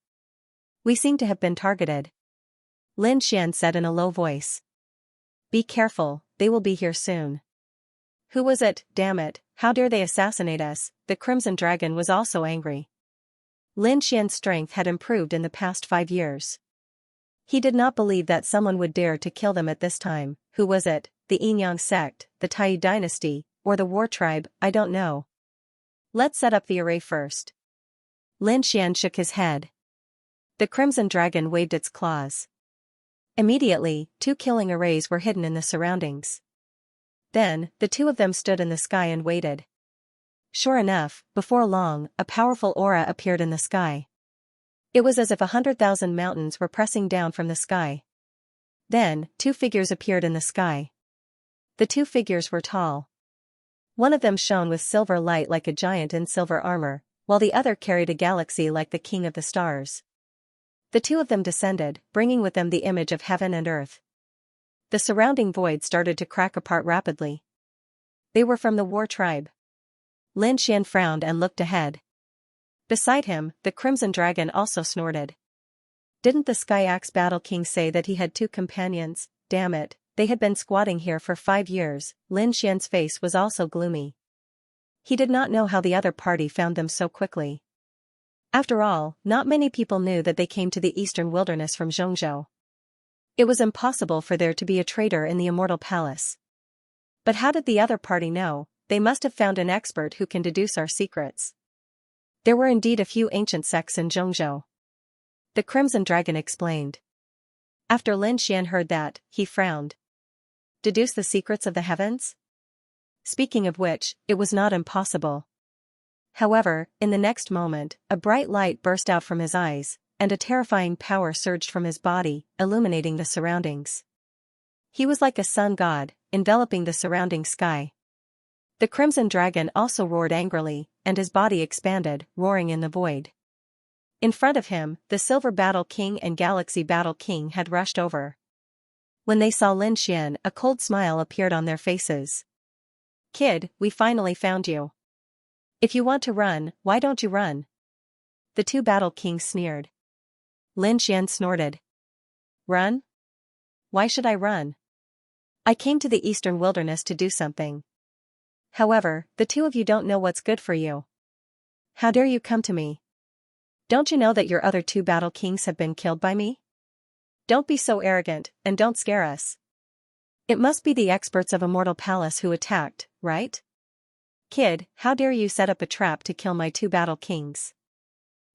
We seem to have been targeted. Lin Xian said in a low voice. Be careful, they will be here soon. Who was it? Damn it, how dare they assassinate us? The Crimson Dragon was also angry. Lin Xian's strength had improved in the past 5 years. He did not believe that someone would dare to kill them at this time. Who was it? The Yinyang sect, the Tai dynasty, or the War tribe? I don't know. Let's set up the array first. Lin Xian shook his head. The Crimson Dragon waved its claws. Immediately, 2 killing arrays were hidden in the surroundings. Then, the 2 of them stood in the sky and waited. Sure enough, before long, a powerful aura appeared in the sky. It was as if 100,000 mountains were pressing down from the sky. Then, 2 figures appeared in the sky. The 2 figures were tall. One of them shone with silver light like a giant in silver armor, while the other carried a galaxy like the king of the stars. The 2 of them descended, bringing with them the image of heaven and earth. The surrounding void started to crack apart rapidly. They were from the War tribe. Lin Xian frowned and looked ahead. Beside him, the Crimson Dragon also snorted. Didn't the Skyaxe Battle King say that he had 2 companions? Damn it, they had been squatting here for 5 years. Lin Xian's face was also gloomy. He did not know how the other party found them so quickly. After all, not many people knew that they came to the Eastern Wilderness from Zhongzhou. It was impossible for there to be a traitor in the Immortal Palace. But how did the other party know? They must have found an expert who can deduce our secrets. There were indeed a few ancient sects in Zhongzhou. The Crimson Dragon explained. After Lin Xian heard that, he frowned. Deduce the secrets of the heavens? Speaking of which, it was not impossible. However, in the next moment, a bright light burst out from his eyes, and a terrifying power surged from his body, illuminating the surroundings. He was like a sun god, enveloping the surrounding sky. The Crimson Dragon also roared angrily, and his body expanded, roaring in the void. In front of him, the Silver Battle King and Galaxy Battle King had rushed over. When they saw Lin Xian, a cold smile appeared on their faces. Kid, we finally found you. If you want to run, why don't you run? The two battle kings sneered. Lin Xian snorted. Run? Why should I run? I came to the eastern wilderness to do something. However, the two of you don't know what's good for you. How dare you come to me? Don't you know that your other two battle kings have been killed by me? Don't be so arrogant, and don't scare us. It must be the experts of Immortal Palace who attacked, right? Kid, how dare you set up a trap to kill my two battle kings?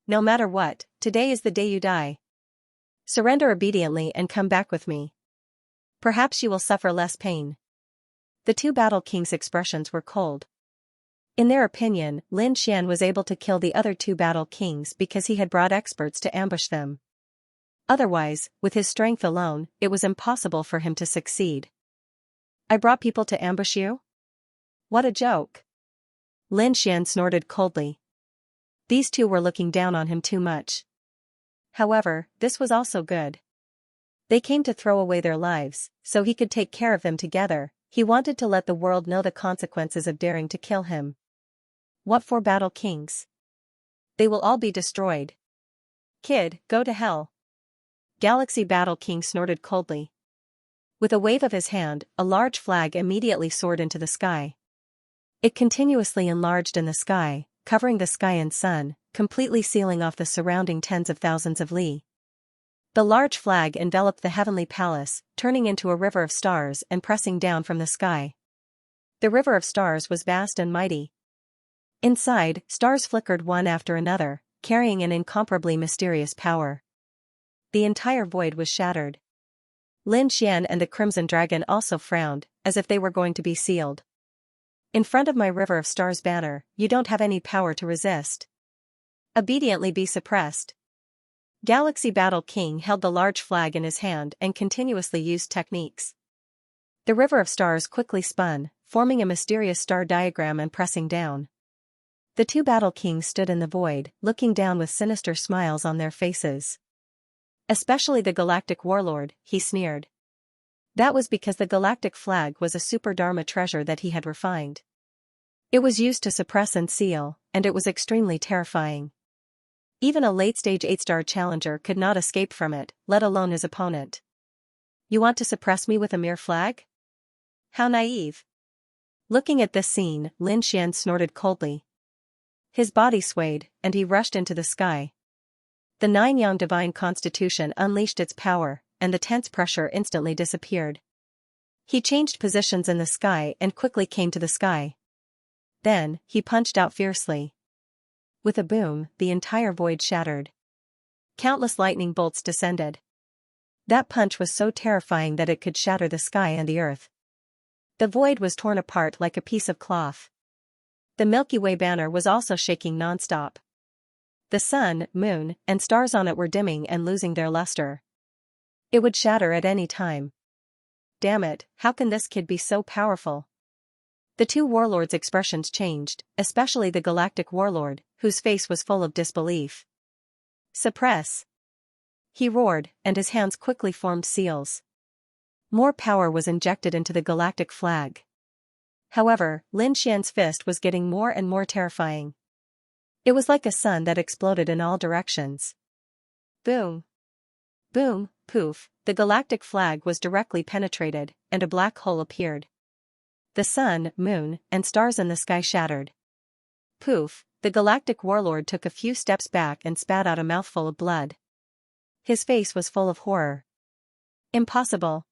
No matter what, today is the day you die. Surrender obediently and come back with me. Perhaps you will suffer less pain. The two battle kings' expressions were cold. In their opinion, Lin Xian was able to kill the other two battle kings because he had brought experts to ambush them. Otherwise, with his strength alone, it was impossible for him to succeed. I brought people to ambush you? What a joke. Lin Xian snorted coldly. These two were looking down on him too much. However, this was also good. They came to throw away their lives, so he could take care of them together. He wanted to let the world know the consequences of daring to kill him. What for battle kings? They will all be destroyed. Kid, go to hell. Galaxy Battle King snorted coldly. With a wave of his hand, a large flag immediately soared into the sky. It continuously enlarged in the sky, covering the sky and sun, completely sealing off the surrounding tens of thousands of li. The large flag enveloped the heavenly palace, turning into a river of stars and pressing down from the sky. The river of stars was vast and mighty. Inside, stars flickered one after another, carrying an incomparably mysterious power. The entire void was shattered. Lin Xian and the Crimson Dragon also frowned, as if they were going to be sealed. In front of my River of Stars banner, you don't have any power to resist. Obediently be suppressed. Galaxy Battle King held the large flag in his hand and continuously used techniques. The River of Stars quickly spun, forming a mysterious star diagram and pressing down. The two battle kings stood in the void, looking down with sinister smiles on their faces. Especially the Galactic Warlord, he sneered. That was because the galactic flag was a super Dharma treasure that he had refined. It was used to suppress and seal, and it was extremely terrifying. Even a late-stage 8-star challenger could not escape from it, let alone his opponent. You want to suppress me with a mere flag? How naive. Looking at this scene, Lin Xian snorted coldly. His body swayed, and he rushed into the sky. The nine-yang divine constitution unleashed its power, and the tense pressure instantly disappeared. He changed positions in the sky and quickly came to the sky. Then, he punched out fiercely. With a boom, the entire void shattered. Countless lightning bolts descended. That punch was so terrifying that it could shatter the sky and the earth. The void was torn apart like a piece of cloth. The Milky Way banner was also shaking non-stop. The sun, moon, and stars on it were dimming and losing their luster. It would shatter at any time. Damn it, how can this kid be so powerful? The two warlords' expressions changed, especially the Galactic Warlord, whose face was full of disbelief. Suppress! He roared, and his hands quickly formed seals. More power was injected into the galactic flag. However, Lin Xian's fist was getting more and more terrifying. It was like a sun that exploded in all directions. Boom! Boom, poof, the galactic flag was directly penetrated, and a black hole appeared. The sun, moon, and stars in the sky shattered. Poof, the galactic warlord took a few steps back and spat out a mouthful of blood. His face was full of horror. Impossible.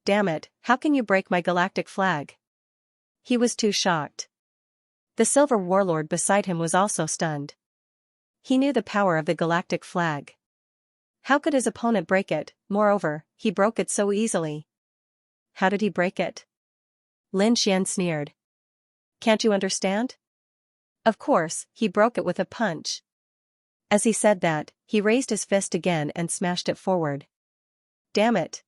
Damn it, how can you break my galactic flag? He was too shocked. The silver warlord beside him was also stunned. He knew the power of the galactic flag. How could his opponent break it? Moreover, he broke it so easily. How did he break it? Lin Xian sneered. Can't you understand? Of course, he broke it with a punch. As he said that, he raised his fist again and smashed it forward. Damn it!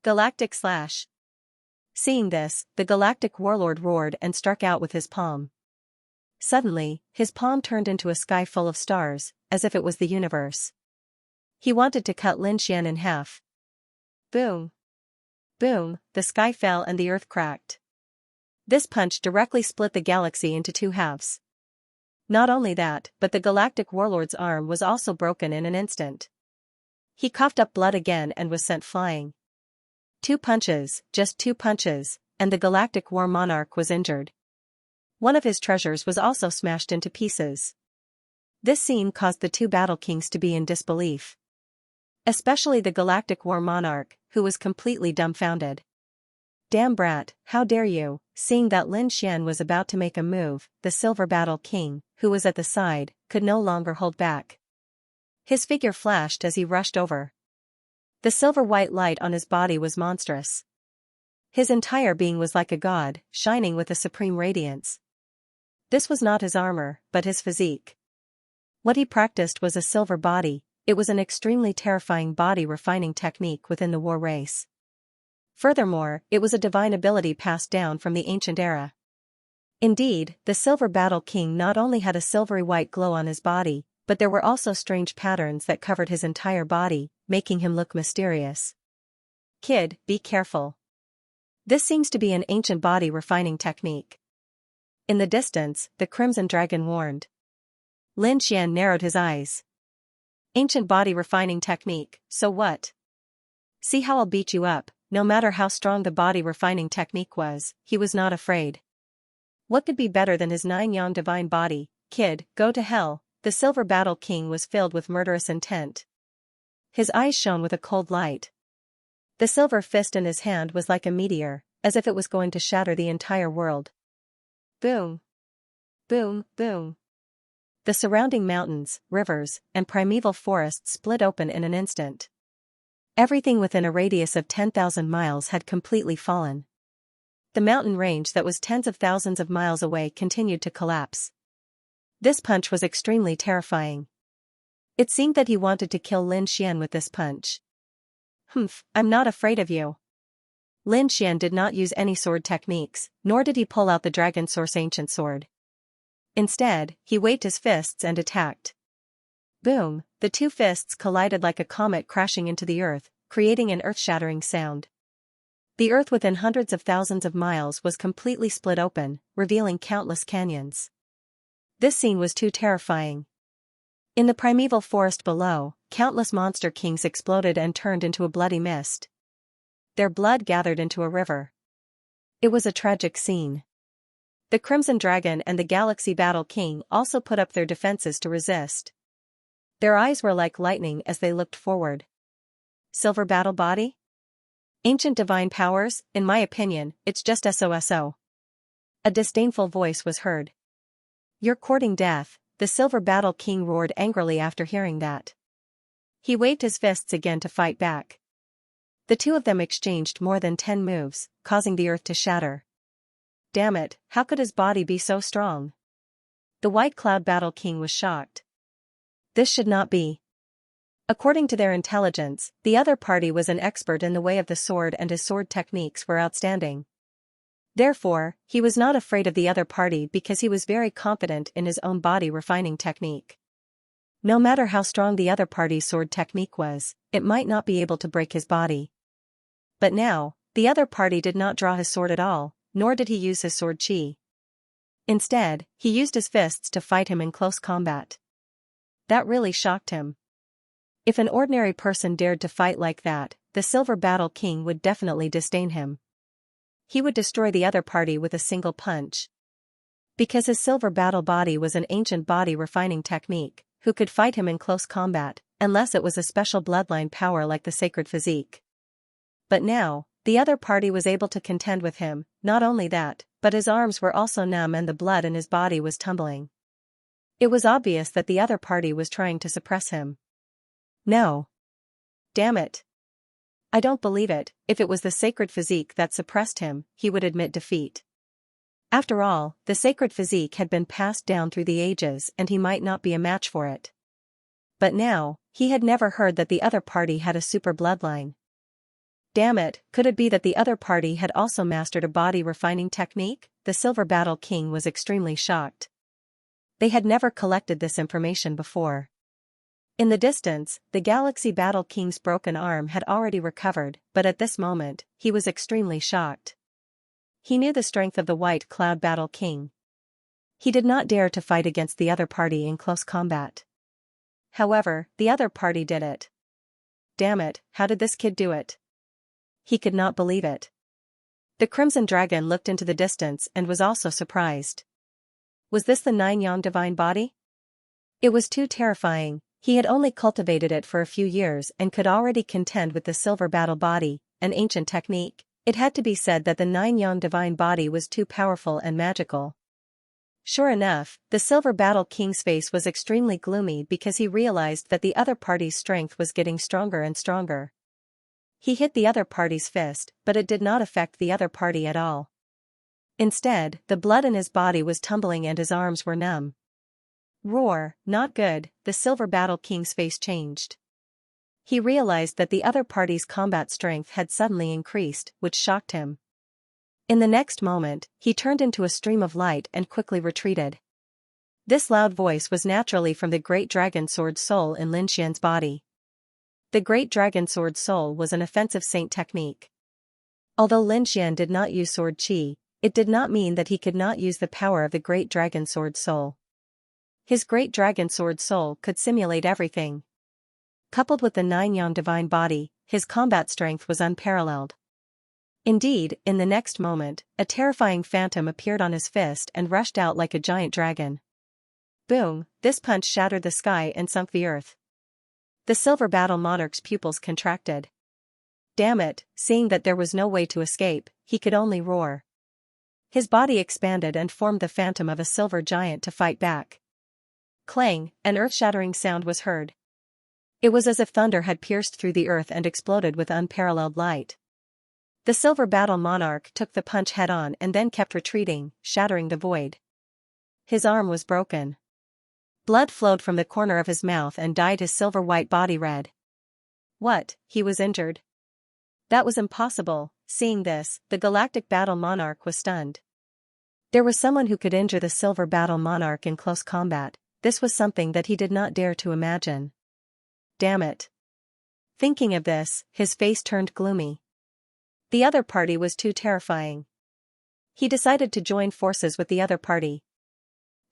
Galactic slash! Seeing this, the galactic warlord roared and struck out with his palm. Suddenly, his palm turned into a sky full of stars, as if it was the universe. He wanted to cut Lin Xian in half. Boom! Boom, the sky fell and the earth cracked. This punch directly split the galaxy into two halves. Not only that, but the galactic warlord's arm was also broken in an instant. He coughed up blood again and was sent flying. 2 punches, just 2 punches, and the galactic war monarch was injured. One of his treasures was also smashed into pieces. This scene caused the 2 battle kings to be in disbelief. Especially the galactic war monarch, who was completely dumbfounded. Damn brat, how dare you! Seeing that Lin Xian was about to make a move, the Silver Battle King, who was at the side, could no longer hold back. His figure flashed as he rushed over. The silver-white light on his body was monstrous. His entire being was like a god, shining with a supreme radiance. This was not his armor, but his physique. What he practiced was a silver body. It was an extremely terrifying body-refining technique within the war race. Furthermore, it was a divine ability passed down from the ancient era. Indeed, the Silver Battle King not only had a silvery white glow on his body, but there were also strange patterns that covered his entire body, making him look mysterious. Kid, be careful. This seems to be an ancient body-refining technique. In the distance, the Crimson Dragon warned. Lin Xian narrowed his eyes. Ancient body-refining technique, so what? See how I'll beat you up. No matter how strong the body-refining technique was, he was not afraid. What could be better than his 9-yang divine body? Kid, go to hell. The Silver Battle King was filled with murderous intent. His eyes shone with a cold light. The silver fist in his hand was like a meteor, as if it was going to shatter the entire world. Boom! Boom, boom! The surrounding mountains, rivers, and primeval forests split open in an instant. Everything within a radius of 10,000 miles had completely fallen. The mountain range that was tens of thousands of miles away continued to collapse. This punch was extremely terrifying. It seemed that he wanted to kill Lin Xian with this punch. Humph, I'm not afraid of you. Lin Xian did not use any sword techniques, nor did he pull out the Dragon Source ancient sword. Instead, he waved his fists and attacked. Boom, the 2 fists collided like a comet crashing into the earth, creating an earth-shattering sound. The earth within hundreds of thousands of miles was completely split open, revealing countless canyons. This scene was too terrifying. In the primeval forest below, countless monster kings exploded and turned into a bloody mist. Their blood gathered into a river. It was a tragic scene. The Crimson Dragon and the Galaxy Battle King also put up their defenses to resist. Their eyes were like lightning as they looked forward. Silver Battle Body? Ancient divine powers, in my opinion, it's just SOSO. A disdainful voice was heard. You're courting death, the Silver Battle King roared angrily after hearing that. He waved his fists again to fight back. The 2 of them exchanged more than 10 moves, causing the earth to shatter. Damn it, how could his body be so strong? The White Cloud Battle King was shocked. This should not be. According to their intelligence, the other party was an expert in the way of the sword and his sword techniques were outstanding. Therefore, he was not afraid of the other party because he was very confident in his own body-refining technique. No matter how strong the other party's sword technique was, it might not be able to break his body. But now, the other party did not draw his sword at all, nor did he use his sword chi. Instead, he used his fists to fight him in close combat. That really shocked him. If an ordinary person dared to fight like that, the Silver Battle King would definitely disdain him. He would destroy the other party with a single punch. Because his silver battle body was an ancient body-refining technique, who could fight him in close combat, unless it was a special bloodline power like the sacred physique. But now, the other party was able to contend with him. Not only that, but his arms were also numb and the blood in his body was tumbling. It was obvious that the other party was trying to suppress him. No. Damn it. I don't believe it. If it was the sacred physique that suppressed him, he would admit defeat. After all, the sacred physique had been passed down through the ages and he might not be a match for it. But now, he had never heard that the other party had a super bloodline. Damn it, could it be that the other party had also mastered a body-refining technique? The Silver Battle King was extremely shocked. They had never collected this information before. In the distance, the Galaxy Battle King's broken arm had already recovered, but at this moment, he was extremely shocked. He knew the strength of the White Cloud Battle King. He did not dare to fight against the other party in close combat. However, the other party did it. Damn it, how did this kid do it? He could not believe it. The Crimson Dragon looked into the distance and was also surprised. Was this the 9-yang divine body? It was too terrifying. He had only cultivated it for a few years and could already contend with the silver battle body, an ancient technique. It had to be said that the 9-yang divine body was too powerful and magical. Sure enough, the silver battle king's face was extremely gloomy because he realized that the other party's strength was getting stronger and stronger. He hit the other party's fist, but it did not affect the other party at all. Instead, the blood in his body was tumbling and his arms were numb. Roar, not good, the silver battle king's face changed. He realized that the other party's combat strength had suddenly increased, which shocked him. In the next moment, he turned into a stream of light and quickly retreated. This loud voice was naturally from the great dragon sword soul in Lin Xian's body. The great dragon sword soul was an offensive saint technique. Although Lin Xian did not use sword qi, it did not mean that he could not use the power of the great dragon sword soul. His great dragon sword soul could simulate everything. Coupled with the 9-yang divine body, his combat strength was unparalleled. Indeed, in the next moment, a terrifying phantom appeared on his fist and rushed out like a giant dragon. Boom, this punch shattered the sky and sunk the earth. The silver battle monarch's pupils contracted. Damn it, seeing that there was no way to escape, he could only roar. His body expanded and formed the phantom of a silver giant to fight back. Clang, an earth-shattering sound was heard. It was as if thunder had pierced through the earth and exploded with unparalleled light. The silver battle monarch took the punch head-on and then kept retreating, shattering the void. His arm was broken. Blood flowed from the corner of his mouth and dyed his silver-white body red. What, he was injured? That was impossible. Seeing this, the galactic battle monarch was stunned. There was someone who could injure the silver battle monarch in close combat. This was something that he did not dare to imagine. Damn it. Thinking of this, his face turned gloomy. The other party was too terrifying. He decided to join forces with the other party.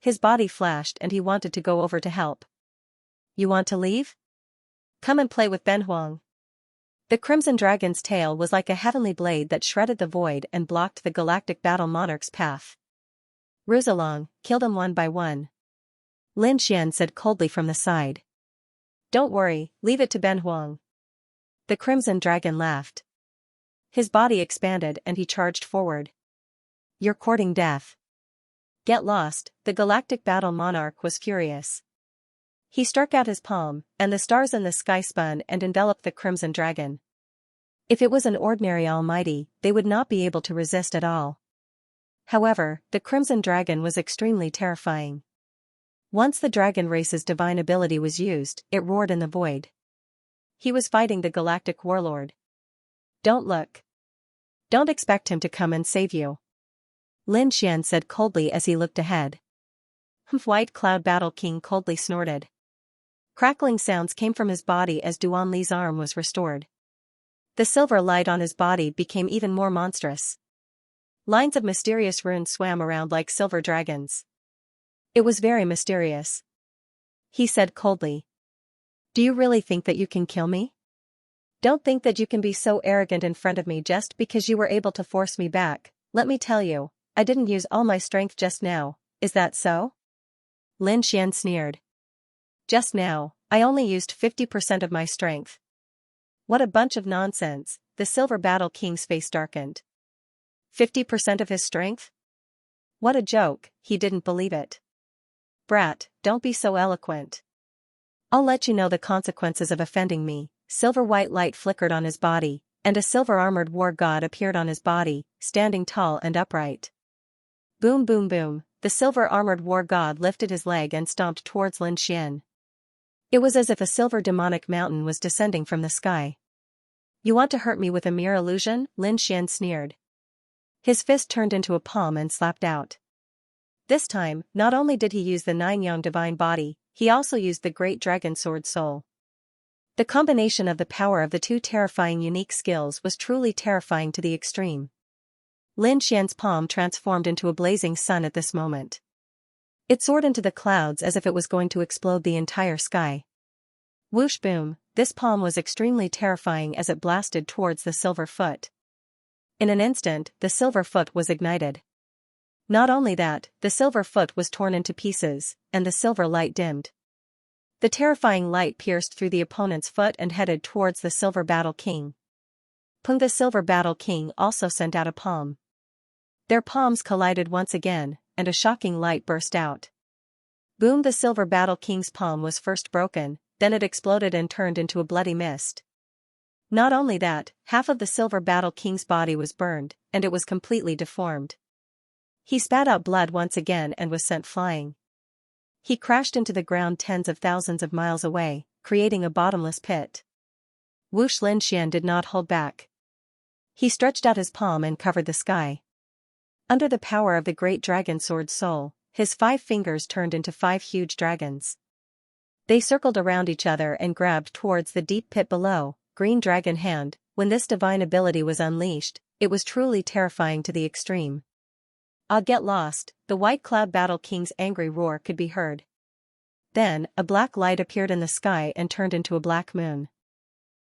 His body flashed and he wanted to go over to help. You want to leave? Come and play with Benhuang. The Crimson Dragon's tail was like a heavenly blade that shredded the void and blocked the galactic battle monarch's path. Ruse along, kill them one by one. Lin Xian said coldly from the side. Don't worry, leave it to Benhuang. The Crimson Dragon laughed. His body expanded and he charged forward. You're courting death. Get lost, the galactic battle monarch was furious. He struck out his palm, and the stars in the sky spun and enveloped the Crimson Dragon. If it was an ordinary almighty, they would not be able to resist at all. However, the Crimson Dragon was extremely terrifying. Once the dragon race's divine ability was used, it roared in the void. He was fighting the galactic warlord. Don't look. Don't expect him to come and save you. Lin Xian said coldly as he looked ahead. White Cloud Battle King coldly snorted. Crackling sounds came from his body as Duan Li's arm was restored. The silver light on his body became even more monstrous. Lines of mysterious runes swam around like silver dragons. It was very mysterious. He said coldly. Do you really think that you can kill me? Don't think that you can be so arrogant in front of me just because you were able to force me back. Let me tell you, I didn't use all my strength just now, is that so? Lin Xian sneered. Just now, I only used 50% of my strength. What a bunch of nonsense, the Silver Battle King's face darkened. 50% of his strength? What a joke, he didn't believe it. Brat, don't be so eloquent. I'll let you know the consequences of offending me. Silver-white light flickered on his body, and a silver-armored war god appeared on his body, standing tall and upright. Boom boom boom, the silver-armored war god lifted his leg and stomped towards Lin Xian. It was as if a silver demonic mountain was descending from the sky. You want to hurt me with a mere illusion? Lin Xian sneered. His fist turned into a palm and slapped out. This time, not only did he use the 9-yang divine body, he also used the great dragon sword soul. The combination of the power of the two terrifying unique skills was truly terrifying to the extreme. Lin Xian's palm transformed into a blazing sun at this moment. It soared into the clouds as if it was going to explode the entire sky. Whoosh boom, this palm was extremely terrifying as it blasted towards the silver foot. In an instant, the silver foot was ignited. Not only that, the silver foot was torn into pieces, and the silver light dimmed. The terrifying light pierced through the opponent's foot and headed towards the Silver Battle King. Pung the Silver Battle King also sent out a palm. Their palms collided once again, and a shocking light burst out. Boom, the Silver Battle King's palm was first broken, then it exploded and turned into a bloody mist. Not only that, half of the Silver Battle King's body was burned, and it was completely deformed. He spat out blood once again and was sent flying. He crashed into the ground tens of thousands of miles away, creating a bottomless pit. Whoosh, Lin Xian did not hold back. He stretched out his palm and covered the sky. Under the power of the great dragon sword soul, his 5 fingers turned into 5 huge dragons. They circled around each other and grabbed towards the deep pit below. Green Dragon Hand. When this divine ability was unleashed, it was truly terrifying to the extreme. Ah, get lost, the White Cloud Battle King's angry roar could be heard. Then, a black light appeared in the sky and turned into a black moon.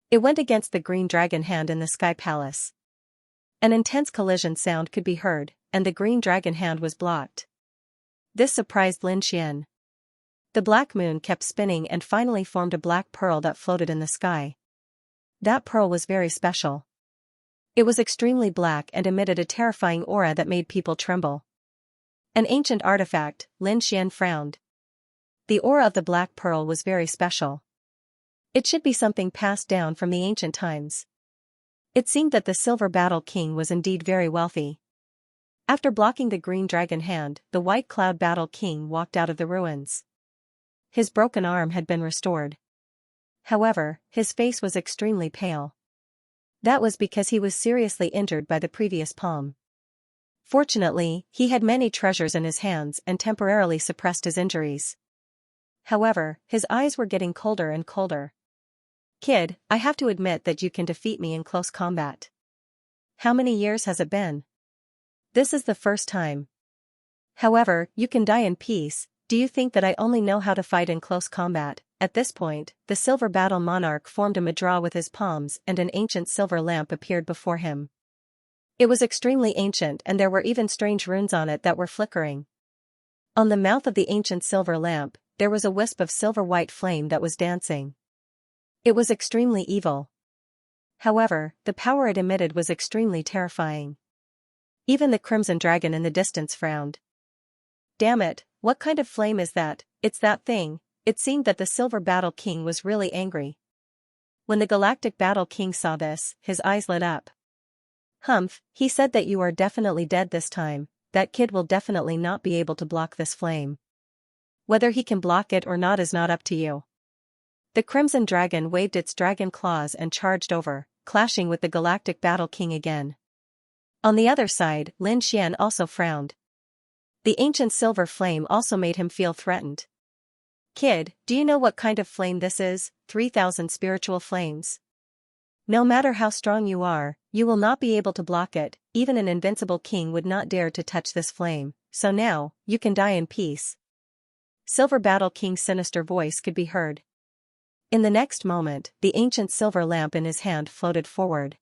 It went against the Green Dragon Hand in the Sky Palace. An intense collision sound could be heard, and the Green Dragon Hand was blocked. This surprised Lin Xian. The black moon kept spinning and finally formed a black pearl that floated in the sky. That pearl was very special. It was extremely black and emitted a terrifying aura that made people tremble. An ancient artifact, Lin Xian frowned. The aura of the black pearl was very special. It should be something passed down from the ancient times. It seemed that the Silver Battle King was indeed very wealthy. After blocking the Green Dragon Hand, the White Cloud Battle King walked out of the ruins. His broken arm had been restored. However, his face was extremely pale. That was because he was seriously injured by the previous palm. Fortunately, he had many treasures in his hands and temporarily suppressed his injuries. However, his eyes were getting colder and colder. Kid, I have to admit that you can defeat me in close combat. How many years has it been? This is the first time. However, you can die in peace. Do you think that I only know how to fight in close combat? At this point, the Silver Battle Monarch formed a mudra with his palms and an ancient silver lamp appeared before him. It was extremely ancient and there were even strange runes on it that were flickering. On the mouth of the ancient silver lamp, there was a wisp of silver-white flame that was dancing. It was extremely evil. However, the power it emitted was extremely terrifying. Even the Crimson Dragon in the distance frowned. Damn it, what kind of flame is that? It's that thing. It seemed that the Silver Battle King was really angry. When the Galactic Battle King saw this, his eyes lit up. Humph, he said that you are definitely dead this time. That kid will definitely not be able to block this flame. Whether he can block it or not is not up to you. The Crimson Dragon waved its dragon claws and charged over, clashing with the Galactic Battle King again. On the other side, Lin Xian also frowned. The ancient silver flame also made him feel threatened. Kid, do you know what kind of flame this is? 3,000 spiritual flames. No matter how strong you are, you will not be able to block it. Even an invincible king would not dare to touch this flame, so now, you can die in peace. Silver Battle King's sinister voice could be heard. In the next moment, the ancient silver lamp in his hand floated forward.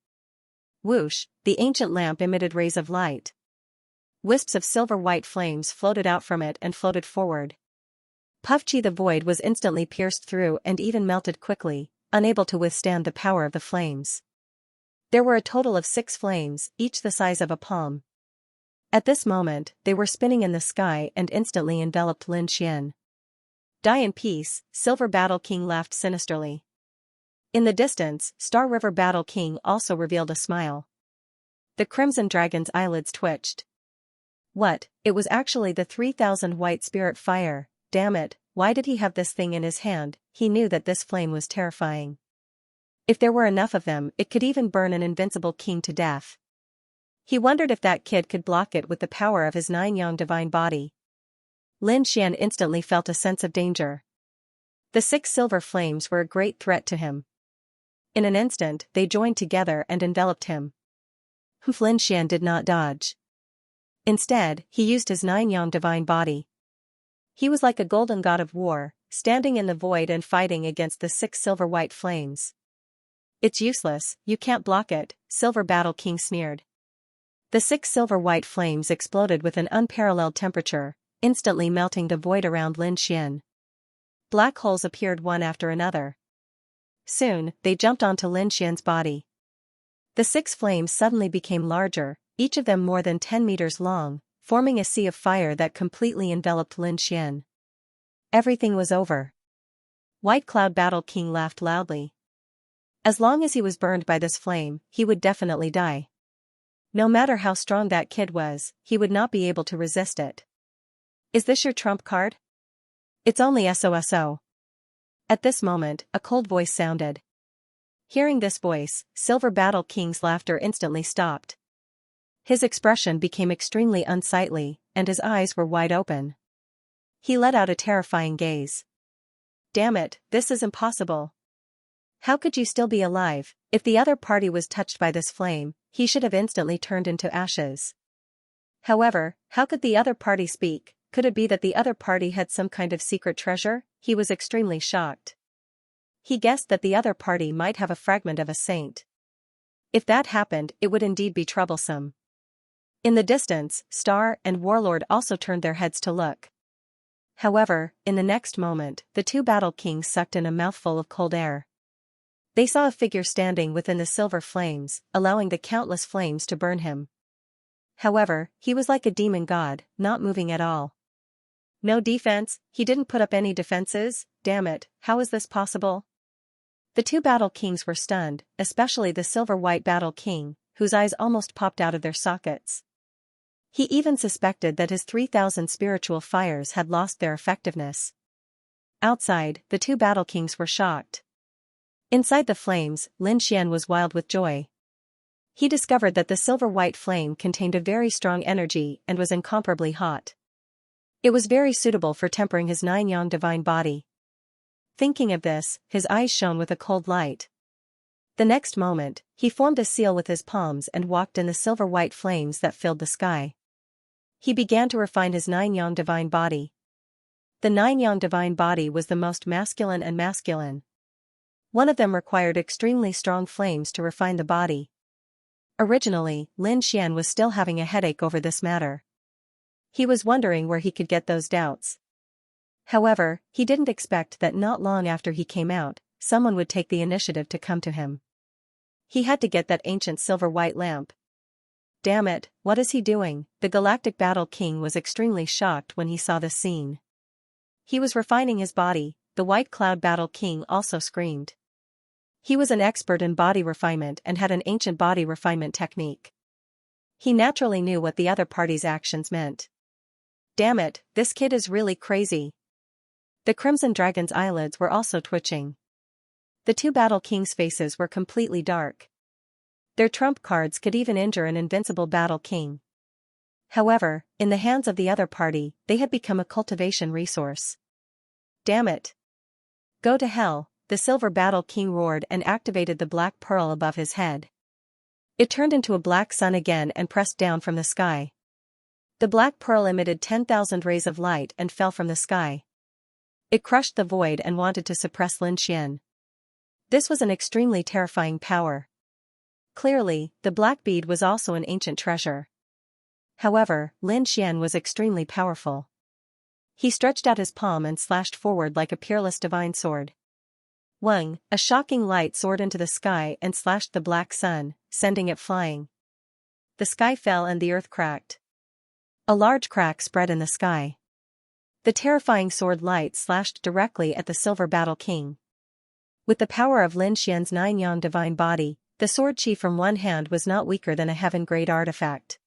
Whoosh, the ancient lamp emitted rays of light. Wisps of silver-white flames floated out from it and floated forward. Puffchi the Void was instantly pierced through and even melted quickly, unable to withstand the power of the flames. There were a total of 6 flames, each the size of a palm. At this moment, they were spinning in the sky and instantly enveloped Lin Xian. Die in peace, Silver Battle King laughed sinisterly. In the distance, Star River Battle King also revealed a smile. The Crimson Dragon's eyelids twitched. What, it was actually the 3,000 white spirit fire. Damn it, why did he have this thing in his hand? He knew that this flame was terrifying. If there were enough of them, it could even burn an invincible king to death. He wondered if that kid could block it with the power of his 9-yang divine body. Lin Xian instantly felt a sense of danger. The 6 silver flames were a great threat to him. In an instant, they joined together and enveloped him. Lin Xian did not dodge. Instead, he used his 9 yang divine body. He was like a golden god of war, standing in the void and fighting against the 6 silver-white flames. It's useless, you can't block it, Silver Battle King sneered. The 6 silver-white flames exploded with an unparalleled temperature, instantly melting the void around Lin Xian. Black holes appeared one after another. Soon, they jumped onto Lin Xian's body. The 6 flames suddenly became larger, each of them more than 10 meters long, forming a sea of fire that completely enveloped Lin Xian. Everything was over. White Cloud Battle King laughed loudly. As long as he was burned by this flame, he would definitely die. No matter how strong that kid was, he would not be able to resist it. Is this your trump card? It's only SOSO. At this moment, a cold voice sounded. Hearing this voice, Silver Battle King's laughter instantly stopped. His expression became extremely unsightly, and his eyes were wide open. He let out a terrifying gaze. Damn it, this is impossible. How could you still be alive? If the other party was touched by this flame, he should have instantly turned into ashes. However, how could the other party speak? Could it be that the other party had some kind of secret treasure? He was extremely shocked. He guessed that the other party might have a fragment of a saint. If that happened, it would indeed be troublesome. In the distance, Star and Warlord also turned their heads to look. However, in the next moment, the 2 battle kings sucked in a mouthful of cold air. They saw a figure standing within the silver flames, allowing the countless flames to burn him. However, he was like a demon god, not moving at all. No defense, he didn't put up any defenses? Damn it, how is this possible? The 2 battle kings were stunned, especially the silver-white battle king, whose eyes almost popped out of their sockets. He even suspected that his 3,000 spiritual fires had lost their effectiveness. Outside, the 2 battle kings were shocked. Inside the flames, Lin Xian was wild with joy. He discovered that the silver-white flame contained a very strong energy and was incomparably hot. It was very suitable for tempering his 9 yang divine body. Thinking of this, his eyes shone with a cold light. The next moment, he formed a seal with his palms and walked in the silver-white flames that filled the sky. He began to refine his 9 yang divine body. The 9 yang divine body was the most masculine and masculine. One of them required extremely strong flames to refine the body. Originally, Lin Xian was still having a headache over this matter. He was wondering where he could get those doubts. However, he didn't expect that not long after he came out, someone would take the initiative to come to him. He had to get that ancient silver-white lamp. Damn it, what is he doing? The Galactic Battle King was extremely shocked when he saw this scene. He was refining his body. The White Cloud Battle King also screamed. He was an expert in body refinement and had an ancient body refinement technique. He naturally knew what the other party's actions meant. Damn it, this kid is really crazy. The Crimson Dragon's eyelids were also twitching. The 2 battle kings' faces were completely dark. Their trump cards could even injure an invincible battle king. However, in the hands of the other party, they had become a cultivation resource. Damn it. Go to hell, the Silver Battle King roared and activated the black pearl above his head. It turned into a black sun again and pressed down from the sky. The black pearl emitted 10,000 rays of light and fell from the sky. It crushed the void and wanted to suppress Lin Xian. This was an extremely terrifying power. Clearly, the black bead was also an ancient treasure. However, Lin Xian was extremely powerful. He stretched out his palm and slashed forward like a peerless divine sword. Wang, a shocking light soared into the sky and slashed the black sun, sending it flying. The sky fell and the earth cracked. A large crack spread in the sky. The terrifying sword light slashed directly at the Silver Battle King. With the power of Lin Xian's 9 yang divine body, the sword chi from one hand was not weaker than a heaven-grade artifact.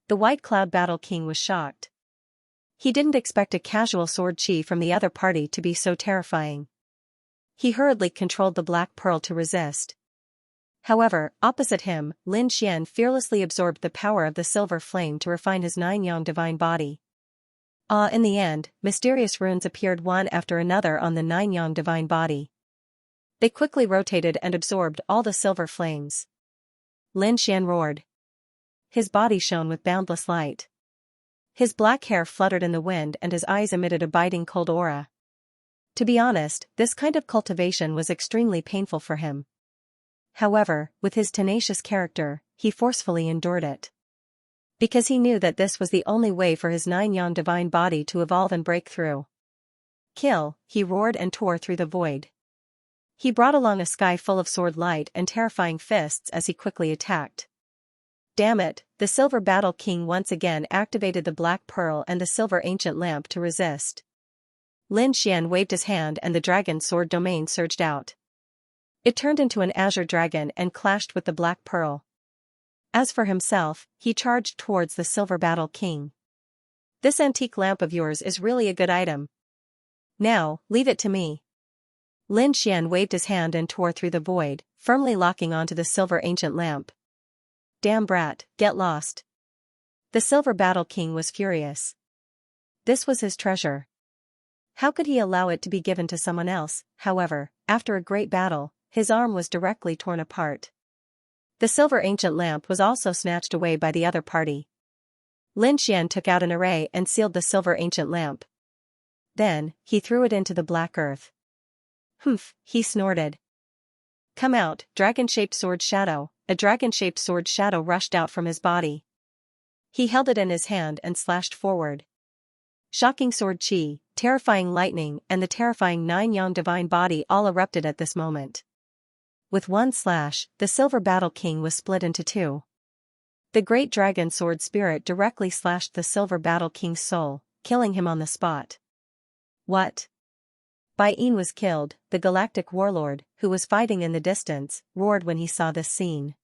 The White Cloud Battle King was shocked. He didn't expect a casual sword chi from the other party to be so terrifying. He hurriedly controlled the black pearl to resist. However, opposite him, Lin Xian fearlessly absorbed the power of the silver flame to refine his 9 yang divine body. In the end, mysterious runes appeared one after another on the 9 yang divine body. They quickly rotated and absorbed all the silver flames. Lin Xian roared. his body shone with boundless light. His black hair fluttered in the wind and his eyes emitted a biting cold aura. To be honest, this kind of cultivation was extremely painful for him. However, with his tenacious character, he forcefully endured it. Because he knew that this was the only way for his 9-yang divine body to evolve and break through. Kill, he roared and tore through the void. He brought along a sky full of sword light and terrifying fists as he quickly attacked. Damn it, the Silver Battle King once again activated the Black Pearl and the Silver Ancient Lamp to resist. Lin Xian waved his hand and the dragon sword domain surged out. It turned into an azure dragon and clashed with the Black Pearl. As for himself, he charged towards the Silver Battle King. This antique lamp of yours is really a good item. Now, leave it to me. Lin Xian waved his hand and tore through the void, firmly locking onto the Silver Ancient Lamp. Damn brat, get lost. The Silver Battle King was furious. This was his treasure. How could he allow it to be given to someone else? However, after a great battle, his arm was directly torn apart. The Silver Ancient Lamp was also snatched away by the other party. Lin Xian took out an array and sealed the Silver Ancient Lamp. Then, he threw it into the black earth. Humph, he snorted. Come out, dragon-shaped sword shadow. A dragon-shaped sword shadow rushed out from his body. He held it in his hand and slashed forward. Shocking sword chi, terrifying lightning and the terrifying 9-yang divine body all erupted at this moment. With one slash, the Silver Battle King was split into two. The great dragon sword spirit directly slashed the Silver Battle King's soul, killing him on the spot. What? Bai Yin was killed, the galactic warlord, who was fighting in the distance, roared when he saw this scene.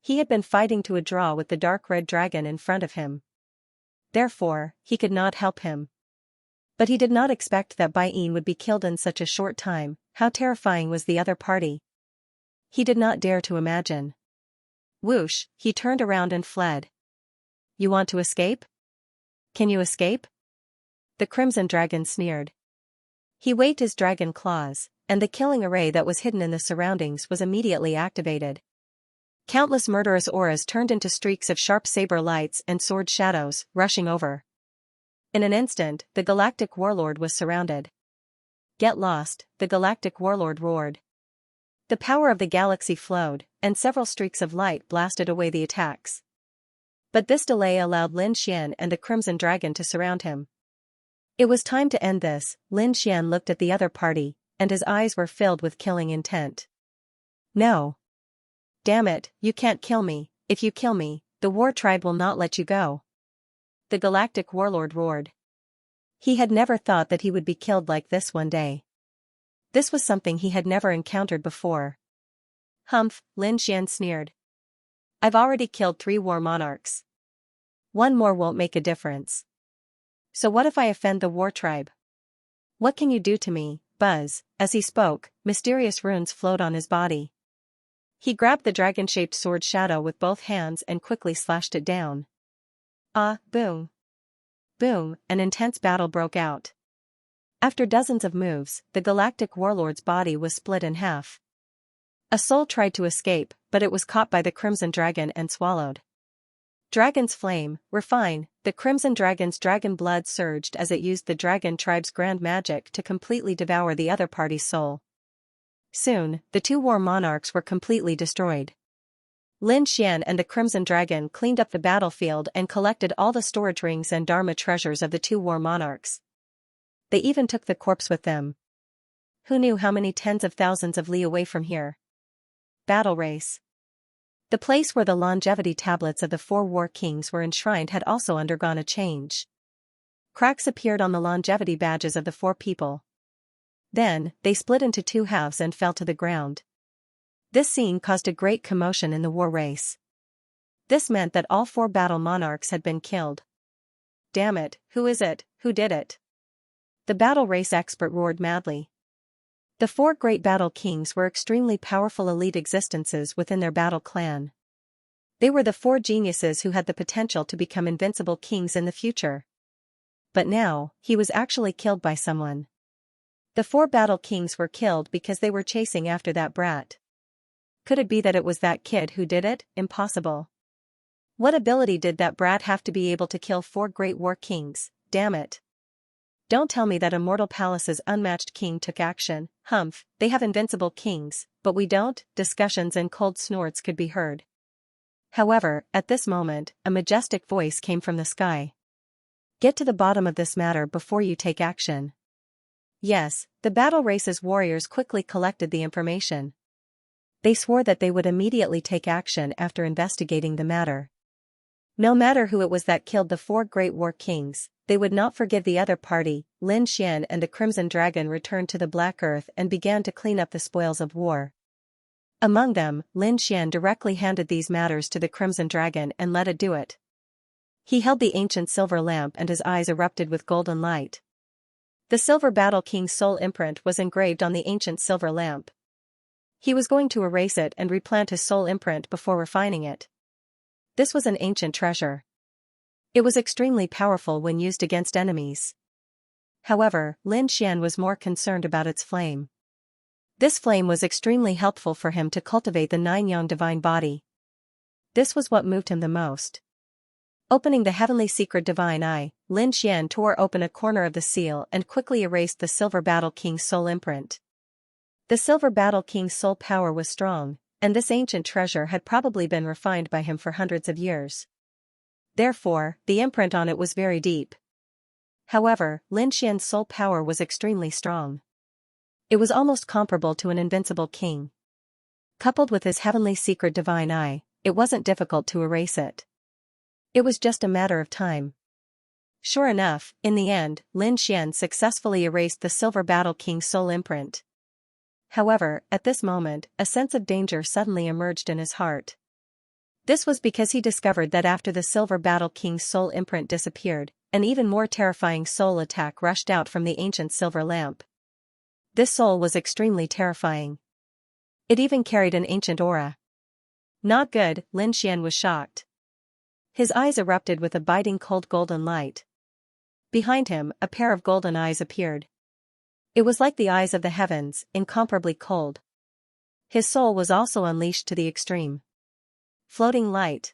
He had been fighting to a draw with the dark red dragon in front of him. Therefore, he could not help him. But he did not expect that Bai Yin would be killed in such a short time. How terrifying was the other party? He did not dare to imagine. Whoosh, he turned around and fled. You want to escape? Can you escape? The Crimson Dragon sneered. He waved his dragon claws, and the killing array that was hidden in the surroundings was immediately activated. Countless murderous auras turned into streaks of sharp saber lights and sword shadows, rushing over. In an instant, the galactic warlord was surrounded. Get lost, the galactic warlord roared. The power of the galaxy flowed, and several streaks of light blasted away the attacks. But this delay allowed Lin Xian and the Crimson Dragon to surround him. It was time to end this. Lin Xian looked at the other party, and his eyes were filled with killing intent. No. Damn it, you can't kill me. If you kill me, the war tribe will not let you go. The galactic warlord roared. He had never thought that he would be killed like this one day. This was something he had never encountered before. Humph, Lin Xian sneered. I've already killed 3 war monarchs. One more won't make a difference. So what if I offend the war tribe? What can you do to me, Buzz? As he spoke, mysterious runes flowed on his body. He grabbed the dragon-shaped sword shadow with both hands and quickly slashed it down. Boom. Boom, an intense battle broke out. After dozens of moves, the galactic warlord's body was split in half. A soul tried to escape, but it was caught by the Crimson Dragon and swallowed. Dragon's flame, refine, the Crimson Dragon's dragon blood surged as it used the dragon tribe's grand magic to completely devour the other party's soul. Soon, the 2 war monarchs were completely destroyed. Lin Xian and the Crimson Dragon cleaned up the battlefield and collected all the storage rings and Dharma treasures of the 2 war monarchs. They even took the corpse with them. Who knew how many tens of thousands of li away from here? Battle race. The place where the longevity tablets of the 4 war kings were enshrined had also undergone a change. Cracks appeared on the longevity badges of the 4 people. Then, they split into 2 halves and fell to the ground. This scene caused a great commotion in the war race. This meant that all 4 battle monarchs had been killed. Damn it, who is it? Who did it? The battle race expert roared madly. The 4 great battle kings were extremely powerful elite existences within their battle clan. They were the 4 geniuses who had the potential to become invincible kings in the future. But now, he was actually killed by someone. The 4 battle kings were killed because they were chasing after that brat. Could it be that it was that kid who did it? Impossible. What ability did that brat have to be able to kill 4 great war kings, damn it? Don't tell me that Immortal Palace's unmatched king took action. Humph, they have invincible kings, but we don't. Discussions and cold snorts could be heard. However, at this moment, a majestic voice came from the sky. Get to the bottom of this matter before you take action. Yes, the battle race's warriors quickly collected the information. They swore that they would immediately take action after investigating the matter. No matter who it was that killed the 4 great war kings, they would not forgive the other party. Lin Xian and the Crimson Dragon returned to the Black Earth and began to clean up the spoils of war. Among them, Lin Xian directly handed these matters to the Crimson Dragon and let it do it. He held the ancient silver lamp and his eyes erupted with golden light. The Silver Battle King's soul imprint was engraved on the ancient silver lamp. He was going to erase it and replant his soul imprint before refining it. This was an ancient treasure. It was extremely powerful when used against enemies. However, Lin Xian was more concerned about its flame. This flame was extremely helpful for him to cultivate the 9-yang divine body. This was what moved him the most. Opening the heavenly secret divine eye, Lin Xian tore open a corner of the seal and quickly erased the Silver Battle King's soul imprint. The Silver Battle King's soul power was strong, and this ancient treasure had probably been refined by him for hundreds of years. Therefore, the imprint on it was very deep. However, Lin Xian's soul power was extremely strong. It was almost comparable to an invincible king. Coupled with his heavenly secret divine eye, it wasn't difficult to erase it. It was just a matter of time. Sure enough, in the end, Lin Xian successfully erased the Silver Battle King's soul imprint. However, at this moment, a sense of danger suddenly emerged in his heart. This was because he discovered that after the Silver Battle King's soul imprint disappeared, an even more terrifying soul attack rushed out from the ancient silver lamp. This soul was extremely terrifying. It even carried an ancient aura. Not good, Lin Xian was shocked. His eyes erupted with a biting cold golden light. Behind him, a pair of golden eyes appeared. It was like the eyes of the heavens, incomparably cold. His soul was also unleashed to the extreme. Floating light.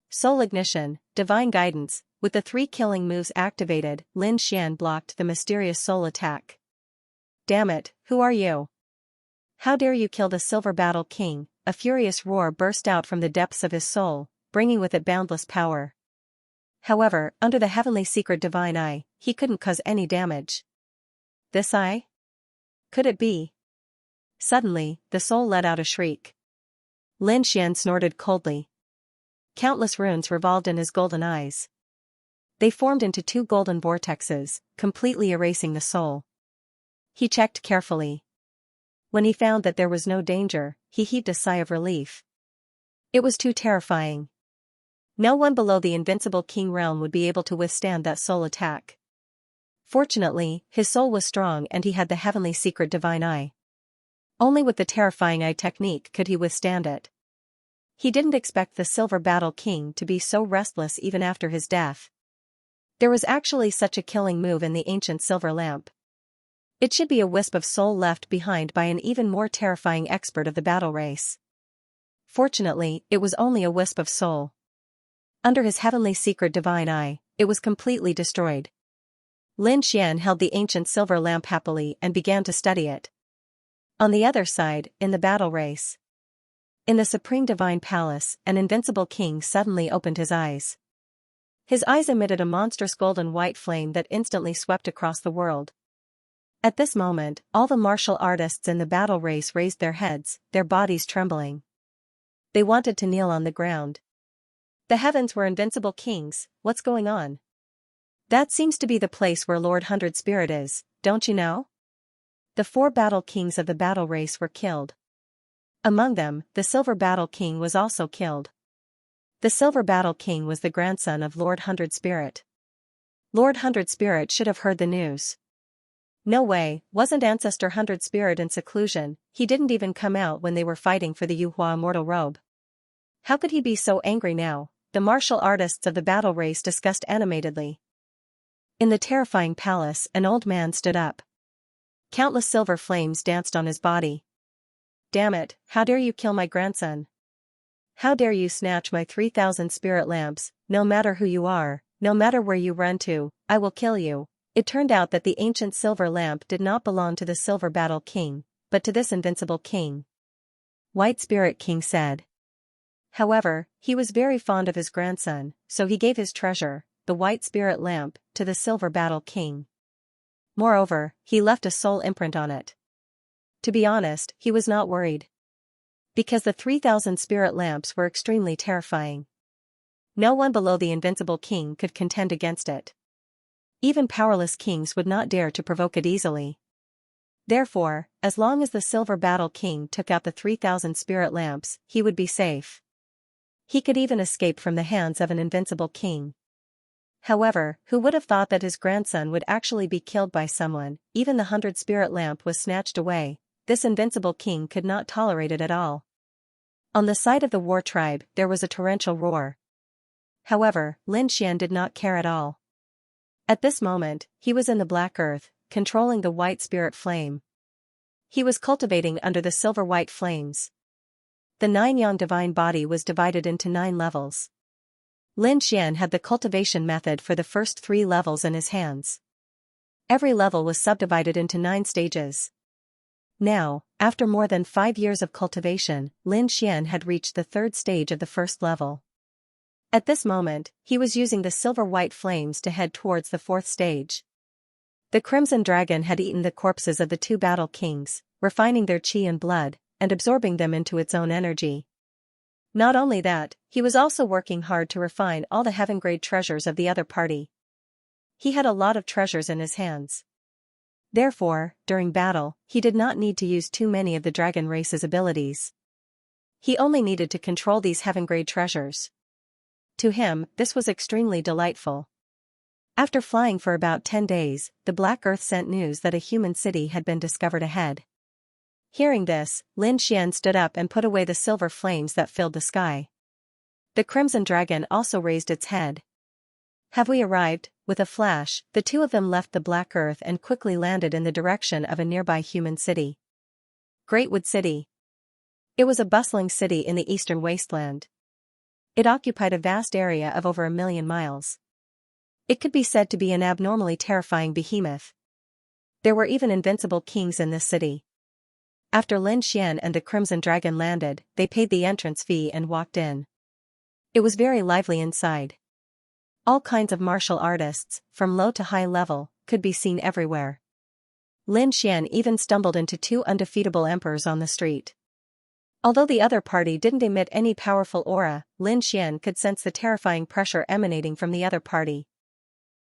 Soul ignition, divine guidance. With the 3 killing moves activated, Lin Xian blocked the mysterious soul attack. Damn it, who are you? How dare you kill the Silver Battle King? A furious roar burst out from the depths of his soul, bringing with it boundless power. However, under the heavenly secret divine eye, he couldn't cause any damage. This eye? Could it be? Suddenly, the soul let out a shriek. Lin Xian snorted coldly. Countless runes revolved in his golden eyes. They formed into 2 golden vortexes, completely erasing the soul. He checked carefully. When he found that there was no danger, he heaved a sigh of relief. It was too terrifying. No one below the invincible king realm would be able to withstand that soul attack. Fortunately, his soul was strong and he had the heavenly secret divine eye. Only with the terrifying eye technique could he withstand it. He didn't expect the Silver Battle King to be so restless even after his death. There was actually such a killing move in the ancient silver lamp. It should be a wisp of soul left behind by an even more terrifying expert of the battle race. Fortunately, it was only a wisp of soul. Under his heavenly secret divine eye, it was completely destroyed. Lin Xian held the ancient silver lamp happily and began to study it. On the other side, in the battle race. In the Supreme Divine Palace, an invincible king suddenly opened his eyes. His eyes emitted a monstrous golden white flame that instantly swept across the world. At this moment, all the martial artists in the battle race raised their heads, their bodies trembling. They wanted to kneel on the ground. The heavens were invincible kings, what's going on? That seems to be the place where Lord Hundred Spirit is, don't you know? The 4 battle kings of the battle race were killed. Among them, the Silver Battle King was also killed. The Silver Battle King was the grandson of Lord Hundred Spirit. Lord Hundred Spirit should have heard the news. No way, wasn't Ancestor Hundred Spirit in seclusion? He didn't even come out when they were fighting for the Yuhua Immortal Robe. How could he be so angry now? The martial artists of the battle race discussed animatedly. In the terrifying palace, an old man stood up. Countless silver flames danced on his body. Damn it, how dare you kill my grandson? How dare you snatch my 3,000 spirit lamps? No matter who you are, no matter where you run to, I will kill you." It turned out that the ancient silver lamp did not belong to the Silver Battle King, but to this invincible king. White Spirit King said. However, he was very fond of his grandson, so he gave his treasure, the White Spirit Lamp, to the Silver Battle King. Moreover, he left a soul imprint on it. To be honest, he was not worried. Because the 3,000 spirit lamps were extremely terrifying. No one below the invincible king could contend against it. Even powerless kings would not dare to provoke it easily. Therefore, as long as the Silver Battle King took out the 3,000 spirit lamps, he would be safe. He could even escape from the hands of an invincible king. However, who would have thought that his grandson would actually be killed by someone? Even the 100 spirit lamp was snatched away. This invincible king could not tolerate it at all. On the side of the war tribe, there was a torrential roar. However, Lin Xian did not care at all. At this moment, he was in the black earth, controlling the white spirit flame. He was cultivating under the silver-white flames. The 9-yang divine body was divided into 9 levels. Lin Xian had the cultivation method for the first 3 levels in his hands. Every level was subdivided into 9 stages. Now, after more than 5 years of cultivation, Lin Xian had reached the 3rd stage of the first level. At this moment, he was using the silver-white flames to head towards the 4th stage. The Crimson Dragon had eaten the corpses of the 2 battle kings, refining their qi and blood, and absorbing them into its own energy. Not only that, he was also working hard to refine all the heaven-grade treasures of the other party. He had a lot of treasures in his hands. Therefore, during battle, he did not need to use too many of the dragon race's abilities. He only needed to control these heaven-grade treasures. To him, this was extremely delightful. After flying for about 10 days, the Black Earth sent news that a human city had been discovered ahead. Hearing this, Lin Xian stood up and put away the silver flames that filled the sky. The Crimson Dragon also raised its head. "Have we arrived?" With a flash, the 2 of them left the Black Earth and quickly landed in the direction of a nearby human city. Greatwood City. It was a bustling city in the eastern wasteland. It occupied a vast area of over 1,000,000 miles. It could be said to be an abnormally terrifying behemoth. There were even invincible kings in this city. After Lin Xian and the Crimson Dragon landed, they paid the entrance fee and walked in. It was very lively inside. All kinds of martial artists, from low to high level, could be seen everywhere. Lin Xian even stumbled into 2 undefeatable emperors on the street. Although the other party didn't emit any powerful aura, Lin Xian could sense the terrifying pressure emanating from the other party.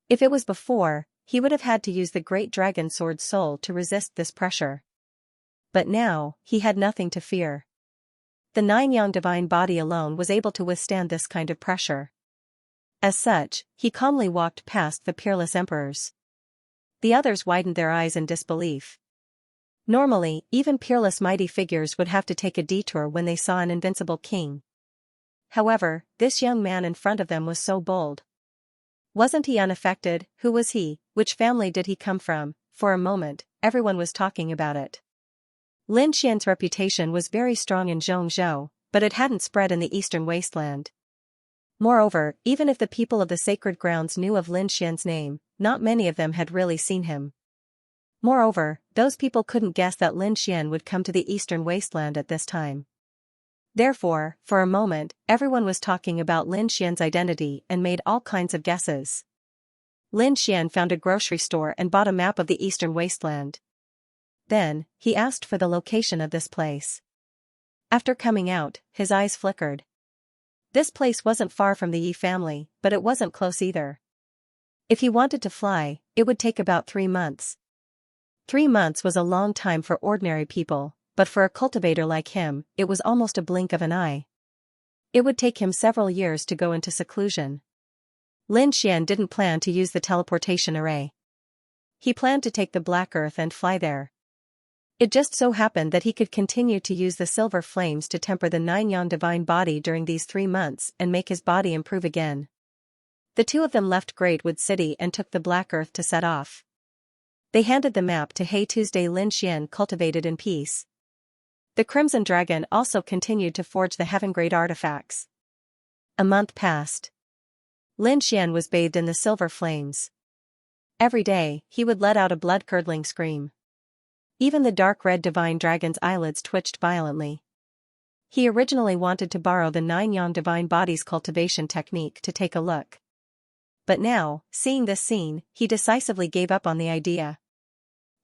If it was before, he would have had to use the Great Dragon Sword Soul to resist this pressure. But now, he had nothing to fear. The 9-yang divine body alone was able to withstand this kind of pressure. As such, he calmly walked past the peerless emperors. The others widened their eyes in disbelief. Normally, even peerless mighty figures would have to take a detour when they saw an invincible king. However, this young man in front of them was so bold. Wasn't he unaffected? Who was he? Which family did he come from? For a moment, everyone was talking about it. Lin Xian's reputation was very strong in Zhongzhou, but it hadn't spread in the eastern wasteland. Moreover, even if the people of the sacred grounds knew of Lin Xian's name, not many of them had really seen him. Moreover, those people couldn't guess that Lin Xian would come to the eastern wasteland at this time. Therefore, for a moment, everyone was talking about Lin Xian's identity and made all kinds of guesses. Lin Xian found a grocery store and bought a map of the eastern wasteland. Then, he asked for the location of this place. After coming out, his eyes flickered. This place wasn't far from the Yi family, but it wasn't close either. If he wanted to fly, it would take about 3 months. 3 months was a long time for ordinary people, but for a cultivator like him, it was almost a blink of an eye. It would take him several years to go into seclusion. Lin Xian didn't plan to use the teleportation array. He planned to take the Black Earth and fly there. It just so happened that he could continue to use the silver flames to temper the 9-yang divine body during these 3 months and make his body improve again. The 2 of them left Greatwood City and took the Black Earth to set off. They handed the map to Hey Tuesday. Lin Xian cultivated in peace. The Crimson Dragon also continued to forge the heaven-grade artifacts. A month passed. Lin Xian was bathed in the silver flames. Every day, he would let out a blood-curdling scream. Even the dark red divine dragon's eyelids twitched violently. He originally wanted to borrow the 9-yang divine body's cultivation technique to take a look. But now, seeing this scene, he decisively gave up on the idea.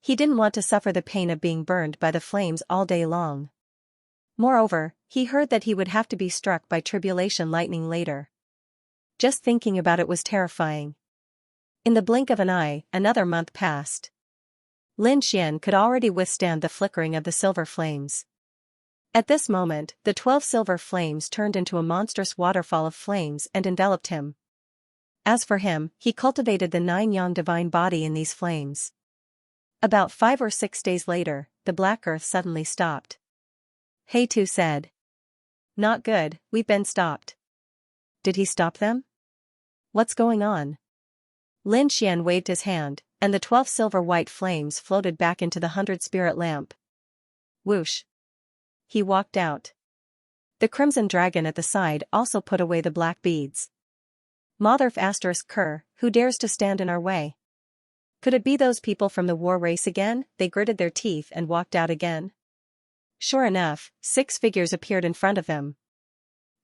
He didn't want to suffer the pain of being burned by the flames all day long. Moreover, he heard that he would have to be struck by tribulation lightning later. Just thinking about it was terrifying. In the blink of an eye, another month passed. Lin Xian could already withstand the flickering of the silver flames. At this moment, the 12 silver flames turned into a monstrous waterfall of flames and enveloped him. As for him, he cultivated the 9-yang divine body in these flames. About 5 or 6 days later, the black earth suddenly stopped. He Tu said. Not good, we've been stopped. Did he stop them? What's going on? Lin Xian waved his hand, and the 12 silver-white flames floated back into the 100-spirit lamp. Whoosh. He walked out. The Crimson Dragon at the side also put away the black beads. Motherf *Ker, who dares to stand in our way? Could it be those people from the war race again? They gritted their teeth and walked out again. Sure enough, 6 figures appeared in front of them.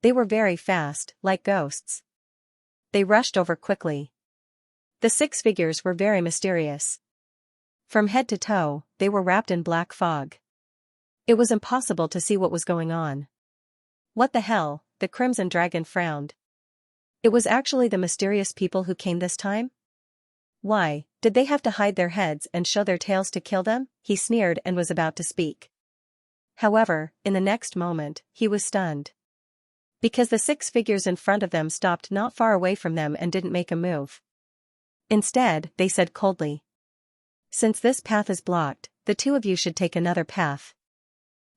They were very fast, like ghosts. They rushed over quickly. The 6 figures were very mysterious. From head to toe, they were wrapped in black fog. It was impossible to see what was going on. What the hell? The Crimson Dragon frowned. It was actually the mysterious people who came this time? Why, did they have to hide their heads and show their tails to kill them? He sneered and was about to speak. However, in the next moment, he was stunned. Because the 6 figures in front of them stopped not far away from them and didn't make a move. Instead, they said coldly. Since this path is blocked, the 2 of you should take another path.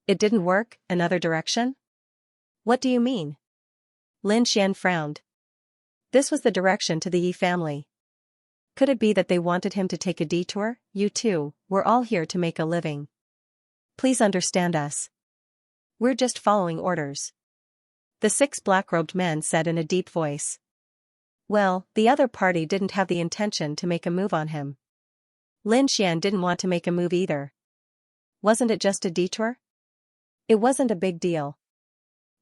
It didn't work, another direction? What do you mean? Lin Xian frowned. This was the direction to the Yi family. Could it be that they wanted him to take a detour? You two, we're all here to make a living. Please understand us. We're just following orders. The 6 black-robed men said in a deep voice. Well, the other party didn't have the intention to make a move on him. Lin Xian didn't want to make a move either. Wasn't it just a detour? It wasn't a big deal.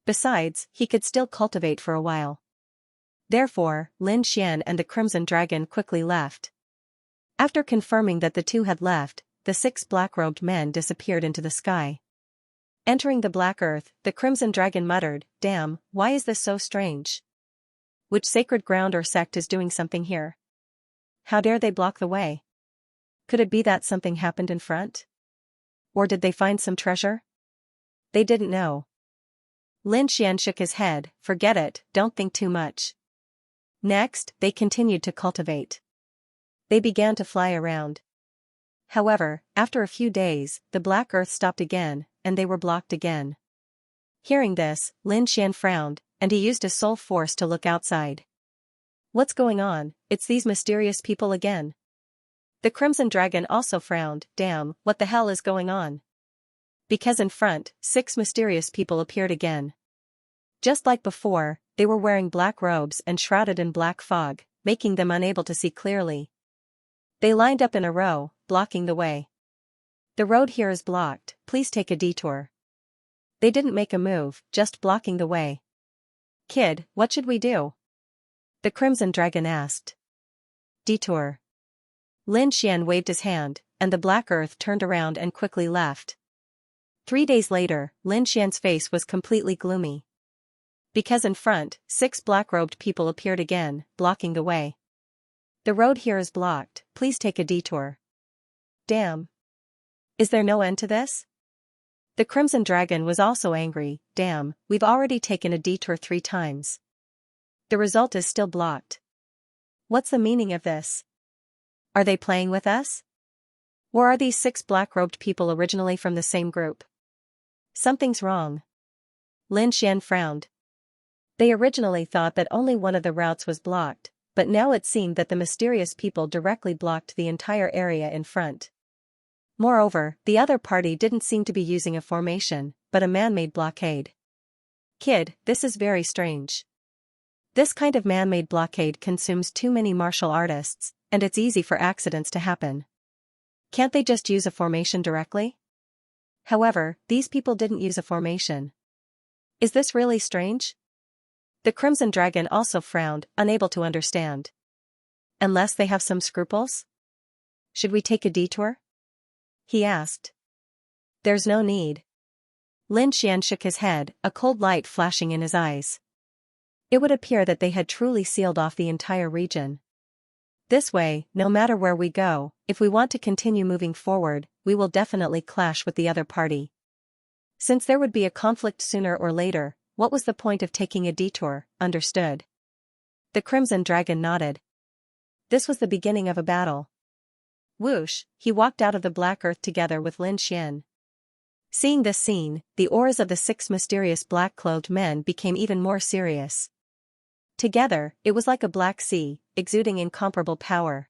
Besides, he could still cultivate for a while. Therefore, Lin Xian and the Crimson Dragon quickly left. After confirming that the 2 had left, the 6 black-robed men disappeared into the sky. Entering the black earth, the Crimson Dragon muttered, Damn, why is this so strange? Which sacred ground or sect is doing something here? How dare they block the way? Could it be that something happened in front? Or did they find some treasure? They didn't know. Lin Xian shook his head, Forget it, don't think too much. Next, they continued to cultivate. They began to fly around. However, after a few days, the black earth stopped again, and they were blocked again. Hearing this, Lin Xian frowned, and he used his soul force to look outside. What's going on? It's these mysterious people again. The Crimson Dragon also frowned, Damn, what the hell is going on? Because in front, 6 mysterious people appeared again. Just like before, they were wearing black robes and shrouded in black fog, making them unable to see clearly. They lined up in a row, blocking the way. The road here is blocked, please take a detour. They didn't make a move, just blocking the way. Kid, what should we do? The Crimson Dragon asked. Detour. Lin Xian waved his hand, and the black earth turned around and quickly left. 3 days later, Lin Xian's face was completely gloomy. Because in front, 6 black-robed people appeared again, blocking the way. The road here is blocked, please take a detour. Damn. Is there no end to this? The Crimson Dragon was also angry, Damn, we've already taken a detour 3 times. The result is still blocked. What's the meaning of this? Are they playing with us? Or are these 6 black-robed people originally from the same group? Something's wrong. Lin Xian frowned. They originally thought that only one of the routes was blocked, but now it seemed that the mysterious people directly blocked the entire area in front. Moreover, the other party didn't seem to be using a formation, but a man-made blockade. Kid, this is very strange. This kind of man-made blockade consumes too many martial artists, and it's easy for accidents to happen. Can't they just use a formation directly? However, these people didn't use a formation. Is this really strange? The Crimson Dragon also frowned, unable to understand. Unless they have some scruples? Should we take a detour? He asked. There's no need. Lin Xian shook his head, a cold light flashing in his eyes. It would appear that they had truly sealed off the entire region. This way, no matter where we go, if we want to continue moving forward, we will definitely clash with the other party. Since there would be a conflict sooner or later, what was the point of taking a detour? Understood. The Crimson Dragon nodded. This was the beginning of a battle. Whoosh, he walked out of the Black Earth together with Lin Xian. Seeing this scene, the auras of the 6 mysterious black-clothed men became even more serious. Together, it was like a black sea, exuding incomparable power.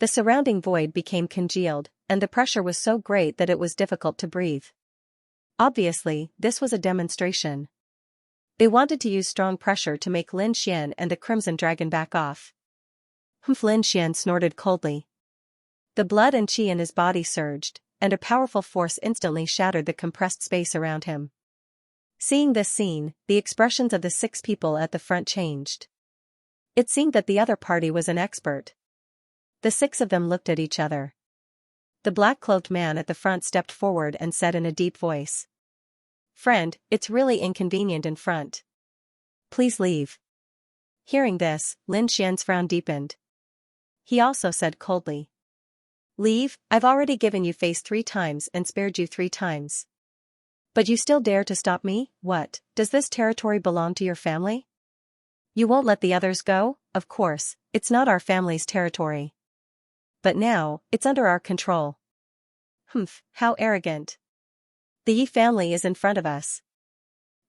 The surrounding void became congealed, and the pressure was so great that it was difficult to breathe. Obviously, this was a demonstration. They wanted to use strong pressure to make Lin Xian and the Crimson Dragon back off. Lin Xian snorted coldly. The blood and qi in his body surged, and a powerful force instantly shattered the compressed space around him. Seeing this scene, the expressions of the 6 people at the front changed. It seemed that the other party was an expert. The 6 of them looked at each other. The black-cloaked man at the front stepped forward and said in a deep voice. Friend, it's really inconvenient in front. Please leave. Hearing this, Lin Xian's frown deepened. He also said coldly. Leave, I've already given you face 3 times and spared you 3 times. But you still dare to stop me? What, does this territory belong to your family? You won't let the others go? Of course, it's not our family's territory. But now, it's under our control. How arrogant. The Yi family is in front of us.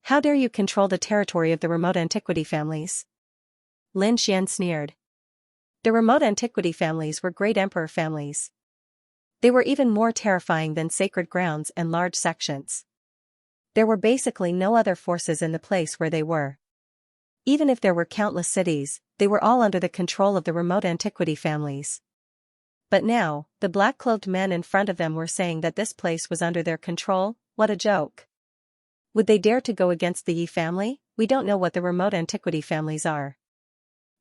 How dare you control the territory of the remote antiquity families? Lin Xian sneered. The remote antiquity families were great emperor families. They were even more terrifying than sacred grounds and large sections. There were basically no other forces in the place where they were. Even if there were countless cities, they were all under the control of the remote antiquity families. But now, the black-cloaked men in front of them were saying that this place was under their control. What a joke. Would they dare to go against the Yi family? We don't know what the remote antiquity families are.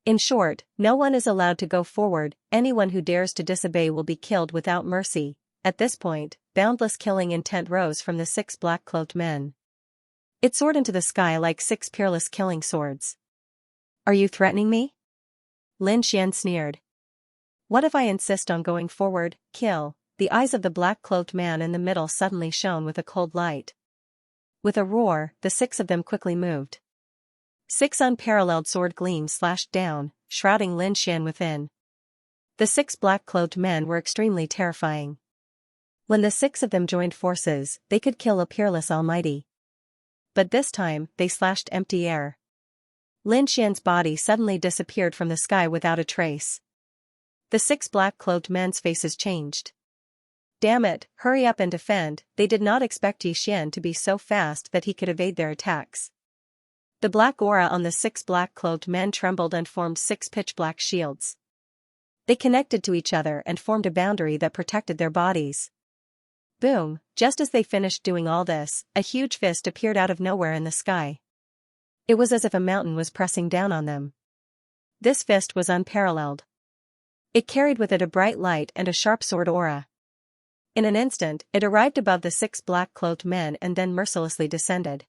In short, no one is allowed to go forward, anyone who dares to disobey will be killed without mercy. At this point, boundless killing intent rose from the 6 black-cloaked men. It soared into the sky like 6 peerless killing swords. Are you threatening me? Lin Xian sneered. What if I insist on going forward? Kill. The eyes of the black-cloaked man in the middle suddenly shone with a cold light. With a roar, the 6 of them quickly moved. 6 unparalleled sword gleams slashed down, shrouding Lin Xian within. The 6 black-cloaked men were extremely terrifying. When the 6 of them joined forces, they could kill a peerless almighty. But this time, they slashed empty air. Lin Xian's body suddenly disappeared from the sky without a trace. The 6 black-cloaked men's faces changed. Damn it, hurry up and defend. They did not expect Yi Xian to be so fast that he could evade their attacks. The black aura on the 6 black-cloaked men trembled and formed 6 pitch-black shields. They connected to each other and formed a boundary that protected their bodies. Boom, just as they finished doing all this, a huge fist appeared out of nowhere in the sky. It was as if a mountain was pressing down on them. This fist was unparalleled. It carried with it a bright light and a sharp sword aura. In an instant, it arrived above the 6 black-cloaked men and then mercilessly descended.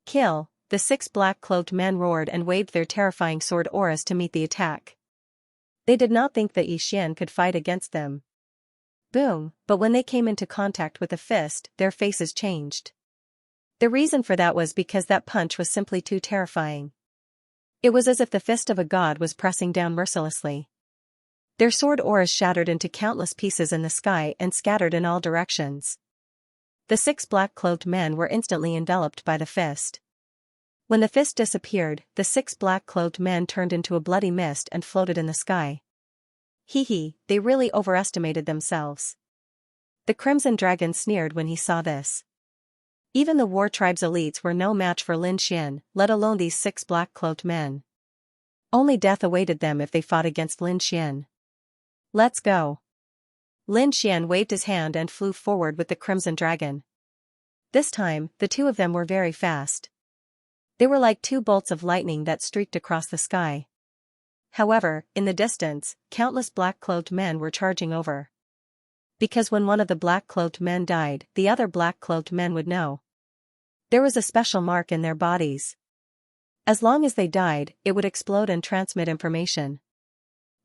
Kill, the 6 black-cloaked men roared and waved their terrifying sword auras to meet the attack. They did not think that Yi Xian could fight against them. Boom, but when they came into contact with the fist, their faces changed. The reason for that was because that punch was simply too terrifying. It was as if the fist of a god was pressing down mercilessly. Their sword auras shattered into countless pieces in the sky and scattered in all directions. The 6 black-cloaked men were instantly enveloped by the fist. When the fist disappeared, the 6 black-cloaked men turned into a bloody mist and floated in the sky. They really overestimated themselves. The Crimson Dragon sneered when he saw this. Even the war tribe's elites were no match for Lin Xian, let alone these 6 black-cloaked men. Only death awaited them if they fought against Lin Xian. Let's go. Lin Xian waved his hand and flew forward with the Crimson Dragon. This time, the two of them were very fast. They were like 2 bolts of lightning that streaked across the sky. However, in the distance, countless black-clothed men were charging over. Because when one of the black-clothed men died, the other black-clothed men would know. There was a special mark in their bodies. As long as they died, it would explode and transmit information.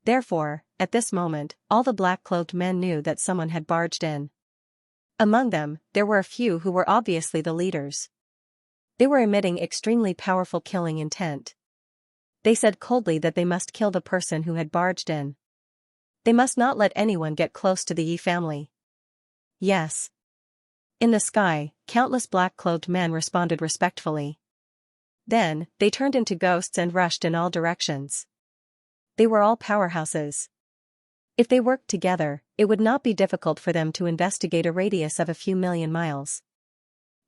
Therefore, at this moment, all the black-clothed men knew that someone had barged in. Among them, there were a few who were obviously the leaders. They were emitting extremely powerful killing intent. They said coldly that they must kill the person who had barged in. They must not let anyone get close to the Yi family. Yes. In the sky, countless black-clothed men responded respectfully. Then, they turned into ghosts and rushed in all directions. They were all powerhouses. If they worked together, it would not be difficult for them to investigate a radius of a few million miles.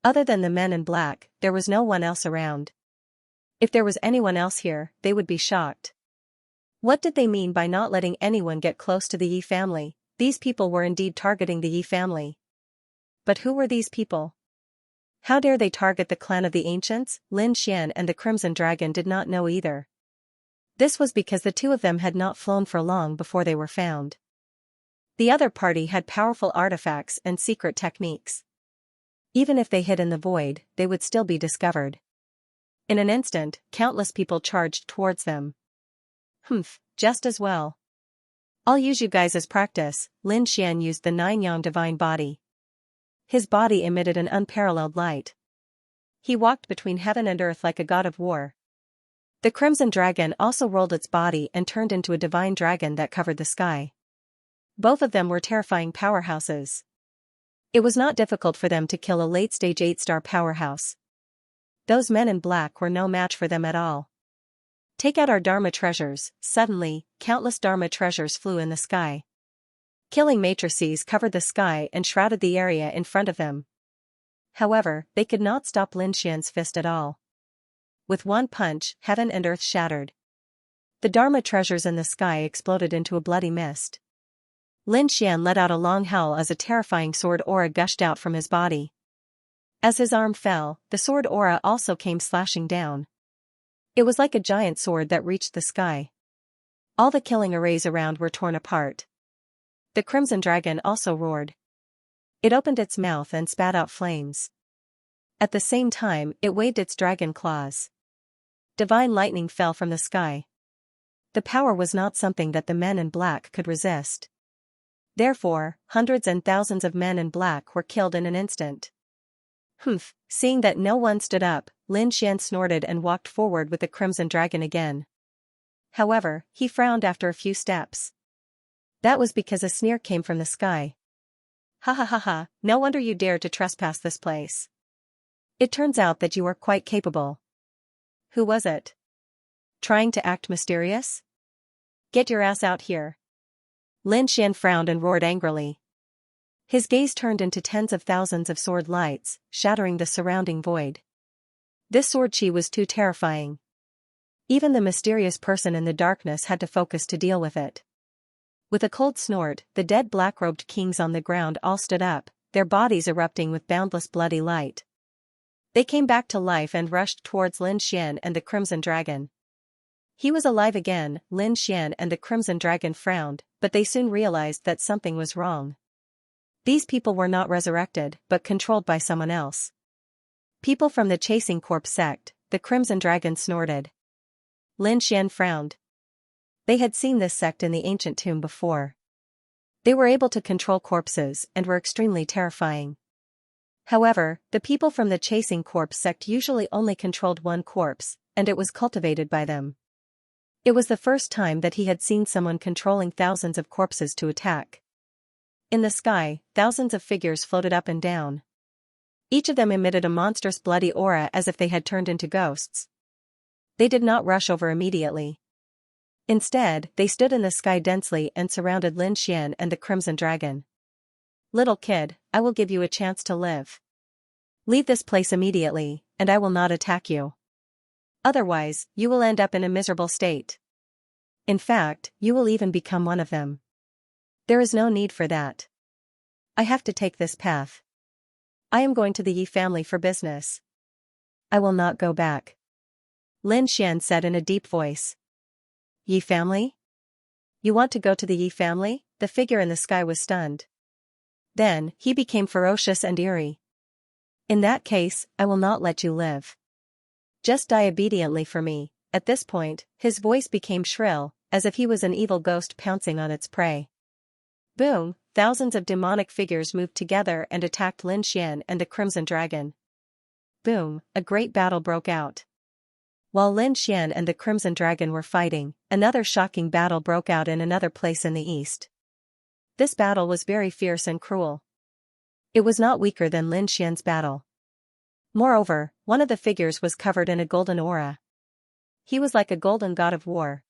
Other than the men in black, there was no one else around. If there was anyone else here, they would be shocked. What did they mean by not letting anyone get close to the Yi family? These people were indeed targeting the Yi family. But who were these people? How dare they target the clan of the ancients? Lin Xian and the Crimson Dragon did not know either. This was because the two of them had not flown for long before they were found. The other party had powerful artifacts and secret techniques. Even if they hid in the void, they would still be discovered. In an instant, countless people charged towards them. Just as well. I'll use you guys as practice. Lin Xian used the 9-yang divine body. His body emitted an unparalleled light. He walked between heaven and earth like a god of war. The Crimson Dragon also rolled its body and turned into a divine dragon that covered the sky. Both of them were terrifying powerhouses. It was not difficult for them to kill a late-stage 8-star powerhouse. Those men in black were no match for them at all. Take out our Dharma treasures. Suddenly, countless Dharma treasures flew in the sky. Killing matrices covered the sky and shrouded the area in front of them. However, they could not stop Lin Xian's fist at all. With one punch, heaven and earth shattered. The Dharma treasures in the sky exploded into a bloody mist. Lin Xian let out a long howl as a terrifying sword aura gushed out from his body. As his arm fell, the sword aura also came slashing down. It was like a giant sword that reached the sky. All the killing arrays around were torn apart. The Crimson Dragon also roared. It opened its mouth and spat out flames. At the same time, it waved its dragon claws. Divine lightning fell from the sky. The power was not something that the men in black could resist. Therefore, hundreds and thousands of men in black were killed in an instant. Seeing that no one stood up, Lin Xian snorted and walked forward with the Crimson Dragon again. However, he frowned after a few steps. That was because a sneer came from the sky. Ha ha ha ha, no wonder you dared to trespass this place. It turns out that you are quite capable. Who was it? Trying to act mysterious? Get your ass out here. Lin Xian frowned and roared angrily. His gaze turned into tens of thousands of sword lights, shattering the surrounding void. This sword chi was too terrifying. Even the mysterious person in the darkness had to focus to deal with it. With a cold snort, the dead black-robed kings on the ground all stood up, their bodies erupting with boundless bloody light. They came back to life and rushed towards Lin Xian and the Crimson Dragon. He was alive again. Lin Xian and the Crimson Dragon frowned, but they soon realized that something was wrong. These people were not resurrected, but controlled by someone else. People from the Chasing Corpse sect, the Crimson Dragon snorted. Lin Xian frowned. They had seen this sect in the ancient tomb before. They were able to control corpses and were extremely terrifying. However, the people from the Chasing Corpse sect usually only controlled one corpse, and it was cultivated by them. It was the first time that he had seen someone controlling thousands of corpses to attack. In the sky, thousands of figures floated up and down. Each of them emitted a monstrous bloody aura as if they had turned into ghosts. They did not rush over immediately. Instead, they stood in the sky densely and surrounded Lin Xian and the Crimson Dragon. Little kid, I will give you a chance to live. Leave this place immediately, and I will not attack you. Otherwise, you will end up in a miserable state. In fact, you will even become one of them. There is no need for that. I have to take this path. I am going to the Yi family for business. I will not go back. Lin Xian said in a deep voice. Yi family? You want to go to the Yi family? The figure in the sky was stunned. Then, he became ferocious and eerie. In that case, I will not let you live. Just die obediently for me. At this point, his voice became shrill, as if he was an evil ghost pouncing on its prey. Boom! Thousands of demonic figures moved together and attacked Lin Xian and the Crimson Dragon. Boom! A great battle broke out. While Lin Xian and the Crimson Dragon were fighting, another shocking battle broke out in another place in the east. This battle was very fierce and cruel. It was not weaker than Lin Xian's battle. Moreover, one of the figures was covered in a golden aura. He was like a golden god of war.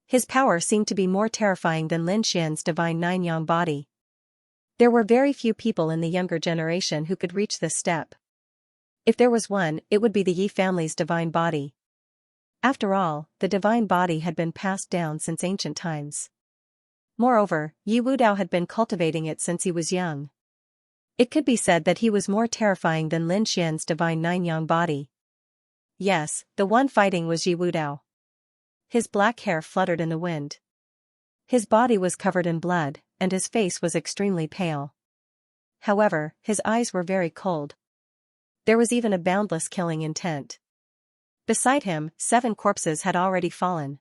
His power seemed to be more terrifying than Lin Xian's divine nine-yang body. There were very few people in the younger generation who could reach this step. If there was one, it would be the Yi family's divine body. After all, the divine body had been passed down since ancient times. Moreover, Yi Wudao had been cultivating it since he was young. It could be said that he was more terrifying than Lin Xian's divine nine-yang body. Yes, the one fighting was Yi Wudao. His black hair fluttered in the wind. His body was covered in blood, and his face was extremely pale. However, his eyes were very cold. There was even a boundless killing intent. Beside him, 7 corpses had already fallen.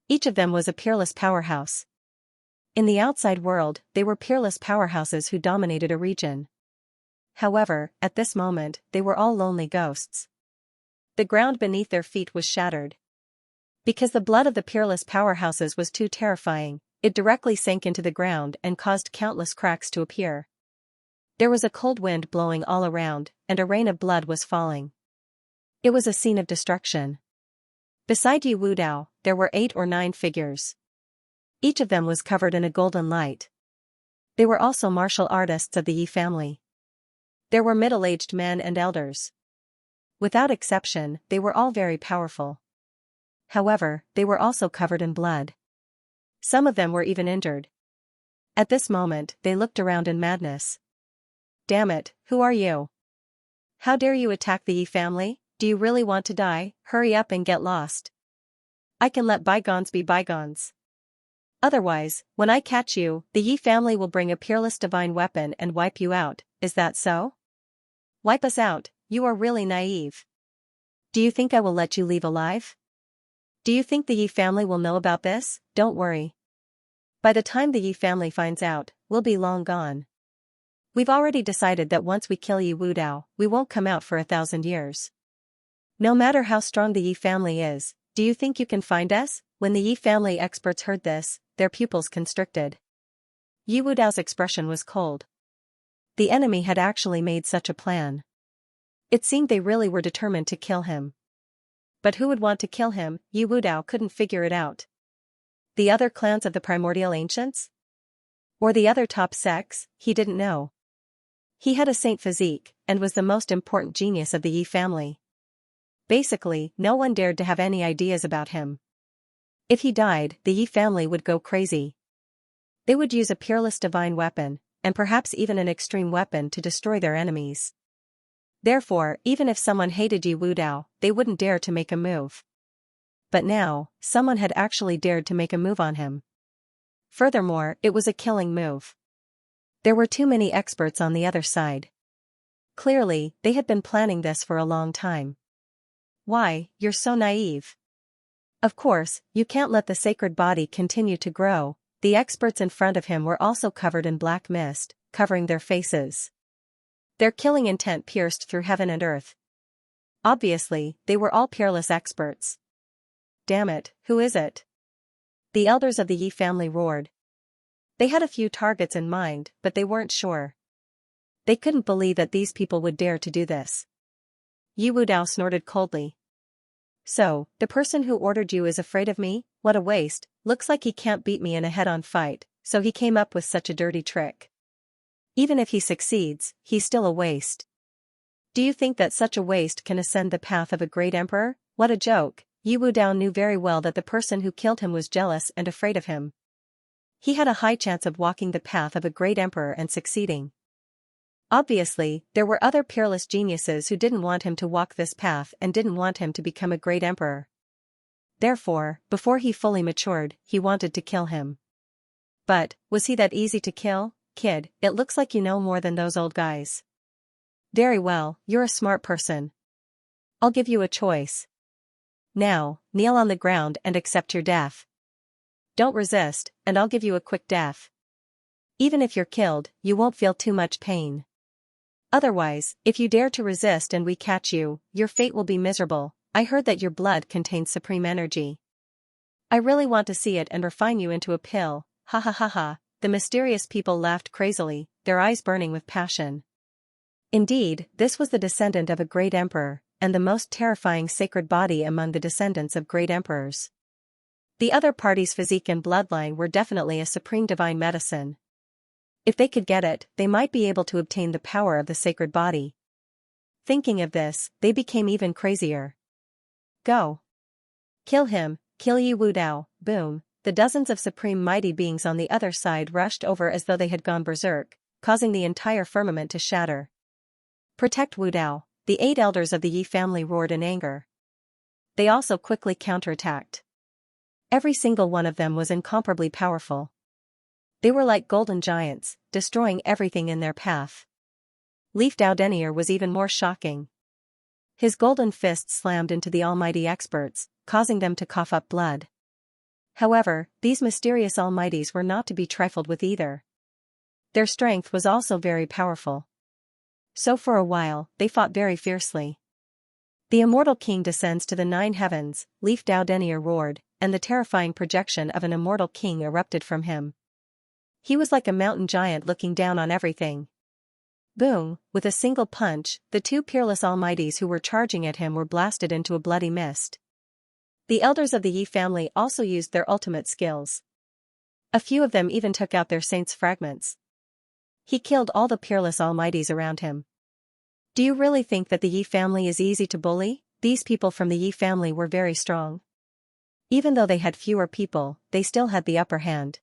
Each of them was a peerless powerhouse. In the outside world, they were peerless powerhouses who dominated a region. However, at this moment, they were all lonely ghosts. The ground beneath their feet was shattered. Because the blood of the peerless powerhouses was too terrifying, it directly sank into the ground and caused countless cracks to appear. There was a cold wind blowing all around, and a rain of blood was falling. It was a scene of destruction. Beside Yi Wudao, there were 8 or 9 figures. Each of them was covered in a golden light. They were also martial artists of the Yi family. There were middle-aged men and elders. Without exception, they were all very powerful. However, they were also covered in blood. Some of them were even injured. At this moment, they looked around in madness. Damn it, who are you? How dare you attack the Yi family? Do you really want to die? Hurry up and get lost. I can let bygones be bygones. Otherwise, when I catch you, the Yi family will bring a peerless divine weapon and wipe you out. Is that so? Wipe us out, you are really naive. Do you think I will let you leave alive? Do you think the Yi family will know about this? Don't worry. By the time the Yi family finds out, we'll be long gone. We've already decided that once we kill Yi Wudao, we won't come out for 1,000 years. No matter how strong the Yi family is, do you think you can find us? When the Yi family experts heard this, their pupils constricted. Yi Wudao's expression was cold. The enemy had actually made such a plan. It seemed they really were determined to kill him. But who would want to kill him? Yi Wudao couldn't figure it out. The other clans of the primordial ancients? Or the other top sects? He didn't know. He had a saint physique, and was the most important genius of the Yi family. Basically, no one dared to have any ideas about him. If he died, the Yi family would go crazy. They would use a peerless divine weapon, and perhaps even an extreme weapon to destroy their enemies. Therefore, even if someone hated Yi Wudao, they wouldn't dare to make a move. But now, someone had actually dared to make a move on him. Furthermore, it was a killing move. There were too many experts on the other side. Clearly, they had been planning this for a long time. Why, you're so naive. Of course, you can't let the sacred body continue to grow. The experts in front of him were also covered in black mist, covering their faces. Their killing intent pierced through heaven and earth. Obviously, they were all peerless experts. Damn it, who is it? The elders of the Yi family roared. They had a few targets in mind, but they weren't sure. They couldn't believe that these people would dare to do this. Yi Wudao snorted coldly. So, the person who ordered you is afraid of me? What a waste, looks like he can't beat me in a head-on fight, so he came up with such a dirty trick. Even if he succeeds, he's still a waste. Do you think that such a waste can ascend the path of a great emperor? What a joke! Yi Wudao knew very well that the person who killed him was jealous and afraid of him. He had a high chance of walking the path of a great emperor and succeeding. Obviously, there were other peerless geniuses who didn't want him to walk this path and didn't want him to become a great emperor. Therefore, before he fully matured, he wanted to kill him. But, was he that easy to kill? Kid, it looks like you know more than those old guys. Very well, you're a smart person. I'll give you a choice. Now, kneel on the ground and accept your death. Don't resist, and I'll give you a quick death. Even if you're killed, you won't feel too much pain. Otherwise, if you dare to resist and we catch you, your fate will be miserable. I heard that your blood contains supreme energy. I really want to see it and refine you into a pill. Ha ha ha ha. The mysterious people laughed crazily, their eyes burning with passion. Indeed, this was the descendant of a great emperor, and the most terrifying sacred body among the descendants of great emperors. The other party's physique and bloodline were definitely a supreme divine medicine. If they could get it, they might be able to obtain the power of the sacred body. Thinking of this, they became even crazier. Go. Kill him, kill Yi Wudao. Boom. The dozens of supreme mighty beings on the other side rushed over as though they had gone berserk, causing the entire firmament to shatter. Protect Wudao. The 8 elders of the Yi family roared in anger. They also quickly counterattacked. Every single one of them was incomparably powerful. They were like golden giants, destroying everything in their path. Leaf Dao Denier was even more shocking. His golden fist slammed into the almighty experts, causing them to cough up blood. However, these mysterious almighties were not to be trifled with either. Their strength was also very powerful. So for a while, they fought very fiercely. The immortal king descends to the 9 heavens, Leaf Dao Denier roared, and the terrifying projection of an immortal king erupted from him. He was like a mountain giant looking down on everything. Boom, with a single punch, the 2 peerless almighties who were charging at him were blasted into a bloody mist. The elders of the Yi family also used their ultimate skills. A few of them even took out their saints' fragments. He killed all the peerless almighties around him. Do you really think that the Yi family is easy to bully? These people from the Yi family were very strong. Even though they had fewer people, they still had the upper hand.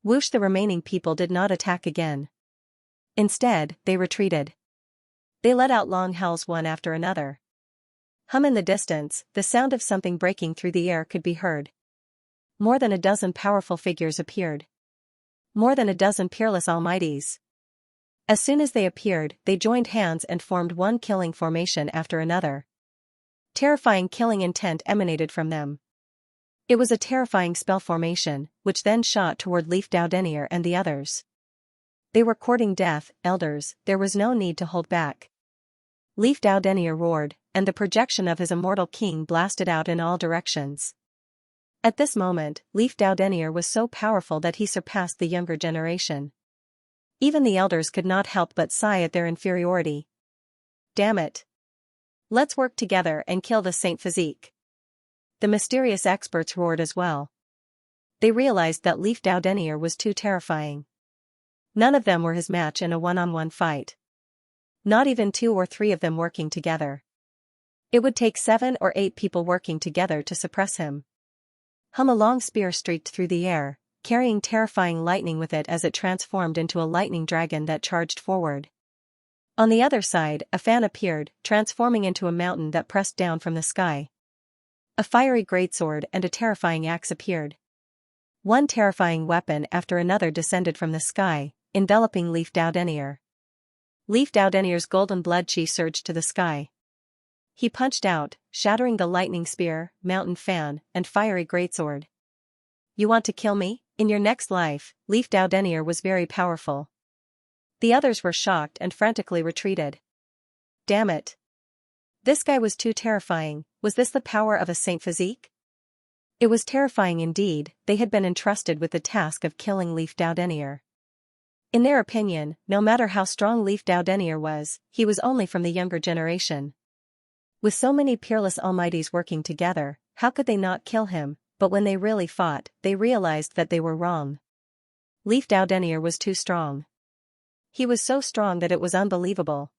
Whoosh, the remaining people did not attack again. Instead, they retreated. They let out long howls one after another. Hum in the distance, the sound of something breaking through the air could be heard. More than a dozen powerful figures appeared. More than a dozen peerless almighties. As soon as they appeared, they joined hands and formed one killing formation after another. Terrifying killing intent emanated from them. It was a terrifying spell formation, which then shot toward Leaf Dao Denier and the others. They were courting death, elders, there was no need to hold back. Leaf Dao Denier roared, and the projection of his immortal king blasted out in all directions. At this moment, Leaf Dao Denier was so powerful that he surpassed the younger generation. Even the elders could not help but sigh at their inferiority. Damn it. Let's work together and kill the Saint Physique. The mysterious experts roared as well. They realized that Leaf Dao Denier was too terrifying. None of them were his match in a one-on-one fight. Not even 2 or 3 of them working together. It would take 7 or 8 people working together to suppress him. Hum, a long spear streaked through the air, carrying terrifying lightning with it as it transformed into a lightning dragon that charged forward. On the other side, a fan appeared, transforming into a mountain that pressed down from the sky. A fiery greatsword and a terrifying axe appeared. One terrifying weapon after another descended from the sky, enveloping Leaf Dao Denier. Leaf Dao Denier's golden blood chi surged to the sky. He punched out, shattering the lightning spear, mountain fan, and fiery greatsword. You want to kill me? In your next life, Leaf Dao Denier was very powerful. The others were shocked and frantically retreated. Damn it. This guy was too terrifying. Was this the power of a Saint Physique? It was terrifying indeed. They had been entrusted with the task of killing Leaf Dao Denier. In their opinion, no matter how strong Leaf Dao Denier was, he was only from the younger generation. With so many peerless almighties working together, how could they not kill him? But when they really fought, they realized that they were wrong. Leaf Dao Denier was too strong. He was so strong that it was unbelievable.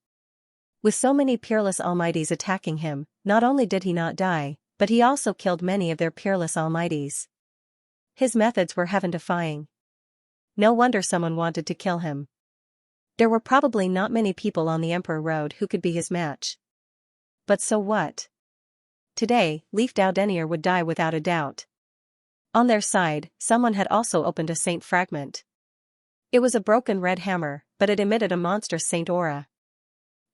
With so many peerless almighties attacking him, not only did he not die, but he also killed many of their peerless almighties. His methods were heaven-defying. No wonder someone wanted to kill him. There were probably not many people on the Emperor Road who could be his match. But so what? Today, Leaf Denier would die without a doubt. On their side, someone had also opened a saint fragment. It was a broken red hammer, but it emitted a monstrous saint aura.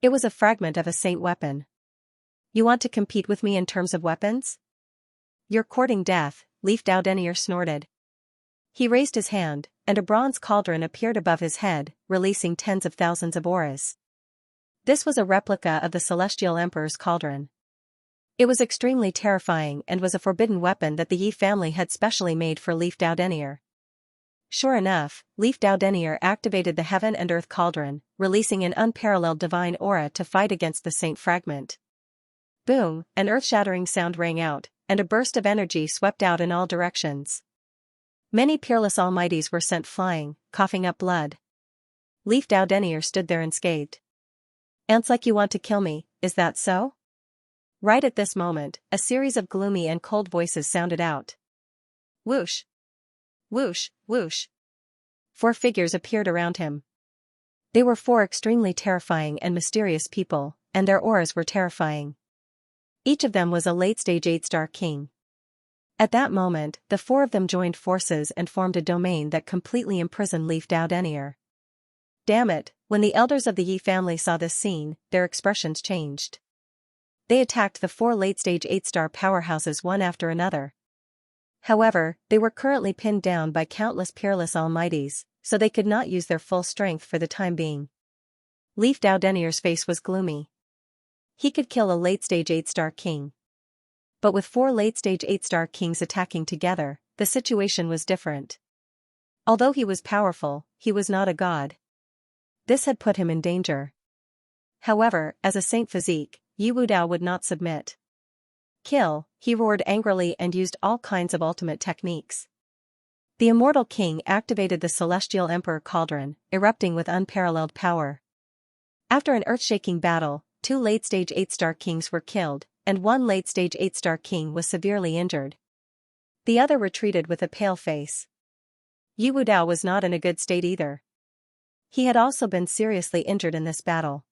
It was a fragment of a saint weapon. You want to compete with me in terms of weapons? You're courting death, Leaf Denier snorted. He raised his hand, and a bronze cauldron appeared above his head, releasing tens of thousands of auras. This was a replica of the Celestial Emperor's cauldron. It was extremely terrifying and was a forbidden weapon that the Yi family had specially made for Leaf Denier. Sure enough, Leaf Denier activated the Heaven and Earth Cauldron, releasing an unparalleled divine aura to fight against the Saint Fragment. Boom, an earth-shattering sound rang out, and a burst of energy swept out in all directions. Many peerless almighties were sent flying, coughing up blood. Leaf Denier stood there unscathed. "Ants like you want to kill me, is that so?" Right at this moment, a series of gloomy and cold voices sounded out. Whoosh! Whoosh, whoosh! 4 figures appeared around him. They were 4 extremely terrifying and mysterious people, and their auras were terrifying. Each of them was a late-stage 8-star king. At that moment, the 4 of them joined forces and formed a domain that completely imprisoned Leaf Denier. Damn it, when the elders of the Yi family saw this scene, their expressions changed. They attacked the 4 late-stage 8-star powerhouses one after another. However, they were currently pinned down by countless peerless almighties, so they could not use their full strength for the time being. Leaf Denier's face was gloomy. He could kill a late-stage 8-star king. But with 4 late-stage 8-star kings attacking together, the situation was different. Although he was powerful, he was not a god. This had put him in danger. However, as a saint physique, Yi Wudao would not submit. Kill, he roared angrily and used all kinds of ultimate techniques. The immortal king activated the Celestial Emperor Cauldron, erupting with unparalleled power. After an earth-shaking battle, 2 late-stage 8-star kings were killed, and 1 late-stage 8-star king was severely injured. The other retreated with a pale face. Yi Wudao was not in a good state either. He had also been seriously injured in this battle.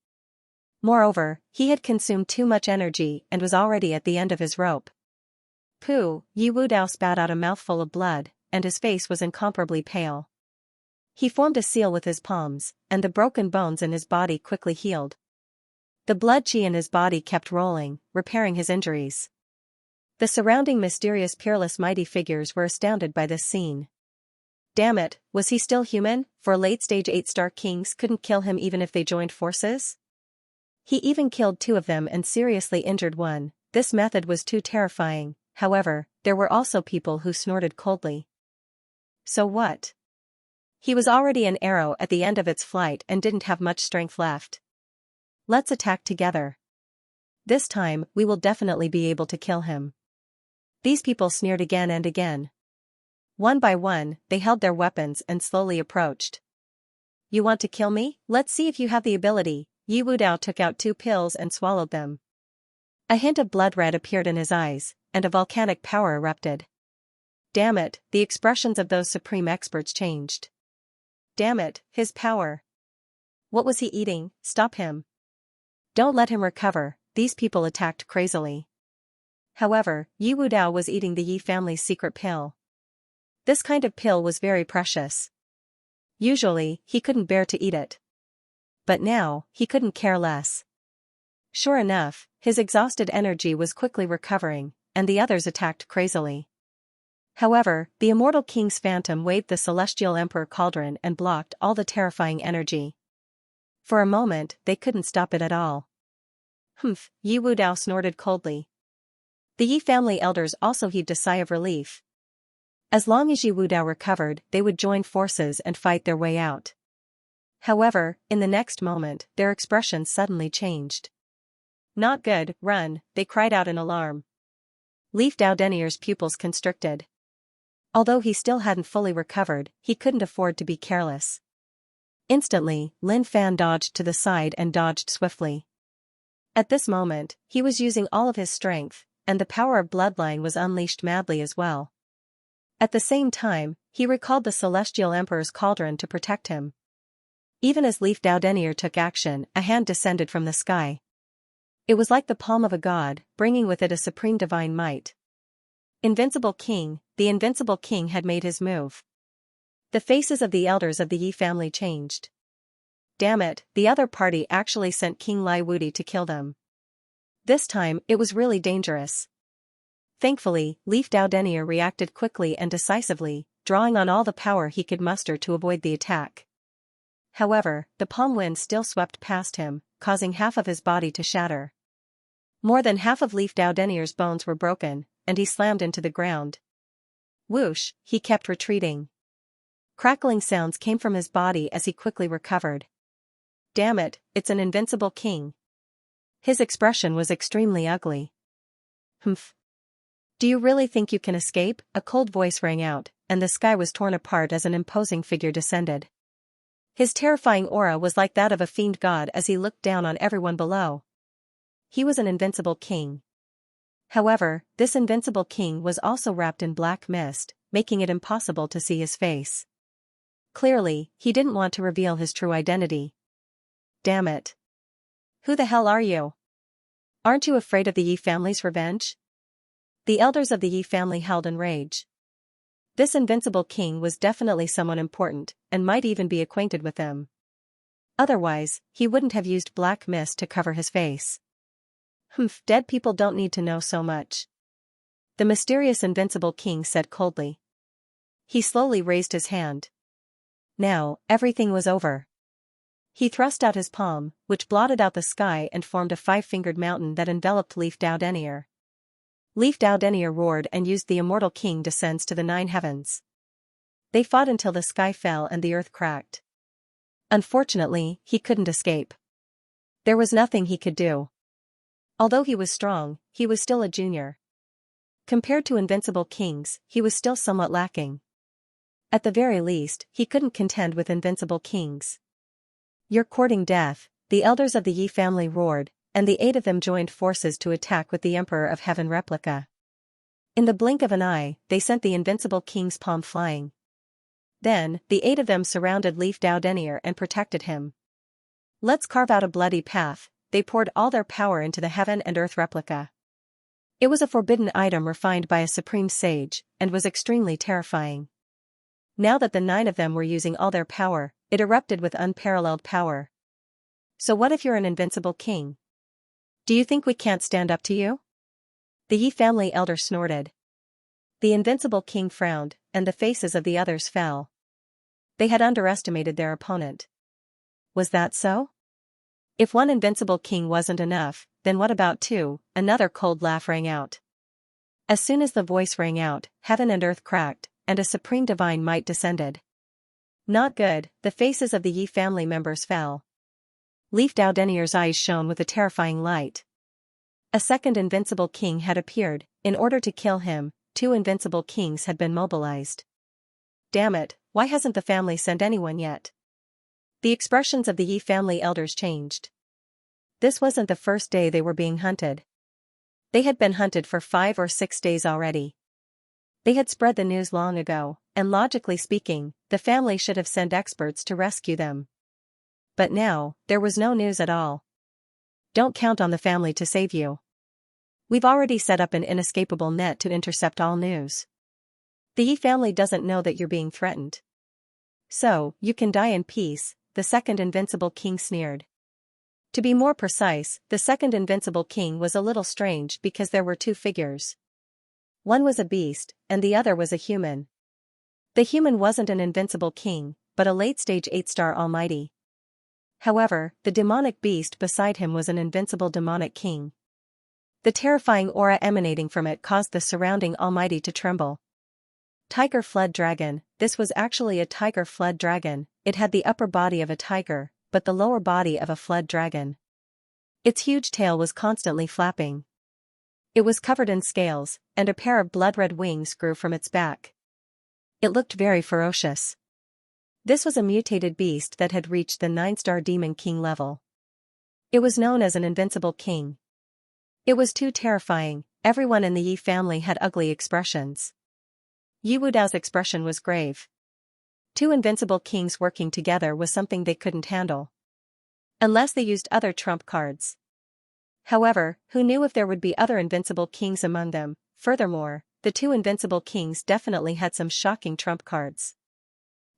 Moreover, he had consumed too much energy and was already at the end of his rope. Pooh, Yi Wudao spat out a mouthful of blood, and his face was incomparably pale. He formed a seal with his palms, and the broken bones in his body quickly healed. The blood chi in his body kept rolling, repairing his injuries. The surrounding mysterious peerless mighty figures were astounded by this scene. Damn it, was he still human? 4 late-stage 8-star kings couldn't kill him even if they joined forces? He even killed 2 of them and seriously injured 1. This method was too terrifying. However, there were also people who snorted coldly. So what? He was already an arrow at the end of its flight and didn't have much strength left. Let's attack together. This time, we will definitely be able to kill him. These people sneered again and again. One by one, they held their weapons and slowly approached. You want to kill me? Let's see if you have the ability. Yi Wudao took out 2 pills and swallowed them. A hint of blood red appeared in his eyes, and a volcanic power erupted. Damn it, the expressions of those supreme experts changed. Damn it, his power. What was he eating? Stop him. Don't let him recover, these people attacked crazily. However, Yi Wudao was eating the Yi family's secret pill. This kind of pill was very precious. Usually, he couldn't bear to eat it. But now, he couldn't care less. Sure enough, his exhausted energy was quickly recovering, and the others attacked crazily. However, the immortal king's phantom waved the Celestial Emperor Cauldron and blocked all the terrifying energy. For a moment, they couldn't stop it at all. Humph, Yi Wudao snorted coldly. The Yi family elders also heaved a sigh of relief. As long as Yi Wudao recovered, they would join forces and fight their way out. However, in the next moment, their expressions suddenly changed. Not good, run, they cried out in alarm. Leaf Denier's pupils constricted. Although he still hadn't fully recovered, he couldn't afford to be careless. Instantly, Lin Fan dodged to the side and dodged swiftly. At this moment, he was using all of his strength, and the power of bloodline was unleashed madly as well. At the same time, he recalled the Celestial Emperor's cauldron to protect him. Even as Leaf Doudenier took action, a hand descended from the sky. It was like the palm of a god, bringing with it a supreme divine might. Invincible King, the Invincible King had made his move. The faces of the elders of the Yi family changed. Damn it, the other party actually sent King Lai Wudi to kill them. This time, it was really dangerous. Thankfully, Leaf Doudenier reacted quickly and decisively, drawing on all the power he could muster to avoid the attack. However, the palm wind still swept past him, causing half of his body to shatter. More than half of Leaf Doudenier's bones were broken, and he slammed into the ground. Whoosh, he kept retreating. Crackling sounds came from his body as he quickly recovered. Damn it, it's an invincible king. His expression was extremely ugly. Humph. Do you really think you can escape? A cold voice rang out, and the sky was torn apart as an imposing figure descended. His terrifying aura was like that of a fiend god as he looked down on everyone below. He was an invincible king. However, this invincible king was also wrapped in black mist, making it impossible to see his face. Clearly, he didn't want to reveal his true identity. Damn it. Who the hell are you? Aren't you afraid of the Yi family's revenge? The elders of the Yi family howled in rage. This invincible king was definitely someone important, and might even be acquainted with them. Otherwise, he wouldn't have used black mist to cover his face. Humph, dead people don't need to know so much. The mysterious invincible king said coldly. He slowly raised his hand. Now, everything was over. He thrust out his palm, which blotted out the sky and formed a five-fingered mountain that enveloped Leaf Doudenier. Leaf Doudenier roared and used the immortal king descends to the 9 heavens. They fought until the sky fell and the earth cracked. Unfortunately, he couldn't escape. There was nothing he could do. Although he was strong, he was still a junior. Compared to invincible kings, he was still somewhat lacking. At the very least, he couldn't contend with invincible kings. You're courting death, the elders of the Yi family roared, and the 8 of them joined forces to attack with the Emperor of Heaven replica. In the blink of an eye, they sent the invincible king's palm flying. Then, the 8 of them surrounded Leaf Doudenier and protected him. Let's carve out a bloody path, they poured all their power into the heaven and earth replica. It was a forbidden item refined by a supreme sage, and was extremely terrifying. Now that the 9 of them were using all their power, it erupted with unparalleled power. So what if you're an invincible king? Do you think we can't stand up to you? The Yi family elder snorted. The invincible king frowned, and the faces of the others fell. They had underestimated their opponent. Was that so? If one invincible king wasn't enough, then what about 2? Another cold laugh rang out. As soon as the voice rang out, heaven and earth cracked, and a supreme divine might descended. Not good, the faces of the Yi family members fell. Leaf Doudenier's eyes shone with a terrifying light. A second invincible king had appeared. In order to kill him, 2 invincible kings had been mobilized. Damn it, why hasn't the family sent anyone yet? The expressions of the Yi family elders changed. This wasn't the first day they were being hunted. They had been hunted for 5 or 6 days already. They had spread the news long ago, and logically speaking, the family should have sent experts to rescue them. But now, there was no news at all. Don't count on the family to save you. We've already set up an inescapable net to intercept all news. The Yi family doesn't know that you're being threatened. So, you can die in peace, the second invincible king sneered. To be more precise, the second invincible king was a little strange because there were 2 figures. One was a beast, and the other was a human. The human wasn't an invincible king, but a late-stage 8-star almighty. However, the demonic beast beside him was an invincible demonic king. The terrifying aura emanating from it caused the surrounding almighty to tremble. Tiger Flood Dragon. This was actually a tiger flood dragon. It had the upper body of a tiger, but the lower body of a flood dragon. Its huge tail was constantly flapping. It was covered in scales, and a pair of blood-red wings grew from its back. It looked very ferocious. This was a mutated beast that had reached the 9-star demon king level. It was known as an invincible king. It was too terrifying. Everyone in the Yi family had ugly expressions. Yi Wudao's expression was grave. Two invincible kings working together was something they couldn't handle. Unless they used other trump cards. However, who knew if there would be other invincible kings among them? Furthermore, the two invincible kings definitely had some shocking trump cards.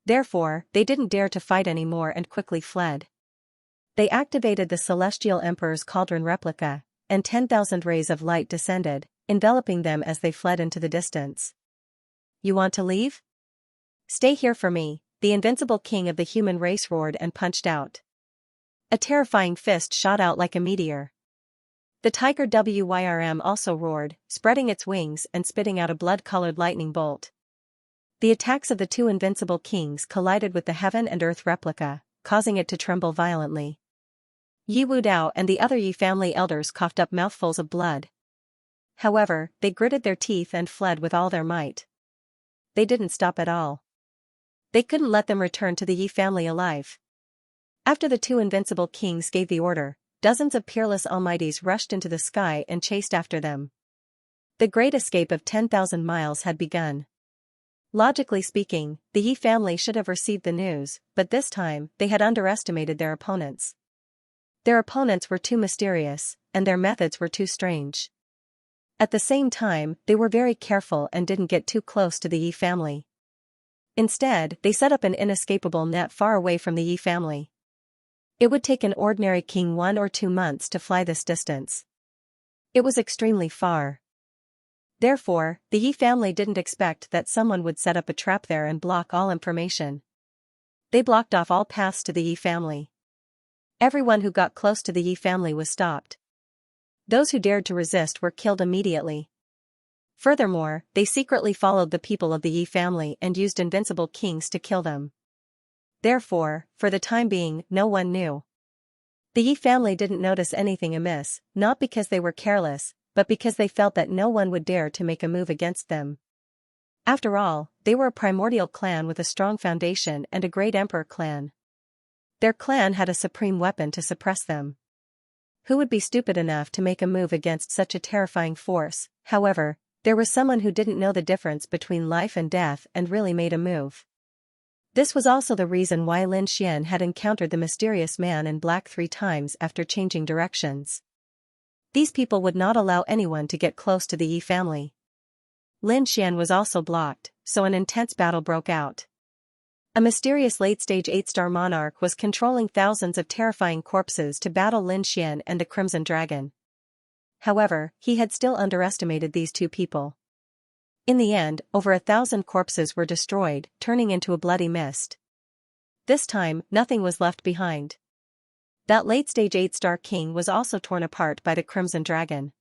Therefore, they didn't dare to fight anymore and quickly fled. They activated the Celestial Emperor's Cauldron replica, and 10,000 rays of light descended, enveloping them as they fled into the distance. You want to leave? Stay here for me, the invincible king of the human race roared and punched out. A terrifying fist shot out like a meteor. The tiger Wyrm also roared, spreading its wings and spitting out a blood-colored lightning bolt. The attacks of the two invincible kings collided with the heaven and earth replica, causing it to tremble violently. Yi Wudao and the other Yi family elders coughed up mouthfuls of blood. However, they gritted their teeth and fled with all their might. They didn't stop at all. They couldn't let them return to the Yi family alive. After the two invincible kings gave the order, dozens of peerless almighties rushed into the sky and chased after them. The great escape of 10,000 miles had begun. Logically speaking, the Yi family should have received the news, but this time, they had underestimated their opponents. Their opponents were too mysterious, and their methods were too strange. At the same time, they were very careful and didn't get too close to the Yi family. Instead, they set up an inescapable net far away from the Yi family. It would take an ordinary king 1 or 2 months to fly this distance. It was extremely far. Therefore, the Yi family didn't expect that someone would set up a trap there and block all information. They blocked off all paths to the Yi family. Everyone who got close to the Yi family was stopped. Those who dared to resist were killed immediately. Furthermore, they secretly followed the people of the Yi family and used invincible kings to kill them. Therefore, for the time being, no one knew. The Yi family didn't notice anything amiss, not because they were careless, but because they felt that no one would dare to make a move against them. After all, they were a primordial clan with a strong foundation and a great emperor clan. Their clan had a supreme weapon to suppress them. Who would be stupid enough to make a move against such a terrifying force? However, there was someone who didn't know the difference between life and death and really made a move. This was also the reason why Lin Xian had encountered the mysterious man in black 3 times after changing directions. These people would not allow anyone to get close to the Yi family. Lin Xian was also blocked, so an intense battle broke out. A mysterious late-stage 8-star monarch was controlling thousands of terrifying corpses to battle Lin Xian and the Crimson Dragon. However, he had still underestimated these two people. In the end, over 1,000 corpses were destroyed, turning into a bloody mist. This time, nothing was left behind. That late-stage 8-star king was also torn apart by the Crimson Dragon.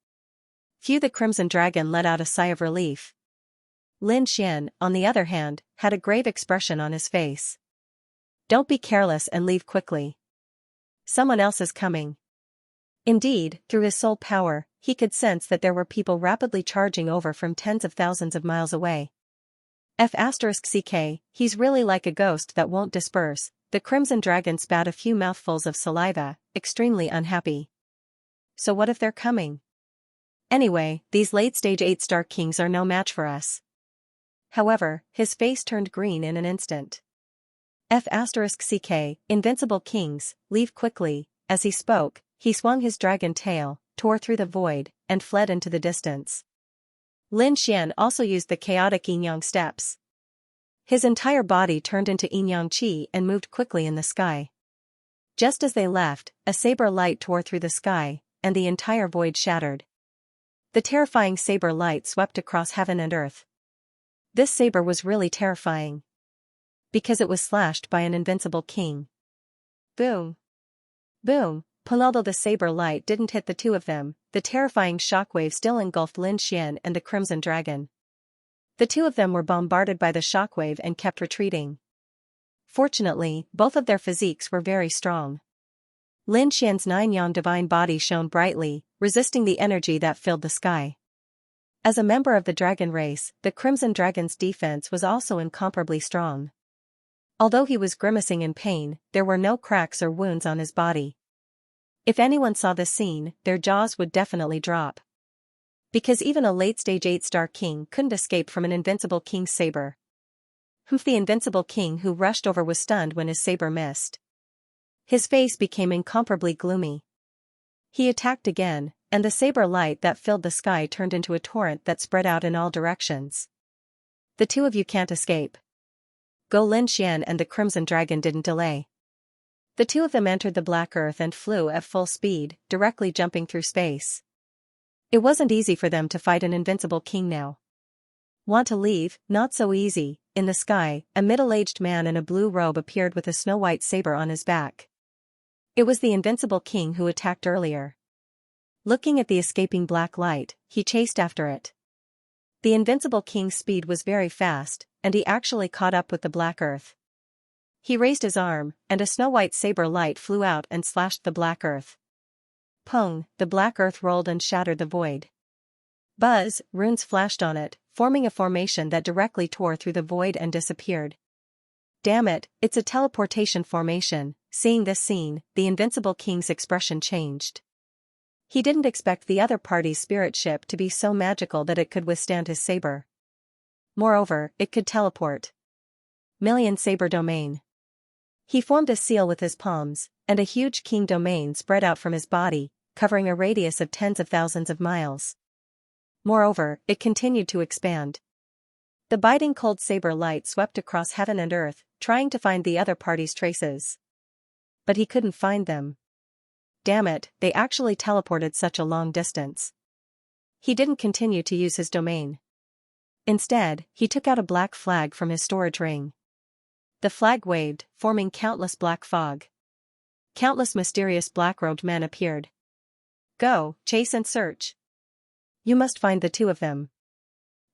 The Crimson Dragon let out a sigh of relief. Lin Xian, on the other hand, had a grave expression on his face. Don't be careless and leave quickly. Someone else is coming. Indeed, through his soul power, he could sense that there were people rapidly charging over from tens of thousands of miles away. F***ck, he's really like a ghost that won't disperse. The Crimson Dragon spat a few mouthfuls of saliva, extremely unhappy. So what if they're coming? Anyway, these late-stage 8-star kings are no match for us. However, his face turned green in an instant. F***ck, invincible kings, leave quickly. As he spoke, he swung his dragon tail, tore through the void, and fled into the distance. Lin Xian also used the chaotic yin-yang steps. His entire body turned into yin-yang qi and moved quickly in the sky. Just as they left, a saber light tore through the sky, and the entire void shattered. The terrifying saber light swept across heaven and earth. This saber was really terrifying. Because it was slashed by an invincible king. Boom! Boom! Although the saber light didn't hit the two of them, the terrifying shockwave still engulfed Lin Xian and the Crimson Dragon. The two of them were bombarded by the shockwave and kept retreating. Fortunately, both of their physiques were very strong. Lin Xian's 9-yang divine body shone brightly, resisting the energy that filled the sky. As a member of the dragon race, the Crimson Dragon's defense was also incomparably strong. Although he was grimacing in pain, there were no cracks or wounds on his body. If anyone saw this scene, their jaws would definitely drop. Because even a late-stage 8-star king couldn't escape from an invincible king's saber. The invincible king who rushed over was stunned when his saber missed. His face became incomparably gloomy. He attacked again, and the saber light that filled the sky turned into a torrent that spread out in all directions. The two of you can't escape. Go. Lin Xian and the Crimson Dragon didn't delay. The two of them entered the Black Earth and flew at full speed, directly jumping through space. It wasn't easy for them to fight an invincible king now. Want to leave? Not so easy. In the sky, a middle-aged man in a blue robe appeared with a snow-white saber on his back. It was the invincible king who attacked earlier. Looking at the escaping black light, he chased after it. The invincible king's speed was very fast, and he actually caught up with the Black Earth. He raised his arm, and a snow-white saber light flew out and slashed the Black Earth. Pong, the Black Earth rolled and shattered the void. Buzz, runes flashed on it, forming a formation that directly tore through the void and disappeared. Damn it, it's a teleportation formation. Seeing this scene, the invincible king's expression changed. He didn't expect the other party's spirit ship to be so magical that it could withstand his saber. Moreover, it could teleport. Million Saber Domain. He formed a seal with his palms, and a huge king domain spread out from his body, covering a radius of tens of thousands of miles. Moreover, it continued to expand. The biting cold saber light swept across heaven and earth, trying to find the other party's traces. But he couldn't find them. Damn it, they actually teleported such a long distance. He didn't continue to use his domain. Instead, he took out a black flag from his storage ring. The flag waved, forming countless black fog. Countless mysterious black-robed men appeared. Go, chase and search. You must find the two of them.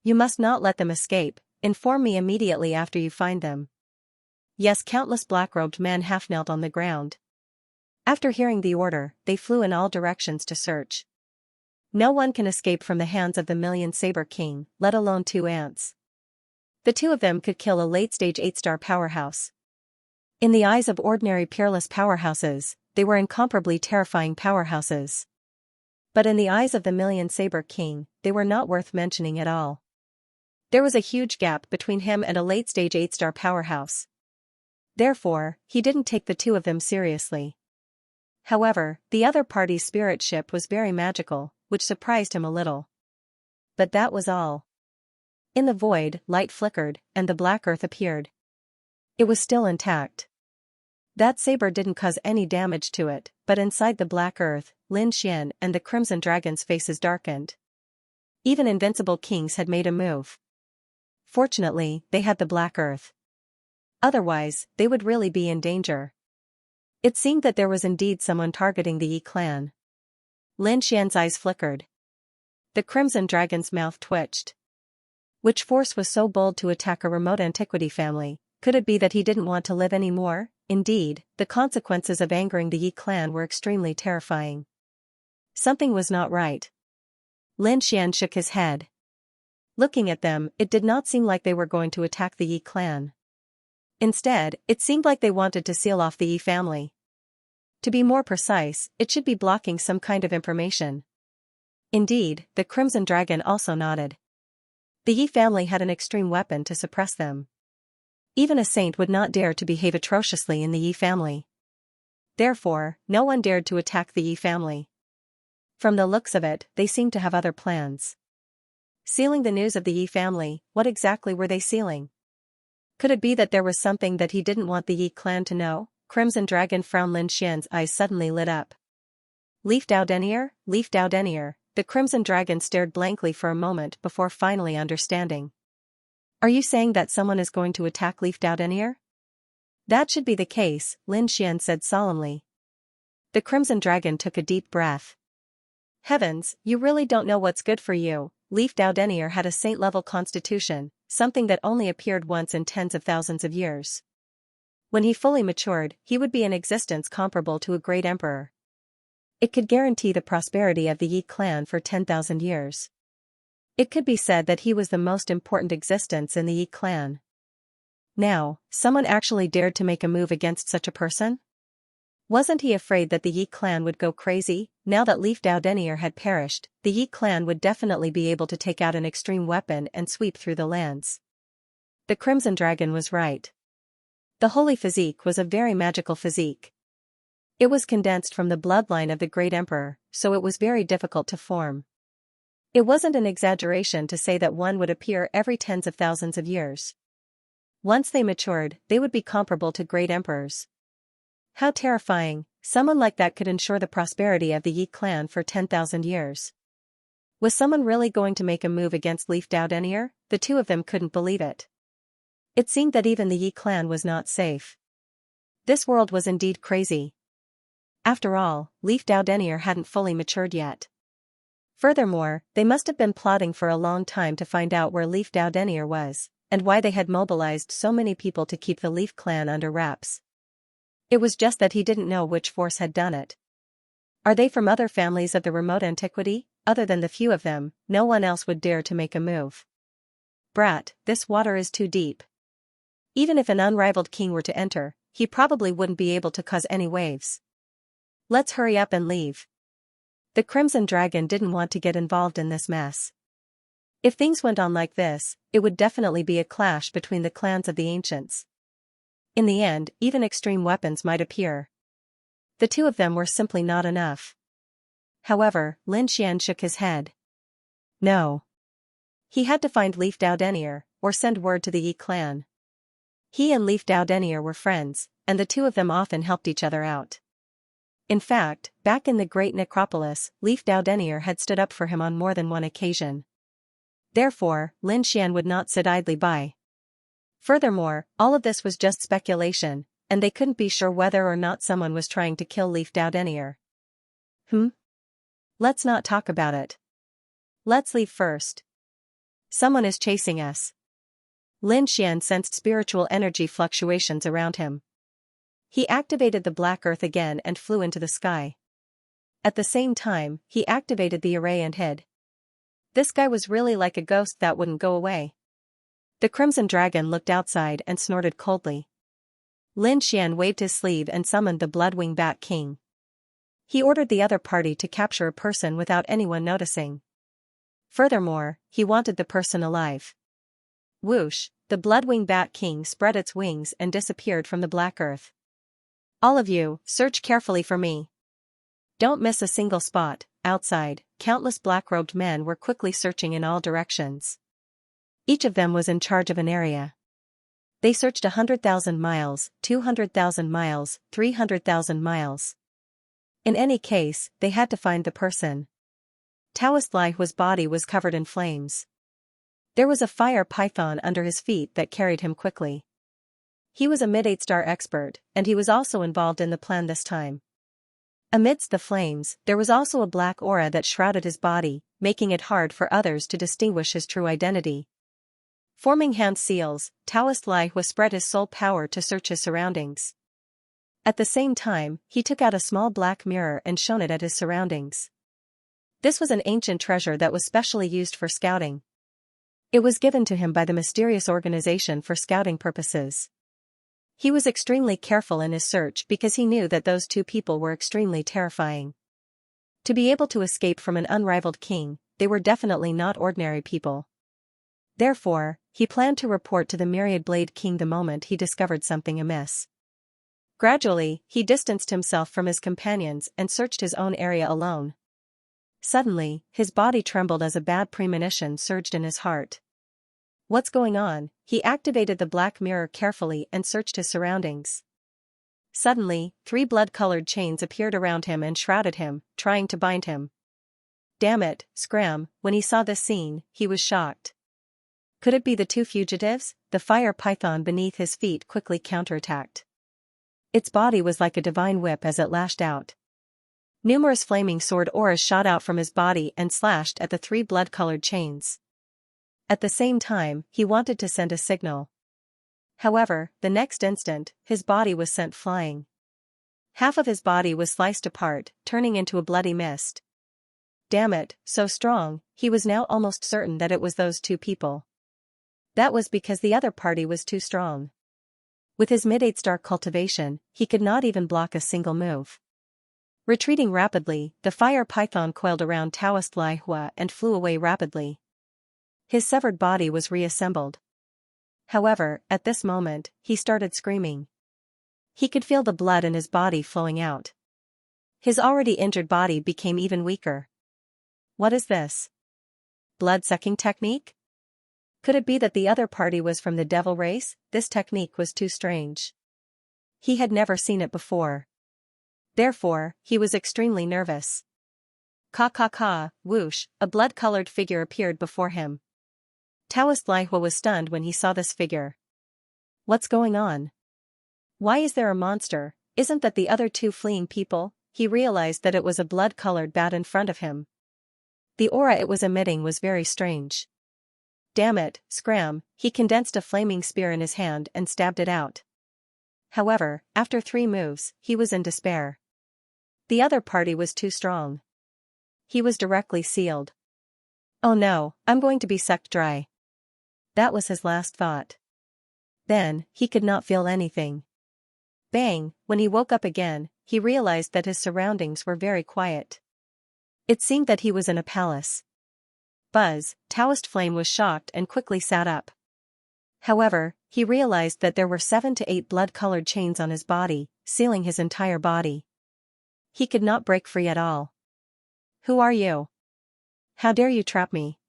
You must not let them escape. Inform me immediately after you find them. Yes, countless black-robed men half-knelt on the ground. After hearing the order, they flew in all directions to search. No one can escape from the hands of the Million Saber King, let alone two ants. The two of them could kill a late-stage 8-star powerhouse. In the eyes of ordinary peerless powerhouses, they were incomparably terrifying powerhouses. But in the eyes of the Million Saber King, they were not worth mentioning at all. There was a huge gap between him and a late-stage 8-star powerhouse. Therefore, he didn't take the two of them seriously. However, the other party's spirit ship was very magical, which surprised him a little. But that was all. In the void, light flickered, and the Black Earth appeared. It was still intact. That saber didn't cause any damage to it, but inside the Black Earth, Lin Xian and the Crimson Dragon's faces darkened. Even invincible kings had made a move. Fortunately, they had the Black Earth. Otherwise, they would really be in danger. It seemed that there was indeed someone targeting the Yi clan. Lin Xian's eyes flickered. The Crimson Dragon's mouth twitched. Which force was so bold to attack a remote antiquity family? Could it be that he didn't want to live anymore? Indeed, the consequences of angering the Yi clan were extremely terrifying. Something was not right. Lin Xian shook his head. Looking at them, it did not seem like they were going to attack the Yi clan. Instead, it seemed like they wanted to seal off the Yi family. To be more precise, it should be blocking some kind of information. Indeed, the Crimson Dragon also nodded. The Yi family had an extreme weapon to suppress them. Even a saint would not dare to behave atrociously in the Yi family. Therefore, no one dared to attack the Yi family. From the looks of it, they seemed to have other plans. Sealing the news of the Yi family, what exactly were they sealing? Could it be that there was something that he didn't want the Yi clan to know? Crimson Dragon frowned. Lin Xian's eyes suddenly lit up. Leaf Dao Denier? Leaf Dao Denier. The Crimson Dragon stared blankly for a moment before finally understanding. Are you saying that someone is going to attack Leaf Dao Denier? That should be the case, Lin Xian said solemnly. The Crimson Dragon took a deep breath. Heavens, you really don't know what's good for you. Leaf Dao Denier had a saint-level constitution, something that only appeared once in tens of thousands of years. When he fully matured, he would be an existence comparable to a great emperor. It could guarantee the prosperity of the Yi clan for 10,000 years. It could be said that he was the most important existence in the Yi clan. Now, someone actually dared to make a move against such a person? Wasn't he afraid that the Yi clan would go crazy? Now that Leaf Dao Denier had perished, the Yi clan would definitely be able to take out an extreme weapon and sweep through the lands. The Crimson Dragon was right. The holy physique was a very magical physique. It was condensed from the bloodline of the great emperor, so it was very difficult to form. It wasn't an exaggeration to say that one would appear every tens of thousands of years. Once they matured, they would be comparable to great emperors. How terrifying, someone like that could ensure the prosperity of the Yi clan for 10,000 years. Was someone really going to make a move against Leaf Dao Denier? The two of them couldn't believe it. It seemed that even the Yi clan was not safe. This world was indeed crazy. After all, Leaf Dao Denier hadn't fully matured yet. Furthermore, they must have been plotting for a long time to find out where Leaf Dao Denier was, and why they had mobilized so many people to keep the Leaf clan under wraps. It was just that he didn't know which force had done it. Are they from other families of the remote antiquity? Other than the few of them, no one else would dare to make a move. Brat, this water is too deep. Even if an unrivaled king were to enter, he probably wouldn't be able to cause any waves. Let's hurry up and leave. The Crimson Dragon didn't want to get involved in this mess. If things went on like this, it would definitely be a clash between the clans of the ancients. In the end, even extreme weapons might appear. The two of them were simply not enough. However, Lin Xian shook his head. No. He had to find Leaf Dao Denier, or send word to the Yi clan. He and Leaf Dao Denier were friends, and the two of them often helped each other out. In fact, back in the Great Necropolis, Leaf Dao Denier had stood up for him on more than one occasion. Therefore, Lin Xian would not sit idly by. Furthermore, all of this was just speculation, and they couldn't be sure whether or not someone was trying to kill Leaf Dao Denier. Let's not talk about it. Let's leave first. Someone is chasing us. Lin Xian sensed spiritual energy fluctuations around him. He activated the black earth again and flew into the sky. At the same time, he activated the array and hid. This guy was really like a ghost that wouldn't go away. The Crimson Dragon looked outside and snorted coldly. Lin Xian waved his sleeve and summoned the Bloodwing Bat King. He ordered the other party to capture a person without anyone noticing. Furthermore, he wanted the person alive. Whoosh, the Bloodwing Bat King spread its wings and disappeared from the black earth. All of you, search carefully for me. Don't miss a single spot. Outside, countless black-robed men were quickly searching in all directions. Each of them was in charge of an area. They searched 100,000 miles, 200,000 miles, 300,000 miles. In any case, they had to find the person. Taoist Laihua's body was covered in flames. There was a fire python under his feet that carried him quickly. He was a mid-8-star expert, and he was also involved in the plan this time. Amidst the flames, there was also a black aura that shrouded his body, making it hard for others to distinguish his true identity. Forming hand seals, Taoist Laihua spread his soul power to search his surroundings. At the same time, he took out a small black mirror and shone it at his surroundings. This was an ancient treasure that was specially used for scouting. It was given to him by the mysterious organization for scouting purposes. He was extremely careful in his search because he knew that those two people were extremely terrifying. To be able to escape from an unrivaled king, they were definitely not ordinary people. Therefore, he planned to report to the Myriad Blade King the moment he discovered something amiss. Gradually, he distanced himself from his companions and searched his own area alone. Suddenly, his body trembled as a bad premonition surged in his heart. What's going on? He activated the black mirror carefully and searched his surroundings. Suddenly, 3 blood-colored chains appeared around him and shrouded him, trying to bind him. Damn it, Scram, when he saw this scene, he was shocked. Could it be the 2 fugitives? The fire python beneath his feet quickly counterattacked. Its body was like a divine whip as it lashed out. Numerous flaming sword auras shot out from his body and slashed at the 3 blood-colored chains. At the same time, he wanted to send a signal. However, the next instant, his body was sent flying. Half of his body was sliced apart, turning into a bloody mist. Damn it, so strong, he was now almost certain that it was those 2 people. That was because the other party was too strong. With his mid-8-star cultivation, he could not even block a single move. Retreating rapidly, the fire python coiled around Taoist Lai Hua and flew away rapidly. His severed body was reassembled. However, at this moment, he started screaming. He could feel the blood in his body flowing out. His already injured body became even weaker. What is this? Blood-sucking technique? Could it be that the other party was from the devil race? This technique was too strange. He had never seen it before. Therefore, he was extremely nervous. Whoosh, a blood-colored figure appeared before him. Taoist Lai Hua was stunned when he saw this figure. What's going on? Why is there a monster? Isn't that the other two fleeing people? He realized that it was a blood-colored bat in front of him. The aura it was emitting was very strange. Damn it, scram, he condensed a flaming spear in his hand and stabbed it out. However, after 3 moves, he was in despair. The other party was too strong. He was directly sealed. Oh no, I'm going to be sucked dry. That was his last thought. Then, he could not feel anything. Bang, when he woke up again, he realized that his surroundings were very quiet. It seemed that he was in a palace. Buzz, Taoist Flame was shocked and quickly sat up. However, he realized that there were 7 to 8 blood-colored chains on his body, sealing his entire body. He could not break free at all. Who are you? How dare you trap me?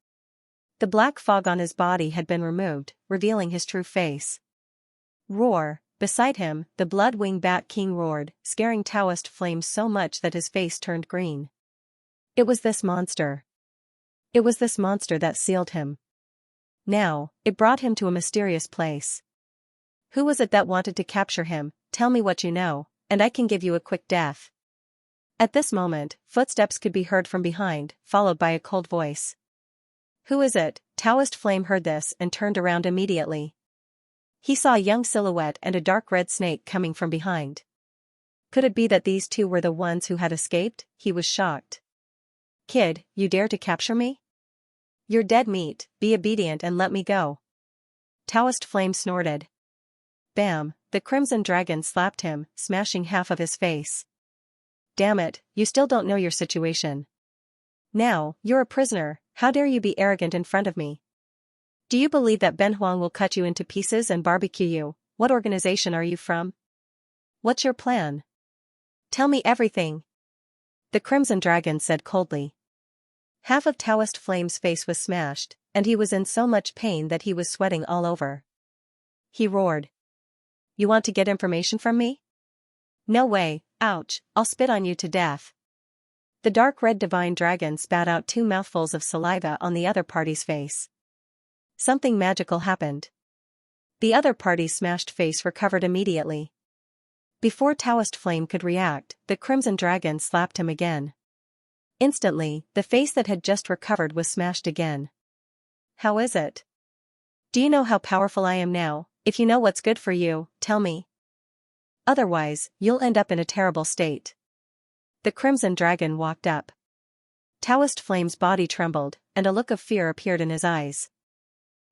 The black fog on his body had been removed, revealing his true face. Roar! Beside him, the Blood-Wing Bat King roared, scaring Taoist Flame so much that his face turned green. It was this monster. It was this monster that sealed him. Now, it brought him to a mysterious place. Who was it that wanted to capture him? Tell me what you know, and I can give you a quick death. At this moment, footsteps could be heard from behind, followed by a cold voice. Who is it? Taoist Flame heard this and turned around immediately. He saw a young silhouette and a dark red snake coming from behind. Could it be that these two were the ones who had escaped? He was shocked. Kid, you dare to capture me? You're dead meat, be obedient and let me go. Taoist Flame snorted. Bam, the Crimson Dragon slapped him, smashing half of his face. Damn it, you still don't know your situation. Now, you're a prisoner, how dare you be arrogant in front of me? Do you believe that Ben Huang will cut you into pieces and barbecue you? What organization are you from? What's your plan? Tell me everything. The Crimson Dragon said coldly. Half of Taoist Flame's face was smashed, and he was in so much pain that he was sweating all over. He roared. You want to get information from me? No way, ouch, I'll spit on you to death. The dark red divine dragon spat out 2 mouthfuls of saliva on the other party's face. Something magical happened. The other party's smashed face recovered immediately. Before Taoist Flame could react, the Crimson Dragon slapped him again. Instantly, the face that had just recovered was smashed again. How is it? Do you know how powerful I am now? If you know what's good for you, tell me. Otherwise, you'll end up in a terrible state. The Crimson Dragon walked up. Taoist Flame's body trembled, and a look of fear appeared in his eyes.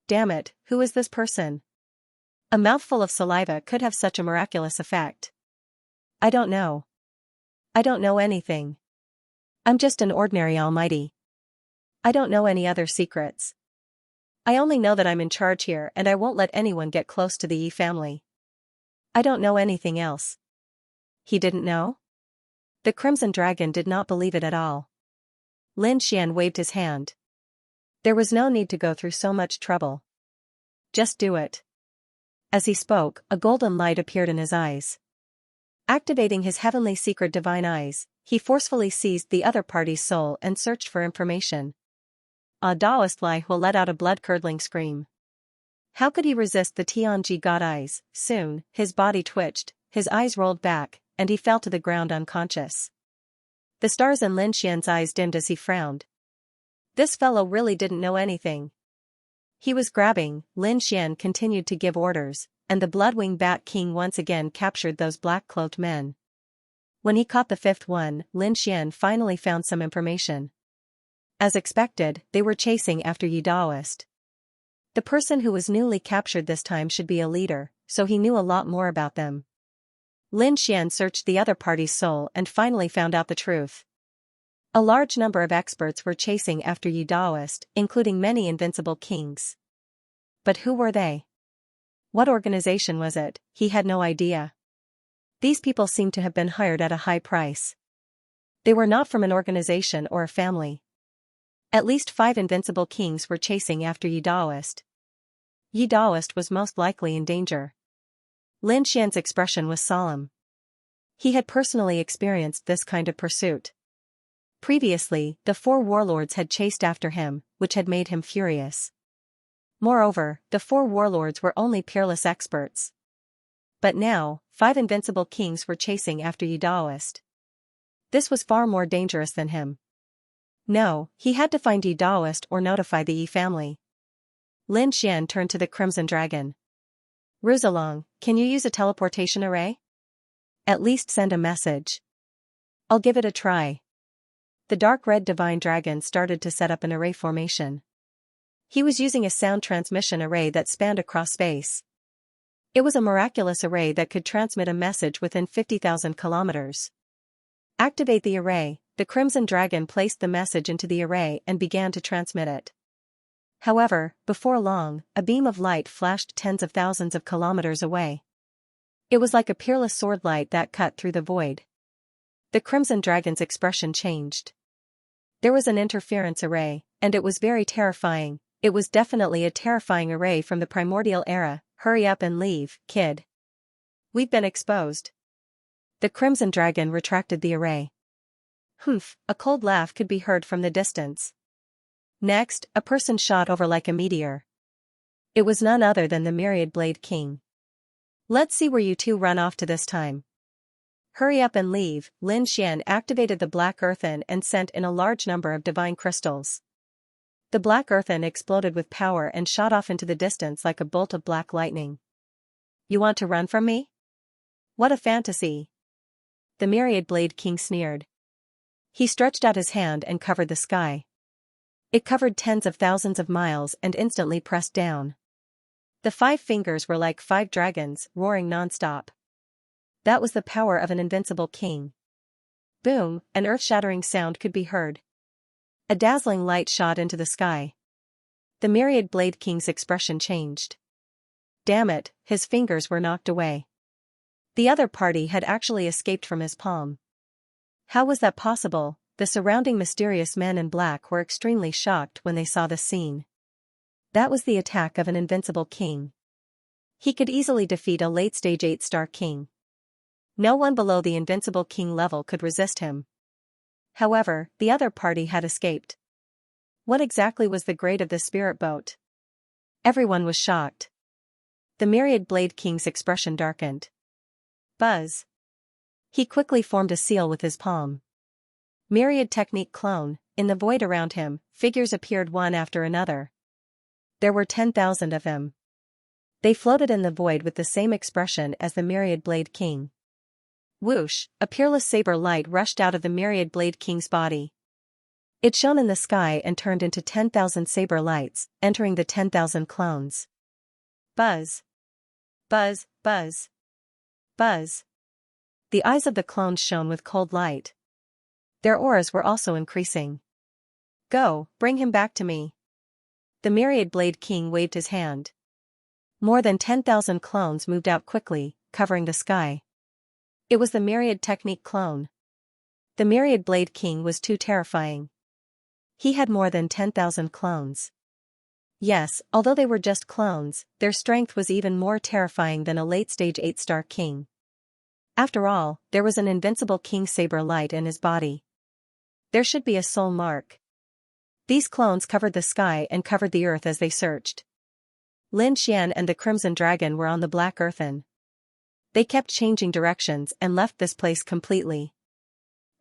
Damn it, who is this person? A mouthful of saliva could have such a miraculous effect. I don't know. I don't know anything. I'm just an ordinary almighty. I don't know any other secrets. I only know that I'm in charge here and I won't let anyone get close to the Yi family. I don't know anything else. He didn't know? The Crimson Dragon did not believe it at all. Lin Xian waved his hand. There was no need to go through so much trouble. Just do it. As he spoke, a golden light appeared in his eyes. Activating his heavenly secret divine eyes, he forcefully seized the other party's soul and searched for information. Taoist Lai Hua let out a blood-curdling scream. How could he resist the Tianji god eyes? Soon, his body twitched, his eyes rolled back, and he fell to the ground unconscious. The stars in Lin Xian's eyes dimmed as he frowned. This fellow really didn't know anything. He was grabbing, Lin Xian continued to give orders, and the Bloodwing Bat King once again captured those black-cloaked men. When he caught the 5th one, Lin Xian finally found some information. As expected, they were chasing after Yi Daoist. The person who was newly captured this time should be a leader, so he knew a lot more about them. Lin Xian searched the other party's soul and finally found out the truth. A large number of experts were chasing after Yi Daoist, including many invincible kings. But who were they? What organization was it? He had no idea. These people seemed to have been hired at a high price. They were not from an organization or a family. At least 5 invincible kings were chasing after Yi Daoist. Yi Daoist was most likely in danger. Lin Xian's expression was solemn. He had personally experienced this kind of pursuit. Previously, the 4 warlords had chased after him, which had made him furious. Moreover, the 4 warlords were only peerless experts. But now, 5 invincible kings were chasing after Yi Daoist. This was far more dangerous than him. No, he had to find Yi Daoist or notify the Yi family. Lin Xian turned to the Crimson Dragon. Ruzalong, can you use a teleportation array? At least send a message. I'll give it a try. The dark red divine dragon started to set up an array formation. He was using a sound transmission array that spanned across space. It was a miraculous array that could transmit a message within 50,000 kilometers. Activate the array. The Crimson Dragon placed the message into the array and began to transmit it. However, before long, a beam of light flashed tens of thousands of kilometers away. It was like a peerless sword light that cut through the void. The Crimson Dragon's expression changed. There was an interference array, and it was very terrifying. It was definitely a terrifying array from the primordial era. Hurry up and leave, kid. We've been exposed. The Crimson Dragon retracted the array. Humph, a cold laugh could be heard from the distance. Next, a person shot over like a meteor. It was none other than the Myriad Blade King. Let's see where you two run off to this time. Hurry up and leave. Lin Xian activated the Black Earthen and sent in a large number of divine crystals. The Black Earthen exploded with power and shot off into the distance like a bolt of black lightning. You want to run from me? What a fantasy! The Myriad Blade King sneered. He stretched out his hand and covered the sky. It covered tens of thousands of miles and instantly pressed down. The 5 fingers were like 5 dragons, roaring non-stop. That was the power of an invincible king. Boom, an earth-shattering sound could be heard. A dazzling light shot into the sky. The Myriad Blade King's expression changed. Damn it, his fingers were knocked away. The other party had actually escaped from his palm. How was that possible? The surrounding mysterious men in black were extremely shocked when they saw the scene. That was the attack of an invincible king. He could easily defeat a late-stage 8-star king. No one below the invincible king level could resist him. However, the other party had escaped. What exactly was the grade of the spirit boat? Everyone was shocked. The Myriad Blade King's expression darkened. Buzz. He quickly formed a seal with his palm. Myriad Technique Clone. In the void around him, figures appeared one after another. There were 10,000 of them. They floated in the void with the same expression as the Myriad Blade King. Whoosh, a peerless saber light rushed out of the Myriad Blade King's body. It shone in the sky and turned into 10,000 saber lights, entering the 10,000 clones. Buzz. Buzz, buzz. Buzz. The eyes of the clones shone with cold light. Their auras were also increasing. Go, bring him back to me. The Myriad Blade King waved his hand. More than 10,000 clones moved out quickly, covering the sky. It was the Myriad Technique clone. The Myriad Blade King was too terrifying. He had more than 10,000 clones. Yes, although they were just clones, their strength was even more terrifying than a late-stage 8-star king. After all, there was an invincible king saber light in his body. There should be a soul mark. These clones covered the sky and covered the earth as they searched. Lin Xian and the Crimson Dragon were on the Black Earthen. They kept changing directions and left this place completely.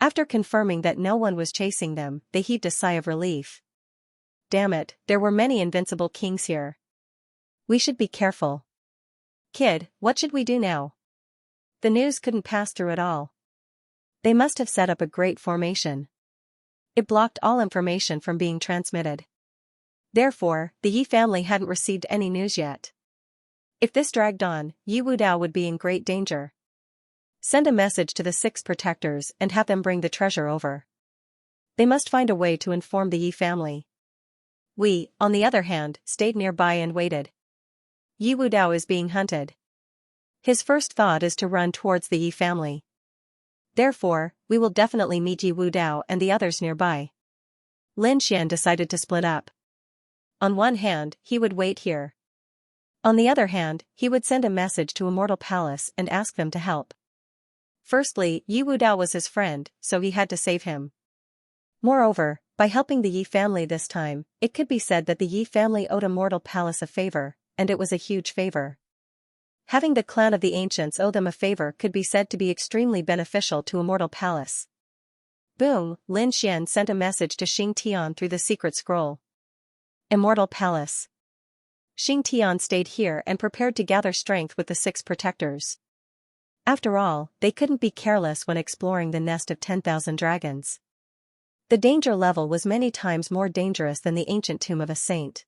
After confirming that no one was chasing them, they heaved a sigh of relief. Damn it, there were many invincible kings here. We should be careful. Kid, what should we do now? The news couldn't pass through at all. They must have set up a great formation. It blocked all information from being transmitted. Therefore, the Yi family hadn't received any news yet. If this dragged on, Yi Wudao would be in great danger. Send a message to the 6 protectors and have them bring the treasure over. They must find a way to inform the Yi family. We, on the other hand, stayed nearby and waited. Yi Wudao is being hunted. His first thought is to run towards the Yi family. Therefore, we will definitely meet Yi Wudao and the others nearby. Lin Xian decided to split up. On one hand, he would wait here. On the other hand, he would send a message to Immortal Palace and ask them to help. Firstly, Yi Wudao was his friend, so he had to save him. Moreover, by helping the Yi family this time, it could be said that the Yi family owed Immortal Palace a favor, and it was a huge favor. Having the clan of the ancients owe them a favor could be said to be extremely beneficial to Immortal Palace. Boom, Lin Xian sent a message to Xing Tian through the secret scroll. Immortal Palace. Xing Tian stayed here and prepared to gather strength with the 6 protectors. After all, they couldn't be careless when exploring the nest of 10,000 dragons. The danger level was many times more dangerous than the ancient tomb of a saint.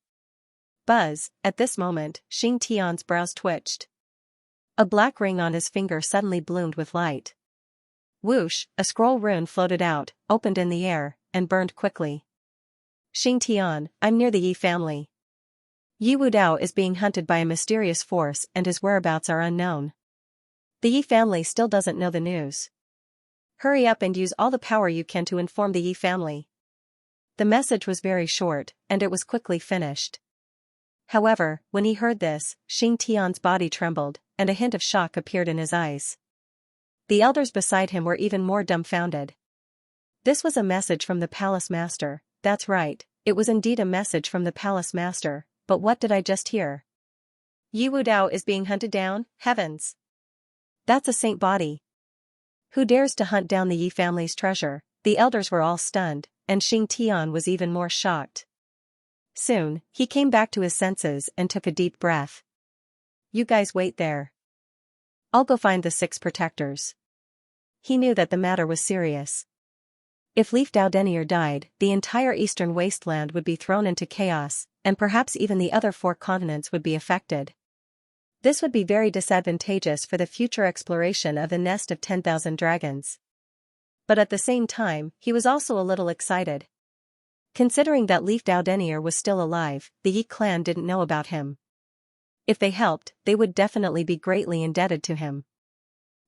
Buzz, at this moment, Xing Tian's brows twitched. A black ring on his finger suddenly bloomed with light. Whoosh, a scroll rune floated out, opened in the air, and burned quickly. Xing Tian, I'm near the Yi family. Yi Wudao is being hunted by a mysterious force and his whereabouts are unknown. The Yi family still doesn't know the news. Hurry up and use all the power you can to inform the Yi family. The message was very short, and it was quickly finished. However, when he heard this, Xing Tian's body trembled, and a hint of shock appeared in his eyes. The elders beside him were even more dumbfounded. This was a message from the palace master. That's right, it was indeed a message from the palace master, but what did I just hear? Yi Wudao is being hunted down, heavens! That's a saint body. Who dares to hunt down the Yi family's treasure? The elders were all stunned, and Xing Tian was even more shocked. Soon, he came back to his senses and took a deep breath. You guys wait there. I'll go find the 6 protectors. He knew that the matter was serious. If Leaf Dao Denier died, the entire eastern wasteland would be thrown into chaos, and perhaps even the other 4 continents would be affected. This would be very disadvantageous for the future exploration of the nest of 10,000 dragons. But at the same time, he was also a little excited. Considering that Leaf Dao Denier was still alive, the Yi clan didn't know about him. If they helped, they would definitely be greatly indebted to him.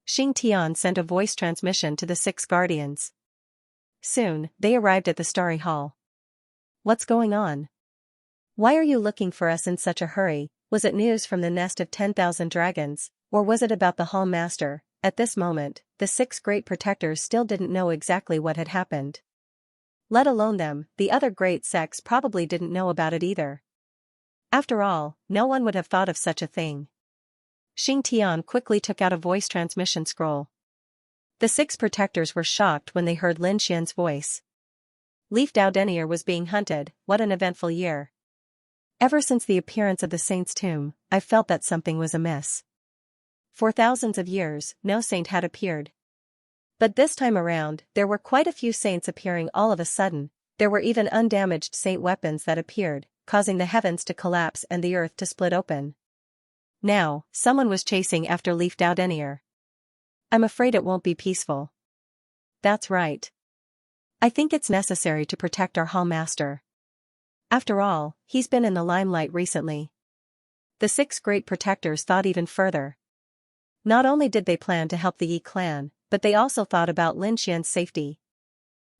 Xing Tian sent a voice transmission to the 6 guardians. Soon, they arrived at the Starry Hall. What's going on? Why are you looking for us in such a hurry? Was it news from the nest of 10,000 dragons, or was it about the Hall Master? At this moment, the 6 great protectors still didn't know exactly what had happened. Let alone them, the other great sects probably didn't know about it either. After all, no one would have thought of such a thing. Xing Tian quickly took out a voice transmission scroll. The 6 protectors were shocked when they heard Lin Xian's voice. Leaf Dao Denier was being hunted. What an eventful year. Ever since the appearance of the saint's tomb, I felt that something was amiss. For thousands of years, no saint had appeared. But this time around, there were quite a few saints appearing all of a sudden. There were even undamaged saint weapons that appeared, causing the heavens to collapse and the earth to split open. Now, someone was chasing after Leaf Dao Denier. I'm afraid it won't be peaceful. That's right. I think it's necessary to protect our Hall Master. After all, he's been in the limelight recently. The 6 great protectors thought even further. Not only did they plan to help the Yi clan, but they also thought about Lin Xian's safety.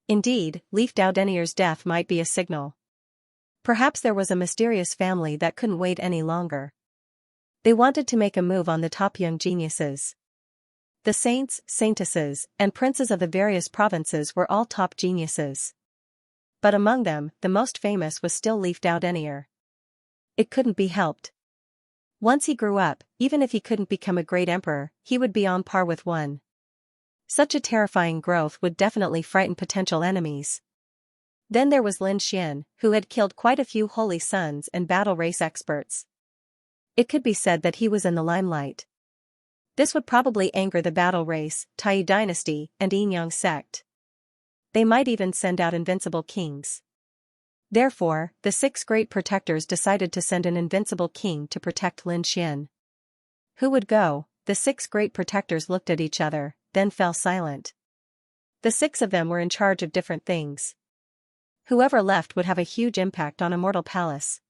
Indeed, Leaf Dao Denier's death might be a signal. Perhaps there was a mysterious family that couldn't wait any longer. They wanted to make a move on the top young geniuses. The saints, saintesses, and princes of the various provinces were all top geniuses. But among them, the most famous was still Leaf Dao Denier. It couldn't be helped. Once he grew up, even if he couldn't become a great emperor, he would be on par with one. Such a terrifying growth would definitely frighten potential enemies. Then there was Lin Xian, who had killed quite a few holy sons and battle race experts. It could be said that he was in the limelight. This would probably anger the battle race, Tai dynasty, and Yin Yang sect. They might even send out invincible kings. Therefore, the 6 great protectors decided to send an invincible king to protect Lin Xian. Who would go? The 6 great protectors looked at each other, then fell silent. The 6 of them were in charge of different things. Whoever left would have a huge impact on Immortal Palace.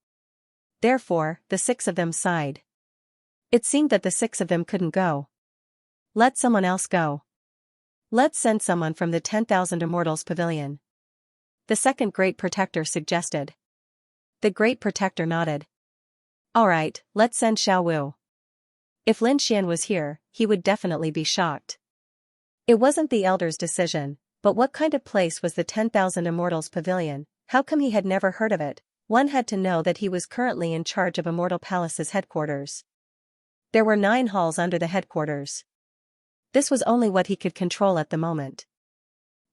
Therefore, the 6 of them sighed. It seemed that the 6 of them couldn't go. Let someone else go. Let's send someone from the 10,000 Immortals Pavilion. The second great protector suggested. The great protector nodded. Alright, let's send Xiao Wu. If Lin Xian was here, he would definitely be shocked. It wasn't the elders' decision, but what kind of place was the 10,000 Immortals Pavilion? How come he had never heard of it? One had to know that he was currently in charge of Immortal Palace's headquarters. There were 9 halls under the headquarters. This was only what he could control at the moment.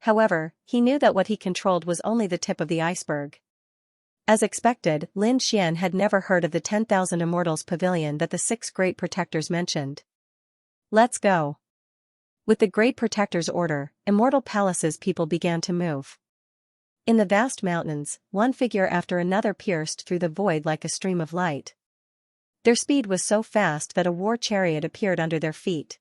However, he knew that what he controlled was only the tip of the iceberg. As expected, Lin Xian had never heard of the 10,000 Immortals Pavilion that the 6 great protectors mentioned. Let's go. With the great protector's order, Immortal Palace's people began to move. In the vast mountains, one figure after another pierced through the void like a stream of light. Their speed was so fast that a war chariot appeared under their feet.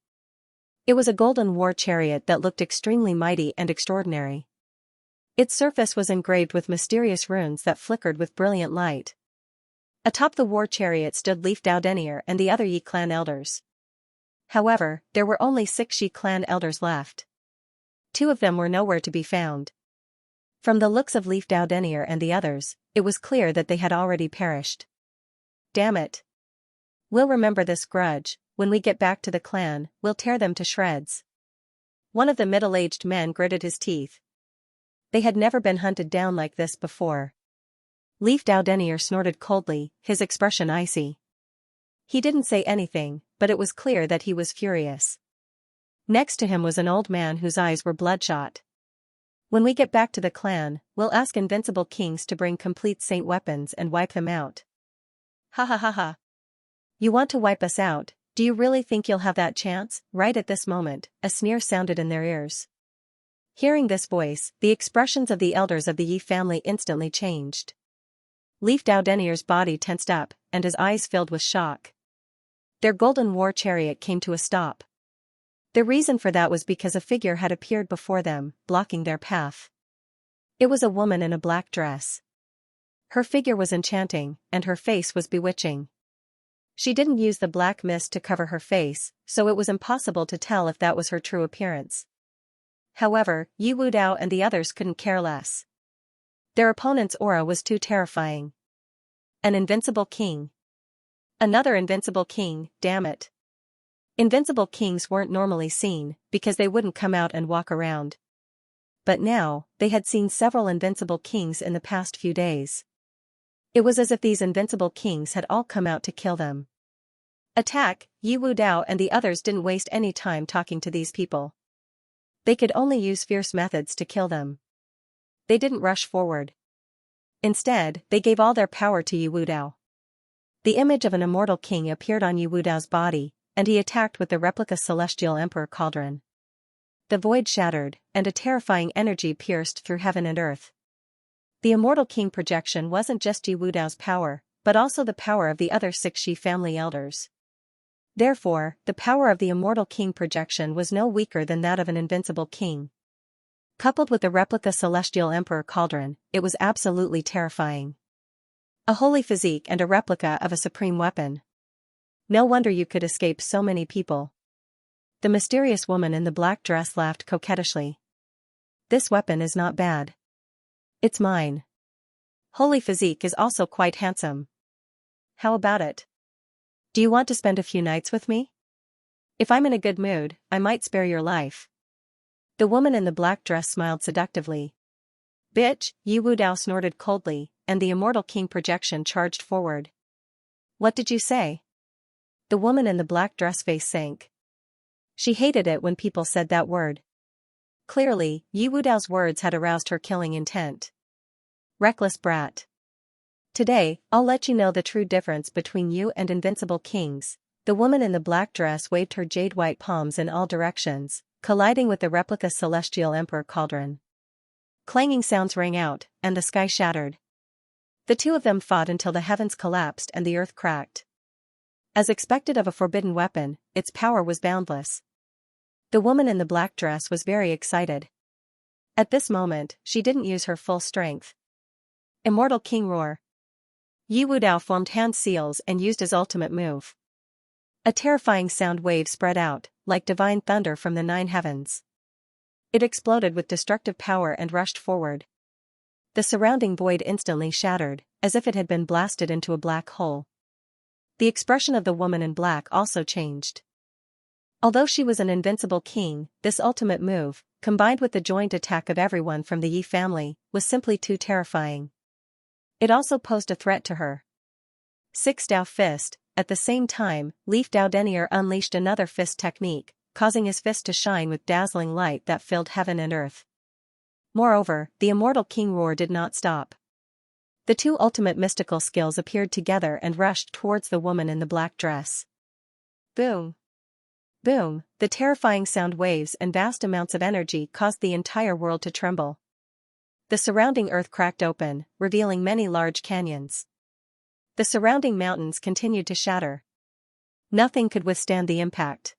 It was a golden war chariot that looked extremely mighty and extraordinary. Its surface was engraved with mysterious runes that flickered with brilliant light. Atop the war chariot stood Leaf Dao Denier and the other Yi clan elders. However, there were only 6 Yi clan elders left. 2 of them were nowhere to be found. From the looks of Leaf Dao Denier and the others, it was clear that they had already perished. Damn it. We'll remember this grudge. When we get back to the clan, we'll tear them to shreds. One of the middle-aged men gritted his teeth. They had never been hunted down like this before. Leaf Dao Denier snorted coldly, his expression icy. He didn't say anything, but it was clear that he was furious. Next to him was an old man whose eyes were bloodshot. When we get back to the clan, we'll ask invincible kings to bring complete saint weapons and wipe them out. Ha ha ha ha. You want to wipe us out? Do you really think you'll have that chance? Right at this moment, a sneer sounded in their ears. Hearing this voice, the expressions of the elders of the Yi family instantly changed. Leaf Dao Denier's body tensed up, and his eyes filled with shock. Their golden war chariot came to a stop. The reason for that was because a figure had appeared before them, blocking their path. It was a woman in a black dress. Her figure was enchanting, and her face was bewitching. She didn't use the black mist to cover her face, so it was impossible to tell if that was her true appearance. However, Yi Wudao and the others couldn't care less. Their opponent's aura was too terrifying. An invincible king. Another invincible king, damn it. Invincible kings weren't normally seen, because they wouldn't come out and walk around. But now, they had seen several invincible kings in the past few days. It was as if these invincible kings had all come out to kill them. Attack! Yi Wudao and the others didn't waste any time talking to these people. They could only use fierce methods to kill them. They didn't rush forward. Instead, they gave all their power to Yi Wudao. The image of an immortal king appeared on Yi Wudao's body, and he attacked with the replica Celestial Emperor Cauldron. The void shattered, and a terrifying energy pierced through heaven and earth. The Immortal King projection wasn't just Yi Wudao's power, but also the power of the other 6 Shi family elders. Therefore, the power of the Immortal King projection was no weaker than that of an invincible king. Coupled with the replica Celestial Emperor Cauldron, it was absolutely terrifying. A holy physique and a replica of a supreme weapon. No wonder you could escape so many people. The mysterious woman in the black dress laughed coquettishly. This weapon is not bad. It's mine. Holy physique is also quite handsome. How about it? Do you want to spend a few nights with me? If I'm in a good mood, I might spare your life. The woman in the black dress smiled seductively. Bitch, Yi Wudao snorted coldly, and the Immortal King projection charged forward. What did you say? The woman in the black dress face sank. She hated it when people said that word. Clearly, Yi Wudao's words had aroused her killing intent. Reckless brat. Today, I'll let you know the true difference between you and invincible kings. The woman in the black dress waved her jade-white palms in all directions, colliding with the replica Celestial Emperor Cauldron. Clanging sounds rang out, and the sky shattered. The two of them fought until the heavens collapsed and the earth cracked. As expected of a forbidden weapon, its power was boundless. The woman in the black dress was very excited. At this moment, she didn't use her full strength. Immortal King Roar. Yi Wudao formed hand seals and used his ultimate move. A terrifying sound wave spread out, like divine thunder from the 9 heavens. It exploded with destructive power and rushed forward. The surrounding void instantly shattered, as if it had been blasted into a black hole. The expression of the woman in black also changed. Although she was an invincible king, this ultimate move, combined with the joint attack of everyone from the Yi family, was simply too terrifying. It also posed a threat to her. 6 Dao Fist. At the same time, Leaf Dao Denier unleashed another fist technique, causing his fist to shine with dazzling light that filled heaven and earth. Moreover, the immortal King Roar did not stop. The two ultimate mystical skills appeared together and rushed towards the woman in the black dress. Boom! Boom! The terrifying sound waves and vast amounts of energy caused the entire world to tremble. The surrounding earth cracked open, revealing many large canyons. The surrounding mountains continued to shatter. Nothing could withstand the impact.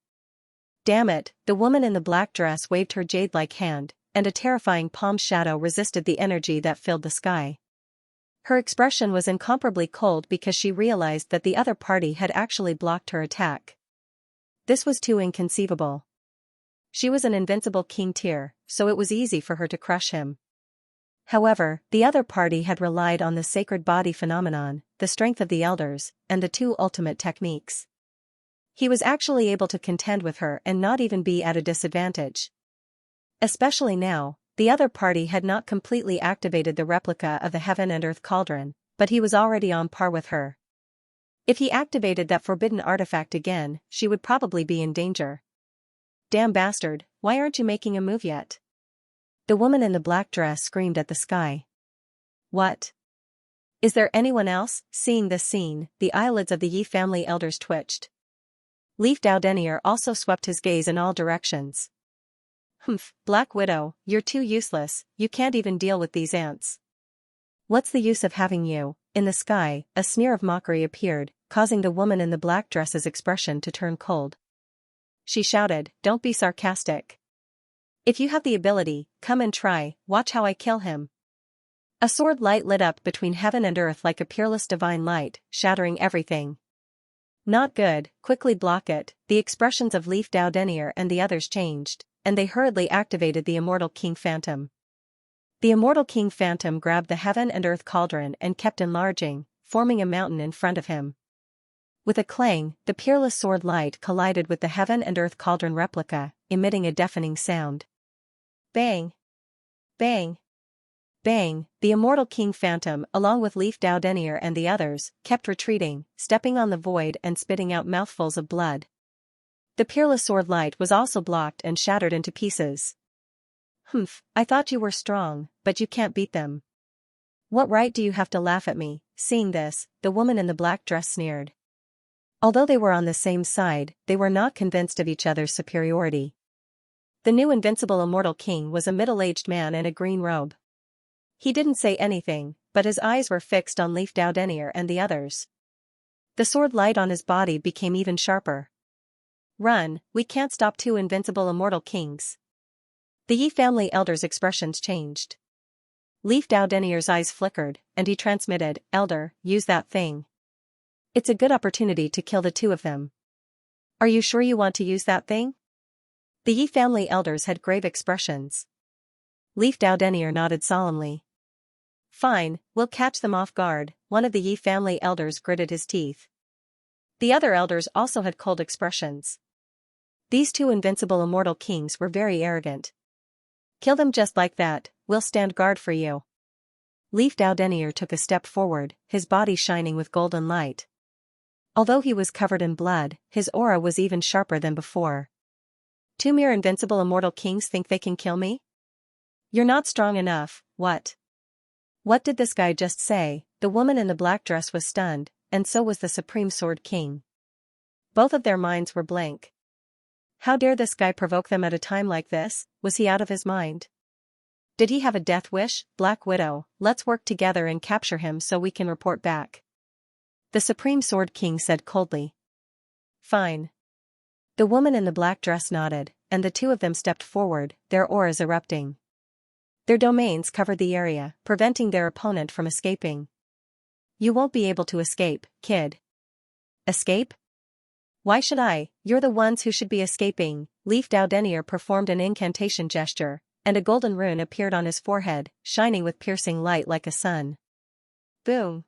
Damn it, the woman in the black dress waved her jade-like hand, and a terrifying palm shadow resisted the energy that filled the sky. Her expression was incomparably cold because she realized that the other party had actually blocked her attack. This was too inconceivable. She was an invincible king tier, so it was easy for her to crush him. However, the other party had relied on the sacred body phenomenon, the strength of the elders, and the two ultimate techniques. He was actually able to contend with her and not even be at a disadvantage. Especially now, the other party had not completely activated the replica of the heaven and earth cauldron, but he was already on par with her. If he activated that forbidden artifact again, she would probably be in danger. Damn bastard, why aren't you making a move yet? The woman in the black dress screamed at the sky. What? Is there anyone else? Seeing this scene, the eyelids of the Yi family elders twitched. Leaf Dao Denier also swept his gaze in all directions. Humph, Black Widow, you're too useless, you can't even deal with these ants. What's the use of having you? In the sky, a sneer of mockery appeared, causing the woman in the black dress's expression to turn cold. She shouted, "Don't be sarcastic. If you have the ability, come and try, watch how I kill him." A sword light lit up between heaven and earth like a peerless divine light, shattering everything. Not good, quickly block it. The expressions of Leaf Dao Denier and the others changed, and they hurriedly activated the Immortal King Phantom. The Immortal King Phantom grabbed the heaven and earth cauldron and kept enlarging, forming a mountain in front of him. With a clang, the peerless sword light collided with the heaven and earth cauldron replica, emitting a deafening sound. Bang! Bang! Bang! The Immortal King Phantom, along with Leaf Dao Denier and the others, kept retreating, stepping on the void and spitting out mouthfuls of blood. The peerless sword light was also blocked and shattered into pieces. Humph, I thought you were strong, but you can't beat them. What right do you have to laugh at me? Seeing this, the woman in the black dress sneered. Although they were on the same side, they were not convinced of each other's superiority. The new invincible immortal king was a middle-aged man in a green robe. He didn't say anything, but his eyes were fixed on Leaf Dao Denier and the others. The sword light on his body became even sharper. Run, we can't stop two invincible immortal kings. The Yi family elders' expressions changed. Leaf Dao Denier's eyes flickered, and he transmitted, "Elder, use that thing. It's a good opportunity to kill the two of them." "Are you sure you want to use that thing?" The Yi family elders had grave expressions. Leaf Dao Denier nodded solemnly. "Fine, we'll catch them off guard." One of the Yi family elders gritted his teeth. The other elders also had cold expressions. These two invincible immortal kings were very arrogant. "Kill them just like that, we'll stand guard for you." Leaf Dao Denier took a step forward, his body shining with golden light. Although he was covered in blood, his aura was even sharper than before. "Two mere invincible immortal kings think they can kill me? You're not strong enough, what? What did this guy just say?" The woman in the black dress was stunned, and so was the Supreme Sword King. Both of their minds were blank. How dare this guy provoke them at a time like this? Was he out of his mind? Did he have a death wish? Black Widow, let's work together and capture him so we can report back. The Supreme Sword King said coldly. Fine. The woman in the black dress nodded, and the two of them stepped forward, their auras erupting. Their domains covered the area, preventing their opponent from escaping. You won't be able to escape, kid. Escape? Why should I? You're the ones who should be escaping. Leaf Dowdenier performed an incantation gesture, and a golden rune appeared on his forehead, shining with piercing light like a sun. Boom.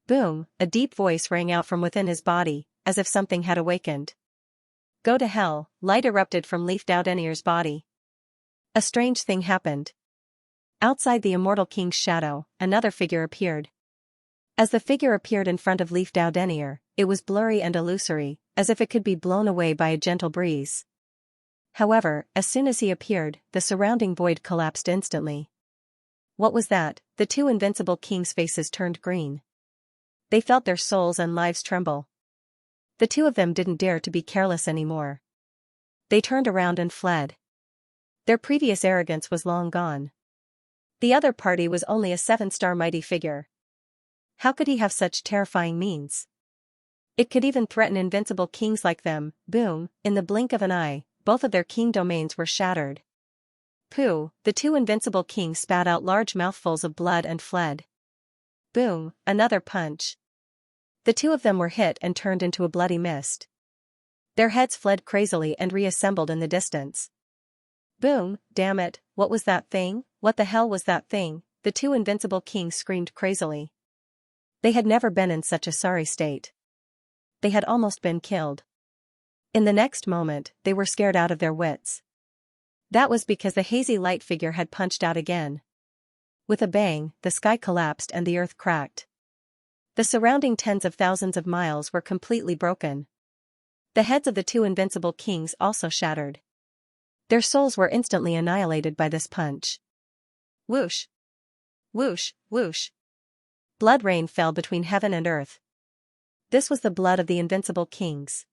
Boom, a deep voice rang out from within his body, as if something had awakened. Go to hell, light erupted from Leaf Dowdenier's body. A strange thing happened. Outside the immortal king's shadow, another figure appeared. As the figure appeared in front of Leaf Dowdenier, it was blurry and illusory, as if it could be blown away by a gentle breeze. However, as soon as he appeared, the surrounding void collapsed instantly. What was that? The two invincible kings' faces turned green. They felt their souls and lives tremble. The two of them didn't dare to be careless anymore. They turned around and fled. Their previous arrogance was long gone. The other party was only a 7-star mighty figure. How could he have such terrifying means? It could even threaten invincible kings like them. Boom, in the blink of an eye, both of their king domains were shattered. Pooh, the two invincible kings spat out large mouthfuls of blood and fled. Boom, another punch. The two of them were hit and turned into a bloody mist. Their heads fled crazily and reassembled in the distance. Boom, damn it, what was that thing? What the hell was that thing? The two invincible kings screamed crazily. They had never been in such a sorry state. They had almost been killed. In the next moment, they were scared out of their wits. That was because the hazy light figure had punched out again. With a bang, the sky collapsed and the earth cracked. The surrounding tens of thousands of miles were completely broken. The heads of the two invincible kings also shattered. Their souls were instantly annihilated by this punch. Whoosh! Whoosh, whoosh! Blood rain fell between heaven and earth. This was the blood of the invincible kings.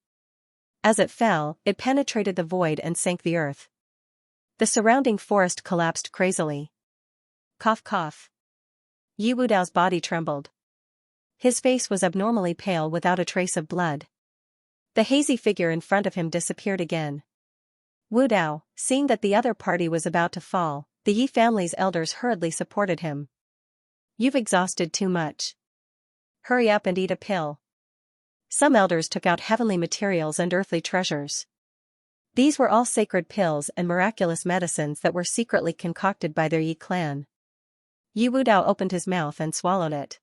As it fell, it penetrated the void and sank the earth. The surrounding forest collapsed crazily. Cough cough. Yi Wudao's body trembled. His face was abnormally pale without a trace of blood. The hazy figure in front of him disappeared again. Wudao, seeing that the other party was about to fall, the Yi family's elders hurriedly supported him. You've exhausted too much. Hurry up and eat a pill. Some elders took out heavenly materials and earthly treasures. These were all sacred pills and miraculous medicines that were secretly concocted by their Yi clan. Yi Wudao opened his mouth and swallowed it.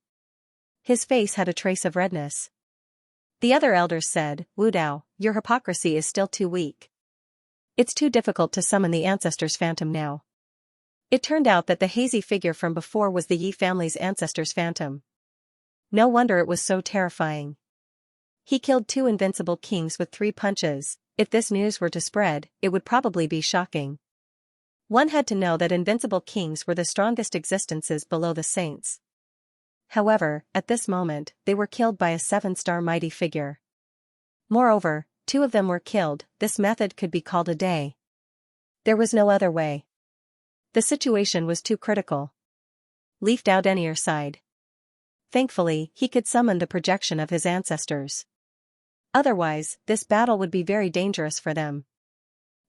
His face had a trace of redness. The other elders said, Wudao, your hypocrisy is still too weak. It's too difficult to summon the ancestors' phantom now. It turned out that the hazy figure from before was the Yi family's ancestors' phantom. No wonder it was so terrifying. He killed two invincible kings with 3 punches. If this news were to spread, it would probably be shocking. One had to know that invincible kings were the strongest existences below the saints. However, at this moment, they were killed by a 7-star mighty figure. Moreover, 2 of them were killed. This method could be called a day. There was no other way. The situation was too critical. Leaf Dowdenier sighed. Thankfully, he could summon the projection of his ancestors. Otherwise, this battle would be very dangerous for them.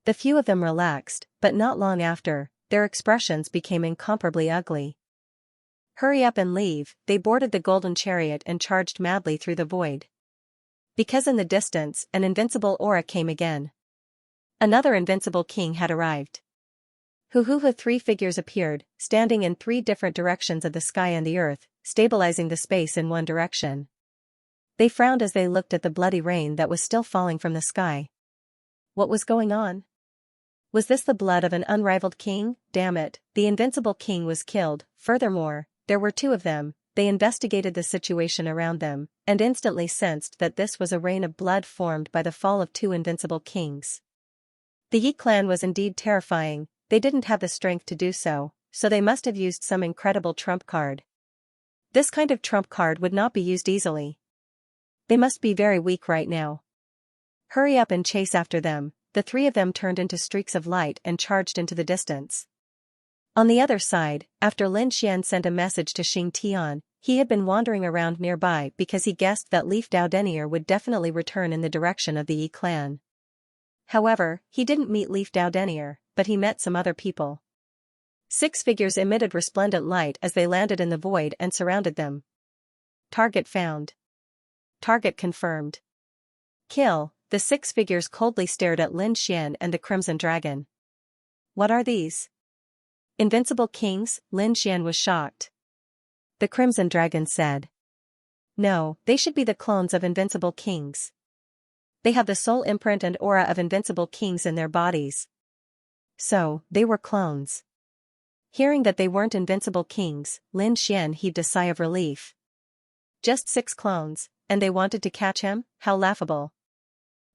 The few of them relaxed, but not long after, their expressions became incomparably ugly. Hurry up and leave, they boarded the golden chariot and charged madly through the void. Because in the distance, an invincible aura came again. Another invincible king had arrived. Hoo-hoo-hoo, 3 figures appeared, standing in 3 different directions of the sky and the earth, stabilizing the space in one direction. They frowned as they looked at the bloody rain that was still falling from the sky. What was going on? Was this the blood of an unrivaled king? Damn it, the invincible king was killed. Furthermore, there were 2 of them. They investigated the situation around them, and instantly sensed that this was a rain of blood formed by the fall of 2 invincible kings. The Yi clan was indeed terrifying. They didn't have the strength to do so, so they must have used some incredible trump card. This kind of trump card would not be used easily. They must be very weak right now. Hurry up and chase after them. The 3 of them turned into streaks of light and charged into the distance. On the other side, after Lin Xian sent a message to Xing Tian, he had been wandering around nearby because he guessed that Leaf Dao Denier would definitely return in the direction of the Yi clan. However, he didn't meet Leaf Dao Denier, but he met some other people. 6 figures emitted resplendent light as they landed in the void and surrounded them. Target found. Target confirmed. Kill. The 6 figures coldly stared at Lin Xian and the Crimson Dragon. What are these? Invincible kings? Lin Xian was shocked. The Crimson Dragon said. No, they should be the clones of invincible kings. They have the soul imprint and aura of invincible kings in their bodies. So, they were clones. Hearing that they weren't invincible kings, Lin Xian heaved a sigh of relief. Just 6 clones, and they wanted to catch him? How laughable.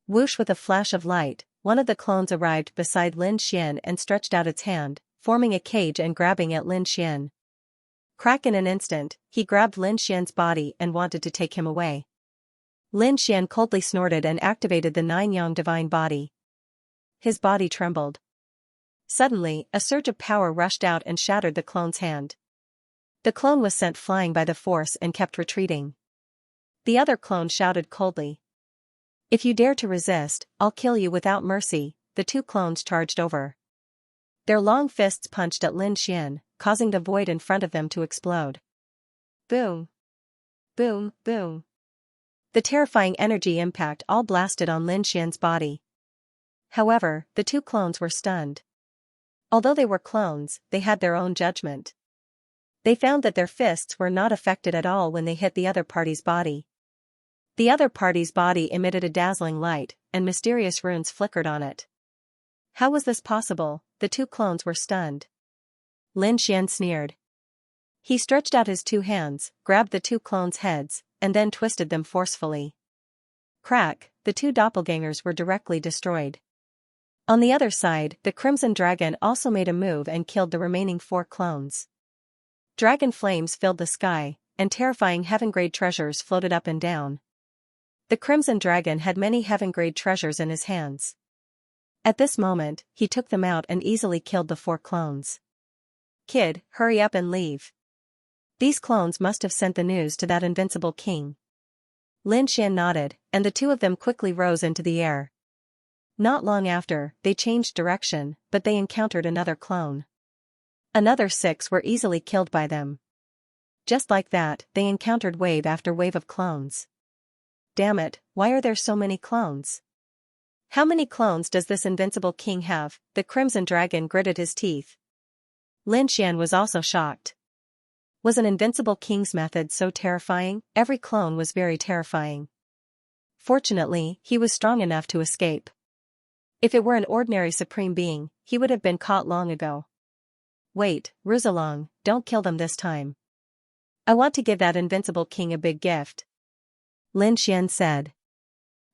Whoosh, with a flash of light, one of the clones arrived beside Lin Xian and stretched out its hand, forming a cage and grabbing at Lin Xian. Crack, in an instant, he grabbed Lin Xian's body and wanted to take him away. Lin Xian coldly snorted and activated the 9-yang divine body. His body trembled. Suddenly, a surge of power rushed out and shattered the clone's hand. The clone was sent flying by the force and kept retreating. The other clone shouted coldly. If you dare to resist, I'll kill you without mercy. The 2 clones charged over. Their long fists punched at Lin Xian, causing the void in front of them to explode. Boom. Boom, boom. The terrifying energy impact all blasted on Lin Xian's body. However, the 2 clones were stunned. Although they were clones, they had their own judgment. They found that their fists were not affected at all when they hit the other party's body. The other party's body emitted a dazzling light, and mysterious runes flickered on it. How was this possible? The 2 clones were stunned. Lin Xian sneered. He stretched out his 2 hands, grabbed the 2 clones' heads, and then twisted them forcefully. Crack, the 2 doppelgangers were directly destroyed. On the other side, the Crimson Dragon also made a move and killed the remaining 4 clones. Dragon flames filled the sky, and terrifying heaven-grade treasures floated up and down. The Crimson Dragon had many heaven-grade treasures in his hands. At this moment, he took them out and easily killed the 4 clones. Kid, hurry up and leave. These clones must have sent the news to that invincible king. Lin Xian nodded, and the 2 of them quickly rose into the air. Not long after, they changed direction, but they encountered another clone. Another 6 were easily killed by them. Just like that, they encountered wave after wave of clones. Damn it, why are there so many clones? How many clones does this invincible king have? The Crimson Dragon gritted his teeth. Lin Xian was also shocked. Was an invincible king's method so terrifying? Every clone was very terrifying. Fortunately, he was strong enough to escape. If it were an ordinary supreme being, he would have been caught long ago. Wait, Ruzalong, don't kill them this time. I want to give that invincible king a big gift. Lin Xian said.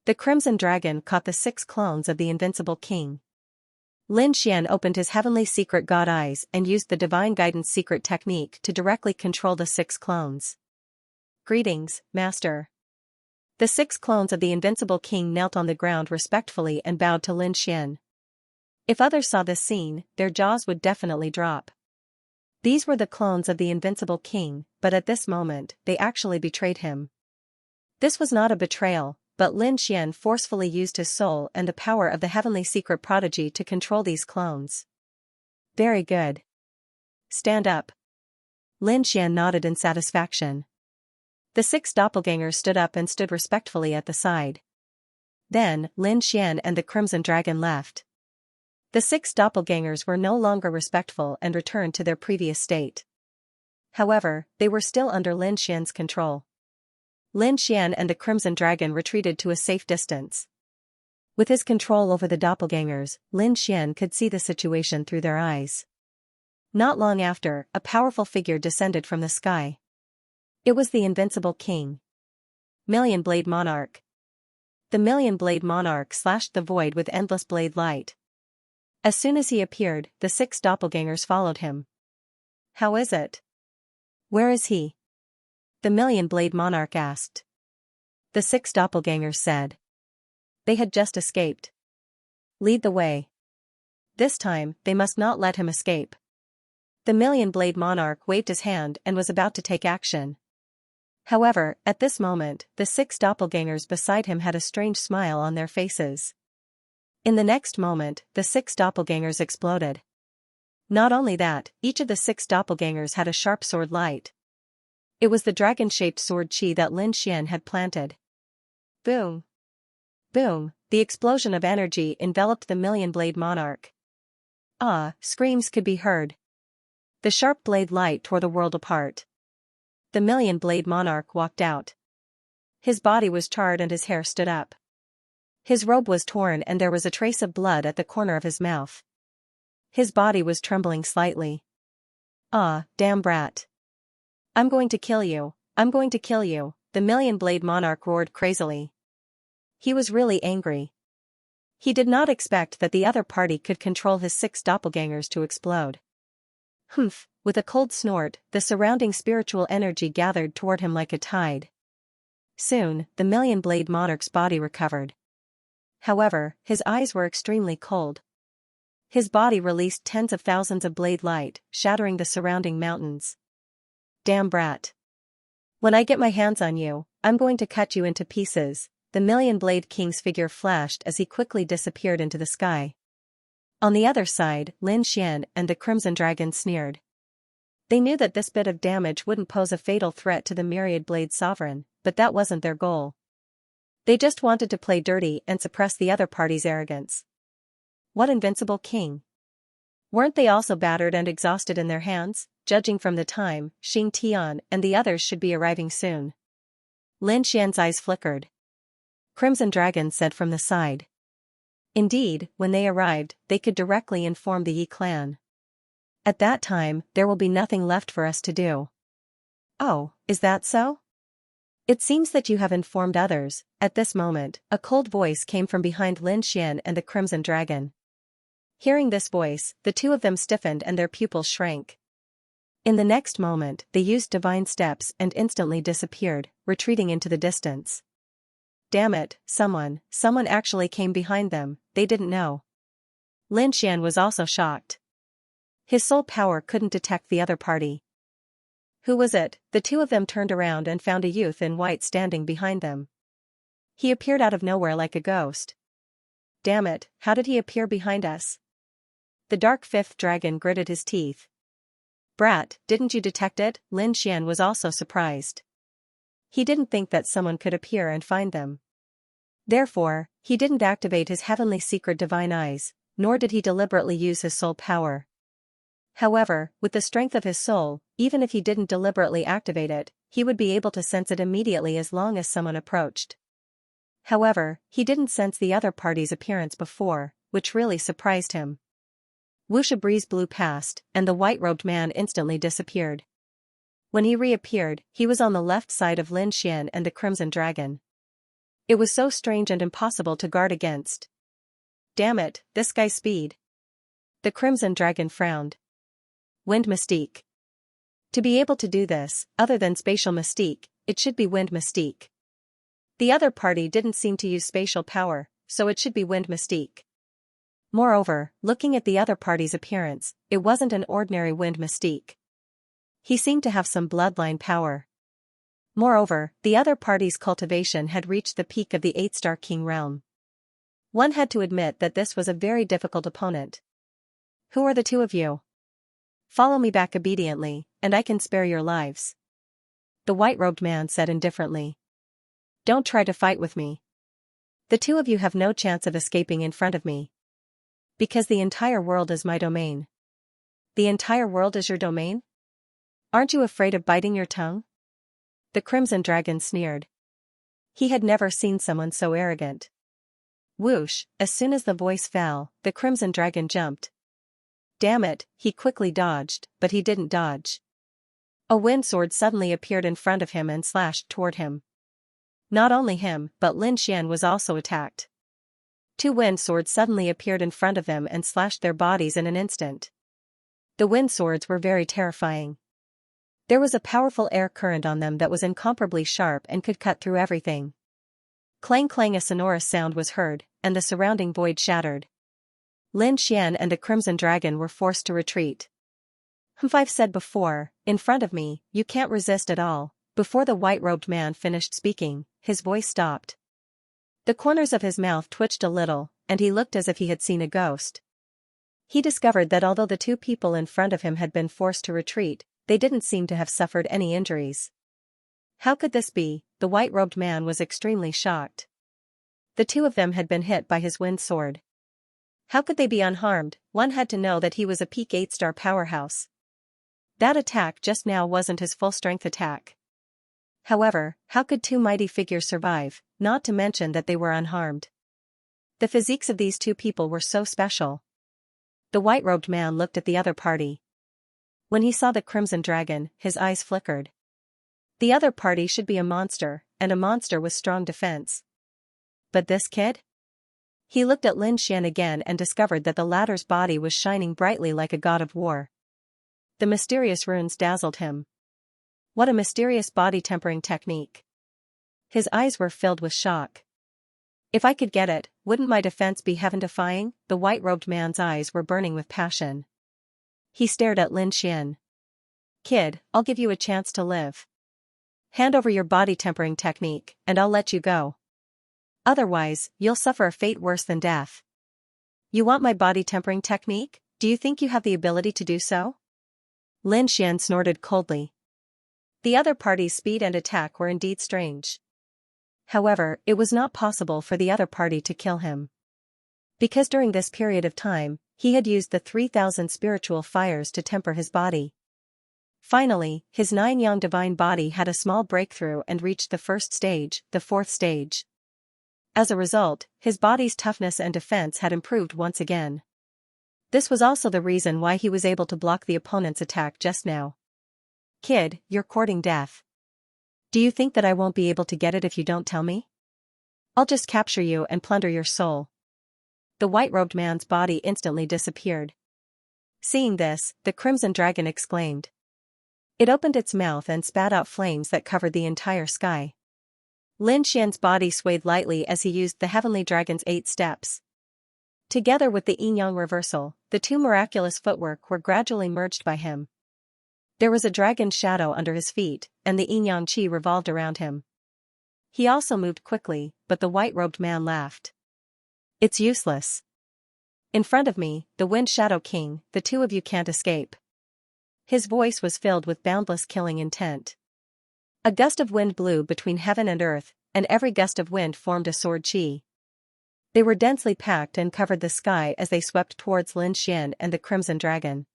The Crimson Dragon caught the 6 clones of the invincible king. Lin Xian opened his heavenly secret god eyes and used the divine guidance secret technique to directly control the 6 clones. Greetings, Master. The 6 clones of the invincible king knelt on the ground respectfully and bowed to Lin Xian. If others saw this scene, their jaws would definitely drop. These were the clones of the invincible king, but at this moment, they actually betrayed him. This was not a betrayal, but Lin Xian forcefully used his soul and the power of the heavenly secret prodigy to control these clones. Very good. Stand up. Lin Xian nodded in satisfaction. The 6 doppelgangers stood up and stood respectfully at the side. Then, Lin Xian and the Crimson Dragon left. The 6 doppelgangers were no longer respectful and returned to their previous state. However, they were still under Lin Xian's control. Lin Xian and the Crimson Dragon retreated to a safe distance. With his control over the doppelgangers, Lin Xian could see the situation through their eyes. Not long after, a powerful figure descended from the sky. It was the invincible king. Million Blade Monarch. The Million Blade Monarch slashed the void with endless blade light. As soon as he appeared, the 6 doppelgangers followed him. How is it? Where is he? The Million Blade Monarch asked. The 6 doppelgangers said. They had just escaped. Lead the way. This time, they must not let him escape. The million-blade monarch waved his hand and was about to take action. However, at this moment, the 6 doppelgangers beside him had a strange smile on their faces. In the next moment, the 6 doppelgangers exploded. Not only that, each of the 6 doppelgangers had a sharp sword light. It was the dragon-shaped sword chi that Lin Xian had planted. Boom! Boom! The explosion of energy enveloped the million-blade monarch. Ah! Screams could be heard. The sharp blade light tore the world apart. The million-blade monarch walked out. His body was charred and his hair stood up. His robe was torn and there was a trace of blood at the corner of his mouth. His body was trembling slightly. Ah, damn brat. I'm going to kill you, I'm going to kill you, the million-blade monarch roared crazily. He was really angry. He did not expect that the other party could control his 6 doppelgangers to explode. Humph, with a cold snort, the surrounding spiritual energy gathered toward him like a tide. Soon, the million-blade monarch's body recovered. However, his eyes were extremely cold. His body released tens of thousands of blade light, shattering the surrounding mountains. Damn brat. When I get my hands on you, I'm going to cut you into pieces, the million-blade king's figure flashed as he quickly disappeared into the sky. On the other side, Lin Xian and the Crimson Dragon sneered. They knew that this bit of damage wouldn't pose a fatal threat to the Myriad Blade Sovereign, but that wasn't their goal. They just wanted to play dirty and suppress the other party's arrogance. What invincible king! Weren't they also battered and exhausted in their hands, judging from the time, Xing Tian and the others should be arriving soon? Lin Xian's eyes flickered. Crimson Dragon said from the side. Indeed, when they arrived, they could directly inform the Yi clan. At that time, there will be nothing left for us to do. Oh, is that so? It seems that you have informed others. At this moment, a cold voice came from behind Lin Xian and the Crimson Dragon. Hearing this voice, the two of them stiffened and their pupils shrank. In the next moment, they used divine steps and instantly disappeared, retreating into the distance. Damn it, someone actually came behind them, they didn't know. Lin Xian was also shocked. His soul power couldn't detect the other party. Who was it? The two of them turned around and found a youth in white standing behind them. He appeared out of nowhere like a ghost. Damn it, how did he appear behind us? The dark 5th dragon gritted his teeth. Brat, didn't you detect it? Lin Xian was also surprised. He didn't think that someone could appear and find them. Therefore, he didn't activate his heavenly secret divine eyes, nor did he deliberately use his soul power. However, with the strength of his soul, even if he didn't deliberately activate it, he would be able to sense it immediately as long as someone approached. However, he didn't sense the other party's appearance before, which really surprised him. Whoosh, a breeze blew past, and the white-robed man instantly disappeared. When he reappeared, he was on the left side of Lin Xian and the Crimson Dragon. It was so strange and impossible to guard against. Damn it, this guy's speed. The Crimson Dragon frowned. Wind Mystique. To be able to do this, other than spatial mystique, it should be wind mystique. The other party didn't seem to use spatial power, so it should be wind mystique. Moreover, looking at the other party's appearance, it wasn't an ordinary wind mystique. He seemed to have some bloodline power. Moreover, the other party's cultivation had reached the peak of the 8-star king realm. One had to admit that this was a very difficult opponent. Who are the two of you? Follow me back obediently, and I can spare your lives. The white-robed man said indifferently. Don't try to fight with me. The two of you have no chance of escaping in front of me. Because the entire world is my domain. The entire world is your domain? Aren't you afraid of biting your tongue? The Crimson Dragon sneered. He had never seen someone so arrogant. Whoosh, as soon as the voice fell, the Crimson Dragon jumped. Damn it, he quickly dodged, but he didn't dodge. A wind sword suddenly appeared in front of him and slashed toward him. Not only him, but Lin Xian was also attacked. 2 wind swords suddenly appeared in front of them and slashed their bodies in an instant. The wind swords were very terrifying. There was a powerful air current on them that was incomparably sharp and could cut through everything. Clang clang, a sonorous sound was heard, and the surrounding void shattered. Lin Xian and the Crimson Dragon were forced to retreat. I've said before, in front of me, you can't resist at all. Before the white-robed man finished speaking, his voice stopped. The corners of his mouth twitched a little, and he looked as if he had seen a ghost. He discovered that although the two people in front of him had been forced to retreat, they didn't seem to have suffered any injuries. How could this be? The white-robed man was extremely shocked. The two of them had been hit by his wind sword. How could they be unharmed? One had to know that he was a peak 8-star powerhouse. That attack just now wasn't his full-strength attack. However, how could two mighty figures survive, not to mention that they were unharmed? The physiques of these two people were so special. The white-robed man looked at the other party. When he saw the crimson dragon, his eyes flickered. The other party should be a monster, and a monster with strong defense. But this kid? He looked at Lin Xian again and discovered that the latter's body was shining brightly like a god of war. The mysterious runes dazzled him. What a mysterious body-tempering technique. His eyes were filled with shock. If I could get it, wouldn't my defense be heaven-defying? The white-robed man's eyes were burning with passion. He stared at Lin Xian. Kid, I'll give you a chance to live. Hand over your body-tempering technique, and I'll let you go. Otherwise, you'll suffer a fate worse than death. You want my body-tempering technique? Do you think you have the ability to do so? Lin Xian snorted coldly. The other party's speed and attack were indeed strange. However, it was not possible for the other party to kill him. Because during this period of time, he had used the 3,000 spiritual fires to temper his body. Finally, his 9-yang divine body had a small breakthrough and reached the first stage, the 4th stage. As a result, his body's toughness and defense had improved once again. This was also the reason why he was able to block the opponent's attack just now. Kid, you're courting death. Do you think that I won't be able to get it if you don't tell me? I'll just capture you and plunder your soul. The white-robed man's body instantly disappeared. Seeing this, the crimson dragon exclaimed. It opened its mouth and spat out flames that covered the entire sky. Lin Xian's body swayed lightly as he used the heavenly dragon's 8 steps. Together with the yin-yang reversal, the two miraculous footwork were gradually merged by him. There was a dragon's shadow under his feet, and the yin-yang qi revolved around him. He also moved quickly, but the white-robed man laughed. It's useless. In front of me, the Wind Shadow King, the two of you can't escape. His voice was filled with boundless killing intent. A gust of wind blew between heaven and earth, and every gust of wind formed a sword qi. They were densely packed and covered the sky as they swept towards Lin Xian and the Crimson Dragon.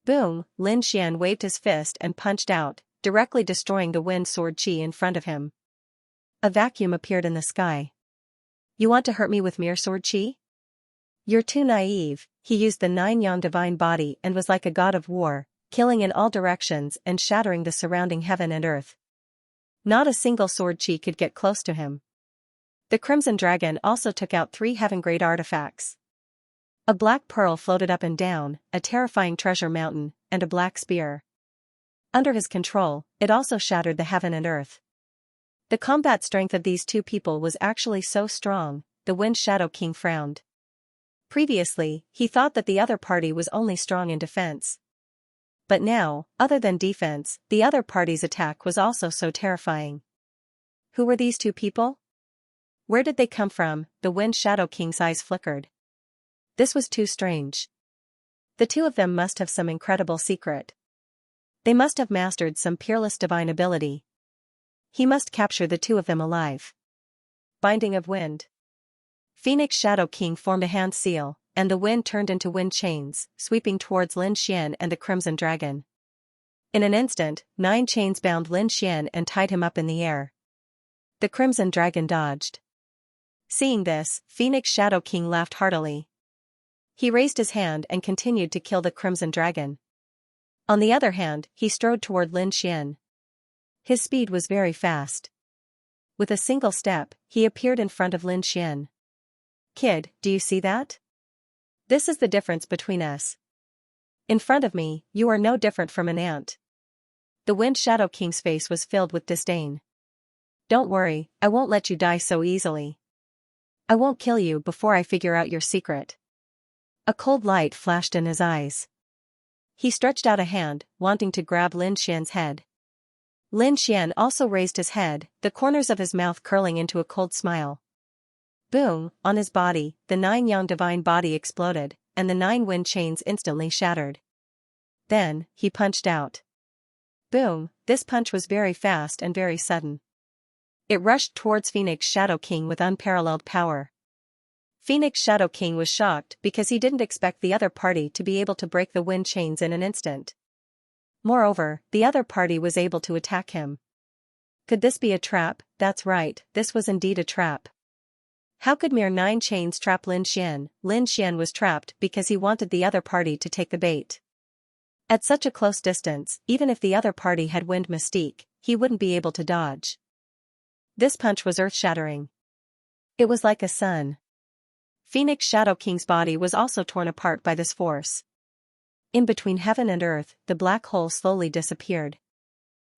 Boom! Lin Xian waved his fist and punched out, directly destroying the wind sword qi in front of him. A vacuum appeared in the sky. You want to hurt me with mere sword qi? You're too naive. He used the 9-yang divine body and was like a god of war, killing in all directions and shattering the surrounding heaven and earth. Not a single sword qi could get close to him. The Crimson Dragon also took out 3 heaven-grade artifacts. A black pearl floated up and down, a terrifying treasure mountain, and a black spear. Under his control, it also shattered the heaven and earth. The combat strength of these two people was actually so strong, the Wind Shadow King frowned. Previously, he thought that the other party was only strong in defense. But now, other than defense, the other party's attack was also so terrifying. Who were these two people? Where did they come from? The Wind Shadow King's eyes flickered. This was too strange. The two of them must have some incredible secret. They must have mastered some peerless divine ability. He must capture the two of them alive. Binding of wind. Phoenix Shadow King formed a hand seal, and the wind turned into wind chains, sweeping towards Lin Xian and the Crimson Dragon. In an instant, 9 chains bound Lin Xian and tied him up in the air. The Crimson Dragon dodged. Seeing this, Phoenix Shadow King laughed heartily. He raised his hand and continued to kill the Crimson Dragon. On the other hand, he strode toward Lin Xian. His speed was very fast. With a single step, he appeared in front of Lin Xian. Kid, do you see that? This is the difference between us. In front of me, you are no different from an ant. The Wind Shadow King's face was filled with disdain. Don't worry, I won't let you die so easily. I won't kill you before I figure out your secret. A cold light flashed in his eyes. He stretched out a hand, wanting to grab Lin Xian's head. Lin Xian also raised his head, the corners of his mouth curling into a cold smile. Boom, on his body, the 9 yang divine body exploded, and the 9 wind chains instantly shattered. Then, he punched out. Boom, this punch was very fast and very sudden. It rushed towards Phoenix Shadow King with unparalleled power. Phoenix Shadow King was shocked because he didn't expect the other party to be able to break the wind chains in an instant. Moreover, the other party was able to attack him. Could this be a trap? That's right, this was indeed a trap. How could mere 9 chains trap Lin Xian? Lin Xian was trapped because he wanted the other party to take the bait. At such a close distance, even if the other party had wind mystique, he wouldn't be able to dodge. This punch was earth-shattering. It was like a sun. Phoenix Shadow King's body was also torn apart by this force. In between heaven and earth, the black hole slowly disappeared.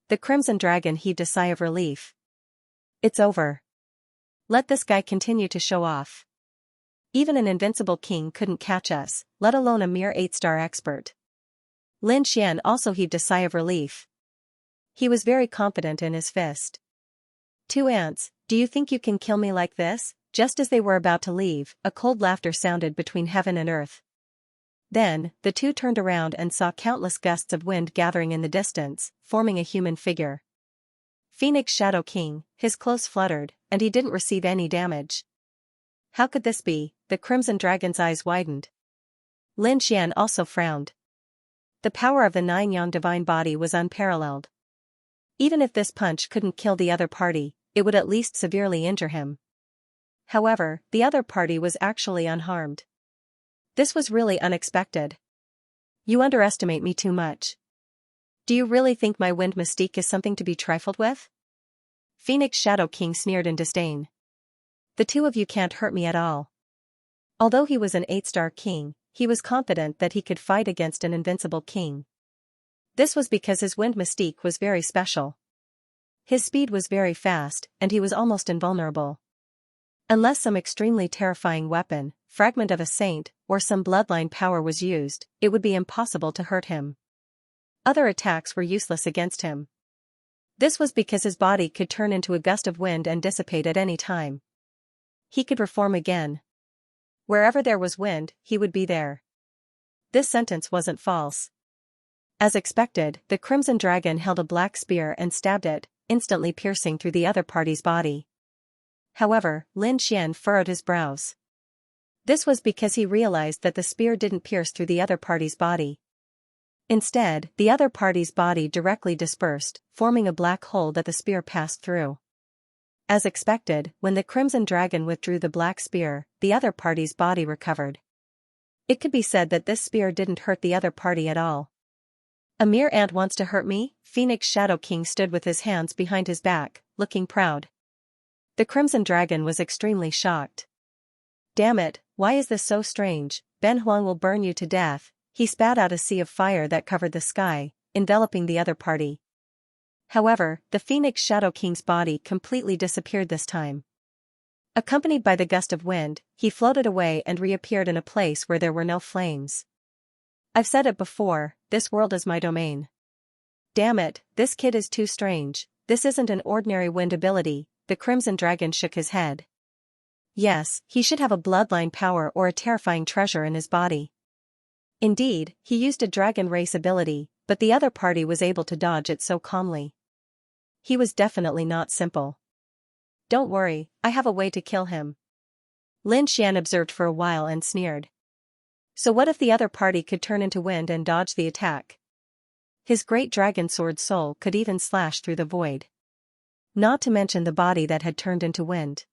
The Crimson Dragon heaved a sigh of relief. It's over. Let this guy continue to show off. Even an invincible king couldn't catch us, let alone a mere 8-star expert. Lin Xian also heaved a sigh of relief. He was very confident in his fist. 2 ants, do you think you can kill me like this? Just as they were about to leave, a cold laughter sounded between heaven and earth. Then, the two turned around and saw countless gusts of wind gathering in the distance, forming a human figure. Phoenix Shadow King, his clothes fluttered, and he didn't receive any damage. How could this be? The Crimson Dragon's eyes widened. Lin Xian also frowned. The power of the 9 yang divine body was unparalleled. Even if this punch couldn't kill the other party, it would at least severely injure him. However, the other party was actually unharmed. This was really unexpected. You underestimate me too much. Do you really think my wind mystique is something to be trifled with? Phoenix Shadow King sneered in disdain. The two of you can't hurt me at all. Although he was an 8-star king, he was confident that he could fight against an invincible king. This was because his wind mystique was very special. His speed was very fast, and he was almost invulnerable. Unless some extremely terrifying weapon, fragment of a saint, or some bloodline power was used, it would be impossible to hurt him. Other attacks were useless against him. This was because his body could turn into a gust of wind and dissipate at any time. He could reform again. Wherever there was wind, he would be there. This sentence wasn't false. As expected, the Crimson Dragon held a black spear and stabbed it, instantly piercing through the other party's body. However, Lin Xian furrowed his brows. This was because he realized that the spear didn't pierce through the other party's body. Instead, the other party's body directly dispersed, forming a black hole that the spear passed through. As expected, when the Crimson Dragon withdrew the black spear, the other party's body recovered. It could be said that this spear didn't hurt the other party at all. A mere ant wants to hurt me? Phoenix Shadow King stood with his hands behind his back, looking proud. The Crimson Dragon was extremely shocked. Damn it, why is this so strange? Ben Huang will burn you to death. He spat out a sea of fire that covered the sky, enveloping the other party. However, the Phoenix Shadow King's body completely disappeared this time. Accompanied by the gust of wind, he floated away and reappeared in a place where there were no flames. I've said it before, this world is my domain. Damn it, this kid is too strange. This isn't an ordinary wind ability. The Crimson Dragon shook his head. Yes, he should have a bloodline power or a terrifying treasure in his body. Indeed, he used a dragon race ability, but the other party was able to dodge it so calmly. He was definitely not simple. Don't worry, I have a way to kill him. Lin Xian observed for a while and sneered. So what if the other party could turn into wind and dodge the attack? His great dragon sword soul could even slash through the void. Not to mention the body that had turned into wind.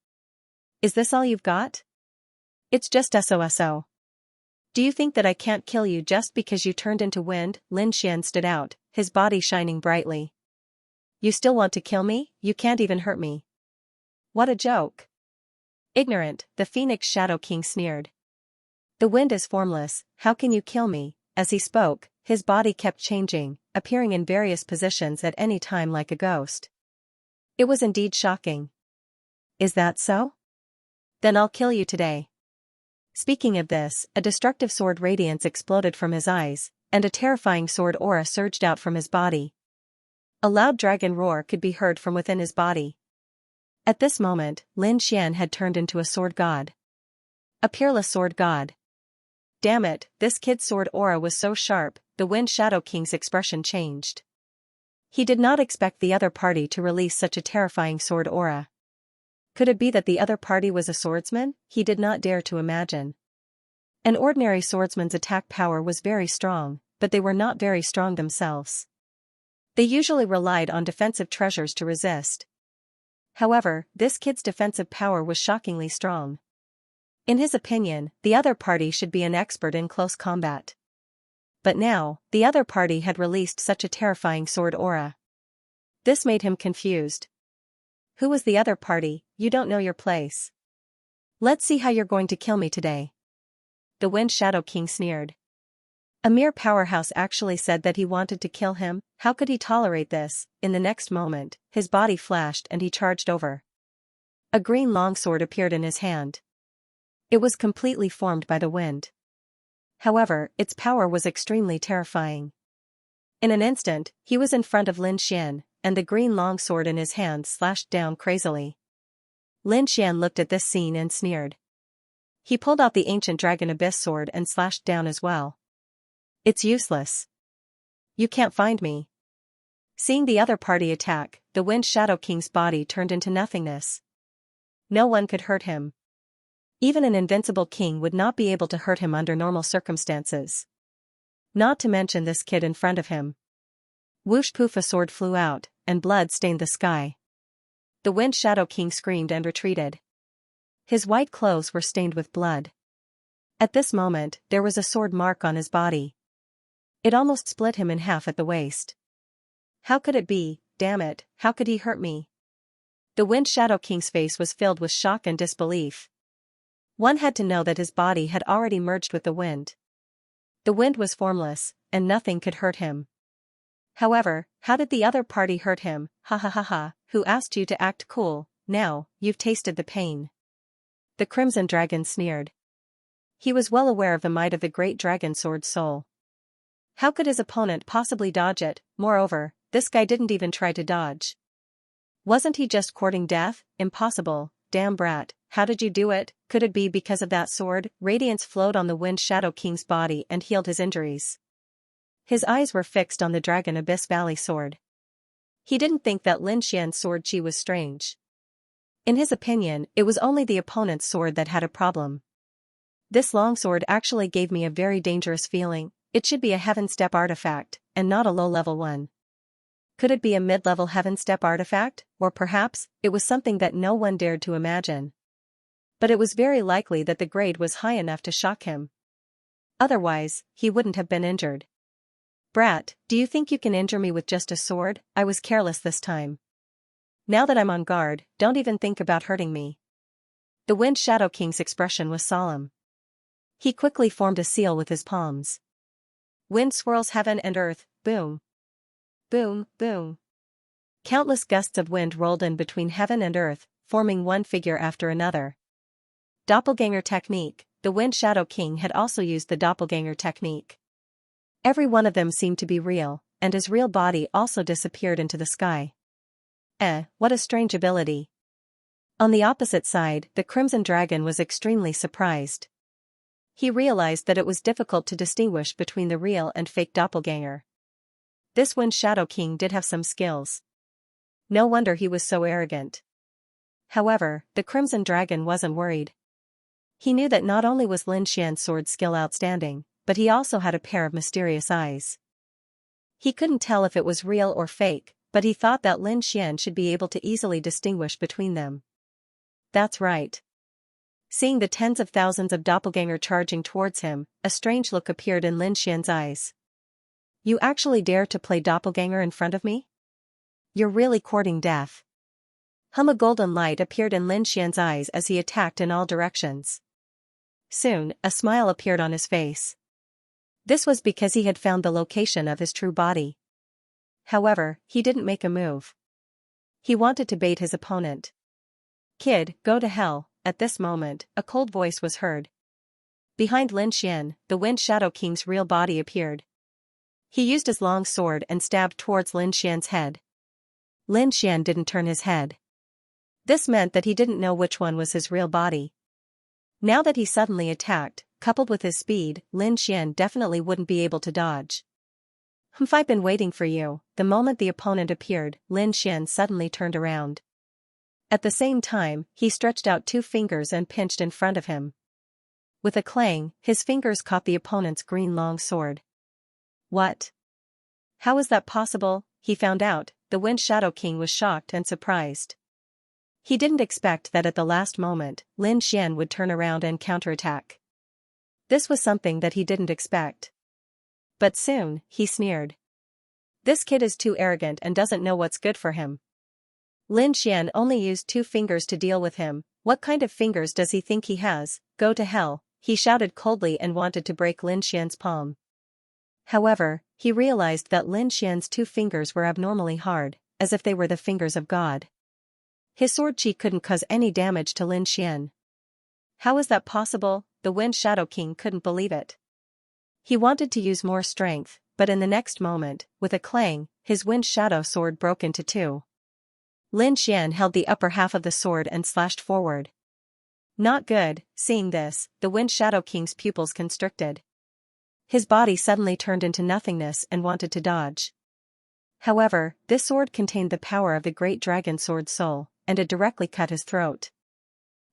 Is this all you've got? It's just SOSO. Do you think that I can't kill you just because you turned into wind? Lin Xian stood out, his body shining brightly. You still want to kill me? You can't even hurt me. What a joke. Ignorant, the Phoenix Shadow King sneered. The wind is formless, how can you kill me? As he spoke, his body kept changing, appearing in various positions at any time like a ghost. It was indeed shocking. Is that so? Then I'll kill you today. Speaking of this, a destructive sword radiance exploded from his eyes, and a terrifying sword aura surged out from his body. A loud dragon roar could be heard from within his body. At this moment, Lin Xian had turned into a sword god. A peerless sword god. Damn it, this kid's sword aura was so sharp, the Wind Shadow King's expression changed. He did not expect the other party to release such a terrifying sword aura. Could it be that the other party was a swordsman? He did not dare to imagine. An ordinary swordsman's attack power was very strong, but they were not very strong themselves. They usually relied on defensive treasures to resist. However, this kid's defensive power was shockingly strong. In his opinion, the other party should be an expert in close combat. But now, the other party had released such a terrifying sword aura. This made him confused. Who was the other party? You don't know your place. Let's see how you're going to kill me today. The Wind Shadow King sneered. A mere powerhouse actually said that he wanted to kill him. How could he tolerate this? In the next moment, his body flashed and he charged over. A green longsword appeared in his hand. It was completely formed by the wind. However, its power was extremely terrifying. In an instant, he was in front of Lin Xian, and the green longsword in his hand slashed down crazily. Lin Xian looked at this scene and sneered. He pulled out the ancient dragon abyss sword and slashed down as well. It's useless. You can't find me. Seeing the other party attack, the Wind Shadow King's body turned into nothingness. No one could hurt him. Even an invincible king would not be able to hurt him under normal circumstances. Not to mention this kid in front of him. Whoosh poof, a sword flew out, and blood stained the sky. The Wind Shadow King screamed and retreated. His white clothes were stained with blood. At this moment, there was a sword mark on his body. It almost split him in half at the waist. How could it be? Damn it, how could he hurt me? The Wind Shadow King's face was filled with shock and disbelief. One had to know that his body had already merged with the wind. The wind was formless, and nothing could hurt him. However, how did the other party hurt him? Ha ha ha ha, who asked you to act cool? Now, you've tasted the pain. The Crimson Dragon sneered. He was well aware of the might of the great dragon sword soul. How could his opponent possibly dodge it? Moreover, this guy didn't even try to dodge. Wasn't he just courting death? Impossible. Damn brat, how did you do it? Could it be because of that sword? Radiance flowed on the Wind Shadow King's body and healed his injuries. His eyes were fixed on the Dragon Abyss Valley sword. He didn't think that Lin Xian's sword chi was strange. In his opinion, it was only the opponent's sword that had a problem. This longsword actually gave me a very dangerous feeling. It should be a Heaven Step artifact, and not a low-level one. Could it be a mid-level Heaven Step artifact, or perhaps, it was something that no one dared to imagine. But it was very likely that the grade was high enough to shock him. Otherwise, he wouldn't have been injured. Brat, do you think you can injure me with just a sword? I was careless this time. Now that I'm on guard, don't even think about hurting me. The Wind Shadow King's expression was solemn. He quickly formed a seal with his palms. Wind swirls heaven and earth, boom. Boom, boom. Countless gusts of wind rolled in between heaven and earth, forming one figure after another. Doppelganger technique. The Wind Shadow King had also used the doppelganger technique. Every one of them seemed to be real, and his real body also disappeared into the sky. What a strange ability. On the opposite side, the Crimson Dragon was extremely surprised. He realized that it was difficult to distinguish between the real and fake doppelganger. This Wind Shadow King did have some skills. No wonder he was so arrogant. However, the Crimson Dragon wasn't worried. He knew that not only was Lin Xian's sword skill outstanding, but he also had a pair of mysterious eyes. He couldn't tell if it was real or fake, but he thought that Lin Xian should be able to easily distinguish between them. That's right. Seeing the tens of thousands of doppelganger charging towards him, a strange look appeared in Lin Xian's eyes. You actually dare to play doppelganger in front of me? You're really courting death. A golden light appeared in Lin Xian's eyes as he attacked in all directions. Soon, a smile appeared on his face. This was because he had found the location of his true body. However, he didn't make a move. He wanted to bait his opponent. Kid, go to hell. At this moment, a cold voice was heard. Behind Lin Xian, the Wind Shadow King's real body appeared. He used his long sword and stabbed towards Lin Xian's head. Lin Xian didn't turn his head. This meant that he didn't know which one was his real body. Now that he suddenly attacked, coupled with his speed, Lin Xian definitely wouldn't be able to dodge. I've been waiting for you." The moment the opponent appeared, Lin Xian suddenly turned around. At the same time, he stretched out 2 fingers and pinched in front of him. With a clang, his fingers caught the opponent's green long sword. What? How is that possible? He found out. The Wind Shadow King was shocked and surprised. He didn't expect that at the last moment, Lin Xian would turn around and counterattack. This was something that he didn't expect. But soon, he sneered. This kid is too arrogant and doesn't know what's good for him. Lin Xian only used 2 fingers to deal with him. What kind of fingers does he think he has? Go to hell, he shouted coldly and wanted to break Lin Xian's palm. However, he realized that Lin Xian's 2 fingers were abnormally hard, as if they were the fingers of God. His sword chi couldn't cause any damage to Lin Xian. How is that possible? The Wind Shadow King couldn't believe it. He wanted to use more strength, but in the next moment, with a clang, his Wind Shadow sword broke into 2. Lin Xian held the upper half of the sword and slashed forward. Not good. Seeing this, the Wind Shadow King's pupils constricted. His body suddenly turned into nothingness and wanted to dodge. However, this sword contained the power of the great dragon sword soul, and it directly cut his throat.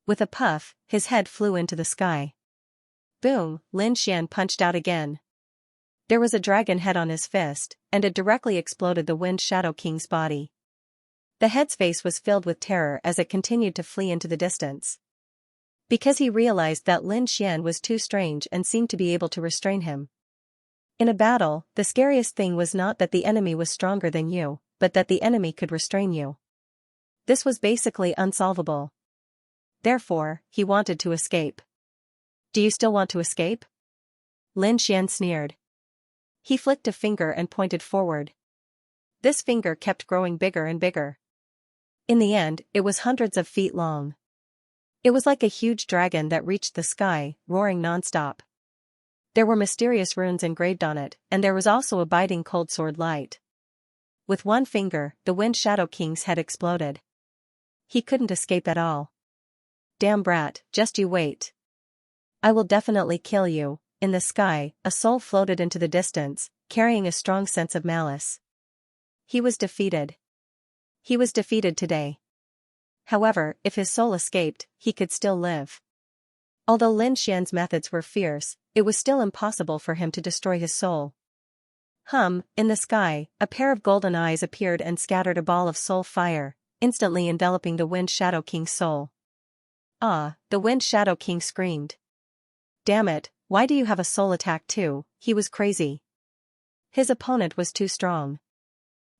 With a puff, his head flew into the sky. Boom, Lin Xian punched out again. There was a dragon head on his fist, and it directly exploded the Wind Shadow King's body. The head's face was filled with terror as it continued to flee into the distance. Because he realized that Lin Xian was too strange and seemed to be able to restrain him. In a battle, the scariest thing was not that the enemy was stronger than you, but that the enemy could restrain you. This was basically unsolvable. Therefore, he wanted to escape. Do you still want to escape? Lin Xian sneered. He flicked a finger and pointed forward. This finger kept growing bigger and bigger. In the end, it was hundreds of feet long. It was like a huge dragon that reached the sky, roaring nonstop. There were mysterious runes engraved on it, and there was also a biting cold sword light. With one finger, the Wind Shadow King's head exploded. He couldn't escape at all. Damn brat, just you wait. I will definitely kill you. In the sky, a soul floated into the distance, carrying a strong sense of malice. He was defeated. He was defeated today. However, if his soul escaped, he could still live. Although Lin Xian's methods were fierce, it was still impossible for him to destroy his soul. In the sky, a pair of golden eyes appeared and scattered a ball of soul fire, instantly enveloping the Wind Shadow King's soul. Ah, the Wind Shadow King screamed. Damn it, why do you have a soul attack too? He was crazy. His opponent was too strong.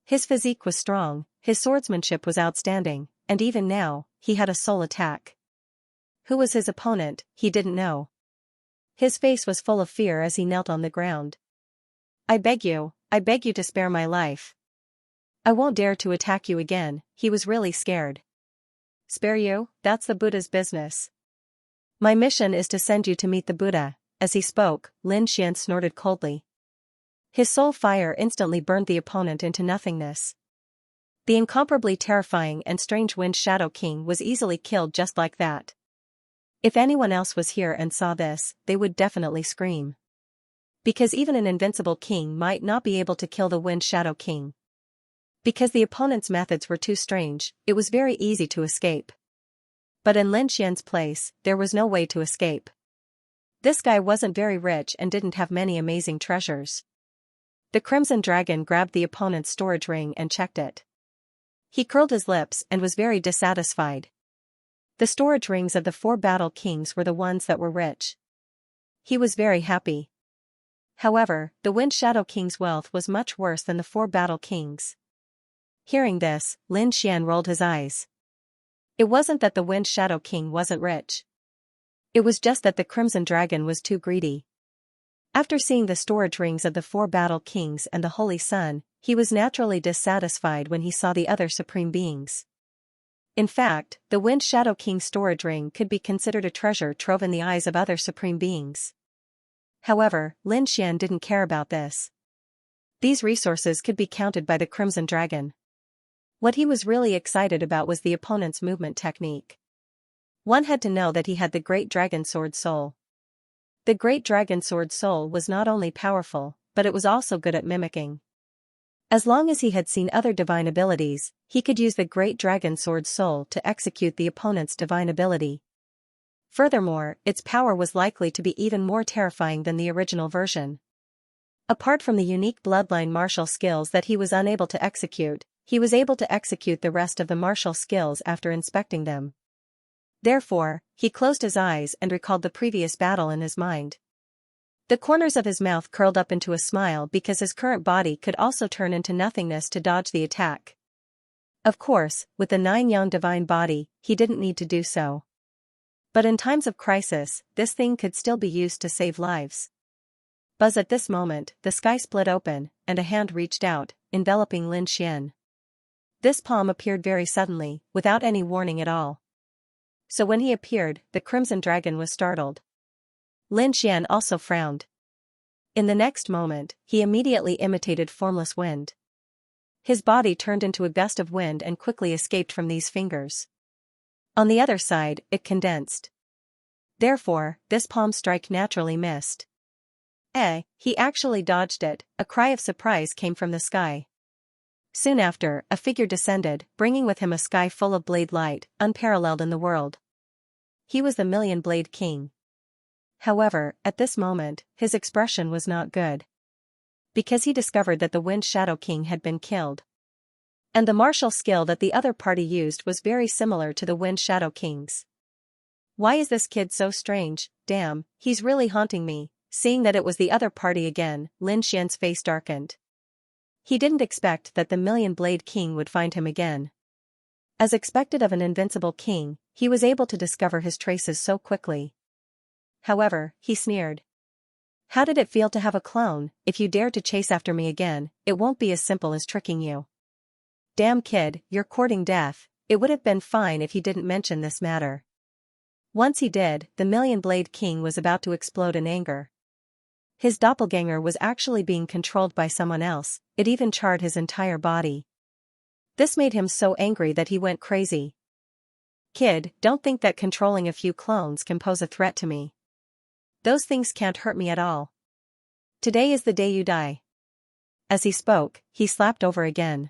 His physique was strong, his swordsmanship was outstanding, and even now, he had a soul attack. Who was his opponent, he didn't know. His face was full of fear as he knelt on the ground. I beg you to spare my life. I won't dare to attack you again. He was really scared. Spare you? That's the Buddha's business. My mission is to send you to meet the Buddha. As he spoke, Lin Xian snorted coldly. His soul fire instantly burned the opponent into nothingness. The incomparably terrifying and strange Wind Shadow King was easily killed just like that. If anyone else was here and saw this, they would definitely scream. Because even an invincible king might not be able to kill the Wind Shadow King. Because the opponent's methods were too strange, it was very easy to escape. But in Lin Xian's place, there was no way to escape. This guy wasn't very rich and didn't have many amazing treasures. The Crimson Dragon grabbed the opponent's storage ring and checked it. He curled his lips and was very dissatisfied. The storage rings of the 4 battle kings were the ones that were rich. He was very happy. However, the Wind Shadow King's wealth was much worse than the 4 battle kings. Hearing this, Lin Xian rolled his eyes. It wasn't that the Wind Shadow King wasn't rich. It was just that the Crimson Dragon was too greedy. After seeing the storage rings of the 4 battle kings and the Holy Sun, he was naturally dissatisfied when he saw the other supreme beings. In fact, the Wind Shadow King's storage ring could be considered a treasure trove in the eyes of other supreme beings. However, Lin Xian didn't care about this. These resources could be counted by the Crimson Dragon. What he was really excited about was the opponent's movement technique. One had to know that he had the Great Dragon Sword Soul. The Great Dragon Sword Soul was not only powerful, but it was also good at mimicking. As long as he had seen other divine abilities, he could use the Great Dragon Sword Soul to execute the opponent's divine ability. Furthermore, its power was likely to be even more terrifying than the original version. Apart from the unique bloodline martial skills that he was unable to execute, he was able to execute the rest of the martial skills after inspecting them. Therefore, he closed his eyes and recalled the previous battle in his mind. The corners of his mouth curled up into a smile because his current body could also turn into nothingness to dodge the attack. Of course, with the 9-yang divine body, he didn't need to do so. But in times of crisis, this thing could still be used to save lives. Buzz, at this moment, the sky split open, and a hand reached out, enveloping Lin Xian. This palm appeared very suddenly, without any warning at all. So when he appeared, the Crimson Dragon was startled. Lin Xian also frowned. In the next moment, he immediately imitated formless wind. His body turned into a gust of wind and quickly escaped from these fingers. On the other side, it condensed. Therefore, this palm strike naturally missed. He actually dodged it. A cry of surprise came from the sky. Soon after, a figure descended, bringing with him a sky full of blade light, unparalleled in the world. He was the Million Blade King. However, at this moment, his expression was not good. Because he discovered that the Wind Shadow King had been killed. And the martial skill that the other party used was very similar to the Wind Shadow King's. Why is this kid so strange? Damn, he's really haunting me. Seeing that it was the other party again, Lin Xian's face darkened. He didn't expect that the Million Blade King would find him again. As expected of an invincible king, he was able to discover his traces so quickly. However, he sneered. How did it feel to have a clone? If you dare to chase after me again, it won't be as simple as tricking you. Damn kid, you're courting death. It would have been fine if you didn't mention this matter. Once he did, the Million Blade King was about to explode in anger. His doppelganger was actually being controlled by someone else, it even charred his entire body. This made him so angry that he went crazy. Kid, don't think that controlling a few clones can pose a threat to me. Those things can't hurt me at all. Today is the day you die. As he spoke, he slapped over again.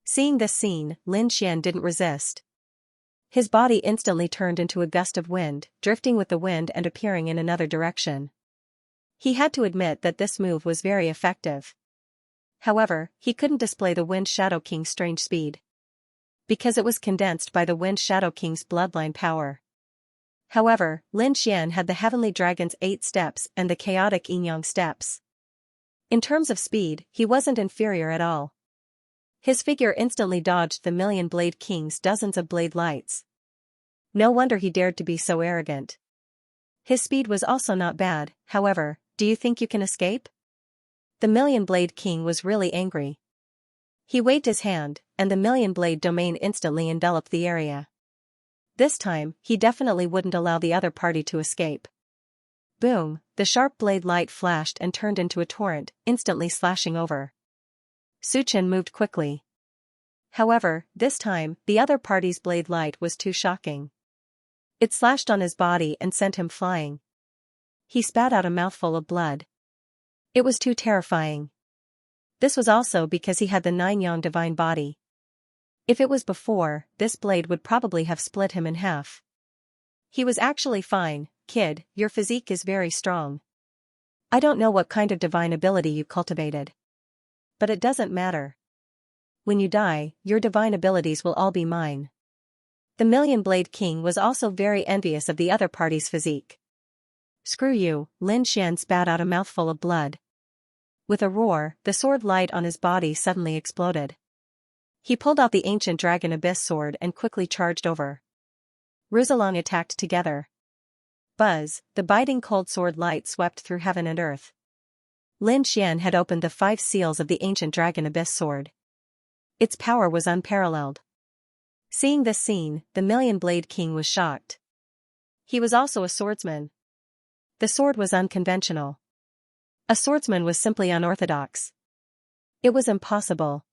Seeing this scene, Lin Xian didn't resist. His body instantly turned into a gust of wind, drifting with the wind and appearing in another direction. He had to admit that this move was very effective. However, he couldn't display the Wind Shadow King's strange speed. Because it was condensed by the Wind Shadow King's bloodline power. However, Lin Xian had the Heavenly Dragon's 8 steps and the chaotic Yin-Yang steps. In terms of speed, he wasn't inferior at all. His figure instantly dodged the Million Blade King's dozens of blade lights. No wonder he dared to be so arrogant. His speed was also not bad, however, do you think you can escape? The Million Blade King was really angry. He waved his hand, and the Million Blade domain instantly enveloped the area. This time, he definitely wouldn't allow the other party to escape. Boom, the sharp blade light flashed and turned into a torrent, instantly slashing over. Suchen moved quickly. However, this time, the other party's blade light was too shocking. It slashed on his body and sent him flying. He spat out a mouthful of blood. It was too terrifying. This was also because he had the 9-yang divine body. If it was before, this blade would probably have split him in half. He was actually fine. Kid, your physique is very strong. I don't know what kind of divine ability you cultivated. But it doesn't matter. When you die, your divine abilities will all be mine. The Million Blade King was also very envious of the other party's physique. Screw you, Lin Xian spat out a mouthful of blood. With a roar, the sword light on his body suddenly exploded. He pulled out the ancient Dragon Abyss sword and quickly charged over. Ruzalong attacked together. Buzz, the biting cold sword light swept through heaven and earth. Lin Xian had opened the 5 seals of the ancient Dragon Abyss sword. Its power was unparalleled. Seeing this scene, the Million Blade King was shocked. He was also a swordsman. The sword was unconventional. A swordsman was simply unorthodox. It was impossible.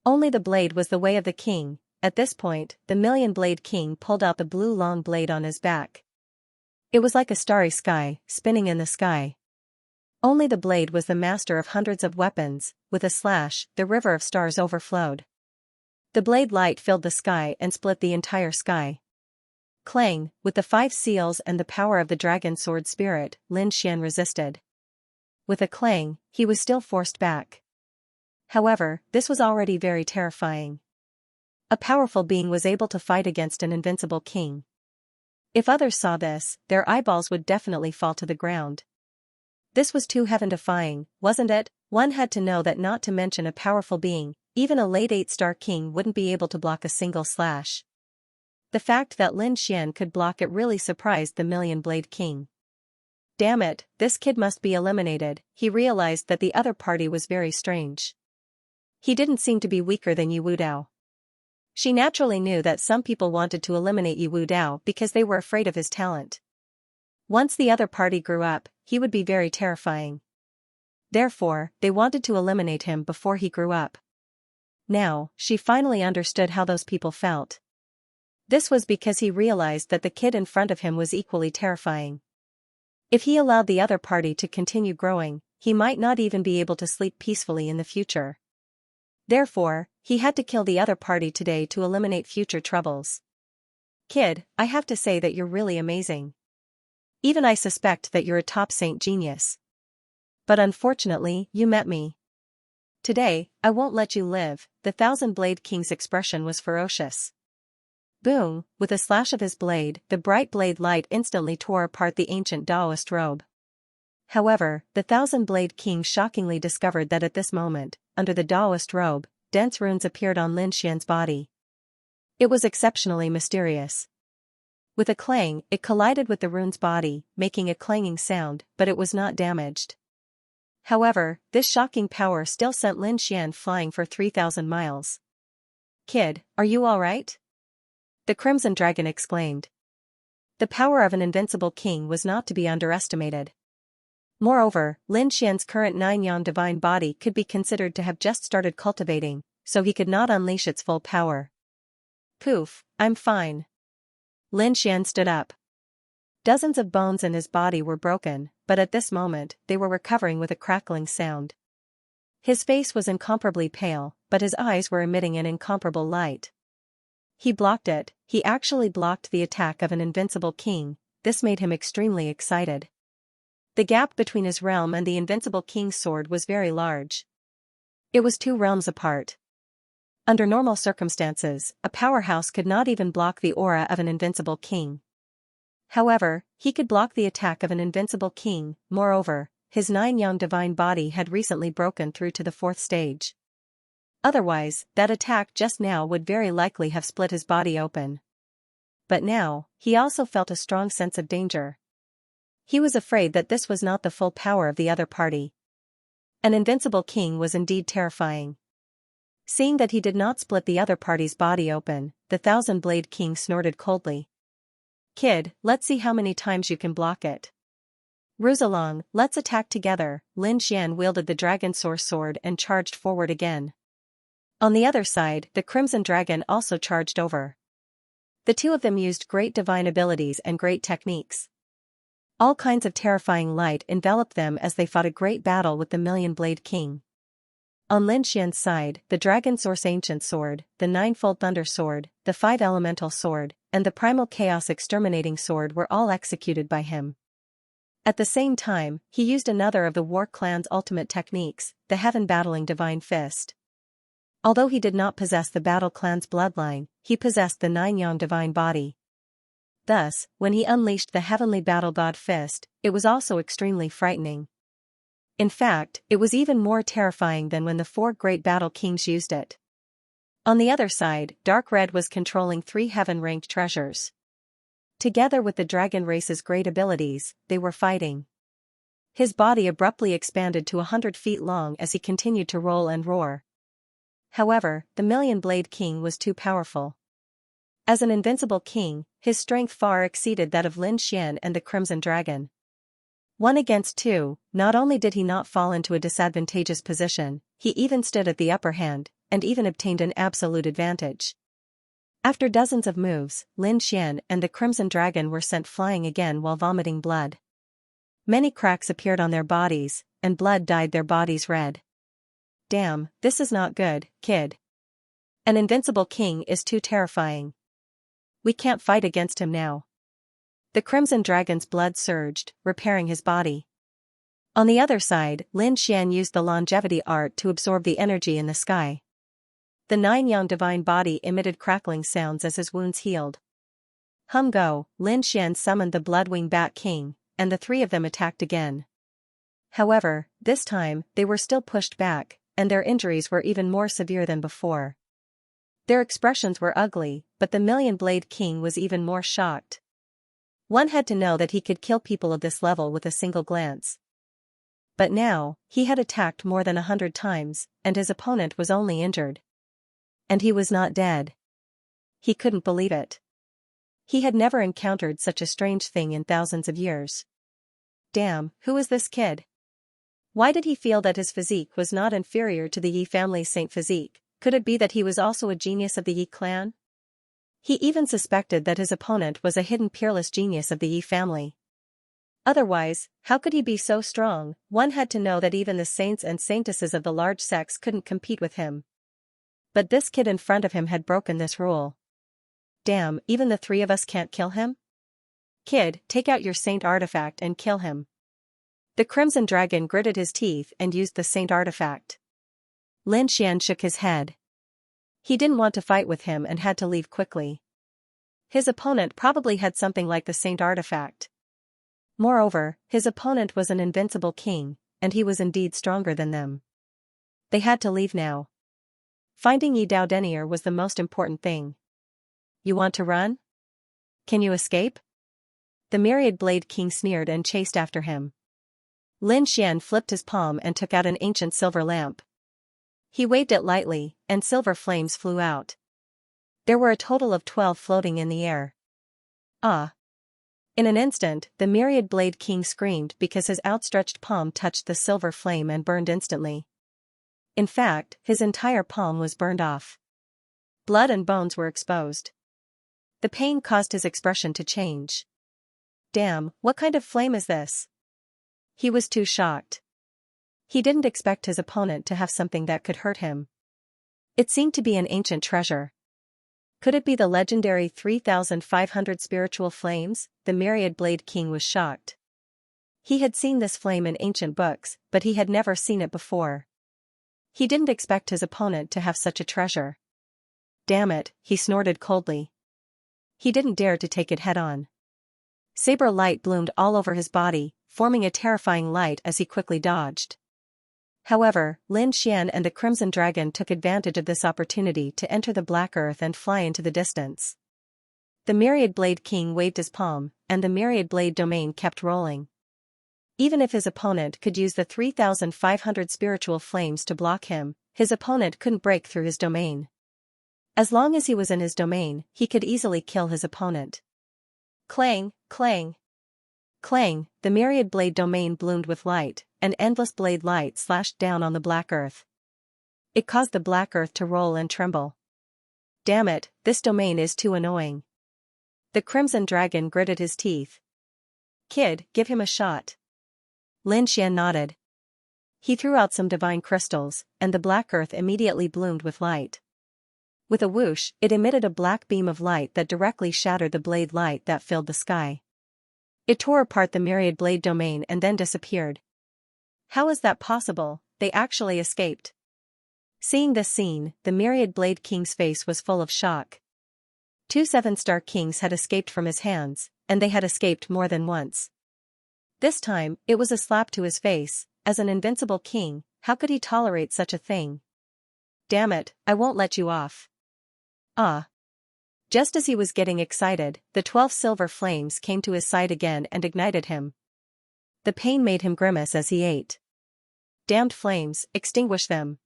Only the blade was the way of the king. At this point, the million-blade king pulled out the blue long blade on his back. It was like a starry sky, spinning in the sky. Only the blade was the master of hundreds of weapons. With a slash, the river of stars overflowed. The blade light filled the sky and split the entire sky. Clang, with the 5 seals and the power of the dragon sword spirit, Lin Xian resisted. With a clang, he was still forced back. However, this was already very terrifying. A powerful being was able to fight against an invincible king. If others saw this, their eyeballs would definitely fall to the ground. This was too heaven-defying, wasn't it? One had to know that, not to mention a powerful being, even a late 8-star king wouldn't be able to block a single slash. The fact that Lin Xian could block it really surprised the million-blade king. Damn it, this kid must be eliminated. He realized that the other party was very strange. He didn't seem to be weaker than Yu Wudao. She naturally knew that some people wanted to eliminate Yu Wudao because they were afraid of his talent. Once the other party grew up, he would be very terrifying. Therefore, they wanted to eliminate him before he grew up. Now, she finally understood how those people felt. This was because he realized that the kid in front of him was equally terrifying. If he allowed the other party to continue growing, he might not even be able to sleep peacefully in the future. Therefore, he had to kill the other party today to eliminate future troubles. Kid, I have to say that you're really amazing. Even I suspect that you're a top saint genius. But unfortunately, you met me. Today, I won't let you live. The Thousand-Blade King's expression was ferocious. Boom, with a slash of his blade, the bright blade light instantly tore apart the ancient Taoist robe. However, the Thousand-Blade King shockingly discovered that at this moment, under the Taoist robe, dense runes appeared on Lin Xian's body. It was exceptionally mysterious. With a clang, it collided with the rune's body, making a clanging sound, but it was not damaged. However, this shocking power still sent Lin Xian flying for 3,000 miles. Kid, are you alright? The Crimson Dragon exclaimed. The power of an invincible king was not to be underestimated. Moreover, Lin Xian's current 9-yang divine body could be considered to have just started cultivating, so he could not unleash its full power. Poof, I'm fine. Lin Xian stood up. Dozens of bones in his body were broken, but at this moment, they were recovering with a crackling sound. His face was incomparably pale, but his eyes were emitting an incomparable light. He blocked it. He actually blocked the attack of an invincible king. This made him extremely excited. The gap between his realm and the invincible king's sword was very large. It was 2 realms apart. Under normal circumstances, a powerhouse could not even block the aura of an invincible king. However, he could block the attack of an invincible king. Moreover, his 9-yang divine body had recently broken through to the 4th stage. Otherwise, that attack just now would very likely have split his body open. But now, he also felt a strong sense of danger. He was afraid that this was not the full power of the other party. An invincible king was indeed terrifying. Seeing that he did not split the other party's body open, the Thousand-Blade King snorted coldly. Kid, let's see how many times you can block it. Ruse along, let's attack together. Lin Xian wielded the dragon source sword and charged forward again. On the other side, the Crimson Dragon also charged over. The two of them used great divine abilities and great techniques. All kinds of terrifying light enveloped them as they fought a great battle with the Million-Blade King. On Lin Xian's side, the Dragon Source Ancient Sword, the Ninefold Thunder Sword, the 5 Elemental Sword, and the Primal Chaos Exterminating Sword were all executed by him. At the same time, he used another of the War Clan's ultimate techniques, the Heaven Battling Divine Fist. Although he did not possess the Battle Clan's bloodline, he possessed the 9-yang divine body. Thus, when he unleashed the Heavenly Battle God Fist, it was also extremely frightening. In fact, it was even more terrifying than when the 4 great battle kings used it. On the other side, Dark Red was controlling 3 heaven-ranked treasures. Together with the dragon race's great abilities, they were fighting. His body abruptly expanded to 100 feet long as he continued to roll and roar. However, the Million-Blade King was too powerful. As an invincible king, his strength far exceeded that of Lin Xian and the Crimson Dragon. 1 against 2, not only did he not fall into a disadvantageous position, he even stood at the upper hand, and even obtained an absolute advantage. After dozens of moves, Lin Xian and the Crimson Dragon were sent flying again while vomiting blood. Many cracks appeared on their bodies, and blood dyed their bodies red. Damn, this is not good, kid. An invincible king is too terrifying. We can't fight against him now. The Crimson Dragon's blood surged, repairing his body. On the other side, Lin Xian used the longevity art to absorb the energy in the sky. The 9-yang divine body emitted crackling sounds as his wounds healed. Go, Lin Xian summoned the Bloodwing Bat King, and the three of them attacked again. However, this time, they were still pushed back, and their injuries were even more severe than before. Their expressions were ugly, but the Million-Blade King was even more shocked. One had to know that he could kill people of this level with a single glance. But now, he had attacked more than 100 times, and his opponent was only injured. And he was not dead. He couldn't believe it. He had never encountered such a strange thing in thousands of years. Damn, who is this kid? Why did he feel that his physique was not inferior to the Yi family's saint physique? Could it be that he was also a genius of the Yi clan? He even suspected that his opponent was a hidden peerless genius of the Yi family. Otherwise, how could he be so strong? One had to know that even the saints and saintesses of the large sects couldn't compete with him. But this kid in front of him had broken this rule. Damn, even the three of us can't kill him? Kid, take out your saint artifact and kill him. The Crimson Dragon gritted his teeth and used the saint artifact. Lin Xian shook his head. He didn't want to fight with him and had to leave quickly. His opponent probably had something like the saint artifact. Moreover, his opponent was an invincible king, and he was indeed stronger than them. They had to leave now. Finding Yi Dao Denier was the most important thing. You want to run? Can you escape? The Myriad Blade King sneered and chased after him. Lin Xian flipped his palm and took out an ancient silver lamp. He waved it lightly, and silver flames flew out. There were a total of 12 floating in the air. Ah! In an instant, the Myriad Blade King screamed because his outstretched palm touched the silver flame and burned instantly. In fact, his entire palm was burned off. Blood and bones were exposed. The pain caused his expression to change. Damn, what kind of flame is this? He was too shocked. He didn't expect his opponent to have something that could hurt him. It seemed to be an ancient treasure. Could it be the legendary 3,500 spiritual flames? The Myriad Blade King was shocked. He had seen this flame in ancient books, but he had never seen it before. He didn't expect his opponent to have such a treasure. Damn it, he snorted coldly. He didn't dare to take it head-on. Saber light bloomed all over his body, forming a terrifying light as he quickly dodged. However, Lin Xian and the Crimson Dragon took advantage of this opportunity to enter the Black Earth and fly into the distance. The Myriad Blade King waved his palm, and the Myriad Blade domain kept rolling. Even if his opponent could use the 3,500 spiritual flames to block him, his opponent couldn't break through his domain. As long as he was in his domain, he could easily kill his opponent. Clang, clang. Clang, the Myriad Blade domain bloomed with light, and endless blade light slashed down on the Black Earth. It caused the Black Earth to roll and tremble. Damn it, this domain is too annoying. The Crimson Dragon gritted his teeth. Kid, give him a shot. Lin Xian nodded. He threw out some divine crystals, and the Black Earth immediately bloomed with light. With a whoosh, it emitted a black beam of light that directly shattered the blade light that filled the sky. It tore apart the Myriad Blade domain and then disappeared. How is that possible? They actually escaped. Seeing this scene, the Myriad Blade King's face was full of shock. 2 7-star kings had escaped from his hands, and they had escaped more than once. This time, it was a slap to his face. As an invincible king, how could he tolerate such a thing? Damn it, I won't let you off. Ah. Just as he was getting excited, the 12 silver flames came to his side again and ignited him. The pain made him grimace as he ate. Damned flames, extinguish them.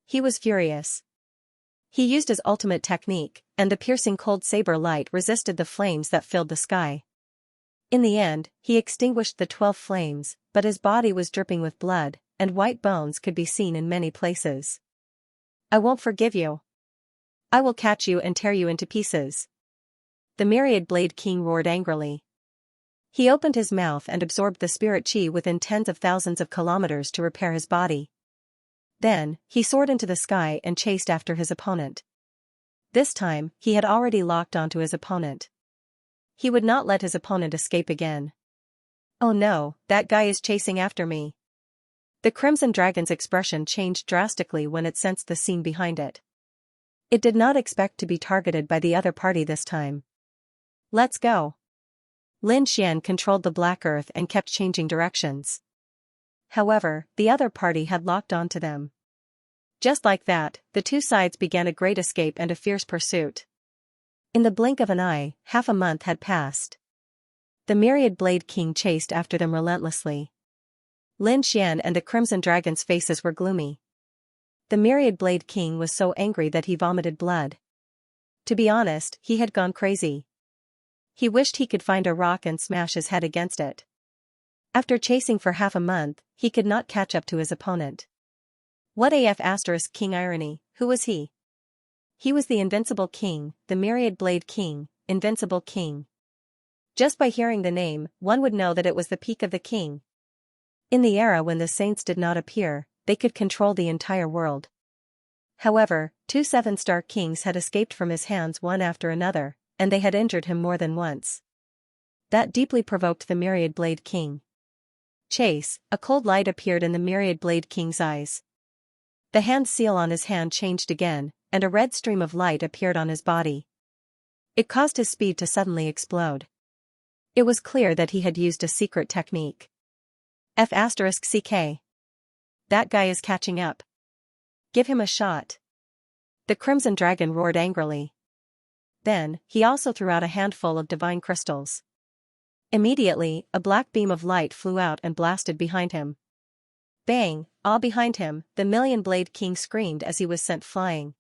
He was furious. He used his ultimate technique, and the piercing cold saber light resisted the flames that filled the sky. In the end, he extinguished the 12 flames, but his body was dripping with blood, and white bones could be seen in many places. I won't forgive you. I will catch you and tear you into pieces. The Myriad Blade King roared angrily. He opened his mouth and absorbed the spirit chi within tens of thousands of kilometers to repair his body. Then, he soared into the sky and chased after his opponent. This time, he had already locked onto his opponent. He would not let his opponent escape again. Oh no, that guy is chasing after me. The Crimson Dragon's expression changed drastically when it sensed the scene behind it. It did not expect to be targeted by the other party this time. Let's go. Lin Xian controlled the Black Earth and kept changing directions. However, the other party had locked onto them. Just like that, the two sides began a great escape and a fierce pursuit. In the blink of an eye, half a month had passed. The Myriad Blade King chased after them relentlessly. Lin Xian and the Crimson Dragon's faces were gloomy. The Myriad Blade King was so angry that he vomited blood. To be honest, he had gone crazy. He wished he could find a rock and smash his head against it. After chasing for half a month, he could not catch up to his opponent. What AF * King irony, who was he? He was the Invincible King, the Myriad Blade King, Invincible King. Just by hearing the name, one would know that it was the peak of the king. In the era when the saints did not appear, they could control the entire world. However, 2 7-star kings had escaped from his hands one after another, and they had injured him more than once. That deeply provoked the Myriad Blade King. Chase, a cold light appeared in the Myriad Blade King's eyes. The hand seal on his hand changed again, and a red stream of light appeared on his body. It caused his speed to suddenly explode. It was clear that he had used a secret technique. F * CK. That guy is catching up. Give him a shot. The Crimson Dragon roared angrily. Then, he also threw out a handful of divine crystals. Immediately, a black beam of light flew out and blasted behind him. Bang, all behind him, the Million Blade King screamed as he was sent flying.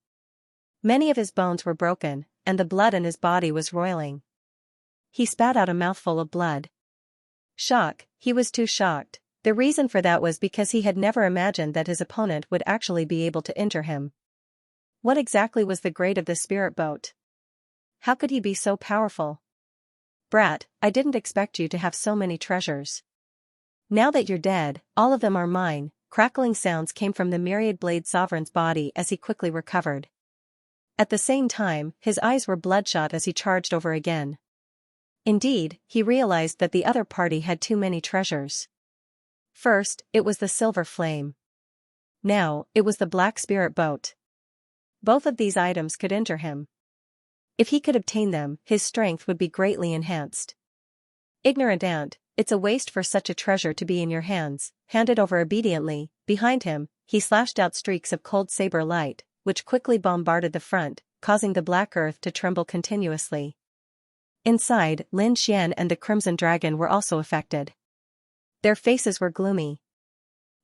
Many of his bones were broken, and the blood in his body was roiling. He spat out a mouthful of blood. Shock, he was too shocked. The reason for that was because he had never imagined that his opponent would actually be able to injure him. What exactly was the grade of the spirit boat? How could he be so powerful? Brat, I didn't expect you to have so many treasures. Now that you're dead, all of them are mine. Crackling sounds came from the Myriad Blade Sovereign's body as he quickly recovered. At the same time, his eyes were bloodshot as he charged over again. Indeed, he realized that the other party had too many treasures. First, it was the silver flame. Now, it was the black spirit boat. Both of these items could injure him. If he could obtain them, his strength would be greatly enhanced. Ignorant ant, it's a waste for such a treasure to be in your hands. Hand it over obediently. Behind him, he slashed out streaks of cold saber light, which quickly bombarded the front, causing the black earth to tremble continuously. Inside, Lin Xian and the Crimson Dragon were also affected. Their faces were gloomy.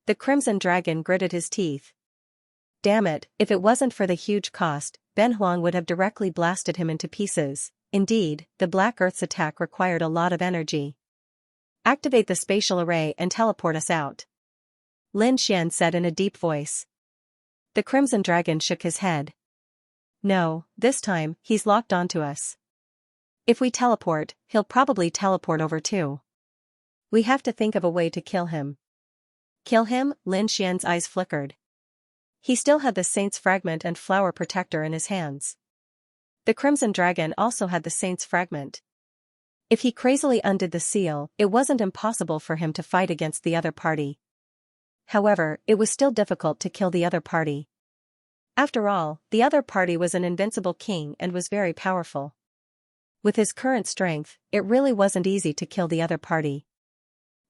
The Crimson Dragon gritted his teeth. Damn it, if it wasn't for the huge cost, Ben Huang would have directly blasted him into pieces. Indeed, the Black Earth's attack required a lot of energy. Activate the spatial array and teleport us out. Lin Xian said in a deep voice. The Crimson Dragon shook his head. No, this time, he's locked onto us. If we teleport, he'll probably teleport over too. We have to think of a way to kill him. Kill him? Lin Xian's eyes flickered. He still had the Saint's Fragment and Flower Protector in his hands. The Crimson Dragon also had the Saint's Fragment. If he crazily undid the seal, it wasn't impossible for him to fight against the other party. However, it was still difficult to kill the other party. After all, the other party was an invincible king and was very powerful. With his current strength, it really wasn't easy to kill the other party.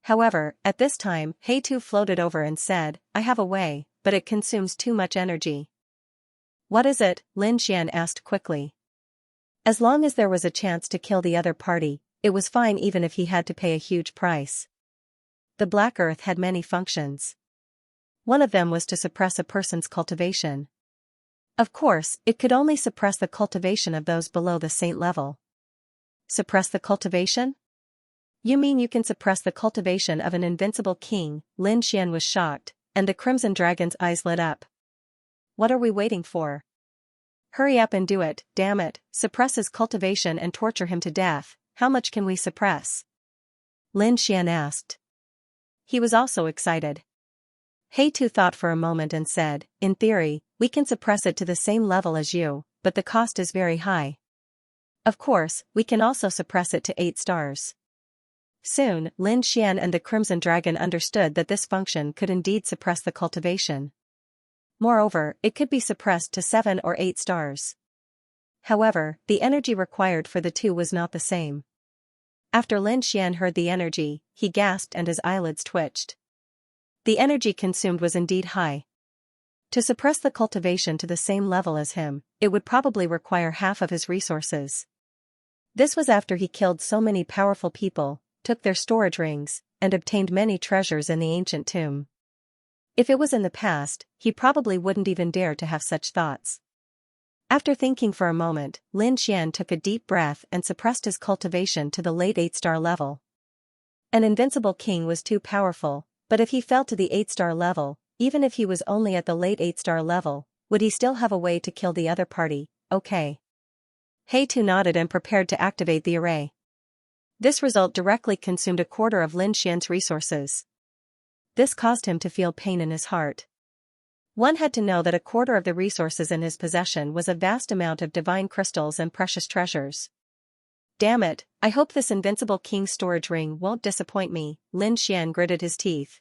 However, at this time, He Tu floated over and said, I have a way, but it consumes too much energy. What is it? Lin Xian asked quickly. As long as there was a chance to kill the other party, it was fine even if he had to pay a huge price. The Black Earth had many functions. One of them was to suppress a person's cultivation. Of course, it could only suppress the cultivation of those below the saint level. Suppress the cultivation? You mean you can suppress the cultivation of an invincible king? Lin Xian was shocked, and the Crimson Dragon's eyes lit up. What are we waiting for? Hurry up and do it, damn it, suppress his cultivation and torture him to death. How much can we suppress? Lin Xian asked. He was also excited. He Tu thought for a moment and said, in theory, we can suppress it to the same level as you, but the cost is very high. Of course, we can also suppress it to 8 stars. Soon, Lin Xian and the Crimson Dragon understood that this function could indeed suppress the cultivation. Moreover, it could be suppressed to 7 or 8 stars. However, the energy required for the two was not the same. After Lin Xian heard the energy, he gasped and his eyelids twitched. The energy consumed was indeed high. To suppress the cultivation to the same level as him, it would probably require half of his resources. This was after he killed so many powerful people, took their storage rings, and obtained many treasures in the ancient tomb. If it was in the past, he probably wouldn't even dare to have such thoughts. After thinking for a moment, Lin Xian took a deep breath and suppressed his cultivation to the late 8-star level. An invincible king was too powerful, but if he fell to the 8-star level, even if he was only at the late 8-star level, would he still have a way to kill the other party? Okay. He Tu nodded and prepared to activate the array. This result directly consumed a quarter of Lin Xian's resources. This caused him to feel pain in his heart. One had to know that a quarter of the resources in his possession was a vast amount of divine crystals and precious treasures. Damn it, I hope this invincible king's storage ring won't disappoint me, Lin Xian gritted his teeth.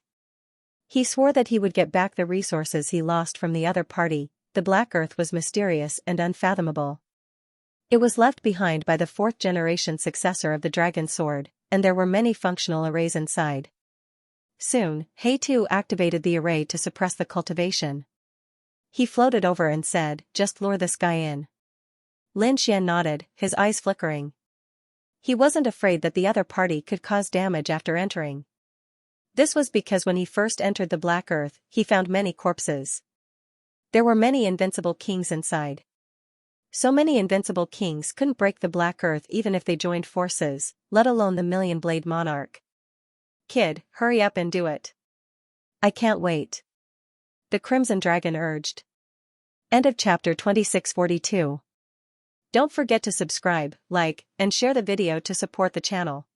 He swore that he would get back the resources he lost from the other party. The Black Earth was mysterious and unfathomable. It was left behind by the 4th-generation successor of the Dragon Sword, and there were many functional arrays inside. Soon, He Tu activated the array to suppress the cultivation. He floated over and said, just lure this guy in. Lin Xian nodded, his eyes flickering. He wasn't afraid that the other party could cause damage after entering. This was because when he first entered the Black Earth, he found many corpses. There were many invincible kings inside. So many invincible kings couldn't break the Black Earth even if they joined forces, let alone the Million-Blade Monarch. Kid, hurry up and do it. I can't wait. The Crimson Dragon urged. End of chapter 2642. Don't forget to subscribe, like, and share the video to support the channel.